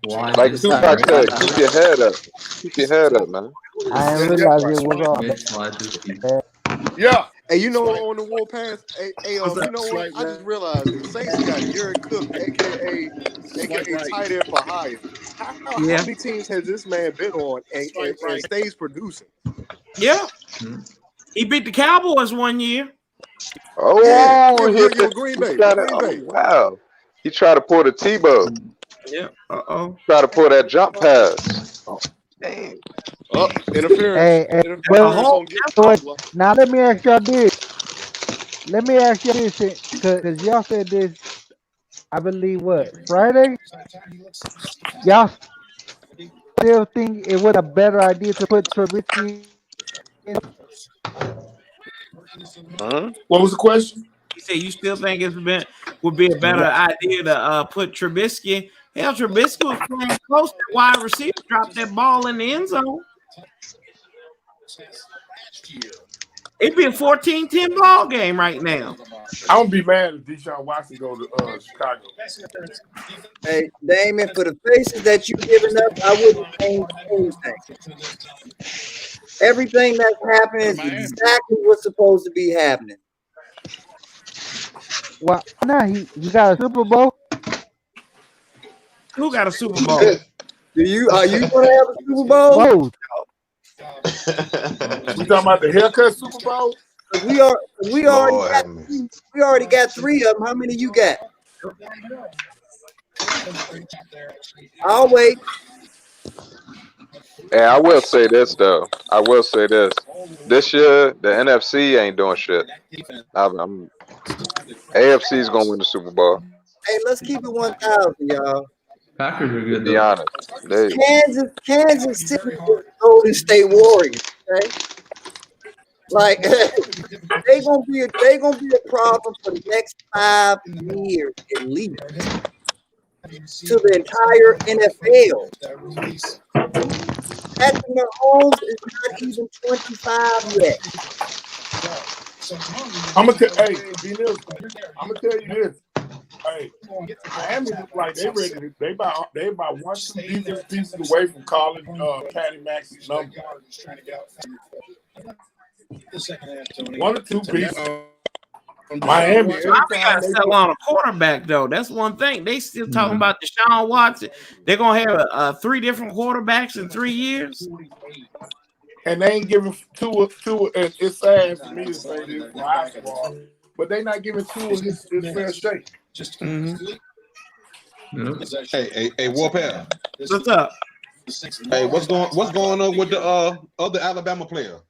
[SPEAKER 19] Like Tupac said, keep your head up. Keep your head up, man.
[SPEAKER 18] I didn't realize it was all.
[SPEAKER 2] Yeah.
[SPEAKER 16] Hey, on the Warpath, you know what? I just realized the Saints got Jared Cook, aka tight end for hire. How many teams has this man been on and stays producing?
[SPEAKER 1] Yeah. He beat the Cowboys one year.
[SPEAKER 19] Oh,
[SPEAKER 16] yeah, Green Bay.
[SPEAKER 19] Wow. He tried to pull the Tebow.
[SPEAKER 1] Yeah.
[SPEAKER 19] Try to pull that jump pass.
[SPEAKER 16] Oh, dang. Interference.
[SPEAKER 18] Now let me ask y'all this. Because y'all said this, I believe, Friday? Y'all still think it was a better idea to put Trubisky in?
[SPEAKER 2] What was the question?
[SPEAKER 1] He said you still think would be a better idea to put Trubisky Hell, Trubisky was playing close to wide receiver, dropped that ball in the end zone. It'd be a 14-10 ball game right now.
[SPEAKER 2] I won't be mad if Deshaun Watson go to Chicago.
[SPEAKER 13] Hey, Damon, for the faces that you've given up, I wouldn't change anything. Everything that's happening is exactly what's supposed to be happening.
[SPEAKER 18] Well, now he got a Super Bowl.
[SPEAKER 1] Who got a Super Bowl?
[SPEAKER 13] Are you going to have a Super Bowl?
[SPEAKER 18] Both.
[SPEAKER 2] We talking about the haircut Super Bowl?
[SPEAKER 13] We already got 3 of them. How many you got? I'll wait.
[SPEAKER 19] And I will say this though. I will say this. This year, the NFC ain't doing shit. AFC is gonna win the Super Bowl.
[SPEAKER 13] Hey, let's keep it 1,000, y'all.
[SPEAKER 8] Packers are good.
[SPEAKER 19] To be honest,
[SPEAKER 13] Kansas City is Golden State Warriors. Okay? Like they gonna be a problem for the next 5 years at least to the entire NFL. Patrick Mahomes is not even 25 yet.
[SPEAKER 2] I'm gonna tell you this. Hey, Miami look like they ready. They about 1-2 defense pieces away from calling Patty Max's number. 1 or 2 pieces. Miami.
[SPEAKER 1] We got to sell on a quarterback, though. That's one thing. They still talking about Deshaun Watson. They're going to have 3 different quarterbacks in 3 years.
[SPEAKER 2] And they ain't giving two. And it's sad for me to say this for basketball, but they not giving Tua his fair shake.
[SPEAKER 12] Hey, Warpath.
[SPEAKER 1] What's up?
[SPEAKER 12] Hey, what's going on with the other Alabama player?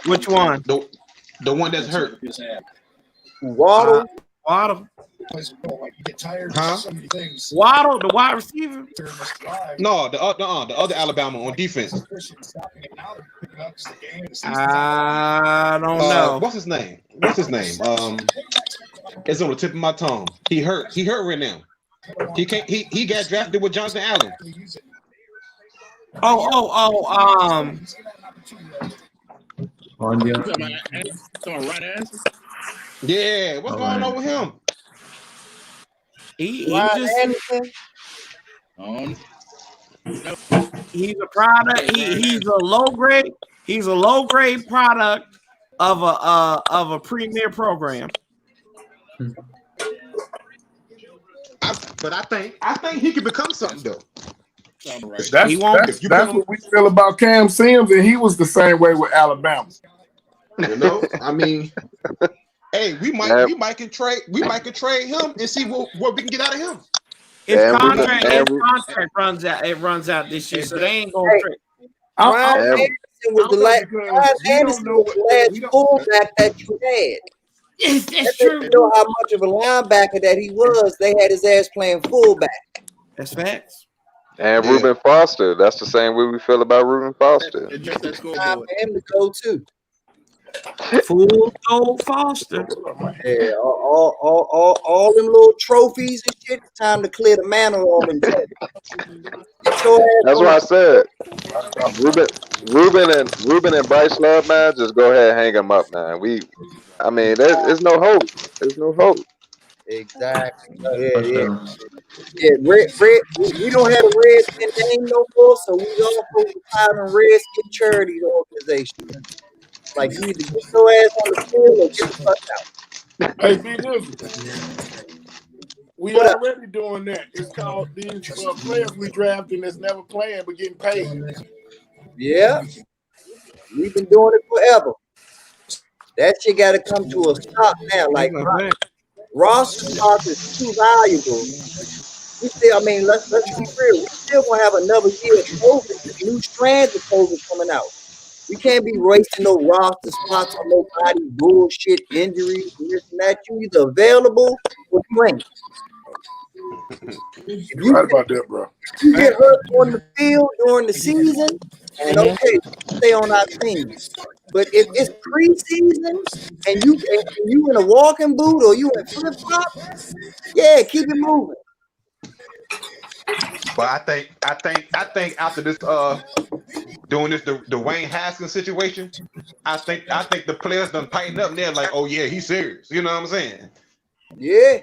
[SPEAKER 1] Which one?
[SPEAKER 12] The one that's hurt.
[SPEAKER 13] Waddle.
[SPEAKER 1] Waddle.
[SPEAKER 12] Huh?
[SPEAKER 1] Waddle, the wide receiver.
[SPEAKER 12] No, the other Alabama on defense.
[SPEAKER 1] I don't know.
[SPEAKER 12] What's his name? It's on the tip of my tongue. He hurt right now. He can't. He got drafted with Jonathan Allen. Yeah, what's going on with him?
[SPEAKER 1] He's a product. He's a low grade. He's a low grade product of a premier program.
[SPEAKER 12] But I think he could become something though.
[SPEAKER 2] That's what we feel about Cam Sims, and he was the same way with Alabama.
[SPEAKER 12] You know, I mean, hey, we might can trade him and see what we can get out of him.
[SPEAKER 1] His contract runs out. It runs out this year, so they ain't gonna trade.
[SPEAKER 13] Brian Anderson was the last fullback that you had.
[SPEAKER 1] That's true.
[SPEAKER 13] You know how much of a linebacker that he was. They had his ass playing fullback.
[SPEAKER 1] That's facts.
[SPEAKER 19] And Reuben Foster. That's the same way we feel about Reuben Foster.
[SPEAKER 13] Time for him to go too.
[SPEAKER 1] Full old Foster.
[SPEAKER 13] Yeah, all them little trophies and shit. It's time to clear the mantle on them.
[SPEAKER 19] That's what I said. Reuben and Bryce Love, man, just go ahead and hang them up, man. There's no hope. There's no hope.
[SPEAKER 13] Exactly. Yeah. Red, we don't have a Redskin name no more, so we also retired on Redskin charity organization. Like, you either get your ass on the field or get the fuck out.
[SPEAKER 2] Hey, B. We already doing that. It's called these players we drafting that's never playing but getting paid.
[SPEAKER 13] Yeah. We've been doing it forever. That shit got to come to a stop now. Like, roster stock is too valuable. We still, let's be real. We still gonna have another year of COVID, new strands of COVID coming out. We can't be wasting no roster spots on nobody bullshit injuries and this and that. You either available or you ain't.
[SPEAKER 2] You're right about that, bro.
[SPEAKER 13] You get hurt on the field during the season, and okay, stay on our team. But if it's preseason and you in a walking boot or you in flip flop, yeah, keep it moving.
[SPEAKER 15] But I think after this doing this the Dwayne Haskins situation, I think the players done tighten up. And they're like, oh yeah, he's serious. You know what I'm saying?
[SPEAKER 13] Yeah,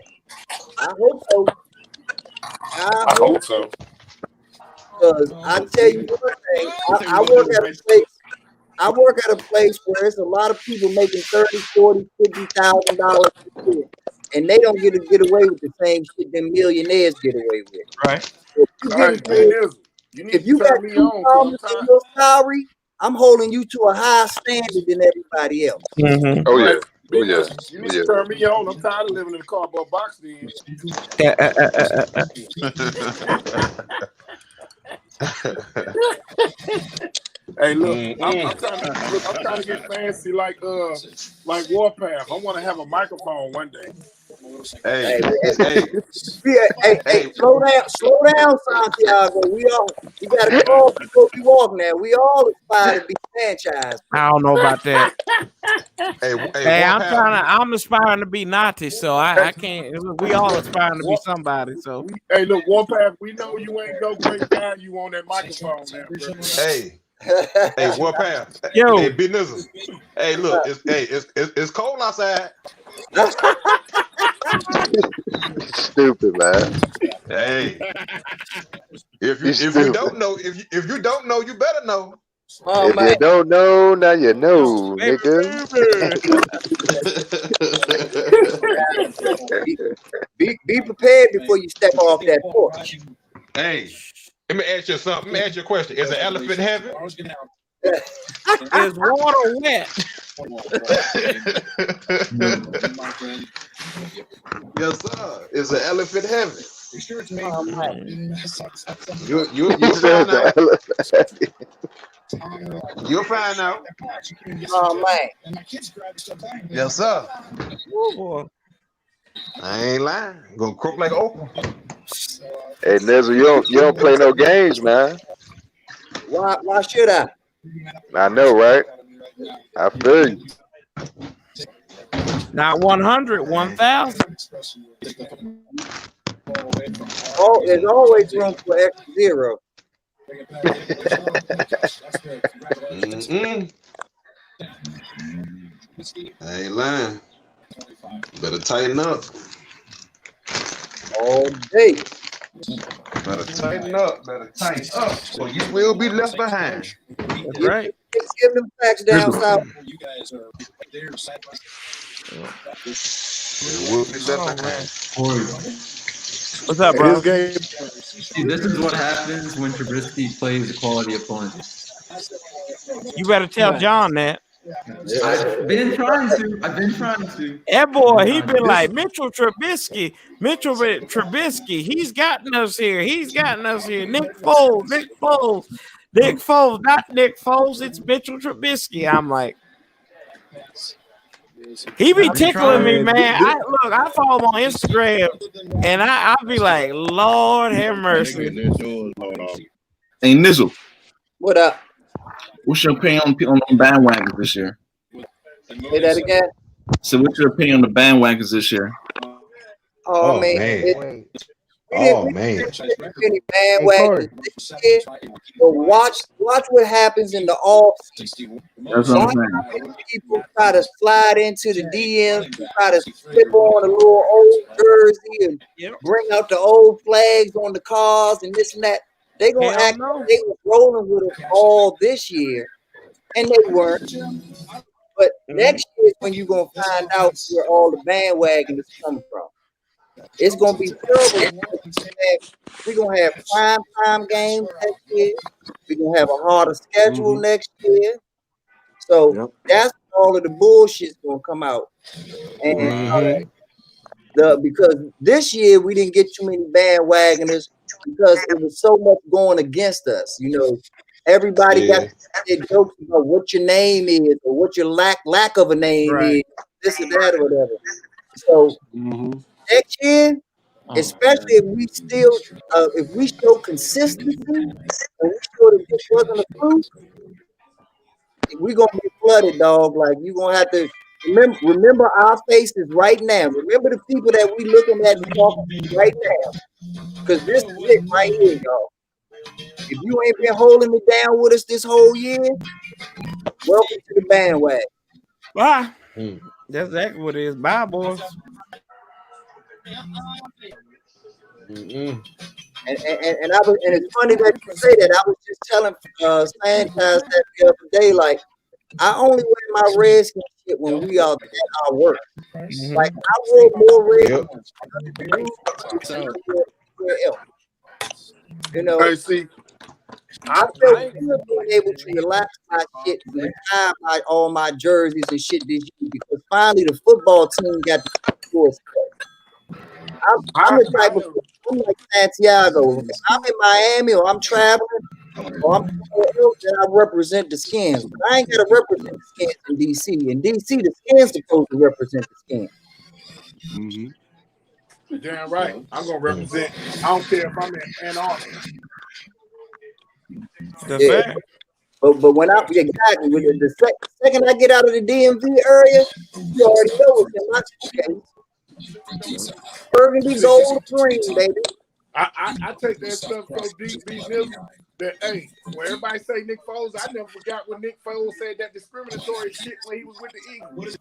[SPEAKER 13] I hope so. I hope
[SPEAKER 2] so.
[SPEAKER 13] Because I tell you one thing, I work at a place. I work at a place where it's a lot of people making $30,000, $40,000, $50,000 a year, and they don't get away with the same shit them millionaires get away with.
[SPEAKER 1] Right.
[SPEAKER 13] If you got two commas in your salary, I'm holding you to a higher standard than everybody else.
[SPEAKER 1] Mm-hmm.
[SPEAKER 19] Oh yeah.
[SPEAKER 2] You need to turn me on. I'm tired of living in a cardboard box then. Hey, look, I'm trying to get fancy like Warpath. I want to have a microphone one day.
[SPEAKER 13] Hey, slow down, Santiago. We gotta call before we walk now. We all aspire to be franchised.
[SPEAKER 1] I don't know about that.
[SPEAKER 15] Hey,
[SPEAKER 1] I'm aspiring to be naughty, so I can't. We all aspiring to be somebody. So
[SPEAKER 2] hey, look, Warpath, we know you ain't no great guy. You on that microphone now, bro.
[SPEAKER 15] Hey, Warpath.
[SPEAKER 1] Yo.
[SPEAKER 15] Hey, business. Hey, look, it's cold outside.
[SPEAKER 19] Stupid, man.
[SPEAKER 15] Hey, if you don't know, if you don't know, you better know.
[SPEAKER 19] If you don't know, now you know, nigga.
[SPEAKER 13] Be prepared before you step off that porch.
[SPEAKER 15] Hey, let me ask you something. Let me ask you a question. Is an elephant heavy?
[SPEAKER 1] Is water wet?
[SPEAKER 15] Yes, sir. Is an elephant heavy? You'll find out. You'll find out.
[SPEAKER 13] Oh man.
[SPEAKER 15] Yes, sir.
[SPEAKER 1] Oh,
[SPEAKER 15] I ain't lying. Gonna croak like okra.
[SPEAKER 19] Hey, Nizzle, you don't play no games, man.
[SPEAKER 13] Why should I?
[SPEAKER 19] I know, right? I feel you.
[SPEAKER 1] Not 100, 1,000.
[SPEAKER 13] Oh, there's always room for extra zero.
[SPEAKER 15] I ain't lying. Better tighten up.
[SPEAKER 13] All day.
[SPEAKER 15] Better tighten up. Better tighten up, or you will be left behind.
[SPEAKER 1] That's right.
[SPEAKER 13] Give them facts down south.
[SPEAKER 22] You guys are there side by
[SPEAKER 15] You will be left behind.
[SPEAKER 1] What's up, bro?
[SPEAKER 6] See, this is what happens when Trubisky plays a quality opponent.
[SPEAKER 1] You better tell John that.
[SPEAKER 6] I've been trying to.
[SPEAKER 1] That boy, he been like Mitchell Trubisky. He's gotten us here. Nick Foles, not Nick Foles. It's Mitchell Trubisky. I'm like, he be tickling me, man. I follow him on Instagram, and I'll be like, Lord have mercy.
[SPEAKER 17] Hey, Nizzle.
[SPEAKER 13] What up?
[SPEAKER 17] What's your opinion on bandwagons this year?
[SPEAKER 13] Say that again.
[SPEAKER 17] So what's your opinion on the bandwagons this year?
[SPEAKER 13] Oh man. Any bandwagons this year, but watch what happens in the off season.
[SPEAKER 17] That's what I'm saying.
[SPEAKER 13] People try to slide into the DMs, try to slip on a little old jersey and bring out the old flags on the cars and this and that. They gonna act like they were rolling with us all this year, and they weren't. But next year is when you're gonna find out where all the bandwagon is coming from. It's gonna be terrible. We're gonna have prime games next year. We're gonna have a harder schedule next year. So that's all of the bullshit's gonna come out. And because this year we didn't get too many bandwagoners because it was so much going against us. You know, everybody got their jokes about what your name is or what your lack of a name is, this or that or whatever. So next year, especially if we show consistency and we show that this wasn't a fluke, we're gonna be flooded, dog. Like you're gonna have to Remember our faces right now. Remember the people that we looking at and talking to right now. Because this is it right here, y'all. If you ain't been holding it down with us this whole year, welcome to the bandwagon.
[SPEAKER 1] Bye. That's exactly what it is. Bye, boys.
[SPEAKER 13] And it's funny that you say that. I was just telling Sanchez that the other day, like, I only wear my Redskin shit when we are at our work. Like, I wore more Redskins than anywhere else. You know,
[SPEAKER 2] I see.
[SPEAKER 13] I felt good being able to relax my shit and retire all my jerseys and shit this year because finally the football team got to do us. I'm the type of I'm like Santiago. If I'm in Miami or I'm traveling or I'm somewhere else, then I represent the Skins. But I ain't got to represent the Skins in DC. In DC, the Skins supposed to represent the Skins.
[SPEAKER 2] Mm-hmm. Damn right. I'm gonna represent. I don't care if I'm in Ann Arbor.
[SPEAKER 13] Yeah. But when I exactly with the second I get out of the DMV area, you already know what's in my suitcase. Burgundy, gold, green, baby.
[SPEAKER 2] I take that stuff so deep, B. Nizzle, that hey, when everybody say Nick Foles, I never forgot when Nick Foles said that discriminatory shit when he was with the Eagles.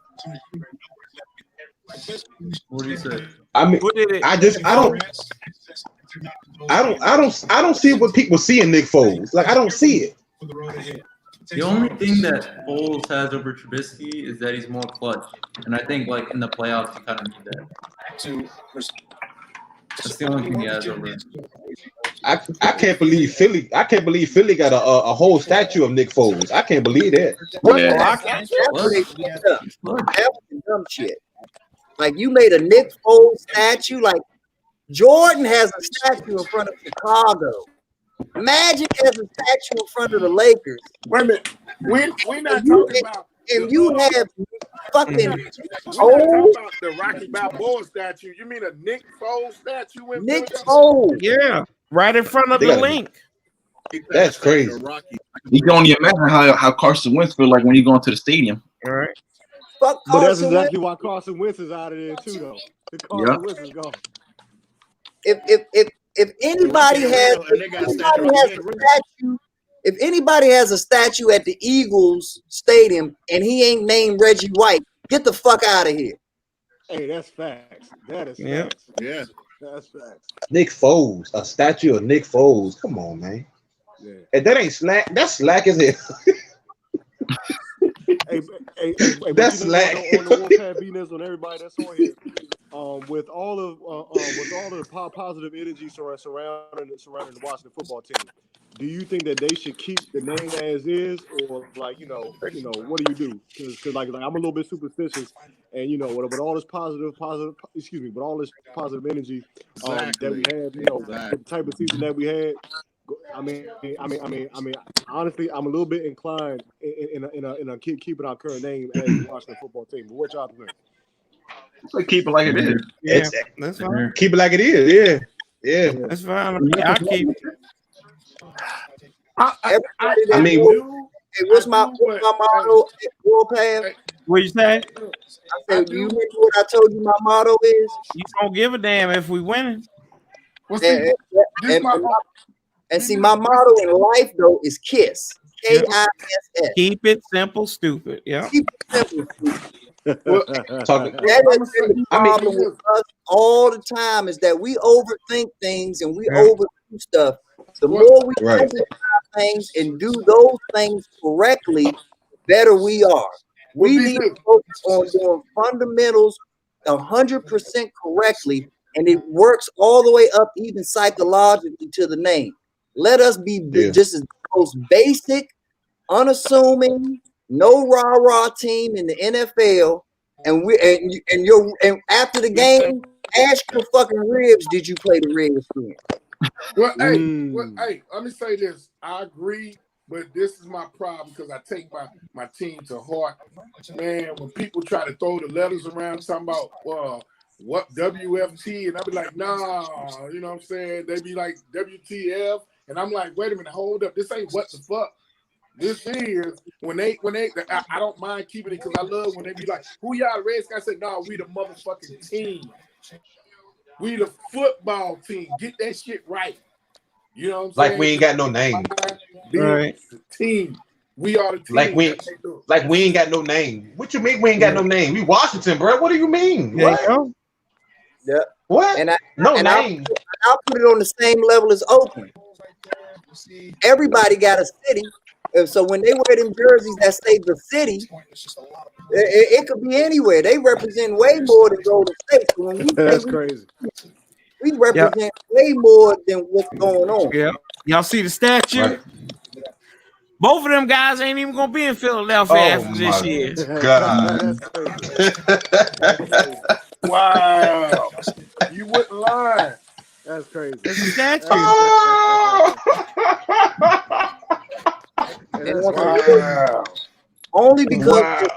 [SPEAKER 6] What did he say?
[SPEAKER 12] I mean, I don't see what people see in Nick Foles. Like, I don't see it.
[SPEAKER 6] The only thing that Foles has over Trubisky is that he's more clutch, and I think like in the playoffs you kind of need that. That's the only thing he has over him.
[SPEAKER 12] I can't believe Philly. I can't believe Philly got a whole statue of Nick Foles. I can't believe that.
[SPEAKER 13] That's what they fucked up. That was dumb shit. Like you made a Nick Foles statue. Like Jordan has a statue in front of Chicago. Magic has a statue in front of the Lakers.
[SPEAKER 2] Wait a minute. We're not talking about.
[SPEAKER 13] And you have fucking.
[SPEAKER 2] We're not talking about the Rocky Balboa statue. You mean a Nick Foles statue in
[SPEAKER 13] Nick Foles?
[SPEAKER 1] Yeah, right in front of the link.
[SPEAKER 12] That's crazy.
[SPEAKER 17] You can only imagine how Carson Wentz feel like when you go into the stadium.
[SPEAKER 1] All right.
[SPEAKER 13] Fuck
[SPEAKER 16] But that's
[SPEAKER 13] Carson
[SPEAKER 16] exactly
[SPEAKER 13] Wentz.
[SPEAKER 16] why Carson Wentz is out of there too, though. The Carson Wentz is gone.
[SPEAKER 13] If anybody has if anybody has a statue at the Eagles stadium and he ain't named Reggie White, get the fuck out of here.
[SPEAKER 16] Hey, that's facts. That is
[SPEAKER 1] Yeah.
[SPEAKER 16] facts. Yeah, that's facts.
[SPEAKER 12] Nick Foles, a statue of Nick Foles. Come on, man.
[SPEAKER 16] Yeah.
[SPEAKER 12] And that ain't slack. That's slack as hell.
[SPEAKER 16] Hey,
[SPEAKER 12] That's
[SPEAKER 16] slack.
[SPEAKER 12] slack.
[SPEAKER 16] On the Warpath Venus on everybody that's on here. With all of the positive energy surrounding the Washington football team, do you think that they should keep the name as is, or like what do you do? Because like I'm a little bit superstitious, and with all this positive, with all this positive energy that we had, the type of season that we had. I mean, honestly, I'm a little bit inclined in a keeping our current name as the Washington football team. But what y'all think?
[SPEAKER 17] Like keep it like it is.
[SPEAKER 1] Yeah, that's fine.
[SPEAKER 12] Keep it like it is. Yeah.
[SPEAKER 1] That's fine. I'll keep it.
[SPEAKER 12] I mean,
[SPEAKER 13] what's my motto at Warpath?
[SPEAKER 1] What you say?
[SPEAKER 13] I said, you remember what I told you my motto is?
[SPEAKER 1] You don't give a damn if we winning.
[SPEAKER 13] And see, my motto in life though is KISS. KISS.
[SPEAKER 1] Keep it simple, stupid. Yeah.
[SPEAKER 13] Keep it simple, stupid.
[SPEAKER 12] That
[SPEAKER 13] has been the problem with us all the time is that we overthink things and we overdo stuff. The more we simplify things and do those things correctly, the better we are. We need to focus on doing fundamentals 100% correctly, and it works all the way up, even psychologically, to the name. Let us be just as most basic, unassuming, no rah-rah team in the NFL, and after the game, ask your fucking ribs, did you play the Redskins?
[SPEAKER 2] Well, hey, let me say this. I agree, but this is my problem because I take my team to heart. Man, when people try to throw the letters around talking about what WFT, and I be like, nah, you know what I'm saying? They be like WTF, and I'm like, wait a minute, hold up, this ain't what the fuck. This is when they I don't mind keeping it because I love when they be like, who y'all Redskins? I said, no, we the motherfucking team. We the football team. Get that shit right. You know what I'm saying?
[SPEAKER 15] Like we ain't got no name.
[SPEAKER 2] Right. The team. We are the team.
[SPEAKER 15] Like we ain't got no name. What you mean we ain't got no name? We Washington, bro. What do you mean?
[SPEAKER 1] There
[SPEAKER 15] What?
[SPEAKER 1] you go.
[SPEAKER 13] Yeah.
[SPEAKER 15] What?
[SPEAKER 13] And
[SPEAKER 15] name.
[SPEAKER 13] I'll put it on the same level as Oakland. Everybody got a city. And so when they wear them jerseys that say the city, it could be anywhere. They represent way more than Golden State. So when we
[SPEAKER 16] That's crazy.
[SPEAKER 13] We represent way more than what's going on.
[SPEAKER 1] Yeah. Y'all see the statue?
[SPEAKER 15] Right.
[SPEAKER 1] Both of them guys ain't even gonna be in Philadelphia after this year.
[SPEAKER 15] God.
[SPEAKER 2] Wow. You wouldn't lie.
[SPEAKER 16] That's crazy.
[SPEAKER 1] It's a statue.
[SPEAKER 2] Wow.
[SPEAKER 13] Only because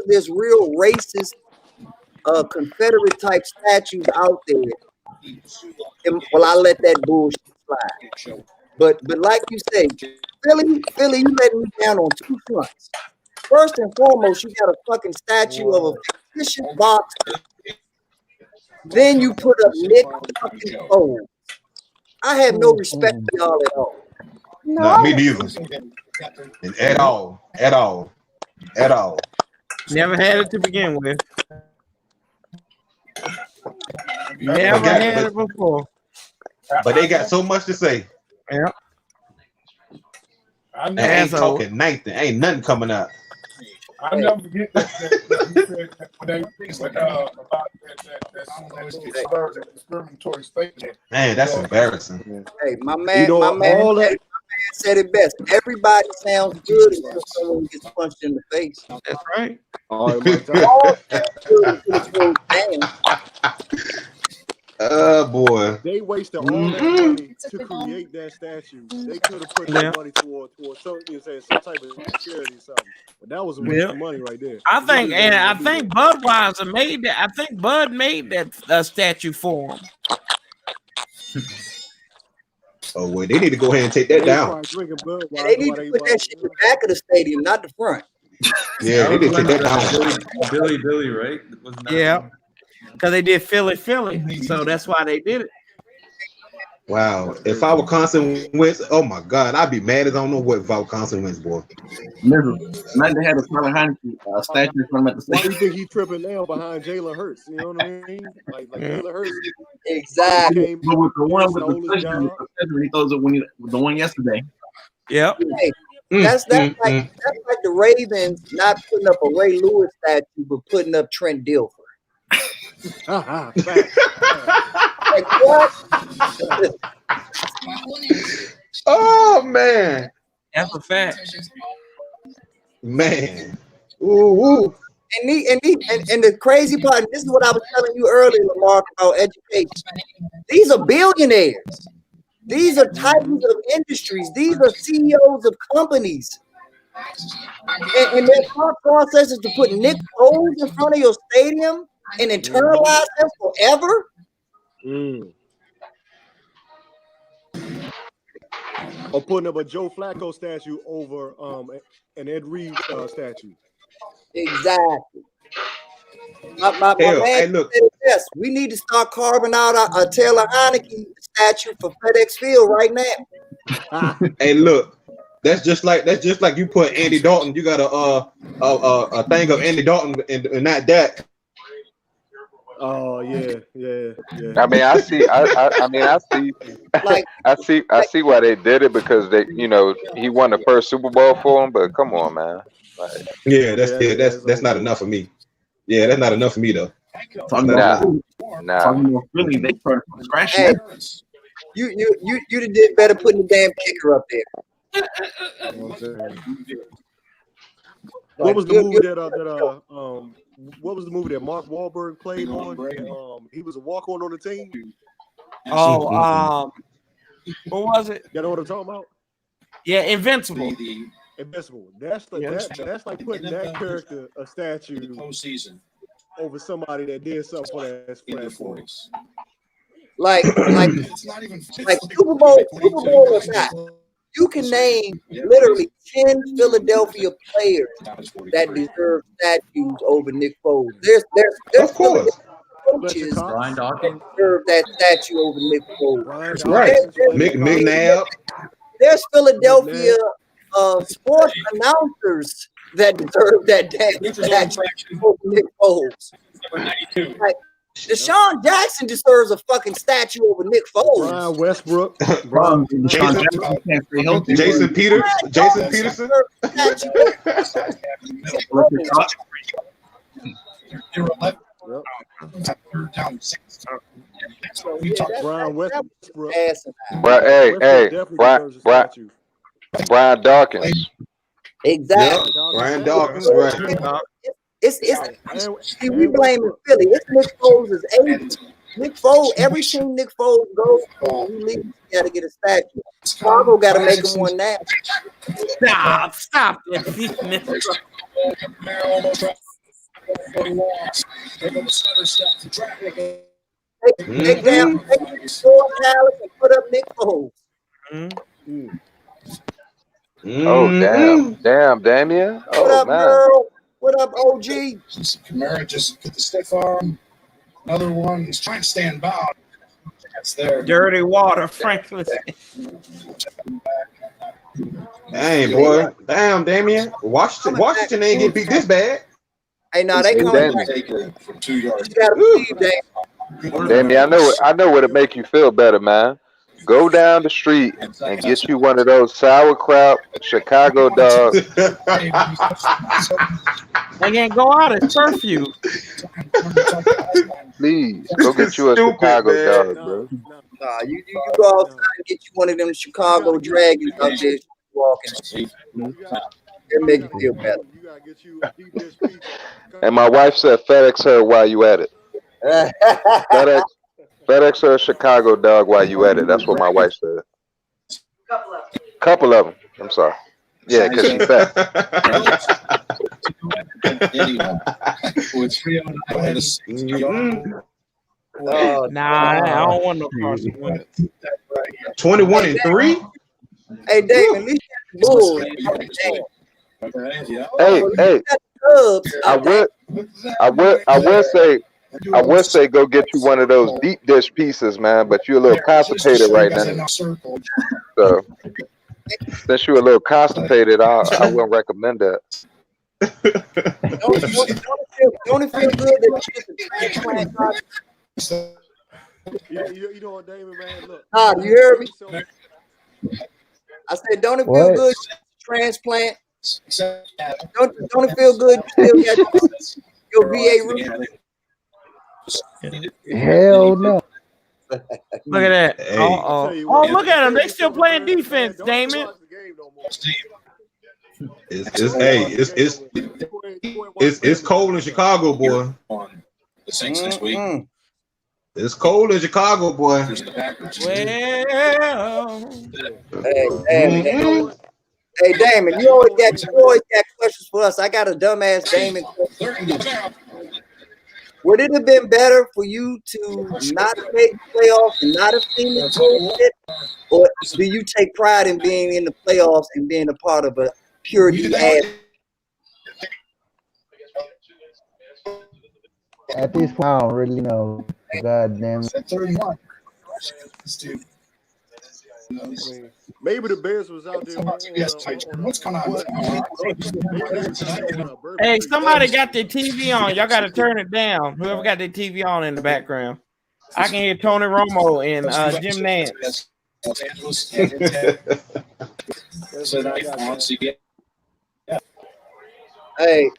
[SPEAKER 13] there's real racist Confederate type statues out there. Well, I let that bullshit slide. But like you say, Philly, you letting me down on two fronts. First and foremost, you got a fucking statue of a fictitious boxer. Then you put up Nick fucking Foles. I have no respect for y'all at all.
[SPEAKER 15] No, me neither. At all.
[SPEAKER 1] Never had it to begin with. Never had it before.
[SPEAKER 15] But they got so much to say.
[SPEAKER 1] Yeah.
[SPEAKER 15] And ain't talking ninth. Ain't nothing coming out.
[SPEAKER 2] I never forget that you said about that discriminatory statement.
[SPEAKER 15] Man, that's embarrassing.
[SPEAKER 13] Hey, my man said it best. Everybody sounds good until someone gets punched in the face.
[SPEAKER 1] That's right.
[SPEAKER 16] All
[SPEAKER 15] Oh boy.
[SPEAKER 16] They wasted all that money to create that statue. They could have put that money toward something, some type of charity or something. But that was a waste of money right there.
[SPEAKER 1] I think Budweiser made that. I think Bud made that statue for him.
[SPEAKER 15] Oh well, they need to go ahead and take that down.
[SPEAKER 13] They need to put that shit in the back of the stadium, not the front.
[SPEAKER 15] Yeah, they need to take that down.
[SPEAKER 6] Billy, right? Wasn't that
[SPEAKER 1] Yeah. Because they did Philly, so that's why they did it.
[SPEAKER 15] Wow. If our Wisconsin wins, oh my God, I'd be mad as I don't know what if our Wisconsin wins, boy.
[SPEAKER 17] Listen, imagine they had a Charlie Heineke statue in front of the
[SPEAKER 16] Why do
[SPEAKER 17] stadium.
[SPEAKER 16] you think he tripping now behind Jalen Hurts? You know what I mean? Like Jalen Hurts.
[SPEAKER 13] Exactly.
[SPEAKER 17] But with the one with the special, he throws it when the one yesterday.
[SPEAKER 1] Yep.
[SPEAKER 13] Hey, that's like the Ravens not putting up a Ray Lewis statue, but putting up Trent Dilfer. Like what?
[SPEAKER 15] Oh man.
[SPEAKER 1] That's a fact.
[SPEAKER 15] Man. Ooh.
[SPEAKER 13] And the crazy part, and this is what I was telling you earlier, Lamar, about education. These are billionaires. These are titans of industries. These are CEOs of companies. And their thought process is to put Nick Foles in front of your stadium and internalize them forever.
[SPEAKER 16] Or putting up a Joe Flacco statue over an Ed Reed statue.
[SPEAKER 13] Exactly. My man
[SPEAKER 15] hey, look.
[SPEAKER 13] said it best. We need to start carving out a Taylor Heineke statue for FedEx Field right now.
[SPEAKER 15] Hey, look. That's just like you put Andy Dalton. You got a thing of Andy Dalton and not Dak.
[SPEAKER 16] Oh yeah.
[SPEAKER 19] I mean, I see why they did it because he won the first Super Bowl for him. But come on, man. Like,
[SPEAKER 15] that's not enough for me. Yeah, that's not enough for me though.
[SPEAKER 19] Nah.
[SPEAKER 17] Really, they started from scratch.
[SPEAKER 13] Hey, you did better putting the damn kicker up there.
[SPEAKER 16] What was the movie what was the movie that Mark Wahlberg played on? He was a walk-on the team.
[SPEAKER 1] Oh, what was it?
[SPEAKER 16] You know what I'm talking about?
[SPEAKER 1] Yeah, Invincible.
[SPEAKER 16] Invincible. That's like putting that character a statue over somebody that did something for that force.
[SPEAKER 13] Like Super Bowl or not. You can name literally 10 Philadelphia players that deserve statues over Nick Foles. There's
[SPEAKER 15] Of course.
[SPEAKER 13] coaches
[SPEAKER 6] Brian
[SPEAKER 13] that
[SPEAKER 6] Dawkins.
[SPEAKER 13] deserve that statue over Nick Foles.
[SPEAKER 15] Right. McNabb.
[SPEAKER 13] There's Philadelphia sports announcers that deserve that damn statue over Nick Foles. Like, Deshaun Jackson deserves a fucking statue over Nick Foles.
[SPEAKER 5] Brian Westbrook.
[SPEAKER 15] Jason Peterson.
[SPEAKER 5] Brian Westbrook.
[SPEAKER 19] Brian Dawkins.
[SPEAKER 13] Exactly.
[SPEAKER 15] Brian Dawkins. Right.
[SPEAKER 13] It's see, we blaming Philly. It's Nick Foles' age. Nick Foles, every team Nick Foles goes to, he leaves, he got to get a statue. Chicago got to make him one now.
[SPEAKER 1] Stop it.
[SPEAKER 13] Take down Dallas and put up Nick Foles.
[SPEAKER 19] Oh, damn, Damien.
[SPEAKER 13] What
[SPEAKER 19] Oh,
[SPEAKER 13] up,
[SPEAKER 19] man.
[SPEAKER 13] girl? What up, OG?
[SPEAKER 22] Kamara just get the stiff arm. Another one. He's trying to stand by. That's there.
[SPEAKER 1] Dirty water, Franklin.
[SPEAKER 15] Dang, boy. Damn, Damien. Washington ain't get beat this bad.
[SPEAKER 13] Hey, no, they coming back.
[SPEAKER 22] From 2 yards.
[SPEAKER 13] You gotta believe that.
[SPEAKER 19] Damien, I know what it make you feel better, man. Go down the street and get you one of those sauerkraut Chicago dogs.
[SPEAKER 1] They can't go out. It's curfew.
[SPEAKER 19] Please, go get you a Chicago dog, bro.
[SPEAKER 13] Nah, you go outside and get you one of them Chicago Dragons out there walking. It'll make you feel better.
[SPEAKER 19] And my wife said FedEx her while you at it. FedEx her a Chicago dog while you at it. That's what my wife said. Couple of them. I'm sorry. Yeah, because she's fat.
[SPEAKER 1] Nah, I don't want no crossing.
[SPEAKER 15] 21-3.
[SPEAKER 13] Hey, Damon, at least that's bull.
[SPEAKER 19] Hey, I would say go get you one of those deep dish pieces, man, but you're a little constipated right now. So since you're a little constipated, I wouldn't recommend that.
[SPEAKER 13] Don't it feel good that
[SPEAKER 5] You know what, Damon, man? Look.
[SPEAKER 13] you heard me? I said, don't it feel good transplant? Don't it feel good you still got your VA room?
[SPEAKER 18] Hell no.
[SPEAKER 1] Look at that. Oh, look at them. They still playing defense, Damon.
[SPEAKER 15] It's cold in Chicago, boy.
[SPEAKER 22] The Saints next week.
[SPEAKER 15] It's cold in Chicago, boy.
[SPEAKER 1] Well,
[SPEAKER 13] hey, Damon, you always got questions for us. I got a dumbass Damon question. Would it have been better for you to not make playoffs and not have seen this bullshit? Or do you take pride in being in the playoffs and being a part of a purity ass?
[SPEAKER 18] At this point, I don't really know. God damn it.
[SPEAKER 22] 31.
[SPEAKER 5] Maybe the Bears was out there.
[SPEAKER 22] What's going on?
[SPEAKER 1] hey, somebody got their TV on. Y'all got to turn it down. Whoever got their TV on in the background. I can hear Tony Romo and Jim Nance.
[SPEAKER 13] Hey,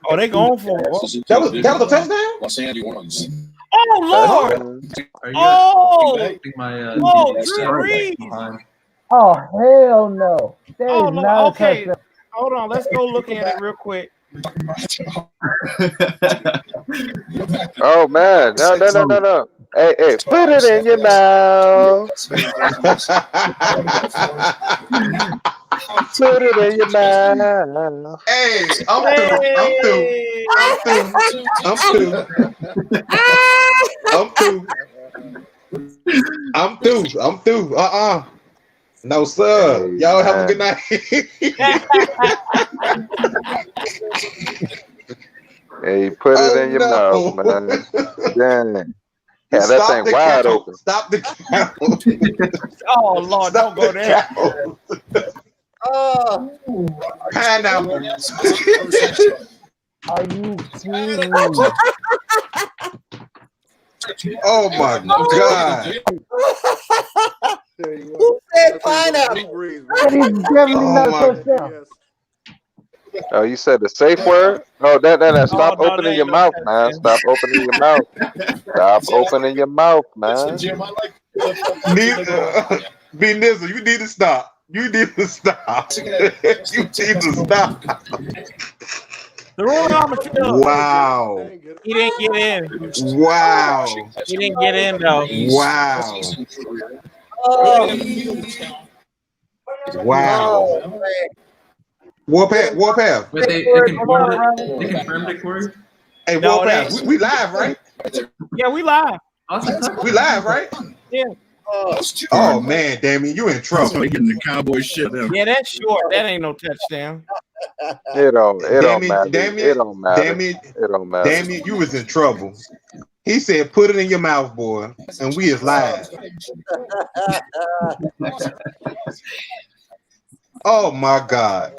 [SPEAKER 1] Oh, they going for it.
[SPEAKER 15] That was a touchdown?
[SPEAKER 22] Los Angeles.
[SPEAKER 1] Oh, Lord. Drew Reed.
[SPEAKER 18] Oh, hell no. That is not
[SPEAKER 1] okay.
[SPEAKER 18] a touchdown.
[SPEAKER 1] Hold on. Let's go look at it real quick.
[SPEAKER 19] Oh man, no. Hey, put it in your mouth. Put it in your mouth.
[SPEAKER 15] Hey, I'm through. I'm through. No, sir.
[SPEAKER 19] Hey,
[SPEAKER 15] Y'all have a
[SPEAKER 19] man.
[SPEAKER 15] good night.
[SPEAKER 19] Hey, put it in your mouth, man. Dang. Yeah, that thing wide open.
[SPEAKER 15] Stop the count.
[SPEAKER 1] Oh Lord, don't go there.
[SPEAKER 15] Pineapple.
[SPEAKER 18] Are you kidding?
[SPEAKER 15] Oh my God.
[SPEAKER 13] Who said pineapple?
[SPEAKER 18] That is definitely not a touchdown.
[SPEAKER 19] Oh, you said the safe word? Oh, that. Stop
[SPEAKER 1] no,
[SPEAKER 19] opening
[SPEAKER 1] that
[SPEAKER 19] your
[SPEAKER 1] ain't no
[SPEAKER 19] mouth, man.
[SPEAKER 1] touchdown.
[SPEAKER 19] Stop opening your mouth. Stop opening your mouth, man.
[SPEAKER 15] Be Nizzle, you need to stop. You need to stop. You need to stop.
[SPEAKER 1] The ruling on the field.
[SPEAKER 15] Wow.
[SPEAKER 1] He didn't get in.
[SPEAKER 15] Wow.
[SPEAKER 1] He didn't get in though.
[SPEAKER 15] Wow.
[SPEAKER 13] Oh,
[SPEAKER 15] Wow. Warpath.
[SPEAKER 6] But they confirmed it, Corey?
[SPEAKER 15] Hey,
[SPEAKER 1] No,
[SPEAKER 15] Warpath, we live, right?
[SPEAKER 1] Yeah, we live.
[SPEAKER 15] We live, right?
[SPEAKER 1] Yeah.
[SPEAKER 15] Oh man, Damien, you in trouble.
[SPEAKER 3] They getting the cowboy shit there.
[SPEAKER 1] Yeah, that's short. That ain't no touchdown.
[SPEAKER 19] It don't matter.
[SPEAKER 15] Damien,
[SPEAKER 19] It don't matter.
[SPEAKER 15] Damien,
[SPEAKER 19] It don't matter.
[SPEAKER 15] Damien, you was in trouble. He said, "Put it in your mouth, boy," and we is live. Oh my God.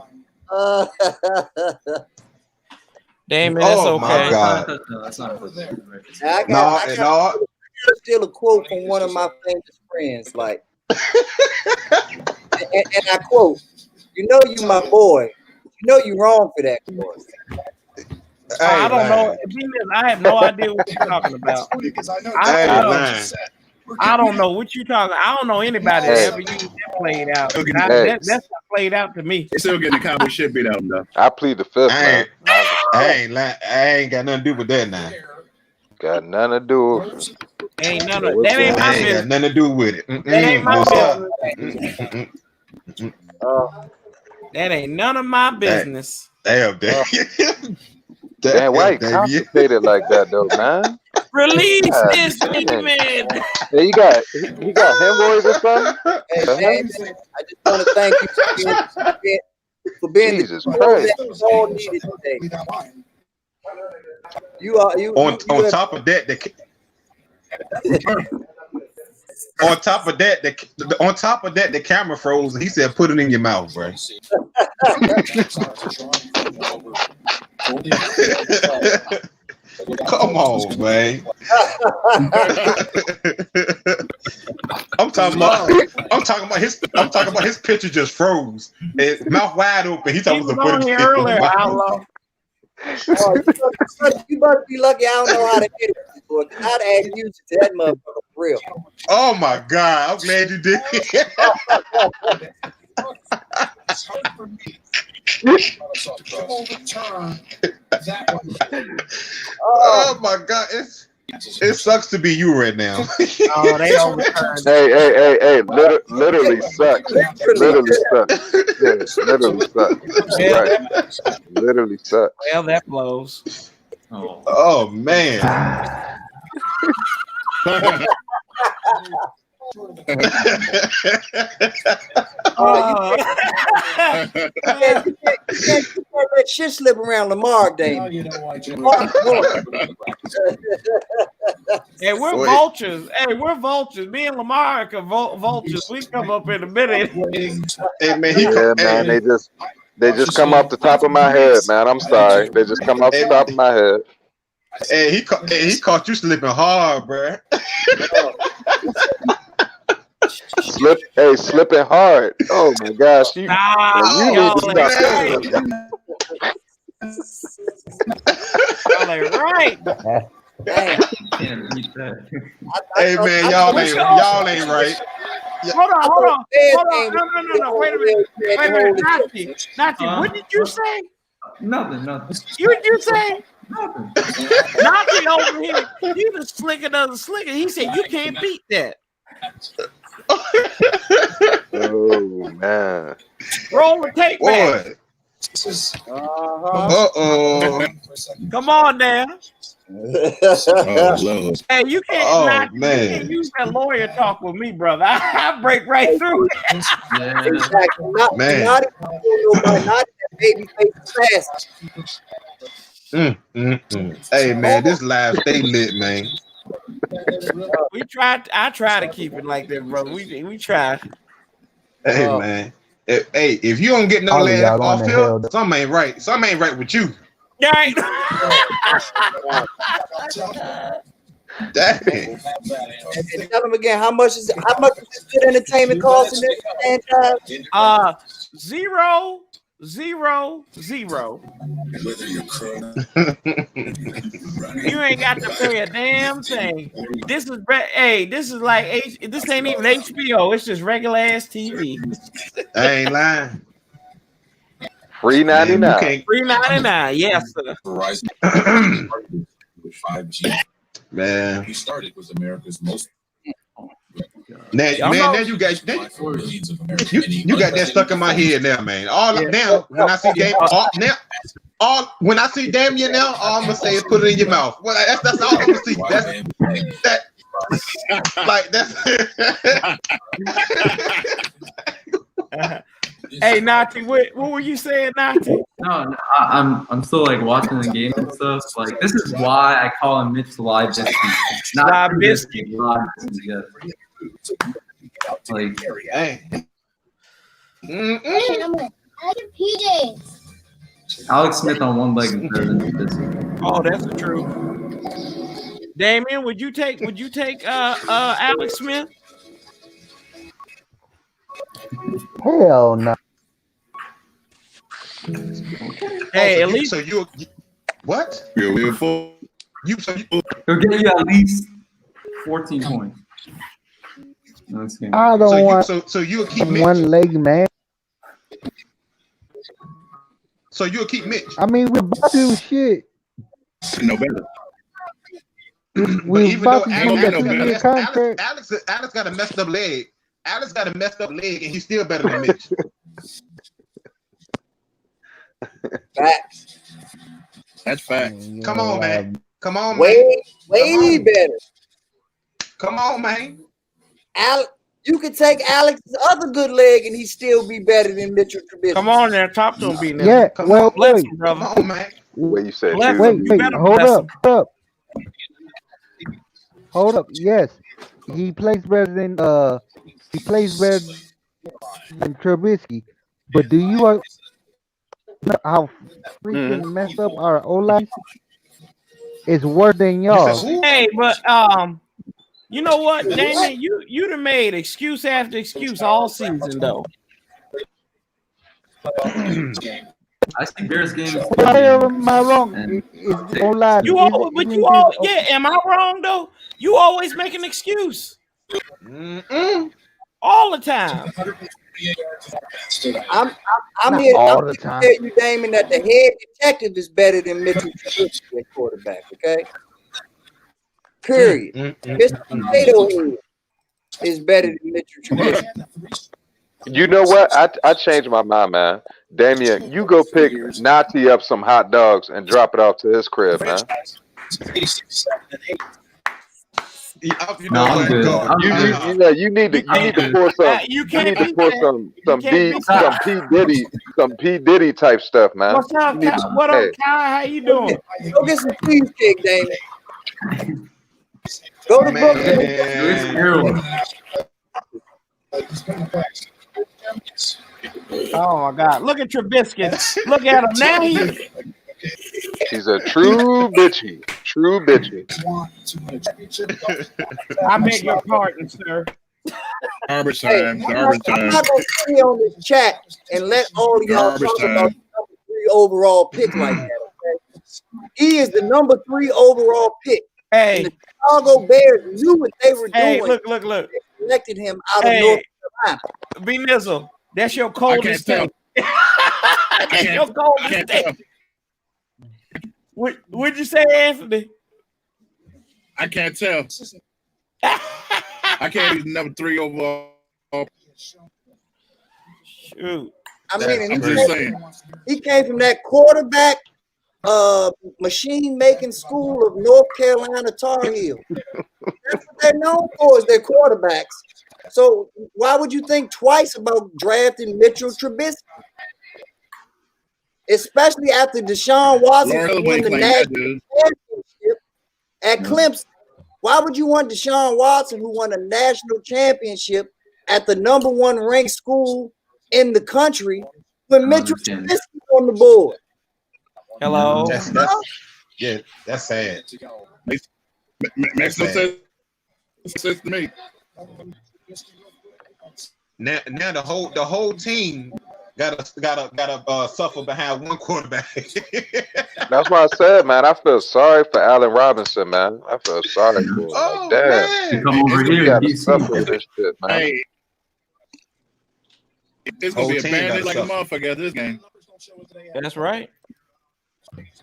[SPEAKER 1] Damn it, that's
[SPEAKER 15] Oh
[SPEAKER 1] okay.
[SPEAKER 15] my God.
[SPEAKER 6] That's not a touchdown.
[SPEAKER 13] I got still a quote from one of my famous friends, like, and I quote, "You know you my boy. You know you wrong for that, boy."
[SPEAKER 1] I don't know. I have no idea what you're talking about. I don't know what you're talking. I don't know anybody that ever used that played out. That's not played out to me.
[SPEAKER 3] They still getting the cowboy shit beat out of them though.
[SPEAKER 19] I plead the fifth, man.
[SPEAKER 15] I ain't got nothing to do with that now.
[SPEAKER 19] Got nothing to do with it.
[SPEAKER 1] Ain't none of that. Ain't my business.
[SPEAKER 15] Got nothing to do with it.
[SPEAKER 1] That ain't my
[SPEAKER 15] business.
[SPEAKER 1] That ain't none of my business.
[SPEAKER 15] Damn,
[SPEAKER 19] Damn, why you complicated like that though, man?
[SPEAKER 1] Release this demon.
[SPEAKER 19] Hey, he got hemorrhoids or something?
[SPEAKER 13] Hey, man, I just want to thank you for being
[SPEAKER 19] Jesus
[SPEAKER 13] the
[SPEAKER 19] Christ.
[SPEAKER 13] that we all needed today. You
[SPEAKER 15] on top of that, the camera froze and he said, "Put it in your mouth, bro." Come on, man. I'm talking about his picture just froze. His mouth wide open. He talking about put it in
[SPEAKER 1] earlier,
[SPEAKER 15] your
[SPEAKER 1] how
[SPEAKER 15] mouth.
[SPEAKER 1] long?
[SPEAKER 13] You must be lucky I don't know how to get it. Boy. I'd add music to that motherfucker for real.
[SPEAKER 15] Oh my God, I'm glad you did. Oh my God, it sucks to be you right now.
[SPEAKER 1] Oh, they overturned.
[SPEAKER 19] Hey, literally sucks. Literally sucks. Yeah, literally sucks. Right. Literally sucks.
[SPEAKER 1] Well, that blows.
[SPEAKER 15] Oh man.
[SPEAKER 13] You can't let shit slip around Lamar, Damon.
[SPEAKER 1] Hey, we're vultures. Hey, we're vultures. Me and Lamar are vultures. We come up in a minute.
[SPEAKER 15] Hey, man,
[SPEAKER 19] man, they just come off the top of my head, man. I'm sorry. They just come off the top of my head.
[SPEAKER 15] Hey, he caught you slipping hard, bro.
[SPEAKER 19] Slipping hard. Oh my gosh. You need to stop.
[SPEAKER 1] Y'all ain't right.
[SPEAKER 15] Hey man, y'all ain't right.
[SPEAKER 1] Hold on. No. Wait a minute. Nazi, what did you say?
[SPEAKER 6] Nothing.
[SPEAKER 1] You say? Nazi over here. He was slicking on the slicker. He said you can't beat that.
[SPEAKER 19] Oh man.
[SPEAKER 1] Roll the tape back.
[SPEAKER 15] Uh-oh.
[SPEAKER 1] Come on now.
[SPEAKER 3] Oh Lord.
[SPEAKER 1] Hey, you can't
[SPEAKER 7] Oh,
[SPEAKER 1] not, you
[SPEAKER 7] man.
[SPEAKER 1] can't use that lawyer talk with me, brother. I break right through.
[SPEAKER 13] Exactly. Not
[SPEAKER 7] Man.
[SPEAKER 13] not that baby face fast.
[SPEAKER 7] Hey man, this live stay lit, man.
[SPEAKER 1] We tried. I try to keep it like that, brother. We try.
[SPEAKER 7] Hey man. Hey, if you don't get no
[SPEAKER 18] All of
[SPEAKER 7] laugh
[SPEAKER 18] y'all
[SPEAKER 7] off
[SPEAKER 18] going to
[SPEAKER 7] here,
[SPEAKER 18] hell.
[SPEAKER 7] something ain't right. Something ain't right with you.
[SPEAKER 1] Right.
[SPEAKER 7] Dang.
[SPEAKER 13] And tell them again, how much is this good entertainment cost in this franchise?
[SPEAKER 1] 0, 0, 0. You ain't got to pay a damn thing. This is this is like this ain't even HBO. It's just regular ass TV.
[SPEAKER 7] I ain't lying.
[SPEAKER 19] Free
[SPEAKER 7] Man, you
[SPEAKER 19] 99.
[SPEAKER 7] can't.
[SPEAKER 1] $3.99. Yes, sir.
[SPEAKER 22] With 5G.
[SPEAKER 7] Man.
[SPEAKER 22] He started with America's most.
[SPEAKER 7] Now you got you got that stuck in my head now, man. Now when I see when I see Damien now, all I'm gonna say is put it in your mouth. Well, that's all I'm gonna see.
[SPEAKER 1] Hey, Nati, what were you saying, Nati?
[SPEAKER 6] No, I'm still like watching the game and stuff. Like this is why I call him Mitch Live Biscuit. Not
[SPEAKER 1] Live Biscuit.
[SPEAKER 6] Live Biscuit, yes. Like,
[SPEAKER 7] hey.
[SPEAKER 6] Alex Smith on one leg is better than this.
[SPEAKER 1] Oh, that's the truth. Damien, would you take Alex Smith?
[SPEAKER 18] Hell no.
[SPEAKER 1] Hey, at least
[SPEAKER 7] so you what?
[SPEAKER 3] He'll get
[SPEAKER 6] you at least 14 points.
[SPEAKER 18] I don't want
[SPEAKER 7] so you'll keep Mitch.
[SPEAKER 18] one leg man.
[SPEAKER 7] So you'll keep Mitch.
[SPEAKER 18] I mean, we're about to do shit.
[SPEAKER 3] No better.
[SPEAKER 18] We're about to do that 2-year contract.
[SPEAKER 7] Alex got a messed up leg. Alex got a messed up leg, and he's still better than Mitch.
[SPEAKER 13] Facts.
[SPEAKER 3] That's fact.
[SPEAKER 7] Come on, man. Come on, man.
[SPEAKER 13] Way better.
[SPEAKER 7] Come on, man.
[SPEAKER 13] You could take Alex's other good leg, and he still be better than Mitchell Trubisky.
[SPEAKER 1] Come on there, talk to him, B.
[SPEAKER 18] Yeah, well,
[SPEAKER 1] bless
[SPEAKER 18] wait.
[SPEAKER 1] him, brother.
[SPEAKER 7] Come on, man.
[SPEAKER 19] Wait, you said
[SPEAKER 1] Bless
[SPEAKER 19] two?
[SPEAKER 1] him. You better bless him.
[SPEAKER 18] Hold up. Yes, he plays better than Trubisky. But do you know how freaking messed up our O-line? It's worse than y'all.
[SPEAKER 1] Hey, but you know what, Damien? You done made excuse after excuse all season though.
[SPEAKER 6] I see Bears games.
[SPEAKER 18] Am I wrong? It's O-line.
[SPEAKER 1] Am I wrong though? You always make an excuse. All the time.
[SPEAKER 13] I'm here to tell you, Damon, that the head detective is better than Mitchell Trubisky at quarterback. Okay. Period. Mr. Potato Head is better than Mitchell Trubisky.
[SPEAKER 19] You know what? I changed my mind, man. Damien, you go pick Nati up some hot dogs and drop it off to his crib, man.
[SPEAKER 6] I'm good.
[SPEAKER 19] You need to pour some P Diddy type stuff, man.
[SPEAKER 1] What's up, Kyle? What up, Kyle? How you doing?
[SPEAKER 13] Go get some cheesecake, Damon. Go to Brooklyn.
[SPEAKER 1] Oh my God! Look at Trubisky. Look at him now.
[SPEAKER 19] He's a true bitchy. True bitchy.
[SPEAKER 1] I beg your pardon, sir.
[SPEAKER 3] Garbage time. Garbage
[SPEAKER 13] I'm
[SPEAKER 3] time.
[SPEAKER 13] not gonna stay on this chat and let all of y'all
[SPEAKER 3] Garbage
[SPEAKER 13] talk
[SPEAKER 3] time.
[SPEAKER 13] about the number 3 overall pick like that. Okay? He is the number 3 overall pick.
[SPEAKER 1] Hey,
[SPEAKER 13] and the Chicago Bears knew what they were doing.
[SPEAKER 1] Hey, look.
[SPEAKER 13] They selected him out of North Carolina.
[SPEAKER 1] B Nizzle, that's your coldest take. That's your coldest take. What'd you say, Anthony?
[SPEAKER 3] I can't tell. I can't even number 3 overall.
[SPEAKER 1] Shoot.
[SPEAKER 13] I mean,
[SPEAKER 3] I'm just saying.
[SPEAKER 13] he came from that quarterback machine making school of North Carolina Tar Heel. That's what they're known for, is their quarterbacks. So why would you think twice about drafting Mitchell Trubisky? Especially after Deshaun Watson won the national championship at Clemson. Why would you want Deshaun Watson, who won a national championship at the #1 ranked school in the country, when Mitchell Trubisky on the board?
[SPEAKER 1] Hello.
[SPEAKER 7] That's sad.
[SPEAKER 3] Makes no sense to me.
[SPEAKER 7] Now the whole team gotta suffer behind one quarterback.
[SPEAKER 19] That's why I said, man, I feel sorry for Allen Robinson, man. I feel sorry for him.
[SPEAKER 7] Oh,
[SPEAKER 19] Damn.
[SPEAKER 7] man.
[SPEAKER 6] Come over
[SPEAKER 19] You
[SPEAKER 6] here.
[SPEAKER 19] gotta suffer with this shit, man.
[SPEAKER 3] Hey, it's gonna
[SPEAKER 7] Whole
[SPEAKER 3] be a
[SPEAKER 7] team
[SPEAKER 3] bandit
[SPEAKER 7] gotta
[SPEAKER 3] like a
[SPEAKER 7] suffer.
[SPEAKER 3] motherfucker at this game.
[SPEAKER 1] That's right.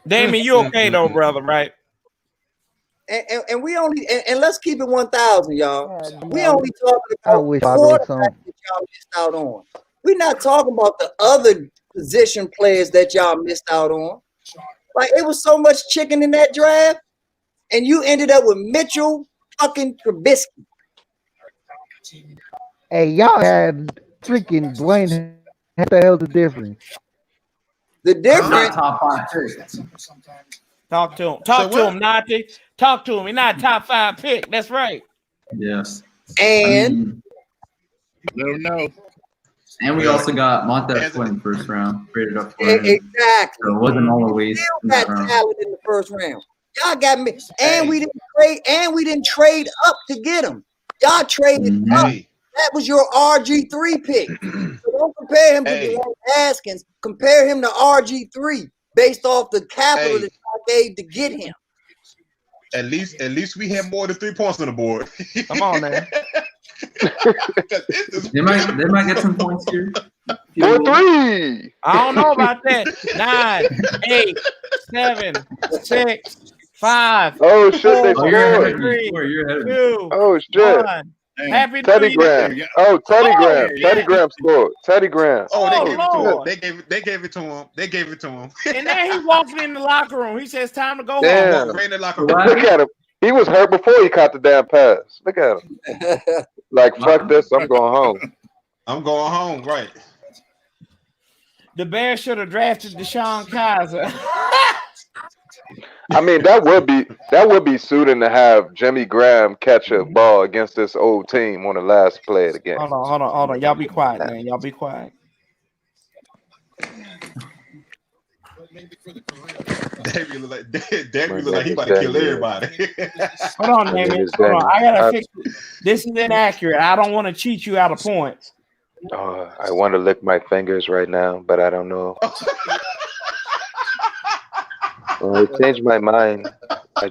[SPEAKER 1] Damon, you okay though, brother? Right?
[SPEAKER 13] And we only and let's keep it 1,000, y'all. We only talking
[SPEAKER 18] I
[SPEAKER 13] about
[SPEAKER 18] wish Bobby was
[SPEAKER 13] quarterbacks
[SPEAKER 18] on.
[SPEAKER 13] that y'all missed out on. We're not talking about the other position players that y'all missed out on. Like, it was so much chicken in that draft, and you ended up with Mitchell fucking Trubisky.
[SPEAKER 18] Hey, y'all had freaking Dwayne. What the hell's the difference?
[SPEAKER 13] The difference.
[SPEAKER 6] Top 5 picks.
[SPEAKER 1] Talk to him. Talk to him, Nati. Talk to him. He's not a top 5 pick. That's right.
[SPEAKER 6] Yes.
[SPEAKER 13] And
[SPEAKER 3] let him know.
[SPEAKER 6] And we also got Montez Sweat in the first round, traded up for him.
[SPEAKER 13] exactly.
[SPEAKER 6] So it wasn't all a waste.
[SPEAKER 13] Still got talent in the first round. Y'all got me, and we didn't trade up to get him. Y'all traded up. That was your RG3 pick. So don't compare him to Dwayne Haskins. Compare him to RG3 based off the capital that y'all gave to get him.
[SPEAKER 7] At least we had more than 3 points on the board.
[SPEAKER 1] Come on, man.
[SPEAKER 6] They might get some points here.
[SPEAKER 19] 4-3.
[SPEAKER 1] I don't know about that. 9, 8, 7, 6, 5.
[SPEAKER 19] Oh shit, they
[SPEAKER 1] 4,
[SPEAKER 19] scored.
[SPEAKER 1] 3,
[SPEAKER 6] You're ahead of me.
[SPEAKER 1] 2,
[SPEAKER 19] Oh shit.
[SPEAKER 1] 1. Happy
[SPEAKER 19] Teddy
[SPEAKER 1] New Year.
[SPEAKER 19] Graham. Oh, Teddy Graham. Teddy Graham scored. Teddy Graham.
[SPEAKER 7] Oh, they gave it to him.
[SPEAKER 1] Lord.
[SPEAKER 7] They gave it to him. They gave it to him.
[SPEAKER 1] And then he walking in the locker room. He says, "Time to go
[SPEAKER 19] Damn.
[SPEAKER 1] home."
[SPEAKER 7] Right in the locker
[SPEAKER 19] Look
[SPEAKER 7] room.
[SPEAKER 19] at him. He was hurt before he caught the damn pass. Look at him. Like, fuck this. I'm going home.
[SPEAKER 7] I'm going home. Right.
[SPEAKER 1] The Bears should have drafted Deshaun Kaiser.
[SPEAKER 19] I mean, that would be suiting to have Jimmy Graham catch a ball against this old team on the last play of the game.
[SPEAKER 1] Hold on. Y'all be quiet, man. Y'all be quiet.
[SPEAKER 7] Damian look like he about to kill everybody.
[SPEAKER 1] Hold on, Damien. Hold on. I gotta fix it. This is inaccurate. I don't want to cheat you out of points.
[SPEAKER 19] I want to lick my fingers right now, but I don't know. I changed my mind.
[SPEAKER 1] There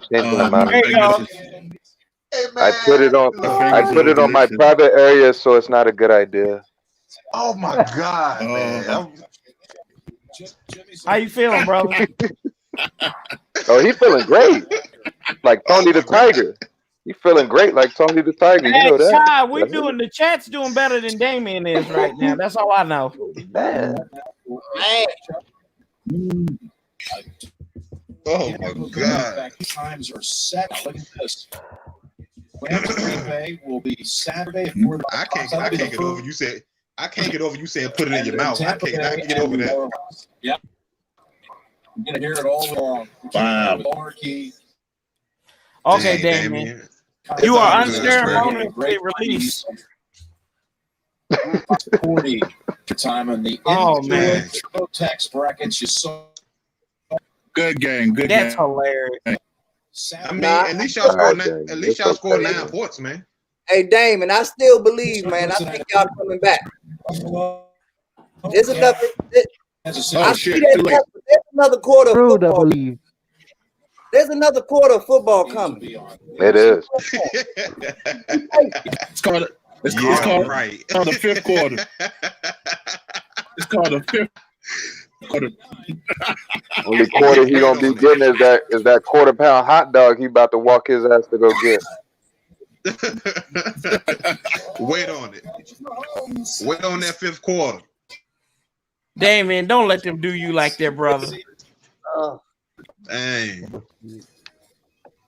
[SPEAKER 1] you go.
[SPEAKER 19] I put it on my private area, so it's not a good idea.
[SPEAKER 7] Oh my God, man.
[SPEAKER 1] How you feeling, brother?
[SPEAKER 19] Oh, he's feeling great. Like Tony the Tiger. He's feeling great like Tony the Tiger. You know that.
[SPEAKER 1] Ty, the chat's doing better than Damien is right now. That's all I know.
[SPEAKER 19] Man.
[SPEAKER 7] Oh my God.
[SPEAKER 22] Times are set. Look at this. Green Bay will be Saturday.
[SPEAKER 7] I can't get over you said. I can't get over you saying put it in your mouth. I can't get over that.
[SPEAKER 22] Yep. I'm gonna hear it all along.
[SPEAKER 3] Wow.
[SPEAKER 1] Okay, Damien. You are unceremoniously released.
[SPEAKER 22] 40 time on the
[SPEAKER 1] man.
[SPEAKER 22] tax brackets. You saw.
[SPEAKER 3] Good game. Good
[SPEAKER 1] That's
[SPEAKER 3] game.
[SPEAKER 1] hilarious.
[SPEAKER 7] I mean, at least y'all scored 9 points, man.
[SPEAKER 13] Hey, Damon, I still believe, man. I think y'all coming back. There's enough. There's another quarter of football. There's another quarter of football coming.
[SPEAKER 19] It is.
[SPEAKER 3] It's called the fifth quarter. It's called the fifth quarter.
[SPEAKER 19] Only quarter he gonna be getting is that quarter-pound hot dog he about to walk his ass to go get.
[SPEAKER 7] Wait on it. Wait on that 5th quarter.
[SPEAKER 1] Damien, don't let them do you like that, brother.
[SPEAKER 3] Dang.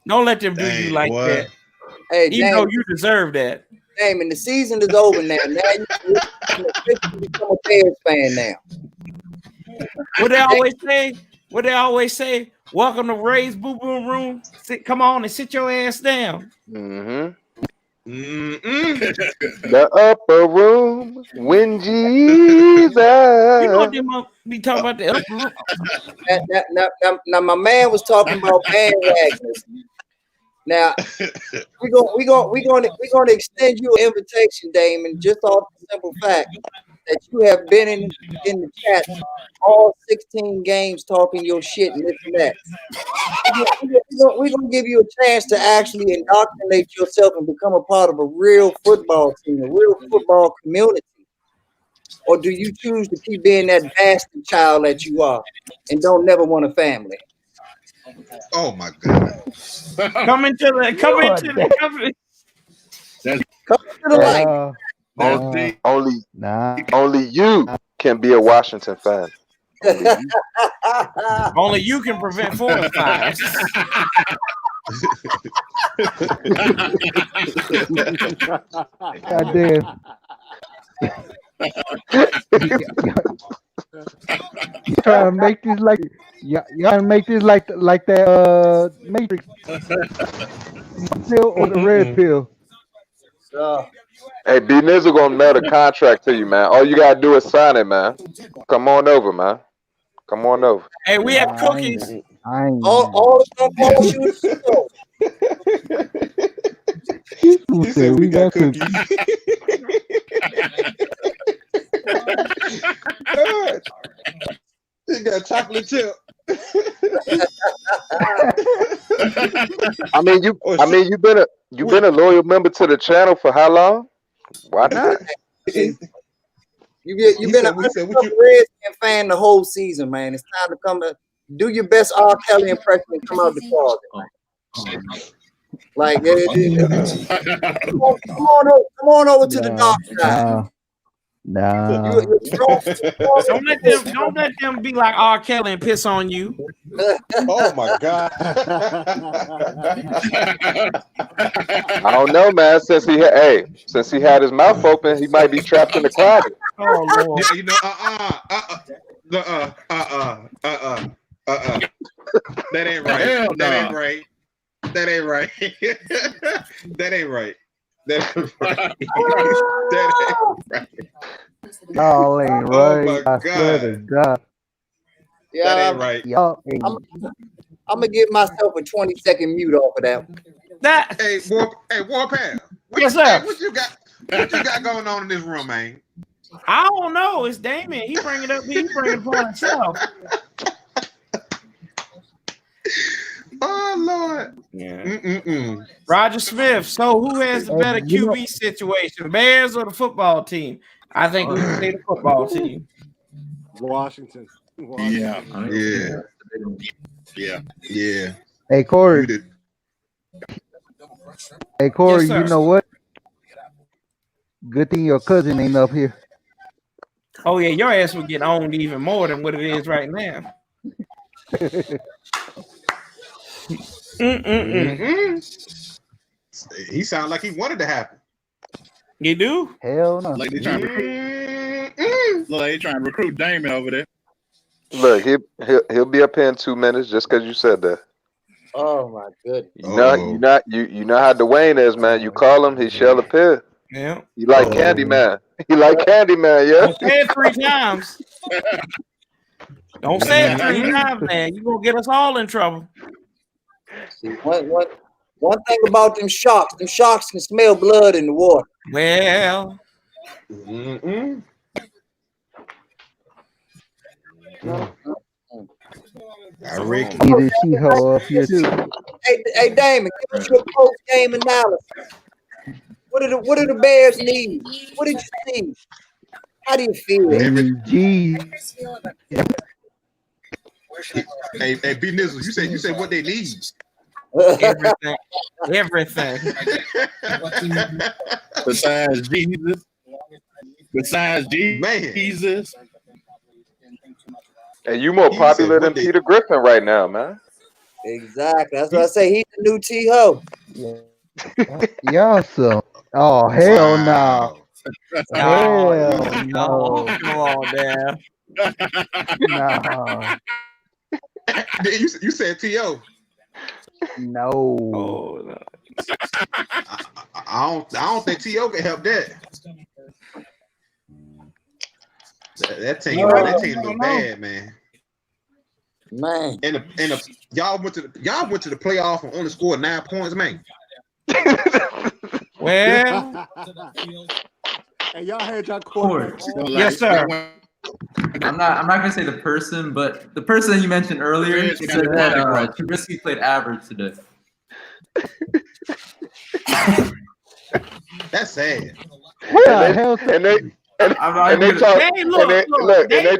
[SPEAKER 1] Don't let them do
[SPEAKER 3] Dang,
[SPEAKER 1] you like
[SPEAKER 3] boy.
[SPEAKER 1] that.
[SPEAKER 13] Hey,
[SPEAKER 1] Even though you deserve that.
[SPEAKER 13] Damon, the season is over now. Now you officially become a Bears fan now.
[SPEAKER 1] What they always say? What they always say? Welcome to Ray's Boo Boo Room. Come on and sit your ass down.
[SPEAKER 19] The upper room when Jesus.
[SPEAKER 1] You know what they be talking about the upper room.
[SPEAKER 13] Now, my man was talking about bandwagoners. Now we're gonna extend you an invitation, Damon, just off the simple fact that you have been in the chat all 16 games talking your shit and this and that. We're gonna give you a chance to actually indoctrinate yourself and become a part of a real football team, a real football community. Or do you choose to keep being that bastard child that you are and don't never want a family?
[SPEAKER 3] Oh my God.
[SPEAKER 1] Come into the
[SPEAKER 13] light.
[SPEAKER 19] Only you can be a Washington fan.
[SPEAKER 1] Only you can prevent forest fires.
[SPEAKER 18] God damn. You trying to make this like you trying to make this like that Matrix pill or the red pill?
[SPEAKER 19] Hey, B Nizzle gonna mail the contract to you, man. All you gotta do is sign it, man. Come on over, man. Come on over.
[SPEAKER 1] Hey, we have cookies.
[SPEAKER 13] All the football shooters.
[SPEAKER 18] Who said we got cookies?
[SPEAKER 3] He got chocolate chip.
[SPEAKER 19] I mean, you've been a loyal member to the channel for how long? Why not?
[SPEAKER 13] You've been a Redskin fan the whole season, man. It's time to come to do your best R. Kelly impression and come out the closet, man. Like, come on over to the dark side.
[SPEAKER 18] No.
[SPEAKER 1] Don't let them be like R. Kelly and piss on you.
[SPEAKER 3] Oh my God.
[SPEAKER 19] I don't know, man. Since he had his mouth open, he might be trapped in the closet.
[SPEAKER 1] Oh Lord.
[SPEAKER 3] Yeah, you know, that ain't right.
[SPEAKER 16] Hell
[SPEAKER 3] That
[SPEAKER 16] nah.
[SPEAKER 3] ain't right. That ain't right. That ain't right. That ain't right. That ain't right.
[SPEAKER 18] Y'all ain't
[SPEAKER 3] Oh
[SPEAKER 18] right.
[SPEAKER 3] my
[SPEAKER 18] I swear to God.
[SPEAKER 13] Yeah,
[SPEAKER 3] That ain't right.
[SPEAKER 18] Y'all ain't.
[SPEAKER 13] I'm gonna give myself a 20-second mute off of that.
[SPEAKER 3] Hey, Warpath.
[SPEAKER 1] Yes, sir.
[SPEAKER 3] Hey, what you got going on in this room, man?
[SPEAKER 1] I don't know. It's Damon. He bring it up. He bring it upon himself.
[SPEAKER 3] Oh Lord.
[SPEAKER 1] Yeah. Roger Smith. So who has the better QB situation, Bears or the football team? I think we can say the football team.
[SPEAKER 16] Washington.
[SPEAKER 3] Yeah.
[SPEAKER 18] Hey Corey. Hey Corey,
[SPEAKER 1] Yes,
[SPEAKER 18] you know what? Good thing your cousin ain't up here.
[SPEAKER 1] Oh yeah, your ass would get owned even more than what it is right now.
[SPEAKER 3] He sounded like he wanted to happen.
[SPEAKER 1] You do?
[SPEAKER 18] Hell no.
[SPEAKER 16] Like they trying to recruit. Look, they trying to recruit Damon over there.
[SPEAKER 19] Look, he'll be up here in 2 minutes just because you said that.
[SPEAKER 13] Oh my goodness.
[SPEAKER 19] You know how Dwayne is, man. You call him, he shall appear.
[SPEAKER 1] Yeah.
[SPEAKER 19] He like Candyman. He like Candyman, yeah.
[SPEAKER 1] Don't say it 3 times. Don't say it 3 times, man. You're gonna get us all in trouble.
[SPEAKER 13] See, one thing about them sharks can smell blood in the water.
[SPEAKER 1] Well,
[SPEAKER 3] I reckon.
[SPEAKER 18] Need to see her up here too.
[SPEAKER 13] Hey, Damon, give us your post-game analysis. What do the Bears need? What did you see? How do you feel?
[SPEAKER 3] Hey, B Nizzle, you said what they need.
[SPEAKER 1] Everything.
[SPEAKER 16] Besides Jesus.
[SPEAKER 19] And you more popular than Peter Griffin right now, man.
[SPEAKER 13] Exactly. That's what I say. He's the new T-Ho.
[SPEAKER 18] Y'all so. Oh hell no.
[SPEAKER 1] Oh,
[SPEAKER 18] Hell no.
[SPEAKER 1] come on, man.
[SPEAKER 18] No.
[SPEAKER 12] You said T.O.
[SPEAKER 18] No.
[SPEAKER 1] Oh, no.
[SPEAKER 12] I don't think T.O. can help that. That team look bad, man.
[SPEAKER 13] Man.
[SPEAKER 12] And y'all went to the playoff and only scored 9 points, man.
[SPEAKER 1] Well,
[SPEAKER 5] and y'all had y'all quarterback.
[SPEAKER 1] Yes, sir.
[SPEAKER 6] I'm not gonna say the person, but the person you mentioned earlier said that Trubisky played average today.
[SPEAKER 12] That's sad.
[SPEAKER 19] And they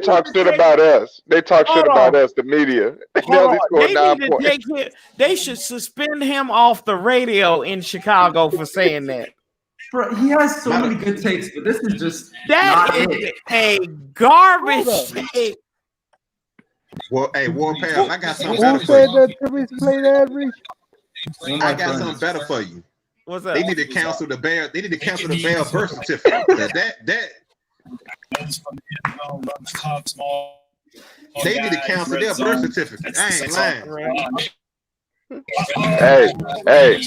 [SPEAKER 19] talk shit about us. They talk shit about us, the media.
[SPEAKER 1] Hold on. They should suspend him off the radio in Chicago for saying that.
[SPEAKER 6] Bro, he has so many good takes, but this is just
[SPEAKER 1] that
[SPEAKER 6] not
[SPEAKER 1] is
[SPEAKER 6] it.
[SPEAKER 1] a garbage take.
[SPEAKER 12] Well, hey, Warpath, I got something
[SPEAKER 18] Who
[SPEAKER 12] better for
[SPEAKER 18] said
[SPEAKER 12] you.
[SPEAKER 18] that Trubisky played average?
[SPEAKER 12] I got something better for you.
[SPEAKER 1] What's that?
[SPEAKER 12] They need to cancel the Bear. They need to cancel the Bear birth certificate. They need to cancel their birth certificate. I ain't lying.
[SPEAKER 19] Hey.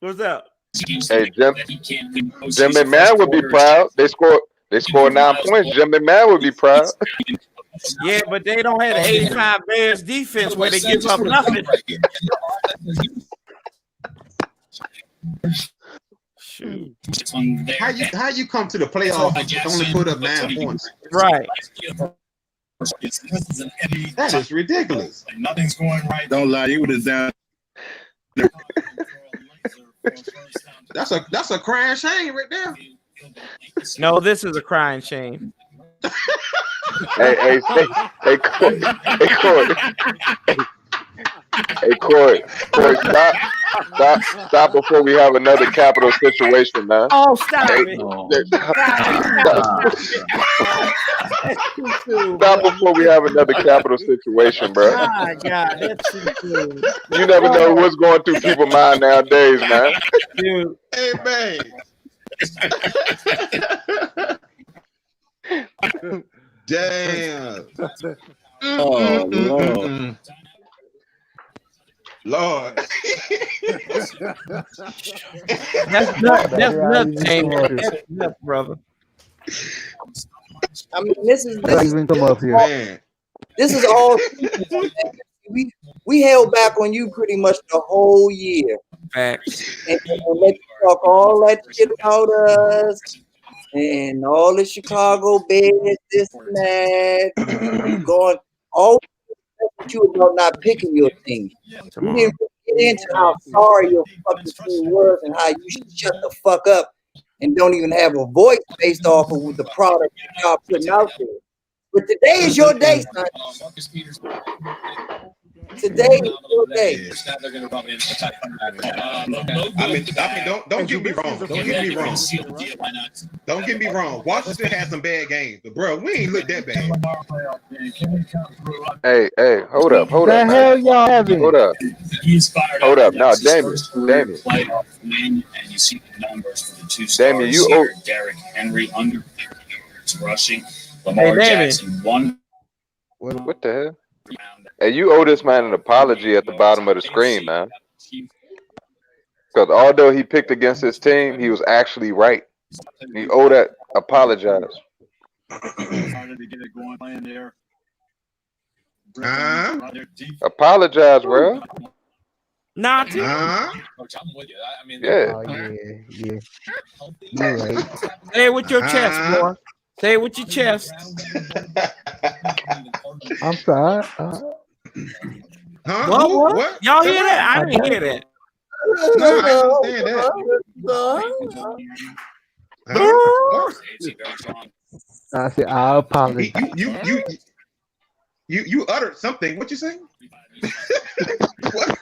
[SPEAKER 1] What's up?
[SPEAKER 19] Hey, Jim McMahon would be proud. They scored 9 points. Jim McMahon would be proud.
[SPEAKER 1] Yeah, but they don't have the 85 Bears defense where they give up nothing.
[SPEAKER 12] Shoot. How you come to the playoffs and only put up 9 points?
[SPEAKER 1] Right.
[SPEAKER 12] That is ridiculous.
[SPEAKER 22] Nothing's going right. Don't lie, he would have down.
[SPEAKER 12] That's a crying shame right there.
[SPEAKER 1] No, this is a crying shame.
[SPEAKER 19] Hey, Corey, stop before we have another capital situation, man.
[SPEAKER 1] Oh, stop it.
[SPEAKER 19] Stop before we have another capital situation, bro.
[SPEAKER 1] My God, that's too soon.
[SPEAKER 19] You never know what's going through people's mind nowadays, man.
[SPEAKER 1] Dude.
[SPEAKER 12] Hey, man. Damn.
[SPEAKER 19] Oh, Lord.
[SPEAKER 12] Lord.
[SPEAKER 1] That's nuts, James. That's nuts, brother.
[SPEAKER 13] I mean, this is
[SPEAKER 18] This
[SPEAKER 13] is all we held back on you pretty much the whole year.
[SPEAKER 1] Facts.
[SPEAKER 13] And let you talk all that shit about us and all the Chicago Bears, this and that. You going all you about not picking your team. You didn't get into how sorry your fucking team was and how you should shut the fuck up and don't even have a voice based off of the product y'all putting out there. But today is your day, son. Today is your day.
[SPEAKER 12] I mean, don't get me wrong. Don't get me wrong. Washington had some bad games, but bro, we ain't look that bad.
[SPEAKER 19] Hey, hold up.
[SPEAKER 18] The hell y'all having?
[SPEAKER 19] Hold up. Now, Damien. Damien, you owe
[SPEAKER 22] Derrick Henry under rushing.
[SPEAKER 1] Hey,
[SPEAKER 22] Lamar
[SPEAKER 1] David.
[SPEAKER 22] Jackson won.
[SPEAKER 19] What the hell? Hey, you owe this man an apology at the bottom of the screen, man. Because although he picked against his team, he was actually right. He owe that apologize. Apologize, bro.
[SPEAKER 1] Not
[SPEAKER 19] Yeah.
[SPEAKER 18] Oh yeah. You're right.
[SPEAKER 1] Say it with your chest, boy. Say it with your chest.
[SPEAKER 18] I'm sorry.
[SPEAKER 1] What? Y'all hear that? I didn't hear that.
[SPEAKER 12] No, I understand that.
[SPEAKER 18] I said I apologize.
[SPEAKER 12] You uttered something. What you say? What?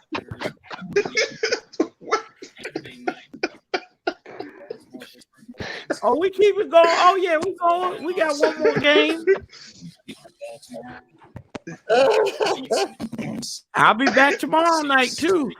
[SPEAKER 1] Oh, we keep it going. Oh yeah, we going. We got one more game. I'll be back tomorrow night too.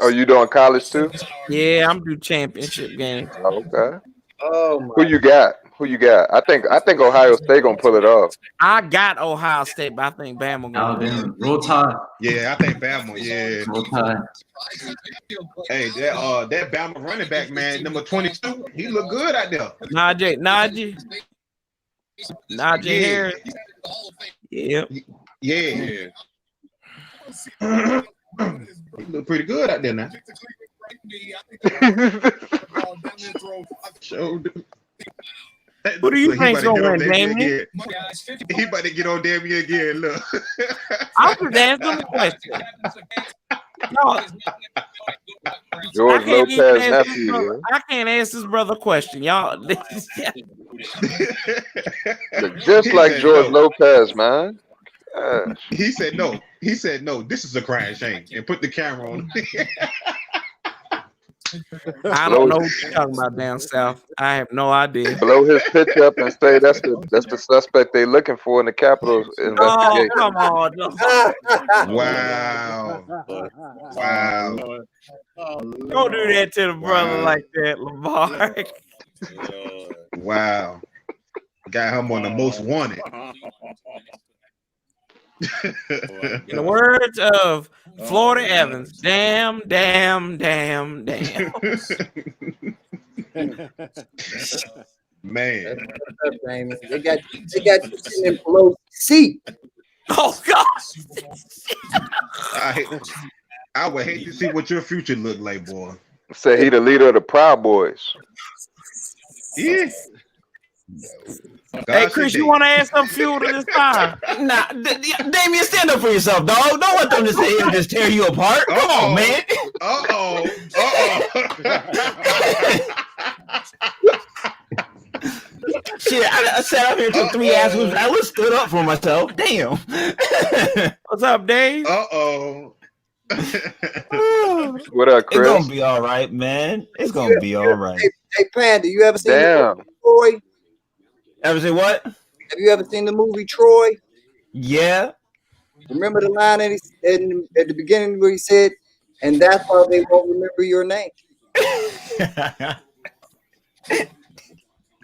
[SPEAKER 19] Oh, you doing college too?
[SPEAKER 1] Yeah, I'm doing championship game.
[SPEAKER 19] Okay.
[SPEAKER 13] Oh my.
[SPEAKER 19] Who you got? Who you got? I think Ohio State gonna pull it off.
[SPEAKER 1] I got Ohio State, but I think Bama gonna win.
[SPEAKER 6] Alabama. Roll Tide.
[SPEAKER 7] Yeah, I think Bama. Yeah.
[SPEAKER 6] Roll Tide.
[SPEAKER 7] Hey, that Bama running back, man, number 22, he look good out there.
[SPEAKER 1] Najee Harris. Yeah.
[SPEAKER 7] Yeah. He look pretty good out there now.
[SPEAKER 1] Who do you think's gonna win, Damien?
[SPEAKER 7] He about to get on Damien again. Look.
[SPEAKER 1] I'm just asking him a question. No,
[SPEAKER 19] George Lopez nephew.
[SPEAKER 1] I can't ask this brother a question, y'all.
[SPEAKER 19] Just like George Lopez, man.
[SPEAKER 7] He said no. He said no. This is a crying shame, and put the camera on.
[SPEAKER 1] I don't know what you're talking about down south. I have no idea.
[SPEAKER 19] Blow his pitch up and say that's the suspect they looking for in the Capitol investigation.
[SPEAKER 1] Oh, come on.
[SPEAKER 7] Wow.
[SPEAKER 1] Don't do that to the brother like that, Lamar.
[SPEAKER 7] Wow. Got him on the most wanted.
[SPEAKER 1] In the words of Florida Evans, damn.
[SPEAKER 7] Man.
[SPEAKER 13] They got you sitting in below seat.
[SPEAKER 1] Oh God.
[SPEAKER 7] I would hate to see what your future look like, boy.
[SPEAKER 19] Say he the leader of the Proud Boys.
[SPEAKER 7] Yeah.
[SPEAKER 1] Hey, Chris, you want to add some fuel to this fire?
[SPEAKER 14] Nah, Damien, stand up for yourself, dog. Don't let them just sit here and just tear you apart. Come on, man. Shit, I sat up here took 3 ass whoops. I was stood up for myself. Damn.
[SPEAKER 1] What's up, Dave?
[SPEAKER 19] What up, Chris?
[SPEAKER 14] It's gonna be all right, man. It's gonna be all right.
[SPEAKER 13] Hey, Panda, you ever seen the movie Troy?
[SPEAKER 14] Ever say what?
[SPEAKER 13] Have you ever seen the movie Troy?
[SPEAKER 14] Yeah.
[SPEAKER 13] Remember the line at the beginning where he said, "And that's why they won't remember your name."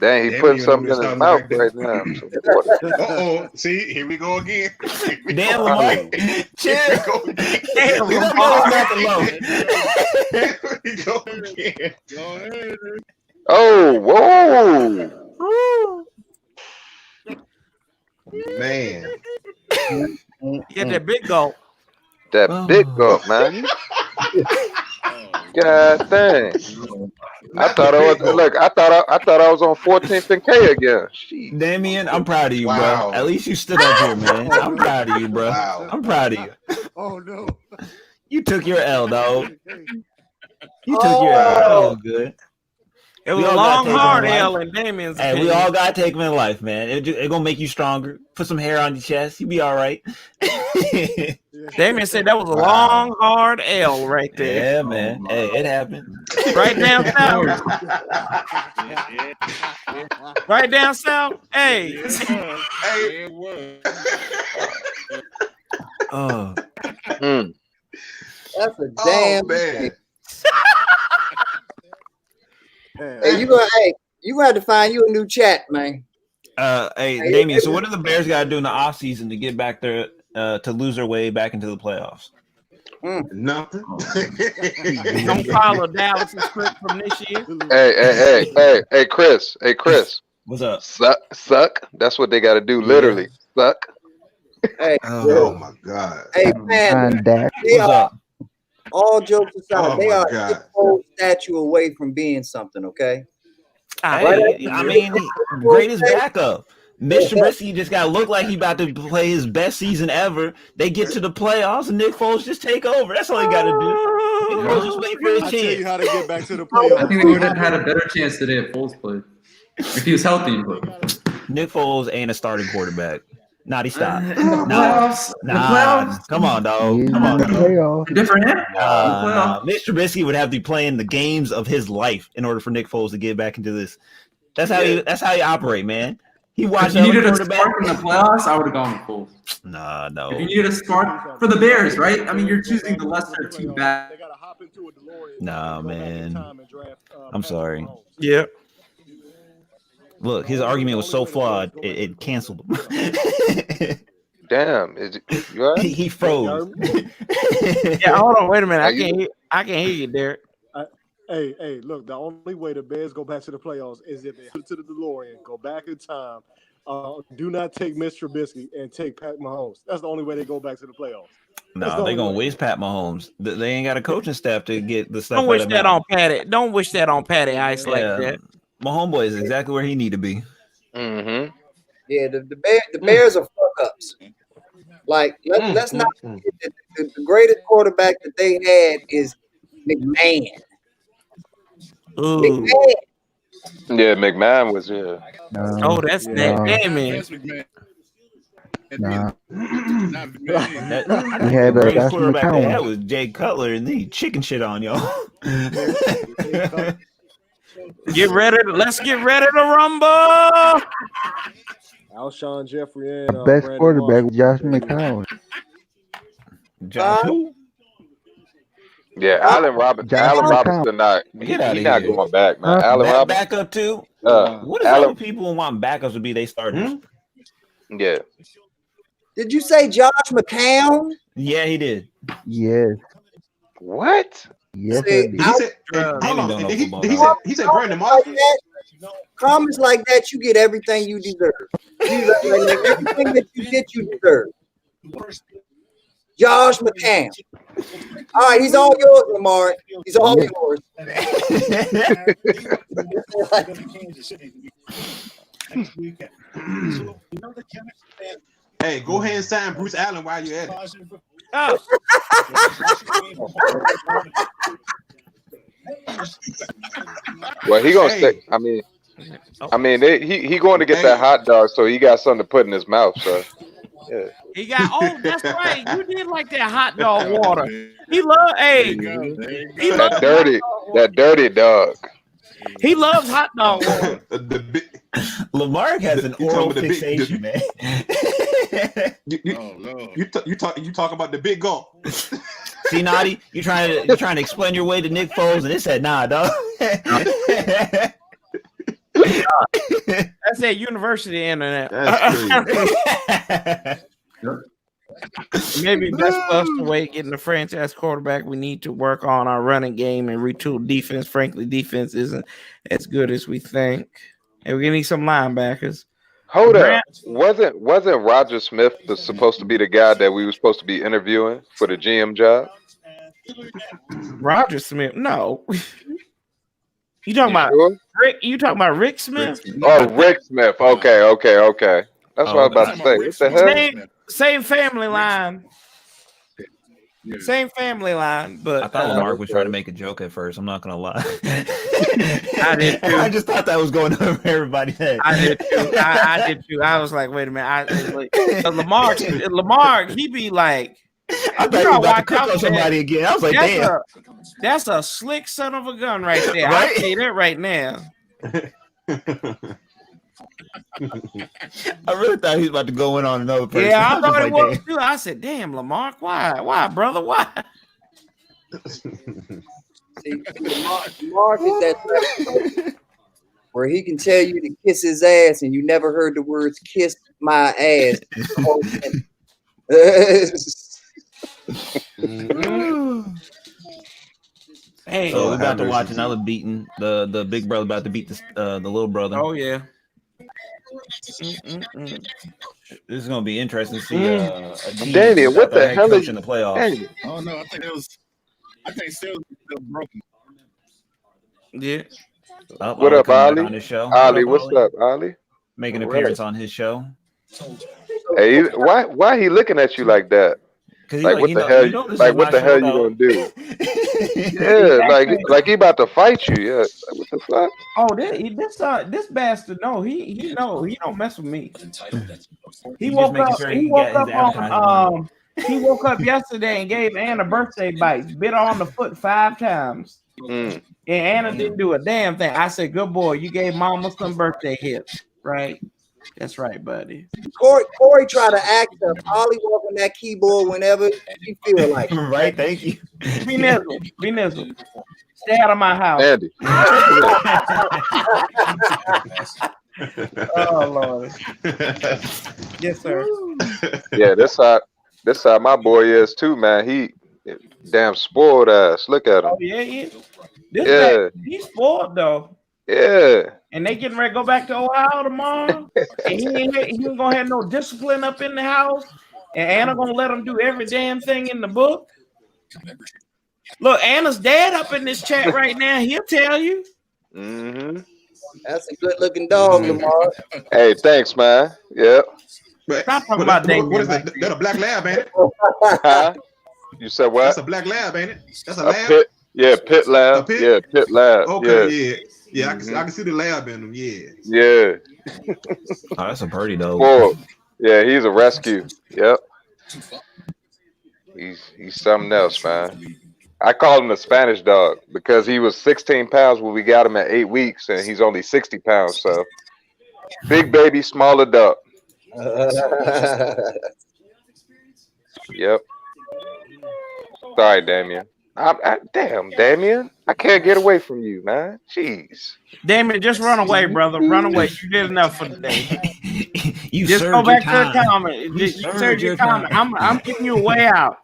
[SPEAKER 19] Dang, he putting something in his mouth right now.
[SPEAKER 7] See, here we go again.
[SPEAKER 14] Damn, Lamar. Chill.
[SPEAKER 7] Damn,
[SPEAKER 14] Lamar. Back alone.
[SPEAKER 7] Here we go again.
[SPEAKER 19] Oh, whoa.
[SPEAKER 7] Man.
[SPEAKER 1] Get that big gulp.
[SPEAKER 19] That big gulp, man. God dang. I thought I was on 14th and K again. Jeez.
[SPEAKER 14] Damien, I'm proud of you, bro. At least you stood up here, man. I'm proud of you, bro. I'm proud of you.
[SPEAKER 16] Oh no.
[SPEAKER 14] You took your L, dog. You took your L. That was good.
[SPEAKER 1] It was a long, hard L in Damien's
[SPEAKER 14] Hey, we all gotta take them in life, man. It gonna make you stronger. Put some hair on your chest. You be all right.
[SPEAKER 1] Damien said that was a long, hard L right there.
[SPEAKER 14] Yeah, man. Hey, it happened.
[SPEAKER 1] Right down south. Right down south. Hey.
[SPEAKER 2] Hey, it was.
[SPEAKER 14] Oh.
[SPEAKER 13] That's a damn
[SPEAKER 7] man.
[SPEAKER 13] Hey, you gonna have to find you a new chat, man.
[SPEAKER 14] Hey, Damien. So, what do the Bears got to do in the offseason to get back there to lose their way back into the playoffs?
[SPEAKER 7] Nothing.
[SPEAKER 1] Don't follow Dallas's script from this year.
[SPEAKER 19] Hey, Chris. Hey, Chris.
[SPEAKER 14] What's up?
[SPEAKER 19] Suck. That's what they got to do. Literally, suck.
[SPEAKER 13] Hey,
[SPEAKER 7] oh my God.
[SPEAKER 13] Hey, man. They are, all jokes aside, they are a whole statue away from being something. Okay.
[SPEAKER 14] Hey, I mean, greatest backup. Mitch Trubisky just got to look like he about to play his best season ever. They get to the playoffs and Nick Foles just take over. That's all he got to do. Nick Foles just wait for his
[SPEAKER 16] I'll
[SPEAKER 14] chance.
[SPEAKER 16] tell you how to get back to the playoffs.
[SPEAKER 6] I think they would have had a better chance today if Foles played. If he was healthy.
[SPEAKER 14] Nick Foles ain't a starting quarterback. Nah, he stopped.
[SPEAKER 6] Playoffs.
[SPEAKER 14] Come on, dog. Come on.
[SPEAKER 6] Different.
[SPEAKER 14] Mitch Trubisky would have to be playing the games of his life in order for Nick Foles to get back into this. That's how you operate, man. He watched
[SPEAKER 6] If you
[SPEAKER 14] other
[SPEAKER 6] needed a
[SPEAKER 14] quarterbacks.
[SPEAKER 6] spark in the playoffs, I would have gone with Foles.
[SPEAKER 14] Nah, no.
[SPEAKER 6] If you needed a spark for the Bears, right? I mean, you're choosing the lesser of two bad.
[SPEAKER 14] Nah, man. I'm sorry.
[SPEAKER 1] Yeah.
[SPEAKER 14] Look, his argument was so flawed, it canceled him.
[SPEAKER 19] Damn, is it, you all right?
[SPEAKER 14] He froze.
[SPEAKER 1] Yeah, hold on, wait a minute. I can't hear you, Derek.
[SPEAKER 5] Hey, look, the only way the Bears go back to the playoffs is if they hook to the DeLorean, go back in time, do not take Mr. Trubisky and take Pat Mahomes. That's the only way they go back to the playoffs.
[SPEAKER 14] No, they're gonna waste Pat Mahomes. They ain't got a coaching staff to get the stuff.
[SPEAKER 1] Don't wish that on Patty. Don't wish that on Patty Ice like
[SPEAKER 14] Yeah,
[SPEAKER 1] that.
[SPEAKER 14] my homeboy is exactly where he need to be.
[SPEAKER 19] Mm-hmm.
[SPEAKER 13] Yeah, the Bears are fuck ups. Like let's not forget that the greatest quarterback that they had is McMahon.
[SPEAKER 1] Ooh.
[SPEAKER 19] Yeah, McMahon was
[SPEAKER 1] Oh, that's that. Damn it.
[SPEAKER 18] Nah.
[SPEAKER 14] That,
[SPEAKER 18] He had
[SPEAKER 14] the greatest
[SPEAKER 18] that's
[SPEAKER 14] quarterback they
[SPEAKER 18] McCown.
[SPEAKER 14] had was Jay Cutler, and he chicken shit on y'all.
[SPEAKER 1] Let's get ready to rumble.
[SPEAKER 5] Alshon Jeffrey and
[SPEAKER 18] Best
[SPEAKER 5] Brandon
[SPEAKER 18] quarterback was
[SPEAKER 5] Marshall.
[SPEAKER 18] Josh McCown.
[SPEAKER 14] Josh who?
[SPEAKER 19] Yeah, Allen Robinson not
[SPEAKER 14] Get out
[SPEAKER 19] he
[SPEAKER 14] of
[SPEAKER 19] not
[SPEAKER 14] here.
[SPEAKER 19] going back, man. Allen Robinson.
[SPEAKER 14] Backup too. What if
[SPEAKER 19] Allen,
[SPEAKER 14] other people want backups to be they starters?
[SPEAKER 19] yeah.
[SPEAKER 13] Did you say Josh McCown?
[SPEAKER 14] Yeah, he did.
[SPEAKER 18] Yes.
[SPEAKER 19] What?
[SPEAKER 18] Yes,
[SPEAKER 13] See,
[SPEAKER 18] I did.
[SPEAKER 12] He said, hold on. He said Brandon Marshall.
[SPEAKER 13] Comments like that, you get everything you deserve. Everything that you get, you deserve. Josh McCown. All right, he's all yours, Lamar. He's all yours.
[SPEAKER 12] Hey, go ahead and sign Bruce Allen while you're at it.
[SPEAKER 1] Oh.
[SPEAKER 19] Well, he gonna stay. I mean, he going to get that hot dog, so he got something to put in his mouth. So, yeah.
[SPEAKER 1] He got. Oh, that's right. You did like that hot dog water. He loved. Hey, he loves
[SPEAKER 19] that dirty dog.
[SPEAKER 1] He loves hot dog water.
[SPEAKER 14] Lamar has an oral fixation, man.
[SPEAKER 12] You talk about the big gulp.
[SPEAKER 14] See, Naughty, you trying to explain your way to Nick Foles, and it said, "Nah, dog."
[SPEAKER 1] That's that university internet. Maybe best for us to wait getting the franchise quarterback. We need to work on our running game and retool defense. Frankly, defense isn't as good as we think. And we're gonna need some linebackers.
[SPEAKER 19] Hold up. Wasn't Roger Smith supposed to be the guy that we were supposed to be interviewing for the GM job?
[SPEAKER 1] Roger Smith? No. You talking about Rick? You talking about Rick Smith?
[SPEAKER 19] Oh, Rick Smith. Okay. That's what I was about to say. What the hell?
[SPEAKER 1] Same family line. Same family line, but
[SPEAKER 14] I thought Lamar was trying to make a joke at first. I'm not gonna lie.
[SPEAKER 1] I did too.
[SPEAKER 14] I just thought that was going over everybody's head.
[SPEAKER 1] I did too. I did too. I was like, wait a minute. Lamar, he be like,
[SPEAKER 14] I thought he was about to cook on somebody again. I was like, damn.
[SPEAKER 1] That's a slick son of a gun right there.
[SPEAKER 14] Right?
[SPEAKER 1] I say that right now.
[SPEAKER 14] I really thought he was about to go in on another person.
[SPEAKER 1] Yeah, I thought it was
[SPEAKER 14] damn.
[SPEAKER 1] too. I said, damn, Lamar, why, brother? Why?
[SPEAKER 13] See, Lamar is that type where he can tell you to kiss his ass, and you never heard the words "kiss my ass."
[SPEAKER 1] Hey,
[SPEAKER 14] so we're about to watch another beating. The big brother about to beat the little brother.
[SPEAKER 1] Oh yeah.
[SPEAKER 14] This is gonna be interesting to see. A team
[SPEAKER 19] Danny, what the hell is
[SPEAKER 14] in the playoffs?
[SPEAKER 19] Danny.
[SPEAKER 22] Oh no, I think sales is still broken.
[SPEAKER 1] Yeah.
[SPEAKER 19] What up, Ali?
[SPEAKER 14] On his show.
[SPEAKER 19] Ali, what's up, Ali?
[SPEAKER 14] Making an appearance on his show.
[SPEAKER 19] Hey, why he looking at you like that? Like what the hell? Like what the hell you gonna do? Yeah, like he about to fight you. Yeah, what the fuck?
[SPEAKER 1] Oh, this bastard. No, he don't mess with me. He woke up yesterday and gave Anna birthday bites. Bit her on the foot 5 times. And Anna didn't do a damn thing. I said, "Good boy, you gave Mama some birthday hits, right?" That's right, buddy.
[SPEAKER 13] Corey try to act up. Ollie walk on that keyboard whenever he feel like it.
[SPEAKER 14] Right, thank you.
[SPEAKER 1] Be nizzle. Be nizzle. Stay out of my house.
[SPEAKER 19] Andy.
[SPEAKER 1] Oh Lord. Yes, sir.
[SPEAKER 19] Yeah, that's how my boy is too, man. He damn spoiled ass. Look at him.
[SPEAKER 1] Oh yeah, yeah. This
[SPEAKER 19] Yeah.
[SPEAKER 1] man, he's spoiled though.
[SPEAKER 19] Yeah.
[SPEAKER 1] And they getting ready to go back to Ohio tomorrow. And he ain't gonna have no discipline up in the house. And Anna gonna let him do every damn thing in the book. Look, Anna's dad up in this chat right now. He'll tell you.
[SPEAKER 19] Mm-hmm.
[SPEAKER 13] That's a good looking dog, Lamar.
[SPEAKER 19] Hey, thanks, man. Yep.
[SPEAKER 1] Stop talking about Damien.
[SPEAKER 12] What is that? That's a black lab, ain't it?
[SPEAKER 19] Huh? You said what?
[SPEAKER 12] That's a black lab, ain't it? That's a lab.
[SPEAKER 19] Pit, yeah, pit lab.
[SPEAKER 12] A pit?
[SPEAKER 19] Yeah, pit lab.
[SPEAKER 12] Okay,
[SPEAKER 19] Yeah.
[SPEAKER 12] yeah. I can see the lab in them. Yeah.
[SPEAKER 19] Yeah.
[SPEAKER 14] Oh, that's a birdie though.
[SPEAKER 19] Well, yeah, he's a rescue. Yep. He's something else, man. I call him the Spanish dog because he was 16 pounds when we got him at 8 weeks, and he's only 60 pounds. So big baby, small adult. Yep. Sorry, Damien. Damn, Damien. I can't get away from you, man. Jeez.
[SPEAKER 1] Damien, just run away, brother. Run away. You did enough for the day.
[SPEAKER 14] You
[SPEAKER 1] just go
[SPEAKER 14] served
[SPEAKER 1] back
[SPEAKER 14] your
[SPEAKER 1] to the
[SPEAKER 14] time.
[SPEAKER 1] comment. You
[SPEAKER 14] served
[SPEAKER 1] served your
[SPEAKER 14] your
[SPEAKER 1] comment. I'm giving you a way out.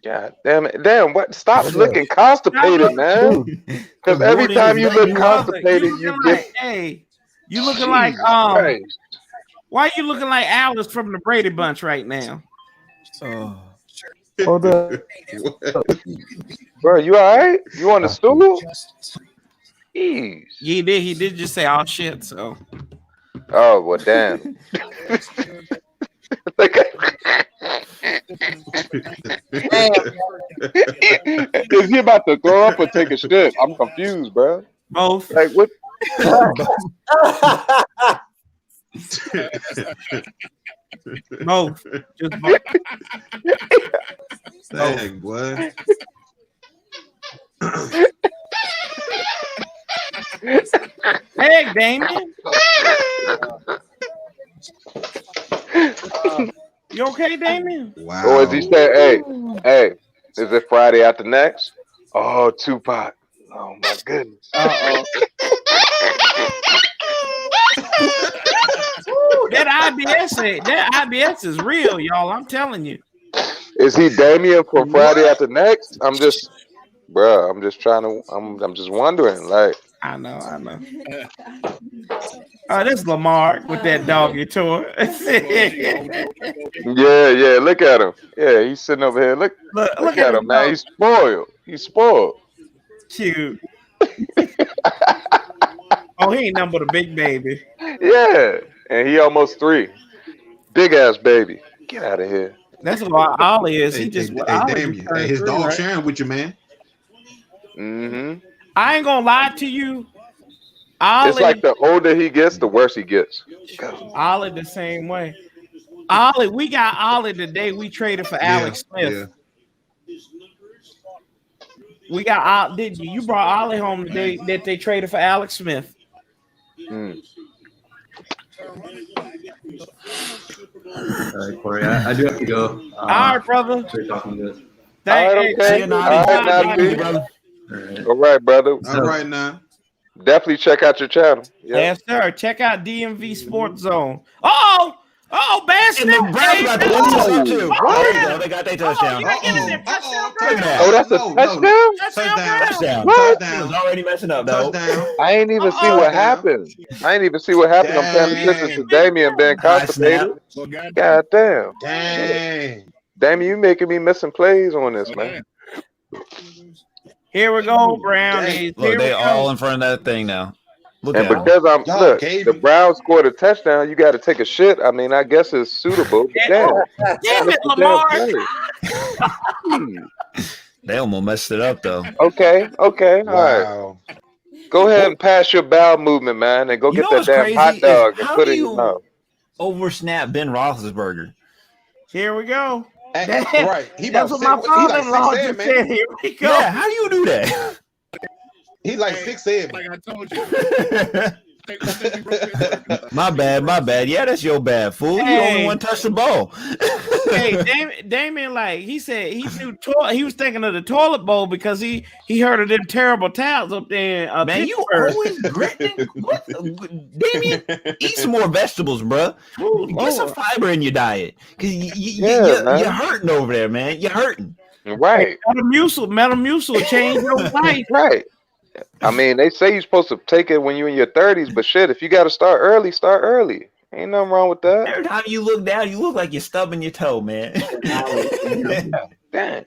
[SPEAKER 19] God damn it. Damn, what? Stop looking constipated, man. Because every
[SPEAKER 14] morning
[SPEAKER 19] time
[SPEAKER 14] is
[SPEAKER 19] you
[SPEAKER 14] letting
[SPEAKER 19] look
[SPEAKER 14] you up.
[SPEAKER 19] constipated, you get.
[SPEAKER 1] Hey, you looking like
[SPEAKER 19] Christ.
[SPEAKER 1] why are you looking like Alice from the Brady Bunch right now?
[SPEAKER 14] Oh.
[SPEAKER 18] Hold up.
[SPEAKER 19] Bro, you all right? You on the stool? Jeez.
[SPEAKER 1] He did just say all shit, so.
[SPEAKER 19] Oh, well, damn. Is he about to throw up or take a shit? I'm confused, bro.
[SPEAKER 1] Both.
[SPEAKER 19] Like, what?
[SPEAKER 1] Both. Just both.
[SPEAKER 12] Dang, boy.
[SPEAKER 1] Hey, Damien. You okay, Damien?
[SPEAKER 12] Wow.
[SPEAKER 19] Or as he said, hey, is it Friday after next? Oh, Tupac. Oh, my goodness.
[SPEAKER 1] Uh-oh. Ooh, that IBS is real, y'all. I'm telling you.
[SPEAKER 19] Is he Damien for Friday after next? I'm just trying to, I'm just wondering, like.
[SPEAKER 1] I know. Oh, this is Lamar with that doggy tour.
[SPEAKER 19] Yeah, look at him. Yeah, he's sitting over here. Look at him, man. He's spoiled.
[SPEAKER 1] Cute. Oh, he ain't nothing but a big baby.
[SPEAKER 19] Yeah, and he almost 3. Big ass baby. Get out of here.
[SPEAKER 1] That's what Ollie is. He just
[SPEAKER 12] damn you. Hey, his dog sharing with you, man.
[SPEAKER 19] Mm-hmm.
[SPEAKER 1] I ain't gonna lie to you. Ollie,
[SPEAKER 19] It's like the older he gets, the worse he gets.
[SPEAKER 1] Ollie the same way. Ollie, we got Ollie the day we traded for Alex Smith.
[SPEAKER 12] Yeah.
[SPEAKER 1] We got did you brought Ollie home the day that they traded for Alex Smith.
[SPEAKER 6] All right, Corey, I do have to go.
[SPEAKER 1] All right, brother.
[SPEAKER 6] Great talking to you.
[SPEAKER 19] All right, brother.
[SPEAKER 12] All right, now.
[SPEAKER 19] Definitely check out your channel. Yeah.
[SPEAKER 1] Yes, sir. Check out DMV Sports Zone. Oh, bad snap.
[SPEAKER 14] They got their touchdown.
[SPEAKER 19] Oh, that's a touchdown?
[SPEAKER 12] Touchdown.
[SPEAKER 19] What?
[SPEAKER 14] He was already messing up, though.
[SPEAKER 19] I ain't even see what happened. I'm paying attention to Damien being constipated. God damn.
[SPEAKER 12] Dang.
[SPEAKER 19] Damien, you making me missing plays on this, man.
[SPEAKER 1] Here we go, Brownies.
[SPEAKER 14] Look, they all in front of that thing now. Look
[SPEAKER 19] And
[SPEAKER 14] at
[SPEAKER 19] because the Browns scored a touchdown, you got to take a shit. I mean, I guess it's suitable. But damn
[SPEAKER 1] it, Lamar.
[SPEAKER 14] They almost messed it up, though.
[SPEAKER 19] Okay. All right. Go ahead and pass your bowel movement, man, and go get that damn hot dog and put it in your mouth.
[SPEAKER 14] Oversnap Ben Roethlisberger.
[SPEAKER 1] Here we go.
[SPEAKER 12] Right.
[SPEAKER 1] That's what my father-in-law just said. Here we go.
[SPEAKER 14] Yeah, how do you do that?
[SPEAKER 12] He like 6'7".
[SPEAKER 2] Like I told you.
[SPEAKER 14] My bad. Yeah, that's your bad, fool. You the only one touched the ball.
[SPEAKER 1] Hey, Damien, like he said, he knew he was thinking of the toilet bowl because he heard of them terrible towels up there.
[SPEAKER 14] Man, you
[SPEAKER 1] Pittsburgh.
[SPEAKER 14] always gritting. Damien, eat some more vegetables, bro. Get some fiber in your diet because you're hurting over there, man. You're hurting.
[SPEAKER 19] Right.
[SPEAKER 1] Metamucil change your life.
[SPEAKER 19] Right. I mean, they say you're supposed to take it when you're in your 30s, but shit, if you got to start early, start early. Ain't nothing wrong with that.
[SPEAKER 14] Every time you look down, you look like you're stubbing your toe, man.
[SPEAKER 19] Damn.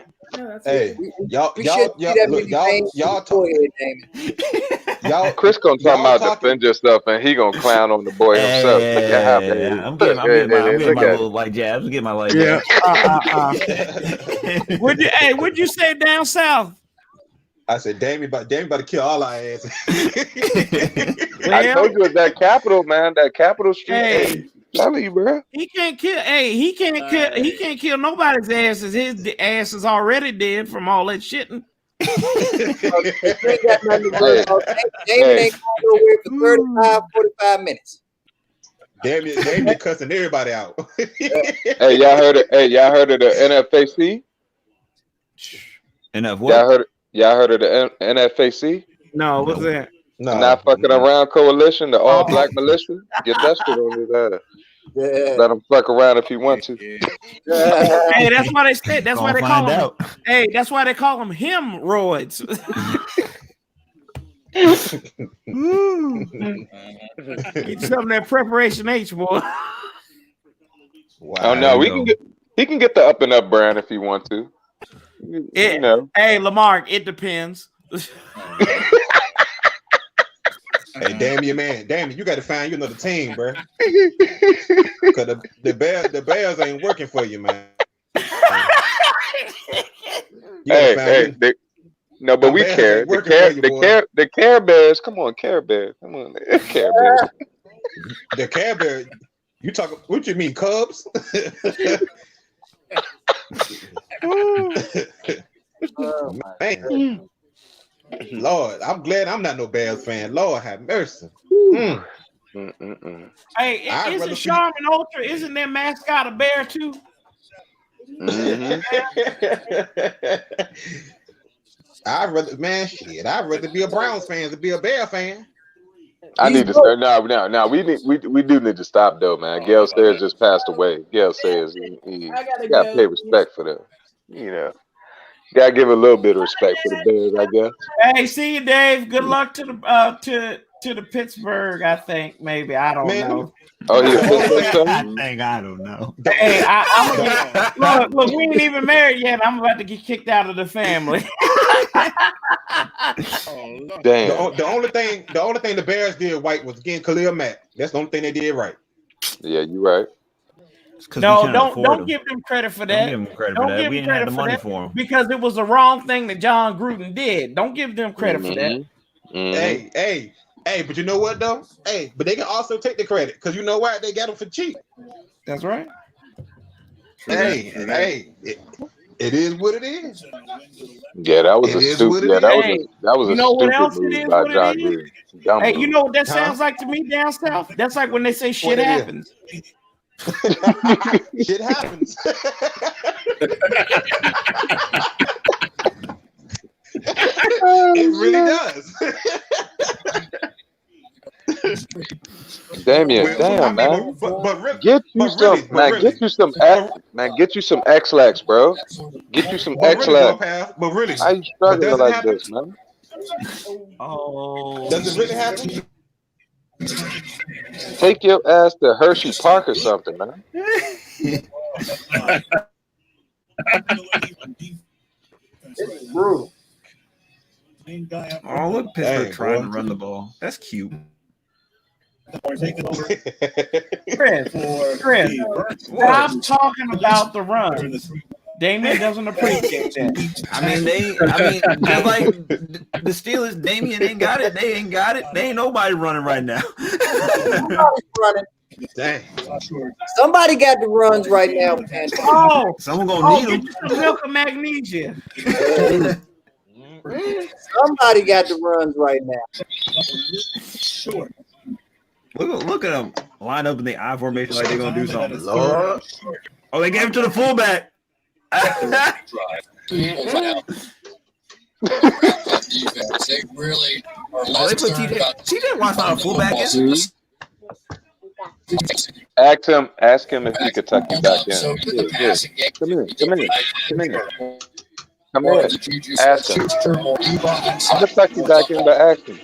[SPEAKER 7] Hey, y'all
[SPEAKER 19] Chris gonna talk about defend yourself, and he gonna clown on the boy himself.
[SPEAKER 14] I'm getting my little light jabs. I'm getting my light jabs.
[SPEAKER 1] What'd you say down south?
[SPEAKER 7] I said, Damien about to kill all our asses.
[SPEAKER 19] I told you it's that Capitol, man. That Capitol Street. Hey, tell you, bro.
[SPEAKER 1] He can't kill. Hey, he can't kill nobody's asses. His ass is already dead from all that shitting.
[SPEAKER 13] Damien ain't going nowhere for 45 minutes.
[SPEAKER 7] Damien cussing everybody out.
[SPEAKER 19] Hey, y'all heard it? Hey, y'all heard of the NFAC?
[SPEAKER 14] NF what?
[SPEAKER 19] Y'all heard of the NFAC?
[SPEAKER 1] No, what's that?
[SPEAKER 7] No.
[SPEAKER 19] Not fucking around coalition, the all black militia. Get that shit on his ass.
[SPEAKER 13] Yeah.
[SPEAKER 19] Let him fuck around if he want to.
[SPEAKER 1] Hey, that's why they said. That's why they call him. Hey, that's why they call him hemorrhoids. Get some of that preparation H, boy.
[SPEAKER 7] Wow.
[SPEAKER 19] Oh no, he can get the up and up brand if he want to. You know.
[SPEAKER 1] Hey, Lamar, it depends.
[SPEAKER 7] Hey, Damien, you got to find you another team, bro. Because the Bears ain't working for you, man.
[SPEAKER 19] No, but we care. The Care Bears, come on, Care Bears, come on, Care Bears.
[SPEAKER 7] The Care Bears. You talking? What you mean, Cubs? Man. Lord, I'm glad I'm not no Bears fan. Lord have mercy.
[SPEAKER 1] Hey, isn't Charmin Ultra? Isn't their mascot a bear too?
[SPEAKER 7] I'd rather be a Browns fan than be a Bear fan.
[SPEAKER 19] I need to start now. We do need to stop though, man. Gail Sayers just passed away. Gail Sayers, he gotta pay respect for that. You know, gotta give a little bit of respect for the Bears, I guess.
[SPEAKER 1] Hey, see you, Dave. Good luck to the Pittsburgh. I think maybe I don't know.
[SPEAKER 19] Oh, yeah.
[SPEAKER 14] I don't know.
[SPEAKER 1] Hey, look, we ain't even married yet. I'm about to get kicked out of the family.
[SPEAKER 19] Damn.
[SPEAKER 7] The only thing the Bears did right was getting Khalil Mack. That's the only thing they did right.
[SPEAKER 19] Yeah, you're right.
[SPEAKER 1] No, don't give them credit for that.
[SPEAKER 14] Don't give them credit for that. We didn't have the money for them
[SPEAKER 1] because it was the wrong thing that John Gruden did. Don't give them credit for that.
[SPEAKER 7] Hey, but you know what though? Hey, but they can also take the credit because you know why they got them for cheap.
[SPEAKER 1] That's right.
[SPEAKER 7] Hey, it is what it is.
[SPEAKER 19] Yeah, that was a stupid. Yeah, that was a stupid move by John Gruden.
[SPEAKER 1] Hey, you know what that sounds like to me down south? That's like when they say shit happens.
[SPEAKER 7] Shit happens. It really does.
[SPEAKER 19] Damien, damn, man. Get you some X-Lax, bro. Get you some X-Lax.
[SPEAKER 7] But really,
[SPEAKER 19] how you struggling like this, man?
[SPEAKER 1] Oh,
[SPEAKER 7] does it really happen?
[SPEAKER 19] Take your ass to Hershey Park or something, man.
[SPEAKER 13] It's brutal.
[SPEAKER 14] Oh, look, Pittsburgh trying to run the ball. That's cute.
[SPEAKER 1] Chris, stop talking about the run. Damien doesn't appreciate that.
[SPEAKER 14] Just like the Steelers, Damien ain't got it. They ain't got it. They ain't nobody running right now.
[SPEAKER 13] Somebody's running.
[SPEAKER 7] Dang.
[SPEAKER 13] Somebody got the runs right now, man.
[SPEAKER 1] Oh,
[SPEAKER 14] someone gonna need them.
[SPEAKER 1] Get some milk of magnesia.
[SPEAKER 13] Somebody got the runs right now.
[SPEAKER 14] Look at them line up in the I formation like they're gonna do something.
[SPEAKER 15] Lord.
[SPEAKER 14] Oh, they gave it to the fullback.
[SPEAKER 22] They really are less concerned about
[SPEAKER 14] TJ Watt's not a fullback, is he?
[SPEAKER 19] Ask him if he could tuck you back in.
[SPEAKER 22] So the passing game.
[SPEAKER 19] Come in. Ask him. I'm gonna tuck you back in, but ask him.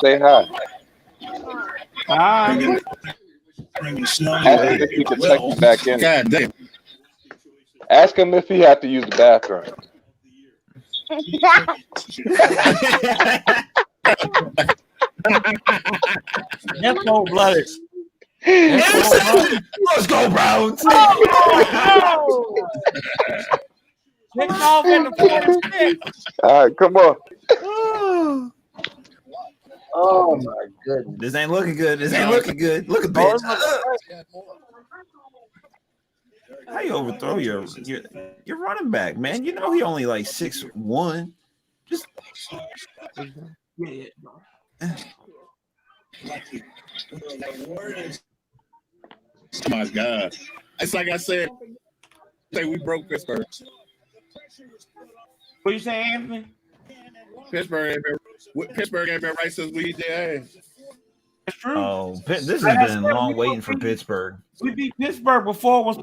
[SPEAKER 19] Say hi.
[SPEAKER 22] Hi.
[SPEAKER 19] Ask him if he could tuck you back in.
[SPEAKER 22] God damn.
[SPEAKER 19] Ask him if he had to use the bathroom.
[SPEAKER 1] That's cold-blooded.
[SPEAKER 14] Let's go, Browns.
[SPEAKER 1] Kick off in the 46.
[SPEAKER 19] All right, come on.
[SPEAKER 13] Oh my goodness.
[SPEAKER 14] This ain't looking good. Look at bitch. How you overthrow your running back, man? You know he only like 6'1". Just
[SPEAKER 2] Oh my God. It's like I said, we broke Pittsburgh.
[SPEAKER 1] What you say, Anthony?
[SPEAKER 2] Pittsburgh ain't been right since we did.
[SPEAKER 1] It's true.
[SPEAKER 14] oh, this has been long waiting for Pittsburgh.
[SPEAKER 1] We beat Pittsburgh before it was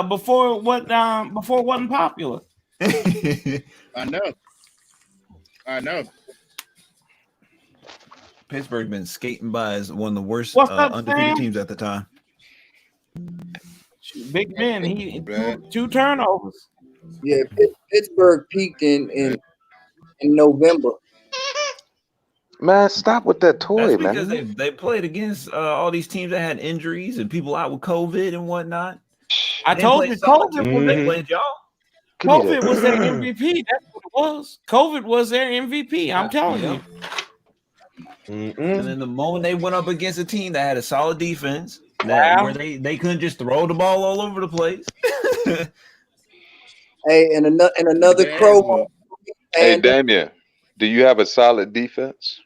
[SPEAKER 1] before it wasn't popular.
[SPEAKER 2] I know.
[SPEAKER 14] Pittsburgh been skating by as one of the worst
[SPEAKER 1] What's up,
[SPEAKER 14] undefeated
[SPEAKER 1] Sam?
[SPEAKER 14] teams at the time.
[SPEAKER 1] Big Ben, he two turnovers.
[SPEAKER 13] Yeah, Pittsburgh peaked in November.
[SPEAKER 19] Man, stop with that toy,
[SPEAKER 14] That's because
[SPEAKER 19] man.
[SPEAKER 14] they played against all these teams that had injuries and people out with COVID and whatnot.
[SPEAKER 1] I
[SPEAKER 14] They
[SPEAKER 1] told
[SPEAKER 14] played
[SPEAKER 1] you,
[SPEAKER 14] solid
[SPEAKER 1] COVID
[SPEAKER 14] teams.
[SPEAKER 1] was
[SPEAKER 14] They played y'all.
[SPEAKER 1] COVID was their MVP. That's what it was. COVID was their MVP. I'm telling you.
[SPEAKER 14] And then the moment they went up against a team that had a solid defense, where they couldn't just throw the ball all over the place.
[SPEAKER 13] Hey, and another crow.
[SPEAKER 19] Hey, Damien, do you have a solid defense?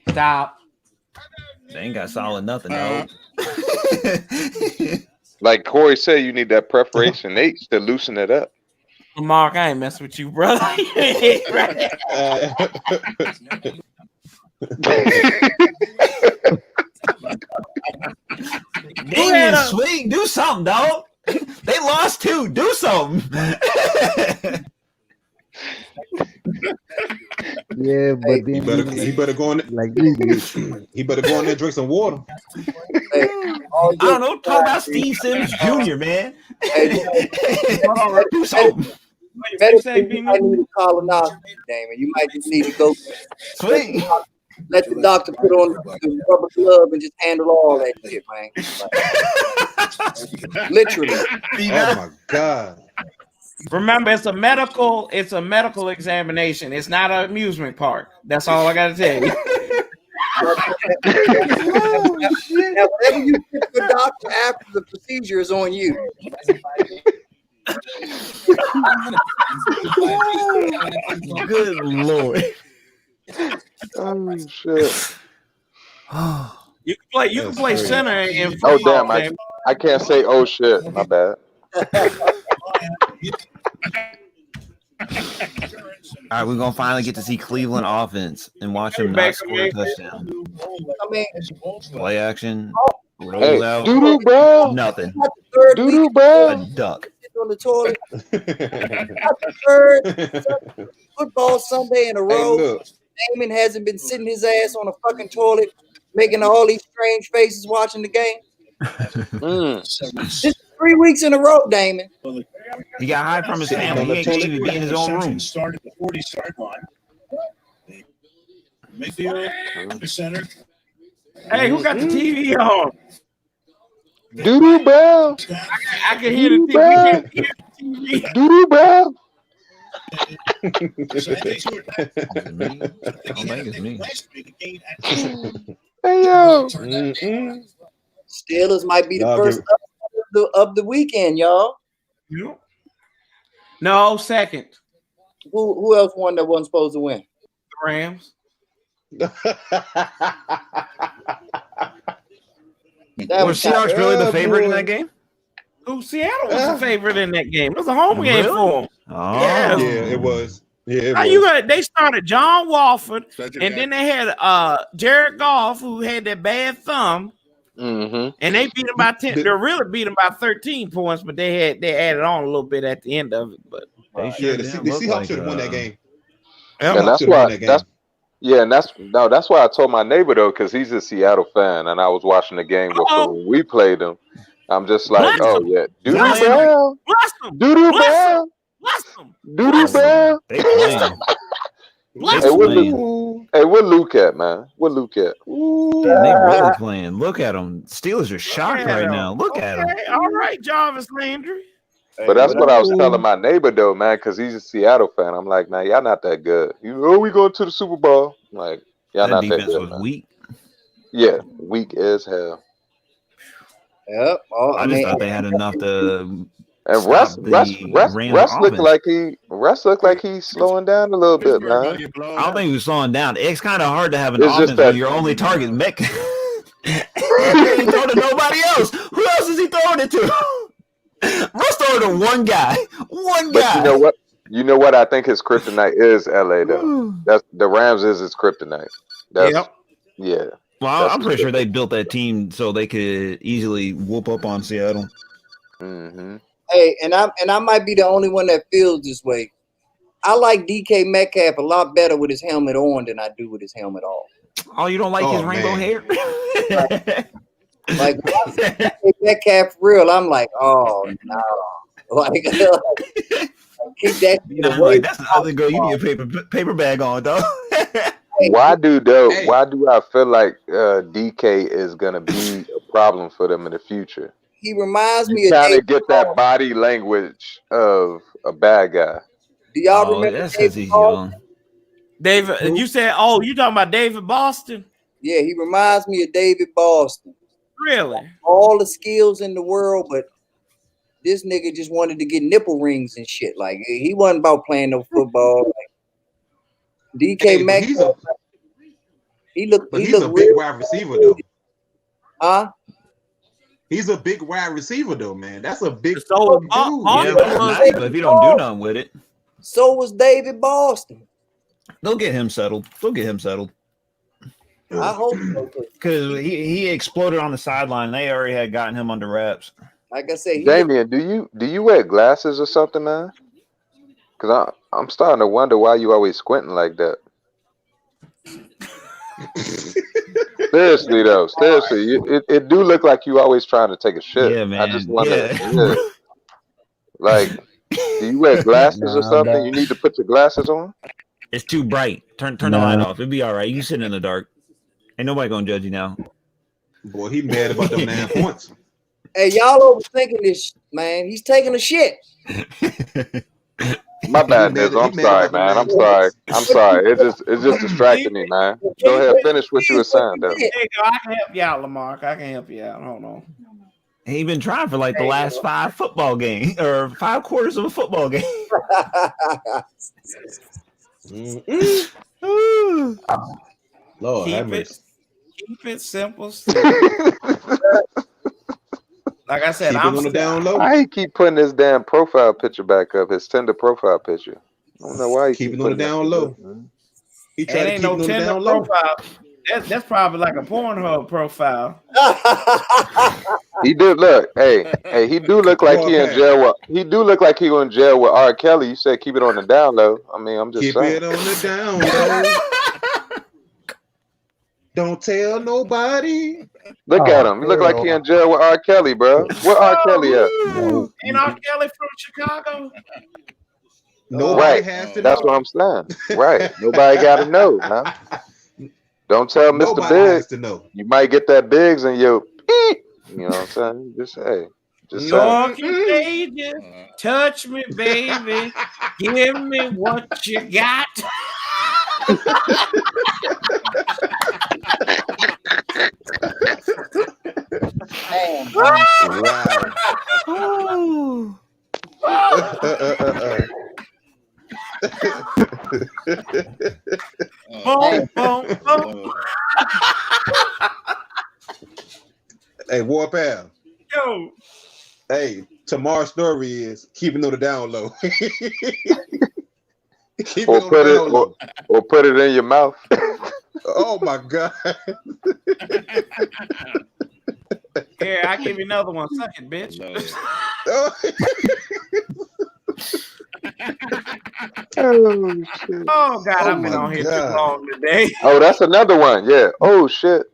[SPEAKER 1] Stop.
[SPEAKER 14] They ain't got solid nothing, no.
[SPEAKER 19] Like Corey said, you need that preparation H to loosen it up.
[SPEAKER 1] Mark, I ain't messing with you, brother.
[SPEAKER 14] Damien, swing, do something, dog. They lost too. Do something.
[SPEAKER 18] Yeah, but then
[SPEAKER 15] He better go in there.
[SPEAKER 18] like
[SPEAKER 15] He better go in there and drink some water.
[SPEAKER 14] I don't know. Talk about Steve Sims Jr., man. Do something.
[SPEAKER 13] You might need a colonoscopy, Damon. You might just need to go.
[SPEAKER 14] Swing.
[SPEAKER 13] Let the doctor put on the rubber glove and just handle all that shit, man. Literally.
[SPEAKER 15] Oh my God.
[SPEAKER 1] Remember, it's a medical examination. It's not an amusement park. That's all I gotta tell you.
[SPEAKER 13] Now, whatever you get to the doctor after the procedure is on you.
[SPEAKER 14] Good Lord.
[SPEAKER 19] Oh shit.
[SPEAKER 1] You can play center in
[SPEAKER 19] Oh
[SPEAKER 1] football.
[SPEAKER 19] damn, I can't say oh shit. My bad.
[SPEAKER 14] All right, we're gonna finally get to see Cleveland offense and watch them not score a touchdown.
[SPEAKER 13] I mean,
[SPEAKER 14] Play action, rolls
[SPEAKER 19] Hey,
[SPEAKER 14] out,
[SPEAKER 19] doo-doo, bro.
[SPEAKER 14] nothing.
[SPEAKER 19] Doo-doo, bro.
[SPEAKER 14] A duck.
[SPEAKER 13] On the toilet. Not the third football Sunday in a row. Damon hasn't been sitting his ass on a fucking toilet, making all these strange faces watching the game. This is 3 weeks in a row, Damon.
[SPEAKER 14] He got high from his family. He ain't even be in his own room.
[SPEAKER 22] Started the 40-yard line. Midfield, center.
[SPEAKER 1] Hey, who got the TV on?
[SPEAKER 19] Doo-doo, bro.
[SPEAKER 1] I can hear the TV.
[SPEAKER 19] Doo-doo, bro.
[SPEAKER 14] I don't think it's me.
[SPEAKER 19] Hey, yo.
[SPEAKER 13] Steelers might be the first of the weekend, y'all.
[SPEAKER 1] No, second.
[SPEAKER 13] Who else won that wasn't supposed to win?
[SPEAKER 1] The Rams.
[SPEAKER 13] That
[SPEAKER 14] Were
[SPEAKER 13] was kinda,
[SPEAKER 14] Seahawks really the favorite in that game?
[SPEAKER 1] Who Seattle was the favorite in that game. It was a home game
[SPEAKER 14] Really?
[SPEAKER 1] for them.
[SPEAKER 14] Oh.
[SPEAKER 1] Yes.
[SPEAKER 12] Yeah, it was. Yeah, it
[SPEAKER 1] Now
[SPEAKER 12] was.
[SPEAKER 1] they started John Walford, and then they had Jared Goff, who had that bad thumb,
[SPEAKER 19] Mm-hmm.
[SPEAKER 1] and they beat him by 10. They really beat him by 13 points, but they added on a little bit at the end of it. But
[SPEAKER 14] They sure
[SPEAKER 12] Yeah, the Seahawks should have won that game.
[SPEAKER 19] And
[SPEAKER 12] Seahawks
[SPEAKER 19] that's
[SPEAKER 12] should have won
[SPEAKER 19] why
[SPEAKER 12] that game.
[SPEAKER 19] that's why I told my neighbor though, because he's a Seattle fan, and I was watching the game with him when we played them. I'm just like,
[SPEAKER 1] Bless
[SPEAKER 19] oh
[SPEAKER 1] him.
[SPEAKER 19] yeah, doo
[SPEAKER 1] Bless
[SPEAKER 19] doo
[SPEAKER 1] him.
[SPEAKER 19] bell,
[SPEAKER 1] Bless him.
[SPEAKER 19] doo doo
[SPEAKER 1] Bless
[SPEAKER 19] bell,
[SPEAKER 1] him. Bless him.
[SPEAKER 19] doo doo bell.
[SPEAKER 14] They playing.
[SPEAKER 1] Bless
[SPEAKER 19] Hey,
[SPEAKER 1] him.
[SPEAKER 19] where Luke at, man? Where Luke at?
[SPEAKER 14] Man, they really playing. Look at them. Steelers are shocked right now. Look at them.
[SPEAKER 1] All right, Jarvis Landry.
[SPEAKER 19] But that's what I was telling my neighbor though, man, because he's a Seattle fan. I'm like, man, y'all not that good. We going to the Super Bowl? I'm like, y'all
[SPEAKER 14] That
[SPEAKER 19] not that
[SPEAKER 14] defense
[SPEAKER 19] good.
[SPEAKER 14] was
[SPEAKER 19] Man.
[SPEAKER 14] weak.
[SPEAKER 19] Yeah, weak as hell.
[SPEAKER 13] Yep.
[SPEAKER 14] I just thought they had enough to
[SPEAKER 19] And
[SPEAKER 14] stop
[SPEAKER 19] Russ
[SPEAKER 14] the Rams
[SPEAKER 19] looked
[SPEAKER 14] offense.
[SPEAKER 19] like he's slowing down a little bit, man.
[SPEAKER 14] I don't think he was slowing down. It's kind of hard to have an
[SPEAKER 19] It's just
[SPEAKER 14] offense
[SPEAKER 19] that-
[SPEAKER 14] when your only target Metcalf. He ain't throwing to nobody else. Who else is he throwing it to? Russ throwing to one guy. One
[SPEAKER 19] But
[SPEAKER 14] guy.
[SPEAKER 19] you know what? I think his kryptonite is LA though. That's the Rams is his kryptonite. That's yeah.
[SPEAKER 14] Well, I'm pretty sure they built that team so they could easily whoop up on Seattle.
[SPEAKER 19] Mm-hmm.
[SPEAKER 13] Hey, and I might be the only one that feels this way. I like DK Metcalf a lot better with his helmet on than I do with his helmet off.
[SPEAKER 14] Oh, you don't like his rainbow hair?
[SPEAKER 13] Like DK Metcalf for real, I'm like, oh no. Like keep that shit
[SPEAKER 14] I'm
[SPEAKER 13] away.
[SPEAKER 14] like, that's the other girl. You need a paper bag on, dog.
[SPEAKER 19] Why do I feel like DK is gonna be a problem for them in the future?
[SPEAKER 13] He reminds me
[SPEAKER 19] You
[SPEAKER 13] of
[SPEAKER 19] kind
[SPEAKER 13] David
[SPEAKER 19] of get that body language of a bad guy.
[SPEAKER 13] Do y'all
[SPEAKER 14] Oh,
[SPEAKER 13] remember
[SPEAKER 14] that's because
[SPEAKER 13] David
[SPEAKER 14] he's
[SPEAKER 13] Boston?
[SPEAKER 14] young.
[SPEAKER 1] David, you said, you talking about David Boston?
[SPEAKER 13] Yeah, he reminds me of David Boston.
[SPEAKER 1] Really?
[SPEAKER 13] All the skills in the world, but this nigga just wanted to get nipple rings and shit. Like he wasn't about playing no football. Like DK Metcalf, he looked
[SPEAKER 12] a big
[SPEAKER 13] real.
[SPEAKER 12] wide receiver though.
[SPEAKER 13] Huh?
[SPEAKER 12] He's a big wide receiver though, man. That's a big
[SPEAKER 1] So
[SPEAKER 12] dude.
[SPEAKER 14] Yeah, that's nice, but if you don't do nothing with it,
[SPEAKER 13] So was David Boston.
[SPEAKER 14] they'll get him settled.
[SPEAKER 13] I hope so.
[SPEAKER 14] Because he exploded on the sideline. They already had gotten him under wraps.
[SPEAKER 13] Like I say,
[SPEAKER 19] Damien, do you wear glasses or something, man? Because I'm starting to wonder why you always squinting like that. Seriously though, it do look like you always trying to take a shit.
[SPEAKER 14] Yeah, man.
[SPEAKER 19] I just wonder,
[SPEAKER 14] Yeah.
[SPEAKER 19] like, do you wear glasses or something? You need to put your glasses on.
[SPEAKER 14] It's too bright. Turn the light off. It'll be all right. You can sit in the dark. Ain't nobody gonna judge you now.
[SPEAKER 12] Boy, he mad about them 9 points.
[SPEAKER 13] Hey, y'all overthinking this, man. He's taking a shit.
[SPEAKER 19] My bad, Niz. I'm sorry, man. I'm sorry. It's just distracting me, man. Go ahead, finish what you were saying, though.
[SPEAKER 1] There you go. I can help you out, Lamarck. I can help you out. Hold on.
[SPEAKER 14] He been trying for like the last 5 football games or 5 quarters of a football game.
[SPEAKER 12] Lord, have
[SPEAKER 1] Keep
[SPEAKER 12] mercy.
[SPEAKER 1] it simple. Like I said,
[SPEAKER 12] Keep it on the down low.
[SPEAKER 19] Why he keep putting his damn profile picture back up? His Tinder profile picture. I don't know why he
[SPEAKER 12] Keep
[SPEAKER 19] keep
[SPEAKER 12] it on the
[SPEAKER 19] putting
[SPEAKER 12] down low. He
[SPEAKER 1] It
[SPEAKER 12] tried to
[SPEAKER 1] ain't
[SPEAKER 12] keep
[SPEAKER 1] no
[SPEAKER 12] it on the
[SPEAKER 1] Tinder
[SPEAKER 12] down low.
[SPEAKER 1] profile. That's probably like a Pornhub profile.
[SPEAKER 19] He did look. Hey, he do look like he in jail. He do look like he in jail with R. Kelly. You said keep it on the down low. I mean, I'm just
[SPEAKER 12] Keep
[SPEAKER 19] saying.
[SPEAKER 12] it on the down low. Don't tell nobody.
[SPEAKER 19] Look at him. He look like he in jail with R. Kelly, bro. Where R. Kelly at?
[SPEAKER 1] Ain't R. Kelly from Chicago?
[SPEAKER 12] Nobody
[SPEAKER 19] Right.
[SPEAKER 12] has to
[SPEAKER 19] That's
[SPEAKER 12] know.
[SPEAKER 19] what I'm saying. Right. Nobody got to know, man. Don't tell Mr.
[SPEAKER 12] Nobody
[SPEAKER 19] Big.
[SPEAKER 12] has to know.
[SPEAKER 19] You might get that Biggs in your. You know what I'm saying? Just saying.
[SPEAKER 1] York and Cajun, touch me, baby. Give me what you got. Boom, boom, boom.
[SPEAKER 7] Hey, Warpath.
[SPEAKER 1] Yo.
[SPEAKER 7] Hey, tomorrow's story is keeping on the down low. Keep
[SPEAKER 19] Or
[SPEAKER 7] it on
[SPEAKER 19] put
[SPEAKER 7] the
[SPEAKER 19] it
[SPEAKER 7] down low.
[SPEAKER 19] or put it in your mouth.
[SPEAKER 7] Oh my God.
[SPEAKER 1] Here, I give you another one. Suck it, bitch.
[SPEAKER 19] Oh shit.
[SPEAKER 1] Oh God,
[SPEAKER 7] Oh
[SPEAKER 1] I've been
[SPEAKER 7] my
[SPEAKER 1] on here too
[SPEAKER 7] God.
[SPEAKER 1] long today.
[SPEAKER 19] Oh, that's another one. Yeah. Oh shit.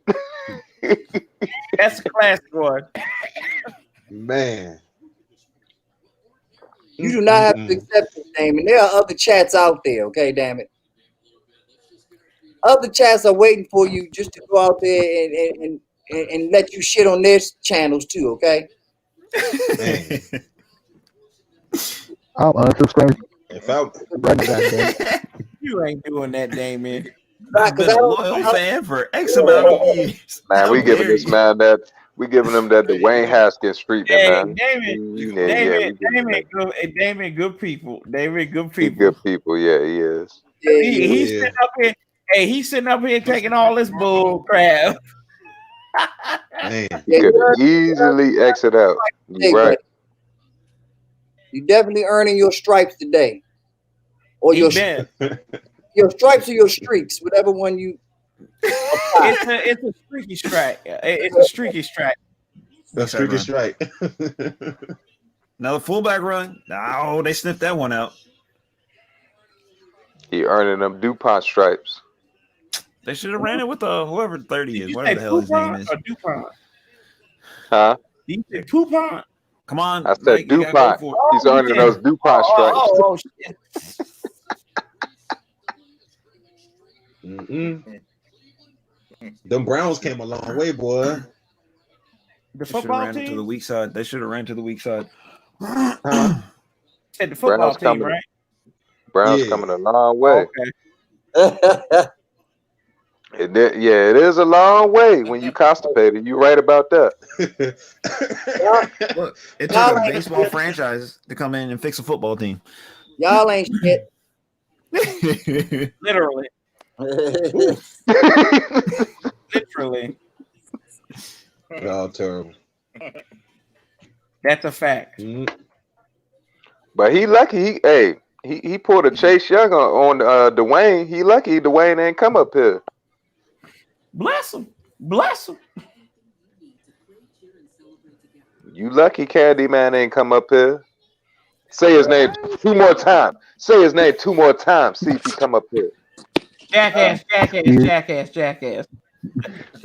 [SPEAKER 1] That's a classic one.
[SPEAKER 7] Man.
[SPEAKER 13] You do not have to accept it, Damon. There are other chats out there, okay, damn it. Other chats are waiting for you just to go out there and let you shit on their channels too, okay?
[SPEAKER 7] Man.
[SPEAKER 18] I'm unsubscribed.
[SPEAKER 7] If I
[SPEAKER 1] You ain't doing that, Damien.
[SPEAKER 14] I've been a loyal fan for X amount of years.
[SPEAKER 19] Man, we
[SPEAKER 14] How
[SPEAKER 19] giving
[SPEAKER 14] dare
[SPEAKER 19] this
[SPEAKER 14] you.
[SPEAKER 19] man that we giving him that Dwayne Haskins treatment,
[SPEAKER 1] Hey,
[SPEAKER 19] man.
[SPEAKER 1] Damien, Damien, good people. Damien, good
[SPEAKER 19] He
[SPEAKER 1] people.
[SPEAKER 19] good people, yeah, he is.
[SPEAKER 1] He's sitting up here. Hey, he's sitting up here taking all this bull crap.
[SPEAKER 7] Man.
[SPEAKER 19] He could easily exit out. You're right.
[SPEAKER 13] You definitely earning your stripes today. Or your
[SPEAKER 1] stripes
[SPEAKER 13] or your streaks, whatever one you.
[SPEAKER 1] It's a streaky strike. It's a streaky strike.
[SPEAKER 7] A streaky strike.
[SPEAKER 14] Another fullback run. Oh, they sniffed that one out.
[SPEAKER 19] He earning them DuPont stripes.
[SPEAKER 14] They should have ran it with whoever 30 is, whatever the hell his name is.
[SPEAKER 19] Huh?
[SPEAKER 1] You said DuPont?
[SPEAKER 14] Come on.
[SPEAKER 19] I said DuPont. He's earning those DuPont stripes.
[SPEAKER 1] Oh, shit.
[SPEAKER 7] Them Browns came a long way, boy.
[SPEAKER 1] The football team
[SPEAKER 14] to the weak side. They should have ran to the weak side.
[SPEAKER 1] Said the football
[SPEAKER 19] Browns
[SPEAKER 1] team,
[SPEAKER 19] coming,
[SPEAKER 1] right?
[SPEAKER 19] Browns coming a long way.
[SPEAKER 1] Okay.
[SPEAKER 19] It is a long way when you constipated. You're right about that.
[SPEAKER 14] Look, it took a baseball franchise to come in and fix a football team.
[SPEAKER 13] Y'all ain't shit.
[SPEAKER 1] Literally. Literally.
[SPEAKER 7] Oh, terrible.
[SPEAKER 1] That's a fact.
[SPEAKER 19] But he lucky. He pulled a Chase Young on Dwayne. He lucky Dwayne ain't come up here.
[SPEAKER 1] Bless him. Bless him.
[SPEAKER 19] You lucky Candyman ain't come up here. Say his name 2 more times. Say his name 2 more times. See if he come up here.
[SPEAKER 1] Jackass.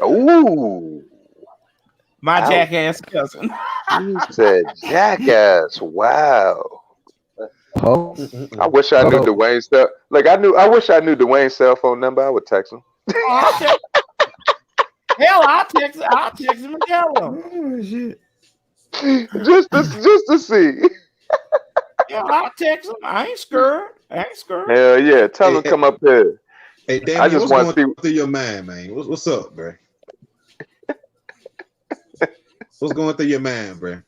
[SPEAKER 19] Ooh.
[SPEAKER 1] My jackass cousin.
[SPEAKER 19] You said jackass. Wow.
[SPEAKER 18] Oh.
[SPEAKER 19] I wish I knew Dwayne's stuff. Like I wish I knew Dwayne's cell phone number. I would text him.
[SPEAKER 1] Hell, I'll text him and tell him.
[SPEAKER 14] Oh, shit.
[SPEAKER 19] just to see.
[SPEAKER 1] Yeah, I'll text him. I ain't scared.
[SPEAKER 19] Hell yeah. Tell him come up here.
[SPEAKER 7] Hey, Damien,
[SPEAKER 19] I just want to see
[SPEAKER 7] through your mind, man. What's up, bro? What's going through your mind, bro?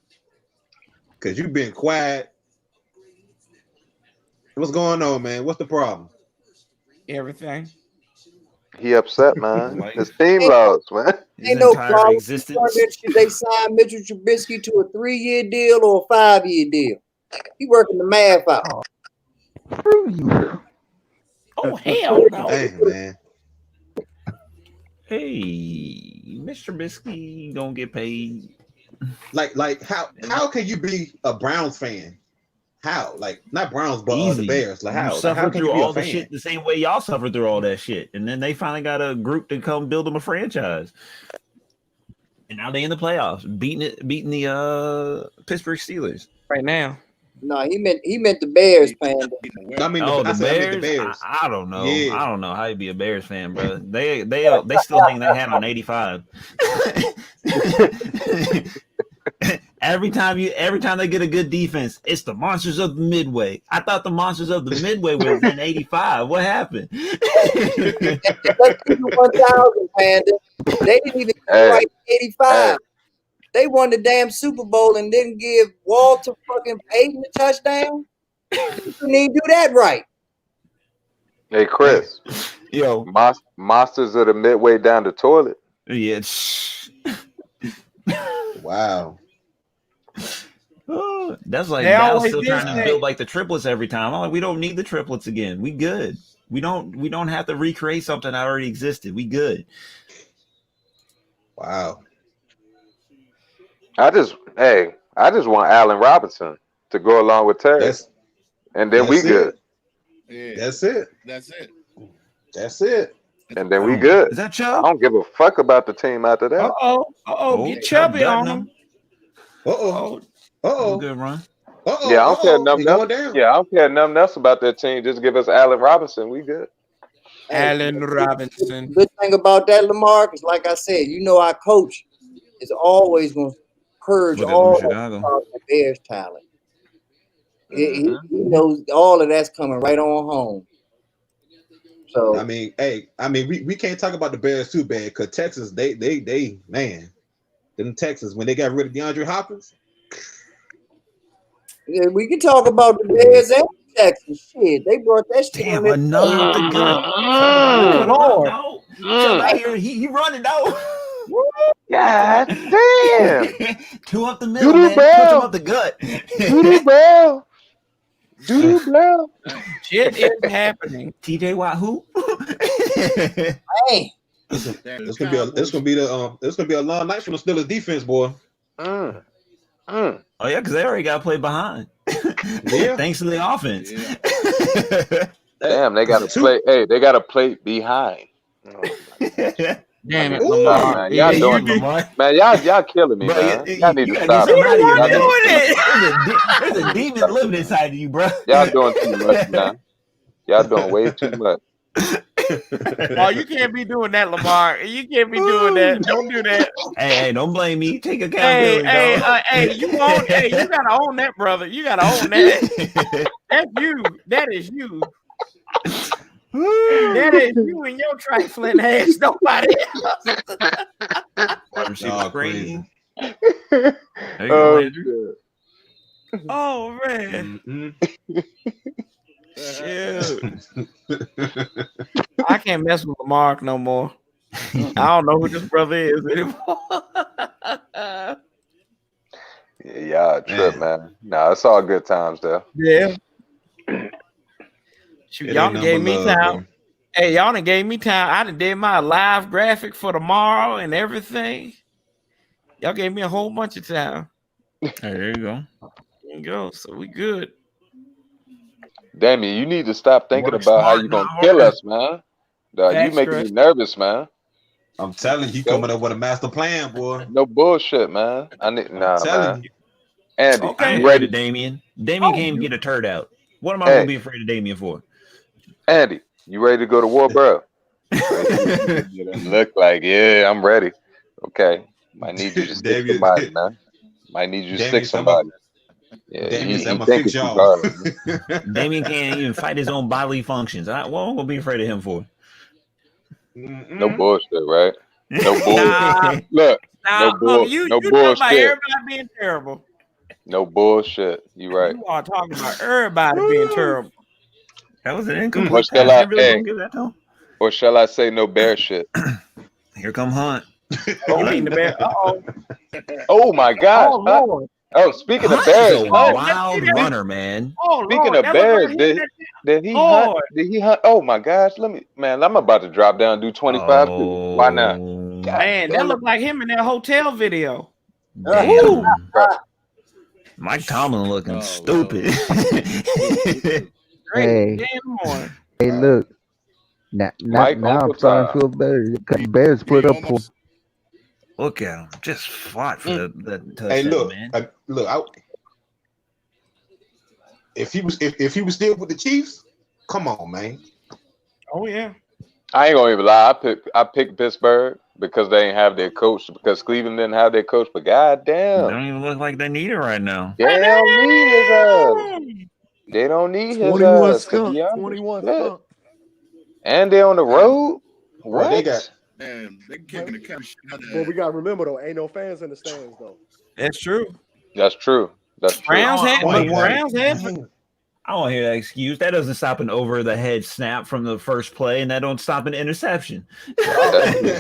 [SPEAKER 7] Because you've been quiet. What's going on, man? What's the problem?
[SPEAKER 1] Everything.
[SPEAKER 19] He upset, man. His team lost, man.
[SPEAKER 13] Ain't no problem. Should they sign Mitchell Trubisky to a 3-year deal or a 5-year deal? He working the math out.
[SPEAKER 1] Oh hell no!
[SPEAKER 7] Hey, man.
[SPEAKER 14] Hey, Mr. Trubisky don't get paid.
[SPEAKER 7] Like how can you be a Browns fan? How? Like not Browns, but
[SPEAKER 14] Easy.
[SPEAKER 7] the Bears. Like how?
[SPEAKER 14] You suffer
[SPEAKER 7] How can
[SPEAKER 14] through
[SPEAKER 7] you be
[SPEAKER 14] all
[SPEAKER 7] a
[SPEAKER 14] the
[SPEAKER 7] fan?
[SPEAKER 14] shit the same way y'all suffered through all that shit, and then they finally got a group to come build them a franchise, and now they in the playoffs, beating the Pittsburgh Steelers
[SPEAKER 1] right now.
[SPEAKER 13] No, he meant the Bears, Panda.
[SPEAKER 7] I mean,
[SPEAKER 14] the Bears. I don't know.
[SPEAKER 7] Yeah.
[SPEAKER 14] I don't know how you be a Bears fan, bro. They still hang their hat on 85. Every time they get a good defense, it's the monsters of the Midway. I thought the monsters of the Midway was in 85. What happened?
[SPEAKER 13] 1,000, Panda. They didn't even right 85. They won the damn Super Bowl and didn't give Walter fucking Payton a touchdown. You didn't even do that right.
[SPEAKER 19] Hey, Chris.
[SPEAKER 14] Yo.
[SPEAKER 19] Monsters of the Midway down the toilet.
[SPEAKER 14] Yeah.
[SPEAKER 7] Wow.
[SPEAKER 14] That's like
[SPEAKER 1] They
[SPEAKER 14] Dallas
[SPEAKER 1] always
[SPEAKER 14] still
[SPEAKER 1] did
[SPEAKER 14] trying to
[SPEAKER 1] say-
[SPEAKER 14] build like the triplets every time. I'm like, we don't need the triplets again. We good. We don't have to recreate something that already existed. We good.
[SPEAKER 7] Wow.
[SPEAKER 19] I just want Allen Robinson to go along with Terry, and then we good.
[SPEAKER 2] Yeah.
[SPEAKER 7] That's it.
[SPEAKER 2] That's it.
[SPEAKER 7] That's it.
[SPEAKER 19] And then we good.
[SPEAKER 14] Is that
[SPEAKER 19] I
[SPEAKER 14] Chubb?
[SPEAKER 19] don't give a fuck about the team after that.
[SPEAKER 1] Get chubby on him.
[SPEAKER 14] Good run.
[SPEAKER 19] Yeah, I don't care nothing
[SPEAKER 7] He going
[SPEAKER 19] else.
[SPEAKER 7] down.
[SPEAKER 19] Yeah, I don't care nothing else about that team. Just give us Allen Robinson. We good.
[SPEAKER 1] Allen Robinson.
[SPEAKER 13] Good thing about that, Lamar, is like I said, our coach is always going to purge
[SPEAKER 14] Look at
[SPEAKER 13] all
[SPEAKER 14] them in Chicago.
[SPEAKER 13] the Bears talent. He knows all of that's coming right on home. So
[SPEAKER 7] I mean, we can't talk about the Bears too bad because Texas, they man, them Texas when they got rid of DeAndre Hopkins.
[SPEAKER 13] yeah, we can talk about the Bears and Texas. Shit, they brought that shit.
[SPEAKER 14] Damn,
[SPEAKER 13] on
[SPEAKER 14] another with the gut.
[SPEAKER 13] Lord.
[SPEAKER 14] Chubb out here, he running out.
[SPEAKER 19] God damn.
[SPEAKER 14] Two up the middle, man. Punch him up the gut.
[SPEAKER 19] Doodoo bell. Doodoo bell.
[SPEAKER 1] Shit is happening.
[SPEAKER 14] TJ Watt, who?
[SPEAKER 13] Hey.
[SPEAKER 7] It's gonna be a long night from the Steelers defense, boy.
[SPEAKER 14] Oh yeah, because they already got to play behind.
[SPEAKER 7] Yeah.
[SPEAKER 14] Thanks to the offense.
[SPEAKER 19] Damn, they got to play. Hey, they got to play behind.
[SPEAKER 1] Damn it,
[SPEAKER 19] Ooh,
[SPEAKER 1] Lamar.
[SPEAKER 19] man, y'all doing, man, y'all killing me,
[SPEAKER 14] Bro,
[SPEAKER 19] man.
[SPEAKER 14] you
[SPEAKER 19] Y'all need to
[SPEAKER 14] gotta
[SPEAKER 19] stop.
[SPEAKER 14] get somebody
[SPEAKER 19] Y'all
[SPEAKER 14] man.
[SPEAKER 19] need-
[SPEAKER 14] There's a demon living inside of you, bro.
[SPEAKER 19] Y'all doing too much, man. Y'all doing way too much.
[SPEAKER 1] Oh, you can't be doing that, Lamar. You can't be doing that. Don't do that.
[SPEAKER 14] Hey, don't blame me. Take accountability, dog.
[SPEAKER 1] You gotta own that, brother. You gotta own that. That's you. That is you. That is you and your trifling ass. Nobody else.
[SPEAKER 14] Receiver crazy.
[SPEAKER 19] There
[SPEAKER 14] you go, Andrew.
[SPEAKER 1] Oh man. Shoot. I can't mess with Lamar no more. I don't know who this brother is anymore.
[SPEAKER 19] Yeah, y'all trip, man. Nah, it's all good times though.
[SPEAKER 1] Yeah. Shoot, y'all done gave me time. Hey, y'all done gave me time. I done did my live graphic for tomorrow and everything. Y'all gave me a whole bunch of time.
[SPEAKER 14] Hey, there you go.
[SPEAKER 1] There you go. So we good.
[SPEAKER 19] Damien, you need to stop thinking
[SPEAKER 14] Work
[SPEAKER 19] about how
[SPEAKER 14] smart,
[SPEAKER 19] you gonna
[SPEAKER 14] not
[SPEAKER 19] kill
[SPEAKER 14] hard.
[SPEAKER 19] us, man. Dog, you making me
[SPEAKER 1] Extra.
[SPEAKER 19] nervous, man.
[SPEAKER 7] I'm telling you, he coming up with a master plan, boy.
[SPEAKER 19] No bullshit, man. Nah,
[SPEAKER 7] telling
[SPEAKER 19] man. Andy,
[SPEAKER 1] Okay.
[SPEAKER 14] I ain't
[SPEAKER 19] you
[SPEAKER 14] afraid
[SPEAKER 19] ready?
[SPEAKER 14] of Damien. Damien can't even get a turd out. What am I
[SPEAKER 19] Hey.
[SPEAKER 14] gonna be afraid of Damien for?
[SPEAKER 19] Andy, you ready to go to war, bro? Look like, yeah, I'm ready. Okay. Might need you to stick
[SPEAKER 7] Damien-
[SPEAKER 19] somebody, man. Might need you to
[SPEAKER 7] Damien,
[SPEAKER 19] stick somebody. Yeah,
[SPEAKER 7] Damien
[SPEAKER 19] he
[SPEAKER 7] said, "I'ma
[SPEAKER 19] think
[SPEAKER 7] fix
[SPEAKER 19] it's you,
[SPEAKER 7] y'all."
[SPEAKER 19] darling.
[SPEAKER 14] Damien can't even fight his own bodily functions. What am I gonna be afraid of him for?
[SPEAKER 19] No bullshit, right? No bullshit.
[SPEAKER 1] Nah,
[SPEAKER 19] Look,
[SPEAKER 1] nah, you
[SPEAKER 19] no
[SPEAKER 1] talking about
[SPEAKER 19] bullshit.
[SPEAKER 1] everybody being terrible.
[SPEAKER 19] No bullshit. You right.
[SPEAKER 1] You are talking about everybody being terrible.
[SPEAKER 14] That was an
[SPEAKER 19] Or
[SPEAKER 14] incomplete
[SPEAKER 19] shall
[SPEAKER 14] pass.
[SPEAKER 19] I,
[SPEAKER 14] You really
[SPEAKER 19] hey,
[SPEAKER 14] gonna give that to him?
[SPEAKER 19] or shall I say no bear shit?
[SPEAKER 14] Here come Hunt.
[SPEAKER 1] You mean the bear? Uh-oh.
[SPEAKER 19] Oh my God.
[SPEAKER 1] Oh,
[SPEAKER 19] Hunt.
[SPEAKER 1] Lord.
[SPEAKER 19] Oh, speaking of
[SPEAKER 14] Hunt
[SPEAKER 19] bears,
[SPEAKER 14] is a
[SPEAKER 19] Hunt.
[SPEAKER 14] wild runner, man.
[SPEAKER 1] Oh,
[SPEAKER 19] Speaking
[SPEAKER 1] Lord.
[SPEAKER 19] of
[SPEAKER 1] That look
[SPEAKER 19] bears,
[SPEAKER 1] like
[SPEAKER 19] did he hunt?
[SPEAKER 1] Lord.
[SPEAKER 19] Did he hunt? Oh my gosh, man, I'm about to drop down and do 25 too. Why not? God
[SPEAKER 1] Man, that
[SPEAKER 19] damn it.
[SPEAKER 1] looked like him in that hotel video.
[SPEAKER 14] Damn.
[SPEAKER 19] Bro.
[SPEAKER 14] Mike Tomlin looking stupid.
[SPEAKER 1] Great
[SPEAKER 18] Hey.
[SPEAKER 1] damn morning.
[SPEAKER 18] Hey, look. Now
[SPEAKER 19] Mike
[SPEAKER 18] I'm
[SPEAKER 19] Uncle
[SPEAKER 18] starting to
[SPEAKER 19] Tom.
[SPEAKER 18] feel better. The Bears put up for.
[SPEAKER 14] Look at him. Just fought for that touchdown,
[SPEAKER 7] Hey, look,
[SPEAKER 14] man.
[SPEAKER 7] if he was still with the Chiefs, come on, man.
[SPEAKER 1] Oh, yeah.
[SPEAKER 19] I ain't gonna even lie. I picked Pittsburgh because they ain't have their coach, because Cleveland didn't have their coach, but
[SPEAKER 14] They
[SPEAKER 19] goddamn,
[SPEAKER 14] don't even look like they need it right now.
[SPEAKER 19] they don't need his ass. They don't need his
[SPEAKER 16] 21
[SPEAKER 19] ass, to be
[SPEAKER 16] skunk.
[SPEAKER 19] honest.
[SPEAKER 16] 21
[SPEAKER 19] Shit.
[SPEAKER 16] skunk.
[SPEAKER 19] And they on the road?
[SPEAKER 7] Bro,
[SPEAKER 19] What?
[SPEAKER 7] they got
[SPEAKER 2] Damn, they kicking the couch out of
[SPEAKER 5] But we gotta remember though, ain't no fans in the stands though.
[SPEAKER 1] That's true.
[SPEAKER 19] That's true. That's true.
[SPEAKER 1] Browns had,
[SPEAKER 14] Oh,
[SPEAKER 1] but
[SPEAKER 14] yeah.
[SPEAKER 1] Browns had.
[SPEAKER 14] I I don't hear that excuse. That doesn't stop an over the head snap from the first play, and that don't stop an interception.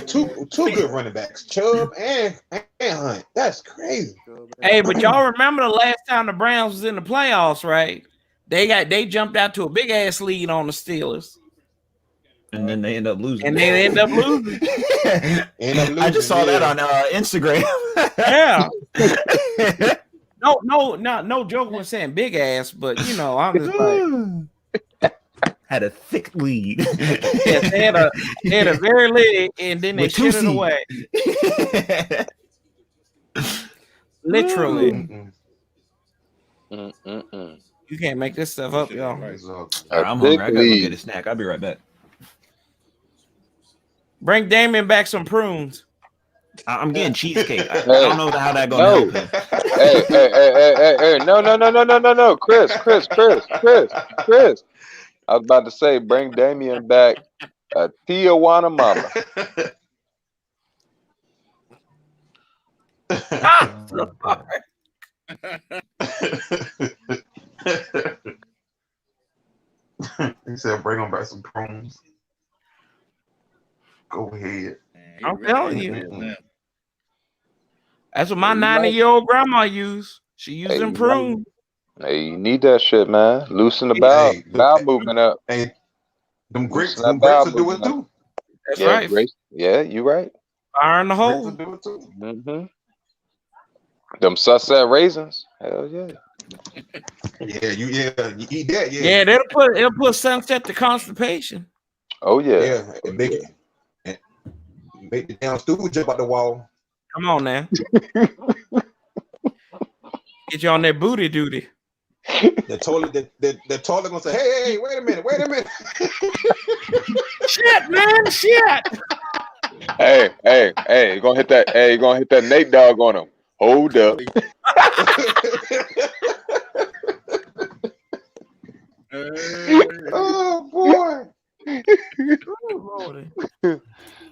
[SPEAKER 12] two good running backs, Chubb and Hunt. That's crazy.
[SPEAKER 1] Hey, but y'all remember the last time the Browns was in the playoffs, right? They jumped out to a big ass lead on the Steelers.
[SPEAKER 14] And then they end up losing.
[SPEAKER 1] I
[SPEAKER 14] just saw that on Instagram.
[SPEAKER 1] Yeah. No joke when saying big ass, but you know, I'm just like
[SPEAKER 14] had a thick lead.
[SPEAKER 1] Yes, they had a very lead, and then they shit it away. Literally. You can't make this stuff up, y'all.
[SPEAKER 14] All right, I'm hungry. I gotta go get a snack. I'll be right back.
[SPEAKER 1] Bring Damien back some prunes.
[SPEAKER 14] I'm getting cheesecake. I don't know how that gonna happen.
[SPEAKER 19] Hey, no, Chris. I was about to say, bring Damien back a Tijuana mama.
[SPEAKER 15] He said, "Bring him back some prunes." Go ahead.
[SPEAKER 1] I'm telling you. That's what my 90-year-old grandma used. She used them prunes.
[SPEAKER 19] Hey, you need that shit, man. Loosen the bowel. Bowel movement up.
[SPEAKER 15] Hey, them grapes will do it too.
[SPEAKER 1] That's
[SPEAKER 19] yeah,
[SPEAKER 1] right.
[SPEAKER 19] Grapes, yeah, you right.
[SPEAKER 1] Fire in the hole.
[SPEAKER 19] Mm-hmm. Them sunset raisins. Hell yeah.
[SPEAKER 15] You eat that.
[SPEAKER 1] Yeah, it'll put sunset to constipation.
[SPEAKER 19] Oh yeah.
[SPEAKER 15] Yeah, and make the damn stool jump out the wall.
[SPEAKER 1] Come on now. Get you on that booty duty.
[SPEAKER 12] The toilet gonna say, hey, wait a minute.
[SPEAKER 1] Shit, man, shit.
[SPEAKER 19] Hey, you gonna hit that. Hey, you gonna hit that Nate dog on him. Hold up.
[SPEAKER 12] Oh boy.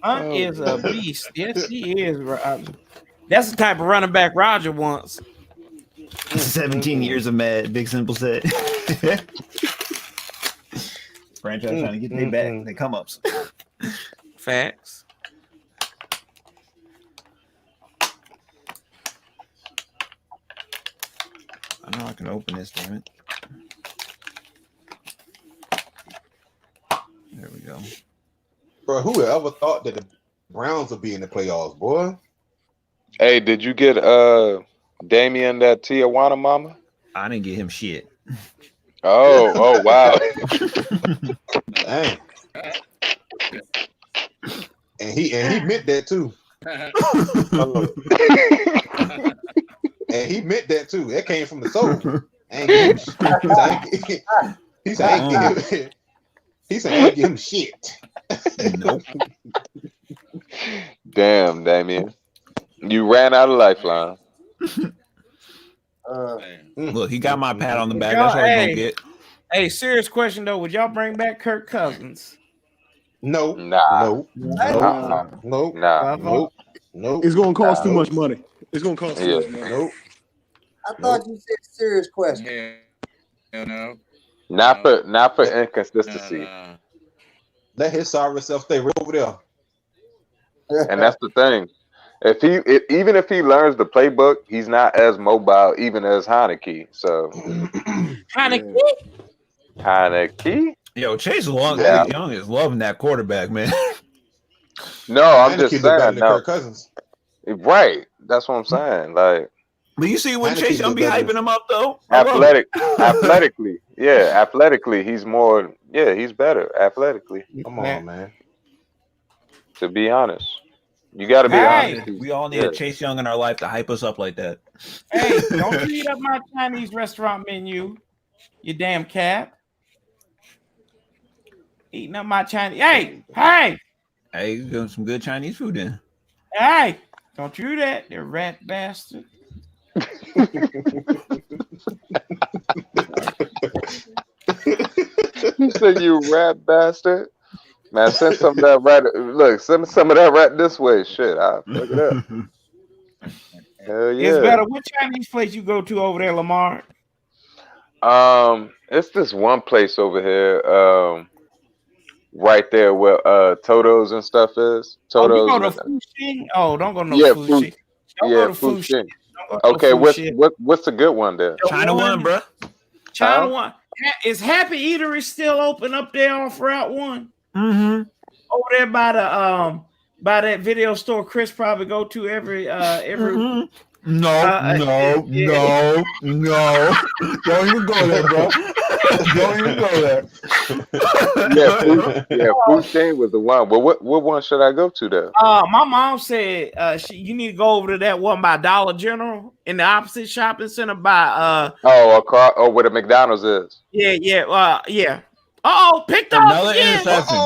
[SPEAKER 1] Hunt is a beast. Yes, he is. That's the type of running back Roger wants.
[SPEAKER 14] 17 years of mad, Big Simple said. Franchise trying to get their back. They come ups.
[SPEAKER 1] Facts.
[SPEAKER 14] I know I can open this, damn it. There we go.
[SPEAKER 12] Bro, who ever thought that the Browns would be in the playoffs, boy?
[SPEAKER 19] Hey, did you get Damien that Tijuana mama?
[SPEAKER 14] I didn't get him shit.
[SPEAKER 19] Oh wow.
[SPEAKER 12] Dang. And he meant that too. And he meant that too. That came from the soul. He said, I ain't give him shit.
[SPEAKER 14] Nope.
[SPEAKER 19] Damn, Damien. You ran out of lifeline.
[SPEAKER 14] Look, he got my pat on the back. That's all he's gonna get.
[SPEAKER 1] Hey, serious question though. Would y'all bring back Kirk Cousins?
[SPEAKER 12] No.
[SPEAKER 19] Nah.
[SPEAKER 16] It's gonna cost too much money. It's gonna cost too much money.
[SPEAKER 12] Nope.
[SPEAKER 13] I thought you said serious question.
[SPEAKER 22] No.
[SPEAKER 19] Not for inconsistency.
[SPEAKER 12] Let his sorry self stay right over there.
[SPEAKER 19] And that's the thing. Even if he learns the playbook, he's not as mobile even as Heineke. So Heineke?
[SPEAKER 14] Yo, Chase Young is loving that quarterback, man.
[SPEAKER 19] No, I'm just
[SPEAKER 12] Heineke's better
[SPEAKER 19] saying.
[SPEAKER 12] than
[SPEAKER 19] No.
[SPEAKER 12] Kirk Cousins.
[SPEAKER 19] Right. That's what I'm saying. Like,
[SPEAKER 14] But you see when
[SPEAKER 12] Heineke's
[SPEAKER 14] Chase Young be
[SPEAKER 12] better.
[SPEAKER 14] hyping him up though.
[SPEAKER 19] athletically. Yeah, athletically, he's more. Yeah, he's better athletically.
[SPEAKER 12] Come on, man.
[SPEAKER 19] To be honest, you got to be honest.
[SPEAKER 14] We all need a Chase Young in our life to hype us up like that.
[SPEAKER 1] Hey, don't you eat up my Chinese restaurant menu, you damn cat. Eating up my Chinese. Hey,
[SPEAKER 14] you doing some good Chinese food then.
[SPEAKER 1] hey, don't you do that, you rat bastard.
[SPEAKER 19] You said you rat bastard. Man, send some of that rat. Look, send some of that rat this way. Shit, I'll fuck it up. Hell yeah.
[SPEAKER 1] It's better. What Chinese place you go to over there, Lamar?
[SPEAKER 19] It's this one place over here, right there where Toto's and stuff is.
[SPEAKER 1] Oh, you
[SPEAKER 19] Toto's.
[SPEAKER 1] go to Fushing? Oh, don't go to no
[SPEAKER 19] Yeah,
[SPEAKER 1] Fushing. Don't
[SPEAKER 19] yeah,
[SPEAKER 1] go to Fushing.
[SPEAKER 19] Fushing.
[SPEAKER 1] Don't go to
[SPEAKER 19] Okay,
[SPEAKER 1] Fushing.
[SPEAKER 19] what's the good one there?
[SPEAKER 14] China one, bro.
[SPEAKER 1] China
[SPEAKER 19] Huh?
[SPEAKER 1] One. Is Happy Eatery still open up there off Route 1?
[SPEAKER 14] Mm-hmm.
[SPEAKER 1] Over there by that video store Chris probably go to every
[SPEAKER 14] Mm-hmm. No. Don't even go there, bro. Don't even go there.
[SPEAKER 19] Fushing was the one. But what one should I go to there?
[SPEAKER 1] My mom said you need to go over to that one by Dollar General in the opposite shopping center by
[SPEAKER 19] where the McDonald's is.
[SPEAKER 1] yeah. Picked up
[SPEAKER 14] Another
[SPEAKER 1] again.
[SPEAKER 14] interception.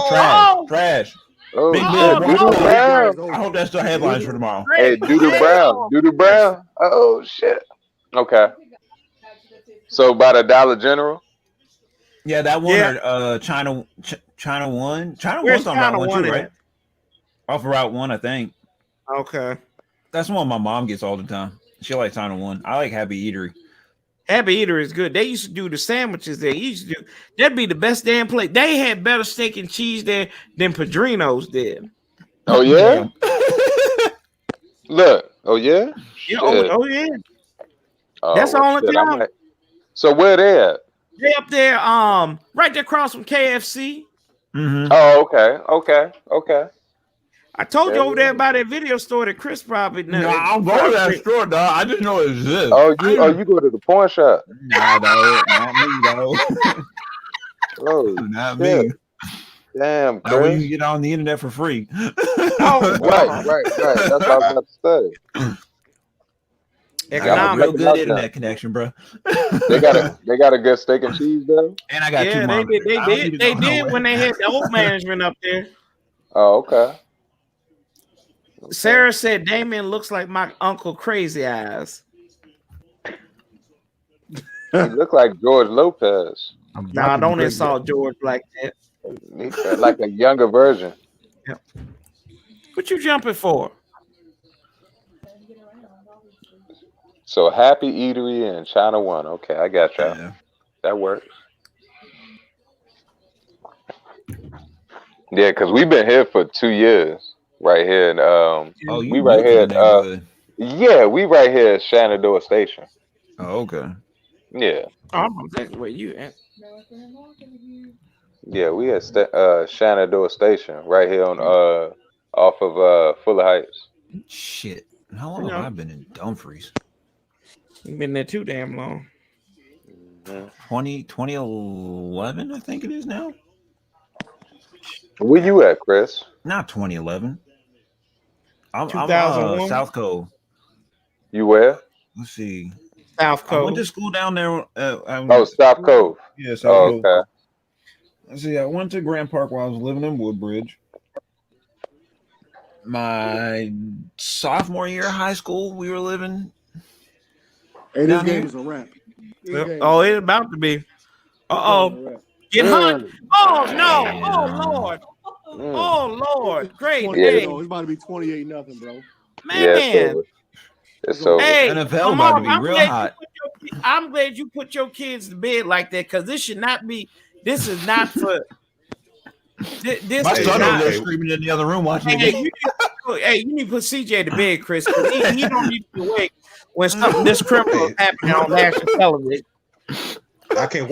[SPEAKER 14] Trash.
[SPEAKER 19] Oh,
[SPEAKER 14] Big
[SPEAKER 19] shit.
[SPEAKER 14] Bill
[SPEAKER 19] Doodle
[SPEAKER 14] Brown.
[SPEAKER 19] Brown.
[SPEAKER 14] I hope that's the headlines for tomorrow.
[SPEAKER 19] Hey, Doodle Brown. Oh shit. Okay. So by the Dollar General.
[SPEAKER 14] Yeah, that one or China One. China One's on Route 1 too, right? Off of Route 1, I think.
[SPEAKER 1] Okay.
[SPEAKER 14] That's one my mom gets all the time. She likes China One. I like Happy Eatery.
[SPEAKER 1] Happy Eater is good. They used to do the sandwiches there. That'd be the best damn place. They had better steak and cheese there than Padrino's did.
[SPEAKER 19] Oh yeah. Look. Oh yeah.
[SPEAKER 1] Yeah. Oh yeah.
[SPEAKER 19] Oh,
[SPEAKER 1] that's the only time.
[SPEAKER 19] So where they at?
[SPEAKER 1] They up there, right there across from KFC.
[SPEAKER 14] Mm-hmm.
[SPEAKER 19] Oh, okay.
[SPEAKER 1] I told you over there by that video store that Chris probably knows.
[SPEAKER 14] No, I don't go to that store, dog. I just know it exists.
[SPEAKER 19] Oh, you go to the porn shop?
[SPEAKER 14] Nah, dog. Not me, dog.
[SPEAKER 19] Oh,
[SPEAKER 14] not
[SPEAKER 19] shit.
[SPEAKER 14] me.
[SPEAKER 19] Damn,
[SPEAKER 14] Now when
[SPEAKER 19] Chris.
[SPEAKER 14] you get on the internet for free.
[SPEAKER 19] Right. That's what I was about to say.
[SPEAKER 14] I got a real good internet connection, bro.
[SPEAKER 19] They got a good steak and cheese though.
[SPEAKER 14] And I got two monitors.
[SPEAKER 1] They did when they had the old management up there.
[SPEAKER 19] Oh, okay.
[SPEAKER 1] Sarah said Damien looks like my uncle Crazy Eyes.
[SPEAKER 19] He look like George Lopez.
[SPEAKER 1] Nah, don't insult George like that.
[SPEAKER 19] He's like a younger version.
[SPEAKER 1] Yep. What you jumping for?
[SPEAKER 19] So Happy Eatery and China One. Okay, I got y'all.
[SPEAKER 14] Yeah.
[SPEAKER 19] That works. Yeah, because we've been here for 2 years, right here. And we right here. We right here at Shenandoah Station.
[SPEAKER 14] Oh, okay.
[SPEAKER 19] Yeah.
[SPEAKER 1] I'm thinking where you at.
[SPEAKER 19] Yeah, we at Shenandoah Station, right here on off of Fuller Heights.
[SPEAKER 14] Shit. How long have I been in Dumfries?
[SPEAKER 1] You've been there too damn long.
[SPEAKER 14] 2011, I think it is now.
[SPEAKER 19] Where you at, Chris?
[SPEAKER 14] Not 2011. I'm
[SPEAKER 1] 2001?
[SPEAKER 14] South Cove.
[SPEAKER 19] You where?
[SPEAKER 14] Let's see.
[SPEAKER 1] South Cove.
[SPEAKER 14] I went to school down there.
[SPEAKER 19] South Cove.
[SPEAKER 14] Yeah, South Cove.
[SPEAKER 19] Okay.
[SPEAKER 14] Let's see. I went to Grand Park while I was living in Woodbridge. My sophomore year of high school, we were living.
[SPEAKER 5] Hey, this
[SPEAKER 14] down
[SPEAKER 5] game
[SPEAKER 14] here.
[SPEAKER 5] is a wrap.
[SPEAKER 1] Oh, it's about to be. Get hung. Oh no! Oh Lord! Oh Lord! Great day.
[SPEAKER 5] It's about to be 28-0, bro.
[SPEAKER 1] Man.
[SPEAKER 19] It's over.
[SPEAKER 1] Hey,
[SPEAKER 14] NFL about to be real hot.
[SPEAKER 1] I'm glad you put your kids to bed like that because this should not be. This is not for. This
[SPEAKER 14] My
[SPEAKER 1] is
[SPEAKER 14] son
[SPEAKER 1] not.
[SPEAKER 14] over there screaming in the other room watching the game.
[SPEAKER 1] You need to put CJ to bed, Chris. He don't need to be awake when something this criminal is happening on national television.
[SPEAKER 12] I can't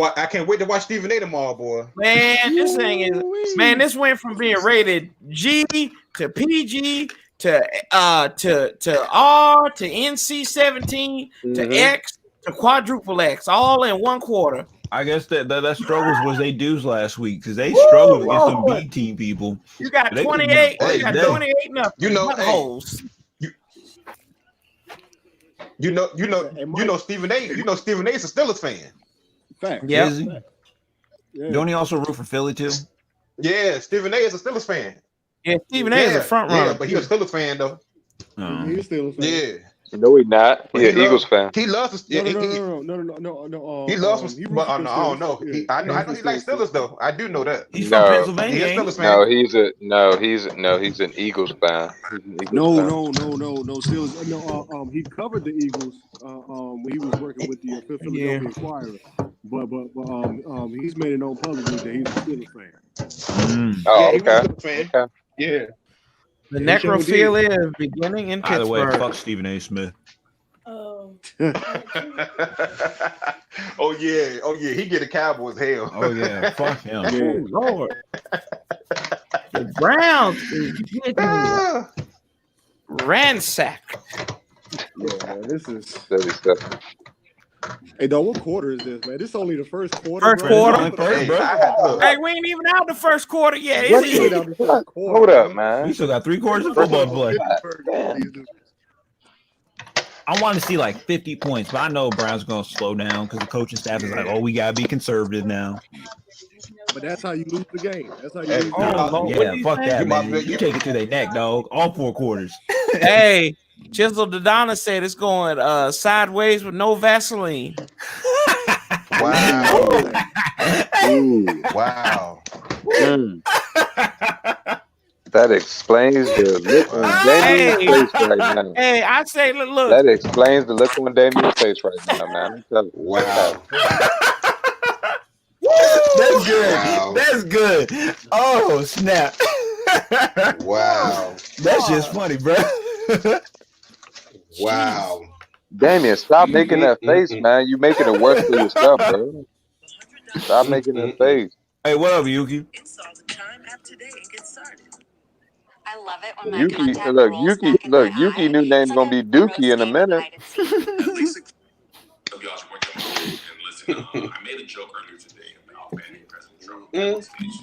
[SPEAKER 12] wait to watch Stephen A tomorrow, boy.
[SPEAKER 1] Man, this thing is this went from being rated G to PG to R to NC-17 to X to quadruple X all in 1 quarter.
[SPEAKER 14] I guess that struggles was they dues last week because they struggled against some B team people.
[SPEAKER 1] You got
[SPEAKER 14] They
[SPEAKER 1] 28.
[SPEAKER 14] couldn't-
[SPEAKER 1] You got
[SPEAKER 14] Hey,
[SPEAKER 1] 28 nothing.
[SPEAKER 12] You know,
[SPEAKER 1] holes.
[SPEAKER 12] You know Stephen A. You know Stephen A. is a Steelers fan.
[SPEAKER 5] Fact.
[SPEAKER 1] Yeah.
[SPEAKER 14] Is he? Don't he also root for Philly too?
[SPEAKER 12] Yeah, Stephen A. is a Steelers fan.
[SPEAKER 1] Yeah, Stephen A. is a front runner.
[SPEAKER 12] Yeah, but he's a Steelers fan though.
[SPEAKER 5] He's still a fan.
[SPEAKER 12] Yeah.
[SPEAKER 19] No, he's not. He's an Eagles fan.
[SPEAKER 12] He loves.
[SPEAKER 5] No.
[SPEAKER 12] He loves. But I don't know. I know he likes Steelers though. I do know that.
[SPEAKER 14] He's from Pennsylvania.
[SPEAKER 12] He is Steelers fan.
[SPEAKER 19] He's an Eagles fan.
[SPEAKER 5] No. Steelers. He covered the Eagles when he was working with the Philadelphia Inquirer.
[SPEAKER 16] but he's made it known publicly that he's a Steelers fan.
[SPEAKER 19] Oh,
[SPEAKER 7] Yeah, he was a
[SPEAKER 19] okay.
[SPEAKER 7] good fan.
[SPEAKER 19] Okay.
[SPEAKER 7] Yeah.
[SPEAKER 1] The
[SPEAKER 7] He sure did.
[SPEAKER 1] necrophilia is beginning in
[SPEAKER 14] By the way,
[SPEAKER 1] Pittsburgh.
[SPEAKER 14] fuck Stephen A. Smith.
[SPEAKER 7] Oh yeah, he get a Cowboys hell.
[SPEAKER 14] Oh yeah, fuck him.
[SPEAKER 1] Oh, Lord. The Browns is getting ransacked.
[SPEAKER 16] Yeah, man, this is.
[SPEAKER 19] Steady stuff.
[SPEAKER 16] Hey, dog, what quarter is this, man? This is only the first quarter.
[SPEAKER 1] First
[SPEAKER 16] bro.
[SPEAKER 1] quarter. Hey, we ain't even out the first quarter yet.
[SPEAKER 16] What
[SPEAKER 1] Is
[SPEAKER 16] is
[SPEAKER 1] it?
[SPEAKER 16] out the first quarter?
[SPEAKER 19] Hold up, man.
[SPEAKER 14] We still got 3 quarters of football to play. I want to see like 50 points, but I know Brown's going to slow down because the coaching staff is like, oh, we got to be conservative now.
[SPEAKER 16] But that's how you lose the game. That's how you
[SPEAKER 7] Hey,
[SPEAKER 16] lose
[SPEAKER 14] Yeah, fuck that, man.
[SPEAKER 7] you-
[SPEAKER 14] You take it to their neck, dog. All 4 quarters.
[SPEAKER 1] Hey, Chisel Dodonna said it's going sideways with no Vaseline.
[SPEAKER 7] Wow. Wow.
[SPEAKER 19] That explains the look on Damian's face right now.
[SPEAKER 1] Hey, I say, look.
[SPEAKER 19] That explains the look on Damian's face right now, man.
[SPEAKER 7] Wow.
[SPEAKER 14] That's good.
[SPEAKER 7] Wow.
[SPEAKER 14] That's good. Oh, snap.
[SPEAKER 7] Wow.
[SPEAKER 14] That's just funny, bro.
[SPEAKER 7] Wow.
[SPEAKER 19] Damian, stop making that face, man. You making it worse for yourself, bro. Stop making that face.
[SPEAKER 14] Hey, what up, Yuki?
[SPEAKER 8] I love it when my
[SPEAKER 19] Yuki,
[SPEAKER 8] contact
[SPEAKER 19] look,
[SPEAKER 8] rolls
[SPEAKER 19] Yuki,
[SPEAKER 8] back in
[SPEAKER 19] look,
[SPEAKER 8] my
[SPEAKER 19] Yuki
[SPEAKER 8] eye.
[SPEAKER 19] new name's gonna be Dookie in a minute.
[SPEAKER 22] I made a joke earlier today about banning President Trump.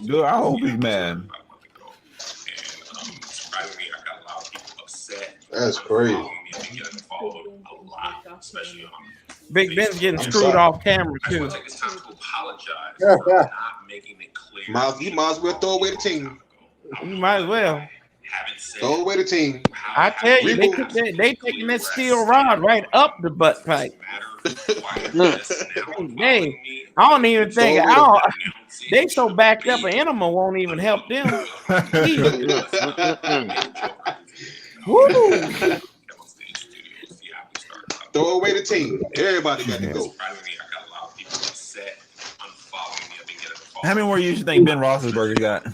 [SPEAKER 14] Dude, I hope he's mad.
[SPEAKER 22] Surprisingly, I got a lot of people upset.
[SPEAKER 7] That's crazy.
[SPEAKER 22] Followed a lot, especially on
[SPEAKER 1] Big Ben's getting
[SPEAKER 7] I'm
[SPEAKER 1] screwed
[SPEAKER 7] sorry.
[SPEAKER 1] off camera, too.
[SPEAKER 22] it's time to apologize for not making it clear.
[SPEAKER 7] You might as well throw away the team.
[SPEAKER 1] You might as well.
[SPEAKER 7] Throw away the team.
[SPEAKER 1] I tell you, they taking that steel rod right up the butt pipe. Hey, I don't even think they so backed up an animal won't even help them. Woo!
[SPEAKER 7] Throw away the team. Everybody got to go.
[SPEAKER 14] How many more years you think Ben Roethlisberger got?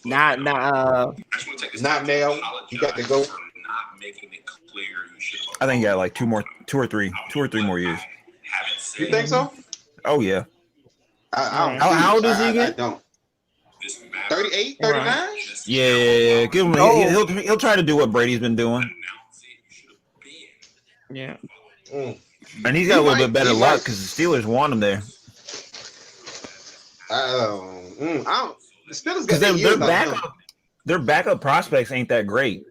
[SPEAKER 1] Not
[SPEAKER 7] now. You got to go.
[SPEAKER 14] I think he got like 2 or 3 more years.
[SPEAKER 7] You think so?
[SPEAKER 14] Oh yeah.
[SPEAKER 7] How
[SPEAKER 14] old is he again?
[SPEAKER 7] I don't. 38, 39?
[SPEAKER 14] Yeah. Give him. He'll try to do what Brady's been doing.
[SPEAKER 1] Yeah.
[SPEAKER 14] And he's got a little bit better luck because the Steelers want him there.
[SPEAKER 7] The Steelers
[SPEAKER 14] Because
[SPEAKER 7] got
[SPEAKER 14] their backup prospects ain't that great.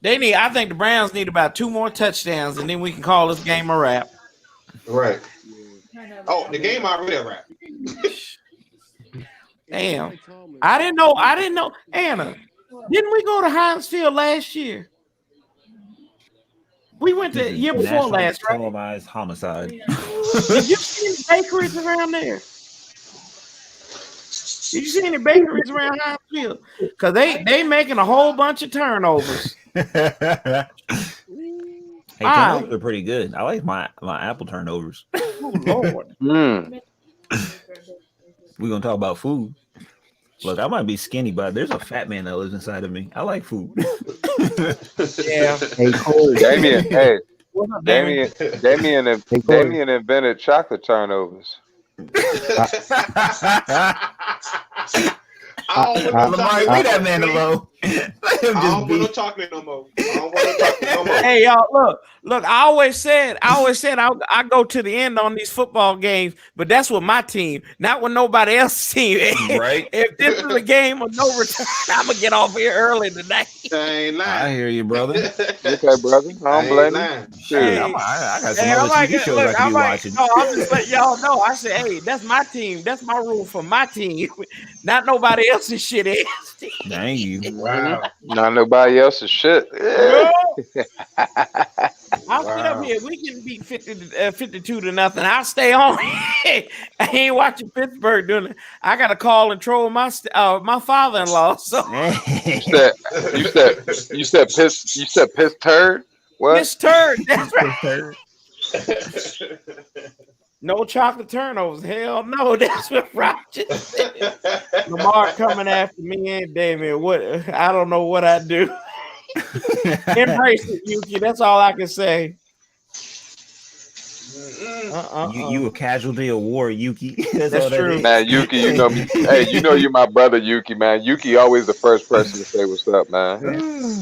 [SPEAKER 1] I think the Browns need about 2 more touchdowns, and then we can call this game a wrap.
[SPEAKER 7] Right. Oh, the game already a wrap.
[SPEAKER 1] Damn. I didn't know. Anna, didn't we go to Heinz Field last year? We went to year before
[SPEAKER 14] National
[SPEAKER 1] last, right?
[SPEAKER 14] televised homicide.
[SPEAKER 1] Did you see any bakeries around there? Did you see any bakeries around Heinz Field? Because they making a whole bunch of turnovers.
[SPEAKER 14] Hey, turnovers are pretty good. I like my apple turnovers.
[SPEAKER 1] Oh, Lord.
[SPEAKER 14] We're gonna talk about food. Look, I might be skinny, but there's a fat man that lives inside of me. I like food.
[SPEAKER 1] Yeah.
[SPEAKER 19] Hey, Cole. Damien, hey.
[SPEAKER 1] What's up,
[SPEAKER 19] Damien invented chocolate turnovers.
[SPEAKER 14] Lamar, leave that man alone. Let him
[SPEAKER 7] I don't
[SPEAKER 14] just
[SPEAKER 7] want
[SPEAKER 14] be.
[SPEAKER 7] no chocolate no more. I don't want no chocolate no more.
[SPEAKER 1] Hey, y'all, look, I always said I go to the end on these football games, but that's with my team, not with nobody else's team.
[SPEAKER 14] Right.
[SPEAKER 1] If this is a game of no return, I'm gonna get off here early tonight.
[SPEAKER 14] I hear you, brother.
[SPEAKER 19] Okay, brother. I don't blame you.
[SPEAKER 14] Hey, I got some
[SPEAKER 1] Hey,
[SPEAKER 14] other TV shows I could be watching.
[SPEAKER 1] No, I'm just letting y'all know. I said, hey, that's my team. That's my rule for my team, not nobody else's shit ass team.
[SPEAKER 14] Dang you.
[SPEAKER 7] Wow.
[SPEAKER 19] Not nobody else's shit. Yeah.
[SPEAKER 1] I'll sit up here. We can beat 52-0. I'll stay on. I ain't watching Pittsburgh doing it. I got to call and troll my father-in-law. So
[SPEAKER 19] you said piss turd. What?
[SPEAKER 1] Piss turd. That's right. No chocolate turnovers. Hell no. That's what Roger said. Lamar coming after me and Damien. What? I don't know what I do. Embrace it, Yuki. That's all I can say.
[SPEAKER 14] You a casualty of war, Yuki. That's all that
[SPEAKER 1] true.
[SPEAKER 14] is.
[SPEAKER 19] Man, Yuki, you know me. Hey, you know you're my brother, Yuki, man. Yuki always the first person to say what's up, man.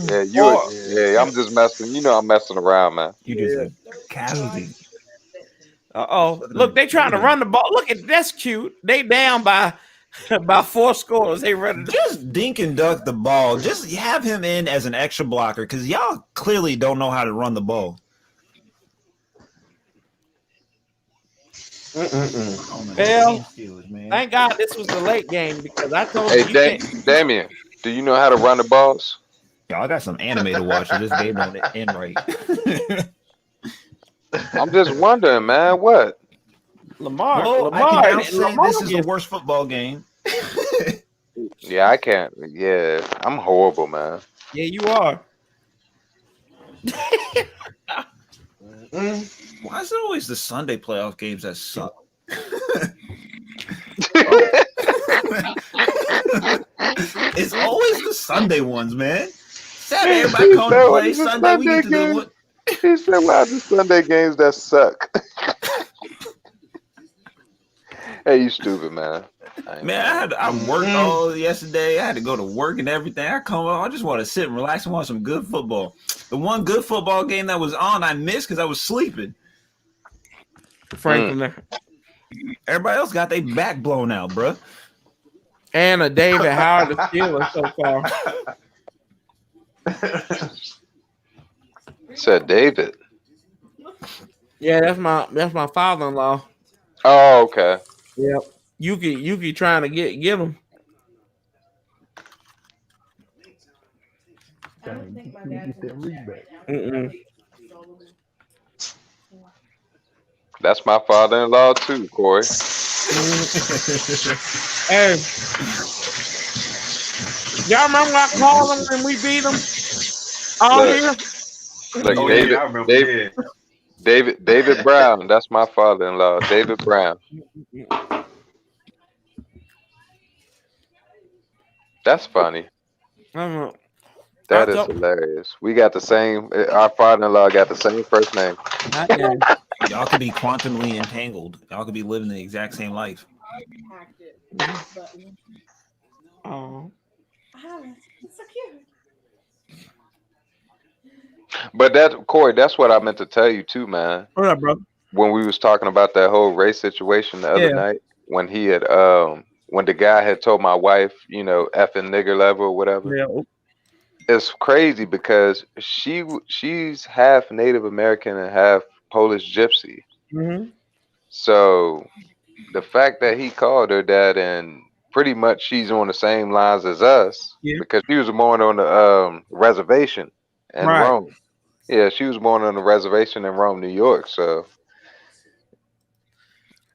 [SPEAKER 19] Yeah, yeah, I'm just messing. You know I'm messing around, man.
[SPEAKER 14] You just a casualty.
[SPEAKER 1] Look, they trying to run the ball. Look at that's cute. They down by 4 scores. They run.
[SPEAKER 14] Just dink and duck the ball. Just have him in as an extra blocker because y'all clearly don't know how to run the ball.
[SPEAKER 1] Well, thank God this was the late game because I told you.
[SPEAKER 19] Hey, Damien, do you know how to run the balls?
[SPEAKER 14] Y'all got some anime to watch, so this game don't end right.
[SPEAKER 19] I'm just wondering, man. What?
[SPEAKER 1] Lamar.
[SPEAKER 14] I can say this is the worst football game.
[SPEAKER 19] Yeah, I can't. Yeah, I'm horrible, man.
[SPEAKER 1] Yeah, you are.
[SPEAKER 14] Why is it always the Sunday playoff games that suck? It's always the Sunday ones, man. Saturday, everybody come to play. Sunday, we get to do what?
[SPEAKER 19] He said, "Why the Sunday games that suck?" Hey, you stupid, man.
[SPEAKER 14] Man, I worked all yesterday. I had to go to work and everything. I come home, I just want to sit and relax and watch some good football. The one good football game that was on, I missed because I was sleeping.
[SPEAKER 1] Franklin,
[SPEAKER 14] everybody else got their back blown out, bro.
[SPEAKER 1] And a David Howard the Steelers so far.
[SPEAKER 19] Said David.
[SPEAKER 1] Yeah, that's my father-in-law.
[SPEAKER 19] Oh, okay.
[SPEAKER 1] Yep. Yuki trying to get him.
[SPEAKER 18] I don't think my dad
[SPEAKER 19] That's my father-in-law too, Corey.
[SPEAKER 1] Hey, y'all remember I called him when we beat him? All here.
[SPEAKER 19] Like David Brown. That's my father-in-law, David Brown. That's funny. That is hilarious. We got the same. Our father-in-law got the same first name.
[SPEAKER 14] Y'all could be quantumly entangled. Y'all could be living the exact same life.
[SPEAKER 1] Oh,
[SPEAKER 21] it's so cute.
[SPEAKER 19] But Corey, that's what I meant to tell you too, man.
[SPEAKER 1] What up, bro?
[SPEAKER 19] When we was talking about that whole race situation the other night, when he had when the guy had told my wife, you know, effing nigger level or whatever.
[SPEAKER 1] Yeah.
[SPEAKER 19] It's crazy because she's half Native American and half Polish Gypsy.
[SPEAKER 1] Mm-hmm.
[SPEAKER 19] So the fact that he called her that, and pretty much she's on the same lines as us, because she was born on the reservation in Rome. Yeah, she was born on the reservation in Rome, New York. So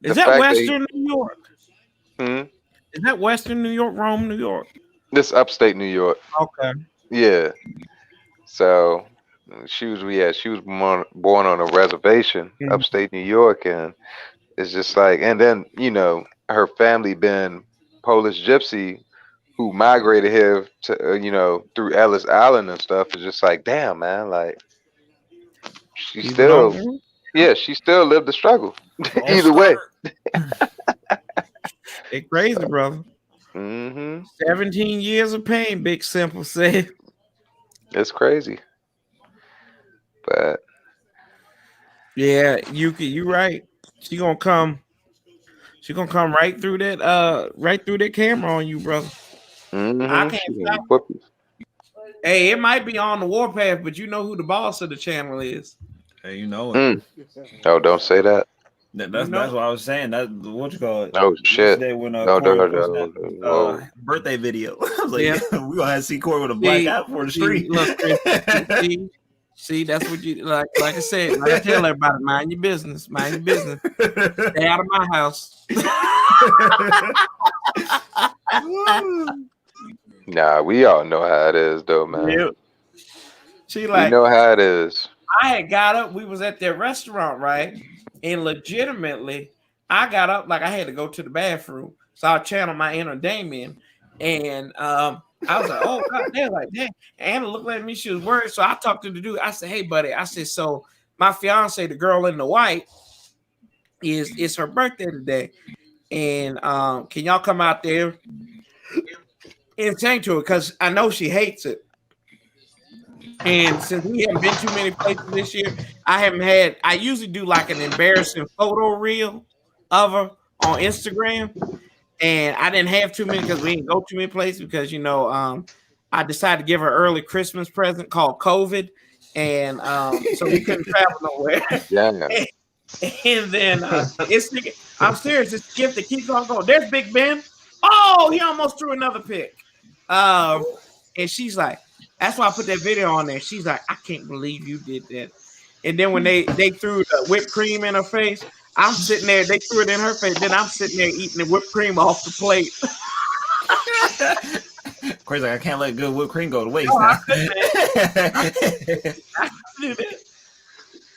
[SPEAKER 1] is that Western New York?
[SPEAKER 19] Hmm?
[SPEAKER 1] Is that Western New York, Rome, New York?
[SPEAKER 19] This upstate New York.
[SPEAKER 1] Okay.
[SPEAKER 19] Yeah. So she was born on a reservation, upstate New York, and it's just like, and then you know her family been Polish Gypsy, who migrated here to through Ellis Island and stuff. It's just like, damn, man, like she still lived the struggle. Either way.
[SPEAKER 1] It's crazy, brother. 17 years of pain, Big Simple said.
[SPEAKER 19] It's crazy. But
[SPEAKER 1] yeah, Yuki, you right. She gonna come right through that camera on you, brother. I can't stop. Hey, it might be on the Warpath, but you know who the boss of the channel is.
[SPEAKER 14] Hey, you know it.
[SPEAKER 19] Oh, don't say that.
[SPEAKER 14] That's what I was saying. That what you call it?
[SPEAKER 19] Oh shit!
[SPEAKER 14] When,
[SPEAKER 19] no.
[SPEAKER 14] Birthday video. I was like, we gonna have to see Corey with a black eye for the stream.
[SPEAKER 1] See, that's what you like. Like I said, like I tell everybody, mind your business. Mind your business. Stay out of my house.
[SPEAKER 19] Nah, we all know how it is, though, man.
[SPEAKER 1] Yep. She
[SPEAKER 19] we know how it is.
[SPEAKER 1] I had got up. We was at their restaurant, right? And legitimately, I got up like I had to go to the bathroom, so I channeled my inner Damien, and I was like, "Oh God!" They were like, "Dang!" Anna looked at me; she was worried. So I talked to the dude. I said, "Hey, buddy," I said, "So my fiance, the girl in the white, is her birthday today, and can y'all come out there and sing to her? Because I know she hates it." And since we haven't been too many places this year, I usually do like an embarrassing photo reel of her on Instagram. And I didn't have too many because we didn't go too many places because, I decided to give her early Christmas present called COVID. And so we couldn't travel nowhere.
[SPEAKER 19] Yeah.
[SPEAKER 1] And then I'm serious. It's a gift that keeps on going. There's Big Ben. Oh, he almost threw another pick. And she's like, that's why I put that video on there. She's like, I can't believe you did that. And then when they threw the whipped cream in her face, I'm sitting there. They threw it in her face. Then I'm sitting there eating the whipped cream off the plate.
[SPEAKER 14] Crazy, I can't let good whipped cream go to waste.
[SPEAKER 1] No,
[SPEAKER 14] Now.
[SPEAKER 1] I do that.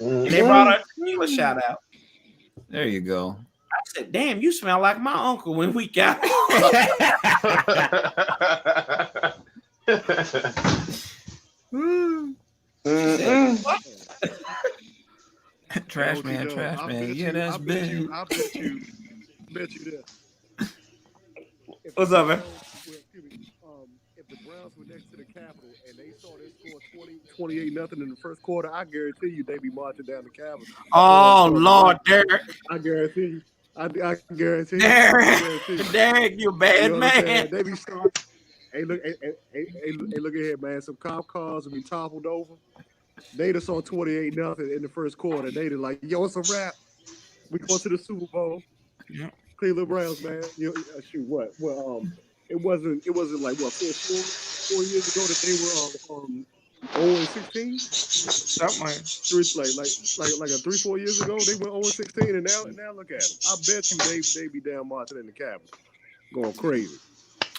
[SPEAKER 1] And they brought her tequila shout out.
[SPEAKER 14] There you go.
[SPEAKER 1] I said, damn, you smell like my uncle when we got
[SPEAKER 14] Trash man. Yeah, that's big.
[SPEAKER 16] I bet you this.
[SPEAKER 1] What's up, man?
[SPEAKER 16] If the Browns were next to the Capitol and they saw they scored 28-0 in the first quarter, I guarantee you they'd be marching down the Capitol.
[SPEAKER 1] Oh, Lord, Derek.
[SPEAKER 16] I guarantee you. I guarantee you.
[SPEAKER 1] Derek, you bad man.
[SPEAKER 16] They be starting. Hey, look at here, man. Some cop cars will be toppled over. They just saw 28-0 in the first quarter. They did like, yo, it's a wrap. We going to the Super Bowl.
[SPEAKER 1] Yeah.
[SPEAKER 16] Cleveland Browns, man. Shoot, what? Well, it wasn't like what 4 years ago that they were 0-16.
[SPEAKER 1] Something like
[SPEAKER 16] like a 3-4 years ago they were 0-16, and now look at them. I bet you they be down marching in the Capitol, going crazy.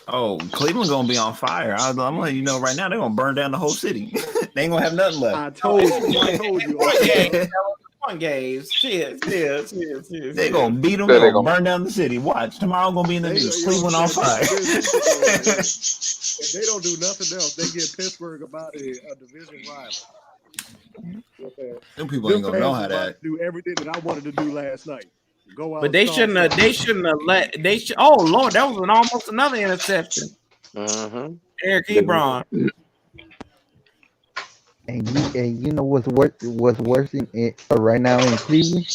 [SPEAKER 14] Oh, Cleveland gonna be on fire. I'm letting you know right now. They're gonna burn down the whole city. They ain't gonna have nothing left.
[SPEAKER 16] I told you.
[SPEAKER 1] One games. Cheers.
[SPEAKER 14] They gonna beat them. They're gonna burn down the city. Watch tomorrow. Gonna be in the news. Cleveland on fire.
[SPEAKER 16] If they don't do nothing else, they get Pittsburgh about a division rival.
[SPEAKER 14] Them people ain't gonna know how that.
[SPEAKER 16] Do everything that I wanted to do last night. Go out.
[SPEAKER 1] But they shouldn't have let. Oh Lord, that was almost another interception. Eric Ebron.
[SPEAKER 18] And you know what's worse right now in Cleveland?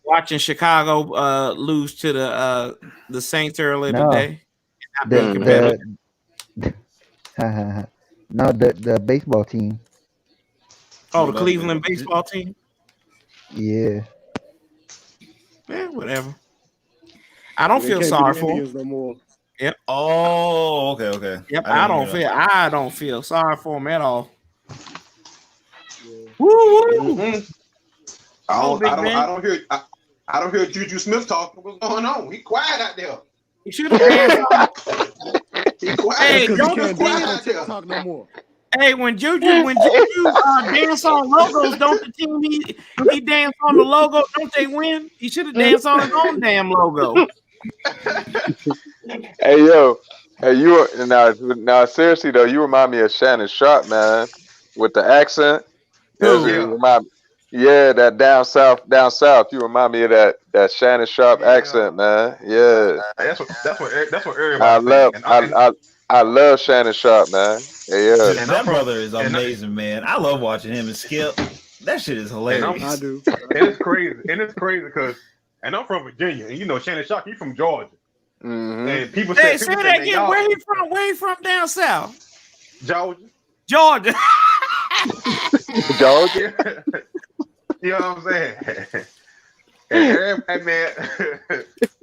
[SPEAKER 1] Watching Chicago lose to the Saints earlier today.
[SPEAKER 18] The baseball team.
[SPEAKER 1] Oh, the Cleveland baseball team.
[SPEAKER 18] Yeah.
[SPEAKER 1] Whatever. I don't feel sorry for them.
[SPEAKER 16] No more.
[SPEAKER 1] Yep.
[SPEAKER 14] Oh, okay.
[SPEAKER 1] Yep. I don't feel sorry for them at all. Woo!
[SPEAKER 12] I don't hear Juju Smith talking. What's going on? He quiet out there.
[SPEAKER 1] He should have been.
[SPEAKER 12] He quiet.
[SPEAKER 1] Hey,
[SPEAKER 12] don't
[SPEAKER 1] don't
[SPEAKER 12] quiet out there.
[SPEAKER 16] Talk no more.
[SPEAKER 1] Hey, when Juju dance on logos, don't the team he dance on the logo? Don't they win? He should have danced on his own damn logo.
[SPEAKER 19] Hey you now seriously though, you remind me of Shannon Sharp, man, with the accent. That down south. You remind me of that Shannon Sharp accent, man. Yeah.
[SPEAKER 15] That's what everybody.
[SPEAKER 19] I love Shannon Sharp, man. Yeah.
[SPEAKER 14] And that brother is amazing, man. I love watching him and Skip. That shit is hilarious.
[SPEAKER 16] I do.
[SPEAKER 15] And it's crazy. because, and I'm from Virginia, and you know Shannon Sharp, he's from Georgia.
[SPEAKER 19] Mm-hmm.
[SPEAKER 15] And people
[SPEAKER 1] say
[SPEAKER 15] say
[SPEAKER 1] that again. Where he from? Where he from down south?
[SPEAKER 15] Georgia.
[SPEAKER 19] Georgia.
[SPEAKER 15] You know what I'm saying? And man,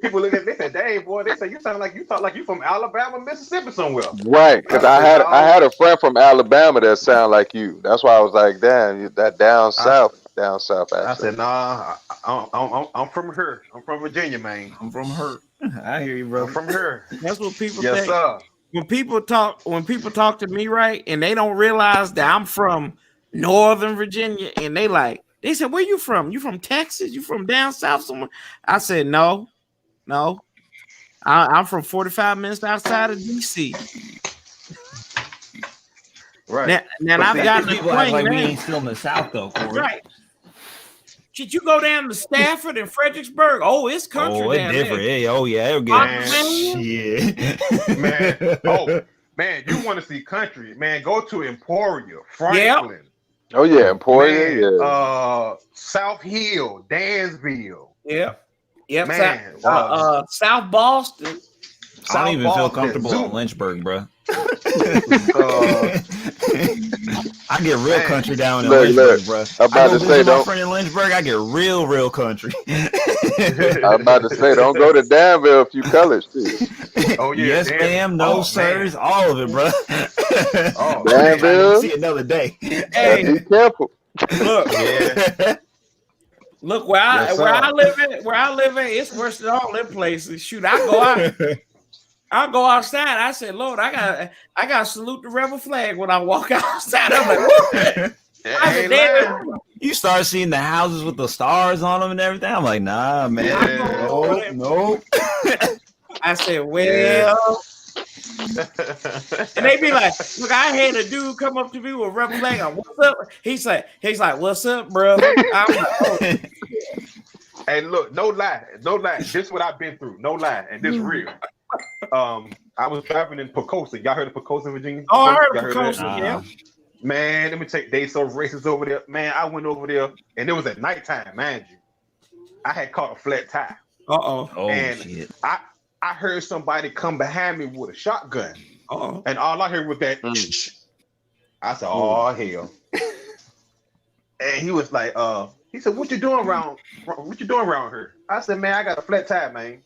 [SPEAKER 15] people look at me and say, "Dang boy," they say you talk like you from Alabama, Mississippi somewhere.
[SPEAKER 19] Right, because I had a friend from Alabama that sound like you. That's why I was like, damn, that down south accent.
[SPEAKER 15] I said, nah, I'm from here. I'm from Virginia, man.
[SPEAKER 14] I'm from her. I hear you, bro.
[SPEAKER 15] I'm from here.
[SPEAKER 1] That's what people
[SPEAKER 15] yes,
[SPEAKER 1] think.
[SPEAKER 15] Sir.
[SPEAKER 1] When people talk to me, right, and they don't realize that I'm from Northern Virginia, and they like, They said, "Where you from? You from Texas? You from down south somewhere?" I said, "No. I'm from 45 minutes outside of DC."
[SPEAKER 15] Right.
[SPEAKER 1] Now I've gotten a
[SPEAKER 14] people act
[SPEAKER 1] plane
[SPEAKER 14] like we
[SPEAKER 1] now.
[SPEAKER 14] ain't still in the South though, Corey.
[SPEAKER 1] Right. Should you go down to Stafford and Fredericksburg? Oh, it's country
[SPEAKER 14] Oh, it's
[SPEAKER 1] down
[SPEAKER 14] different.
[SPEAKER 1] there.
[SPEAKER 14] Yeah, oh yeah, it'll get shit.
[SPEAKER 15] Man, oh man, you want to see country? Man, go to Emporia, Franklin.
[SPEAKER 19] Oh yeah, Emporia.
[SPEAKER 15] Man,
[SPEAKER 19] Yeah.
[SPEAKER 15] South Hill, Dansville.
[SPEAKER 1] Yep.
[SPEAKER 15] Man,
[SPEAKER 1] South Boston.
[SPEAKER 14] I don't even feel
[SPEAKER 15] Boston,
[SPEAKER 14] comfortable
[SPEAKER 15] Zoo.
[SPEAKER 14] in Lynchburg, bro. I get real country down in Lynchburg, bro.
[SPEAKER 19] I'm about to say,
[SPEAKER 14] my friend in Lynchburg, I get real country.
[SPEAKER 19] I'm about to say, don't go to Danville if you college too.
[SPEAKER 15] Oh yeah,
[SPEAKER 14] yes, ma'am. No, sirs. All of it, bro.
[SPEAKER 15] Oh,
[SPEAKER 19] Danville.
[SPEAKER 14] See another day.
[SPEAKER 1] Hey,
[SPEAKER 19] be careful.
[SPEAKER 1] Look, look where
[SPEAKER 15] Yes,
[SPEAKER 1] I live at, it's worse than all them places. Shoot, I go outside. I said, Lord, I got to salute the rebel flag when I walk outside. I'm like, whoa. I said, damn.
[SPEAKER 14] You start seeing the houses with the stars on them and everything. I'm like, nah, man. Nope.
[SPEAKER 1] I said, well. And they be like, look, I had a dude come up to me with a rebel flag. What's up? He's like, what's up, bro? I'm like, oh.
[SPEAKER 15] Hey, look, no lie. This is what I've been through. No lie, and this real. I was driving in Pocosa. Y'all heard of Pocosa, Virginia?
[SPEAKER 1] Oh, I heard
[SPEAKER 15] Y'all
[SPEAKER 1] of Pocosa, yeah.
[SPEAKER 15] Man, let me take they so racist over there. Man, I went over there, and it was at nighttime, mind you. I had caught a flat tire. And
[SPEAKER 14] shit.
[SPEAKER 15] I heard somebody come behind me with a shotgun. And all I heard was that. I said, oh, hell. And he was like, he said, what you doing around here? I said, man, I got a flat tire, man.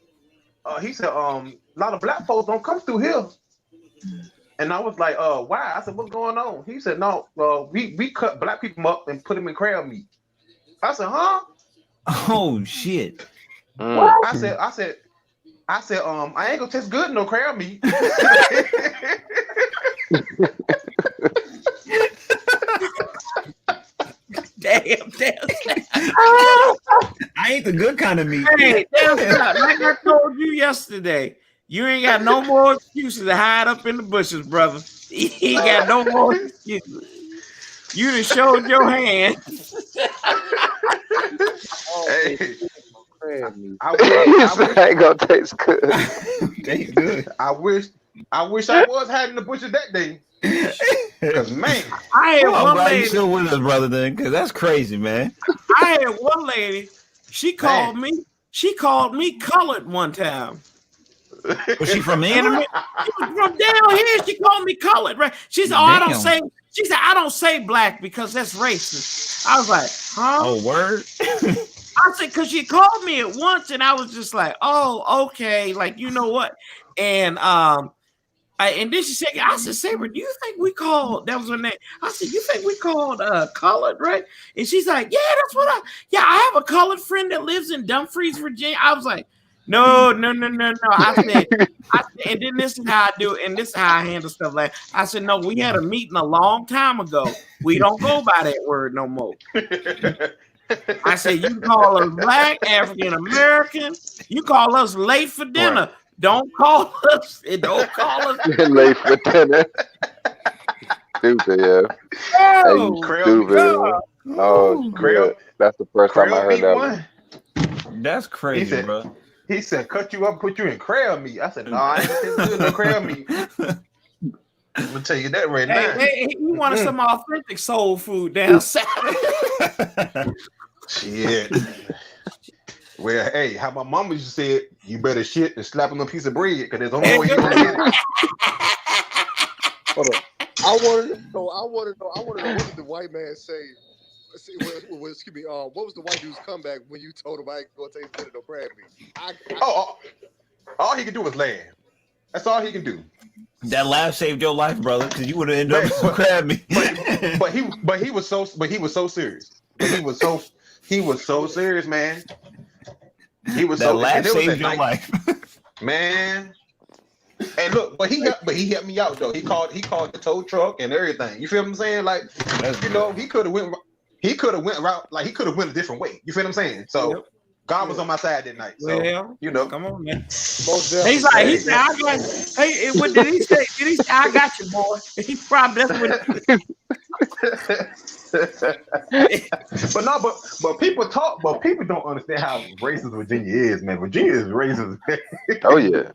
[SPEAKER 15] He said, a lot of black folks don't come through here. And I was like, why? I said, what's going on? He said, no, we cut black people up and put them in crab meat. I said, huh?
[SPEAKER 14] Oh shit.
[SPEAKER 15] I said, I ain't gonna taste good in no crab meat.
[SPEAKER 1] Damn.
[SPEAKER 14] I ain't the good kind of meat.
[SPEAKER 1] Hey, like I told you yesterday, you ain't got no more excuses to hide up in the bushes, brother. You ain't got no more excuses. You done showed your hand.
[SPEAKER 15] Hey,
[SPEAKER 19] I ain't gonna taste good.
[SPEAKER 14] Taste good.
[SPEAKER 15] I wish I was hiding in the bushes that day. Cause man,
[SPEAKER 1] I had
[SPEAKER 14] I'm
[SPEAKER 1] one
[SPEAKER 14] glad you
[SPEAKER 1] lady.
[SPEAKER 14] still with us, brother. Then, because that's crazy, man.
[SPEAKER 1] I had one lady. She called me. She called me colored one time.
[SPEAKER 14] Was she from Inman?
[SPEAKER 1] She was from down here. She called me colored. Right? She said, "Oh, I don't say." She said, "I don't say black because that's racist." I was like, "Huh?"
[SPEAKER 14] Oh, word.
[SPEAKER 1] I said, because she called me at once, and I was just like, "Oh, okay." Like, you know what? And and then she said, I said, Saber, do you think we called, that was her name. I said, you think we called colored, right? And she's like, yeah, that's what I have a colored friend that lives in Dumfries, Virginia. I was like, no. I said, and then this is how I do it, and this is how I handle stuff. Like, I said, no, we had a meeting a long time ago. We don't go by that word no more. I said, you call us black, African American, you call us late for dinner. Right. Don't call us. Don't call us
[SPEAKER 19] late for dinner. Stupid, yeah.
[SPEAKER 1] Oh,
[SPEAKER 19] hey, stupid. Oh, crap. That's the first time I heard that one.
[SPEAKER 14] That's crazy, bro.
[SPEAKER 15] He said, cut you up, put you in crab meat. I said, no, I ain't doing no crab meat. I'm gonna tell you that right now.
[SPEAKER 1] Hey, he wanted some authentic soul food down south.
[SPEAKER 15] Shit. Well, hey, how my mama used to say it, you better shit and slap him a piece of bread because there's only way you gonna get it.
[SPEAKER 16] Hold on. I want to know what did the white man say? Excuse me, what was the white dude's comeback when you told him I ain't gonna taste good no crab meat?
[SPEAKER 15] All he can do was laugh. That's all he can do.
[SPEAKER 14] That laugh saved your life, brother, because you would have ended up with some crab meat.
[SPEAKER 15] but he was so serious. He was so serious, man. He was
[SPEAKER 14] that
[SPEAKER 15] so
[SPEAKER 14] laugh saved your life,
[SPEAKER 15] man. And look, but he helped me out though. He called the tow truck and everything. You feel what I'm saying? Like, you know, he could have he could have went route like he could have went a different way. You feel what I'm saying? So God was on my side that night. So
[SPEAKER 1] Well,
[SPEAKER 15] you know,
[SPEAKER 1] come on, man.
[SPEAKER 2] Most
[SPEAKER 1] He
[SPEAKER 2] definitely.
[SPEAKER 1] said, I got. Hey, what did he say? Did he say, I got you, boy? He probably that's what.
[SPEAKER 15] but people talk, but people don't understand how racist Virginia is, man. Virginia is racist.
[SPEAKER 19] Oh yeah.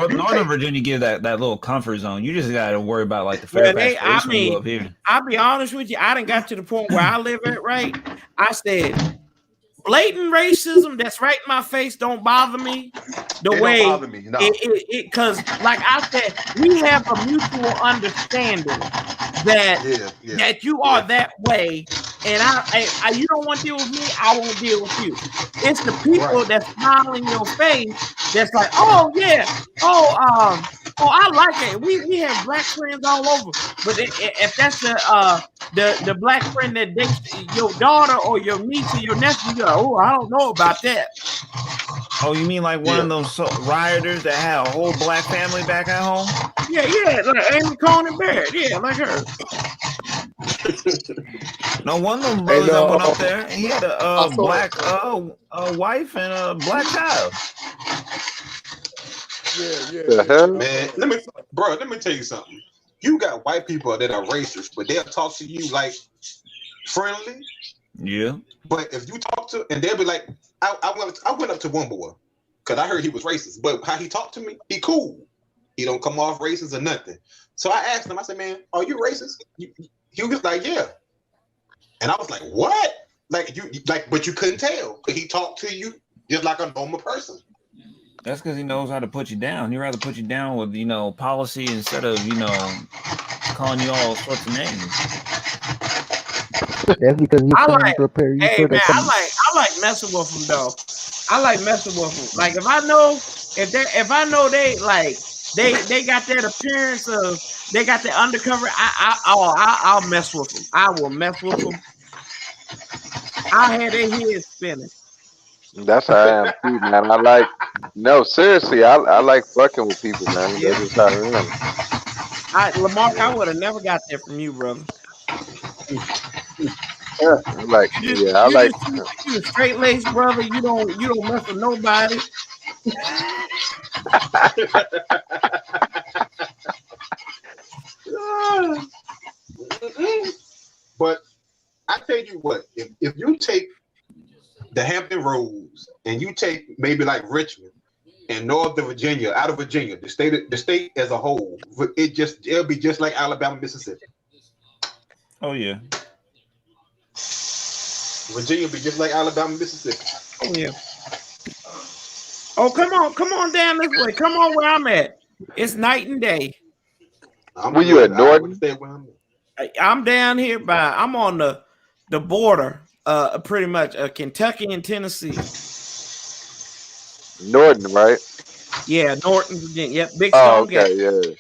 [SPEAKER 14] Northern Virginia gives that little comfort zone. You just got to worry about like the
[SPEAKER 1] Well,
[SPEAKER 14] Fairfax
[SPEAKER 1] I
[SPEAKER 14] race when you
[SPEAKER 1] mean,
[SPEAKER 14] up here.
[SPEAKER 1] I'll be honest with you. I done got to the point where I live at, right? I said, blatant racism that's right in my face don't bother me the
[SPEAKER 15] It
[SPEAKER 1] way
[SPEAKER 15] don't bother me, no.
[SPEAKER 1] Because like I said, we have a mutual understanding that that you are that way, and I you don't want to deal with me, I won't deal with you. It's the people that smile in your face that's like, oh yeah, oh I like it. We have black friends all over, but if that's the black friend that dates your daughter or your niece or your nephew, you go, oh, I don't know about that.
[SPEAKER 14] Oh, you mean like one of those rioters that had a whole black family back at home?
[SPEAKER 1] Yeah, like Amy Coney Barrett, yeah, like her.
[SPEAKER 14] No, one of them brothers that went up there, and he had a black wife and a black child.
[SPEAKER 15] Man, let me tell you something. You got white people that are racist, but they'll talk to you like friendly.
[SPEAKER 14] Yeah.
[SPEAKER 15] But if you talk to, and they'll be like, I went up to one boy because I heard he was racist, but how he talked to me, he cool. He don't come off racist or nothing. So I asked him, I said, man, are you racist? He was like, yeah. And I was like, what? But you couldn't tell because he talked to you just like a normal person.
[SPEAKER 14] That's because he knows how to put you down. He'd rather put you down with, policy instead of, calling you all sorts of names.
[SPEAKER 18] That's because he's trying to prepare you for the
[SPEAKER 1] I like messing with them though. I like messing with them. Like if I know they got that appearance of they got the undercover, I'll mess with them. I will mess with them. I had their heads spinning.
[SPEAKER 19] That's how I am too, man. Seriously, I like fucking with people, man. That's just how I am.
[SPEAKER 1] Lamar, I would have never got that from you, brother.
[SPEAKER 19] You
[SPEAKER 1] a straight laced brother. You don't mess with nobody.
[SPEAKER 15] But I tell you what, if you take the Hampton Roads and you take maybe like Richmond and Northern Virginia out of Virginia, the state as a whole, it'll be just like Alabama, Mississippi.
[SPEAKER 14] Oh yeah.
[SPEAKER 15] Virginia will be just like Alabama, Mississippi.
[SPEAKER 1] Oh yeah. Oh, come on down this way. Come on where I'm at. It's night and day.
[SPEAKER 19] Where you at, Norton?
[SPEAKER 1] I'm down here I'm on the border, pretty much Kentucky and Tennessee.
[SPEAKER 19] Norton, right?
[SPEAKER 1] Yeah, Norton, Virginia. Yep, Big
[SPEAKER 19] Oh,
[SPEAKER 1] Stone
[SPEAKER 19] okay,
[SPEAKER 1] Gap.
[SPEAKER 19] yeah.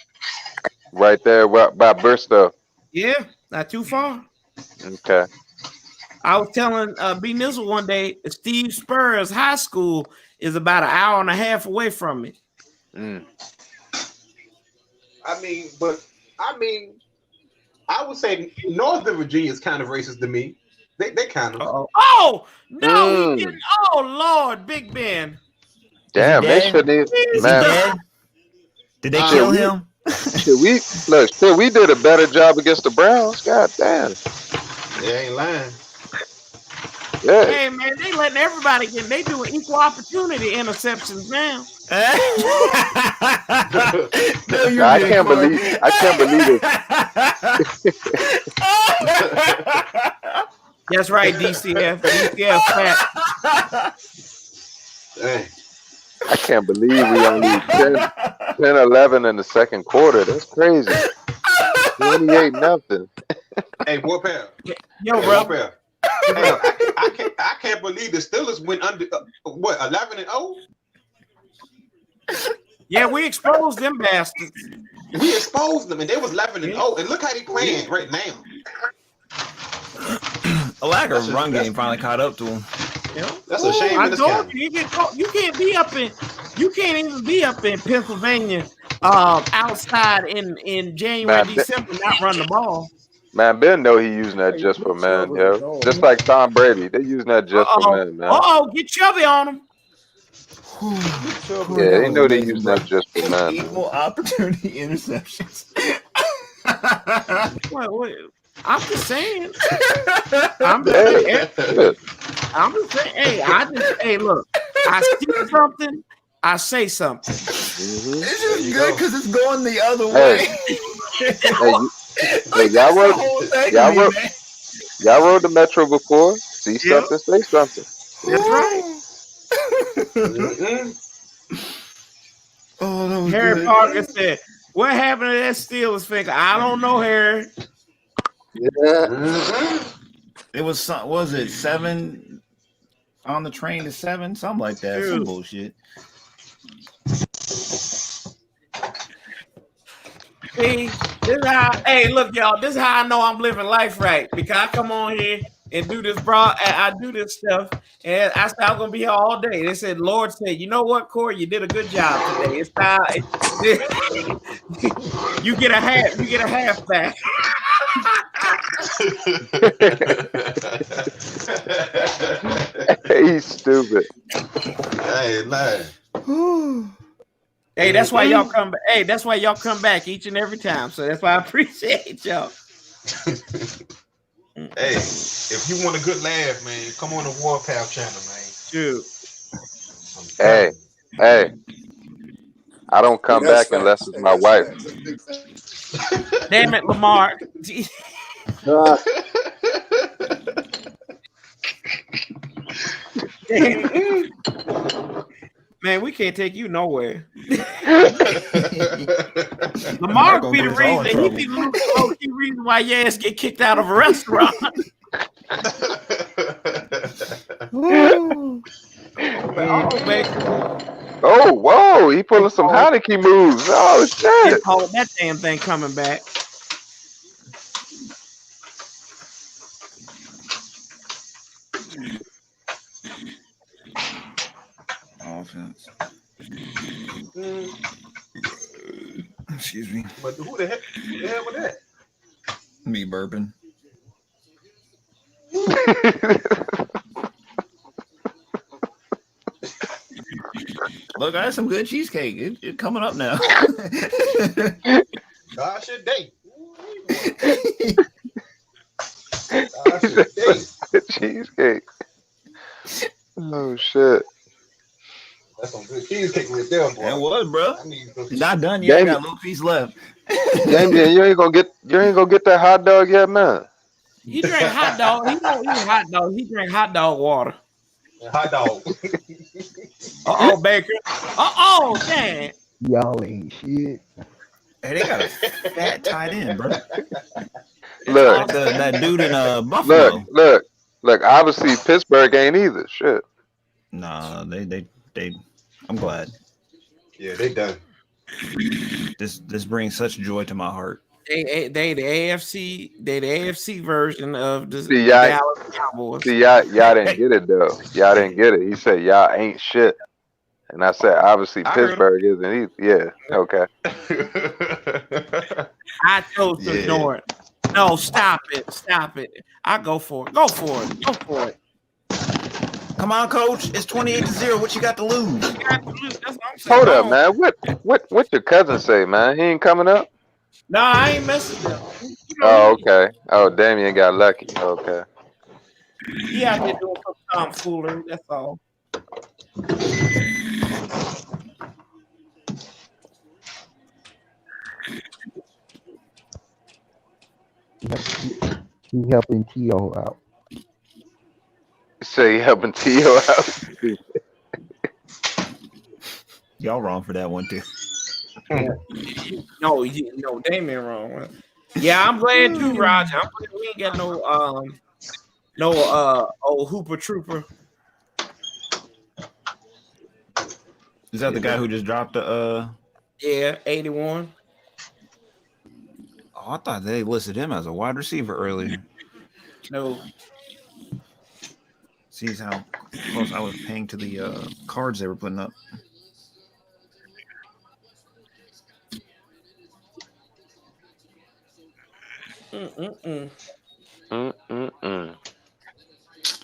[SPEAKER 19] Right there by Bristow.
[SPEAKER 1] Yeah, not too far.
[SPEAKER 19] Okay.
[SPEAKER 1] I was telling B Nizzle one day, Steve Spur's high school is about an hour and a half away from me.
[SPEAKER 19] Mm.
[SPEAKER 15] I would say Northern Virginia is kind of racist to me. They kind of.
[SPEAKER 1] Oh no! He didn't. Oh Lord, Big Ben.
[SPEAKER 19] Damn, they shouldn't. Man,
[SPEAKER 14] did they kill him?
[SPEAKER 19] We did a better job against the Browns. God damn.
[SPEAKER 15] They ain't lying.
[SPEAKER 19] Yeah.
[SPEAKER 1] Hey man, they letting everybody get. They doing equal opportunity interceptions now.
[SPEAKER 19] I can't believe it.
[SPEAKER 1] That's right, DCF. DCF fat.
[SPEAKER 15] Hey.
[SPEAKER 19] I can't believe we only 10-11 in the second quarter. That's crazy. 28-0.
[SPEAKER 15] Hey, Warpath.
[SPEAKER 1] Yo, bro.
[SPEAKER 15] Warpath. Hey, I can't believe the Steelers went under 11-0.
[SPEAKER 1] Yeah, we exposed them bastards.
[SPEAKER 15] We exposed them, and they was 11-0. And look how they playing right now.
[SPEAKER 14] A lack of run game finally caught up to him.
[SPEAKER 15] That's a shame.
[SPEAKER 1] I told you, you can't be up in. You can't even be up in Pennsylvania, outside in January, December, not run the ball.
[SPEAKER 19] Man, Ben know he using that just for men, yo. Just like Tom Brady, they using that just for men, man.
[SPEAKER 1] Get Chubby on him.
[SPEAKER 19] Yeah, they know they using that just for men.
[SPEAKER 14] Equal opportunity interceptions.
[SPEAKER 1] Wait. I'm just saying. I'm just saying. Hey, look. I see something. I say something.
[SPEAKER 14] It's just good because it's going the other way.
[SPEAKER 19] Y'all rode the Metro before. See something, say something.
[SPEAKER 1] That's right.
[SPEAKER 14] Oh, that was
[SPEAKER 1] Harry
[SPEAKER 14] good.
[SPEAKER 1] Parker said, "What happened to that Steelers finger? I don't know, Harry."
[SPEAKER 14] It was some. Was it 7 on the train to 7? Something like that. Some bullshit.
[SPEAKER 1] See, this is how. Hey, look, y'all. This is how I know I'm living life right because I come on here and do this, I do this stuff, and I said I'm gonna be here all day. They said, Lord said, you know what, Corey, you did a good job today. It's time. You get a half. You get a half back.
[SPEAKER 19] He's stupid.
[SPEAKER 15] Hey, man.
[SPEAKER 1] Hey, that's why y'all come back. Hey, that's why y'all come back each and every time. So that's why I appreciate y'all.
[SPEAKER 15] Hey, if you want a good laugh, man, come on the Warpath channel, man.
[SPEAKER 1] Shoot.
[SPEAKER 19] Hey. I don't come back unless it's my wife.
[SPEAKER 1] Damn it, Lamar. Man, we can't take you nowhere. Lamar be the reason. He be the low-key reason why your ass get kicked out of a restaurant.
[SPEAKER 19] Oh, whoa! He pulling some Heineke moves. Oh shit!
[SPEAKER 1] Call that damn thing coming back.
[SPEAKER 14] Offense. Excuse me.
[SPEAKER 15] But who the hell was that?
[SPEAKER 14] Me burping. Look, I had some good cheesecake. It's coming up now.
[SPEAKER 15] Gosh, a day.
[SPEAKER 19] Cheesecake. Oh shit.
[SPEAKER 15] That's some good cheesecake right there, boy.
[SPEAKER 14] It was, bro. Not done yet. I got a little piece left.
[SPEAKER 19] Damien, you ain't gonna get that hot dog yet, man.
[SPEAKER 1] He drank hot dog. He don't eat hot dog. He drank hot dog water.
[SPEAKER 15] Hot dog.
[SPEAKER 1] Baker. Dang.
[SPEAKER 18] Y'all ain't shit.
[SPEAKER 14] Hey, they got a fat tight end, bro.
[SPEAKER 19] Look,
[SPEAKER 14] that dude in Buffalo.
[SPEAKER 19] Look. Obviously, Pittsburgh ain't either. Shit.
[SPEAKER 14] Nah, they. I'm glad.
[SPEAKER 15] Yeah, they done.
[SPEAKER 14] This brings such joy to my heart.
[SPEAKER 1] They the AFC. They the AFC version of the
[SPEAKER 19] See,
[SPEAKER 1] Dallas Cowboys.
[SPEAKER 19] y'all didn't get it though. Y'all didn't get it. He said y'all ain't shit, and I said obviously Pittsburgh isn't either. Yeah. Okay.
[SPEAKER 1] I chose to ignore it. No, stop it. I go for it. Go for it.
[SPEAKER 14] Come on, coach. It's 28-0. What you got to lose?
[SPEAKER 1] That's what I'm saying.
[SPEAKER 19] Hold up, man. What your cousin say, man? He ain't coming up?
[SPEAKER 1] No, I ain't messing with him.
[SPEAKER 19] Oh, okay. Oh, Damien got lucky. Okay.
[SPEAKER 1] He out there doing some tomfoolery. That's all.
[SPEAKER 18] He helping T.O. out.
[SPEAKER 19] Say he helping T.O. out.
[SPEAKER 14] Y'all wrong for that one too.
[SPEAKER 1] No, Damien wrong. Yeah, I'm glad too, Roger. I'm glad we ain't got no old Hooper Trooper.
[SPEAKER 14] Is that the guy who just dropped the
[SPEAKER 1] 81?
[SPEAKER 14] Oh, I thought they listed him as a wide receiver earlier.
[SPEAKER 1] No.
[SPEAKER 14] See how close I was paying to the cards they were putting up.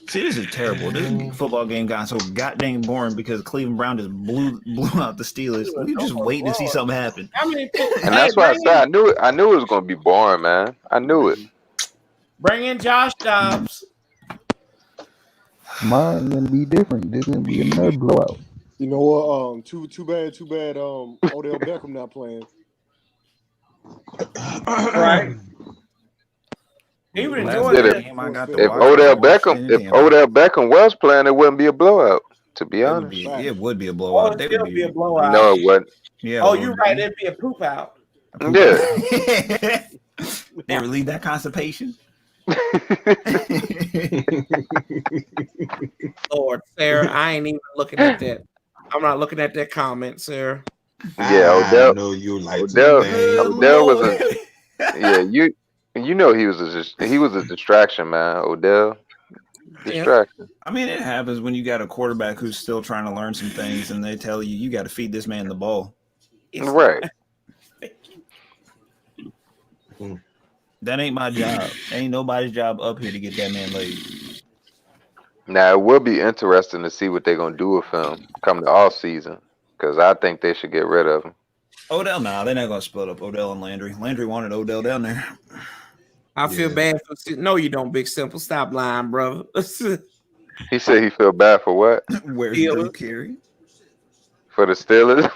[SPEAKER 14] See, this is terrible. This football game got so goddamn boring because Cleveland Brown just blew out the Steelers. We just waiting to see something happen.
[SPEAKER 1] How many?
[SPEAKER 19] And that's why I said I knew it was gonna be boring, man. I knew it.
[SPEAKER 1] Bring in Josh Dobbs.
[SPEAKER 9] Mine gonna be different. This gonna be another blowout.
[SPEAKER 5] You know what? Too bad. Odell Beckham not playing.
[SPEAKER 1] Right. Even enjoy
[SPEAKER 19] If Odell Beckham was playing, it wouldn't be a blowout. To be honest,
[SPEAKER 14] it would be a blowout.
[SPEAKER 1] It would be a blowout.
[SPEAKER 19] No, it wouldn't.
[SPEAKER 14] Yeah.
[SPEAKER 1] Oh, you're right. It'd be a poop out.
[SPEAKER 19] Yeah.
[SPEAKER 14] They relieve that constipation.
[SPEAKER 1] Lord, Sarah, I ain't even looking at that. I'm not looking at that comment, Sarah.
[SPEAKER 19] Yeah, Odell.
[SPEAKER 15] I know you like
[SPEAKER 19] Odell was a. Yeah, you know he was a distraction, man. Odell, distraction.
[SPEAKER 14] I mean, it happens when you got a quarterback who's still trying to learn some things, and they tell you got to feed this man the ball.
[SPEAKER 19] Right.
[SPEAKER 14] That ain't my job. Ain't nobody's job up here to get that man laid.
[SPEAKER 19] Now it will be interesting to see what they're gonna do with him come the off season, because I think they should get rid of him.
[SPEAKER 14] Odell, they're not gonna split up Odell and Landry. Landry wanted Odell down there.
[SPEAKER 1] I feel bad for. No, you don't, Big Simple. Stop lying, brother.
[SPEAKER 19] He said he feel bad for what?
[SPEAKER 14] Where's Drew Carey?
[SPEAKER 19] For the Steelers.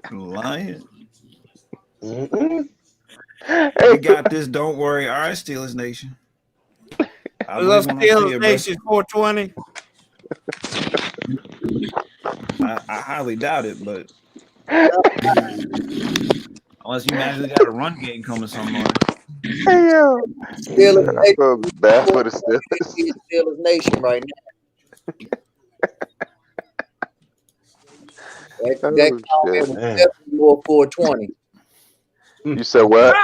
[SPEAKER 14] Lying. We got this. Don't worry. All right, Steelers Nation.
[SPEAKER 1] I love Steelers Nation 420.
[SPEAKER 14] I highly doubt it, but unless you magically got a run game coming somewhere.
[SPEAKER 19] Hey, yo.
[SPEAKER 13] Steelers
[SPEAKER 19] I feel bad for the Steelers.
[SPEAKER 13] Steelers Nation right now. That comment was definitely more 420.
[SPEAKER 19] You said what?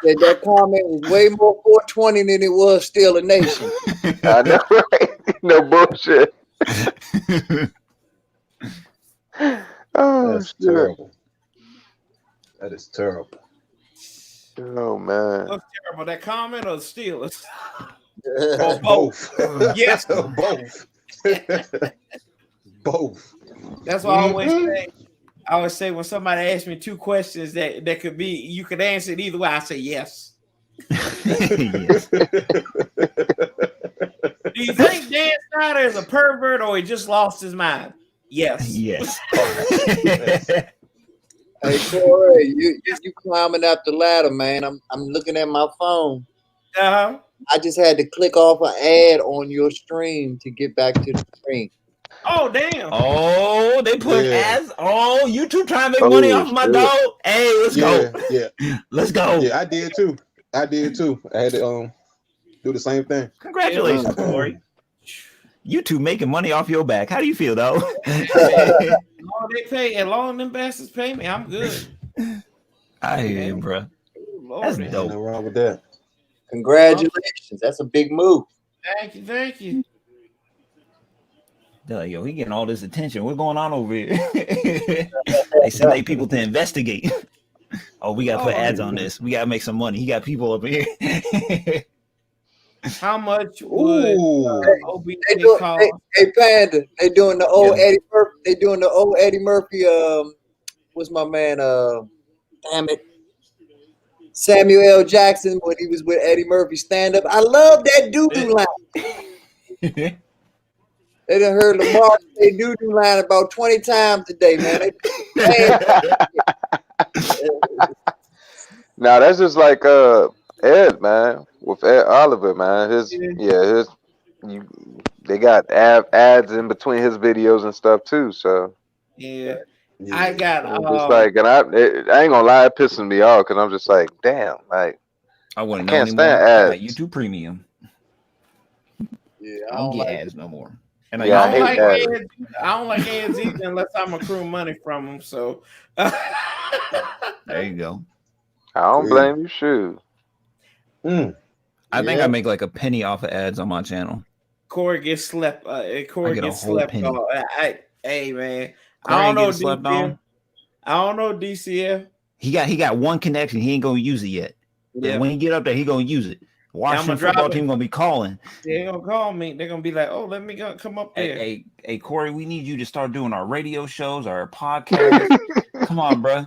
[SPEAKER 13] That comment was way more 420 than it was still a nation.
[SPEAKER 19] I know, right? No bullshit.
[SPEAKER 15] That's terrible. That is terrible.
[SPEAKER 19] Oh man.
[SPEAKER 1] What's terrible? That comment or the Steelers?
[SPEAKER 15] Or both.
[SPEAKER 1] Yes.
[SPEAKER 15] Both. Both.
[SPEAKER 1] That's what I always say. I always say when somebody asks me two questions that could be, you could answer it either way. I say yes.
[SPEAKER 14] Yes.
[SPEAKER 1] Do you think Dan Snyder is a pervert or he just lost his mind? Yes.
[SPEAKER 14] Yes.
[SPEAKER 13] Hey Corey, you climbing up the ladder, man. I'm looking at my phone.
[SPEAKER 1] Uh-huh.
[SPEAKER 13] I just had to click off an ad on your stream to get back to the stream.
[SPEAKER 1] Oh damn!
[SPEAKER 14] Oh, they put ads. Oh, YouTube trying to make money off my dog. Hey, let's go.
[SPEAKER 15] Yeah,
[SPEAKER 14] let's go.
[SPEAKER 15] Yeah, I did too. I had to do the same thing.
[SPEAKER 14] Congratulations, Corey. You two making money off your back. How do you feel, though?
[SPEAKER 1] As long as them bastards pay me, I'm good.
[SPEAKER 14] I hear you, bro. That's dope.
[SPEAKER 15] Nothing wrong with that.
[SPEAKER 13] Congratulations. That's a big move.
[SPEAKER 1] Thank you.
[SPEAKER 14] They're like, yo, he getting all this attention. What's going on over here? They send their people to investigate. Oh, we got to put ads on this. We got to make some money. He got people up here.
[SPEAKER 1] How much would OBJ cost?
[SPEAKER 13] Hey, Panda, they doing the old Eddie Murphy. They doing the old Eddie Murphy. What's my man? Damn it, Samuel L. Jackson when he was with Eddie Murphy stand up. I love that doo-doo line. They done heard Lamar say doo-doo line about 20 times today, man.
[SPEAKER 19] Now that's just like Ed, man, with Ed Oliver, man. They got ads in between his videos and stuff too. So
[SPEAKER 1] I got
[SPEAKER 19] just like, and I ain't gonna lie, it pisses me off because I'm just like, damn, like
[SPEAKER 14] I wouldn't
[SPEAKER 19] can't
[SPEAKER 14] know
[SPEAKER 19] stand
[SPEAKER 14] anymore.
[SPEAKER 19] ads.
[SPEAKER 14] Like YouTube Premium.
[SPEAKER 13] Yeah,
[SPEAKER 14] I don't get ads no more. And
[SPEAKER 1] I don't like ads either unless I'm accruing money from them. So
[SPEAKER 14] there you go.
[SPEAKER 19] I don't blame you, shoot.
[SPEAKER 14] I think I make like a penny off of ads on my channel.
[SPEAKER 1] Corey gets slept. Corey
[SPEAKER 14] get a
[SPEAKER 1] gets
[SPEAKER 14] whole
[SPEAKER 1] slept
[SPEAKER 14] penny.
[SPEAKER 1] on. Hey man,
[SPEAKER 14] Corey
[SPEAKER 1] I don't know
[SPEAKER 14] get slept
[SPEAKER 1] DCF.
[SPEAKER 14] on?
[SPEAKER 1] I don't know DCF.
[SPEAKER 14] He got one connection. He ain't gonna use it yet.
[SPEAKER 1] Yeah.
[SPEAKER 14] And when he get up there, he gonna use it. Washington football team gonna be calling.
[SPEAKER 1] They're gonna call me. They're gonna be like, "Oh, let me go come up there."
[SPEAKER 14] Hey, Corey, we need you to start doing our radio shows, our podcasts. Come on, bro.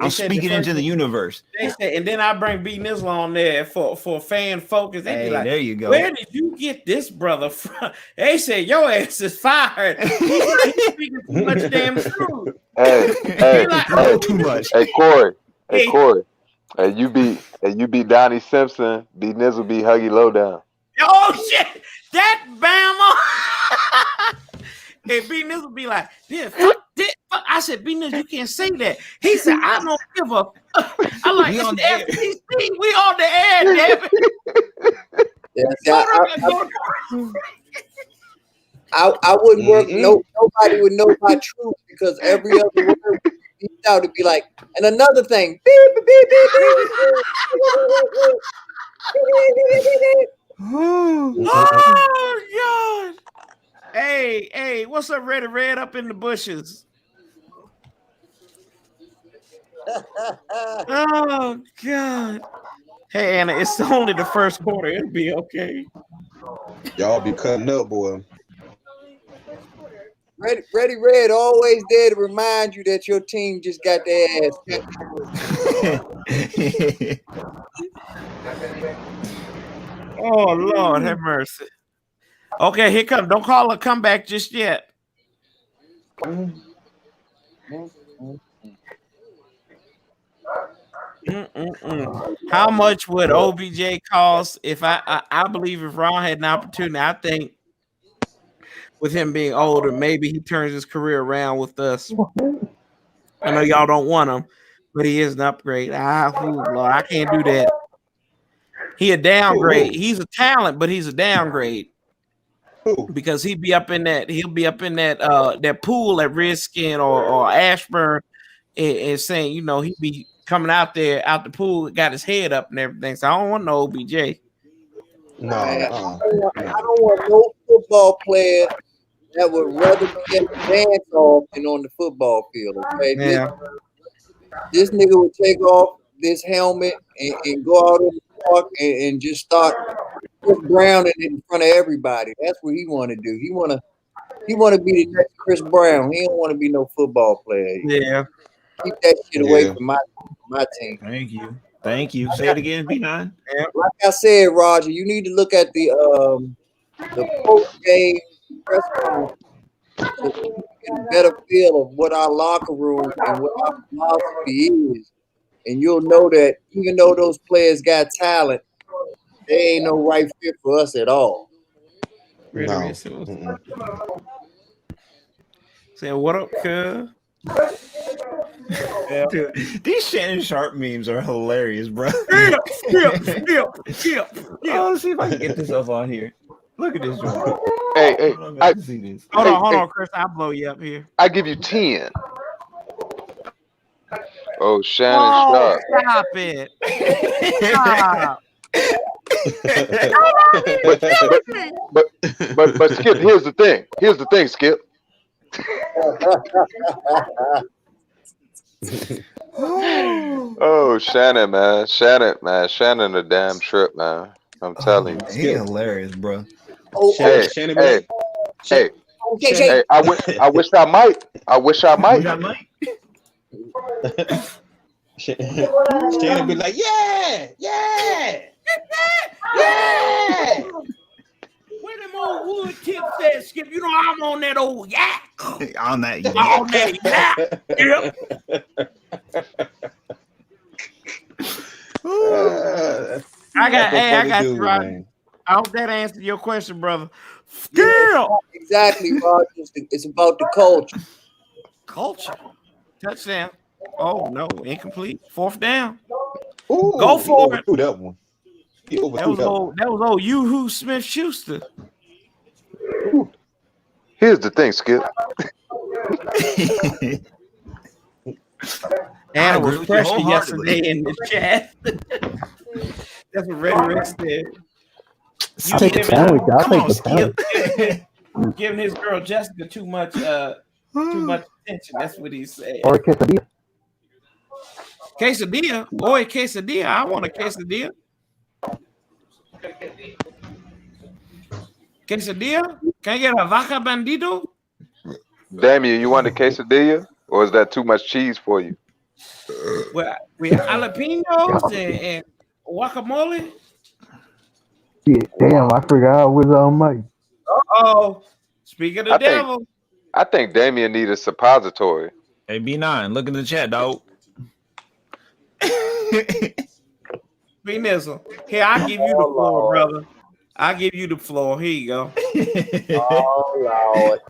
[SPEAKER 14] I'm speaking into the universe.
[SPEAKER 1] They said, and then I bring B Nizzle on there for fan focus. They be like,
[SPEAKER 14] there you go.
[SPEAKER 1] Where did you get this brother from? They said your ass is fired. He's speaking too much damn truth.
[SPEAKER 19] Hey,
[SPEAKER 1] like,
[SPEAKER 14] too much.
[SPEAKER 19] Hey, Corey. Hey, Corey. Hey, you be Donnie Simpson. B Nizzle be Huggy Lowdown.
[SPEAKER 1] Oh shit! That Bama. And B Nizzle be like, yeah, fuck. I said, B Nizzle, you can't say that. He said, I don't give a fuck. I'm like, it's FCC. We on the air, damn it.
[SPEAKER 13] I wouldn't work. Nobody would know my truth because every other word would be out to be like. And another thing,
[SPEAKER 1] Oh God! Hey, what's up, Red up in the bushes? Oh God! Hey Anna, it's only the first quarter. It'll be okay.
[SPEAKER 7] Y'all be cutting up, boy.
[SPEAKER 13] Ready Red always there to remind you that your team just got their ass.
[SPEAKER 1] Oh Lord, have mercy. Okay, here come. Don't call a comeback just yet. How much would OBJ cost if I believe if Ron had an opportunity, I think with him being older, maybe he turns his career around with us. I know y'all don't want him, but he is an upgrade. Lord, I can't do that. He a downgrade. He's a talent, but he's a downgrade. Because he'll be up in that that pool at Redskin or Ashburn and saying, you know, he'd be coming out there out the pool, got his head up and everything. So I don't want no OBJ.
[SPEAKER 13] No, I don't want no football player that would rather be at the dance off than on the football field. Okay,
[SPEAKER 1] yeah.
[SPEAKER 13] This nigga would take off this helmet and go out in the park and just start Chris Brown in front of everybody. That's what he want to do. He want to be the next Chris Brown. He don't want to be no football player.
[SPEAKER 1] Yeah.
[SPEAKER 13] Keep that shit away from my team.
[SPEAKER 14] Thank you. Say it again, B9.
[SPEAKER 13] Like I said, Roger, you need to look at the post game press conference so you get a better feel of what our locker room and what our philosophy is. And you'll know that even though those players got talent, they ain't no right fit for us at all.
[SPEAKER 1] No. Say what up, cuz?
[SPEAKER 14] Yeah. Dude, these Shannon Sharp memes are hilarious, bro.
[SPEAKER 1] Skip.
[SPEAKER 14] Oh, let's see if I can get this up on here. Look at this one.
[SPEAKER 19] Hey,
[SPEAKER 14] see this.
[SPEAKER 1] Hold on, Chris. I'll blow you up here.
[SPEAKER 19] I give you 10. Oh, Shannon Sharp.
[SPEAKER 1] Stop it. Stop.
[SPEAKER 19] But Skip, here's the thing, Skip. Oh, Shannon, man. Shannon a damn trip, man. I'm telling you.
[SPEAKER 14] He's hilarious, bro.
[SPEAKER 19] Hey, I wish I might.
[SPEAKER 7] Shannon be like, yeah.
[SPEAKER 1] Where them old wood tips at, Skip? You know I'm on that old yak.
[SPEAKER 14] On that yak.
[SPEAKER 1] On that yak. Yep. I got you, Rodney. I hope that answered your question, brother. Skip.
[SPEAKER 13] Exactly, Roger. It's about the culture.
[SPEAKER 1] Culture. Touchdown. Oh no, incomplete. 4th down.
[SPEAKER 7] Ooh,
[SPEAKER 1] go for it.
[SPEAKER 7] That one.
[SPEAKER 1] That was old Yoo-Hoo Smith-Schuster.
[SPEAKER 19] Here's the thing, Skip.
[SPEAKER 1] Anna was pressured yesterday in the chat. That's what Red said.
[SPEAKER 9] I'll take the sandwich. I'll take the sandwich.
[SPEAKER 1] Giving his girl Jessica too much attention. That's what he said.
[SPEAKER 9] Or quesadilla.
[SPEAKER 1] Quesadilla. Boy, quesadilla. I want a quesadilla. Quesadilla? Can I get a vaca bandito?
[SPEAKER 19] Damien, you want a quesadilla, or is that too much cheese for you?
[SPEAKER 1] Well, we have jalapenos and guacamole.
[SPEAKER 18] Yeah, damn, I forgot I was on mic.
[SPEAKER 1] Oh, speak of the devil.
[SPEAKER 19] I think Damien needs a suppository.
[SPEAKER 14] Hey, B9, look in the chat, dog.
[SPEAKER 1] B Nizzle. Here, I'll give you the floor, brother. I'll give you the floor. Here you go.
[SPEAKER 13] Oh, Lord.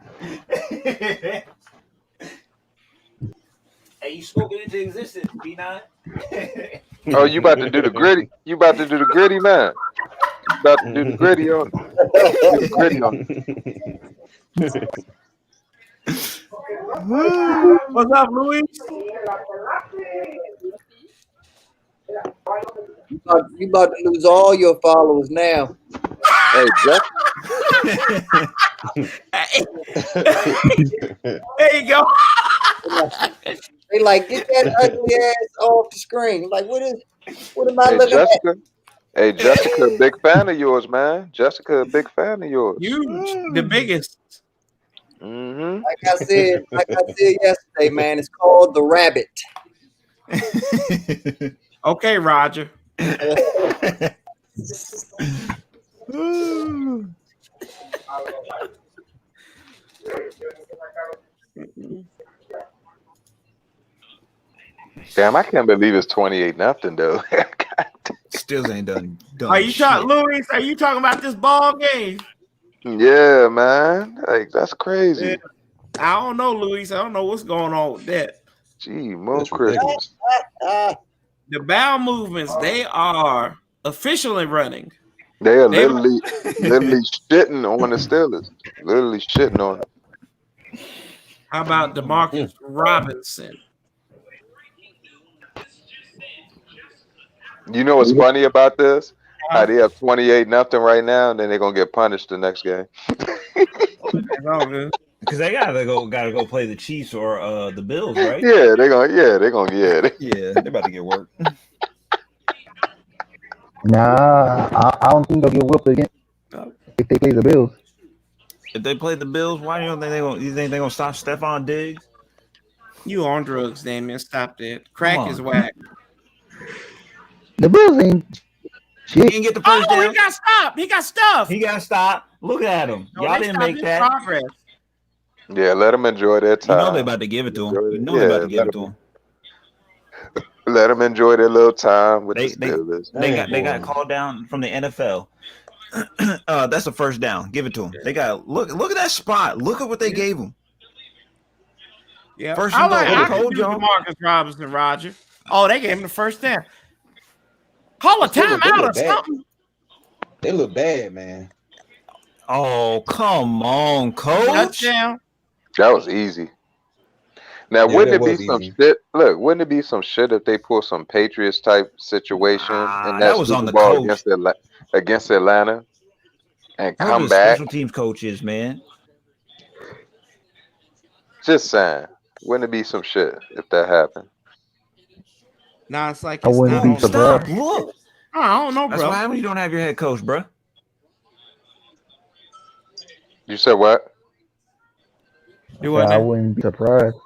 [SPEAKER 14] Hey, you spoke it into existence, B9.
[SPEAKER 19] Oh, you about to do the gritty? You about to do the gritty, man? You about to do the gritty on? Do the gritty on.
[SPEAKER 1] What's up, Louis?
[SPEAKER 13] You about to lose all your followers now.
[SPEAKER 19] Hey, Jeff.
[SPEAKER 1] There you go.
[SPEAKER 13] They like, get that ugly ass off the screen. Like, what am I
[SPEAKER 19] Hey,
[SPEAKER 13] looking
[SPEAKER 19] Jessica.
[SPEAKER 13] at?
[SPEAKER 19] Hey, Jessica, a big fan of yours, man. Jessica, a big fan of yours.
[SPEAKER 1] Huge, the biggest.
[SPEAKER 19] Mm-hmm.
[SPEAKER 13] Like I said yesterday, man, it's called the rabbit.
[SPEAKER 1] Okay, Roger.
[SPEAKER 19] Damn, I can't believe it's 28-0 though.
[SPEAKER 14] Still ain't done.
[SPEAKER 1] Are you talking, Louis? Are you talking about this ball game?
[SPEAKER 19] Yeah, man. Like that's crazy.
[SPEAKER 1] Yeah. I don't know, Louis. I don't know what's going on with that.
[SPEAKER 19] Gee, more Christmas.
[SPEAKER 1] The bowel movements, they are officially running.
[SPEAKER 19] They are literally shitting on the Steelers. Literally shitting on them.
[SPEAKER 1] How about DeMarcus Robinson?
[SPEAKER 19] You know what's funny about this? How they have 28-0 right now, and then they're gonna get punished the next game.
[SPEAKER 14] Because they gotta go play the Chiefs or the Bills, right?
[SPEAKER 19] Yeah, they're gonna
[SPEAKER 14] Yeah, they're about to get work.
[SPEAKER 18] Nah, I don't think they'll get whooped again if they play the Bills.
[SPEAKER 14] If they play the Bills, why do you think you think they're gonna stop Stephon Diggs?
[SPEAKER 1] You on drugs, Damien. Stop that. Crack is whack.
[SPEAKER 18] The Bills ain't shit.
[SPEAKER 14] He didn't get the first down.
[SPEAKER 1] He got stopped. He got stuffed.
[SPEAKER 14] He got stopped. Look at him.
[SPEAKER 1] No,
[SPEAKER 14] Y'all
[SPEAKER 1] they
[SPEAKER 14] didn't
[SPEAKER 1] stopped
[SPEAKER 14] make
[SPEAKER 1] his
[SPEAKER 14] that.
[SPEAKER 1] progress.
[SPEAKER 19] Yeah, let them enjoy their
[SPEAKER 14] You
[SPEAKER 19] time.
[SPEAKER 14] know they're about to give it to him. You know they're about to give it to him.
[SPEAKER 19] Let them enjoy their little time with the
[SPEAKER 14] They
[SPEAKER 19] Steelers.
[SPEAKER 14] they got called down from the NFL. That's a first down. Give it to him. They got look at that spot. Look at what they gave him.
[SPEAKER 1] Yeah,
[SPEAKER 14] First
[SPEAKER 1] I
[SPEAKER 14] and
[SPEAKER 1] like.
[SPEAKER 14] goal.
[SPEAKER 1] I
[SPEAKER 14] Told
[SPEAKER 1] could do
[SPEAKER 14] y'all.
[SPEAKER 1] DeMarcus Robinson, Roger. Oh, they gave him the first down. Call a
[SPEAKER 7] They look
[SPEAKER 1] timeout or
[SPEAKER 7] bad.
[SPEAKER 1] something.
[SPEAKER 7] They look bad, man.
[SPEAKER 14] Oh, come on, coach.
[SPEAKER 1] Touchdown.
[SPEAKER 19] That was easy. Now,
[SPEAKER 7] Yeah,
[SPEAKER 19] wouldn't
[SPEAKER 7] that
[SPEAKER 19] it be
[SPEAKER 7] was
[SPEAKER 19] some
[SPEAKER 7] easy.
[SPEAKER 19] shit? Look, wouldn't it be some shit if they pull some Patriots type situation in
[SPEAKER 14] that was
[SPEAKER 19] Super
[SPEAKER 14] on the
[SPEAKER 19] Bowl
[SPEAKER 14] coach.
[SPEAKER 19] against Atlanta and
[SPEAKER 14] Whoever
[SPEAKER 19] come
[SPEAKER 14] the
[SPEAKER 19] back?
[SPEAKER 14] special teams coach is, man.
[SPEAKER 19] Just saying, wouldn't it be some shit if that happened?
[SPEAKER 1] Nah, it's like
[SPEAKER 18] I
[SPEAKER 1] it's
[SPEAKER 18] wouldn't
[SPEAKER 1] not
[SPEAKER 18] be
[SPEAKER 1] on.
[SPEAKER 18] surprised.
[SPEAKER 14] Stop. Look.
[SPEAKER 1] Oh, I don't know,
[SPEAKER 14] That's
[SPEAKER 1] bro.
[SPEAKER 14] why happens you don't have your head coach, bro.
[SPEAKER 19] You said what?
[SPEAKER 1] Do what
[SPEAKER 18] I
[SPEAKER 1] now?
[SPEAKER 18] wouldn't be surprised.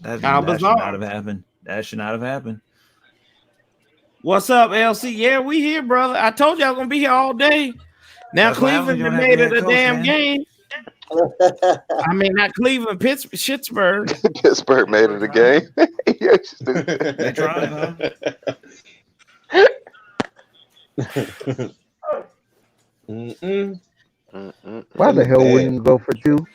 [SPEAKER 14] That
[SPEAKER 1] How
[SPEAKER 14] should
[SPEAKER 1] bizarre.
[SPEAKER 14] not have happened. That should not have happened.
[SPEAKER 1] What's up, LC? Yeah, we here, brother. I told you I was gonna be here all day. Now
[SPEAKER 14] That's what happens when
[SPEAKER 1] Cleveland
[SPEAKER 14] you
[SPEAKER 1] done
[SPEAKER 14] don't have
[SPEAKER 1] made
[SPEAKER 14] your
[SPEAKER 1] it a
[SPEAKER 14] head coach,
[SPEAKER 1] damn
[SPEAKER 14] man.
[SPEAKER 1] game. I mean, not Cleveland, Pittsburgh.
[SPEAKER 19] Pittsburgh made it a game. You're stupid.
[SPEAKER 14] They tried, huh?
[SPEAKER 18] Why the hell
[SPEAKER 7] bad.
[SPEAKER 18] wouldn't you go for two?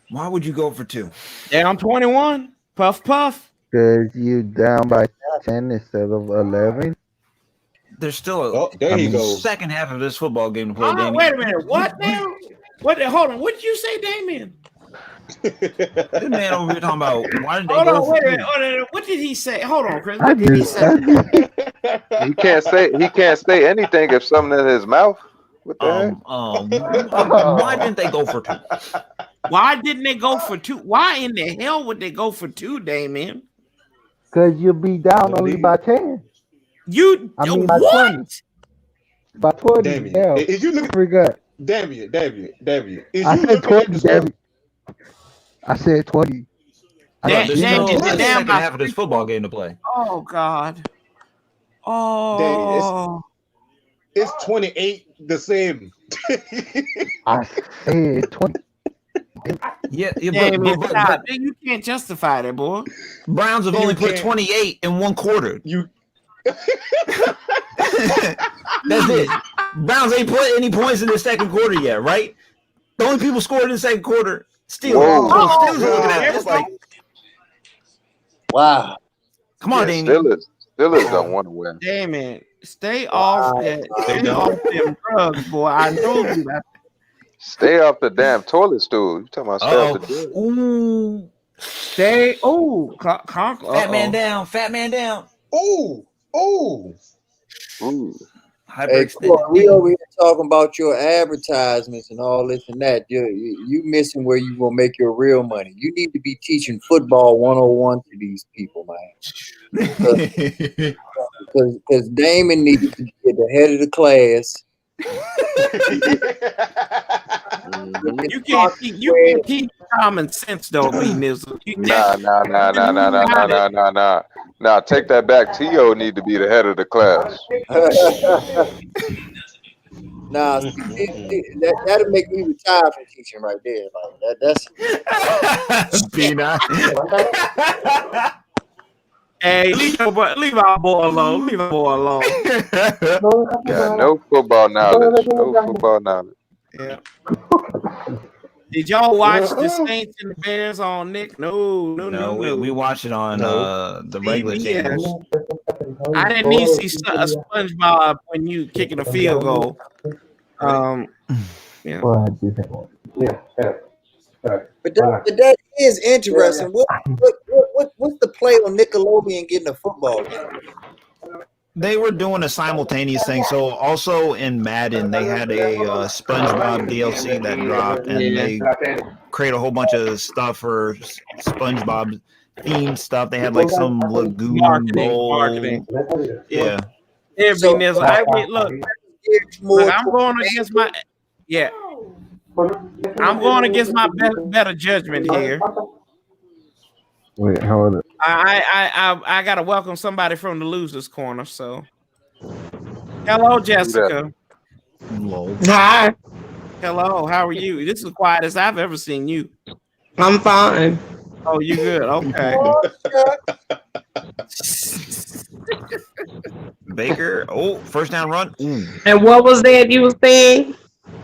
[SPEAKER 14] Why would you go for two?
[SPEAKER 1] Down 21. Puff, puff.
[SPEAKER 18] Because you down by 10 instead of 11.
[SPEAKER 14] There's still a
[SPEAKER 7] Oh, there he goes.
[SPEAKER 14] second half of this football game to play,
[SPEAKER 1] Hold on,
[SPEAKER 14] Damien.
[SPEAKER 1] wait a minute. What now? What? Hold on. What did you say, Damien?
[SPEAKER 14] This man over here talking about why did they
[SPEAKER 1] Hold
[SPEAKER 14] go
[SPEAKER 1] on,
[SPEAKER 14] for
[SPEAKER 1] wait a
[SPEAKER 14] two?
[SPEAKER 1] minute. Hold on. What did he say? Hold on, Chris.
[SPEAKER 18] I
[SPEAKER 1] What did he
[SPEAKER 18] just,
[SPEAKER 1] say?
[SPEAKER 19] He can't say anything if something in his mouth. What the heck?
[SPEAKER 14] Why didn't they go for two?
[SPEAKER 1] Why didn't they go for two? Why in the hell would they go for two, Damien?
[SPEAKER 18] Cause you'll be down only by 10.
[SPEAKER 1] You
[SPEAKER 18] I mean by
[SPEAKER 1] what?
[SPEAKER 18] 20. By 20.
[SPEAKER 12] Damn
[SPEAKER 18] Yeah.
[SPEAKER 12] it. Is you looking
[SPEAKER 18] Forgot.
[SPEAKER 12] damn it. Is
[SPEAKER 18] I
[SPEAKER 12] you
[SPEAKER 18] said
[SPEAKER 12] looking at
[SPEAKER 18] 20.
[SPEAKER 12] the score?
[SPEAKER 18] Damn it. I said 20.
[SPEAKER 14] Bro, there's
[SPEAKER 1] Damn,
[SPEAKER 14] still
[SPEAKER 1] you're
[SPEAKER 14] the
[SPEAKER 1] down
[SPEAKER 14] second
[SPEAKER 1] by
[SPEAKER 14] half of this football game to play.
[SPEAKER 1] Oh God.
[SPEAKER 12] Damn,
[SPEAKER 1] Oh.
[SPEAKER 12] it's 28-7.
[SPEAKER 18] I said 20.
[SPEAKER 14] Yeah,
[SPEAKER 1] Damn it,
[SPEAKER 14] but
[SPEAKER 1] stop. You can't justify that, boy.
[SPEAKER 14] Browns have only put 28 in one quarter.
[SPEAKER 12] You
[SPEAKER 14] That's it. Browns ain't put any points in the second quarter yet, right? The only people scored in the second quarter, Steelers.
[SPEAKER 19] Whoa.
[SPEAKER 14] So Steelers are looking at it. It's like,
[SPEAKER 13] wow.
[SPEAKER 14] Come on,
[SPEAKER 19] Yeah,
[SPEAKER 14] Damien.
[SPEAKER 19] Steelers don't want to win.
[SPEAKER 1] Damn it. Stay off that. Stay off them drugs, boy. I know you.
[SPEAKER 19] Stay off the damn toilet stool. You talking about stay off the toilet?
[SPEAKER 14] Ooh.
[SPEAKER 1] Stay. Ooh.
[SPEAKER 14] Fat man down. Fat man down.
[SPEAKER 12] Ooh.
[SPEAKER 19] Ooh.
[SPEAKER 13] Hey, Corey, we over here talking about your advertisements and all this and that. You missing where you gonna make your real money. You need to be teaching football 101 to these people, man. Because Damon needs to be at the head of the class.
[SPEAKER 1] You can't keep common sense though, B Nizzle.
[SPEAKER 19] Nah. Take that back. T.O. need to be the head of the class.
[SPEAKER 13] Nah, that'll make me retire from teaching right there. Like that's
[SPEAKER 1] Hey, leave our boy alone. Leave our boy alone.
[SPEAKER 19] Yeah, no football knowledge.
[SPEAKER 1] Yeah. Did y'all watch the Saints and the Bears on Nick? No.
[SPEAKER 14] We watched it on the regular channels.
[SPEAKER 1] I didn't need to see a SpongeBob when you kicking a field goal. Yeah.
[SPEAKER 13] But that is interesting. What's the play on Nickelodeon getting a football game?
[SPEAKER 14] They were doing a simultaneous thing. So also in Madden, they had a SpongeBob DLC that dropped, and they create a whole bunch of stuff for SpongeBob themed stuff. They had like some lagoon
[SPEAKER 1] marketing.
[SPEAKER 14] Yeah.
[SPEAKER 1] Look, I'm going against my I'm going against my better judgment here.
[SPEAKER 18] Wait, hold it.
[SPEAKER 1] I gotta welcome somebody from the losers corner. So, hello, Jessica.
[SPEAKER 10] Hi.
[SPEAKER 1] Hello. How are you? This is the quietest I've ever seen you.
[SPEAKER 10] I'm fine.
[SPEAKER 1] Oh, you good? Okay.
[SPEAKER 14] Baker. Oh, first down run.
[SPEAKER 10] And what was that you were saying?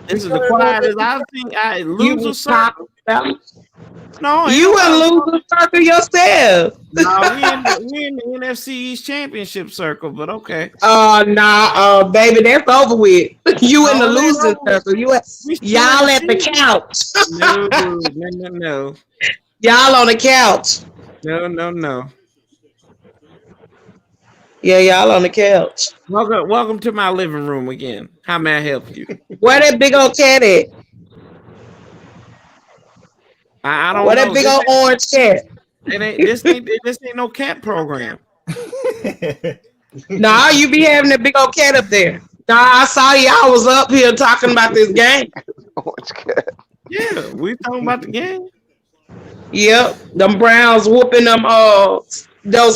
[SPEAKER 1] This is the quietest I've seen. Loser circle. No,
[SPEAKER 10] you a loser circle yourself.
[SPEAKER 1] No, we in the NFC East Championship circle, but okay.
[SPEAKER 10] Baby, that's over with. You in the losing circle. Y'all at the couch.
[SPEAKER 1] No.
[SPEAKER 10] Y'all on the couch.
[SPEAKER 1] No.
[SPEAKER 10] Yeah, y'all on the couch.
[SPEAKER 1] Welcome to my living room again. How may I help you?
[SPEAKER 10] Where that big old cat at?
[SPEAKER 1] I don't
[SPEAKER 10] Where
[SPEAKER 1] know.
[SPEAKER 10] that big old orange cat?
[SPEAKER 1] This ain't no cat program.
[SPEAKER 10] Nah, you be having that big old cat up there. Nah, I saw y'all was up here talking about this game.
[SPEAKER 19] Orange cat.
[SPEAKER 1] Yeah, we talking about the game.
[SPEAKER 10] Yep, them Browns whooping them those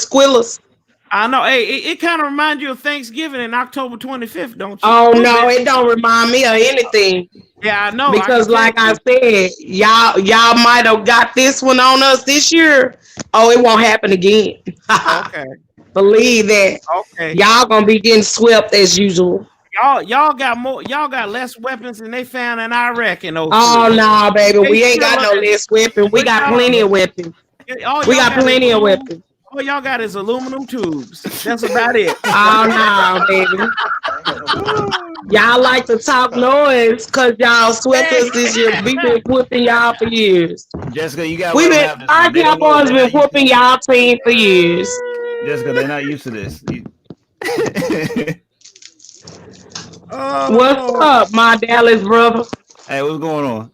[SPEAKER 10] squillers.
[SPEAKER 1] I know. Hey, it kind of reminds you of Thanksgiving in October 25th, don't you?
[SPEAKER 10] Oh no, it don't remind me of anything.
[SPEAKER 1] Yeah, I know.
[SPEAKER 10] Because like I said, y'all might have got this one on us this year. Oh, it won't happen again.
[SPEAKER 1] Okay.
[SPEAKER 10] Believe that.
[SPEAKER 1] Okay.
[SPEAKER 10] Y'all gonna be getting swept as usual.
[SPEAKER 1] Y'all got less weapons than they found in Iraq and
[SPEAKER 10] Oh no, baby, we ain't got no less weapons. We got plenty of weapons. We got plenty of weapons.
[SPEAKER 1] All y'all got is aluminum tubes. That's about it.
[SPEAKER 10] Oh no, baby. Y'all like to talk noise because y'all swept us this year. We've been whooping y'all for years.
[SPEAKER 14] Jessica, you got.
[SPEAKER 10] Our Cowboys been whooping y'all team for years.
[SPEAKER 14] Jessica, they're not used to this.
[SPEAKER 10] What's up, my Dallas brother?
[SPEAKER 14] Hey, what's going on?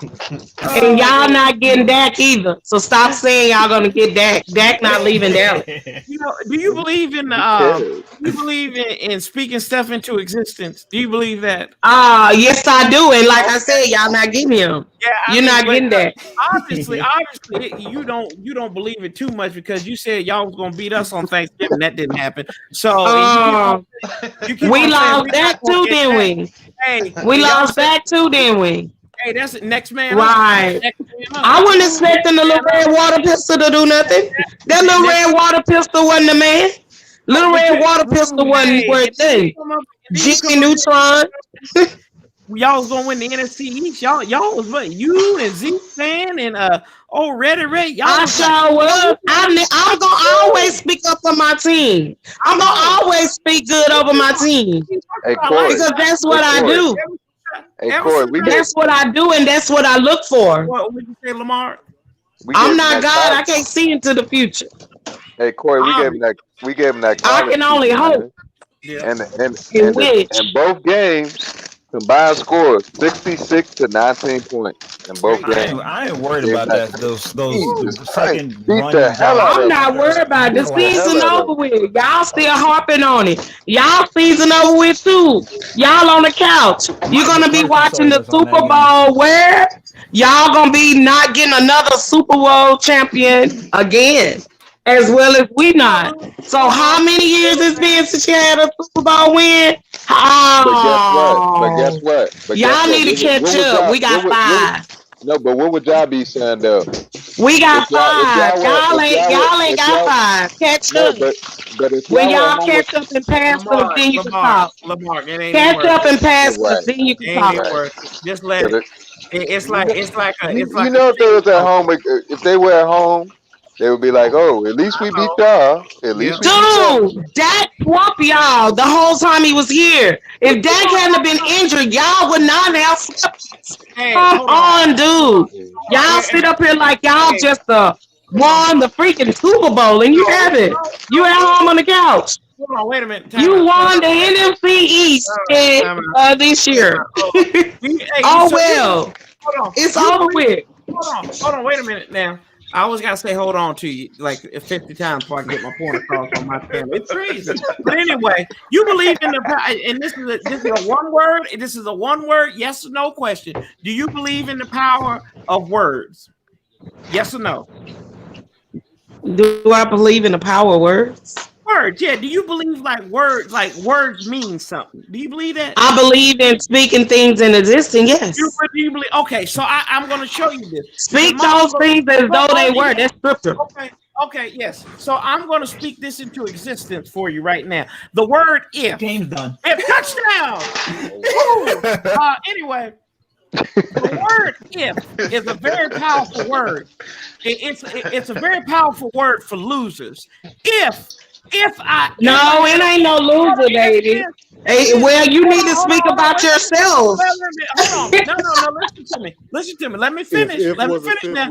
[SPEAKER 10] And y'all not getting Dak either. So stop saying y'all gonna get Dak. Dak not leaving Dallas.
[SPEAKER 1] You know, do you believe in in speaking stuff into existence? Do you believe that?
[SPEAKER 10] Yes, I do. And like I said, y'all not getting him.
[SPEAKER 1] Yeah,
[SPEAKER 10] You're not getting that.
[SPEAKER 1] Obviously, you don't believe it too much because you said y'all was gonna beat us on Thanksgiving. That didn't happen. So
[SPEAKER 10] we lost that too, didn't we?
[SPEAKER 1] Hey,
[SPEAKER 10] we lost that too, didn't we?
[SPEAKER 1] Hey, that's it. Next man.
[SPEAKER 10] Right. I wasn't expecting the little red water pistol to do nothing. That little red water pistol wasn't the man. Little red water pistol wasn't worth a thing. Jimmy Neutron.
[SPEAKER 1] Y'all was gonna win the NFC East. Y'all was what? You and Zeke fan and Ready Ray. Y'all
[SPEAKER 10] I sure was. I'm gonna always speak up for my team. I'm gonna always speak good over my team.
[SPEAKER 19] Hey, Corey.
[SPEAKER 10] Because that's what I do.
[SPEAKER 19] Hey, Corey,
[SPEAKER 10] that's what I do, and that's what I look for.
[SPEAKER 1] What would you say, Lamar?
[SPEAKER 10] I'm not God. I can't see into the future.
[SPEAKER 19] Hey, Corey, we gave him that.
[SPEAKER 10] I can only hope.
[SPEAKER 19] And both games, combined scores 66 to 19 points in both games.
[SPEAKER 14] I ain't worried about that. Those second
[SPEAKER 10] I'm not worried about it. The season over with. Y'all still harping on it. Y'all season over with too. Y'all on the couch. You're gonna be watching the Super Bowl where y'all gonna be not getting another Super Bowl champion again. As well as we not. So how many years it's been since you had a Super Bowl win?
[SPEAKER 19] But guess what?
[SPEAKER 10] Y'all need to catch up. We got 5.
[SPEAKER 19] No, but what would y'all be saying though?
[SPEAKER 10] We got 5. Y'all ain't got 5. Catch up.
[SPEAKER 19] But if
[SPEAKER 10] when y'all catch up and pass us, then you can talk.
[SPEAKER 1] Lamar, it ain't
[SPEAKER 10] catch up and pass us, then you can talk.
[SPEAKER 1] Just let it. It's like
[SPEAKER 19] you know, if they was at home, if they were at home, they would be like, "Oh, at least we beat y'all. At least we beat y'all."
[SPEAKER 10] Dude, Dak swamped y'all the whole time he was here. If Dak hadn't been injured, y'all would not have swept. Come on, dude. Y'all sit up here like y'all just won the freaking Super Bowl, and you haven't. You at home on the couch.
[SPEAKER 1] Hold on, wait a minute.
[SPEAKER 10] You won the NFC East this year. Oh well, it's over with.
[SPEAKER 1] Hold on, wait a minute now. I always gotta say hold on to you like 50 times before I can get my point across on my channel. It's crazy. But anyway, you believe in the and this is a one word. This is a one word yes or no question. Do you believe in the power of words? Yes or no?
[SPEAKER 10] Do I believe in the power of words?
[SPEAKER 1] Words, yeah. Do you believe words mean something? Do you believe that?
[SPEAKER 10] I believe in speaking things in existence, yes.
[SPEAKER 1] You believe? Okay, so I'm going to show you this.
[SPEAKER 10] Speak those things as though they were. That's scripture.
[SPEAKER 1] Okay, yes. So I'm going to speak this into existence for you right now. The word if.
[SPEAKER 14] Game's done.
[SPEAKER 1] If touchdown. Anyway, the word if is a very powerful word. It's a very powerful word for losers. It
[SPEAKER 10] ain't no loser, baby. Well, you need to speak about yourself.
[SPEAKER 1] Hold on. No. Listen to me. Let me finish. Now.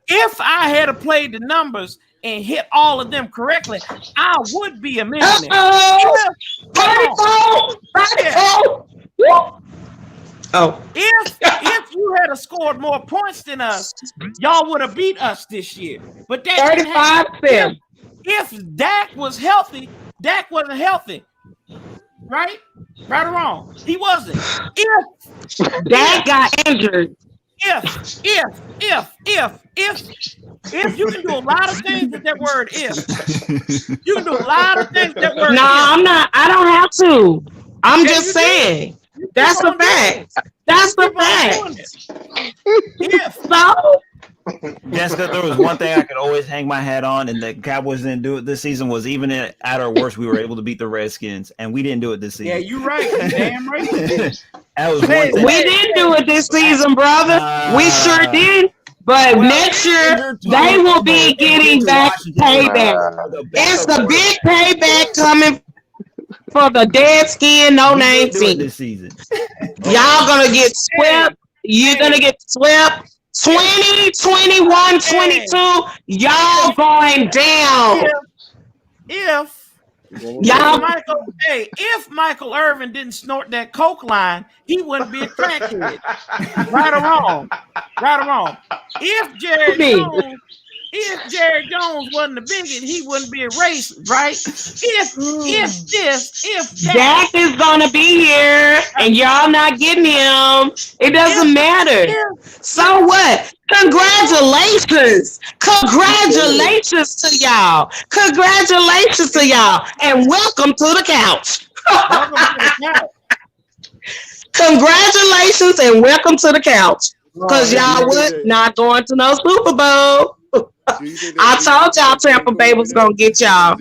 [SPEAKER 1] If I had played the numbers and hit all of them correctly, I would be a millionaire. If you had scored more points than us, y'all would have beat us this year. But that
[SPEAKER 10] 35%.
[SPEAKER 1] If Dak was healthy, Dak wasn't healthy. Right? Right or wrong? He wasn't. If
[SPEAKER 10] Dak got injured.
[SPEAKER 1] If you can do a lot of things with that word if. You can do a lot of things with that word.
[SPEAKER 10] No, I'm not. I don't have to. I'm just saying. That's the fact. That's the fact. So
[SPEAKER 14] Jessica, there was one thing I could always hang my hat on, and the Cowboys didn't do it this season. Was even at our worst, we were able to beat the Redskins, and we didn't do it this season.
[SPEAKER 1] Yeah, you're right. You're damn right.
[SPEAKER 14] That was one thing.
[SPEAKER 10] We didn't do it this season, brother. We sure did. But next year, they will be getting back payback. It's the big payback coming for the dead skin, no name team.
[SPEAKER 14] This season,
[SPEAKER 10] y'all gonna get swept. You're gonna get swept. 20, 21, 22, y'all going down.
[SPEAKER 1] If
[SPEAKER 10] Y'all,
[SPEAKER 1] if Michael Irvin didn't snort that coke line, he wouldn't be a crackhead. Right or wrong? Right or wrong? If Jared Jones wasn't a bigot, he wouldn't be a racist, right? If
[SPEAKER 10] Dak is gonna be here and y'all not getting him, it doesn't matter. So what? Congratulations to y'all. Congratulations to y'all, and welcome to the couch. Congratulations and welcome to the couch. Because y'all would not going to no Super Bowl. I told y'all Tampa Bay was gonna get y'all.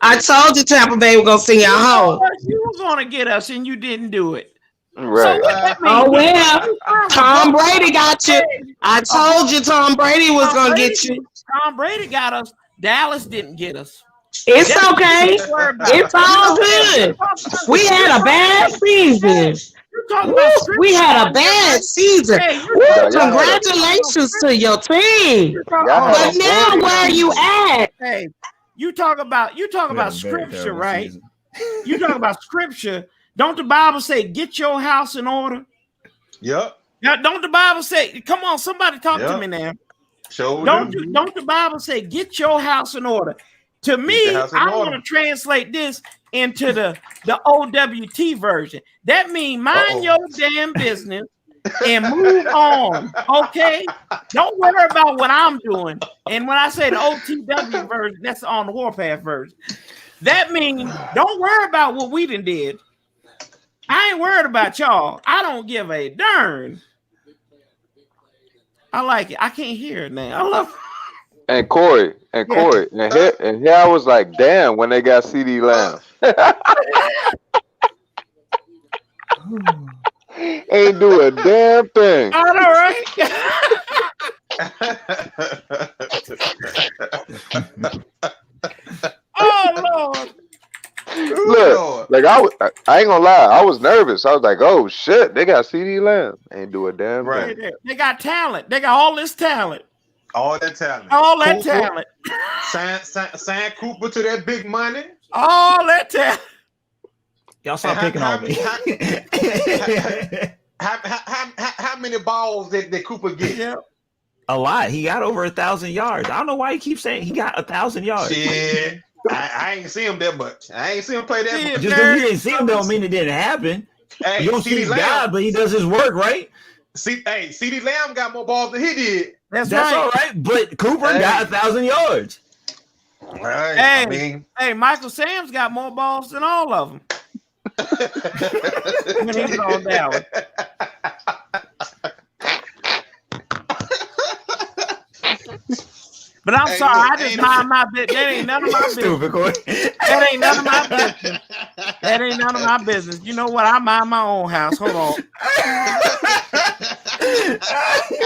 [SPEAKER 10] I told you Tampa Bay was gonna send y'all home.
[SPEAKER 1] You were gonna get us and you didn't do it.
[SPEAKER 19] Right.
[SPEAKER 1] So what that mean?
[SPEAKER 10] Oh well, Tom Brady got you. I told you Tom Brady was gonna get you.
[SPEAKER 1] Tom Brady got us. Dallas didn't get us.
[SPEAKER 10] It's okay. It's all good. We had a bad season. We had a bad season. Congratulations to your team. But now where are you at?
[SPEAKER 1] Hey, you talk about scripture, right? You talk about scripture. Don't the Bible say get your house in order?
[SPEAKER 7] Yep.
[SPEAKER 1] Now, don't the Bible say, come on, somebody talk to me now. Don't the Bible say get your house in order? To me, I want to translate this into the OWT version. That means mind your damn business and move on. Okay? Don't worry about what I'm doing. And when I say the OTW version, that's on the Warpath version. That means don't worry about what we done did. I ain't worried about y'all. I don't give a darn. I like it. I can't hear it now. I love it.
[SPEAKER 19] And Corey, and here I was like, damn, when they got CD Lamb. Ain't do a damn thing.
[SPEAKER 1] I know, right? Oh Lord.
[SPEAKER 19] Look, like I ain't gonna lie, I was nervous. I was like, oh shit, they got CD Lamb. Ain't do a damn thing.
[SPEAKER 1] They got talent. They got all this talent.
[SPEAKER 7] All that talent.
[SPEAKER 1] All that talent.
[SPEAKER 7] Sign Cooper to that big money.
[SPEAKER 1] All that talent.
[SPEAKER 14] Y'all stop picking on me.
[SPEAKER 7] How many balls did Cooper get?
[SPEAKER 1] Yeah.
[SPEAKER 14] A lot. He got over 1,000 yards. I don't know why he keeps saying he got 1,000 yards.
[SPEAKER 7] Shit. I ain't see him that much. I ain't see him play that much.
[SPEAKER 14] Just because you didn't see him don't mean it didn't happen.
[SPEAKER 7] Hey,
[SPEAKER 14] you don't see his guy, but he does his work, right?
[SPEAKER 7] CD Lamb got more balls than he did.
[SPEAKER 1] That's
[SPEAKER 14] right. All right. But Cooper got 1,000 yards.
[SPEAKER 7] Right.
[SPEAKER 1] Hey, Michael Sam's got more balls than all of them. When he was on Dallas. But I'm sorry, I just mind my business. That ain't none of my business.
[SPEAKER 14] Stupid, Corey.
[SPEAKER 1] That ain't none of my business. That ain't none of my business. You know what? I mind my own house. Hold on.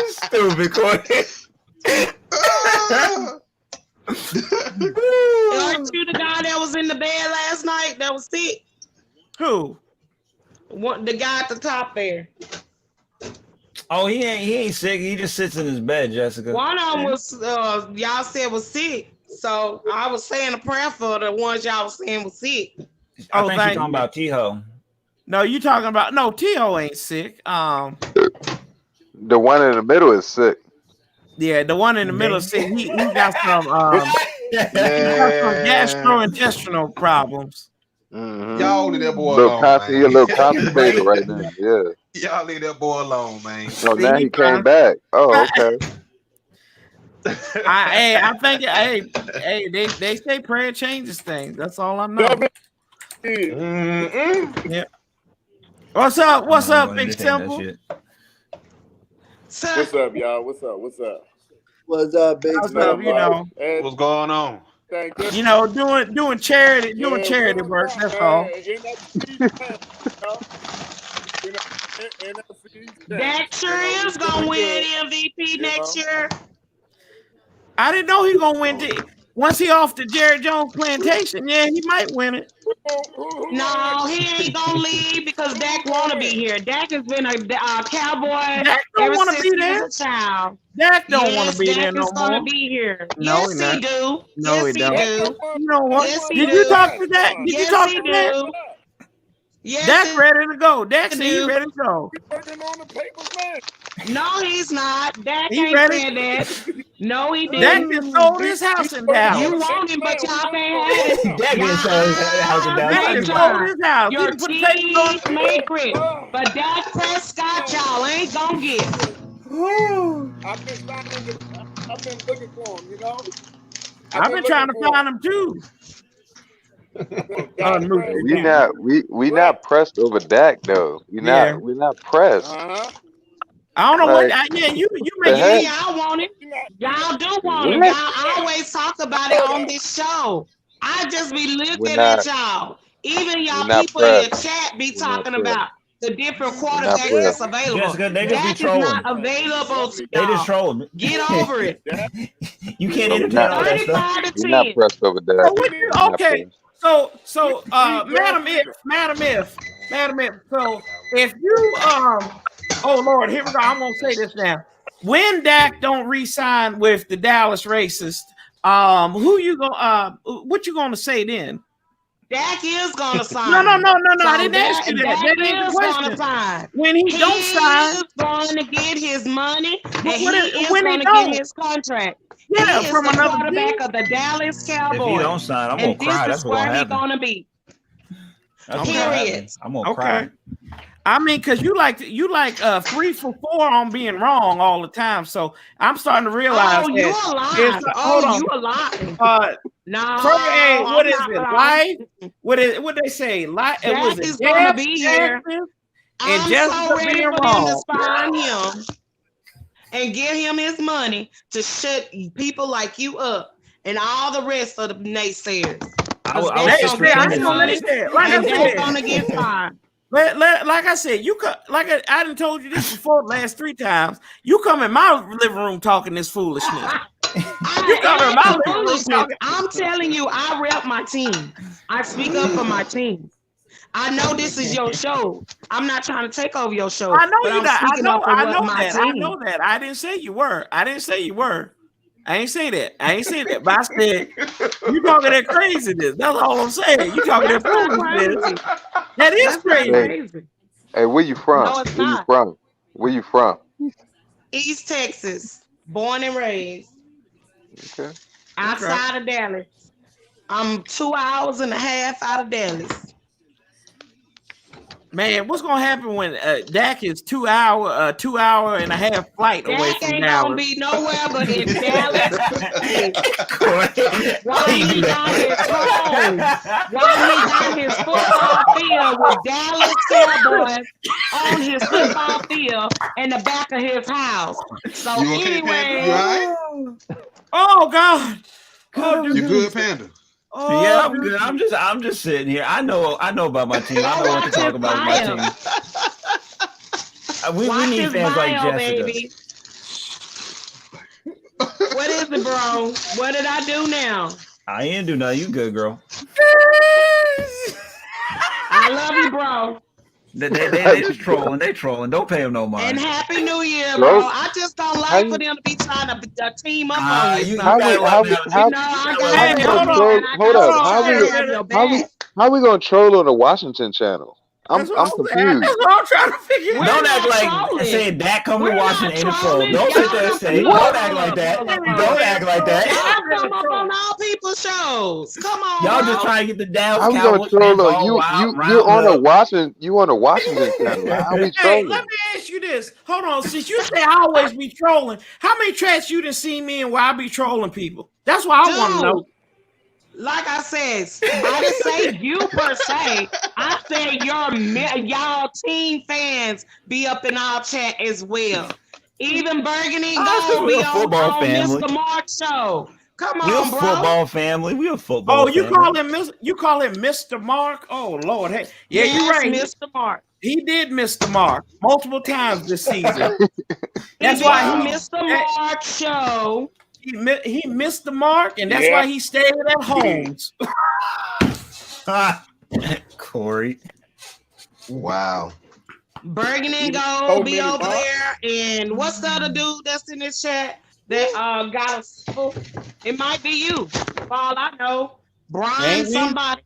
[SPEAKER 14] Stupid, Corey.
[SPEAKER 10] Aren't you the guy that was in the bed last night that was sick?
[SPEAKER 1] Who?
[SPEAKER 10] The guy at the top there.
[SPEAKER 14] Oh, he ain't sick. He just sits in his bed, Jessica.
[SPEAKER 10] One of them was y'all said was sick. So I was saying a prayer for the ones y'all was saying was sick.
[SPEAKER 14] I think you're talking about T-Ho.
[SPEAKER 1] No, you talking about T-Ho ain't sick.
[SPEAKER 19] The one in the middle is sick.
[SPEAKER 1] Yeah, the one in the middle is sick. He got some gastrointestinal problems.
[SPEAKER 19] Mm-hmm.
[SPEAKER 7] Y'all leave that boy alone, man.
[SPEAKER 19] He a little constipated right now. Yeah.
[SPEAKER 7] Y'all leave that boy alone, man.
[SPEAKER 19] So now he came back. Oh, okay.
[SPEAKER 1] I think they say prayer changes things. That's all I know.
[SPEAKER 7] Mm-hmm.
[SPEAKER 1] Yeah. What's up? What's up, Big Simple?
[SPEAKER 16] What's up, y'all? What's up? What's up?
[SPEAKER 13] What's up, Big
[SPEAKER 1] What's up? You know,
[SPEAKER 7] what's going on?
[SPEAKER 1] You know, doing charity work. That's all.
[SPEAKER 10] Dak sure is gonna win MVP next year.
[SPEAKER 1] I didn't know he gonna win. once he off the Jerry Jones plantation, yeah, he might win it.
[SPEAKER 10] No, he ain't gonna leave because Dak wanna be here. Dak has been a Cowboy
[SPEAKER 1] Dak don't
[SPEAKER 10] ever
[SPEAKER 1] want to
[SPEAKER 10] since
[SPEAKER 1] be
[SPEAKER 10] he
[SPEAKER 1] there.
[SPEAKER 10] was a child.
[SPEAKER 1] Dak don't want
[SPEAKER 10] Yes,
[SPEAKER 1] to be
[SPEAKER 10] Dak
[SPEAKER 1] there
[SPEAKER 10] is
[SPEAKER 1] no
[SPEAKER 10] gonna
[SPEAKER 1] more.
[SPEAKER 10] be here.
[SPEAKER 1] No,
[SPEAKER 10] Yes,
[SPEAKER 1] he
[SPEAKER 10] he
[SPEAKER 1] not.
[SPEAKER 10] do.
[SPEAKER 1] No,
[SPEAKER 10] Yes,
[SPEAKER 1] he
[SPEAKER 10] he
[SPEAKER 1] don't.
[SPEAKER 10] do.
[SPEAKER 1] You know what?
[SPEAKER 10] Yes, he
[SPEAKER 1] Did
[SPEAKER 10] do.
[SPEAKER 1] you talk to Dak? Did you
[SPEAKER 10] Yes,
[SPEAKER 1] talk
[SPEAKER 10] he
[SPEAKER 1] to Dak?
[SPEAKER 10] do. Yes,
[SPEAKER 1] Dak
[SPEAKER 10] he
[SPEAKER 1] ready to go. Dak said he
[SPEAKER 10] do.
[SPEAKER 1] ready to go.
[SPEAKER 10] No, he's not. Dak
[SPEAKER 1] He
[SPEAKER 10] ain't
[SPEAKER 1] ready.
[SPEAKER 10] said that. No, he
[SPEAKER 1] Dak
[SPEAKER 10] didn't.
[SPEAKER 1] just sold his house in Dallas.
[SPEAKER 10] You want him, but y'all can't have it.
[SPEAKER 14] Dak didn't sell his house in Dallas.
[SPEAKER 1] Dak
[SPEAKER 14] I
[SPEAKER 1] just
[SPEAKER 14] knew
[SPEAKER 1] sold
[SPEAKER 14] that.
[SPEAKER 1] his house. He
[SPEAKER 10] Your
[SPEAKER 1] can put the papers on.
[SPEAKER 10] cheese matrix. But Dak Prescott, y'all ain't gonna get.
[SPEAKER 2] I've been looking for him, you know.
[SPEAKER 1] I've been trying to find him too.
[SPEAKER 19] We not pressed over Dak though. We're not pressed.
[SPEAKER 1] I don't know what.
[SPEAKER 19] Like,
[SPEAKER 1] Yeah, you
[SPEAKER 19] the
[SPEAKER 1] make
[SPEAKER 10] Yeah,
[SPEAKER 19] heck?
[SPEAKER 1] it.
[SPEAKER 10] y'all want it. Y'all do want it.
[SPEAKER 19] What?
[SPEAKER 10] Y'all always talk about it on this show. I just be
[SPEAKER 19] We're
[SPEAKER 10] looking
[SPEAKER 19] not-
[SPEAKER 10] at y'all. Even y'all
[SPEAKER 19] we're not
[SPEAKER 10] people in your
[SPEAKER 19] pressed.
[SPEAKER 10] chat be
[SPEAKER 19] We're not
[SPEAKER 10] talking
[SPEAKER 19] pressed.
[SPEAKER 10] about the different
[SPEAKER 19] We're not
[SPEAKER 10] quarterbacks that's
[SPEAKER 19] pressed.
[SPEAKER 10] available.
[SPEAKER 14] Jessica, they just be
[SPEAKER 10] Dak is not
[SPEAKER 14] trolling.
[SPEAKER 10] available to
[SPEAKER 14] They just
[SPEAKER 10] y'all.
[SPEAKER 14] trolling.
[SPEAKER 10] Get over it.
[SPEAKER 14] You can't
[SPEAKER 19] We're
[SPEAKER 14] entertain
[SPEAKER 19] not,
[SPEAKER 14] all that stuff.
[SPEAKER 10] 35 to
[SPEAKER 19] we're not
[SPEAKER 10] 10.
[SPEAKER 19] pressed over Dak.
[SPEAKER 1] So what you
[SPEAKER 19] We're not
[SPEAKER 1] okay?
[SPEAKER 19] pressed.
[SPEAKER 1] So Madam If. So if you oh Lord, here we go. I'm gonna say this now. When Dak don't re-sign with the Dallas Racist, who you gonna what you gonna say then?
[SPEAKER 10] Dak is gonna sign.
[SPEAKER 1] No. I
[SPEAKER 10] So
[SPEAKER 1] didn't ask you that.
[SPEAKER 10] Dak
[SPEAKER 1] That ain't the
[SPEAKER 10] is gonna
[SPEAKER 1] question.
[SPEAKER 10] sign.
[SPEAKER 1] When he don't sign,
[SPEAKER 10] is going to get his money, and
[SPEAKER 1] when
[SPEAKER 10] he is
[SPEAKER 1] he
[SPEAKER 10] going to
[SPEAKER 1] don't,
[SPEAKER 10] get his contract.
[SPEAKER 1] yeah,
[SPEAKER 10] He is
[SPEAKER 1] from
[SPEAKER 10] the
[SPEAKER 1] another
[SPEAKER 10] quarterback
[SPEAKER 1] team.
[SPEAKER 10] of the Dallas
[SPEAKER 14] If he
[SPEAKER 10] Cowboys,
[SPEAKER 14] don't sign, I'm gonna
[SPEAKER 10] and this
[SPEAKER 14] cry.
[SPEAKER 10] is
[SPEAKER 14] That's what's
[SPEAKER 10] where
[SPEAKER 14] gonna
[SPEAKER 10] he's
[SPEAKER 14] happen.
[SPEAKER 10] going to be.
[SPEAKER 14] That's what's gonna
[SPEAKER 10] Period.
[SPEAKER 14] happen. I'm gonna
[SPEAKER 1] Okay.
[SPEAKER 14] cry.
[SPEAKER 1] I mean, because you like 3 for 4 on being wrong all the time. So I'm starting to realize
[SPEAKER 10] Oh, you
[SPEAKER 1] that
[SPEAKER 10] a lie.
[SPEAKER 1] it's
[SPEAKER 10] Oh,
[SPEAKER 1] hold
[SPEAKER 10] you
[SPEAKER 1] on.
[SPEAKER 10] a lie. No,
[SPEAKER 1] Hey, what
[SPEAKER 10] I'm
[SPEAKER 1] is
[SPEAKER 10] not
[SPEAKER 1] it?
[SPEAKER 10] lying.
[SPEAKER 1] Live? What they say? Live? It was
[SPEAKER 10] Dak
[SPEAKER 1] it
[SPEAKER 10] is going to
[SPEAKER 1] Jeff,
[SPEAKER 10] be here.
[SPEAKER 1] Jackson, and
[SPEAKER 10] I'm
[SPEAKER 1] Jessica
[SPEAKER 10] so ready
[SPEAKER 1] being
[SPEAKER 10] for them to
[SPEAKER 1] wrong.
[SPEAKER 10] sign him and give him his money to shut people like you up and all the rest of the naysayers.
[SPEAKER 14] I was
[SPEAKER 10] That's
[SPEAKER 14] just
[SPEAKER 10] gonna get
[SPEAKER 1] I
[SPEAKER 10] his
[SPEAKER 1] ain't gonna
[SPEAKER 10] money,
[SPEAKER 1] say it. Like I
[SPEAKER 10] and that's
[SPEAKER 1] said,
[SPEAKER 10] gonna get signed.
[SPEAKER 1] like I said, I done told you this before the last 3 times. You come in my living room talking this foolishness. You come in my living room
[SPEAKER 10] Foolishness.
[SPEAKER 1] talking.
[SPEAKER 10] I'm telling you, I rep my team. I speak up for my team. I know this is your show. I'm not trying to take over your show.
[SPEAKER 1] I know
[SPEAKER 10] but
[SPEAKER 1] you
[SPEAKER 10] I'm
[SPEAKER 1] not.
[SPEAKER 10] speaking up for
[SPEAKER 1] I
[SPEAKER 10] what
[SPEAKER 1] know
[SPEAKER 10] my
[SPEAKER 1] that. I
[SPEAKER 10] team.
[SPEAKER 1] know that. I didn't say you were. I ain't say that. But I said you talking that craziness. That's all I'm saying. You talking that foolishness. That is crazy.
[SPEAKER 19] Hey, where you from?
[SPEAKER 10] No, it's
[SPEAKER 19] Where you
[SPEAKER 10] not.
[SPEAKER 19] from? Where you from?
[SPEAKER 10] East Texas, born and raised.
[SPEAKER 19] Okay.
[SPEAKER 10] Outside of Dallas. I'm 2.5 hours out of Dallas.
[SPEAKER 1] Man, what's gonna happen when Dak is 2 hour, 2 hour and a half flight away
[SPEAKER 10] Dak
[SPEAKER 1] from
[SPEAKER 10] ain't
[SPEAKER 1] Dallas?
[SPEAKER 10] gonna be nowhere but in Dallas. While he got his home, while he got his football field with Dallas Cowboys on his football field in the back of his house. So
[SPEAKER 12] You okay,
[SPEAKER 10] anyway,
[SPEAKER 12] Panda? You all right?
[SPEAKER 1] Oh God!
[SPEAKER 12] You good, Panda?
[SPEAKER 14] Yeah, I'm good. I'm just sitting here. I know about my team. I know what to talk about with my team. We need fans like Jessica.
[SPEAKER 10] Baby. What is it, bro? What did I do now?
[SPEAKER 14] I ain't do nothing. You good, girl.
[SPEAKER 10] I love you, bro.
[SPEAKER 14] They just trolling. They trolling. Don't pay them no mind.
[SPEAKER 10] And Happy New Year, bro. I just don't like for them to be trying to team up on you.
[SPEAKER 19] How we gonna troll on the Washington channel? I'm confused.
[SPEAKER 1] That's what I'm trying to figure out.
[SPEAKER 14] Don't act like saying that come to Washington ain't a troll. Don't sit there and say, don't act like that. Don't act like that.
[SPEAKER 10] Y'all come up on all people's shows. Come on,
[SPEAKER 14] Y'all
[SPEAKER 10] bro.
[SPEAKER 14] just trying to get the Dallas
[SPEAKER 19] How we gonna
[SPEAKER 14] Cowboys
[SPEAKER 19] troll
[SPEAKER 14] fans
[SPEAKER 19] on
[SPEAKER 14] all
[SPEAKER 19] you?
[SPEAKER 14] wild,
[SPEAKER 19] You on a
[SPEAKER 14] up.
[SPEAKER 19] Washington? You on a Washington channel? How we
[SPEAKER 1] Hey,
[SPEAKER 19] trolling?
[SPEAKER 1] let me ask you this. Hold on. Since you say I always be trolling, how many tracks you done seen me in where I be trolling people? That's what I want to know.
[SPEAKER 10] Like I said, I didn't say you per se. I said y'all team fans be up in our chat as well. Even Burgundy Gold be on Mr. Mark show. Come on,
[SPEAKER 14] We're a
[SPEAKER 10] bro.
[SPEAKER 14] football family. We're a football family.
[SPEAKER 1] You call him Mr. Mark? Oh Lord. Hey, yeah,
[SPEAKER 10] yes,
[SPEAKER 1] you're right.
[SPEAKER 10] Mr. Mark.
[SPEAKER 1] He did miss the mark multiple times this season.
[SPEAKER 10] That's why he Mr. Mark show.
[SPEAKER 1] He missed the mark, and that's why he stayed at Homes.
[SPEAKER 14] Corey.
[SPEAKER 7] Wow.
[SPEAKER 10] Bergen and Gold be over there. And what's the other dude that's in this chat that got us? It might be you. For all I know. Brian somebody.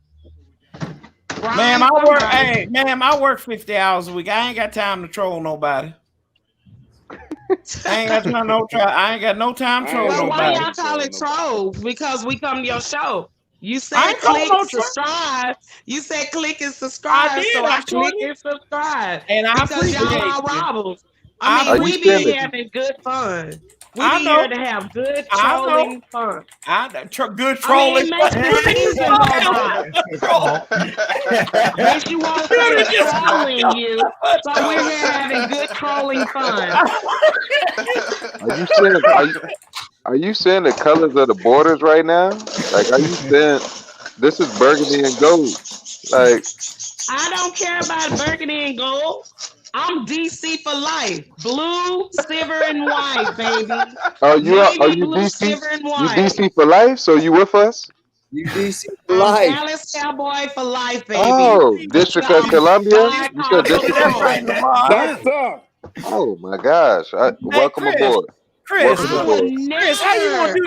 [SPEAKER 1] Ma'am, I work 50 hours a week. I ain't got time to troll nobody. I ain't got no time to troll nobody.
[SPEAKER 10] Why y'all call it troll? Because we come to your show. You said click, subscribe. You said click and subscribe. I click and subscribe.
[SPEAKER 1] And I
[SPEAKER 10] because y'all
[SPEAKER 1] appreciate
[SPEAKER 10] are
[SPEAKER 1] you.
[SPEAKER 10] robbers. I mean, we be having good fun. We be here to have good trolling fun.
[SPEAKER 1] Good trolling
[SPEAKER 10] fun. Makes you want to say trolling you. So we're here having good trolling fun.
[SPEAKER 19] Are you seeing the colors of the borders right now? Like, are you seeing this is burgundy and gold? Like,
[SPEAKER 10] I don't care about burgundy and gold. I'm DC for life. Blue, silver, and white, baby.
[SPEAKER 19] are you
[SPEAKER 10] blue,
[SPEAKER 19] DC?
[SPEAKER 10] silver, and
[SPEAKER 19] You
[SPEAKER 10] white.
[SPEAKER 19] DC for life? So you with us?
[SPEAKER 13] You DC for life.
[SPEAKER 10] Dallas Cowboy for life, baby.
[SPEAKER 19] Oh, District of Columbia. You said District of
[SPEAKER 10] Columbia.
[SPEAKER 2] That's tough.
[SPEAKER 19] Oh my gosh! Welcome aboard.
[SPEAKER 1] Chris,
[SPEAKER 19] Welcome aboard.
[SPEAKER 1] how you gonna do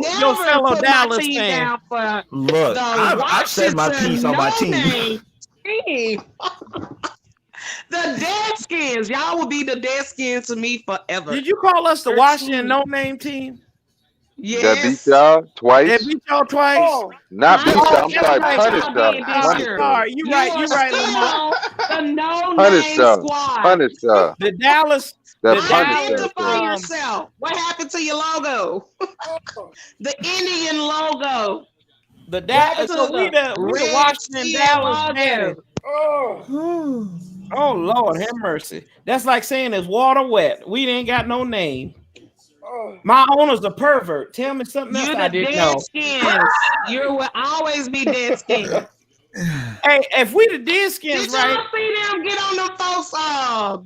[SPEAKER 1] this to your fellow Dallas fan?
[SPEAKER 14] Look, I've said my piece on my team.
[SPEAKER 10] The Deadskins, y'all will be the Deadskins to me forever.
[SPEAKER 1] Did you call us the Washington No Name Team?
[SPEAKER 10] Yes.
[SPEAKER 19] That beat y'all twice.
[SPEAKER 1] They beat y'all twice.
[SPEAKER 10] Oh.
[SPEAKER 19] Not beat y'all. I'm sorry, punish y'all.
[SPEAKER 1] Sorry, you right, Lamar.
[SPEAKER 10] The No
[SPEAKER 19] Punish
[SPEAKER 10] Name
[SPEAKER 19] y'all.
[SPEAKER 10] Squad.
[SPEAKER 19] Punish y'all.
[SPEAKER 1] The Dallas.
[SPEAKER 10] Identify yourself. What happened to your logo? The Indian logo.
[SPEAKER 1] The Dallas. So we the Washington Dallas fans. Oh Lord, have mercy. That's like saying it's water wet. We ain't got no name. My owner's a pervert. Tell me something else I didn't know.
[SPEAKER 10] Skins. You will always be dead skins.
[SPEAKER 1] Hey, if we the dead skins,
[SPEAKER 10] did y'all see them get on them folks logo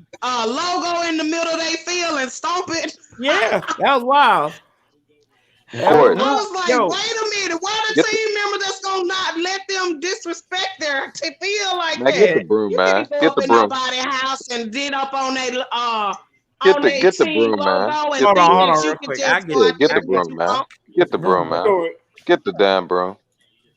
[SPEAKER 10] in the middle of their field and stomp it?
[SPEAKER 1] Yeah, that was wild.
[SPEAKER 10] I was like, wait a minute, why the team member that's gonna not let them disrespect their feel like
[SPEAKER 19] man,
[SPEAKER 10] that?
[SPEAKER 19] get the broom, man. Get the broom.
[SPEAKER 10] Nobody's house and did up on their
[SPEAKER 19] Get the broom, man.
[SPEAKER 1] Hold on, real quick.
[SPEAKER 19] Get the broom, man. Get the broom, man. Get the damn broom.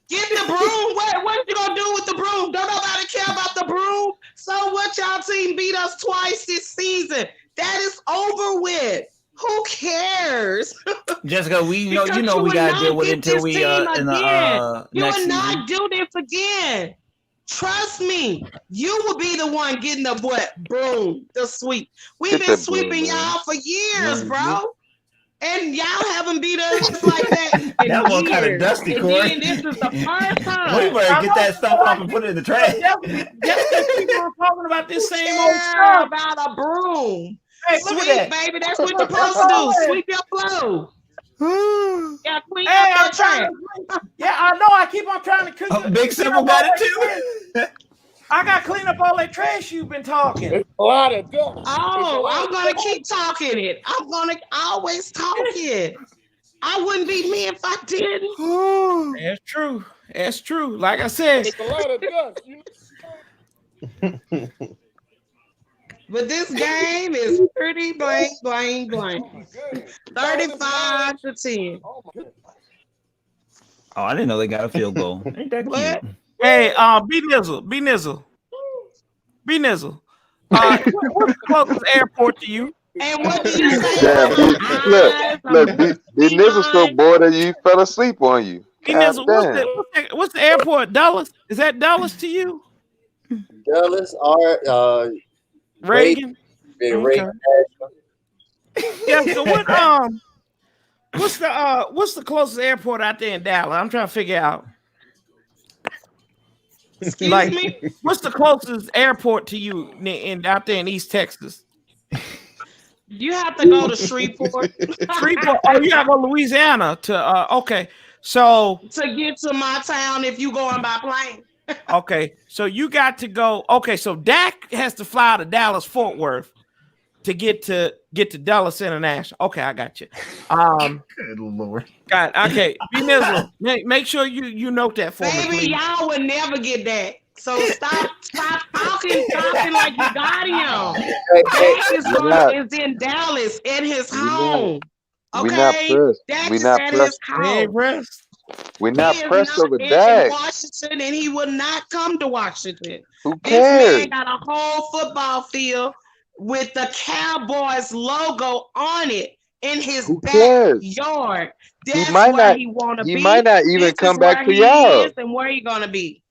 [SPEAKER 10] Get the broom. What you gonna do with the broom? Don't nobody care about the broom. So what? Y'all team beat us twice this season. That is over with. Who cares?
[SPEAKER 14] Jessica, we know we gotta deal with it until we in the
[SPEAKER 10] you
[SPEAKER 14] next
[SPEAKER 10] will not
[SPEAKER 14] season.
[SPEAKER 10] do this again. Trust me, you will be the one getting the broom, the sweep. We've been sweeping y'all for years, bro. And y'all haven't beat us like that in
[SPEAKER 14] That one kind of dusty, Corey.
[SPEAKER 10] And this is the first time.
[SPEAKER 14] We better get that stuff off and put it in the trash.
[SPEAKER 1] Just people are talking about this same old
[SPEAKER 10] Care
[SPEAKER 1] stuff.
[SPEAKER 10] about a broom.
[SPEAKER 1] Hey, look
[SPEAKER 10] Sweep,
[SPEAKER 1] at that.
[SPEAKER 10] baby. That's what you're supposed to do. Sweep your flow. Yeah, clean up that trash.
[SPEAKER 1] Yeah, I know. I keep on trying to cook.
[SPEAKER 14] Big Simple got it too.
[SPEAKER 1] I got to clean up all that trash you've been talking.
[SPEAKER 2] It's a lot of dust.
[SPEAKER 10] Oh, I'm gonna keep talking it. I'm gonna always talk it. I wouldn't be me if I didn't.
[SPEAKER 1] That's true. That's true. Like I said,
[SPEAKER 2] It's a lot of dust.
[SPEAKER 10] But this game is pretty blank. 35-10.
[SPEAKER 14] Oh, I didn't know they got a field goal. Ain't that cute?
[SPEAKER 1] Hey, B Nizzle. What's the closest airport to you?
[SPEAKER 10] And what do you say?
[SPEAKER 19] Damn, look, the Nizzle so bored that you fell asleep on you.
[SPEAKER 1] B Nizzle, what's the airport? Dulles? Is that Dulles to you?
[SPEAKER 13] Dulles or
[SPEAKER 1] Reagan?
[SPEAKER 13] Reagan.
[SPEAKER 1] Yeah. So what's the closest airport out there in Dallas? I'm trying to figure out.
[SPEAKER 10] Excuse me?
[SPEAKER 1] What's the closest airport to you out there in East Texas?
[SPEAKER 10] You have to go to Shreveport.
[SPEAKER 1] Shreveport. Oh, you gotta go to Louisiana to okay. So
[SPEAKER 10] to get to my town if you going by plane.
[SPEAKER 1] Okay, so you got to go. Okay, so Dak has to fly to Dallas Fort Worth to get to Dallas International. Okay, I got you.
[SPEAKER 14] Good Lord.
[SPEAKER 1] God, okay. Be miserable. Make sure you note that for me,
[SPEAKER 10] Baby,
[SPEAKER 1] please.
[SPEAKER 10] y'all would never get that. So stop talking like you got him. Dak is in Dallas at his home.
[SPEAKER 19] We not
[SPEAKER 10] Okay,
[SPEAKER 19] pressed.
[SPEAKER 10] Dak
[SPEAKER 19] We
[SPEAKER 10] is
[SPEAKER 19] not
[SPEAKER 10] at
[SPEAKER 19] pressed.
[SPEAKER 10] his house.
[SPEAKER 19] We're
[SPEAKER 10] He
[SPEAKER 19] not
[SPEAKER 10] is
[SPEAKER 19] pressed
[SPEAKER 10] not
[SPEAKER 19] over
[SPEAKER 10] in
[SPEAKER 19] Dak.
[SPEAKER 10] Washington, and he will not come to Washington.
[SPEAKER 19] Who
[SPEAKER 10] This
[SPEAKER 19] cares?
[SPEAKER 10] man got a whole football field with the Cowboys logo on it in his
[SPEAKER 19] cares?
[SPEAKER 10] backyard.
[SPEAKER 19] He
[SPEAKER 10] That's
[SPEAKER 19] might
[SPEAKER 10] where
[SPEAKER 19] not.
[SPEAKER 10] he want to
[SPEAKER 19] He
[SPEAKER 10] be.
[SPEAKER 19] might not even
[SPEAKER 10] This
[SPEAKER 19] come
[SPEAKER 10] is where
[SPEAKER 19] back to
[SPEAKER 10] he
[SPEAKER 19] y'all.
[SPEAKER 10] is, and where he gonna be.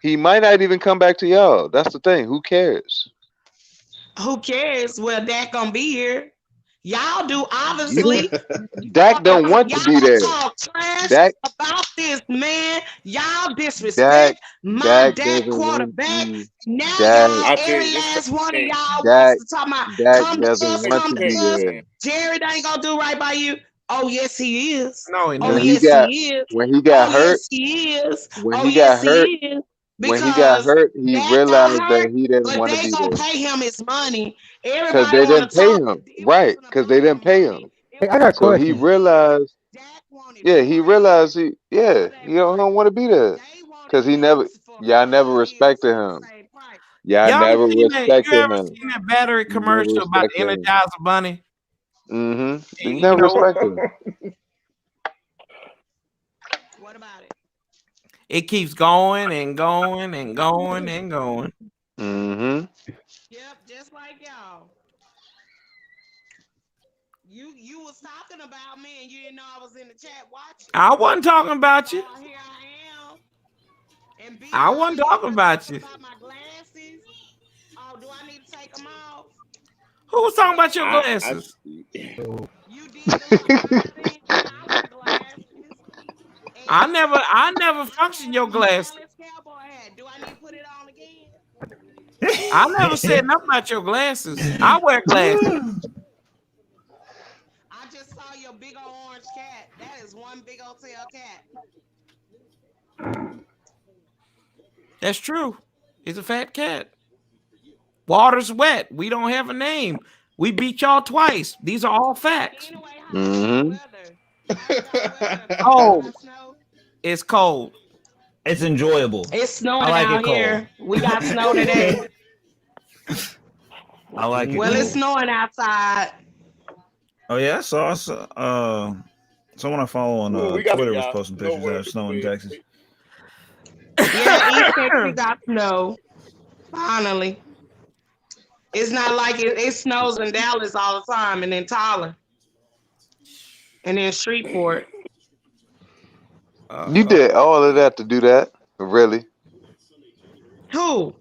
[SPEAKER 19] He might not even come back to y'all. That's the thing. Who cares?
[SPEAKER 10] Who cares? Well, Dak gonna be here. Y'all do, obviously.
[SPEAKER 19] Dak don't want to be
[SPEAKER 10] Y'all
[SPEAKER 19] there.
[SPEAKER 10] talk trash
[SPEAKER 19] Dak,
[SPEAKER 10] about this man. Y'all disrespect
[SPEAKER 19] Dak,
[SPEAKER 10] my
[SPEAKER 19] Dak
[SPEAKER 10] Dak
[SPEAKER 19] doesn't want
[SPEAKER 10] quarterback.
[SPEAKER 19] to.
[SPEAKER 10] Now
[SPEAKER 19] Dak,
[SPEAKER 10] y'all, every last one of y'all
[SPEAKER 19] Dak,
[SPEAKER 10] wants to talk about
[SPEAKER 19] Dak
[SPEAKER 10] come to
[SPEAKER 19] doesn't
[SPEAKER 10] us,
[SPEAKER 19] want
[SPEAKER 10] come
[SPEAKER 19] to
[SPEAKER 10] to
[SPEAKER 19] be
[SPEAKER 10] us.
[SPEAKER 19] there.
[SPEAKER 10] Jared ain't gonna do right by you. Oh yes, he is.
[SPEAKER 1] No,
[SPEAKER 10] Oh
[SPEAKER 19] When he
[SPEAKER 10] yes,
[SPEAKER 19] got
[SPEAKER 10] he is.
[SPEAKER 19] when he got
[SPEAKER 10] Oh
[SPEAKER 19] hurt,
[SPEAKER 10] yes, he is.
[SPEAKER 19] when
[SPEAKER 10] Oh
[SPEAKER 19] he got
[SPEAKER 10] yes,
[SPEAKER 19] hurt,
[SPEAKER 10] he is.
[SPEAKER 19] when he got
[SPEAKER 10] Because
[SPEAKER 19] hurt, he
[SPEAKER 10] Dak got
[SPEAKER 19] realized
[SPEAKER 10] hurt,
[SPEAKER 19] that he didn't
[SPEAKER 10] but
[SPEAKER 19] want to
[SPEAKER 10] they
[SPEAKER 19] be
[SPEAKER 10] gonna
[SPEAKER 19] there
[SPEAKER 10] pay him his money.
[SPEAKER 19] because
[SPEAKER 10] Everybody
[SPEAKER 19] they
[SPEAKER 10] want
[SPEAKER 19] didn't
[SPEAKER 10] to
[SPEAKER 19] pay
[SPEAKER 10] talk.
[SPEAKER 19] him. Right? Because they didn't pay him.
[SPEAKER 18] Hey, I got a
[SPEAKER 19] So he
[SPEAKER 18] question.
[SPEAKER 19] realized. Yeah, he realized he. Yeah, he don't want to be there because he never. Y'all never respected him. Y'all
[SPEAKER 1] Y'all
[SPEAKER 19] never
[SPEAKER 1] seen that? You
[SPEAKER 19] respected
[SPEAKER 1] ever
[SPEAKER 19] him.
[SPEAKER 1] seen that battery
[SPEAKER 19] You never
[SPEAKER 1] commercial about the
[SPEAKER 19] respected him.
[SPEAKER 1] Energizer Bunny?
[SPEAKER 19] Mm-hmm. You
[SPEAKER 1] You
[SPEAKER 19] never
[SPEAKER 1] know,
[SPEAKER 19] respected him.
[SPEAKER 10] What about it?
[SPEAKER 1] it keeps going and going and going and going.
[SPEAKER 19] Mm-hmm.
[SPEAKER 10] Yep, just like y'all. You was talking about me and you didn't know I was in the chat watching.
[SPEAKER 1] I wasn't talking about you.
[SPEAKER 10] Here I am. And B,
[SPEAKER 1] I wasn't talking about you.
[SPEAKER 10] about my glasses. Oh, do I need to take them off?
[SPEAKER 1] Who was talking about your glasses?
[SPEAKER 10] You did the earlier. I wear glasses.
[SPEAKER 1] I never functioned your glasses.
[SPEAKER 10] Dallas Cowboy hat. Do I need to put it on again?
[SPEAKER 1] I never said nothing about your glasses. I wear glasses.
[SPEAKER 10] I just saw your big old orange cat. That is one big old tail cat.
[SPEAKER 1] That's true. He's a fat cat. Water's wet. We don't have a name. We beat y'all twice. These are all facts.
[SPEAKER 19] Mm-hmm.
[SPEAKER 1] Oh, it's cold.
[SPEAKER 14] It's enjoyable.
[SPEAKER 10] It's snowing
[SPEAKER 14] I like
[SPEAKER 10] out
[SPEAKER 14] it cold.
[SPEAKER 10] here. We got snow today.
[SPEAKER 14] I like it
[SPEAKER 10] Well,
[SPEAKER 14] cold.
[SPEAKER 10] it's snowing outside.
[SPEAKER 14] Oh yeah, I saw someone I follow on
[SPEAKER 2] Ooh, we got
[SPEAKER 14] Twitter was
[SPEAKER 2] y'all.
[SPEAKER 14] posting pictures of snow in Texas.
[SPEAKER 10] Yeah, East Texas got snow. Finally. It's not like it snows in Dallas all the time and in Tyler. And in Shreveport.
[SPEAKER 19] You did all of that to do that? Really?
[SPEAKER 10] Who?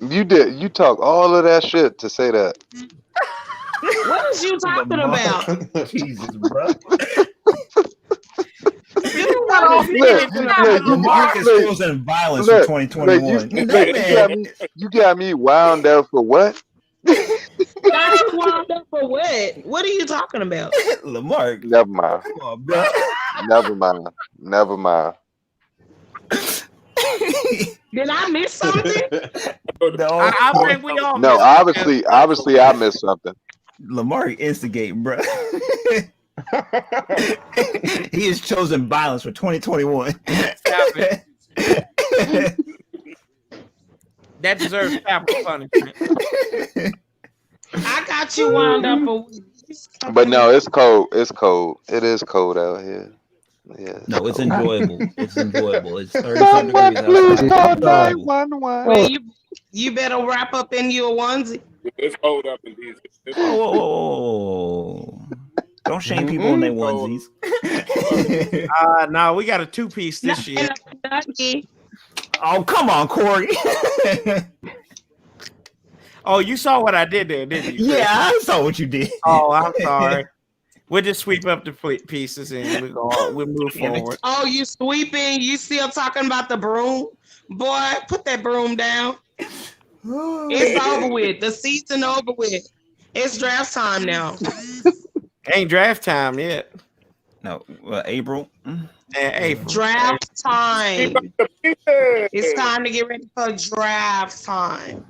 [SPEAKER 19] You did. You talk all of that shit to say that.
[SPEAKER 10] What is you talking about?
[SPEAKER 14] Jesus, bro.
[SPEAKER 10] You got all
[SPEAKER 14] Lamar is chosen violence for 2021.
[SPEAKER 19] You got me wound up for what?
[SPEAKER 10] Got you wound up for what? What are you talking about?
[SPEAKER 14] Lamar.
[SPEAKER 19] Never mind.
[SPEAKER 14] Come on, bro.
[SPEAKER 19] Never mind. Never mind.
[SPEAKER 10] Did I miss something?
[SPEAKER 14] No,
[SPEAKER 1] I think we all
[SPEAKER 19] No,
[SPEAKER 1] missed
[SPEAKER 19] obviously I missed something.
[SPEAKER 14] Lamar instigate, bro. He has chosen violence for 2021.
[SPEAKER 1] Stop it. That deserves capital punishment.
[SPEAKER 10] I got you wound up for.
[SPEAKER 19] But no, it's cold. It's cold. It is cold out here. Yeah.
[SPEAKER 14] No, it's enjoyable. It's enjoyable. It's 37 degrees outside.
[SPEAKER 10] Well, you better wrap up in your onesie.
[SPEAKER 2] It's cold up in these.
[SPEAKER 14] Whoa. Don't shame people in their onesies.
[SPEAKER 1] No, we got a 2-piece this year.
[SPEAKER 14] Oh, come on, Corey.
[SPEAKER 1] Oh, you saw what I did there, didn't you?
[SPEAKER 14] Yeah, I saw what you did.
[SPEAKER 1] Oh, I'm sorry. We'll just sweep up the pieces and we'll move forward.
[SPEAKER 10] Oh, you sweeping? You still talking about the broom? Boy, put that broom down. It's over with. The season over with. It's draft time now.
[SPEAKER 1] Ain't draft time yet.
[SPEAKER 14] No, April.
[SPEAKER 1] April.
[SPEAKER 10] Draft time. It's time to get ready for draft time.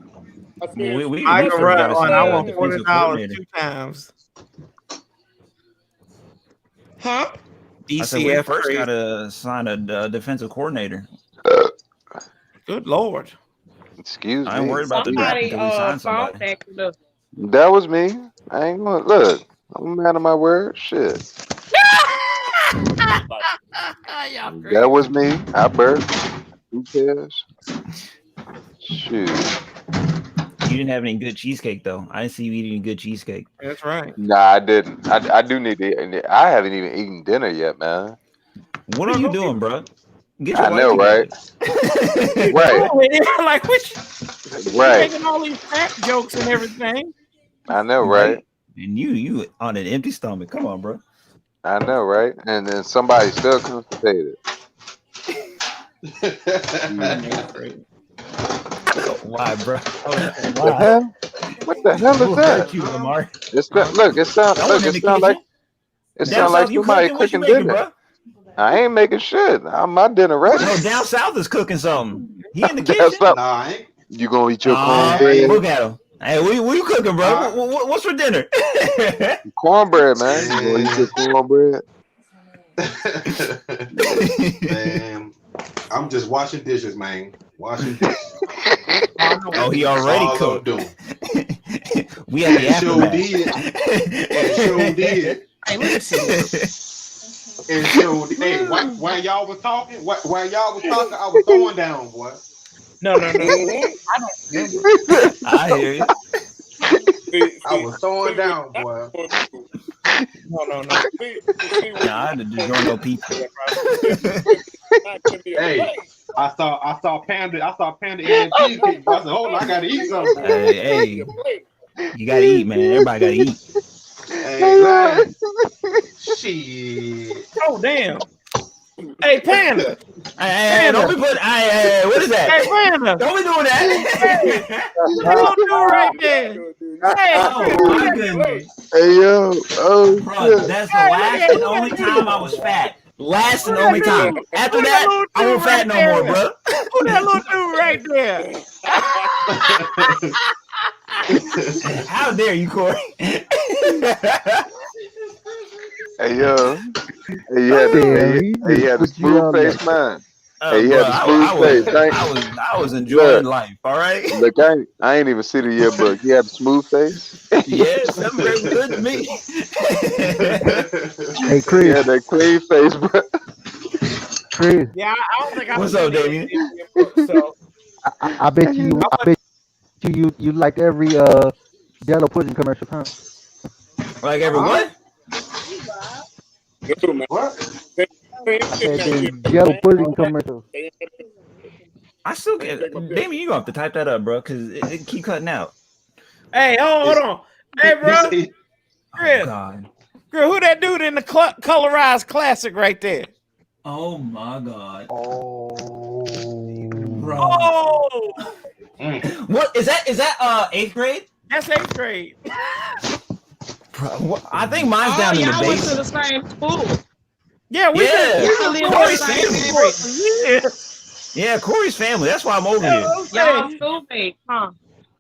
[SPEAKER 14] We
[SPEAKER 1] I can
[SPEAKER 14] first
[SPEAKER 1] run
[SPEAKER 14] got to
[SPEAKER 1] on.
[SPEAKER 14] sign
[SPEAKER 1] I
[SPEAKER 14] a
[SPEAKER 1] want
[SPEAKER 14] defensive
[SPEAKER 1] $40
[SPEAKER 14] coordinator.
[SPEAKER 1] 2 times.
[SPEAKER 10] Huh?
[SPEAKER 14] I said we
[SPEAKER 1] DCF
[SPEAKER 14] first
[SPEAKER 1] crazy.
[SPEAKER 14] got to sign a defensive coordinator.
[SPEAKER 1] Good Lord.
[SPEAKER 19] Excuse
[SPEAKER 14] I ain't
[SPEAKER 19] me.
[SPEAKER 14] worried about the draft
[SPEAKER 10] Somebody
[SPEAKER 14] until we sign
[SPEAKER 10] phone
[SPEAKER 14] somebody.
[SPEAKER 10] acting up.
[SPEAKER 19] That was me. I ain't gonna look. I'm a man of my word. Shit.
[SPEAKER 1] Y'all
[SPEAKER 19] That
[SPEAKER 1] crazy.
[SPEAKER 19] was me. I burped. Who cares? Shoot.
[SPEAKER 14] You didn't have any good cheesecake though. I didn't see you eating any good cheesecake.
[SPEAKER 1] That's right.
[SPEAKER 19] Nah, I didn't. I do need to. I haven't even eaten dinner yet, man.
[SPEAKER 14] What are you doing, bro? Get
[SPEAKER 19] I
[SPEAKER 14] your life
[SPEAKER 19] know, right?
[SPEAKER 14] together.
[SPEAKER 19] Right.
[SPEAKER 1] Like what? You
[SPEAKER 19] Right.
[SPEAKER 1] making all these fat jokes and everything.
[SPEAKER 19] I know, right?
[SPEAKER 14] And you on an empty stomach. Come on, bro.
[SPEAKER 19] I know, right? And then somebody still constipated.
[SPEAKER 14] Why, bro?
[SPEAKER 18] Why?
[SPEAKER 19] What the hell
[SPEAKER 14] Who
[SPEAKER 19] is that?
[SPEAKER 14] hurt you, Lamar?
[SPEAKER 19] It's that. Look, it sound.
[SPEAKER 14] That
[SPEAKER 19] Look,
[SPEAKER 14] wasn't
[SPEAKER 19] it
[SPEAKER 14] in the
[SPEAKER 19] sound like.
[SPEAKER 14] kitchen.
[SPEAKER 19] It
[SPEAKER 14] Down
[SPEAKER 19] sound like
[SPEAKER 14] south, you
[SPEAKER 19] somebody
[SPEAKER 14] cooking? What you
[SPEAKER 19] cooking
[SPEAKER 14] making,
[SPEAKER 19] dinner.
[SPEAKER 14] bro?
[SPEAKER 19] I ain't making shit. My dinner ready.
[SPEAKER 14] No, down south is cooking something. He in the
[SPEAKER 19] That's
[SPEAKER 14] kitchen.
[SPEAKER 19] not.
[SPEAKER 12] Nah, I ain't.
[SPEAKER 19] You gonna eat your
[SPEAKER 14] Look
[SPEAKER 19] cornbread?
[SPEAKER 14] at him. Hey, what you cooking, bro? What's for dinner?
[SPEAKER 19] Cornbread, man. You gonna eat your cornbread?
[SPEAKER 12] Man, I'm just washing dishes, man. Washing dishes.
[SPEAKER 14] Oh, he
[SPEAKER 12] That's
[SPEAKER 14] already
[SPEAKER 12] all
[SPEAKER 14] cooked.
[SPEAKER 12] I'm doing.
[SPEAKER 14] We at the
[SPEAKER 12] And sure
[SPEAKER 14] aftermath.
[SPEAKER 12] did. And sure did.
[SPEAKER 10] Hey, let me see.
[SPEAKER 12] And sure did. Hey, while y'all was talking, while y'all was talking, I was throwing down, boy.
[SPEAKER 1] No. I don't remember.
[SPEAKER 14] I hear you.
[SPEAKER 12] I was throwing down, boy.
[SPEAKER 1] No.
[SPEAKER 14] Nah, I had to DiGiorno pizza.
[SPEAKER 12] Hey, I saw Panda in that cheesecake. I said, hold on, I gotta eat something. Boy.
[SPEAKER 14] Hey, you gotta eat, man. Everybody gotta eat.
[SPEAKER 12] Hey, man. Shit.
[SPEAKER 1] Oh damn. Hey Panda.
[SPEAKER 14] Hey, don't be putting. Hey, what is that?
[SPEAKER 1] Hey Panda.
[SPEAKER 14] Don't be doing that.
[SPEAKER 1] What you gonna do right there? Hey,
[SPEAKER 14] Oh my goodness.
[SPEAKER 19] Hey yo, oh
[SPEAKER 14] Bro,
[SPEAKER 19] shit.
[SPEAKER 14] that's the last and only time I was fat. Last and only time. After
[SPEAKER 1] Who
[SPEAKER 14] that,
[SPEAKER 1] little
[SPEAKER 14] I
[SPEAKER 1] dude
[SPEAKER 14] won't fat
[SPEAKER 1] right
[SPEAKER 14] no
[SPEAKER 1] there?
[SPEAKER 14] more, bro.
[SPEAKER 1] Who that little dude right there?
[SPEAKER 14] How dare you, Corey?
[SPEAKER 19] Hey yo. Hey, you had the smooth face, man. Hey, you
[SPEAKER 14] Bro,
[SPEAKER 19] had the smooth face.
[SPEAKER 14] I was enjoying life. All right.
[SPEAKER 19] Look, I ain't even see the yearbook. You have a smooth face.
[SPEAKER 14] Yeah, 7th grade was good to me.
[SPEAKER 18] Hey, Chris.
[SPEAKER 19] Yeah, that clean face, bro.
[SPEAKER 18] Chris.
[SPEAKER 1] Yeah, I don't think I've
[SPEAKER 14] What's
[SPEAKER 1] seen
[SPEAKER 14] up, Damien?
[SPEAKER 1] So
[SPEAKER 18] I bet you liked every Jello pudding commercial, huh?
[SPEAKER 14] Like every what?
[SPEAKER 12] What?
[SPEAKER 18] I said them Jello pudding commercials.
[SPEAKER 14] I still get Damien, you gonna have to type that up, bro, because it keep cutting out.
[SPEAKER 1] hey, hold on. Hey, bro. Chris.
[SPEAKER 14] Oh God.
[SPEAKER 1] Chris, who that dude in the colorized classic right there?
[SPEAKER 14] Oh my God.
[SPEAKER 12] Oh,
[SPEAKER 14] Bro.
[SPEAKER 1] Oh,
[SPEAKER 14] What is that? Is that 8th grade?
[SPEAKER 1] that's 8th grade.
[SPEAKER 14] Bro, I think mine's down in the
[SPEAKER 10] Y'all went to the
[SPEAKER 14] basement.
[SPEAKER 10] same school.
[SPEAKER 1] Yeah, we
[SPEAKER 10] Y'all live in the
[SPEAKER 14] Corey's
[SPEAKER 10] same
[SPEAKER 14] family.
[SPEAKER 10] area.
[SPEAKER 14] Yeah, Corey's family. That's why I'm over here.
[SPEAKER 10] Y'all schoolmates, huh?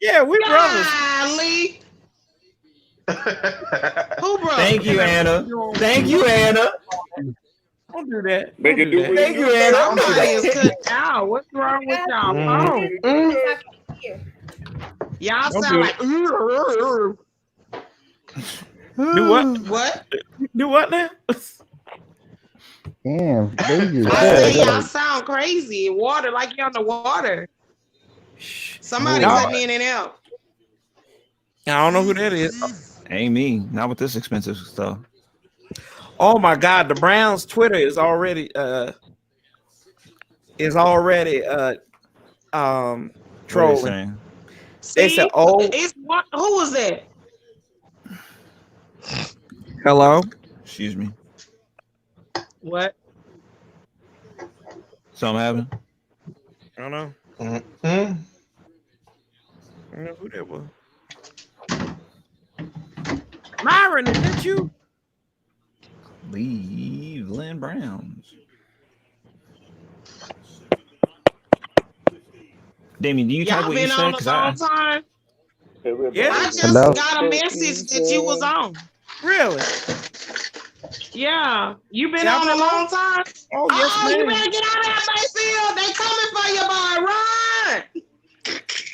[SPEAKER 1] Yeah, we brothers.
[SPEAKER 10] Golly. Who brothers?
[SPEAKER 14] Thank you, Anna. Thank you, Anna.
[SPEAKER 1] Don't do that.
[SPEAKER 2] Make it do what
[SPEAKER 14] Thank you, Anna.
[SPEAKER 10] Somebody is cutting out. What's wrong with y'all phone? Y'all
[SPEAKER 1] Don't
[SPEAKER 10] sound
[SPEAKER 1] do
[SPEAKER 10] like.
[SPEAKER 1] Do what?
[SPEAKER 10] What?
[SPEAKER 1] Do what now?
[SPEAKER 18] Damn, baby.
[SPEAKER 10] I say y'all sound crazy. Water, like you're on the water. Somebody
[SPEAKER 1] No.
[SPEAKER 10] cutting in and out.
[SPEAKER 1] I don't know who that is.
[SPEAKER 14] Ain't me. Not with this expensive stuff.
[SPEAKER 1] Oh my God, the Browns' Twitter is already trolling. They said, "Oh,
[SPEAKER 10] It's what? Who was that?
[SPEAKER 1] hello."
[SPEAKER 14] Excuse me.
[SPEAKER 10] What?
[SPEAKER 14] Something happened?
[SPEAKER 1] I don't know.
[SPEAKER 12] Mm-hmm.
[SPEAKER 1] I don't know who that was. Myron, is that you?
[SPEAKER 14] Cleveland Browns. Damien, do you type
[SPEAKER 10] Y'all
[SPEAKER 14] what you
[SPEAKER 10] been
[SPEAKER 14] said?
[SPEAKER 10] on a long time?
[SPEAKER 1] Yeah.
[SPEAKER 10] I just
[SPEAKER 9] Hello?
[SPEAKER 10] got a message that you was on.
[SPEAKER 1] Really?
[SPEAKER 10] Yeah, you been
[SPEAKER 1] Yeah,
[SPEAKER 10] on a long time.
[SPEAKER 1] Oh, yes,
[SPEAKER 10] Oh, you
[SPEAKER 1] ma'am.
[SPEAKER 10] better get out of that Mayfield. They coming for you, boy. Run.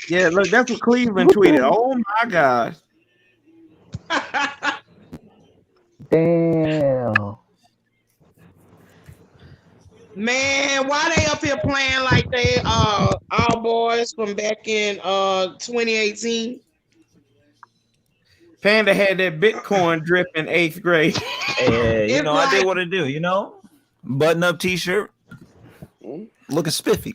[SPEAKER 1] Yeah, look, that's what Cleveland tweeted. Oh my gosh.
[SPEAKER 18] Damn.
[SPEAKER 10] Man, why they up here playing like they all boys from back in 2018?
[SPEAKER 1] Panda had that Bitcoin drip in 8th grade.
[SPEAKER 14] Yeah, you
[SPEAKER 10] It's
[SPEAKER 14] know, I did
[SPEAKER 10] like-
[SPEAKER 14] what I do, you know? Button up t-shirt. Looking spiffy.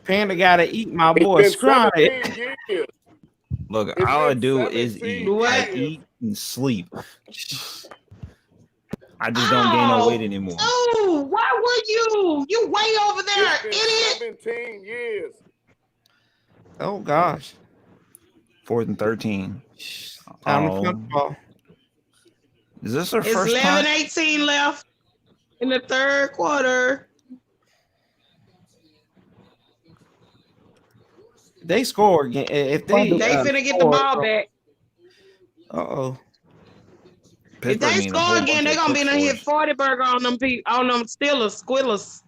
[SPEAKER 1] Panda gotta eat my
[SPEAKER 16] It's
[SPEAKER 1] boy
[SPEAKER 16] been
[SPEAKER 1] Scrawny.
[SPEAKER 16] 17 years.
[SPEAKER 14] Look,
[SPEAKER 16] It's
[SPEAKER 14] all I
[SPEAKER 16] been
[SPEAKER 14] do is
[SPEAKER 16] 17
[SPEAKER 14] eat. I
[SPEAKER 10] What?
[SPEAKER 14] eat and sleep. I just don't gain no weight anymore.
[SPEAKER 10] Oh, why would you? You way over there,
[SPEAKER 16] It's been
[SPEAKER 10] idiot.
[SPEAKER 16] 17 years.
[SPEAKER 1] Oh gosh.
[SPEAKER 14] 4th and 13.
[SPEAKER 1] Time to punt the ball.
[SPEAKER 14] Is this our
[SPEAKER 10] It's
[SPEAKER 14] first
[SPEAKER 10] 11-18 left in the third quarter.
[SPEAKER 1] They score again. If they
[SPEAKER 10] They finna get the ball back.
[SPEAKER 1] Uh-oh.
[SPEAKER 10] If they score again, they're gonna be in a hit 40 burger on them Steelers, Squillers.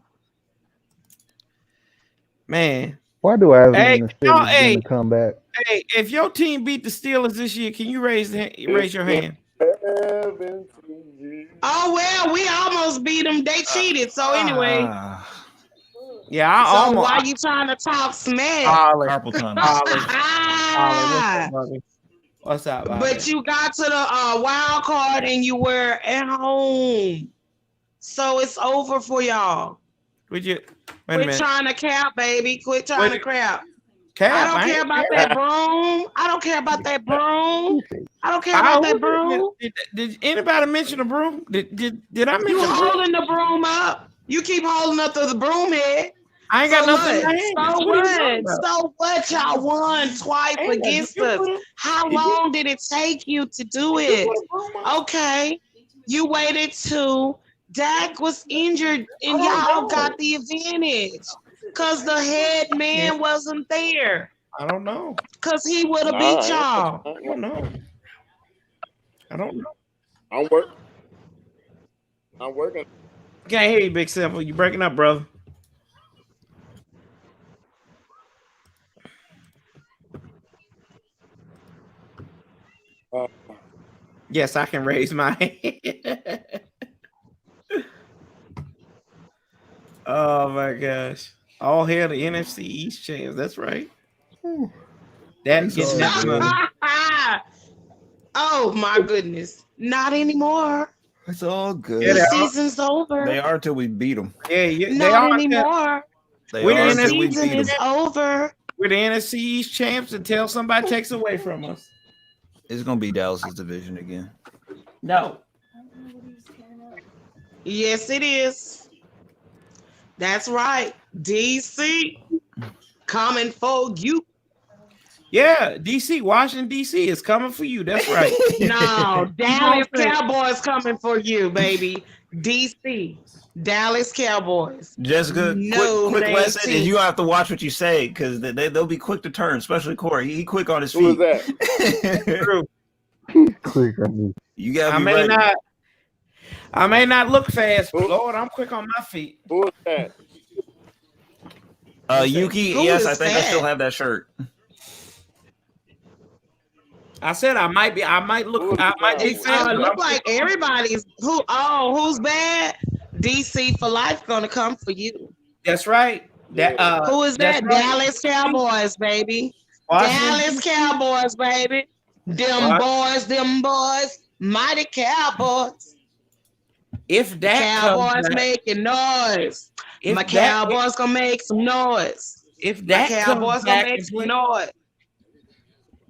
[SPEAKER 1] Man.
[SPEAKER 18] Why do I
[SPEAKER 1] Hey,
[SPEAKER 18] the
[SPEAKER 1] y'all,
[SPEAKER 18] Steelers
[SPEAKER 1] hey,
[SPEAKER 18] gonna come back?
[SPEAKER 1] hey, if your team beat the Steelers this year, can you raise your hand?
[SPEAKER 10] Oh well, we almost beat them. They cheated. So anyway.
[SPEAKER 1] Yeah, I
[SPEAKER 10] So
[SPEAKER 1] almost.
[SPEAKER 10] why you trying to talk smack?
[SPEAKER 14] Carpal tunnel.
[SPEAKER 1] Ollie, what's up, Ollie?
[SPEAKER 10] But you got to the wild card and you were at home. So it's over for y'all.
[SPEAKER 1] Would you wait a
[SPEAKER 10] Quit
[SPEAKER 1] minute?
[SPEAKER 10] trying to cap, baby. Quit trying to crap.
[SPEAKER 1] Cap,
[SPEAKER 10] I don't
[SPEAKER 1] I
[SPEAKER 10] care
[SPEAKER 1] ain't
[SPEAKER 10] about
[SPEAKER 1] cap.
[SPEAKER 10] that broom. I don't care about that broom. I don't care about that broom.
[SPEAKER 1] Did anybody mention the broom? Did I mention
[SPEAKER 10] You
[SPEAKER 1] the broom?
[SPEAKER 10] holding the broom up. You keep holding up to the broom head.
[SPEAKER 1] I ain't got
[SPEAKER 10] So
[SPEAKER 1] nothing in my
[SPEAKER 10] what?
[SPEAKER 1] hand.
[SPEAKER 10] So
[SPEAKER 1] What are you talking
[SPEAKER 10] what?
[SPEAKER 1] about?
[SPEAKER 10] So what? Y'all won twice
[SPEAKER 1] Ain't got-
[SPEAKER 10] against
[SPEAKER 1] did you
[SPEAKER 10] us.
[SPEAKER 1] put a-
[SPEAKER 10] How
[SPEAKER 1] did you-
[SPEAKER 10] long did it take you to do
[SPEAKER 1] Did you
[SPEAKER 10] it?
[SPEAKER 1] put a broom on?
[SPEAKER 10] Okay. You waited till Dak was injured and y'all got the advantage. Because the head man wasn't there.
[SPEAKER 1] I don't know.
[SPEAKER 10] Because he would have beat y'all.
[SPEAKER 1] I don't know. I don't know.
[SPEAKER 16] I'm working. I'm working.
[SPEAKER 1] Can't hear you, Big Simple. You breaking up, brother. Yes, I can raise my hand. Oh my gosh. All hail the NFC East champs. That's right. That gets that money.
[SPEAKER 10] Oh my goodness. Not anymore.
[SPEAKER 14] It's all good.
[SPEAKER 10] The season's over.
[SPEAKER 14] They are till we beat them.
[SPEAKER 1] Yeah, they
[SPEAKER 10] Not
[SPEAKER 1] are.
[SPEAKER 10] anymore.
[SPEAKER 14] They
[SPEAKER 1] We're
[SPEAKER 14] are
[SPEAKER 1] the
[SPEAKER 14] until we
[SPEAKER 10] Season
[SPEAKER 14] beat
[SPEAKER 10] is
[SPEAKER 14] them.
[SPEAKER 10] over.
[SPEAKER 1] We're the NFC East champs until somebody takes away from us.
[SPEAKER 14] It's gonna be Dallas's division again.
[SPEAKER 1] No.
[SPEAKER 10] Yes, it is. That's right. DC coming for you.
[SPEAKER 1] Yeah, DC, Washington, DC is coming for you. That's right.
[SPEAKER 10] No, Dallas Cowboys coming for you, baby. DC, Dallas Cowboys.
[SPEAKER 14] Jessica,
[SPEAKER 10] No,
[SPEAKER 14] quick
[SPEAKER 10] they
[SPEAKER 14] lesson
[SPEAKER 10] ain't.
[SPEAKER 14] is you have to watch what you say because they'll be quick to turn, especially Corey. He quick on his
[SPEAKER 16] Who is
[SPEAKER 14] feet.
[SPEAKER 16] that?
[SPEAKER 1] True.
[SPEAKER 14] You gotta
[SPEAKER 1] I
[SPEAKER 14] be
[SPEAKER 1] may
[SPEAKER 14] ready.
[SPEAKER 1] I may not look fast, but Lord, I'm quick on my feet.
[SPEAKER 16] Who is that?
[SPEAKER 14] Yuki,
[SPEAKER 10] Who
[SPEAKER 14] yes,
[SPEAKER 10] is
[SPEAKER 14] I think I
[SPEAKER 10] that?
[SPEAKER 14] still have that shirt.
[SPEAKER 1] I said I might be look fast. but
[SPEAKER 10] Look
[SPEAKER 1] I'm
[SPEAKER 10] like
[SPEAKER 1] quick on-
[SPEAKER 10] everybody's who's bad? DC for life gonna come for you.
[SPEAKER 1] That's right. That
[SPEAKER 10] Who is
[SPEAKER 1] that's
[SPEAKER 10] that?
[SPEAKER 1] right.
[SPEAKER 10] Dallas Cowboys, baby.
[SPEAKER 1] Washington,
[SPEAKER 10] Dallas Cowboys, baby. Them boys, mighty Cowboys.
[SPEAKER 1] If that
[SPEAKER 10] Cowboys
[SPEAKER 1] comes back,
[SPEAKER 10] making noise.
[SPEAKER 1] if
[SPEAKER 10] My
[SPEAKER 1] that-
[SPEAKER 10] Cowboys gonna make some noise.
[SPEAKER 1] if
[SPEAKER 10] My
[SPEAKER 1] that
[SPEAKER 10] Cowboys
[SPEAKER 1] comes
[SPEAKER 10] gonna
[SPEAKER 1] back
[SPEAKER 10] make
[SPEAKER 1] and
[SPEAKER 10] some
[SPEAKER 1] play,
[SPEAKER 10] noise.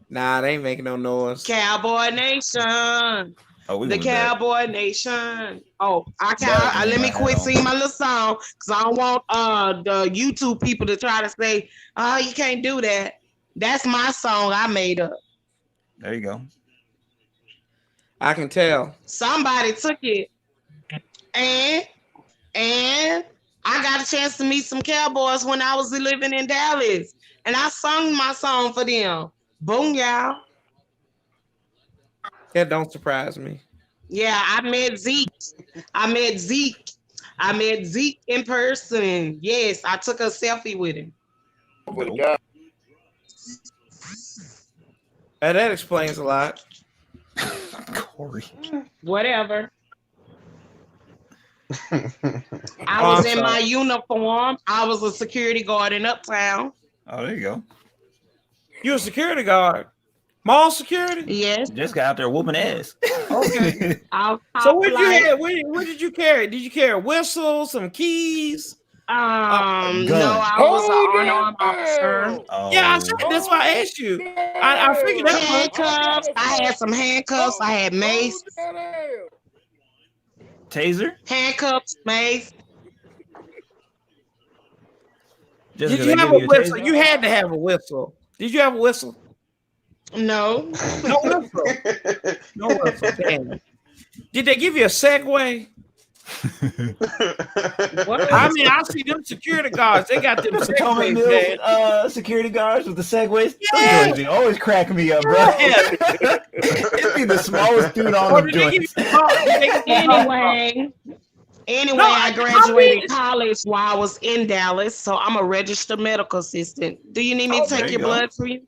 [SPEAKER 1] nah, they ain't making no noise.
[SPEAKER 10] Cowboy Nation.
[SPEAKER 14] Oh, we
[SPEAKER 10] The
[SPEAKER 14] went back.
[SPEAKER 10] Cowboy Nation. Oh,
[SPEAKER 14] That
[SPEAKER 10] let me
[SPEAKER 14] ain't
[SPEAKER 10] quit
[SPEAKER 14] hell.
[SPEAKER 10] singing my little song because I don't want the YouTube people to try to say, oh, you can't do that. That's my song I made up.
[SPEAKER 14] There you go.
[SPEAKER 1] I can tell.
[SPEAKER 10] Somebody took it. And I got a chance to meet some Cowboys when I was living in Dallas. and I sung my song for them. Boom, y'all.
[SPEAKER 1] That don't surprise me.
[SPEAKER 10] Yeah, I met Zeke. I met Zeke in person. Yes, I took a selfie with him.
[SPEAKER 1] That explains a lot.
[SPEAKER 14] Corey.
[SPEAKER 10] Whatever. I was in my uniform. I was a security guard in Uptown.
[SPEAKER 14] Oh, there you go.
[SPEAKER 1] You a security guard? Mall security?
[SPEAKER 10] Yes.
[SPEAKER 14] Just got out there whooping ass.
[SPEAKER 1] Okay. So what did you carry? Did you carry a whistle, some keys?
[SPEAKER 10] No, I was an unarmed officer.
[SPEAKER 1] Yeah, I said that's why I asked you. I figured that
[SPEAKER 10] handcuffs. I had some handcuffs. I had mace.
[SPEAKER 14] Taser?
[SPEAKER 10] Handcuffs, mace.
[SPEAKER 1] Did you have a whistle? You had to have a whistle. Did you have a whistle?
[SPEAKER 10] No.
[SPEAKER 1] No whistle. No whistle. Damn. Did they give you a Segway?
[SPEAKER 10] What?
[SPEAKER 1] I mean, I see them security guards. They got them Segways, man.
[SPEAKER 14] Security guards with the Segways.
[SPEAKER 1] Yeah.
[SPEAKER 14] Those joints always cracking me up, bro. It'd be the smallest dude on the joints.
[SPEAKER 10] Anyway, I graduated college while I was in Dallas, so I'm a registered medical assistant. Do you need me to take your blood for you?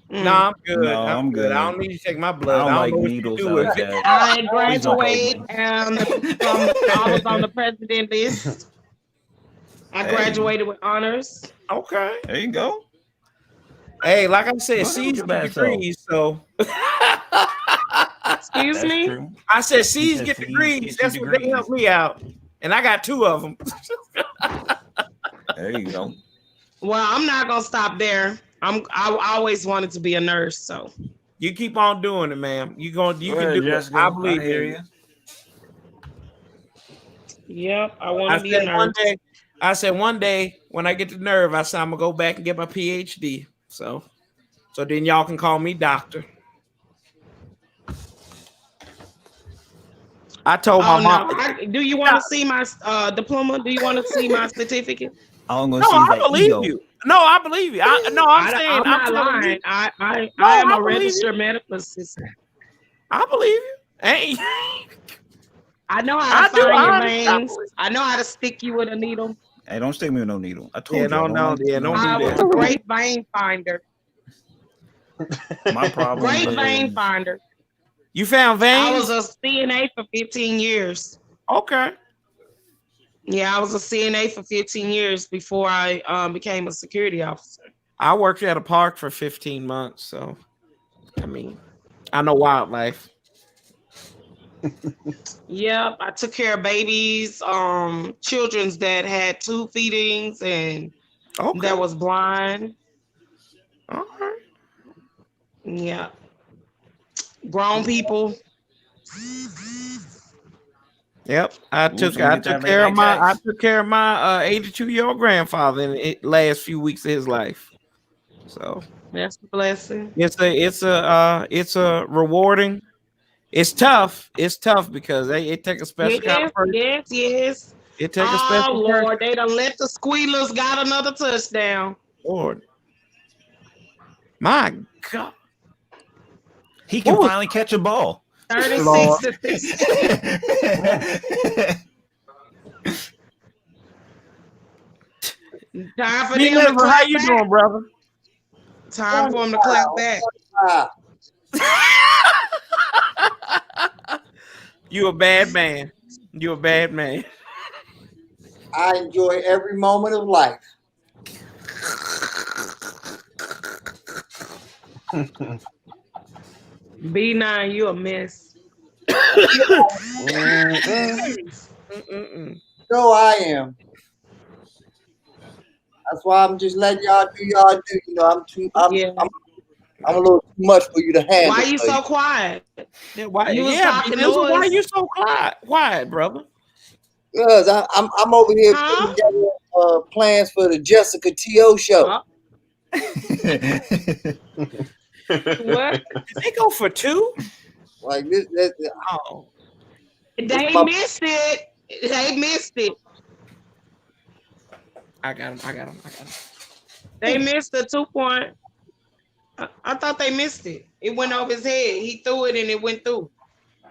[SPEAKER 1] No, I'm good.
[SPEAKER 14] No, I'm good.
[SPEAKER 1] I don't need you to take my blood.
[SPEAKER 14] I don't like
[SPEAKER 1] know what
[SPEAKER 14] needles
[SPEAKER 1] you do with
[SPEAKER 14] like
[SPEAKER 1] it.
[SPEAKER 14] that.
[SPEAKER 10] I graduated I was on the president list. I graduated with honors.
[SPEAKER 1] Okay.
[SPEAKER 14] There you go.
[SPEAKER 1] Hey, like I said, C's get degrees, so.
[SPEAKER 10] Excuse me?
[SPEAKER 14] True.
[SPEAKER 1] I said C's
[SPEAKER 14] said
[SPEAKER 1] get
[SPEAKER 14] C's
[SPEAKER 1] degrees.
[SPEAKER 14] get you
[SPEAKER 1] That's what they
[SPEAKER 14] degrees.
[SPEAKER 1] helped me out. And I got 2 of them.
[SPEAKER 14] There you go.
[SPEAKER 10] Well, I'm not gonna stop there. I always wanted to be a nurse, so
[SPEAKER 1] You keep on doing it, ma'am. You can do
[SPEAKER 14] Jessica,
[SPEAKER 1] it. I believe
[SPEAKER 14] I hear
[SPEAKER 1] in
[SPEAKER 14] you.
[SPEAKER 10] Yep, I want to be a nurse.
[SPEAKER 1] I said one day when I get the nerve, I said I'm gonna go back and get my PhD. So then y'all can call me doctor. I told my mom.
[SPEAKER 10] Do you want to see my diploma? Do you want to see my certificate?
[SPEAKER 14] I'm gonna
[SPEAKER 1] No,
[SPEAKER 14] see
[SPEAKER 1] I
[SPEAKER 14] that
[SPEAKER 1] believe
[SPEAKER 14] ego.
[SPEAKER 1] you. No, I believe you. I'm saying
[SPEAKER 10] I'm not
[SPEAKER 1] telling
[SPEAKER 10] lying.
[SPEAKER 1] you.
[SPEAKER 10] I
[SPEAKER 1] No,
[SPEAKER 10] am
[SPEAKER 1] I
[SPEAKER 10] a
[SPEAKER 1] believe
[SPEAKER 10] registered medical assistant.
[SPEAKER 1] I believe you. Hey,
[SPEAKER 10] I know how to
[SPEAKER 1] I do.
[SPEAKER 10] find your
[SPEAKER 1] I
[SPEAKER 10] veins.
[SPEAKER 1] believe-
[SPEAKER 10] I know how to stick you with a needle.
[SPEAKER 14] Hey, don't stick me with no needle. I told
[SPEAKER 1] Yeah,
[SPEAKER 14] you.
[SPEAKER 1] no,
[SPEAKER 14] I don't
[SPEAKER 1] no,
[SPEAKER 14] like-
[SPEAKER 1] yeah, don't
[SPEAKER 10] I
[SPEAKER 1] do
[SPEAKER 10] was
[SPEAKER 1] that.
[SPEAKER 10] a great vein finder.
[SPEAKER 14] My problem
[SPEAKER 10] Great
[SPEAKER 14] is
[SPEAKER 10] vein finder.
[SPEAKER 1] You found veins?
[SPEAKER 10] I was a CNA for 15 years.
[SPEAKER 1] Okay.
[SPEAKER 10] Yeah, I was a CNA for 15 years before I became a security officer.
[SPEAKER 1] I worked at a park for 15 months, so I mean, I know wildlife.
[SPEAKER 10] Yep, I took care of babies, children's that had tube feedings and that was blind.
[SPEAKER 1] All right.
[SPEAKER 10] Yeah. Grown people.
[SPEAKER 1] Yep, I
[SPEAKER 14] Ooh,
[SPEAKER 1] took
[SPEAKER 14] so we get that late night
[SPEAKER 1] I
[SPEAKER 14] text.
[SPEAKER 1] took care of my 82-year-old grandfather in the last few weeks of his life. So
[SPEAKER 10] That's a blessing.
[SPEAKER 1] it's a rewarding. It's tough. It's tough because it take a special kind of person.
[SPEAKER 10] Yes.
[SPEAKER 1] It take a
[SPEAKER 10] Oh
[SPEAKER 1] special
[SPEAKER 10] Lord,
[SPEAKER 1] person.
[SPEAKER 10] they done let the squealers got another touchdown.
[SPEAKER 1] Lord, my God,
[SPEAKER 14] he can finally catch a ball.
[SPEAKER 10] 36 to 6. Time for them to
[SPEAKER 1] How
[SPEAKER 10] clap
[SPEAKER 1] you
[SPEAKER 10] back.
[SPEAKER 1] doing, brother?
[SPEAKER 10] Time for them to clap back.
[SPEAKER 1] You a bad man. You a bad man.
[SPEAKER 13] I enjoy every moment of life.
[SPEAKER 10] B9, you a mess.
[SPEAKER 13] So I am. That's why I'm just letting y'all do y'all do. You know, I'm a little too much for you to handle.
[SPEAKER 10] Why you so quiet?
[SPEAKER 1] Yeah, why?
[SPEAKER 10] You was
[SPEAKER 1] Yeah,
[SPEAKER 10] talking
[SPEAKER 1] Bizzle, why
[SPEAKER 10] noise.
[SPEAKER 1] you so quiet, brother?
[SPEAKER 13] Because I'm over here putting together plans for the Jessica T.O. show.
[SPEAKER 10] What?
[SPEAKER 1] Did they go for 2?
[SPEAKER 13] Like this.
[SPEAKER 1] Oh,
[SPEAKER 10] They missed it. They missed it.
[SPEAKER 1] I got him.
[SPEAKER 10] They missed the 2 point. I thought they missed it. It went over his head. He threw it and it went through.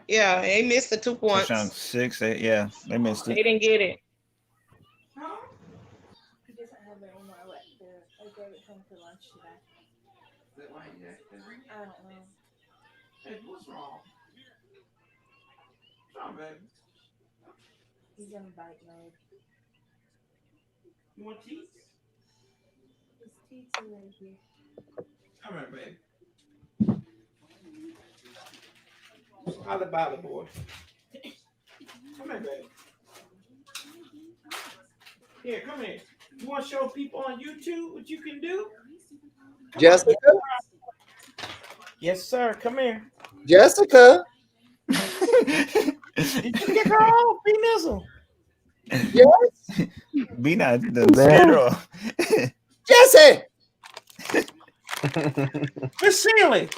[SPEAKER 10] Yeah, they missed the 2 points.
[SPEAKER 14] Touchdown 6. Yeah, they missed
[SPEAKER 10] They
[SPEAKER 14] it.
[SPEAKER 10] didn't get it.
[SPEAKER 21] He doesn't have it anymore. I gave it to him for lunch today. I don't know.
[SPEAKER 1] Hey, what's wrong? What's wrong, baby?
[SPEAKER 21] He's in bite mode.
[SPEAKER 1] You want teeth?
[SPEAKER 21] His teeth are right here.
[SPEAKER 1] All right, baby. Holla about it, boy. Come here, baby. Here, come here. You want to show people on YouTube what you can do? Come
[SPEAKER 13] Jessica?
[SPEAKER 1] on. Yes, sir. Come here.
[SPEAKER 13] Jessica?
[SPEAKER 1] Did you get her off, B Nizzle?
[SPEAKER 13] Yes.
[SPEAKER 14] Be not the zero.
[SPEAKER 13] Jesse!
[SPEAKER 1] Miss Sealy.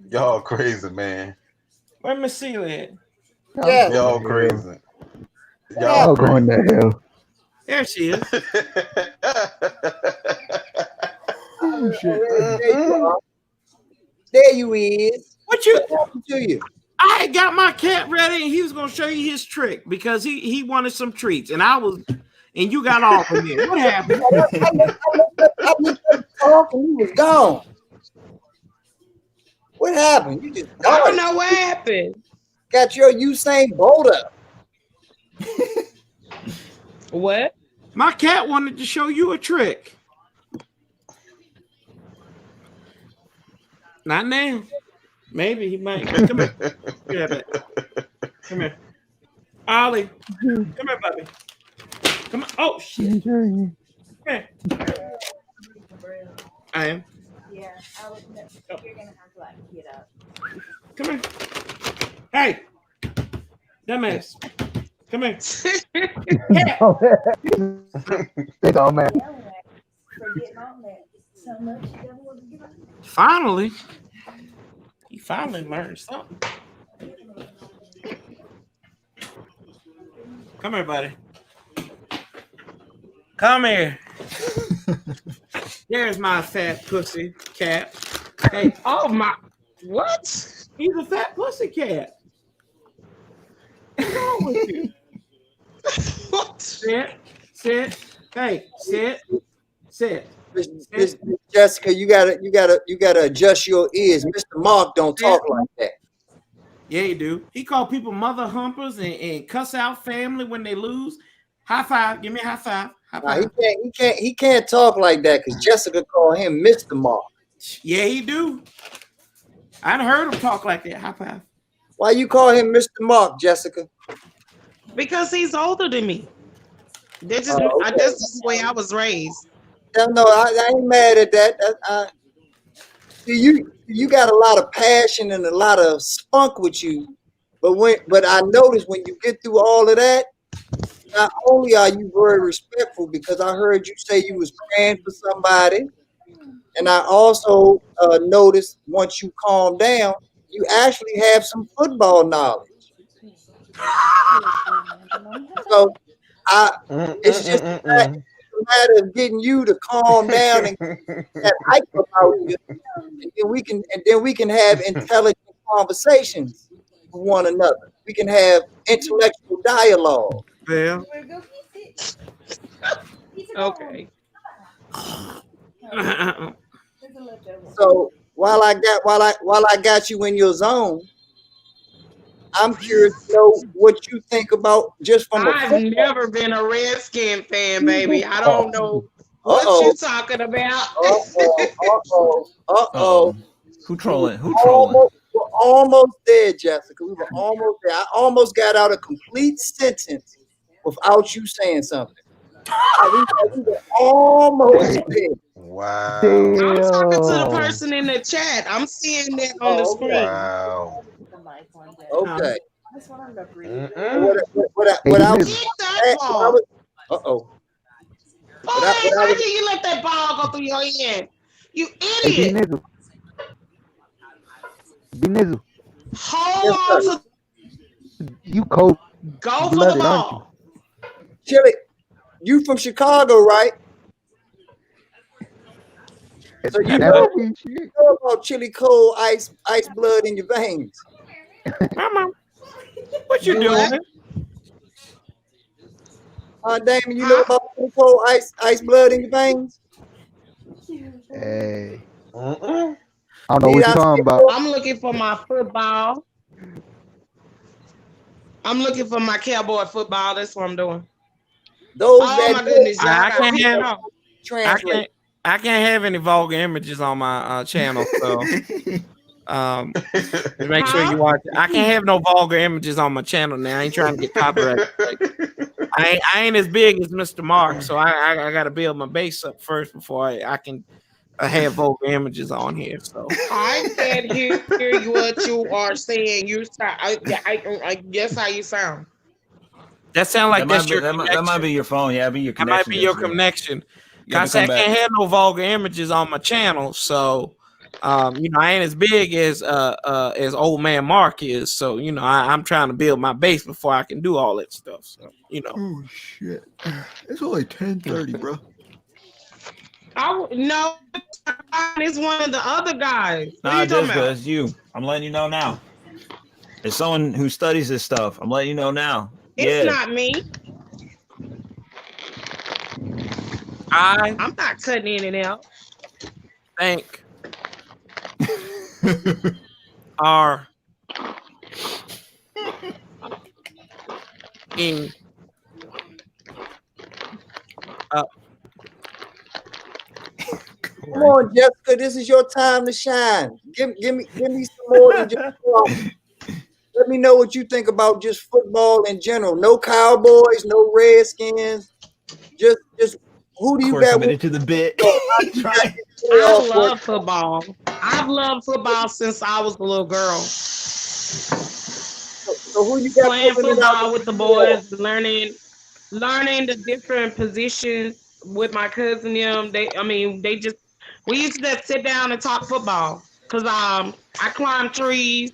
[SPEAKER 15] Y'all crazy, man.
[SPEAKER 1] Where Miss Sealy at?
[SPEAKER 13] Yeah.
[SPEAKER 15] Y'all crazy.
[SPEAKER 9] Y'all going to hell.
[SPEAKER 1] There she is.
[SPEAKER 9] Oh, shit.
[SPEAKER 13] There you is.
[SPEAKER 1] What you
[SPEAKER 13] happened to you?
[SPEAKER 1] I had got my cat ready and he was gonna show you his trick because he wanted some treats and you got off of me. What happened?
[SPEAKER 13] I looked at the talk and he was gone. What happened? You just
[SPEAKER 10] I don't know what happened.
[SPEAKER 13] got your Usain Bolt up.
[SPEAKER 10] What?
[SPEAKER 1] My cat wanted to show you a trick. Not now. Maybe he might. Come here. Grab it. Come here. Ollie. Come here, baby. Come on. Oh, shit. Come here. I am.
[SPEAKER 21] Yeah, you're gonna have to get up.
[SPEAKER 1] Come here. Hey. Dumbass. Come here.
[SPEAKER 9] Big old man.
[SPEAKER 1] Finally. He finally learned something. Come here, buddy. Come here. There's my fat pussy cat. Hey.
[SPEAKER 10] Oh my! What?
[SPEAKER 1] He's a fat pussy cat. What's wrong with you?
[SPEAKER 10] What?
[SPEAKER 1] Sit. Hey, sit.
[SPEAKER 13] Miss Jessica, you gotta adjust your ears. Mr. Mark don't talk like that.
[SPEAKER 1] Yeah, he do. He call people mother humpers and cuss out family when they lose. High five. Give me a high five. High five.
[SPEAKER 13] He can't talk like that because Jessica called him Mr. Mark.
[SPEAKER 1] Yeah, he do. I done heard him talk like that. High five.
[SPEAKER 13] Why you call him Mr. Mark, Jessica?
[SPEAKER 10] Because he's older than me. That's just
[SPEAKER 13] Okay.
[SPEAKER 10] that's just the way I was raised.
[SPEAKER 13] No, I ain't mad at that. You got a lot of passion and a lot of spunk with you, but I noticed when you get through all of that, not only are you very respectful because I heard you say you was praying for somebody, and I also noticed once you calm down, you actually have some football knowledge. So it's just a matter of getting you to calm down and that hype about you, and then we can have intelligent conversations with one another. We can have intellectual dialogue.
[SPEAKER 1] Yeah.
[SPEAKER 10] Okay.
[SPEAKER 13] So while I got you in your zone, I'm curious to know what you think about just from a
[SPEAKER 10] I've never been a Redskin fan, baby. I don't know what you talking about.
[SPEAKER 14] Who trolling?
[SPEAKER 13] We're almost there, Jessica. We were almost there. I almost got out a complete sentence without you saying something. We were almost there.
[SPEAKER 15] Wow.
[SPEAKER 10] I'm talking to the person in the chat. I'm seeing that on the screen.
[SPEAKER 15] Wow.
[SPEAKER 13] Okay.
[SPEAKER 21] That's what I'm gonna read.
[SPEAKER 13] What I was
[SPEAKER 10] Boy, how can you let that ball go through your hand? You idiot.
[SPEAKER 9] Be Nizzle.
[SPEAKER 10] Hold on to
[SPEAKER 18] You cold
[SPEAKER 10] go for the
[SPEAKER 18] blooded, aren't you?
[SPEAKER 10] ball.
[SPEAKER 13] Chili, you from Chicago, right? So you
[SPEAKER 18] That
[SPEAKER 13] know,
[SPEAKER 18] don't mean
[SPEAKER 13] you
[SPEAKER 18] shit.
[SPEAKER 13] know about chili cold ice blood in your veins.
[SPEAKER 1] Mama, what you
[SPEAKER 10] Do
[SPEAKER 1] doing?
[SPEAKER 10] what?
[SPEAKER 13] Damon, you know about chili cold ice blood in your veins?
[SPEAKER 18] Hey,
[SPEAKER 13] Uh-uh.
[SPEAKER 18] I don't know
[SPEAKER 13] Need
[SPEAKER 18] what
[SPEAKER 13] I
[SPEAKER 18] you're talking
[SPEAKER 13] say
[SPEAKER 18] about.
[SPEAKER 13] more?
[SPEAKER 10] I'm looking for my football. I'm looking for my cowboy football. That's what I'm doing.
[SPEAKER 13] Those
[SPEAKER 10] Oh
[SPEAKER 13] that
[SPEAKER 10] my
[SPEAKER 13] know
[SPEAKER 10] goodness, y'all
[SPEAKER 1] I
[SPEAKER 10] got
[SPEAKER 1] can't
[SPEAKER 10] pissed
[SPEAKER 1] have
[SPEAKER 10] off.
[SPEAKER 13] translate.
[SPEAKER 1] I can't have any vulgar images on my channel. So just make sure you watch it. I can't have no vulgar images on my channel now. I ain't trying to get copyright. I ain't as big as Mr. Mark, so I got to build my base up first before I can have vulgar images on here. So
[SPEAKER 10] I can't hear what you are saying. You sound. I guess how you sound.
[SPEAKER 1] that sounds like that's your
[SPEAKER 14] that
[SPEAKER 1] connection.
[SPEAKER 14] might be your phone. Yeah, be your
[SPEAKER 1] That might
[SPEAKER 14] connection.
[SPEAKER 1] be your
[SPEAKER 14] yesterday.
[SPEAKER 1] connection.
[SPEAKER 14] You got
[SPEAKER 1] Cause
[SPEAKER 14] to
[SPEAKER 1] I
[SPEAKER 14] come
[SPEAKER 1] can't
[SPEAKER 14] back.
[SPEAKER 1] have no vulgar images on my channel. So I ain't as big as old man Mark is. So I'm trying to build my base before I can do all that stuff. So
[SPEAKER 18] Oh shit! It's only 10:30, bro.
[SPEAKER 10] No, it's one of the other guys. What are
[SPEAKER 14] Nah,
[SPEAKER 10] you talking
[SPEAKER 14] Jessica,
[SPEAKER 10] about?
[SPEAKER 14] it's you. I'm letting you know now. It's someone who studies this stuff. I'm letting you know now.
[SPEAKER 10] It's
[SPEAKER 14] Yeah.
[SPEAKER 10] not me. I'm not cutting in and out.
[SPEAKER 1] Thank our king up.
[SPEAKER 13] Come on, Jessica, this is your time to shine. Give me some more than just football. Let me know what you think about just football in general. No Cowboys, no Redskins. Just who do you
[SPEAKER 14] Corey
[SPEAKER 13] got?
[SPEAKER 14] committed to the bit.
[SPEAKER 10] I love football. I've loved football since I was a little girl.
[SPEAKER 13] So who you got
[SPEAKER 10] Playing
[SPEAKER 13] pulling it out
[SPEAKER 10] football with the boys, learning the different positions with my cousin them. We used to sit down and talk football because I climbed trees,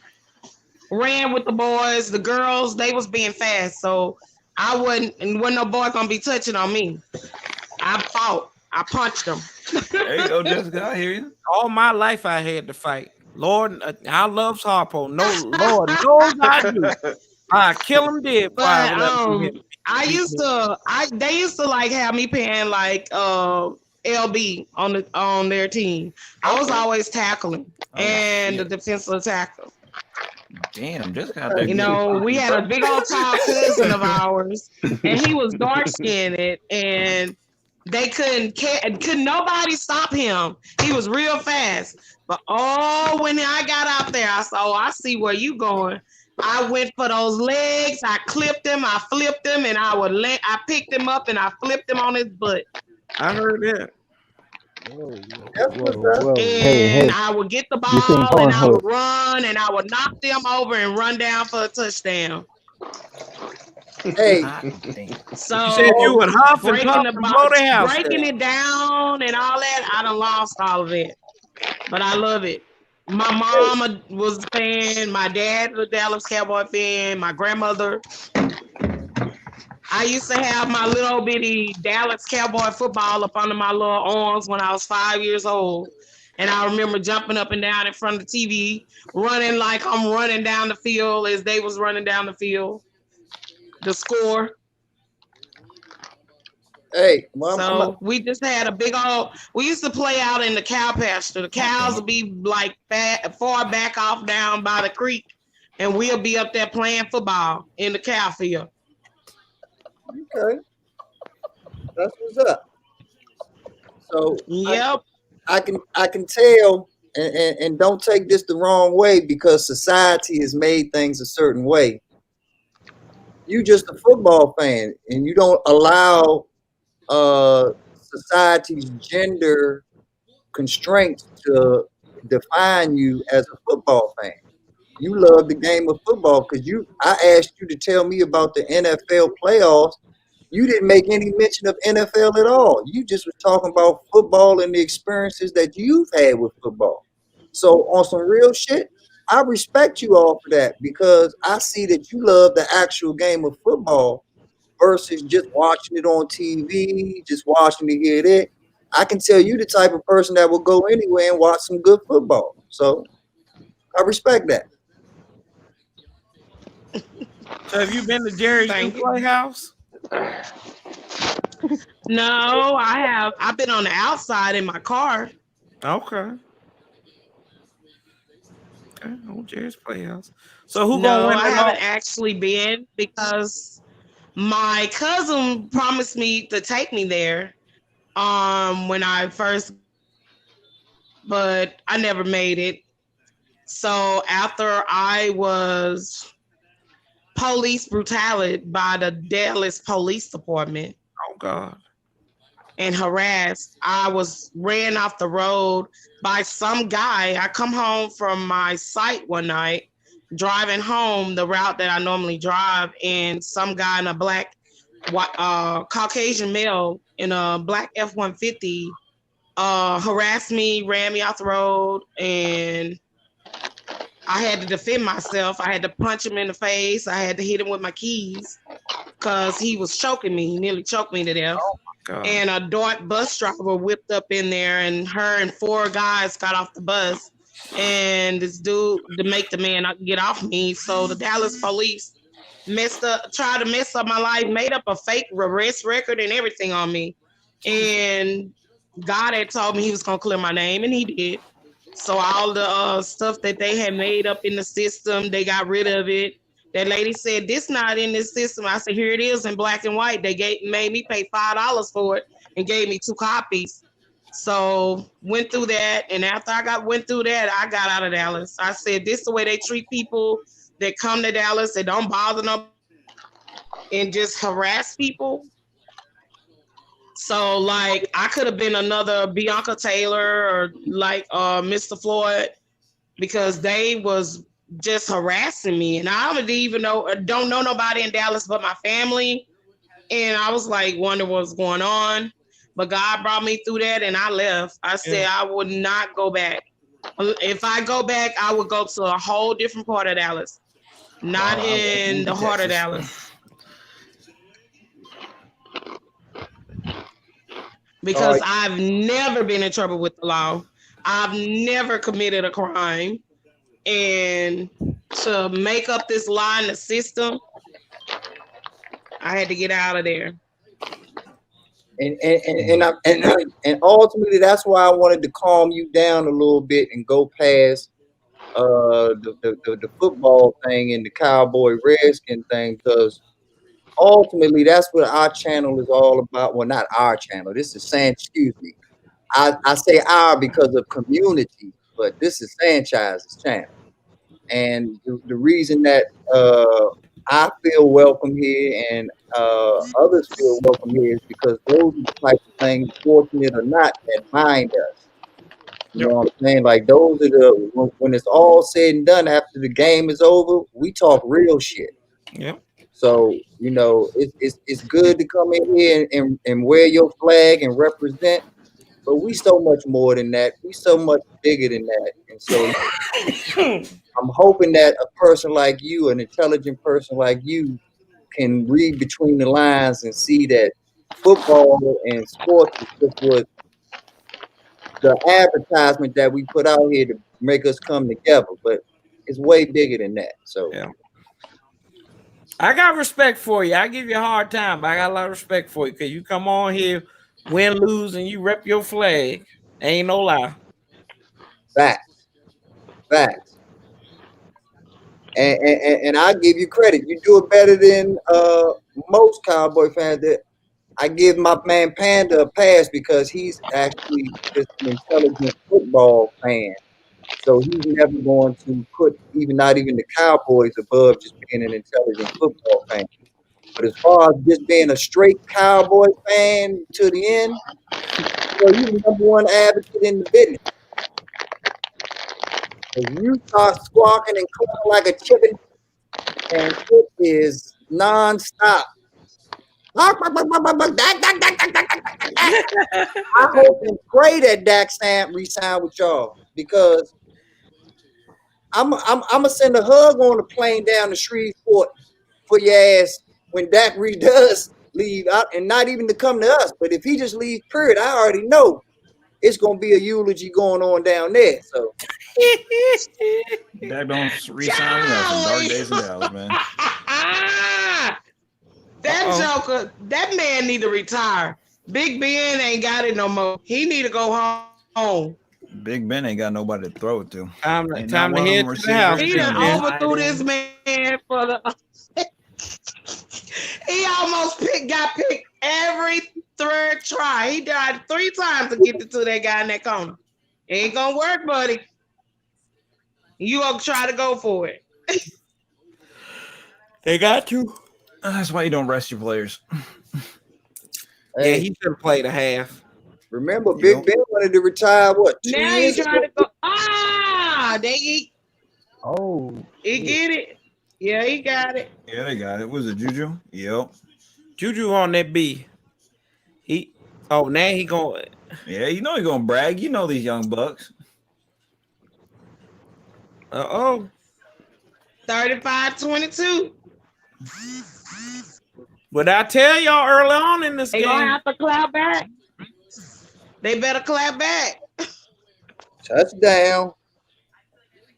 [SPEAKER 10] ran with the boys. The girls, they was being fast, so I wasn't no boy gonna be touching on me. I fought. I punched them.
[SPEAKER 14] There you go, Jessica. I hear you.
[SPEAKER 1] All my life I had to fight. Lord, I love Harpo. No, Lord knows I do. I kill him dead.
[SPEAKER 10] But they used to like have me paying like LB on their team. I was always tackling and the defensive tackle.
[SPEAKER 14] Damn, Jessica out there.
[SPEAKER 10] We had a big old tall cousin of ours, and he was dark skinned, and they couldn't nobody stop him. He was real fast. But when I got out there, I see where you going. I went for those legs. I clipped him. I flipped him, and I picked him up and I flipped him on his butt.
[SPEAKER 1] I heard that.
[SPEAKER 10] And I would get the ball and I
[SPEAKER 18] Pornhub.
[SPEAKER 10] would run and I would knock them over and run down for a touchdown.
[SPEAKER 13] Hey,
[SPEAKER 10] so
[SPEAKER 1] you said you would huff and puff and blow the house
[SPEAKER 10] breaking
[SPEAKER 1] down.
[SPEAKER 10] it down and all that, I done lost all of it. But I love it. My mama was a fan. My dad was a Dallas Cowboy fan. My grandmother. I used to have my little bitty Dallas Cowboy football up under my little arms when I was 5 years old. And I remember jumping up and down in front of the TV, running like I'm running down the field as they was running down the field. The score.
[SPEAKER 13] Hey,
[SPEAKER 10] we just had a big old. We used to play out in the cow pasture. The cows would be like far back off down by the creek, and we'll be up there playing football in the cow field.
[SPEAKER 13] Okay, that's what's up. So
[SPEAKER 10] yep,
[SPEAKER 13] I can tell, and don't take this the wrong way because society has made things a certain way. You just a football fan, and you don't allow society's gender constraints to define you as a football fan. You love the game of football because I asked you to tell me about the NFL playoffs. You didn't make any mention of NFL at all. You just was talking about football and the experiences that you've had with football. So on some real shit, I respect you all for that because I see that you love the actual game of football versus just watching it on TV, just watching to hear it. I can tell you the type of person that will go anywhere and watch some good football. So I respect that.
[SPEAKER 1] So have you been to Jerry's new
[SPEAKER 10] Thank you.
[SPEAKER 1] playhouse?
[SPEAKER 10] No, I have. I've been on the outside in my car.
[SPEAKER 1] Okay. Oh, Jerry's Playhouse. So who gonna
[SPEAKER 10] No,
[SPEAKER 1] win
[SPEAKER 10] I
[SPEAKER 1] it
[SPEAKER 10] haven't
[SPEAKER 1] all?
[SPEAKER 10] actually been because my cousin promised me to take me there when I first, but I never made it. So after I was police brutality by the Dallas Police Department
[SPEAKER 1] Oh God.
[SPEAKER 10] and harassed, I was ran off the road by some guy. I come home from my site one night, driving home the route that I normally drive, and some guy in a black Caucasian male in a black F-150 harassed me, ran me off the road, and I had to defend myself. I had to punch him in the face. I had to hit him with my keys because he was choking me. He nearly choked me to death.
[SPEAKER 1] God.
[SPEAKER 10] And a dark bus driver whipped up in there, and her and 4 guys got off the bus. And this dude, to make the man get off me, so the Dallas police tried to mess up my life, made up a fake arrest record and everything on me. And God had told me he was gonna clear my name, and he did. So all the stuff that they had made up in the system, they got rid of it. That lady said, "This not in this system." I said, "Here it is in black and white." They made me pay $5 for it and gave me 2 copies. So went through that, and after I went through that, I got out of Dallas. I said, "This is the way they treat people that come to Dallas. They don't bother them and just harass people." So like I could have been another Bianca Taylor or like Mr. Floyd, because they was just harassing me, and I don't know nobody in Dallas but my family, and I was like wondering what's going on, but God brought me through that, and I left. I said I would not go back. If I go back, I would go to a whole different part of Dallas, not in the heart of Dallas. Because I've never been in trouble with the law. I've never committed a crime. And to make up this lie in the system, I had to get out of there.
[SPEAKER 13] And ultimately, that's why I wanted to calm you down a little bit and go past the football thing and the Cowboy Redskin thing, because ultimately that's what our channel is all about. Well, not our channel. This is excuse me. I say our because of community, but this is Franchise's channel. And the reason that I feel welcome here and others feel welcome here is because those are the type of things, fortunate or not, that bind us. You know what I'm saying? Like those are when it's all said and done, after the game is over, we talk real shit.
[SPEAKER 1] Yep.
[SPEAKER 13] So, you know, it's good to come in here and wear your flag and represent, but we so much more than that. We so much bigger than that. And so I'm hoping that a person like you, an intelligent person like you, can read between the lines and see that football and sports is just what the advertisement that we put out here to make us come together, but it's way bigger than that. So
[SPEAKER 1] yeah. I got respect for you. I give you a hard time, but I got a lot of respect for you because you come on here, win, lose, and you rep your flag. Ain't no lie.
[SPEAKER 13] Facts. And I give you credit. You do it better than most Cowboy fans. That I give my man Panda a pass because he's actually just an intelligent football fan. So he's never going to put not even the Cowboys above just being an intelligent football fan. But as far as just being a straight Cowboy fan to the end, well, you're the number one advocate in the business. If you start squawking and clucking like a chicken, and it is nonstop. I hope and pray that Dak resign with y'all, because I'm gonna send a hug on the plane down to Shreveport for your ass when Dak does leave out, and not even to come to us, but if he just leaves, period, I already know it's gonna be a eulogy going on down there. So
[SPEAKER 14] Dak don't resign. We have some dark days in Dallas, man.
[SPEAKER 10] That Joker, that man need to retire. Big Ben ain't got it no more. He need to go home.
[SPEAKER 14] Big Ben ain't got nobody to throw it to.
[SPEAKER 1] Time to head to the house.
[SPEAKER 10] He done overthrew this man for the. He almost got picked every third try. He died 3 times to get to that guy in that corner. Ain't gonna work, buddy. You gonna try to go for it.
[SPEAKER 1] They got to.
[SPEAKER 14] That's why you don't rest your players.
[SPEAKER 1] Yeah, he should have played a half.
[SPEAKER 13] Remember, Big Ben wanted to retire. What? 2
[SPEAKER 10] Now
[SPEAKER 13] years
[SPEAKER 10] he trying
[SPEAKER 13] ago?
[SPEAKER 10] to go. He get it. Yeah, he got it.
[SPEAKER 14] Yeah, they got it. Was it Juju? Yep.
[SPEAKER 1] Juju on that B. Now he going.
[SPEAKER 14] Yeah, you know he gonna brag. You know these young bucks.
[SPEAKER 10] 35-22.
[SPEAKER 1] But I tell y'all early on in this
[SPEAKER 10] They
[SPEAKER 1] game,
[SPEAKER 10] gonna have to clap back. They better clap back.
[SPEAKER 13] Touchdown.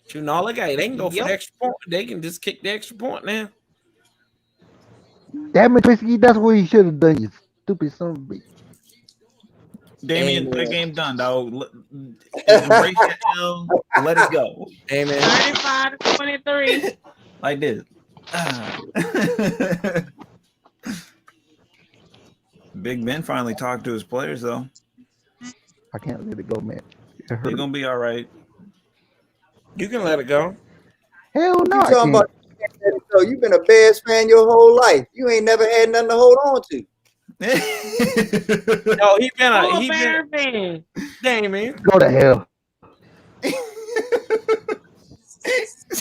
[SPEAKER 1] shooting all they got. They can go for the extra point. They can just kick the extra point now.
[SPEAKER 18] Damn it, Whiskey, that's what he should have done, you stupid son of a bitch.
[SPEAKER 14] Damien, the game done, dog. Embrace that L, let it go.
[SPEAKER 1] Amen.
[SPEAKER 10] 35-23.
[SPEAKER 14] Like this. Big Ben finally talked to his players, though.
[SPEAKER 18] I can't let it go, man.
[SPEAKER 14] They're gonna be all right.
[SPEAKER 1] You can let it go.
[SPEAKER 18] Hell no.
[SPEAKER 13] You talking about so you've been a Bears fan your whole life. You ain't never had nothing to hold on to.
[SPEAKER 1] No, he been a
[SPEAKER 10] fan.
[SPEAKER 1] Damn,
[SPEAKER 18] Go to hell.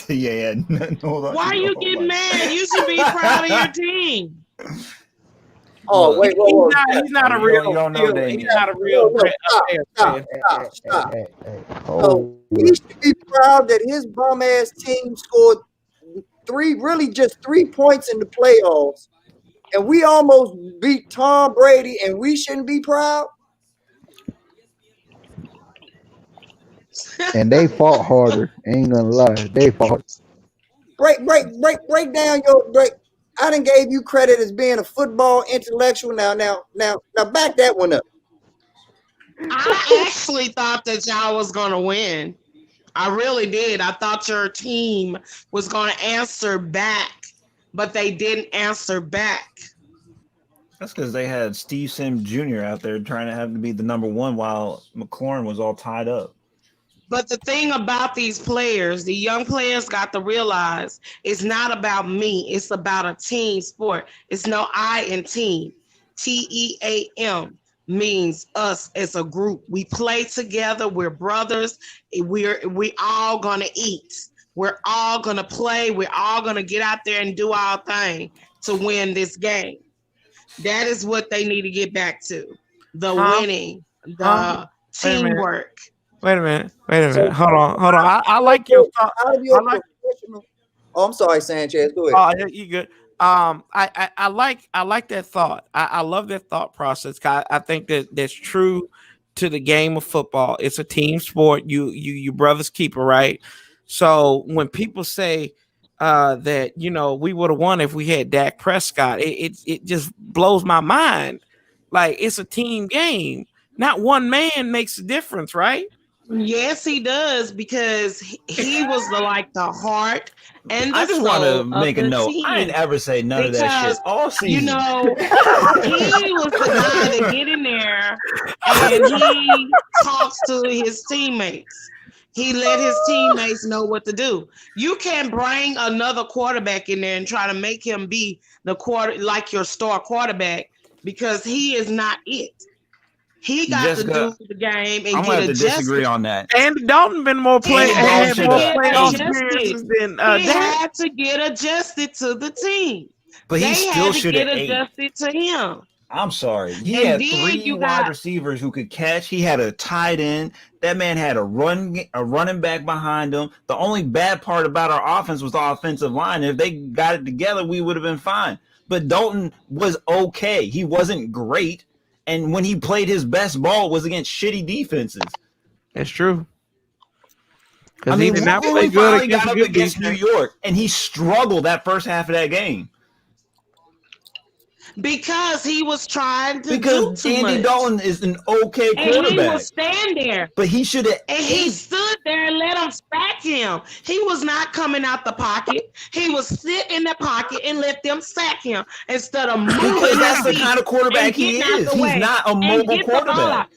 [SPEAKER 14] Yeah, no.
[SPEAKER 10] Why you get mad? You should be proud of your team.
[SPEAKER 13] Oh, wait,
[SPEAKER 1] he's not a real.
[SPEAKER 14] You don't know that.
[SPEAKER 1] He's not a real.
[SPEAKER 13] Stop. So he should be proud that his bum ass team scored just three points in the playoffs, and we almost beat Tom Brady, and we shouldn't be proud.
[SPEAKER 18] And they fought harder. Ain't gonna lie, they fought.
[SPEAKER 13] Break down your break. I done gave you credit as being a football intellectual. Now, back that one up.
[SPEAKER 10] I actually thought that y'all was gonna win. I really did. I thought your team was gonna answer back, but they didn't answer back.
[SPEAKER 14] That's because they had Steve Sims Jr. out there trying to have to be the number one while McLaurin was all tied up.
[SPEAKER 10] But the thing about these players, the young players got to realize it's not about me. It's about a team sport. It's no I in team. TEAM means us as a group. We play together. We're brothers. We all gonna eat. We're all gonna play. We're all gonna get out there and do our thing to win this game. That is what they need to get back to. The winning, the teamwork.
[SPEAKER 1] Wait a minute. Hold on. I like your thought.
[SPEAKER 13] Oh, I'm sorry, Sanchez. Go ahead.
[SPEAKER 1] Oh, you good. I like that thought. I love that thought process. I think that that's true to the game of football. It's a team sport. You brothers keeper, right? So when people say that we would have won if we had Dak Prescott, it just blows my mind. Like, it's a team game. Not one man makes a difference, right?
[SPEAKER 10] Yes, he does, because he was the heart and the
[SPEAKER 14] I just want to make a note. I didn't ever say none of that shit all season.
[SPEAKER 10] He was the guy that get in there and he talks to his teammates. He let his teammates know what to do. You can't bring another quarterback in there and try to make him be your star quarterback, because he is not it. He got to do the game and get adjusted.
[SPEAKER 14] Disagree on that.
[SPEAKER 1] Andy Dalton been more playoff experiences than
[SPEAKER 10] he had to get adjusted to the team.
[SPEAKER 14] But he still should have
[SPEAKER 10] get adjusted to him.
[SPEAKER 14] I'm sorry. He
[SPEAKER 10] And
[SPEAKER 14] had
[SPEAKER 10] then
[SPEAKER 14] 3
[SPEAKER 10] you
[SPEAKER 14] wide
[SPEAKER 10] got
[SPEAKER 14] receivers who could catch. He had a tight end. That man had a running back behind him. The only bad part about our offense was the offensive line. If they got it together, we would have been fine. But Dalton was okay. He wasn't great. And when he played his best ball was against shitty defenses.
[SPEAKER 1] That's true.
[SPEAKER 14] I
[SPEAKER 1] He
[SPEAKER 14] mean,
[SPEAKER 1] did not
[SPEAKER 14] when
[SPEAKER 1] play
[SPEAKER 14] we
[SPEAKER 1] good
[SPEAKER 14] finally
[SPEAKER 1] against
[SPEAKER 14] got
[SPEAKER 1] a
[SPEAKER 14] up
[SPEAKER 1] good
[SPEAKER 14] against New
[SPEAKER 1] defense.
[SPEAKER 14] York, and he struggled that first half of that game.
[SPEAKER 10] because he was trying to do
[SPEAKER 14] Because
[SPEAKER 10] too
[SPEAKER 14] Andy
[SPEAKER 10] much.
[SPEAKER 14] Dalton is an okay
[SPEAKER 10] And he
[SPEAKER 14] quarterback.
[SPEAKER 10] will stand there.
[SPEAKER 14] But he should have.
[SPEAKER 10] And he stood there and let him sack him. He was not coming out the pocket. He was sit in the pocket and let them sack him instead of moving.
[SPEAKER 14] Because that's the
[SPEAKER 10] his
[SPEAKER 14] kind of
[SPEAKER 10] feet
[SPEAKER 14] quarterback
[SPEAKER 10] and
[SPEAKER 14] he
[SPEAKER 10] getting out
[SPEAKER 14] is.
[SPEAKER 10] the
[SPEAKER 14] He's
[SPEAKER 10] way
[SPEAKER 14] not a
[SPEAKER 10] and
[SPEAKER 14] mobile
[SPEAKER 10] get the ball
[SPEAKER 14] quarterback.
[SPEAKER 10] out.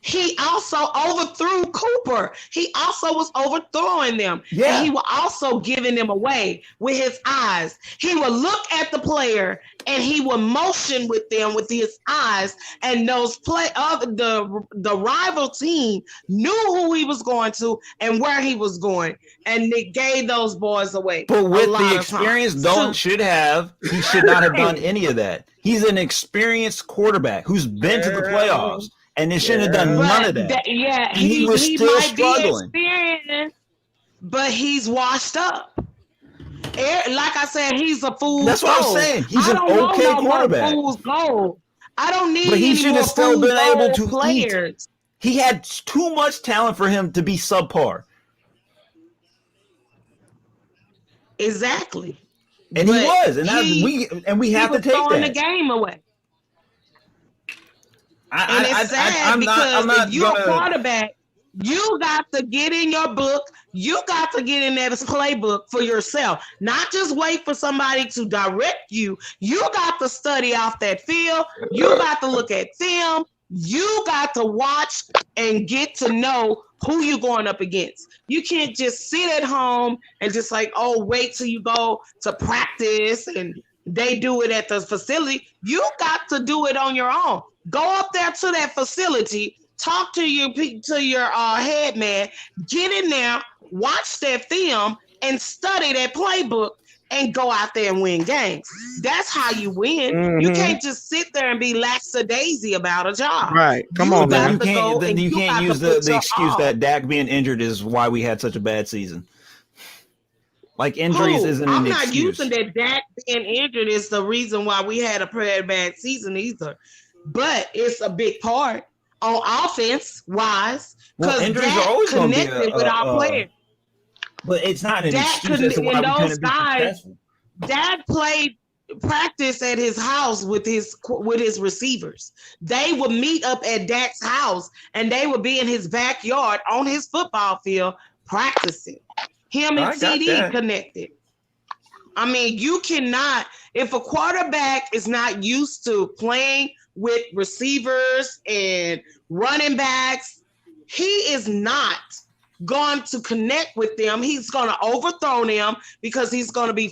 [SPEAKER 10] He also overthrew Cooper. He also was overthrowing them.
[SPEAKER 14] Yeah.
[SPEAKER 10] And he was also giving them away with his eyes. He would look at the player and he would motion with them with his eyes. And those the rival team knew who he was going to and where he was going. And they gave those boys away.
[SPEAKER 14] But with
[SPEAKER 10] a lot
[SPEAKER 14] the
[SPEAKER 10] of
[SPEAKER 14] experience
[SPEAKER 10] times,
[SPEAKER 14] Dalton
[SPEAKER 10] too.
[SPEAKER 14] should have, he should not have done any of that. He's an experienced quarterback who's been to the playoffs. And they shouldn't have done none of that. And he was still
[SPEAKER 10] might
[SPEAKER 14] struggling.
[SPEAKER 10] be experienced, but he's washed up. Like I said, he's a fool's
[SPEAKER 14] That's what I'm
[SPEAKER 10] gold.
[SPEAKER 14] saying. He's
[SPEAKER 10] I
[SPEAKER 14] an
[SPEAKER 10] don't
[SPEAKER 14] okay
[SPEAKER 10] want no more
[SPEAKER 14] quarterback.
[SPEAKER 10] Fool's gold. I don't need
[SPEAKER 14] But he
[SPEAKER 10] any
[SPEAKER 14] should
[SPEAKER 10] more
[SPEAKER 14] have still
[SPEAKER 10] fool's
[SPEAKER 14] been able
[SPEAKER 10] gold
[SPEAKER 14] to
[SPEAKER 10] players.
[SPEAKER 14] eat. He had too much talent for him to be subpar.
[SPEAKER 10] Exactly.
[SPEAKER 14] And
[SPEAKER 10] But
[SPEAKER 14] he was. And we have to take
[SPEAKER 10] throwing
[SPEAKER 14] that.
[SPEAKER 10] the game away.
[SPEAKER 14] I-
[SPEAKER 10] And it's sad
[SPEAKER 14] I'm
[SPEAKER 10] because
[SPEAKER 14] not
[SPEAKER 10] if you're
[SPEAKER 14] gonna-
[SPEAKER 10] a quarterback, you got to get in your book. You got to get in that playbook for yourself. Not just wait for somebody to direct you. You got to study off that field. You got to look at film. You got to watch and get to know who you're going up against. You can't just sit at home and just like, oh, wait till you go to practice and they do it at the facility. You got to do it on your own. Go up there to that facility, talk to your head man, get in there, watch that film, and study that playbook, and go out there and win games. That's how you win. You can't just sit there and be lackadaisy about a job.
[SPEAKER 1] Right. Come on,
[SPEAKER 10] got
[SPEAKER 1] man.
[SPEAKER 10] to go and
[SPEAKER 14] You
[SPEAKER 10] got
[SPEAKER 14] can't
[SPEAKER 10] to
[SPEAKER 14] use
[SPEAKER 10] put
[SPEAKER 14] the
[SPEAKER 10] your
[SPEAKER 14] excuse
[SPEAKER 10] all.
[SPEAKER 14] that Dak being injured is why we had such a bad season. Like injuries
[SPEAKER 10] Who?
[SPEAKER 14] isn't
[SPEAKER 10] I'm
[SPEAKER 14] an
[SPEAKER 10] not
[SPEAKER 14] excuse.
[SPEAKER 10] using that Dak being injured is the reason why we had a pretty bad season either. But it's a big part on offense wise
[SPEAKER 14] Well,
[SPEAKER 10] because
[SPEAKER 14] injuries are
[SPEAKER 10] Dak
[SPEAKER 14] always going to be
[SPEAKER 10] connected with our players.
[SPEAKER 14] But it's not an
[SPEAKER 10] Dak
[SPEAKER 14] excuse as to why we
[SPEAKER 10] and those
[SPEAKER 14] couldn't be
[SPEAKER 10] guys,
[SPEAKER 14] successful.
[SPEAKER 10] Dak played practice at his house with his receivers. They would meet up at Dak's house and they would be in his backyard on his football field practicing. Him
[SPEAKER 14] I
[SPEAKER 10] and
[SPEAKER 14] got
[SPEAKER 10] CD
[SPEAKER 14] that.
[SPEAKER 10] connected. I mean, you cannot, if a quarterback is not used to playing with receivers and running backs, he is not going to connect with them. He's going to overthrow them because he's going to be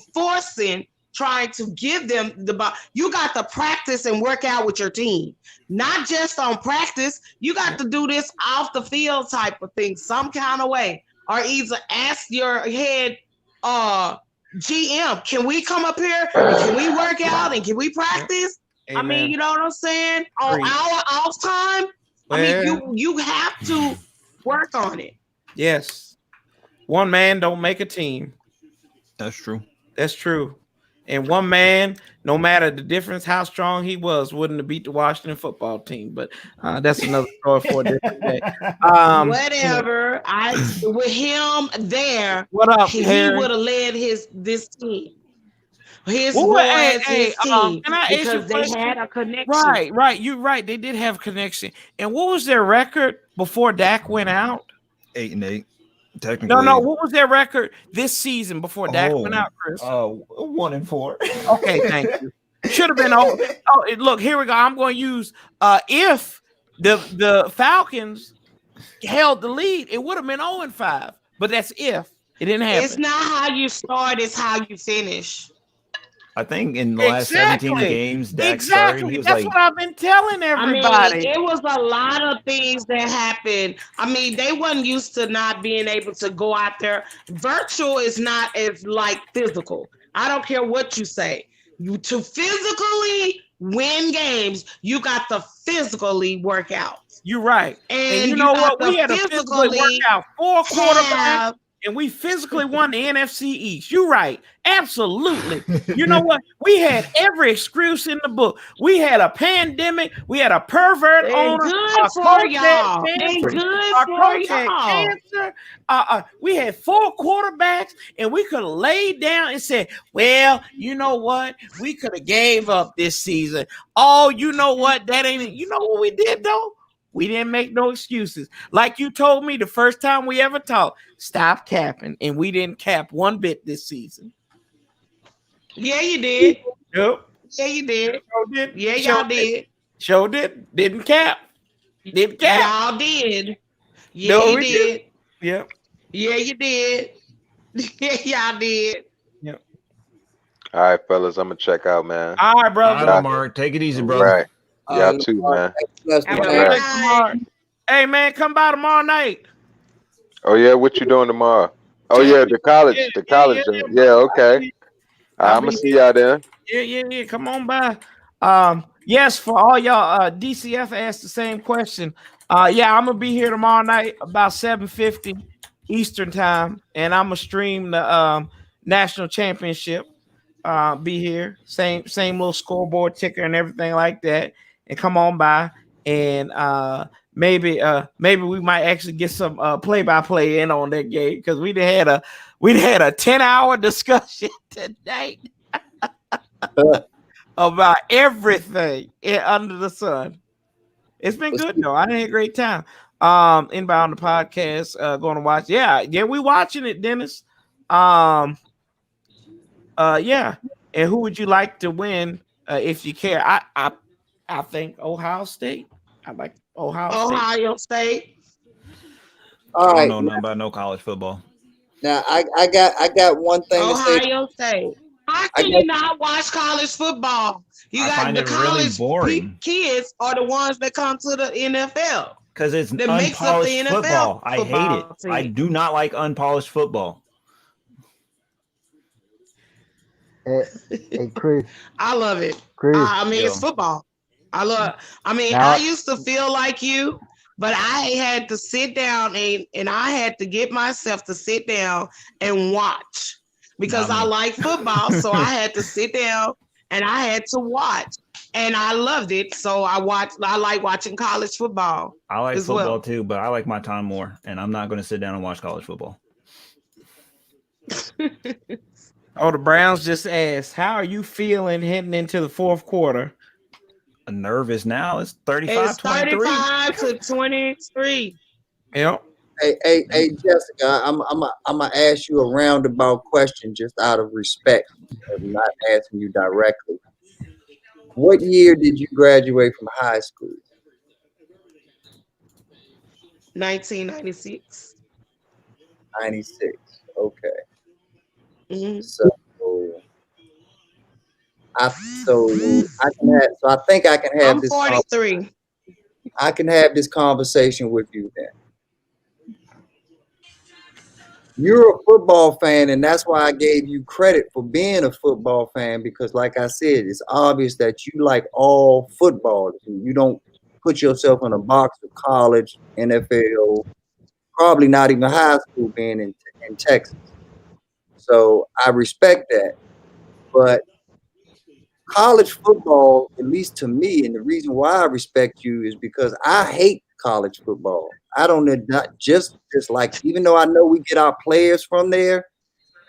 [SPEAKER 10] trying to give them the ball. You got to practice and work out with your team, not just on practice. You got to do this off the field type of thing, some kind of way, or either ask your head GM, can we come up here and can we work out and can we practice? I
[SPEAKER 1] Amen.
[SPEAKER 10] mean, you know what I'm saying? On
[SPEAKER 1] Agreed.
[SPEAKER 10] our off time, I mean,
[SPEAKER 1] Well-
[SPEAKER 10] you have to work on it.
[SPEAKER 1] Yes. One man don't make a team.
[SPEAKER 14] That's true.
[SPEAKER 1] That's true. And one man, no matter the difference, how strong he was, wouldn't have beat the Washington football team. But that's another story for a different day.
[SPEAKER 10] Whatever. With him there,
[SPEAKER 1] What up,
[SPEAKER 10] he
[SPEAKER 1] Harry?
[SPEAKER 10] would have led this team. His
[SPEAKER 1] Well,
[SPEAKER 10] boys,
[SPEAKER 1] hey,
[SPEAKER 10] his team,
[SPEAKER 1] can I ask you a
[SPEAKER 10] because they
[SPEAKER 1] question?
[SPEAKER 10] had a connection.
[SPEAKER 1] Right. You're right. They did have connection. And what was their record before Dak went out?
[SPEAKER 14] 8-8. Technically.
[SPEAKER 1] No. What was their record this season before Dak went out, Chris?
[SPEAKER 14] 1-4.
[SPEAKER 1] Okay, thank you. Should have been. Look, here we go. I'm going to use if the Falcons held the lead, it would have been 0-5. But that's if it didn't happen.
[SPEAKER 10] It's not how you start; it's how you finish.
[SPEAKER 14] I think in the last 17 games, Dak started. He was
[SPEAKER 1] That's
[SPEAKER 14] like,
[SPEAKER 1] what I've been telling everybody.
[SPEAKER 10] I mean, it was a lot of things that happened. I mean, they wasn't used to not being able to go out there. Virtual is not as like physical. I don't care what you say. To physically win games, you got to physically work out.
[SPEAKER 1] You're right.
[SPEAKER 10] And
[SPEAKER 1] you know
[SPEAKER 10] got
[SPEAKER 1] what? We
[SPEAKER 10] to
[SPEAKER 1] had a physically workout 4 quarterbacks, and we physically won the NFC East. You're right. Absolutely. You know what? We had every excuse in the book. We had a pandemic. We had a pervert owner.
[SPEAKER 10] Good for y'all. And good for y'all.
[SPEAKER 1] Cancer. We had 4 quarterbacks, and we could have laid down and said, well, you know what? We could have gave up this season. Oh, you know what? That ain't it. You know what we did, though? We didn't make no excuses. Like you told me the first time we ever talked, stop capping. And we didn't cap one bit this season.
[SPEAKER 10] Yeah, you did.
[SPEAKER 1] Yep.
[SPEAKER 10] Yeah, you did.
[SPEAKER 1] Did.
[SPEAKER 10] Yeah, y'all did.
[SPEAKER 1] Sure did. Didn't cap. Didn't cap.
[SPEAKER 10] Y'all did. Yeah,
[SPEAKER 1] No,
[SPEAKER 10] you
[SPEAKER 1] we
[SPEAKER 10] did.
[SPEAKER 1] Yep.
[SPEAKER 10] Yeah, you did. Yeah, y'all did.
[SPEAKER 1] Yep.
[SPEAKER 19] All right, fellas, I'm gonna check out, man.
[SPEAKER 1] All right, brother.
[SPEAKER 14] All right, Mark. Take it easy,
[SPEAKER 19] All
[SPEAKER 14] brother.
[SPEAKER 19] right. Y'all too, man. All right.
[SPEAKER 1] Hey, man, come by tomorrow night.
[SPEAKER 19] Oh yeah, what you doing tomorrow? Oh yeah, the college, Yeah, okay. I'm gonna see y'all then.
[SPEAKER 1] Yeah. Come on by. Yes, for all y'all, DCF asked the same question. Yeah, I'm gonna be here tomorrow night about 7:50 Eastern time, and I'm gonna stream the national championship. Be here, same little scoreboard ticker and everything like that, and come on by, and maybe we might actually get some play-by-play in on that game, because we had a 10-hour discussion tonight about everything under the sun. It's been good though. I had a great time. Anybody on the podcast going to watch? Yeah, we watching it, Dennis. Yeah. And who would you like to win if you care? I think Ohio State. I like
[SPEAKER 10] Ohio State.
[SPEAKER 13] All
[SPEAKER 14] I
[SPEAKER 13] right.
[SPEAKER 14] don't know nothing about no college football.
[SPEAKER 13] Now I got one thing to say.
[SPEAKER 10] Ohio State. How can you not watch college football?
[SPEAKER 14] I find it really boring.
[SPEAKER 10] Kids are the ones that come to the NFL.
[SPEAKER 14] Because it's
[SPEAKER 10] that makes up the
[SPEAKER 14] unpolished
[SPEAKER 10] NFL
[SPEAKER 14] football. I hate it.
[SPEAKER 10] team.
[SPEAKER 14] I do not like unpolished football.
[SPEAKER 18] Hey, Chris.
[SPEAKER 10] I love it.
[SPEAKER 18] Chris.
[SPEAKER 10] I mean, it's football. I used to feel like you, but I had to sit down and I had to get myself to sit down and watch, because I like football. So I had to sit down and I had to watch, and I loved it. So I like watching college football.
[SPEAKER 14] I like
[SPEAKER 10] as
[SPEAKER 14] football
[SPEAKER 10] well.
[SPEAKER 14] too, but I like my time more, and I'm not going to sit down and watch college football.
[SPEAKER 1] Oh, the Browns just asked, how are you feeling heading into the fourth quarter?
[SPEAKER 14] Nervous now. It's 35-23.
[SPEAKER 10] It's 35-23.
[SPEAKER 1] Yep.
[SPEAKER 13] Hey, Jessica, I'm gonna ask you a roundabout question just out of respect. I'm not asking you directly. What year did you graduate from high school?
[SPEAKER 10] 1996.
[SPEAKER 13] 96. Okay.
[SPEAKER 10] Mm-hmm.
[SPEAKER 13] So I think I can have
[SPEAKER 10] I'm
[SPEAKER 13] this.
[SPEAKER 10] 43.
[SPEAKER 13] I can have this conversation with you then. You're a football fan, and that's why I gave you credit for being a football fan, because like I said, it's obvious that you like all football. You don't put yourself in a box of college, NFL, probably not even high school, being in Texas. So I respect that. But college football, at least to me, and the reason why I respect you is because I hate college football. I don't not just like, even though I know we get our players from there,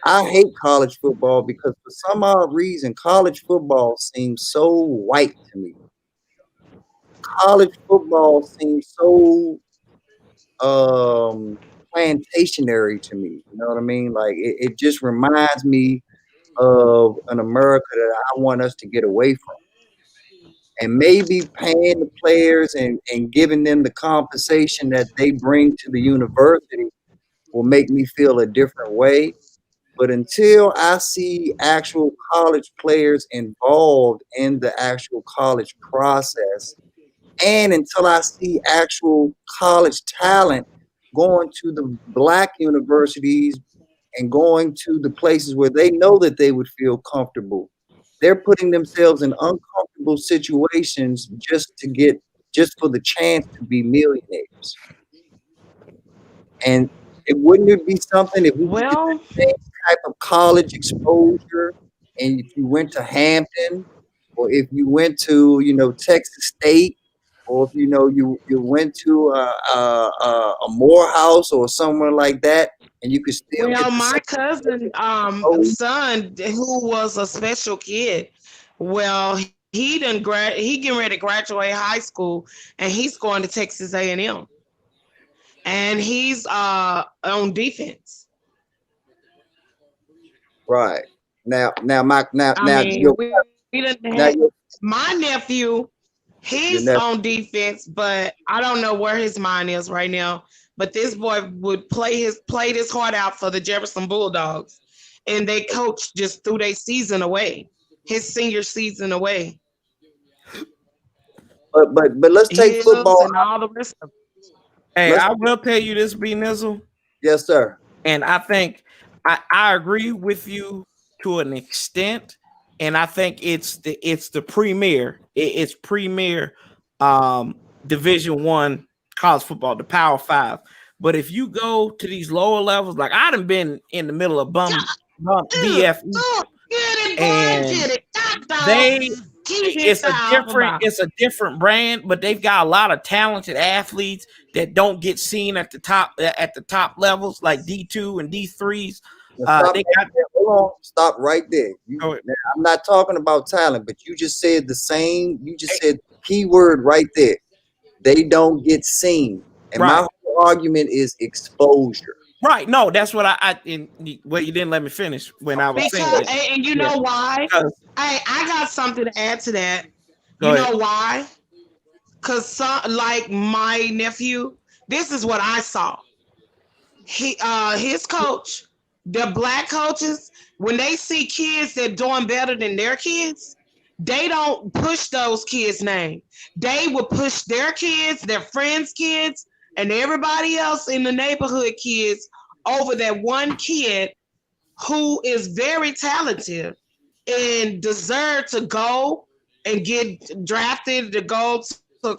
[SPEAKER 13] I hate college football because for some odd reason, college football seems so white to me. College football seems so plantationary to me. You know what I mean? Like it just reminds me of an America that I want us to get away from. And maybe paying the players and giving them the compensation that they bring to the university will make me feel a different way. But until I see actual college players involved in the actual college process, and until I see actual college talent going to the black universities and going to the places where they know that they would feel comfortable, they're putting themselves in uncomfortable situations just for the chance to be millionaires. And wouldn't it be something if we could get the same type of college exposure, and if you went to Hampton, or if you went to Texas State, or if you went to a Morehouse or somewhere like that, and you could still get
[SPEAKER 10] Well,
[SPEAKER 13] the
[SPEAKER 10] my
[SPEAKER 13] same
[SPEAKER 10] cousin son who was a special kid, well, he getting ready to graduate high school, and he's going to Texas A&M, and he's on defense.
[SPEAKER 13] right now.
[SPEAKER 10] I mean, we didn't
[SPEAKER 13] now
[SPEAKER 10] have
[SPEAKER 13] your
[SPEAKER 10] my nephew. He's
[SPEAKER 13] nephew.
[SPEAKER 10] on defense, but I don't know where his mind is right now. But this boy would play his heart out for the Jefferson Bulldogs, and they coach just threw their season away, his senior season away.
[SPEAKER 13] But let's take football.
[SPEAKER 10] And all the rest of it.
[SPEAKER 1] Hey, I will tell you this, B Nizzle.
[SPEAKER 13] Yes, sir.
[SPEAKER 1] And I think I agree with you to an extent, and I think it's the premier. It's premier Division I college football, the Power 5. But if you go to these lower levels, like I done been in the middle of bum BF, and it's a different brand, but they've got a lot of talented athletes that don't get seen at the top levels, like D2 and D3s.
[SPEAKER 13] Hold on, stop right there. I'm not talking about talent, but you just said the same. You just said the key word right there. They don't get seen, and my whole argument is exposure.
[SPEAKER 1] Right. No, that's what you didn't let me finish when I was saying it.
[SPEAKER 10] And you know why? I got something to add to that.
[SPEAKER 1] Go
[SPEAKER 10] you
[SPEAKER 1] ahead.
[SPEAKER 10] know why? Because like my nephew, this is what I saw. His coach, the black coaches, when they see kids that doing better than their kids, they don't push those kids' name. They will push their kids, their friends' kids, and everybody else in the neighborhood kids over that one kid who is very talented and deserve to go and get drafted to go to a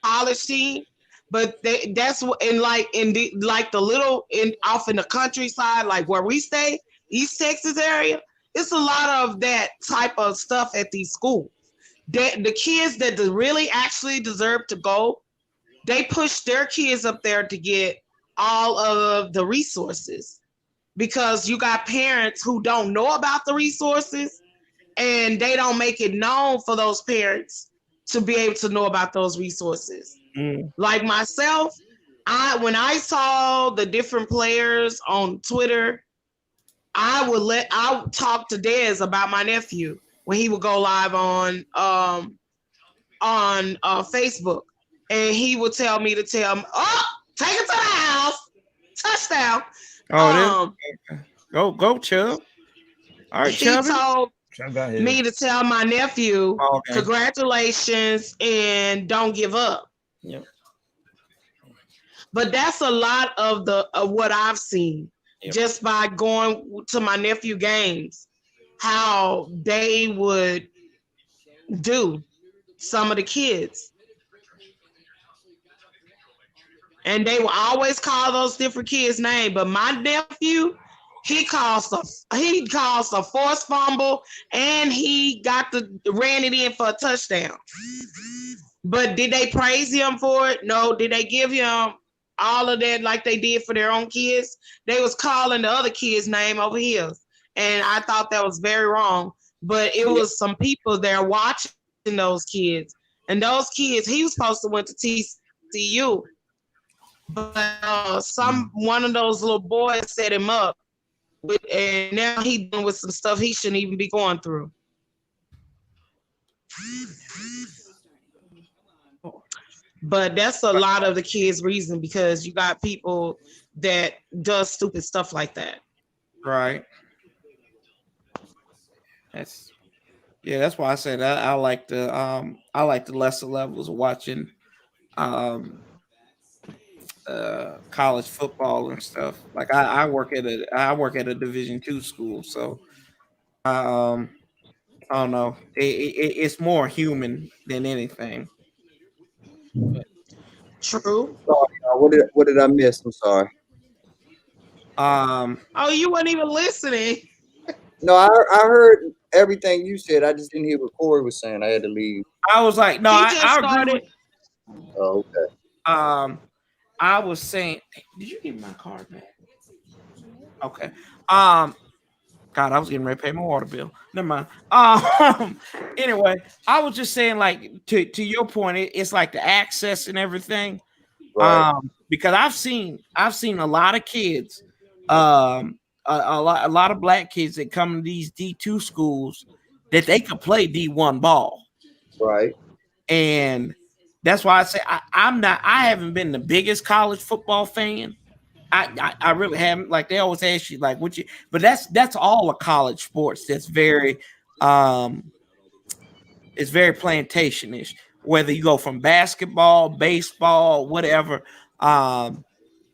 [SPEAKER 10] college team. But that's what like the little off in the countryside, like where we stay, East Texas area, it's a lot of that type of stuff at these schools. The kids that really actually deserve to go, they push their kids up there to get all of the resources, because you got parents who don't know about the resources, and they don't make it known for those parents to be able to know about those resources. Like myself, when I saw the different players on Twitter, I would talk to Dez about my nephew when he would go live on Facebook, and he would tell me to tell him, "Oh, take it to the house, touchdown."
[SPEAKER 1] Go, Chubb. All right,
[SPEAKER 10] he
[SPEAKER 1] Chubb.
[SPEAKER 10] told me to tell my nephew, congratulations and don't give up.
[SPEAKER 1] Yep.
[SPEAKER 10] But that's a lot of what I've seen just by going to my nephew games, how they would do some of the kids. And they will always call those different kids' name. But my nephew, he calls a forced fumble, and he ran it in for a touchdown. But did they praise him for it? No. Did they give him all of that like they did for their own kids? They was calling the other kid's name over his. And I thought that was very wrong. But it was some people there watching those kids. And those kids, he was supposed to went to TCU. But one of those little boys set him up. And now he's dealing with some stuff he shouldn't even be going through. But that's a lot of the kids' reason, because you got people that does stupid stuff like that.
[SPEAKER 1] Right. That's why I said I like the lesser levels of watching college football and stuff. Like I work at a Division II school, so I don't know. It's more human than anything.
[SPEAKER 10] True.
[SPEAKER 13] Sorry, what did I miss? I'm sorry.
[SPEAKER 10] Oh, you weren't even listening.
[SPEAKER 13] No, I heard everything you said. I just didn't hear what Corey was saying. I had to leave.
[SPEAKER 1] I was like, no,
[SPEAKER 10] He just
[SPEAKER 1] I agree
[SPEAKER 10] started.
[SPEAKER 1] with.
[SPEAKER 13] Oh, okay.
[SPEAKER 1] I was saying, did you give me my card back? Okay. God, I was getting ready to pay my water bill. Never mind. Anyway, I was just saying, like, to your point, it's like the access and everything.
[SPEAKER 13] Right.
[SPEAKER 1] Because I've seen a lot of kids, a lot of black kids that come to these D2 schools that they could play D1 ball.
[SPEAKER 13] Right.
[SPEAKER 1] And that's why I say I haven't been the biggest college football fan. I really haven't. Like, they always ask you, like, what you, but that's all of college sports. That's very it's very plantation-ish. Whether you go from basketball, baseball, whatever,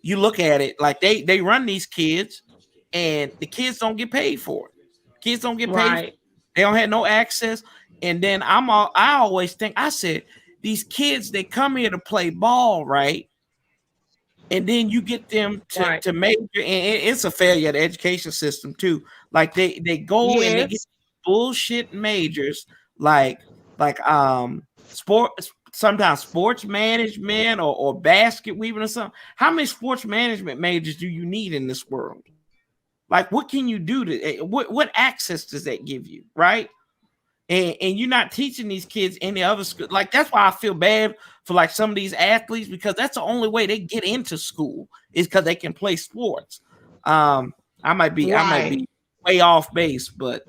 [SPEAKER 1] you look at it like they run these kids, and the kids don't get paid for it. Kids don't get paid.
[SPEAKER 10] Right.
[SPEAKER 1] They don't have no access. And then I always think, I said, these kids, they come here to play ball, right? And then you get them to major, and it's a failure of the education system too. Like they go and they get bullshit majors, like sometimes sports management or basket weaving or something. How many sports management majors do you need in this world? Like, what can you do to what access does that give you, right? And you're not teaching these kids any other school. Like, that's why I feel bad for like some of these athletes, because that's the only way they get into school is because they can play sports. I might be way off base, but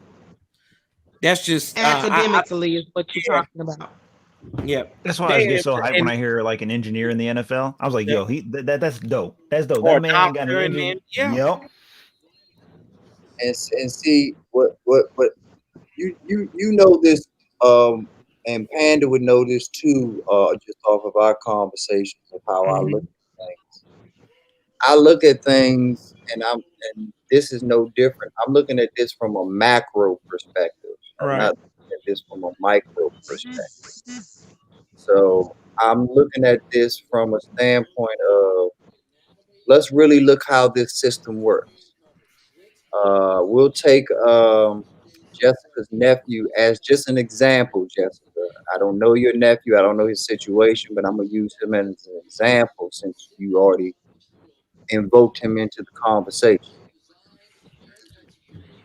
[SPEAKER 1] that's just
[SPEAKER 10] academically is what you're talking about.
[SPEAKER 1] Yeah,
[SPEAKER 14] that's why I get so hyped when I hear like an engineer in the NFL. I was like, yo, that's dope. That's dope. That man got an engineer. Yep.
[SPEAKER 13] And see what you know this, and Panda would know this too, just off of our conversations of how I look at things. I look at things, and this is no different. I'm looking at this from a macro perspective. I'm not looking at this from a micro perspective. So I'm looking at this from a standpoint of, let's really look how this system works. We'll take Jessica's nephew as just an example, Jessica. I don't know your nephew. I don't know his situation, but I'm going to use him as an example since you already invoked him into the conversation.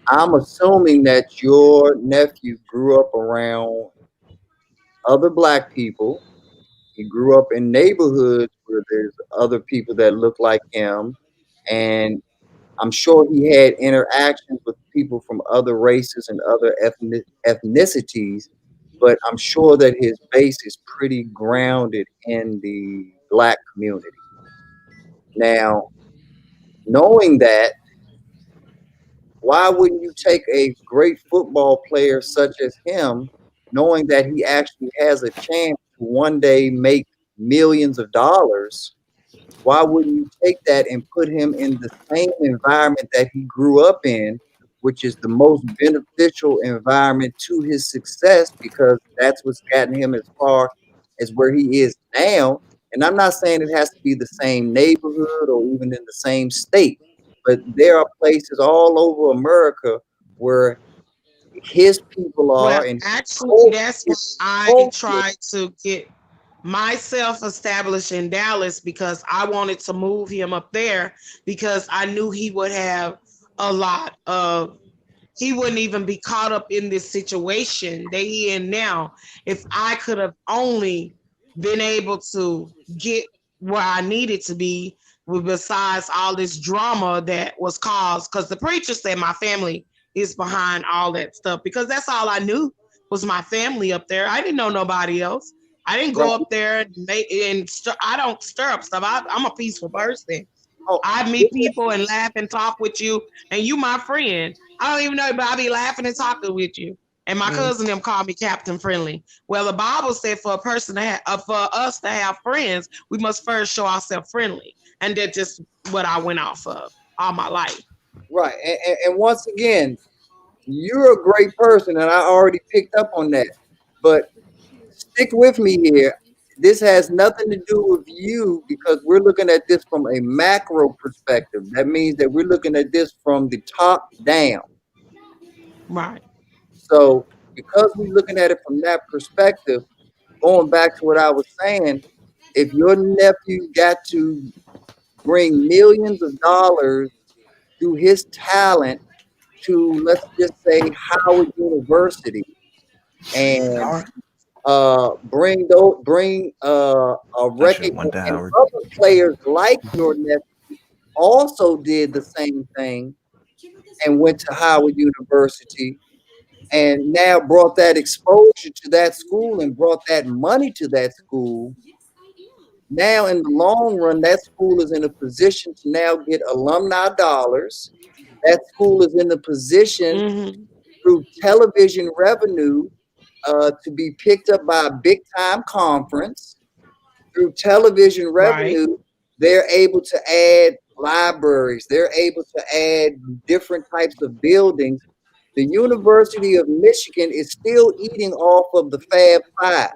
[SPEAKER 13] I'm assuming that your nephew grew up around other black people. He grew up in neighborhoods where there's other people that look like him, and I'm sure he had interactions with people from other races and other ethnicities, but I'm sure that his base is pretty grounded in the black community. Now, knowing that, why wouldn't you take a great football player such as him, knowing that he actually has a chance to one day make millions of dollars? Why wouldn't you take that and put him in the same environment that he grew up in, which is the most beneficial environment to his success, because that's what's gotten him as far as where he is now? And I'm not saying it has to be the same neighborhood or even in the same state, but there are places all over America where his people are.
[SPEAKER 10] Well,
[SPEAKER 13] and
[SPEAKER 10] actually, that's why I tried to get myself established in Dallas, because I wanted to move him up there, because I knew he would have a lot of, he wouldn't even be caught up in this situation that he in now if I could have only been able to get where I needed to be, besides all this drama that was caused, because the preacher said my family is behind all that stuff, because that's all I knew was my family up there. I didn't know nobody else. I didn't go up there and I don't stir up stuff. I'm a peaceful person. I meet people and laugh and talk with you, and you my friend. I don't even know, but I be laughing and talking with you. And my cousin them call me Captain Friendly. Well, the Bible said for a person to have, for us to have friends, we must first show ourselves friendly, and that's just what I went off of all my life.
[SPEAKER 13] Right, and once again, you're a great person, and I already picked up on that. But stick with me here. This has nothing to do with you because we're looking at this from a macro perspective. That means that we're looking at this from the top down.
[SPEAKER 10] Right.
[SPEAKER 13] So because we're looking at it from that perspective, going back to what I was saying, if your nephew got to bring millions of dollars through his talent to, let's just say, Howard University, and bring a
[SPEAKER 14] That shit
[SPEAKER 13] record,
[SPEAKER 14] went to
[SPEAKER 13] and
[SPEAKER 14] Howard.
[SPEAKER 13] other players like your nephew also did the same thing and went to Howard University, and now brought that exposure to that school and brought that money to that school. Now, in the long run, that school is in a position to now get alumni dollars. That school is in a position through television revenue to be picked up by a big time conference. Through television revenue, they're able to add libraries, they're able to add different types of buildings. The University of Michigan is still eating off of the Fab Five.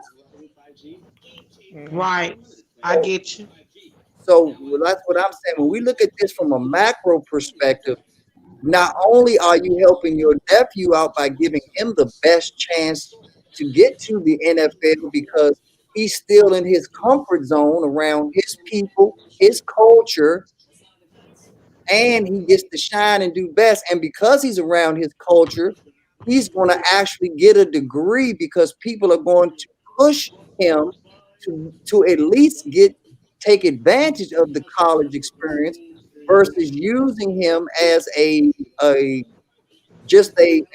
[SPEAKER 10] Right. I get you.
[SPEAKER 13] So that's what I'm saying. When we look at this from a macro perspective, not only are you helping your nephew out by giving him the best chance to get to the NFL because he's still in his comfort zone around his people, his culture, and he gets to shine and do best. And because he's around his culture, he's going to actually get a degree because people are going to push him to at least take advantage of the college experience versus using him as a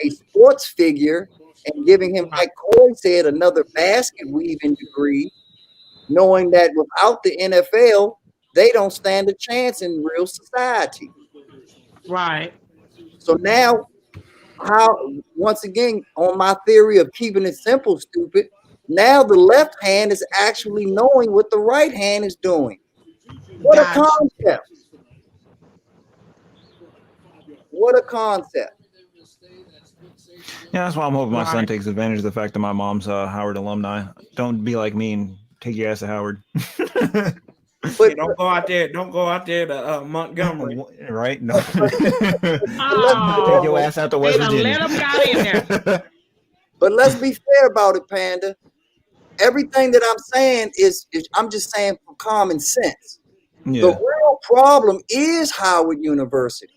[SPEAKER 13] sports figure and giving him, like Corey said, another basket weaving degree, knowing that without the NFL, they don't stand a chance in real society.
[SPEAKER 10] Right.
[SPEAKER 13] So now, once again, on my theory of keeping it simple, stupid, now the left hand is actually knowing what the right hand is doing. What a concept. What a concept.
[SPEAKER 14] Yeah, that's why I'm hoping my son takes advantage of the fact that my mom's a Howard alumni. Don't be like me and take your ass to Howard.
[SPEAKER 1] But don't go out there. Don't go out there to Montgomery.
[SPEAKER 14] Right? No. Take your ass out to West Virginia.
[SPEAKER 10] Let him got in there.
[SPEAKER 13] But let's be fair about it, Panda. Everything that I'm saying is I'm just saying for common sense.
[SPEAKER 14] Yeah.
[SPEAKER 13] The real problem is Howard University.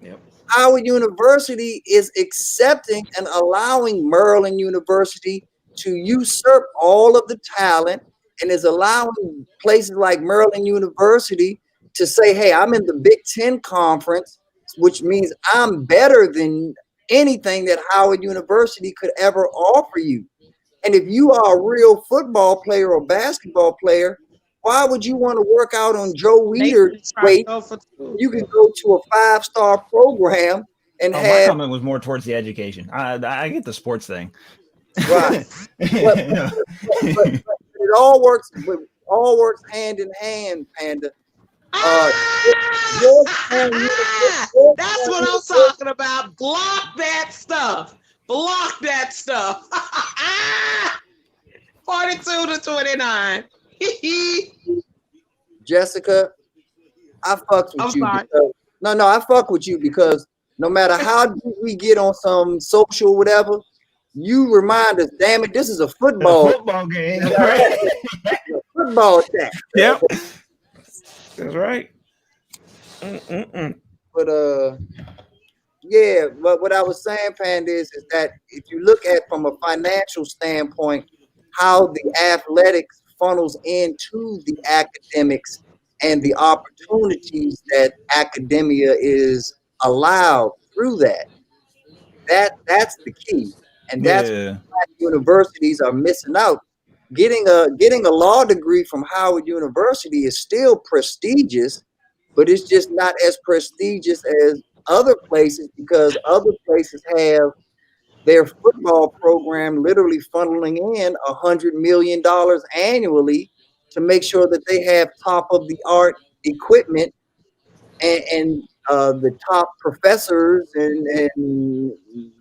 [SPEAKER 1] Yep.
[SPEAKER 13] Howard University is accepting and allowing Maryland University to usurp all of the talent and is allowing places like Maryland University to say, hey, I'm in the Big Ten Conference, which means I'm better than anything that Howard University could ever offer you. And if you are a real football player or basketball player, why would you want to work out on Joe Weider's weight? You can go to a 5-star program and
[SPEAKER 14] my
[SPEAKER 13] have.
[SPEAKER 14] comment was more towards the education. I get the sports thing.
[SPEAKER 13] Right. but it all works. It all works hand in hand, Panda.
[SPEAKER 10] That's what I'm talking about. Block that stuff. Block that stuff. 42 to 29.
[SPEAKER 13] Jessica, I fucks with you. Because, no, I fuck with you because no matter how deep we get on some social whatever, you remind us, damn it, this is a football
[SPEAKER 14] game.
[SPEAKER 13] Football attack.
[SPEAKER 1] Yep. That's right.
[SPEAKER 13] But yeah, but what I was saying, Panda, is that if you look at from a financial standpoint, how the athletics funnels into the academics and the opportunities that academia is allowed through that's the key. And that's what universities are missing out. Getting a law degree from Howard University is still prestigious, but it's just not as prestigious as other places because other places have their football program literally funneling in $100 million annually to make sure that they have top of the art equipment and the top professors and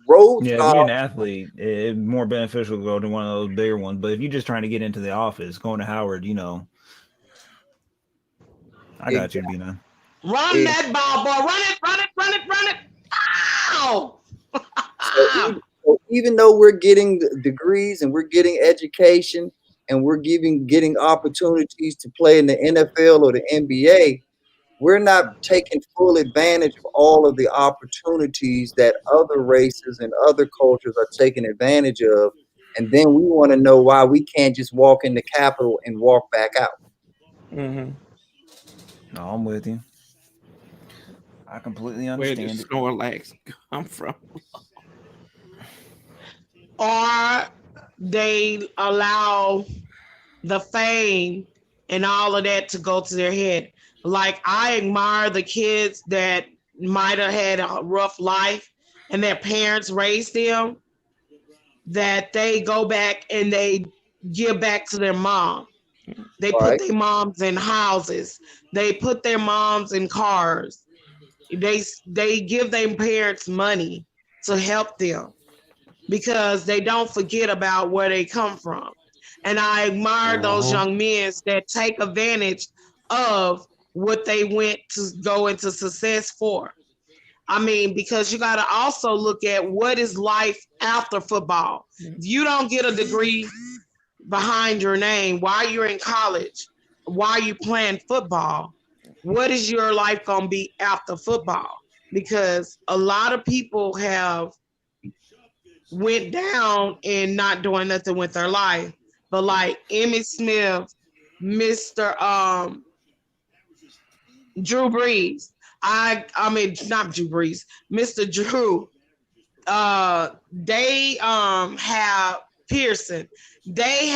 [SPEAKER 13] road
[SPEAKER 14] Yeah, if
[SPEAKER 13] stars.
[SPEAKER 14] you're an athlete, it's more beneficial to go to one of those bigger ones. But if you're just trying to get into the office, going to Howard, I got you, B9.
[SPEAKER 10] Run that ball, boy. Run it. Ow!
[SPEAKER 13] So even though we're getting degrees and we're getting education and we're getting opportunities to play in the NFL or the NBA, we're not taking full advantage of all of the opportunities that other races and other cultures are taking advantage of. And then we want to know why we can't just walk in the Capitol and walk back out.
[SPEAKER 1] Mm-hmm.
[SPEAKER 14] No, I'm with you. I completely
[SPEAKER 1] Where
[SPEAKER 14] understand
[SPEAKER 1] does
[SPEAKER 14] it.
[SPEAKER 1] Snorlax come from?
[SPEAKER 10] Or they allow the fame and all of that to go to their head. Like, I admire the kids that might have had a rough life and their parents raised them, that they go back and they give back to their mom. They put their moms in houses. They put their moms in cars. They give their parents money to help them because they don't forget about where they come from. And I admire those young men that take advantage of what they went to go into success for. I mean, because you got to also look at what is life after football. If you don't get a degree behind your name while you're in college, while you playing football, what is your life going to be after football? Because a lot of people have went down and not doing nothing with their life. But like Emmitt Smith, Mr. Drew Brees, I mean not Drew Brees, Mr. Drew, they have Pearson, they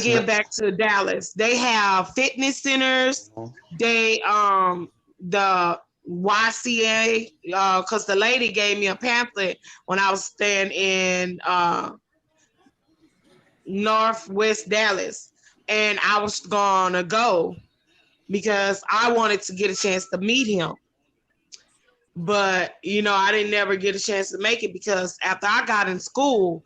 [SPEAKER 10] give back to Dallas. They have fitness centers. They the YCA, because the lady gave me a pamphlet when I was staying in Northwest Dallas, and I was gonna go because I wanted to get a chance to meet him. But I didn't never get a chance to make it because after I got in school,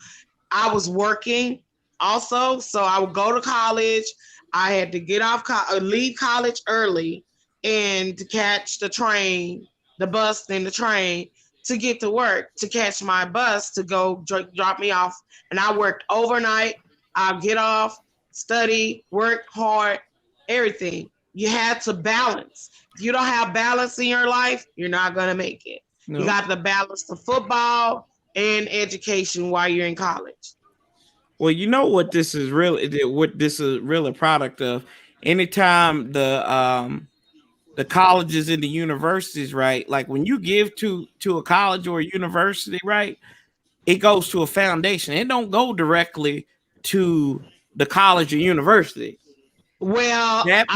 [SPEAKER 10] I was working also. So I would go to college. I had to leave college early and to catch the train, the bus, then the train to get to work, to catch my bus to go drop me off. And I worked overnight. I'll get off, study, work hard, everything. You have to balance. If you don't have balance in your life, you're not going to make it.
[SPEAKER 1] No.
[SPEAKER 10] You got to balance the football and education while you're in college.
[SPEAKER 1] Well, you know what this is really a product of. Anytime the colleges and the universities, right? Like when you give to a college or a university, right? It goes to a foundation. It don't go directly to the college or university.
[SPEAKER 10] Well, with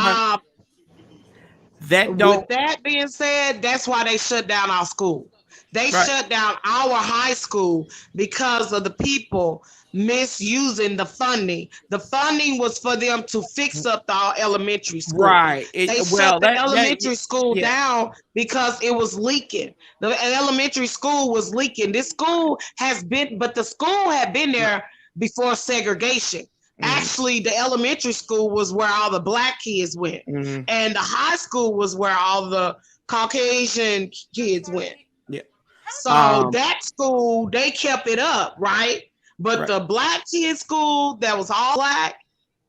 [SPEAKER 10] that being said, that's why they shut down our school. They shut down our high school because of the people misusing the funding. The funding was for them to fix up our elementary school.
[SPEAKER 1] Right.
[SPEAKER 10] They shut the elementary school down because it was leaking. The elementary school was leaking. This school has been, but the school had been there before segregation. Actually, the elementary school was where all the black kids went, and the high school was where all the Caucasian kids went.
[SPEAKER 1] Yeah.
[SPEAKER 10] So that school, they kept it up, right? But the black kids school that was all black,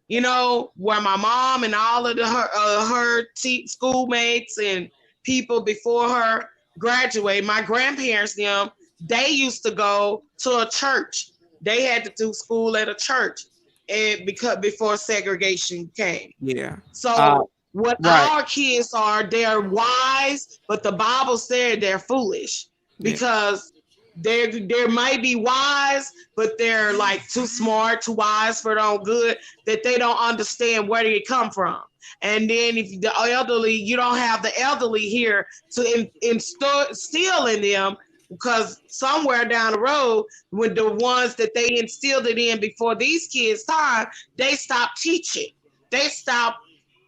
[SPEAKER 10] where my mom and all of her schoolmates and people before her graduated, my grandparents, they used to go to a church. They had to do school at a church. And because before segregation came.
[SPEAKER 1] Yeah.
[SPEAKER 10] So our kids are, they're wise, but the Bible said they're foolish because they might be wise, but they're like too smart, too wise for their own good, that they don't understand where they come from. And then if the elderly, you don't have the elderly here to instill in them, because somewhere down the road, when the ones that they instilled it in before these kids' time, they stopped teaching. They stopped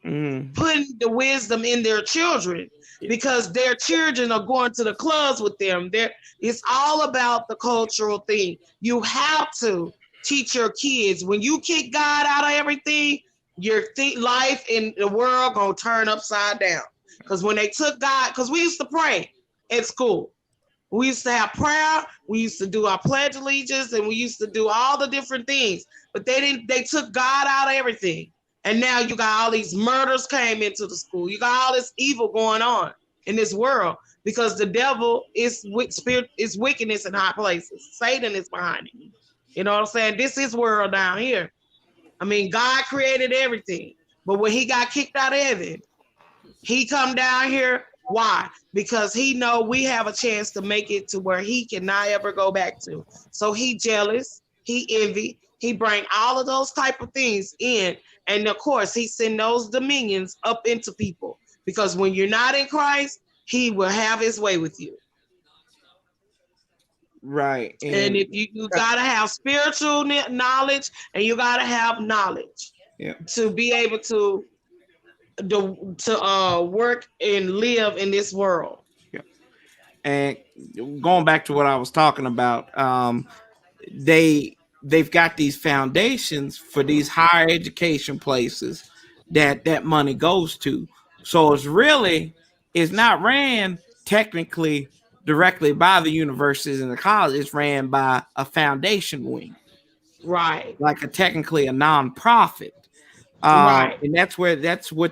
[SPEAKER 10] putting the wisdom in their children. because their children are going to the clubs with them. It's all about the cultural thing. You have to teach your kids. When you kick God out of everything, your life in the world gonna turn upside down. Because when they took God, because we used to pray at school. We used to have prayer. We used to do our pledge allegiance, and we used to do all the different things. But they took God out of everything. And now you got all these murders came into the school. You got all this evil going on in this world because the devil is wickedness in high places. Satan is behind it. You know what I'm saying? This is world down here. I mean, God created everything. But when he got kicked out of heaven, he come down here. Why? Because he know we have a chance to make it to where he cannot ever go back to. So he jealous, he envy, he bring all of those type of things in. And of course, he send those dominions up into people. Because when you're not in Christ, he will have his way with you.
[SPEAKER 1] Right.
[SPEAKER 10] And if you gotta have spiritual knowledge and you gotta have knowledge to be able to work and live in this world.
[SPEAKER 1] Yeah. And going back to what I was talking about, they've got these foundations for these higher education places that money goes to. So it's not ran technically directly by the universities and the college. It's ran by a foundation wing,
[SPEAKER 10] right?
[SPEAKER 1] Like technically a nonprofit.
[SPEAKER 10] Right.
[SPEAKER 1] And that's what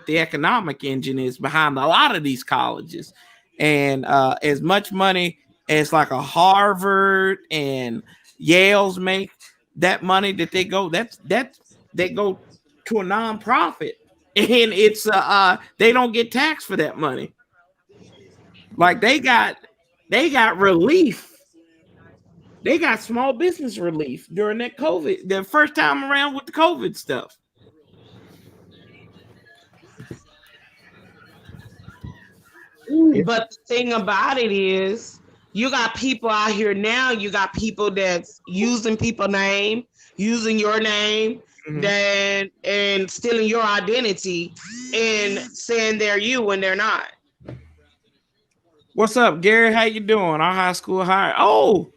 [SPEAKER 1] the economic engine is behind a lot of these colleges. And as much money as like a Harvard and Yale's make, that money that they go to a nonprofit, and it's they don't get taxed for that money. Like they got relief. They got small business relief during that COVID, the first time around with the COVID stuff.
[SPEAKER 10] But the thing about it is, you got people out here now. You got people that's using people's name, using your name, and stealing your identity, and saying they're you when they're not.
[SPEAKER 1] What's up, Gary? How you doing? Our high school hire. Oh,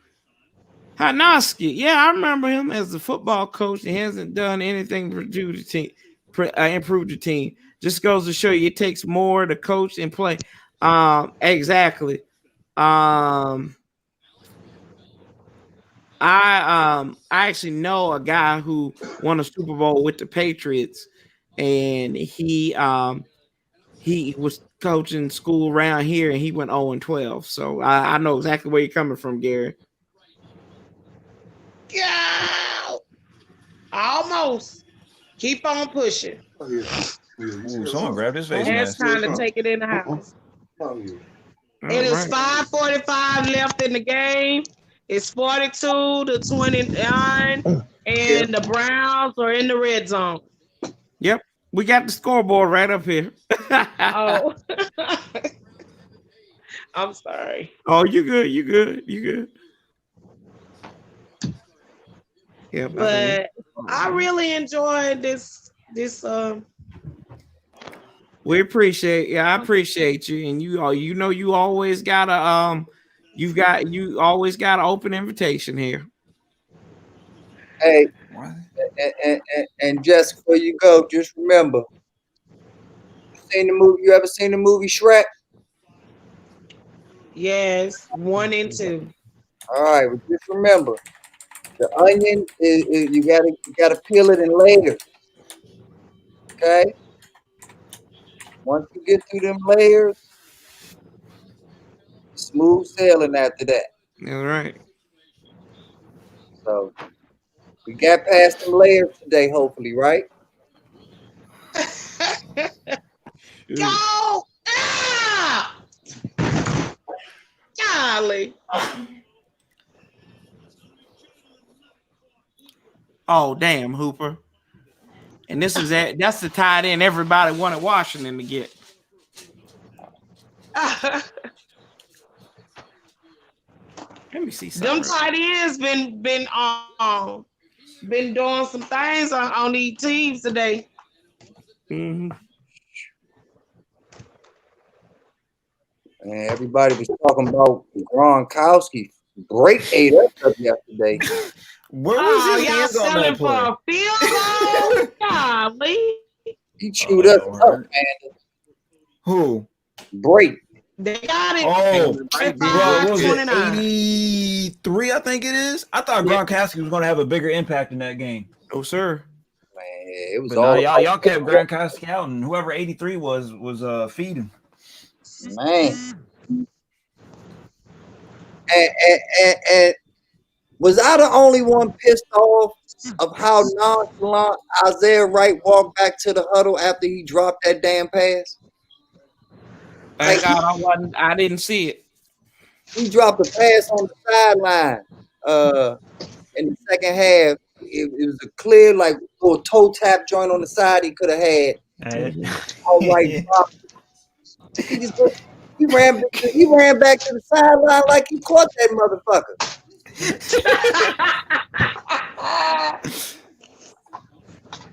[SPEAKER 1] Hanoski. Yeah, I remember him as the football coach. He hasn't done anything to do the team, improve the team. Just goes to show you, it takes more to coach and play. Exactly. I actually know a guy who won a Super Bowl with the Patriots, and he was coaching school around here, and he went 0-12. So I know exactly where you're coming from, Gary.
[SPEAKER 10] Yeah, almost. Keep on pushing.
[SPEAKER 14] Ooh, someone grabbed his face
[SPEAKER 10] It's
[SPEAKER 14] mask.
[SPEAKER 10] time to take it in the house. It is 5:45 left in the game. It's 42-29, and the Browns are in the red zone.
[SPEAKER 1] Yep, we got the scoreboard right up here.
[SPEAKER 10] Oh, I'm sorry.
[SPEAKER 1] Oh, you good? You good? You good? Yeah,
[SPEAKER 10] But I really enjoyed this.
[SPEAKER 1] We appreciate. Yeah, I appreciate you, and you always got a you always got an open invitation here.
[SPEAKER 13] Hey, and just before you go, just remember, you ever seen the movie Shrek?
[SPEAKER 10] Yes, 1 and 2.
[SPEAKER 13] All right, well, just remember, the onion is you gotta peel it in layers. Okay. Once you get through them layers, smooth sailing after that.
[SPEAKER 1] All right.
[SPEAKER 13] So we got past them layers today, hopefully, right?
[SPEAKER 10] Go! Ah! Golly.
[SPEAKER 1] Oh, damn, Hooper. And that's the tight end everybody wanted Washington to get. Let me see something.
[SPEAKER 10] Them tight ends been doing some things on these teams today.
[SPEAKER 1] Mm-hmm.
[SPEAKER 13] And everybody was talking about Gronkowski. Break ate us up yesterday.
[SPEAKER 14] Where
[SPEAKER 10] Oh,
[SPEAKER 14] was his
[SPEAKER 10] y'all
[SPEAKER 14] hands on
[SPEAKER 10] selling
[SPEAKER 14] that
[SPEAKER 10] for a
[SPEAKER 14] play?
[SPEAKER 10] field goal? Golly.
[SPEAKER 13] He chewed us up, man.
[SPEAKER 14] Who?
[SPEAKER 13] Break.
[SPEAKER 10] They got it.
[SPEAKER 14] Oh, bro, what was it?
[SPEAKER 10] 29.
[SPEAKER 14] 83, I think it is. I thought Gronkowski was going to have a bigger impact in that game.
[SPEAKER 1] Oh, sir.
[SPEAKER 13] Man, it was
[SPEAKER 14] But
[SPEAKER 13] all
[SPEAKER 14] no, y'all kept Gronkowski out, and whoever 83 was feeding.
[SPEAKER 13] Man. And was I the only one pissed off of how nonchalant Isaiah Wright walked back to the huddle after he dropped that damn pass?
[SPEAKER 1] Thank God I didn't see it.
[SPEAKER 13] He dropped a pass on the sideline in the second half. It was a clear, like, little toe tap joint on the side he could have had. All right, he ran back to the sideline like he caught that motherfucker.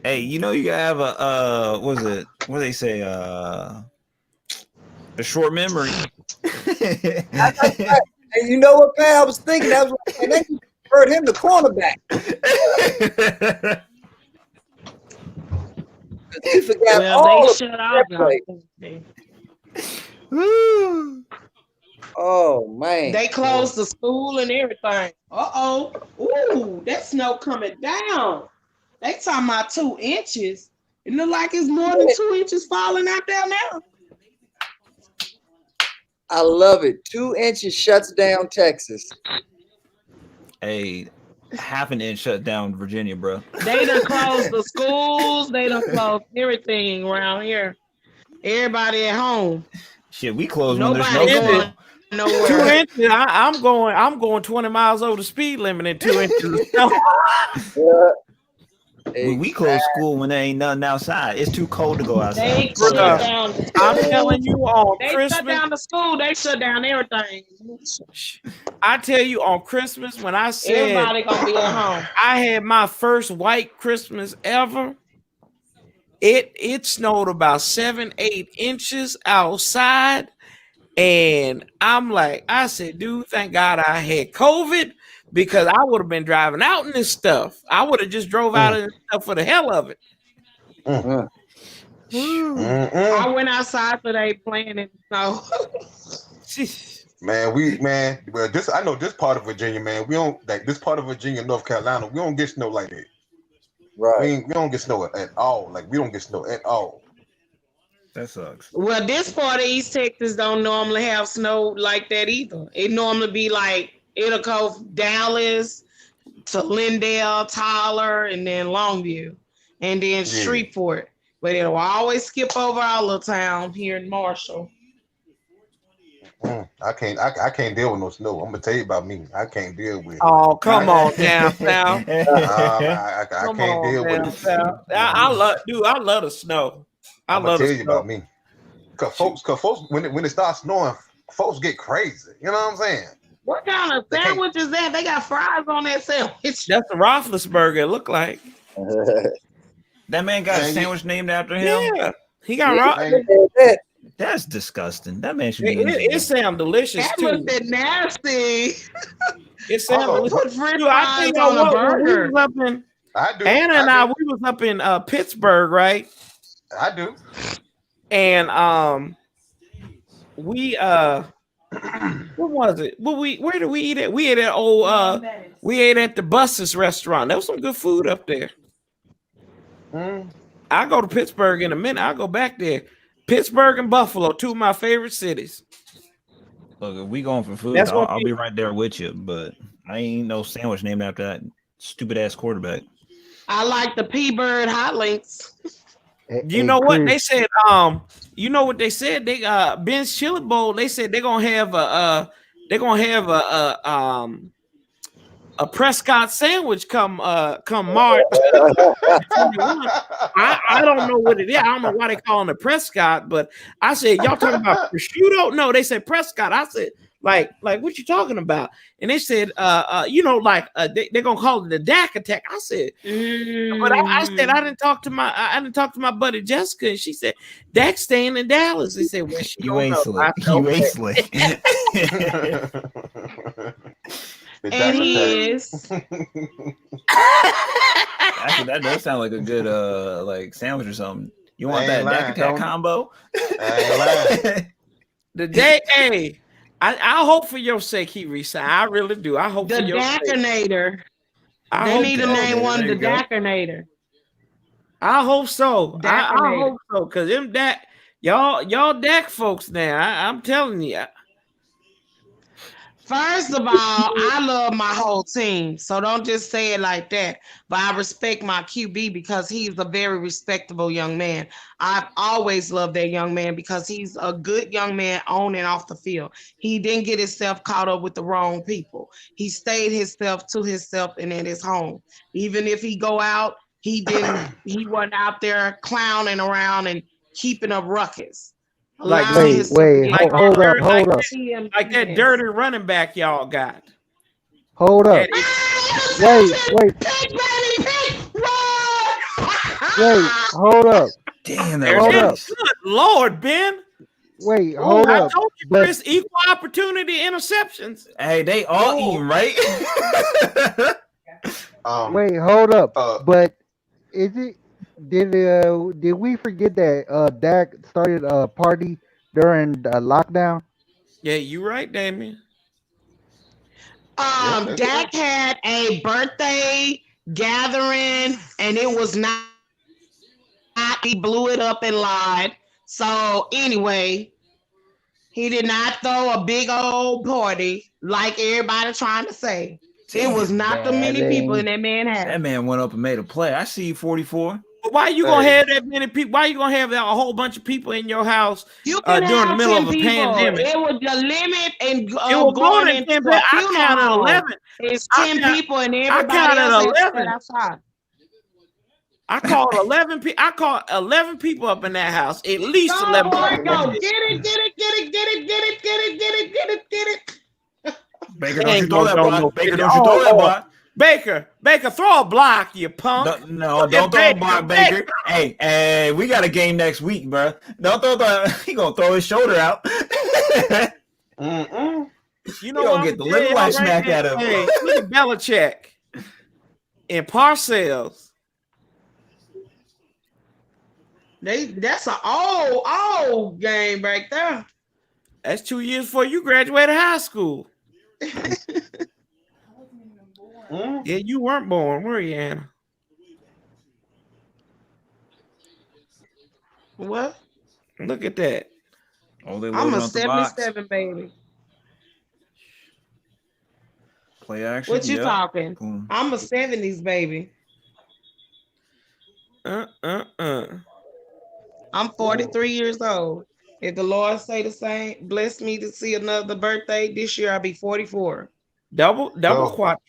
[SPEAKER 14] Hey, you know you gotta have a what they say a short memory.
[SPEAKER 13] And you know what, Pat? I was thinking, I was like, man, they convert him to cornerback. He forgot all of that play. Oh man.
[SPEAKER 10] They closed the school and everything. Ooh, that snow coming down. They talking about 2 inches. It look like it's more than 2 inches falling out down there.
[SPEAKER 13] I love it. 2 inches shuts down Texas.
[SPEAKER 14] Hey, half an inch shut down Virginia, bro.
[SPEAKER 10] They done closed the schools. They done closed everything around here. Everybody at home.
[SPEAKER 14] Shit, we closed
[SPEAKER 10] Nobody
[SPEAKER 14] when there's no
[SPEAKER 10] going nowhere.
[SPEAKER 1] 2 inches. I'm going 20 miles over the speed limit in 2 inches of snow.
[SPEAKER 14] We close school when there ain't nothing outside. It's too cold to go outside.
[SPEAKER 10] They shut down the
[SPEAKER 1] I'm telling you on
[SPEAKER 10] They
[SPEAKER 1] Christmas.
[SPEAKER 10] shut down the school. They shut down everything.
[SPEAKER 1] I tell you on Christmas when I said
[SPEAKER 10] Everybody gonna be at home.
[SPEAKER 1] I had my first white Christmas ever. It snowed about 7-8 inches outside, and I'm like, I said, dude, thank God I had COVID because I would have been driving out in this stuff. I would have just drove out in this stuff for the hell of it.
[SPEAKER 10] I went outside today playing in the snow.
[SPEAKER 15] Well, I know this part of Virginia, man. We don't like this part of Virginia, North Carolina. We don't get snow like that.
[SPEAKER 13] Right.
[SPEAKER 15] We don't get snow at all. Like we don't get snow at all.
[SPEAKER 14] That sucks.
[SPEAKER 10] Well, this part of East Texas don't normally have snow like that either. It normally be like it'll go from Dallas to Lindale, Tyler, and then Longview, and then Shreveport. But it'll always skip over our little town here in Marshall.
[SPEAKER 15] I can't deal with no snow. I'm gonna tell you about me. I can't deal with it.
[SPEAKER 1] Oh, come on now.
[SPEAKER 15] I can't deal with it.
[SPEAKER 1] I love the snow. I
[SPEAKER 15] I'm
[SPEAKER 1] love
[SPEAKER 15] gonna
[SPEAKER 1] the
[SPEAKER 15] tell you
[SPEAKER 1] snow.
[SPEAKER 15] about me. Cause folks, when it starts snowing, folks get crazy. You know what I'm saying?
[SPEAKER 10] What kind of sandwich is that? They got fries on that sandwich.
[SPEAKER 1] That's the Roethlisberger. It look like.
[SPEAKER 14] That man got a sandwich named after him.
[SPEAKER 1] Yeah, he got
[SPEAKER 14] That's disgusting. That man should be.
[SPEAKER 1] It sounds delicious
[SPEAKER 10] That
[SPEAKER 1] too.
[SPEAKER 10] looked nasty.
[SPEAKER 1] It sounds delicious.
[SPEAKER 10] Put French
[SPEAKER 1] Dude, I
[SPEAKER 10] fries
[SPEAKER 1] think
[SPEAKER 10] on a
[SPEAKER 1] we
[SPEAKER 10] burger.
[SPEAKER 1] was up in Anna and I, we was up in Pittsburgh, right?
[SPEAKER 15] I do.
[SPEAKER 1] And we what was it? Where did we eat at? We ate at we ate at the Buses restaurant. There was some good food up there. I go to Pittsburgh in a minute. I'll go back there. Pittsburgh and Buffalo, 2 of my favorite cities.
[SPEAKER 14] Look, if we going for food,
[SPEAKER 1] That's
[SPEAKER 14] I'll be right there with you. But I ain't no sandwich named after that stupid ass quarterback.
[SPEAKER 10] I like the P-Bird hot links.
[SPEAKER 1] You know what they said? You know what they said? They Ben's Chili Bowl. They said they're gonna have a Prescott sandwich come March. I don't know what it is. I don't know why they calling it Prescott, but I said y'all talking about prosciutto. No, they said Prescott. I said Like what you talking about? And they said, they're gonna call it the Dak attack. I said, but I said I didn't talk to my buddy Jessica, and she said Dak's staying in Dallas. They said, well,
[SPEAKER 14] you ain't slick. You ain't slick.
[SPEAKER 10] And he is.
[SPEAKER 14] Actually, that does sound like a good like sandwich or something. You want that Dak attack combo?
[SPEAKER 1] The day, hey, I hope for your sake he resign. I really do. I hope
[SPEAKER 10] the
[SPEAKER 1] for your
[SPEAKER 10] Dakinator.
[SPEAKER 1] sake.
[SPEAKER 10] They need to name one the Dakinator.
[SPEAKER 1] I hope so. I hope so, because them Dak, y'all Dak folks now. I'm telling you.
[SPEAKER 10] First of all, I love my whole team, so don't just say it like that. But I respect my QB because he's a very respectable young man. I've always loved that young man because he's a good young man on and off the field. He didn't get himself caught up with the wrong people. He stayed himself to himself and at his home. Even if he go out, he wasn't out there clowning around and keeping up ruckus.
[SPEAKER 18] Wait, hold up.
[SPEAKER 1] Like that dirty running back y'all got.
[SPEAKER 18] Hold up. Wait, hold up.
[SPEAKER 14] Damn,
[SPEAKER 18] hold up.
[SPEAKER 1] Good Lord, Ben.
[SPEAKER 18] Wait, hold up.
[SPEAKER 1] I told you, Chris, equal opportunity interceptions.
[SPEAKER 14] Hey, they all eating, right?
[SPEAKER 18] Wait, hold up. But is it? Did we forget that Dak started a party during the lockdown?
[SPEAKER 1] Yeah, you right, Damien.
[SPEAKER 10] Dak had a birthday gathering, and it was not. He blew it up and lied. So anyway, he did not throw a big old party like everybody trying to say. It was not the many people in that man had.
[SPEAKER 14] That man went up and made a play. I see 44.
[SPEAKER 1] Why you gonna have that many people? Why you gonna have a whole bunch of people in your house during the middle of a pandemic?
[SPEAKER 10] It was the limit, and
[SPEAKER 1] it was going into 10. But I counted 11.
[SPEAKER 10] It's 10 people, and everybody else is outside.
[SPEAKER 1] I called 11 people. I called 11 people up in that house. At least 11.
[SPEAKER 10] Go get it.
[SPEAKER 14] Baker, don't you throw that block. Baker, don't you throw that block.
[SPEAKER 1] Baker, throw a block, you punk.
[SPEAKER 14] No, don't throw a block, Baker. Hey, we got a game next week, bro. Don't throw that. He gonna throw his shoulder out.
[SPEAKER 1] You know
[SPEAKER 14] gonna get the little light smack out of him.
[SPEAKER 1] Hey, look at Belichick and Parcells.
[SPEAKER 10] That's an old game right there.
[SPEAKER 1] That's 2 years before you graduated high school. Yeah, you weren't born, were you, Anna?
[SPEAKER 10] What?
[SPEAKER 1] Look at that.
[SPEAKER 14] Oh, they
[SPEAKER 10] I'm a 77 baby.
[SPEAKER 14] Play action.
[SPEAKER 10] What you talking? Boom. I'm a 70s baby. I'm 43 years old. If the Lord say the same, bless me to see another birthday this year, I'll be 44.
[SPEAKER 1] Double quattro.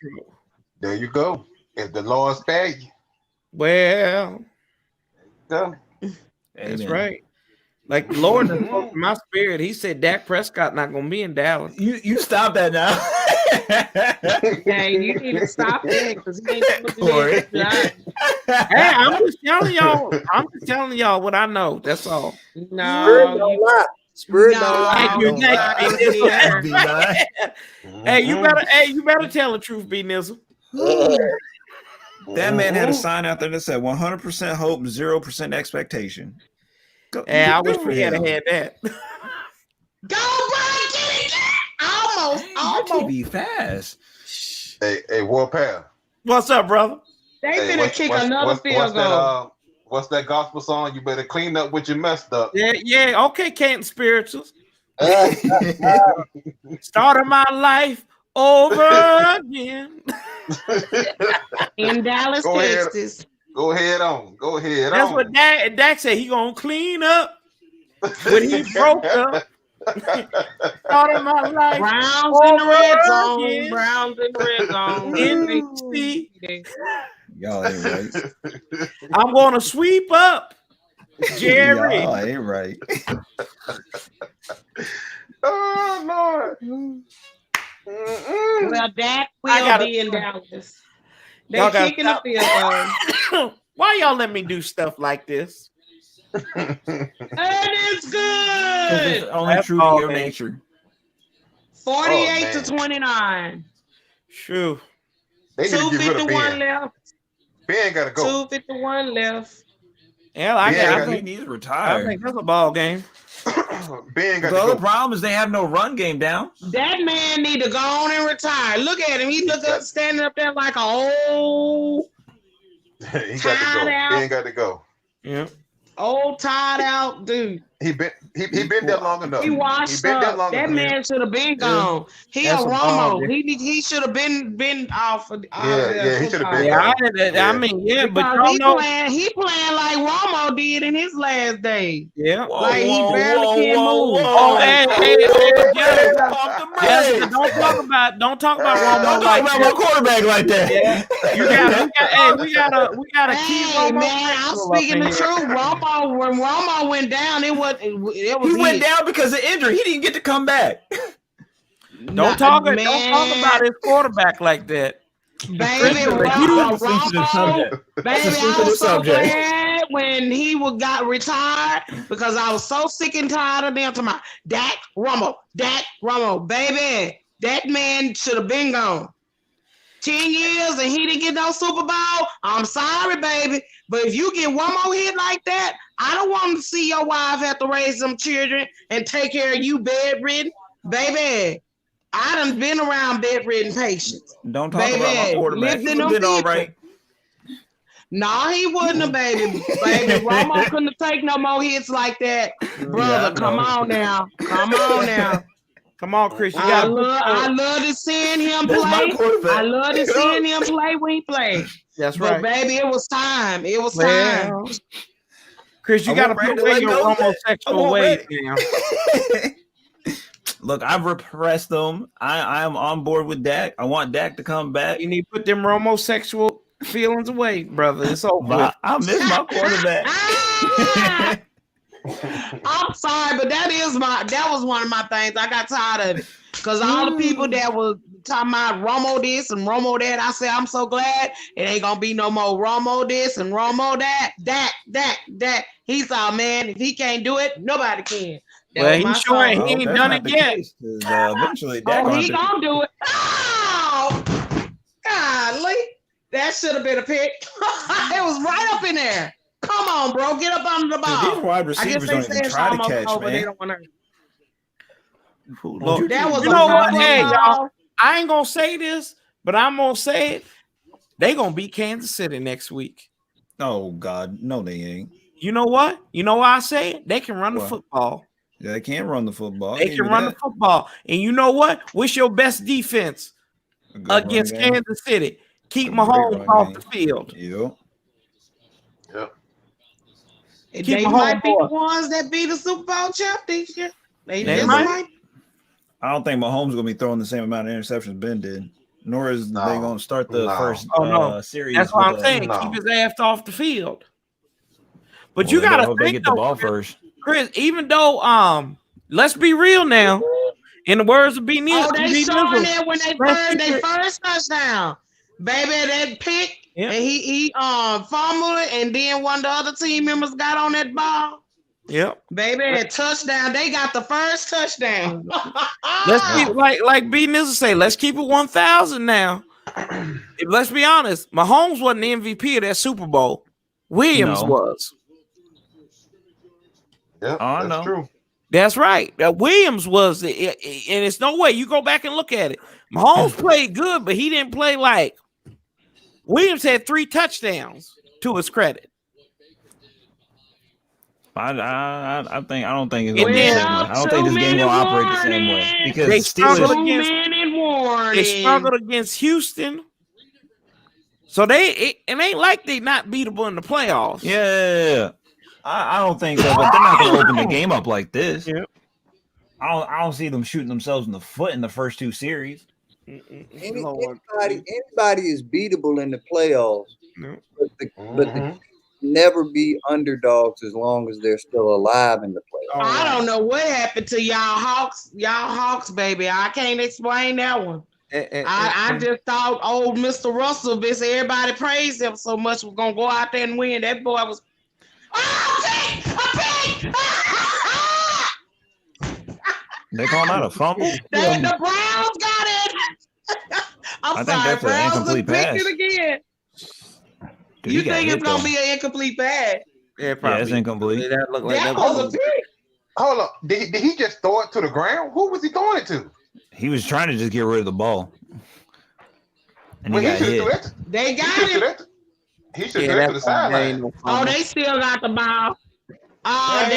[SPEAKER 15] There you go. If the Lord spare you.
[SPEAKER 1] Well,
[SPEAKER 15] go.
[SPEAKER 1] That's right. Like the Lord spoke to my spirit. He said Dak Prescott not gonna be in Dallas.
[SPEAKER 14] You stop that now.
[SPEAKER 10] Hey, you need to stop that because he ain't gonna do that.
[SPEAKER 1] Hey, I'm just telling y'all what I know. That's all.
[SPEAKER 10] No,
[SPEAKER 1] Spirit don't lie. Hey, you better tell the truth, B Nizzle.
[SPEAKER 14] That man had a sign out there that said 100% hope, 0% expectation.
[SPEAKER 1] Hey, I wish we had had that.
[SPEAKER 10] Go, Brian, get it! Almost.
[SPEAKER 14] TV fast.
[SPEAKER 15] Hey, Warpath.
[SPEAKER 1] What's up, brother?
[SPEAKER 10] They finna kick another field goal.
[SPEAKER 15] What's that gospel song? You better clean up what you messed up.
[SPEAKER 1] Yeah. Okay, Canton Spirituals. Started my life over again.
[SPEAKER 10] In Dallas, Texas.
[SPEAKER 15] Go ahead on.
[SPEAKER 1] That's what Dak said. He gonna clean up when he broke up. Started my life.
[SPEAKER 10] Browns in the red zone. Browns in the red zone.
[SPEAKER 1] NBC.
[SPEAKER 14] Y'all ain't right.
[SPEAKER 1] I'm gonna sweep up, Jerry.
[SPEAKER 14] Y'all ain't right.
[SPEAKER 15] Oh Lord.
[SPEAKER 10] Well, Dak will be in Dallas. They
[SPEAKER 1] Y'all gotta
[SPEAKER 10] kicking the field goal.
[SPEAKER 1] Why y'all let me do stuff like this?
[SPEAKER 10] And it's
[SPEAKER 14] Because it's
[SPEAKER 10] good.
[SPEAKER 14] only
[SPEAKER 1] That's
[SPEAKER 14] true to
[SPEAKER 1] all,
[SPEAKER 14] your
[SPEAKER 1] man.
[SPEAKER 14] nature.
[SPEAKER 10] 48 to 29.
[SPEAKER 1] True.
[SPEAKER 15] They need to get rid of
[SPEAKER 10] 2:51
[SPEAKER 15] Ben.
[SPEAKER 10] left.
[SPEAKER 15] Ben gotta go.
[SPEAKER 10] 2:51 left.
[SPEAKER 1] Yeah,
[SPEAKER 14] I think he needs to retire.
[SPEAKER 1] I think that's a ball game.
[SPEAKER 15] Ben got
[SPEAKER 14] The
[SPEAKER 15] to
[SPEAKER 14] other
[SPEAKER 15] go.
[SPEAKER 14] problem is they have no run game down.
[SPEAKER 10] That man need to go on and retire. Look at him. He look up, standing up there like a old,
[SPEAKER 15] He got to
[SPEAKER 10] tired
[SPEAKER 15] go.
[SPEAKER 10] out.
[SPEAKER 15] Ben got to go.
[SPEAKER 1] Yeah.
[SPEAKER 10] Old tired out dude.
[SPEAKER 15] He been there long enough.
[SPEAKER 10] He washed up. That man should have been gone. He
[SPEAKER 1] That's
[SPEAKER 10] a
[SPEAKER 1] a ball
[SPEAKER 10] Romo.
[SPEAKER 1] game.
[SPEAKER 10] He should have been off of
[SPEAKER 15] Yeah, he should have been
[SPEAKER 1] Yeah,
[SPEAKER 15] gone.
[SPEAKER 1] I mean, yeah, but
[SPEAKER 10] because
[SPEAKER 1] y'all know.
[SPEAKER 10] he playing like Romo did in his last days.
[SPEAKER 1] Yeah.
[SPEAKER 10] Like he barely can move.
[SPEAKER 1] Oh, hey, Jessica, don't talk about Romo like
[SPEAKER 14] Don't talk about
[SPEAKER 1] that.
[SPEAKER 14] my quarterback like that.
[SPEAKER 1] Yeah. we gotta keep
[SPEAKER 10] Hey
[SPEAKER 1] Romo.
[SPEAKER 10] man, I'm speaking the truth. Romo, when Romo went down, it was
[SPEAKER 14] He went down because of injury. He didn't get to come back.
[SPEAKER 1] Don't talk about his quarterback like that.
[SPEAKER 10] Baby,
[SPEAKER 14] That's a sensitive subject.
[SPEAKER 10] Baby, I was so glad when he got retired because I was so sick and tired of them talking about Dak Romo. Baby, that man should have been gone. 10 years and he didn't get no Super Bowl. I'm sorry, baby. But if you get one more hit like that, I don't want to see your wife have to raise some children and take care of you bedridden. Baby, I done been around bedridden patients.
[SPEAKER 14] Don't talk about my quarterback. He would have been all right.
[SPEAKER 10] No, he wouldn't have, baby. Romo couldn't have taken no more hits like that. Brother, come on now.
[SPEAKER 1] Come on, Chris. You
[SPEAKER 10] I
[SPEAKER 1] got.
[SPEAKER 10] love to seeing him play. I love to seeing him play when he played.
[SPEAKER 1] That's
[SPEAKER 10] but
[SPEAKER 1] right.
[SPEAKER 10] baby, it was time. It was time.
[SPEAKER 1] Chris, you got to put away your homosexual ways now.
[SPEAKER 14] Look, I've repressed them. I am on board with Dak. I want Dak to come back.
[SPEAKER 1] You need to put them homosexual feelings away, brother. It's over.
[SPEAKER 14] I miss my quarterback.
[SPEAKER 10] I'm sorry, but that was one of my things. I got tired of it. Because all the people that was talking about Romo this and Romo that, I said, I'm so glad it ain't gonna be no more Romo this and Romo that. That. He's all, man, if he can't do it, nobody can.
[SPEAKER 1] Well, he's showing he ain't done it yet.
[SPEAKER 14] Eventually, Dak
[SPEAKER 10] he gonna do it. Oh, golly. That should have been a pick. It was right up in there. Come on, bro. Get up under the ball.
[SPEAKER 14] These wide receivers don't even try to catch, man.
[SPEAKER 10] They don't want to.
[SPEAKER 1] Look,
[SPEAKER 10] That was
[SPEAKER 1] you know what? Hey, y'all, I ain't gonna say this, but I'm gonna say it. They gonna beat Kansas City next week.
[SPEAKER 14] Oh God, no, they ain't.
[SPEAKER 1] You know what? You know why I say it? They can run the football.
[SPEAKER 14] Yeah, they can run the football.
[SPEAKER 1] They can run the football. And you know what? What's your best defense against Kansas City? Keep Mahomes off the field.
[SPEAKER 14] Yep.
[SPEAKER 10] They might be the ones that beat the Super Bowl champ this year. They might.
[SPEAKER 14] I don't think Mahomes is going to be throwing the same amount of interceptions Ben did. Nor is they going to start the first series.
[SPEAKER 1] That's what I'm saying. Keep his ass off the field. But you got to
[SPEAKER 14] hope they get the ball first.
[SPEAKER 1] Chris, even though let's be real now. In the words of B. Neal,
[SPEAKER 10] they showing it when they first touchdown. Baby, that pick, and he fumbled it, and then one of the other team members got on that ball.
[SPEAKER 1] Yep.
[SPEAKER 10] Baby, that touchdown, they got the first touchdown.
[SPEAKER 1] Let's keep like B. Neal say, let's keep it 1,000 now. Let's be honest, Mahomes wasn't the MVP of that Super Bowl. Williams was.
[SPEAKER 15] Yeah, that's true.
[SPEAKER 1] That's right. Williams was, and it's no way. You go back and look at it. Mahomes played good, but he didn't play like. Williams had 3 touchdowns to his credit.
[SPEAKER 14] I don't think it's gonna be the same way. I don't think this game will operate the same way because
[SPEAKER 1] they
[SPEAKER 14] Steelers
[SPEAKER 1] struggled against Houston. So it ain't like they not beatable in the playoffs.
[SPEAKER 14] Yeah. I don't think so, but they're not going to open the game up like this.
[SPEAKER 1] Yeah.
[SPEAKER 14] I don't see them shooting themselves in the foot in the first 2 series.
[SPEAKER 13] Anybody is beatable in the playoffs,
[SPEAKER 1] no.
[SPEAKER 13] but they never be underdogs as long as they're still alive in the
[SPEAKER 10] I don't know what happened to y'all Hawks, baby. I can't explain that one. I just thought old Mr. Russell, this everybody praised him so much, was gonna go out there and win. That boy was
[SPEAKER 14] They call that a fumble?
[SPEAKER 10] the Browns got it.
[SPEAKER 14] I think that's an incomplete pass.
[SPEAKER 10] It again.
[SPEAKER 14] Dude,
[SPEAKER 10] You think it's gonna be an incomplete pass?
[SPEAKER 14] Yeah, it's incomplete.
[SPEAKER 1] That looked like
[SPEAKER 10] That was a pick.
[SPEAKER 15] Hold on. Did he just throw it to the ground? Who was he throwing it to?
[SPEAKER 14] He was trying to just get rid of the ball. And
[SPEAKER 15] Well,
[SPEAKER 14] he got hit.
[SPEAKER 10] They got it.
[SPEAKER 15] He should have to the sideline.
[SPEAKER 10] Oh, they still got the ball.
[SPEAKER 14] What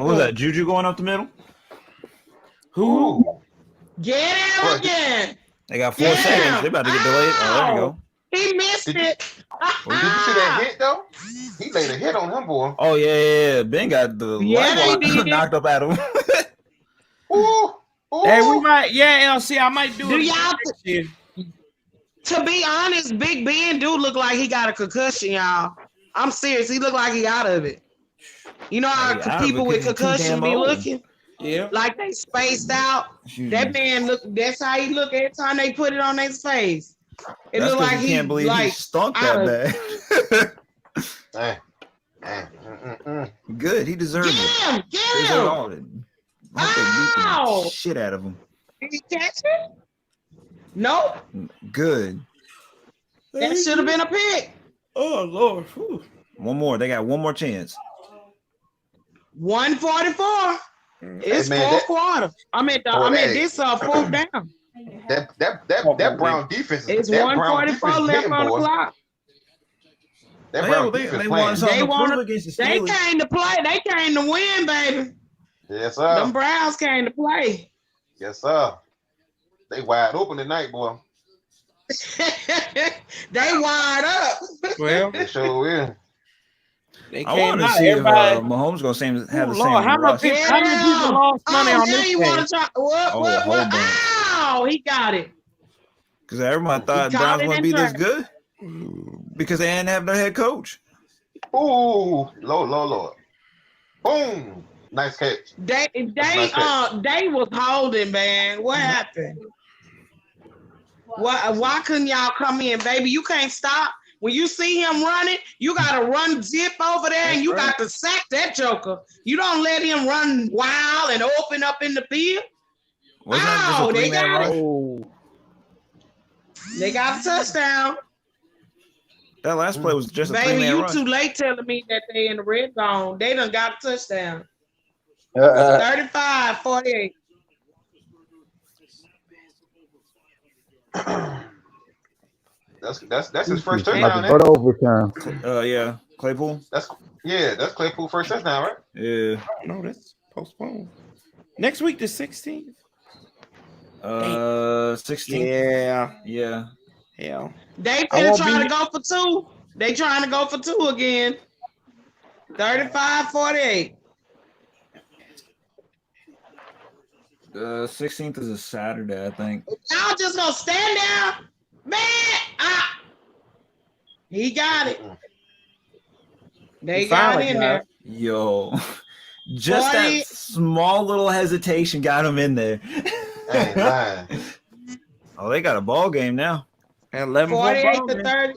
[SPEAKER 14] was that? Juju going up the middle?
[SPEAKER 15] Who?
[SPEAKER 10] Get him again.
[SPEAKER 14] They got 4 seconds. They about to get delayed. Oh, there we go.
[SPEAKER 10] He missed it.
[SPEAKER 15] Did you see that hit though? He laid a hit on him, boy.
[SPEAKER 14] Oh yeah. Ben got the light knocked up at him.
[SPEAKER 15] Ooh.
[SPEAKER 1] Hey, we might. Yeah, LC. I might do it.
[SPEAKER 10] Y'all? To be honest, Big Ben do look like he got a concussion, y'all. I'm serious. He look like he out of it. You know how people with concussion be looking?
[SPEAKER 1] Yeah.
[SPEAKER 10] Like they spaced out. That man look. That's how he look every time they put it on his face. It look like he
[SPEAKER 14] can't believe he stunk that bad. Good. He deserved it.
[SPEAKER 10] Get him.
[SPEAKER 14] Ow! Shit out of him.
[SPEAKER 10] Did he catch it? Nope.
[SPEAKER 14] Good.
[SPEAKER 10] That should have been a pick.
[SPEAKER 1] Oh Lord. Whew.
[SPEAKER 14] One more. They got one more chance.
[SPEAKER 10] 144. It's fourth quarter. This fourth down.
[SPEAKER 15] That Brown defense.
[SPEAKER 10] It's 144 left on the clock.
[SPEAKER 15] That Brown defense
[SPEAKER 10] They came to play. They came to win, baby.
[SPEAKER 15] Yes, sir.
[SPEAKER 10] Them Browns came to play.
[SPEAKER 15] Yes, sir. They wide open tonight, boy.
[SPEAKER 10] They wide up.
[SPEAKER 15] Well, they sure will.
[SPEAKER 14] I want to see if Mahomes going to have the same rush.
[SPEAKER 1] How many people lost money on this game?
[SPEAKER 10] Oh, he got it.
[SPEAKER 14] Because everyone thought Browns wouldn't be this good because they didn't have their head coach.
[SPEAKER 15] Ooh, Lord. Boom. Nice catch.
[SPEAKER 10] They was holding, man. What happened? Why couldn't y'all come in, baby? You can't stop. When you see him running, you gotta run zip over there and you got to sack that joker. You don't let him run wild and open up in the field. They got it. They got a touchdown.
[SPEAKER 14] That last play was just a
[SPEAKER 10] baby,
[SPEAKER 14] three-man
[SPEAKER 10] you
[SPEAKER 14] run.
[SPEAKER 10] too late telling me that they in the red zone. They done got a touchdown. 35-48.
[SPEAKER 15] That's his first touchdown.
[SPEAKER 9] Go to overtime.
[SPEAKER 14] Yeah, Claypool.
[SPEAKER 15] That's Claypool's first touchdown, right?
[SPEAKER 14] Yeah.
[SPEAKER 1] No, that's postponed. Next week, the 16th.
[SPEAKER 14] 16th.
[SPEAKER 1] Yeah.
[SPEAKER 10] They finna try to go for two. They trying to go for two again. 35-48.
[SPEAKER 14] 16th is a Saturday, I think.
[SPEAKER 10] Y'all just gonna stand down, man. He got it. They got in there.
[SPEAKER 14] Yo, just that small little hesitation got him in there. Oh, they got a ball game now.
[SPEAKER 10] 48-37.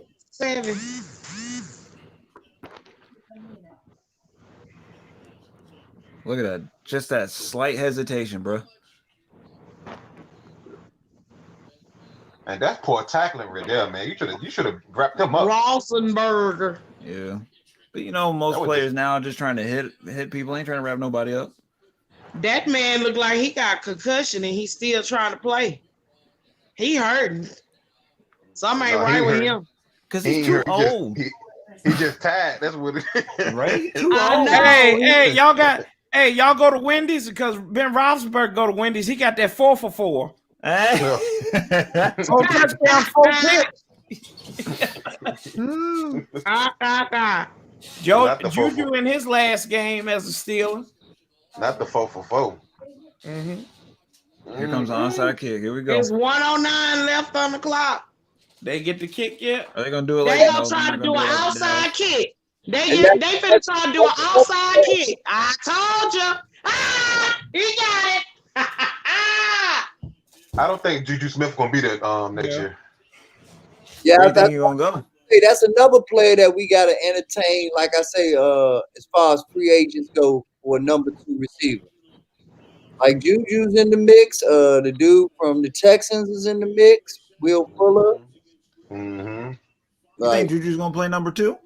[SPEAKER 14] Look at that. Just that slight hesitation, bro.
[SPEAKER 15] And that's poor tackling right there, man. You should have wrapped him up.
[SPEAKER 10] Rosenberger.
[SPEAKER 14] Yeah. But most players now are just trying to hit people, ain't trying to wrap nobody up.
[SPEAKER 10] That man looked like he got concussion and he's still trying to play. He hurting. Something ain't right with him.
[SPEAKER 14] Because he's too old.
[SPEAKER 15] He just tired. That's what it is.
[SPEAKER 14] Right?
[SPEAKER 1] Too old. Hey, y'all go to Wendy's because Ben Roethlisberger go to Wendy's. He got that 4 for 4.
[SPEAKER 14] Hey.
[SPEAKER 1] 4 touchdown, 4 picks. Juju in his last game as a Steeler.
[SPEAKER 15] Not the 4 for 4.
[SPEAKER 1] Mm-hmm.
[SPEAKER 14] Here comes the onside kick. Here we go.
[SPEAKER 10] There's 109 left on the clock.
[SPEAKER 1] They get the kick yet?
[SPEAKER 14] Are they gonna do it
[SPEAKER 10] They gonna try to do an outside kick. They finna try to do an outside kick. I told you. He got it.
[SPEAKER 15] I don't think Juju Smith gonna be there next year.
[SPEAKER 13] Yeah,
[SPEAKER 14] Where you think you gonna go?
[SPEAKER 13] Hey, that's another player that we gotta entertain. Like I say, as far as free agents go for a number 2 receiver. Like Juju's in the mix. The dude from the Texans is in the mix. Will Fuller.
[SPEAKER 15] Mm-hmm.
[SPEAKER 14] You think Juju's gonna play number 2?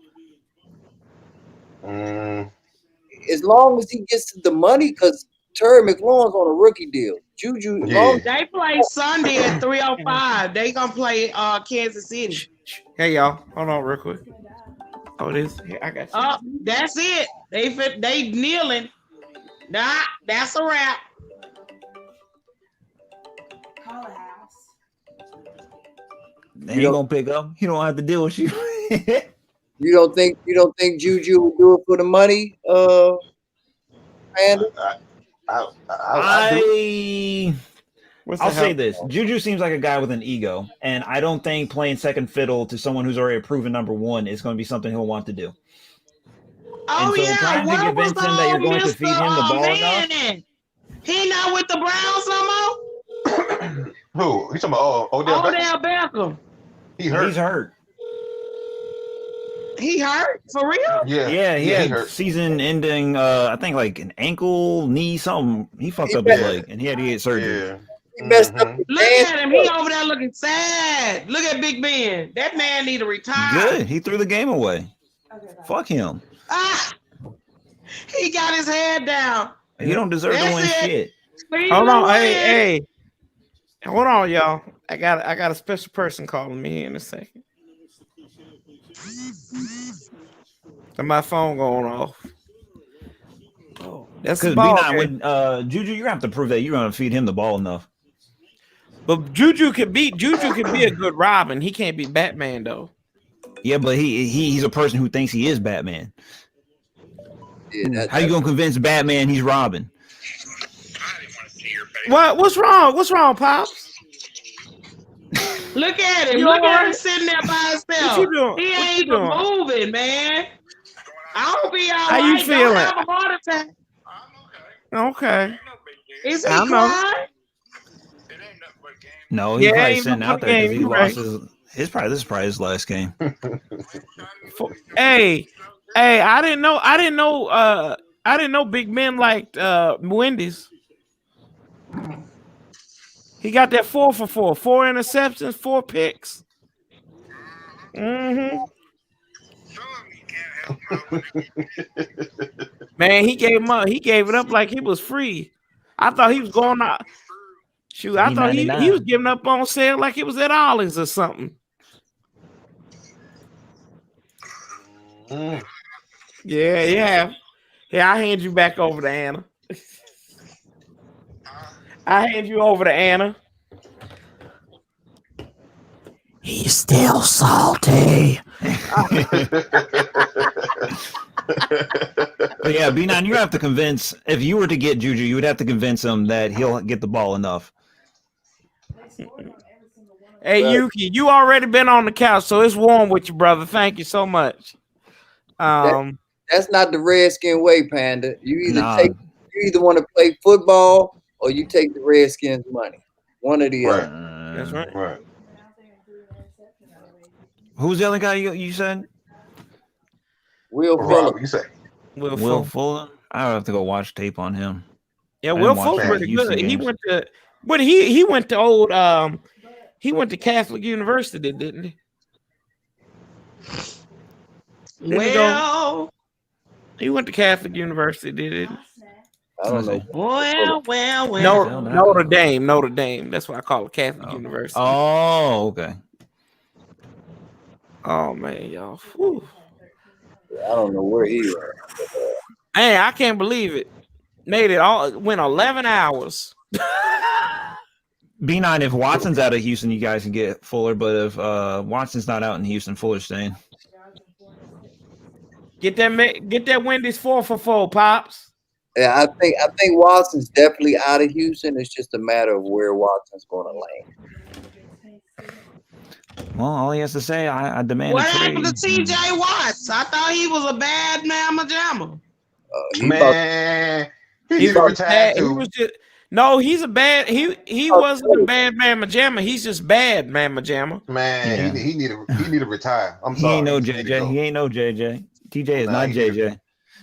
[SPEAKER 13] As long as he gets the money, because Terry McLaurin's on a rookie deal. Juju,
[SPEAKER 10] They play Sunday at 3:05. They gonna play Kansas City.
[SPEAKER 1] Hey y'all, hold on real quick. Oh, it is. Here, I got you.
[SPEAKER 10] Oh, that's it. They kneeling. Nah, that's a wrap.
[SPEAKER 14] He ain't gonna pick up. He don't have to deal with you.
[SPEAKER 13] You don't think Juju will do it for the money? Panda?
[SPEAKER 14] I'll say this. Juju seems like a guy with an ego, and I don't think playing second fiddle to someone who's already a proven number 1 is going to be something he'll want to do.
[SPEAKER 10] Oh,
[SPEAKER 14] and so trying to convince him that you're going to feed him the ball enough.
[SPEAKER 10] He not with the Browns no more?
[SPEAKER 15] Who? You talking about Odell
[SPEAKER 10] Beckham?
[SPEAKER 15] He hurt.
[SPEAKER 14] He's hurt.
[SPEAKER 10] He hurt? For real?
[SPEAKER 14] Yeah, he had season-ending, I think like an ankle, knee, something. He fucked up his leg, and he had to get surgery.
[SPEAKER 13] He messed up.
[SPEAKER 10] Look at him. He over there looking sad. Look at Big Ben. That man need to retire.
[SPEAKER 14] Good. He threw the game away. Fuck him.
[SPEAKER 10] He got his head down.
[SPEAKER 14] He don't deserve to win shit.
[SPEAKER 1] Hold on, hey. Hold on, y'all. I got a special person calling me in a second. And my phone going off. Oh, that's the ball.
[SPEAKER 14] When Juju, you're gonna have to prove that you're gonna feed him the ball enough.
[SPEAKER 1] But Juju can be a good Robin. He can't be Batman though.
[SPEAKER 14] Yeah, but he's a person who thinks he is Batman.
[SPEAKER 13] Yeah,
[SPEAKER 14] how you gonna convince Batman he's Robin?
[SPEAKER 1] What's wrong? What's wrong, Pops?
[SPEAKER 10] Look at him.
[SPEAKER 1] You
[SPEAKER 10] Look
[SPEAKER 1] all
[SPEAKER 10] at
[SPEAKER 1] right?
[SPEAKER 10] him sitting there by himself.
[SPEAKER 1] What you doing?
[SPEAKER 10] He
[SPEAKER 1] What
[SPEAKER 10] ain't
[SPEAKER 1] you
[SPEAKER 10] even
[SPEAKER 1] doing?
[SPEAKER 10] moving, man. I'll be all
[SPEAKER 1] How
[SPEAKER 10] right.
[SPEAKER 1] you
[SPEAKER 10] Don't
[SPEAKER 1] feeling?
[SPEAKER 10] have a heart attack.
[SPEAKER 1] Okay.
[SPEAKER 10] Is he
[SPEAKER 1] I know.
[SPEAKER 10] crying?
[SPEAKER 14] No, he's probably sitting out there because he
[SPEAKER 1] game,
[SPEAKER 14] lost
[SPEAKER 1] right.
[SPEAKER 14] his probably this is probably his last game.
[SPEAKER 1] Hey, I didn't know big men liked Wendy's. He got that 4 for 4, 4 interceptions, 4 picks. Mm-hmm. Man, he gave him up. He gave it up like he was free. I thought he was going out. Shoot, I thought he was giving up on sale like it was at Ollie's or something. Yeah. I hand you back over to Anna. I hand you over to Anna. He's still salty.
[SPEAKER 14] But yeah, B9, you have to convince. If you were to get Juju, you would have to convince him that he'll get the ball enough.
[SPEAKER 1] Hey, Yuki, you already been on the couch, so it's warm with you, brother. Thank you so much.
[SPEAKER 13] That's not the Redskin way, Panda. You either want to play football or you take the Redskins' money. One or the other.
[SPEAKER 1] That's right.
[SPEAKER 15] Right.
[SPEAKER 14] Who's the other guy you said?
[SPEAKER 13] Will Fuller.
[SPEAKER 15] You say
[SPEAKER 14] Will Fuller? I would have to go watch tape on him.
[SPEAKER 1] Yeah, Will Fuller pretty good. He went to, but he went to old he went to Catholic University, didn't he? He went to Catholic University, did he?
[SPEAKER 13] I don't know.
[SPEAKER 10] Well.
[SPEAKER 1] Notre Dame. That's why I call it Catholic University.
[SPEAKER 14] Oh, okay.
[SPEAKER 1] Oh man, y'all. Whew.
[SPEAKER 13] I don't know where he is.
[SPEAKER 1] Hey, I can't believe it. Made it all. Went 11 hours.
[SPEAKER 14] B9, if Watson's out of Houston, you guys can get Fuller. But if Watson's not out in Houston, Fuller's staying. Get
[SPEAKER 1] that Wendy's 4 for 4, Pops.
[SPEAKER 13] Yeah, I think Watson's definitely out of Houston. It's just a matter of where Watson's going to land.
[SPEAKER 14] Well, all he has to say, I demand
[SPEAKER 10] What
[SPEAKER 14] a trade.
[SPEAKER 10] happened to T.J. Watts? I thought he was a bad mamma jamma.
[SPEAKER 15] Man, he
[SPEAKER 1] He
[SPEAKER 15] need to
[SPEAKER 1] was
[SPEAKER 15] retire
[SPEAKER 1] bad. He
[SPEAKER 15] too.
[SPEAKER 1] was just no. He's a bad. He wasn't a bad mamma jamma. He's just bad mamma jamma.
[SPEAKER 15] Man,
[SPEAKER 14] Yeah.
[SPEAKER 15] he need to retire. I'm
[SPEAKER 14] He
[SPEAKER 15] sorry.
[SPEAKER 14] ain't no
[SPEAKER 15] He need to
[SPEAKER 14] JJ.
[SPEAKER 15] go.
[SPEAKER 14] He ain't no JJ. TJ is
[SPEAKER 15] Nah,
[SPEAKER 14] not
[SPEAKER 15] he need
[SPEAKER 14] JJ.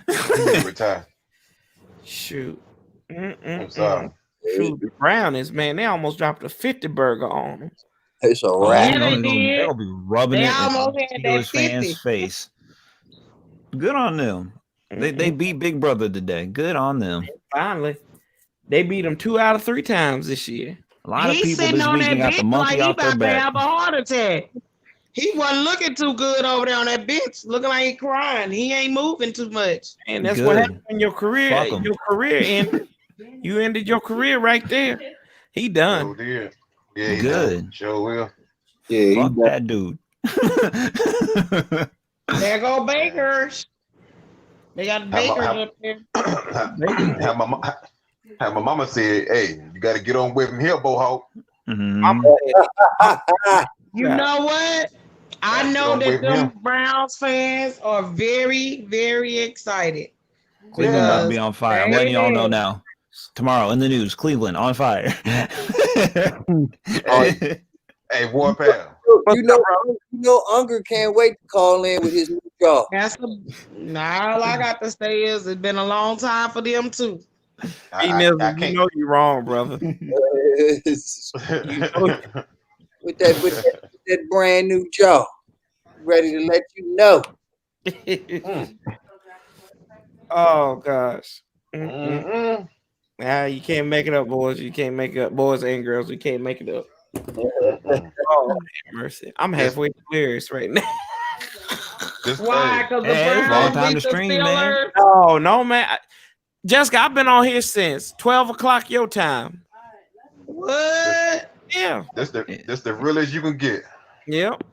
[SPEAKER 15] He need to retire.
[SPEAKER 1] Shoot.
[SPEAKER 15] I'm sorry.
[SPEAKER 1] Shoot, the Brownies, man, they almost dropped a 50 burger on them.
[SPEAKER 13] It's a
[SPEAKER 14] Oh,
[SPEAKER 13] wrap.
[SPEAKER 14] you know,
[SPEAKER 10] Yeah, they did.
[SPEAKER 14] they'll be rubbing
[SPEAKER 10] They
[SPEAKER 14] it
[SPEAKER 10] almost
[SPEAKER 14] in
[SPEAKER 10] had that
[SPEAKER 14] Steelers fans'
[SPEAKER 10] 50.
[SPEAKER 14] face. Good on them. They beat Big Brother today. Good on them.
[SPEAKER 1] Finally, they beat them 2 out of 3 times this year.
[SPEAKER 14] A lot of
[SPEAKER 10] He's
[SPEAKER 14] people
[SPEAKER 10] sitting
[SPEAKER 14] this
[SPEAKER 10] on that
[SPEAKER 14] weekend got the
[SPEAKER 10] bench
[SPEAKER 14] monkey
[SPEAKER 10] like he
[SPEAKER 14] off their
[SPEAKER 10] about to
[SPEAKER 14] back.
[SPEAKER 10] have a heart attack. He wasn't looking too good over there on that bench, looking like he crying. He ain't moving too much.
[SPEAKER 1] And that's
[SPEAKER 14] Good.
[SPEAKER 1] what happened in your career.
[SPEAKER 14] Fuck 'em.
[SPEAKER 1] Your career ended. You ended your career right there. He
[SPEAKER 15] Sure
[SPEAKER 1] done.
[SPEAKER 15] did. Yeah, he
[SPEAKER 14] Good.
[SPEAKER 15] done. Sure will.
[SPEAKER 13] Yeah,
[SPEAKER 14] Fuck that dude.
[SPEAKER 10] There go Bakers. They got Bakers up there.
[SPEAKER 15] Have my mama said, "Hey, you got to get on with him here, Bohawk."
[SPEAKER 10] You know what? I know
[SPEAKER 15] Don't
[SPEAKER 10] that
[SPEAKER 15] wait for
[SPEAKER 10] them
[SPEAKER 15] him.
[SPEAKER 10] Browns fans are very, very excited.
[SPEAKER 14] Cleveland about to be
[SPEAKER 10] Because
[SPEAKER 14] on fire. I'm letting y'all know now. Tomorrow in the news, Cleveland on fire.
[SPEAKER 15] Hey, Warpath.
[SPEAKER 13] You know, Unger can't wait to call in with his new job.
[SPEAKER 10] That's now all I got to say is it's been a long time for them too.
[SPEAKER 1] You know you're wrong, brother.
[SPEAKER 13] with that brand new job, ready to let you know.
[SPEAKER 1] Oh gosh. Nah, you can't make it up, boys. You can't make it up, boys and girls. You can't make it up. Oh, mercy. I'm halfway delirious right now.
[SPEAKER 10] Why? Because the
[SPEAKER 14] Hey, it's a long
[SPEAKER 10] Browns
[SPEAKER 14] time
[SPEAKER 10] beat
[SPEAKER 14] to
[SPEAKER 10] the
[SPEAKER 14] stream, man.
[SPEAKER 10] Steelers.
[SPEAKER 1] No, man. Jessica, I've been on here since 12 o'clock your time.
[SPEAKER 10] What?
[SPEAKER 1] Yeah.
[SPEAKER 15] That's the realest you can get.
[SPEAKER 1] Yep.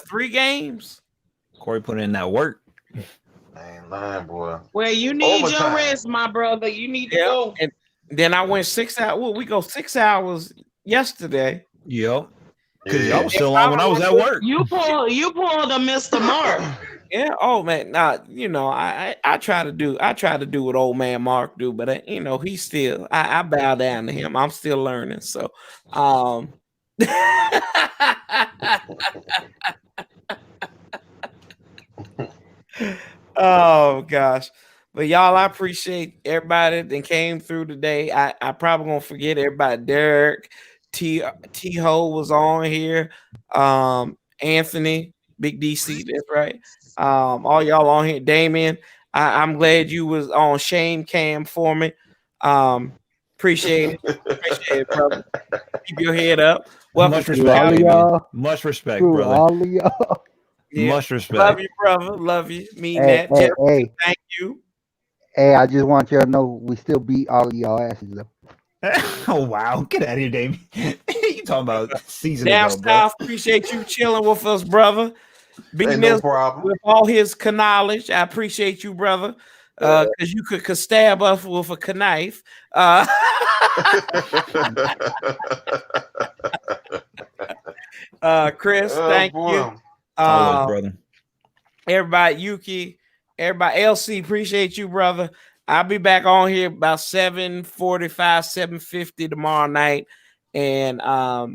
[SPEAKER 1] Three games.
[SPEAKER 14] Corey put in that work.
[SPEAKER 15] I ain't lying, boy.
[SPEAKER 10] Well, you need your
[SPEAKER 15] Overtime.
[SPEAKER 10] rest, my brother. You need to
[SPEAKER 1] Yeah.
[SPEAKER 10] go.
[SPEAKER 1] And then I went 6 hours. Well, we go 6 hours yesterday.
[SPEAKER 14] Yep. Because y'all was still on when I was at work.
[SPEAKER 10] You pulled a Mr. Mark.
[SPEAKER 1] Yeah. Oh man. Nah. You know, I try to do what old man Mark do, but you know, he's still. I bow down to him. I'm still learning. So, oh gosh. But y'all, I appreciate everybody that came through today. I probably gonna forget everybody. Derek, T Ho was on here. Anthony, Big DC, that's right. All y'all on here. Damien, I'm glad you was on Shame Cam for me. Appreciate it, brother. Keep your head up. Welcome
[SPEAKER 14] Much
[SPEAKER 1] to
[SPEAKER 14] respect,
[SPEAKER 18] all of
[SPEAKER 14] baby.
[SPEAKER 18] y'all.
[SPEAKER 14] Much respect,
[SPEAKER 18] Screw
[SPEAKER 14] brother.
[SPEAKER 18] all of y'all.
[SPEAKER 1] Yeah.
[SPEAKER 14] Much respect.
[SPEAKER 1] Love you, brother. Love you. Mean
[SPEAKER 18] Hey,
[SPEAKER 1] that.
[SPEAKER 18] hey,
[SPEAKER 1] Jeff,
[SPEAKER 18] hey.
[SPEAKER 1] thank you.
[SPEAKER 18] Hey, I just want y'all to know we still beat all of y'all asses though.
[SPEAKER 14] Oh wow, get out of here, Damien. You talking about season
[SPEAKER 1] Down
[SPEAKER 14] ago, bro?
[SPEAKER 1] south, appreciate you chilling with us, brother. Beating
[SPEAKER 15] no
[SPEAKER 1] us
[SPEAKER 15] problem.
[SPEAKER 1] with all his knowledge. I appreciate you, brother. Because you could stab us with a knife. Chris, thank you.
[SPEAKER 14] Always, brother.
[SPEAKER 1] Everybody, Yuki, everybody, LC, appreciate you, brother. I'll be back on here about 7:45, 7:50 tomorrow night. And I'll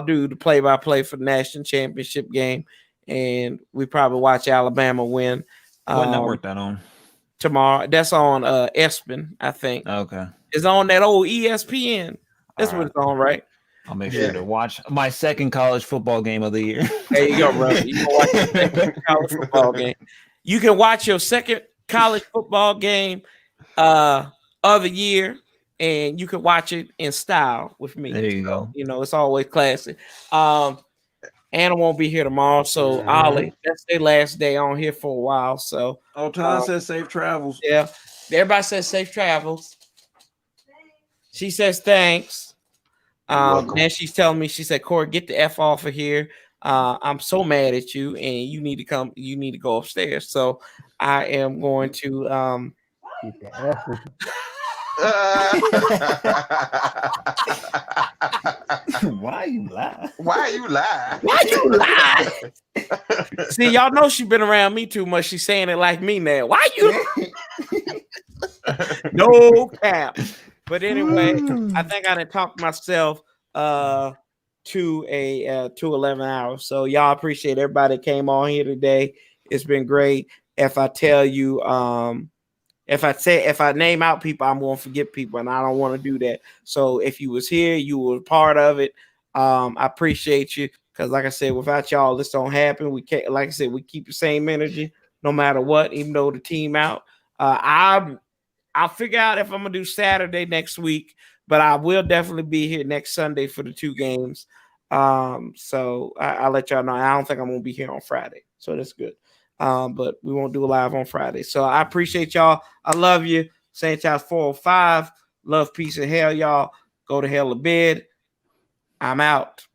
[SPEAKER 1] do the play-by-play for the national championship game. And we probably watch Alabama win.
[SPEAKER 14] What network that on?
[SPEAKER 1] Tomorrow. That's on ESPN, I think.
[SPEAKER 14] Okay.
[SPEAKER 1] It's on that old ESPN. That's what it's on, right?
[SPEAKER 14] I'll make sure to watch my second college football game of the year.
[SPEAKER 1] There you go, brother. You can watch your second college football game. You can watch your second college football game of the year, and you can watch it in style with me.
[SPEAKER 14] There you go.
[SPEAKER 1] You know, it's always classic. Anna won't be here tomorrow, so Ollie, that's their last day on here for a while. So
[SPEAKER 12] Tom says safe travels.
[SPEAKER 1] Yeah. Everybody says safe travels. She says thanks. Then she's telling me, she said, Corey, get the F off of here. I'm so mad at you, and you need to go upstairs. So I am going to
[SPEAKER 14] Why you lie?
[SPEAKER 15] Why you lie?
[SPEAKER 1] Why you lie? See, y'all know she been around me too much. She's saying it like me now. Why you? No cap. But anyway, I think I done talked myself to 11 hours. So y'all appreciate everybody that came on here today. It's been great. If I tell you, if I name out people, I'm gonna forget people, and I don't want to do that. So if you was here, you were part of it. I appreciate you, because like I said, without y'all, this don't happen. We can't, like I said, we keep the same energy no matter what, even though the team out. I'll figure out if I'm gonna do Saturday next week, but I will definitely be here next Sunday for the 2 games. So I'll let y'all know. I don't think I'm gonna be here on Friday, so that's good. But we won't do a live on Friday. So I appreciate y'all. I love you. St. Charles 405. Love, peace, and hell, y'all. Go to hell to bed. I'm out.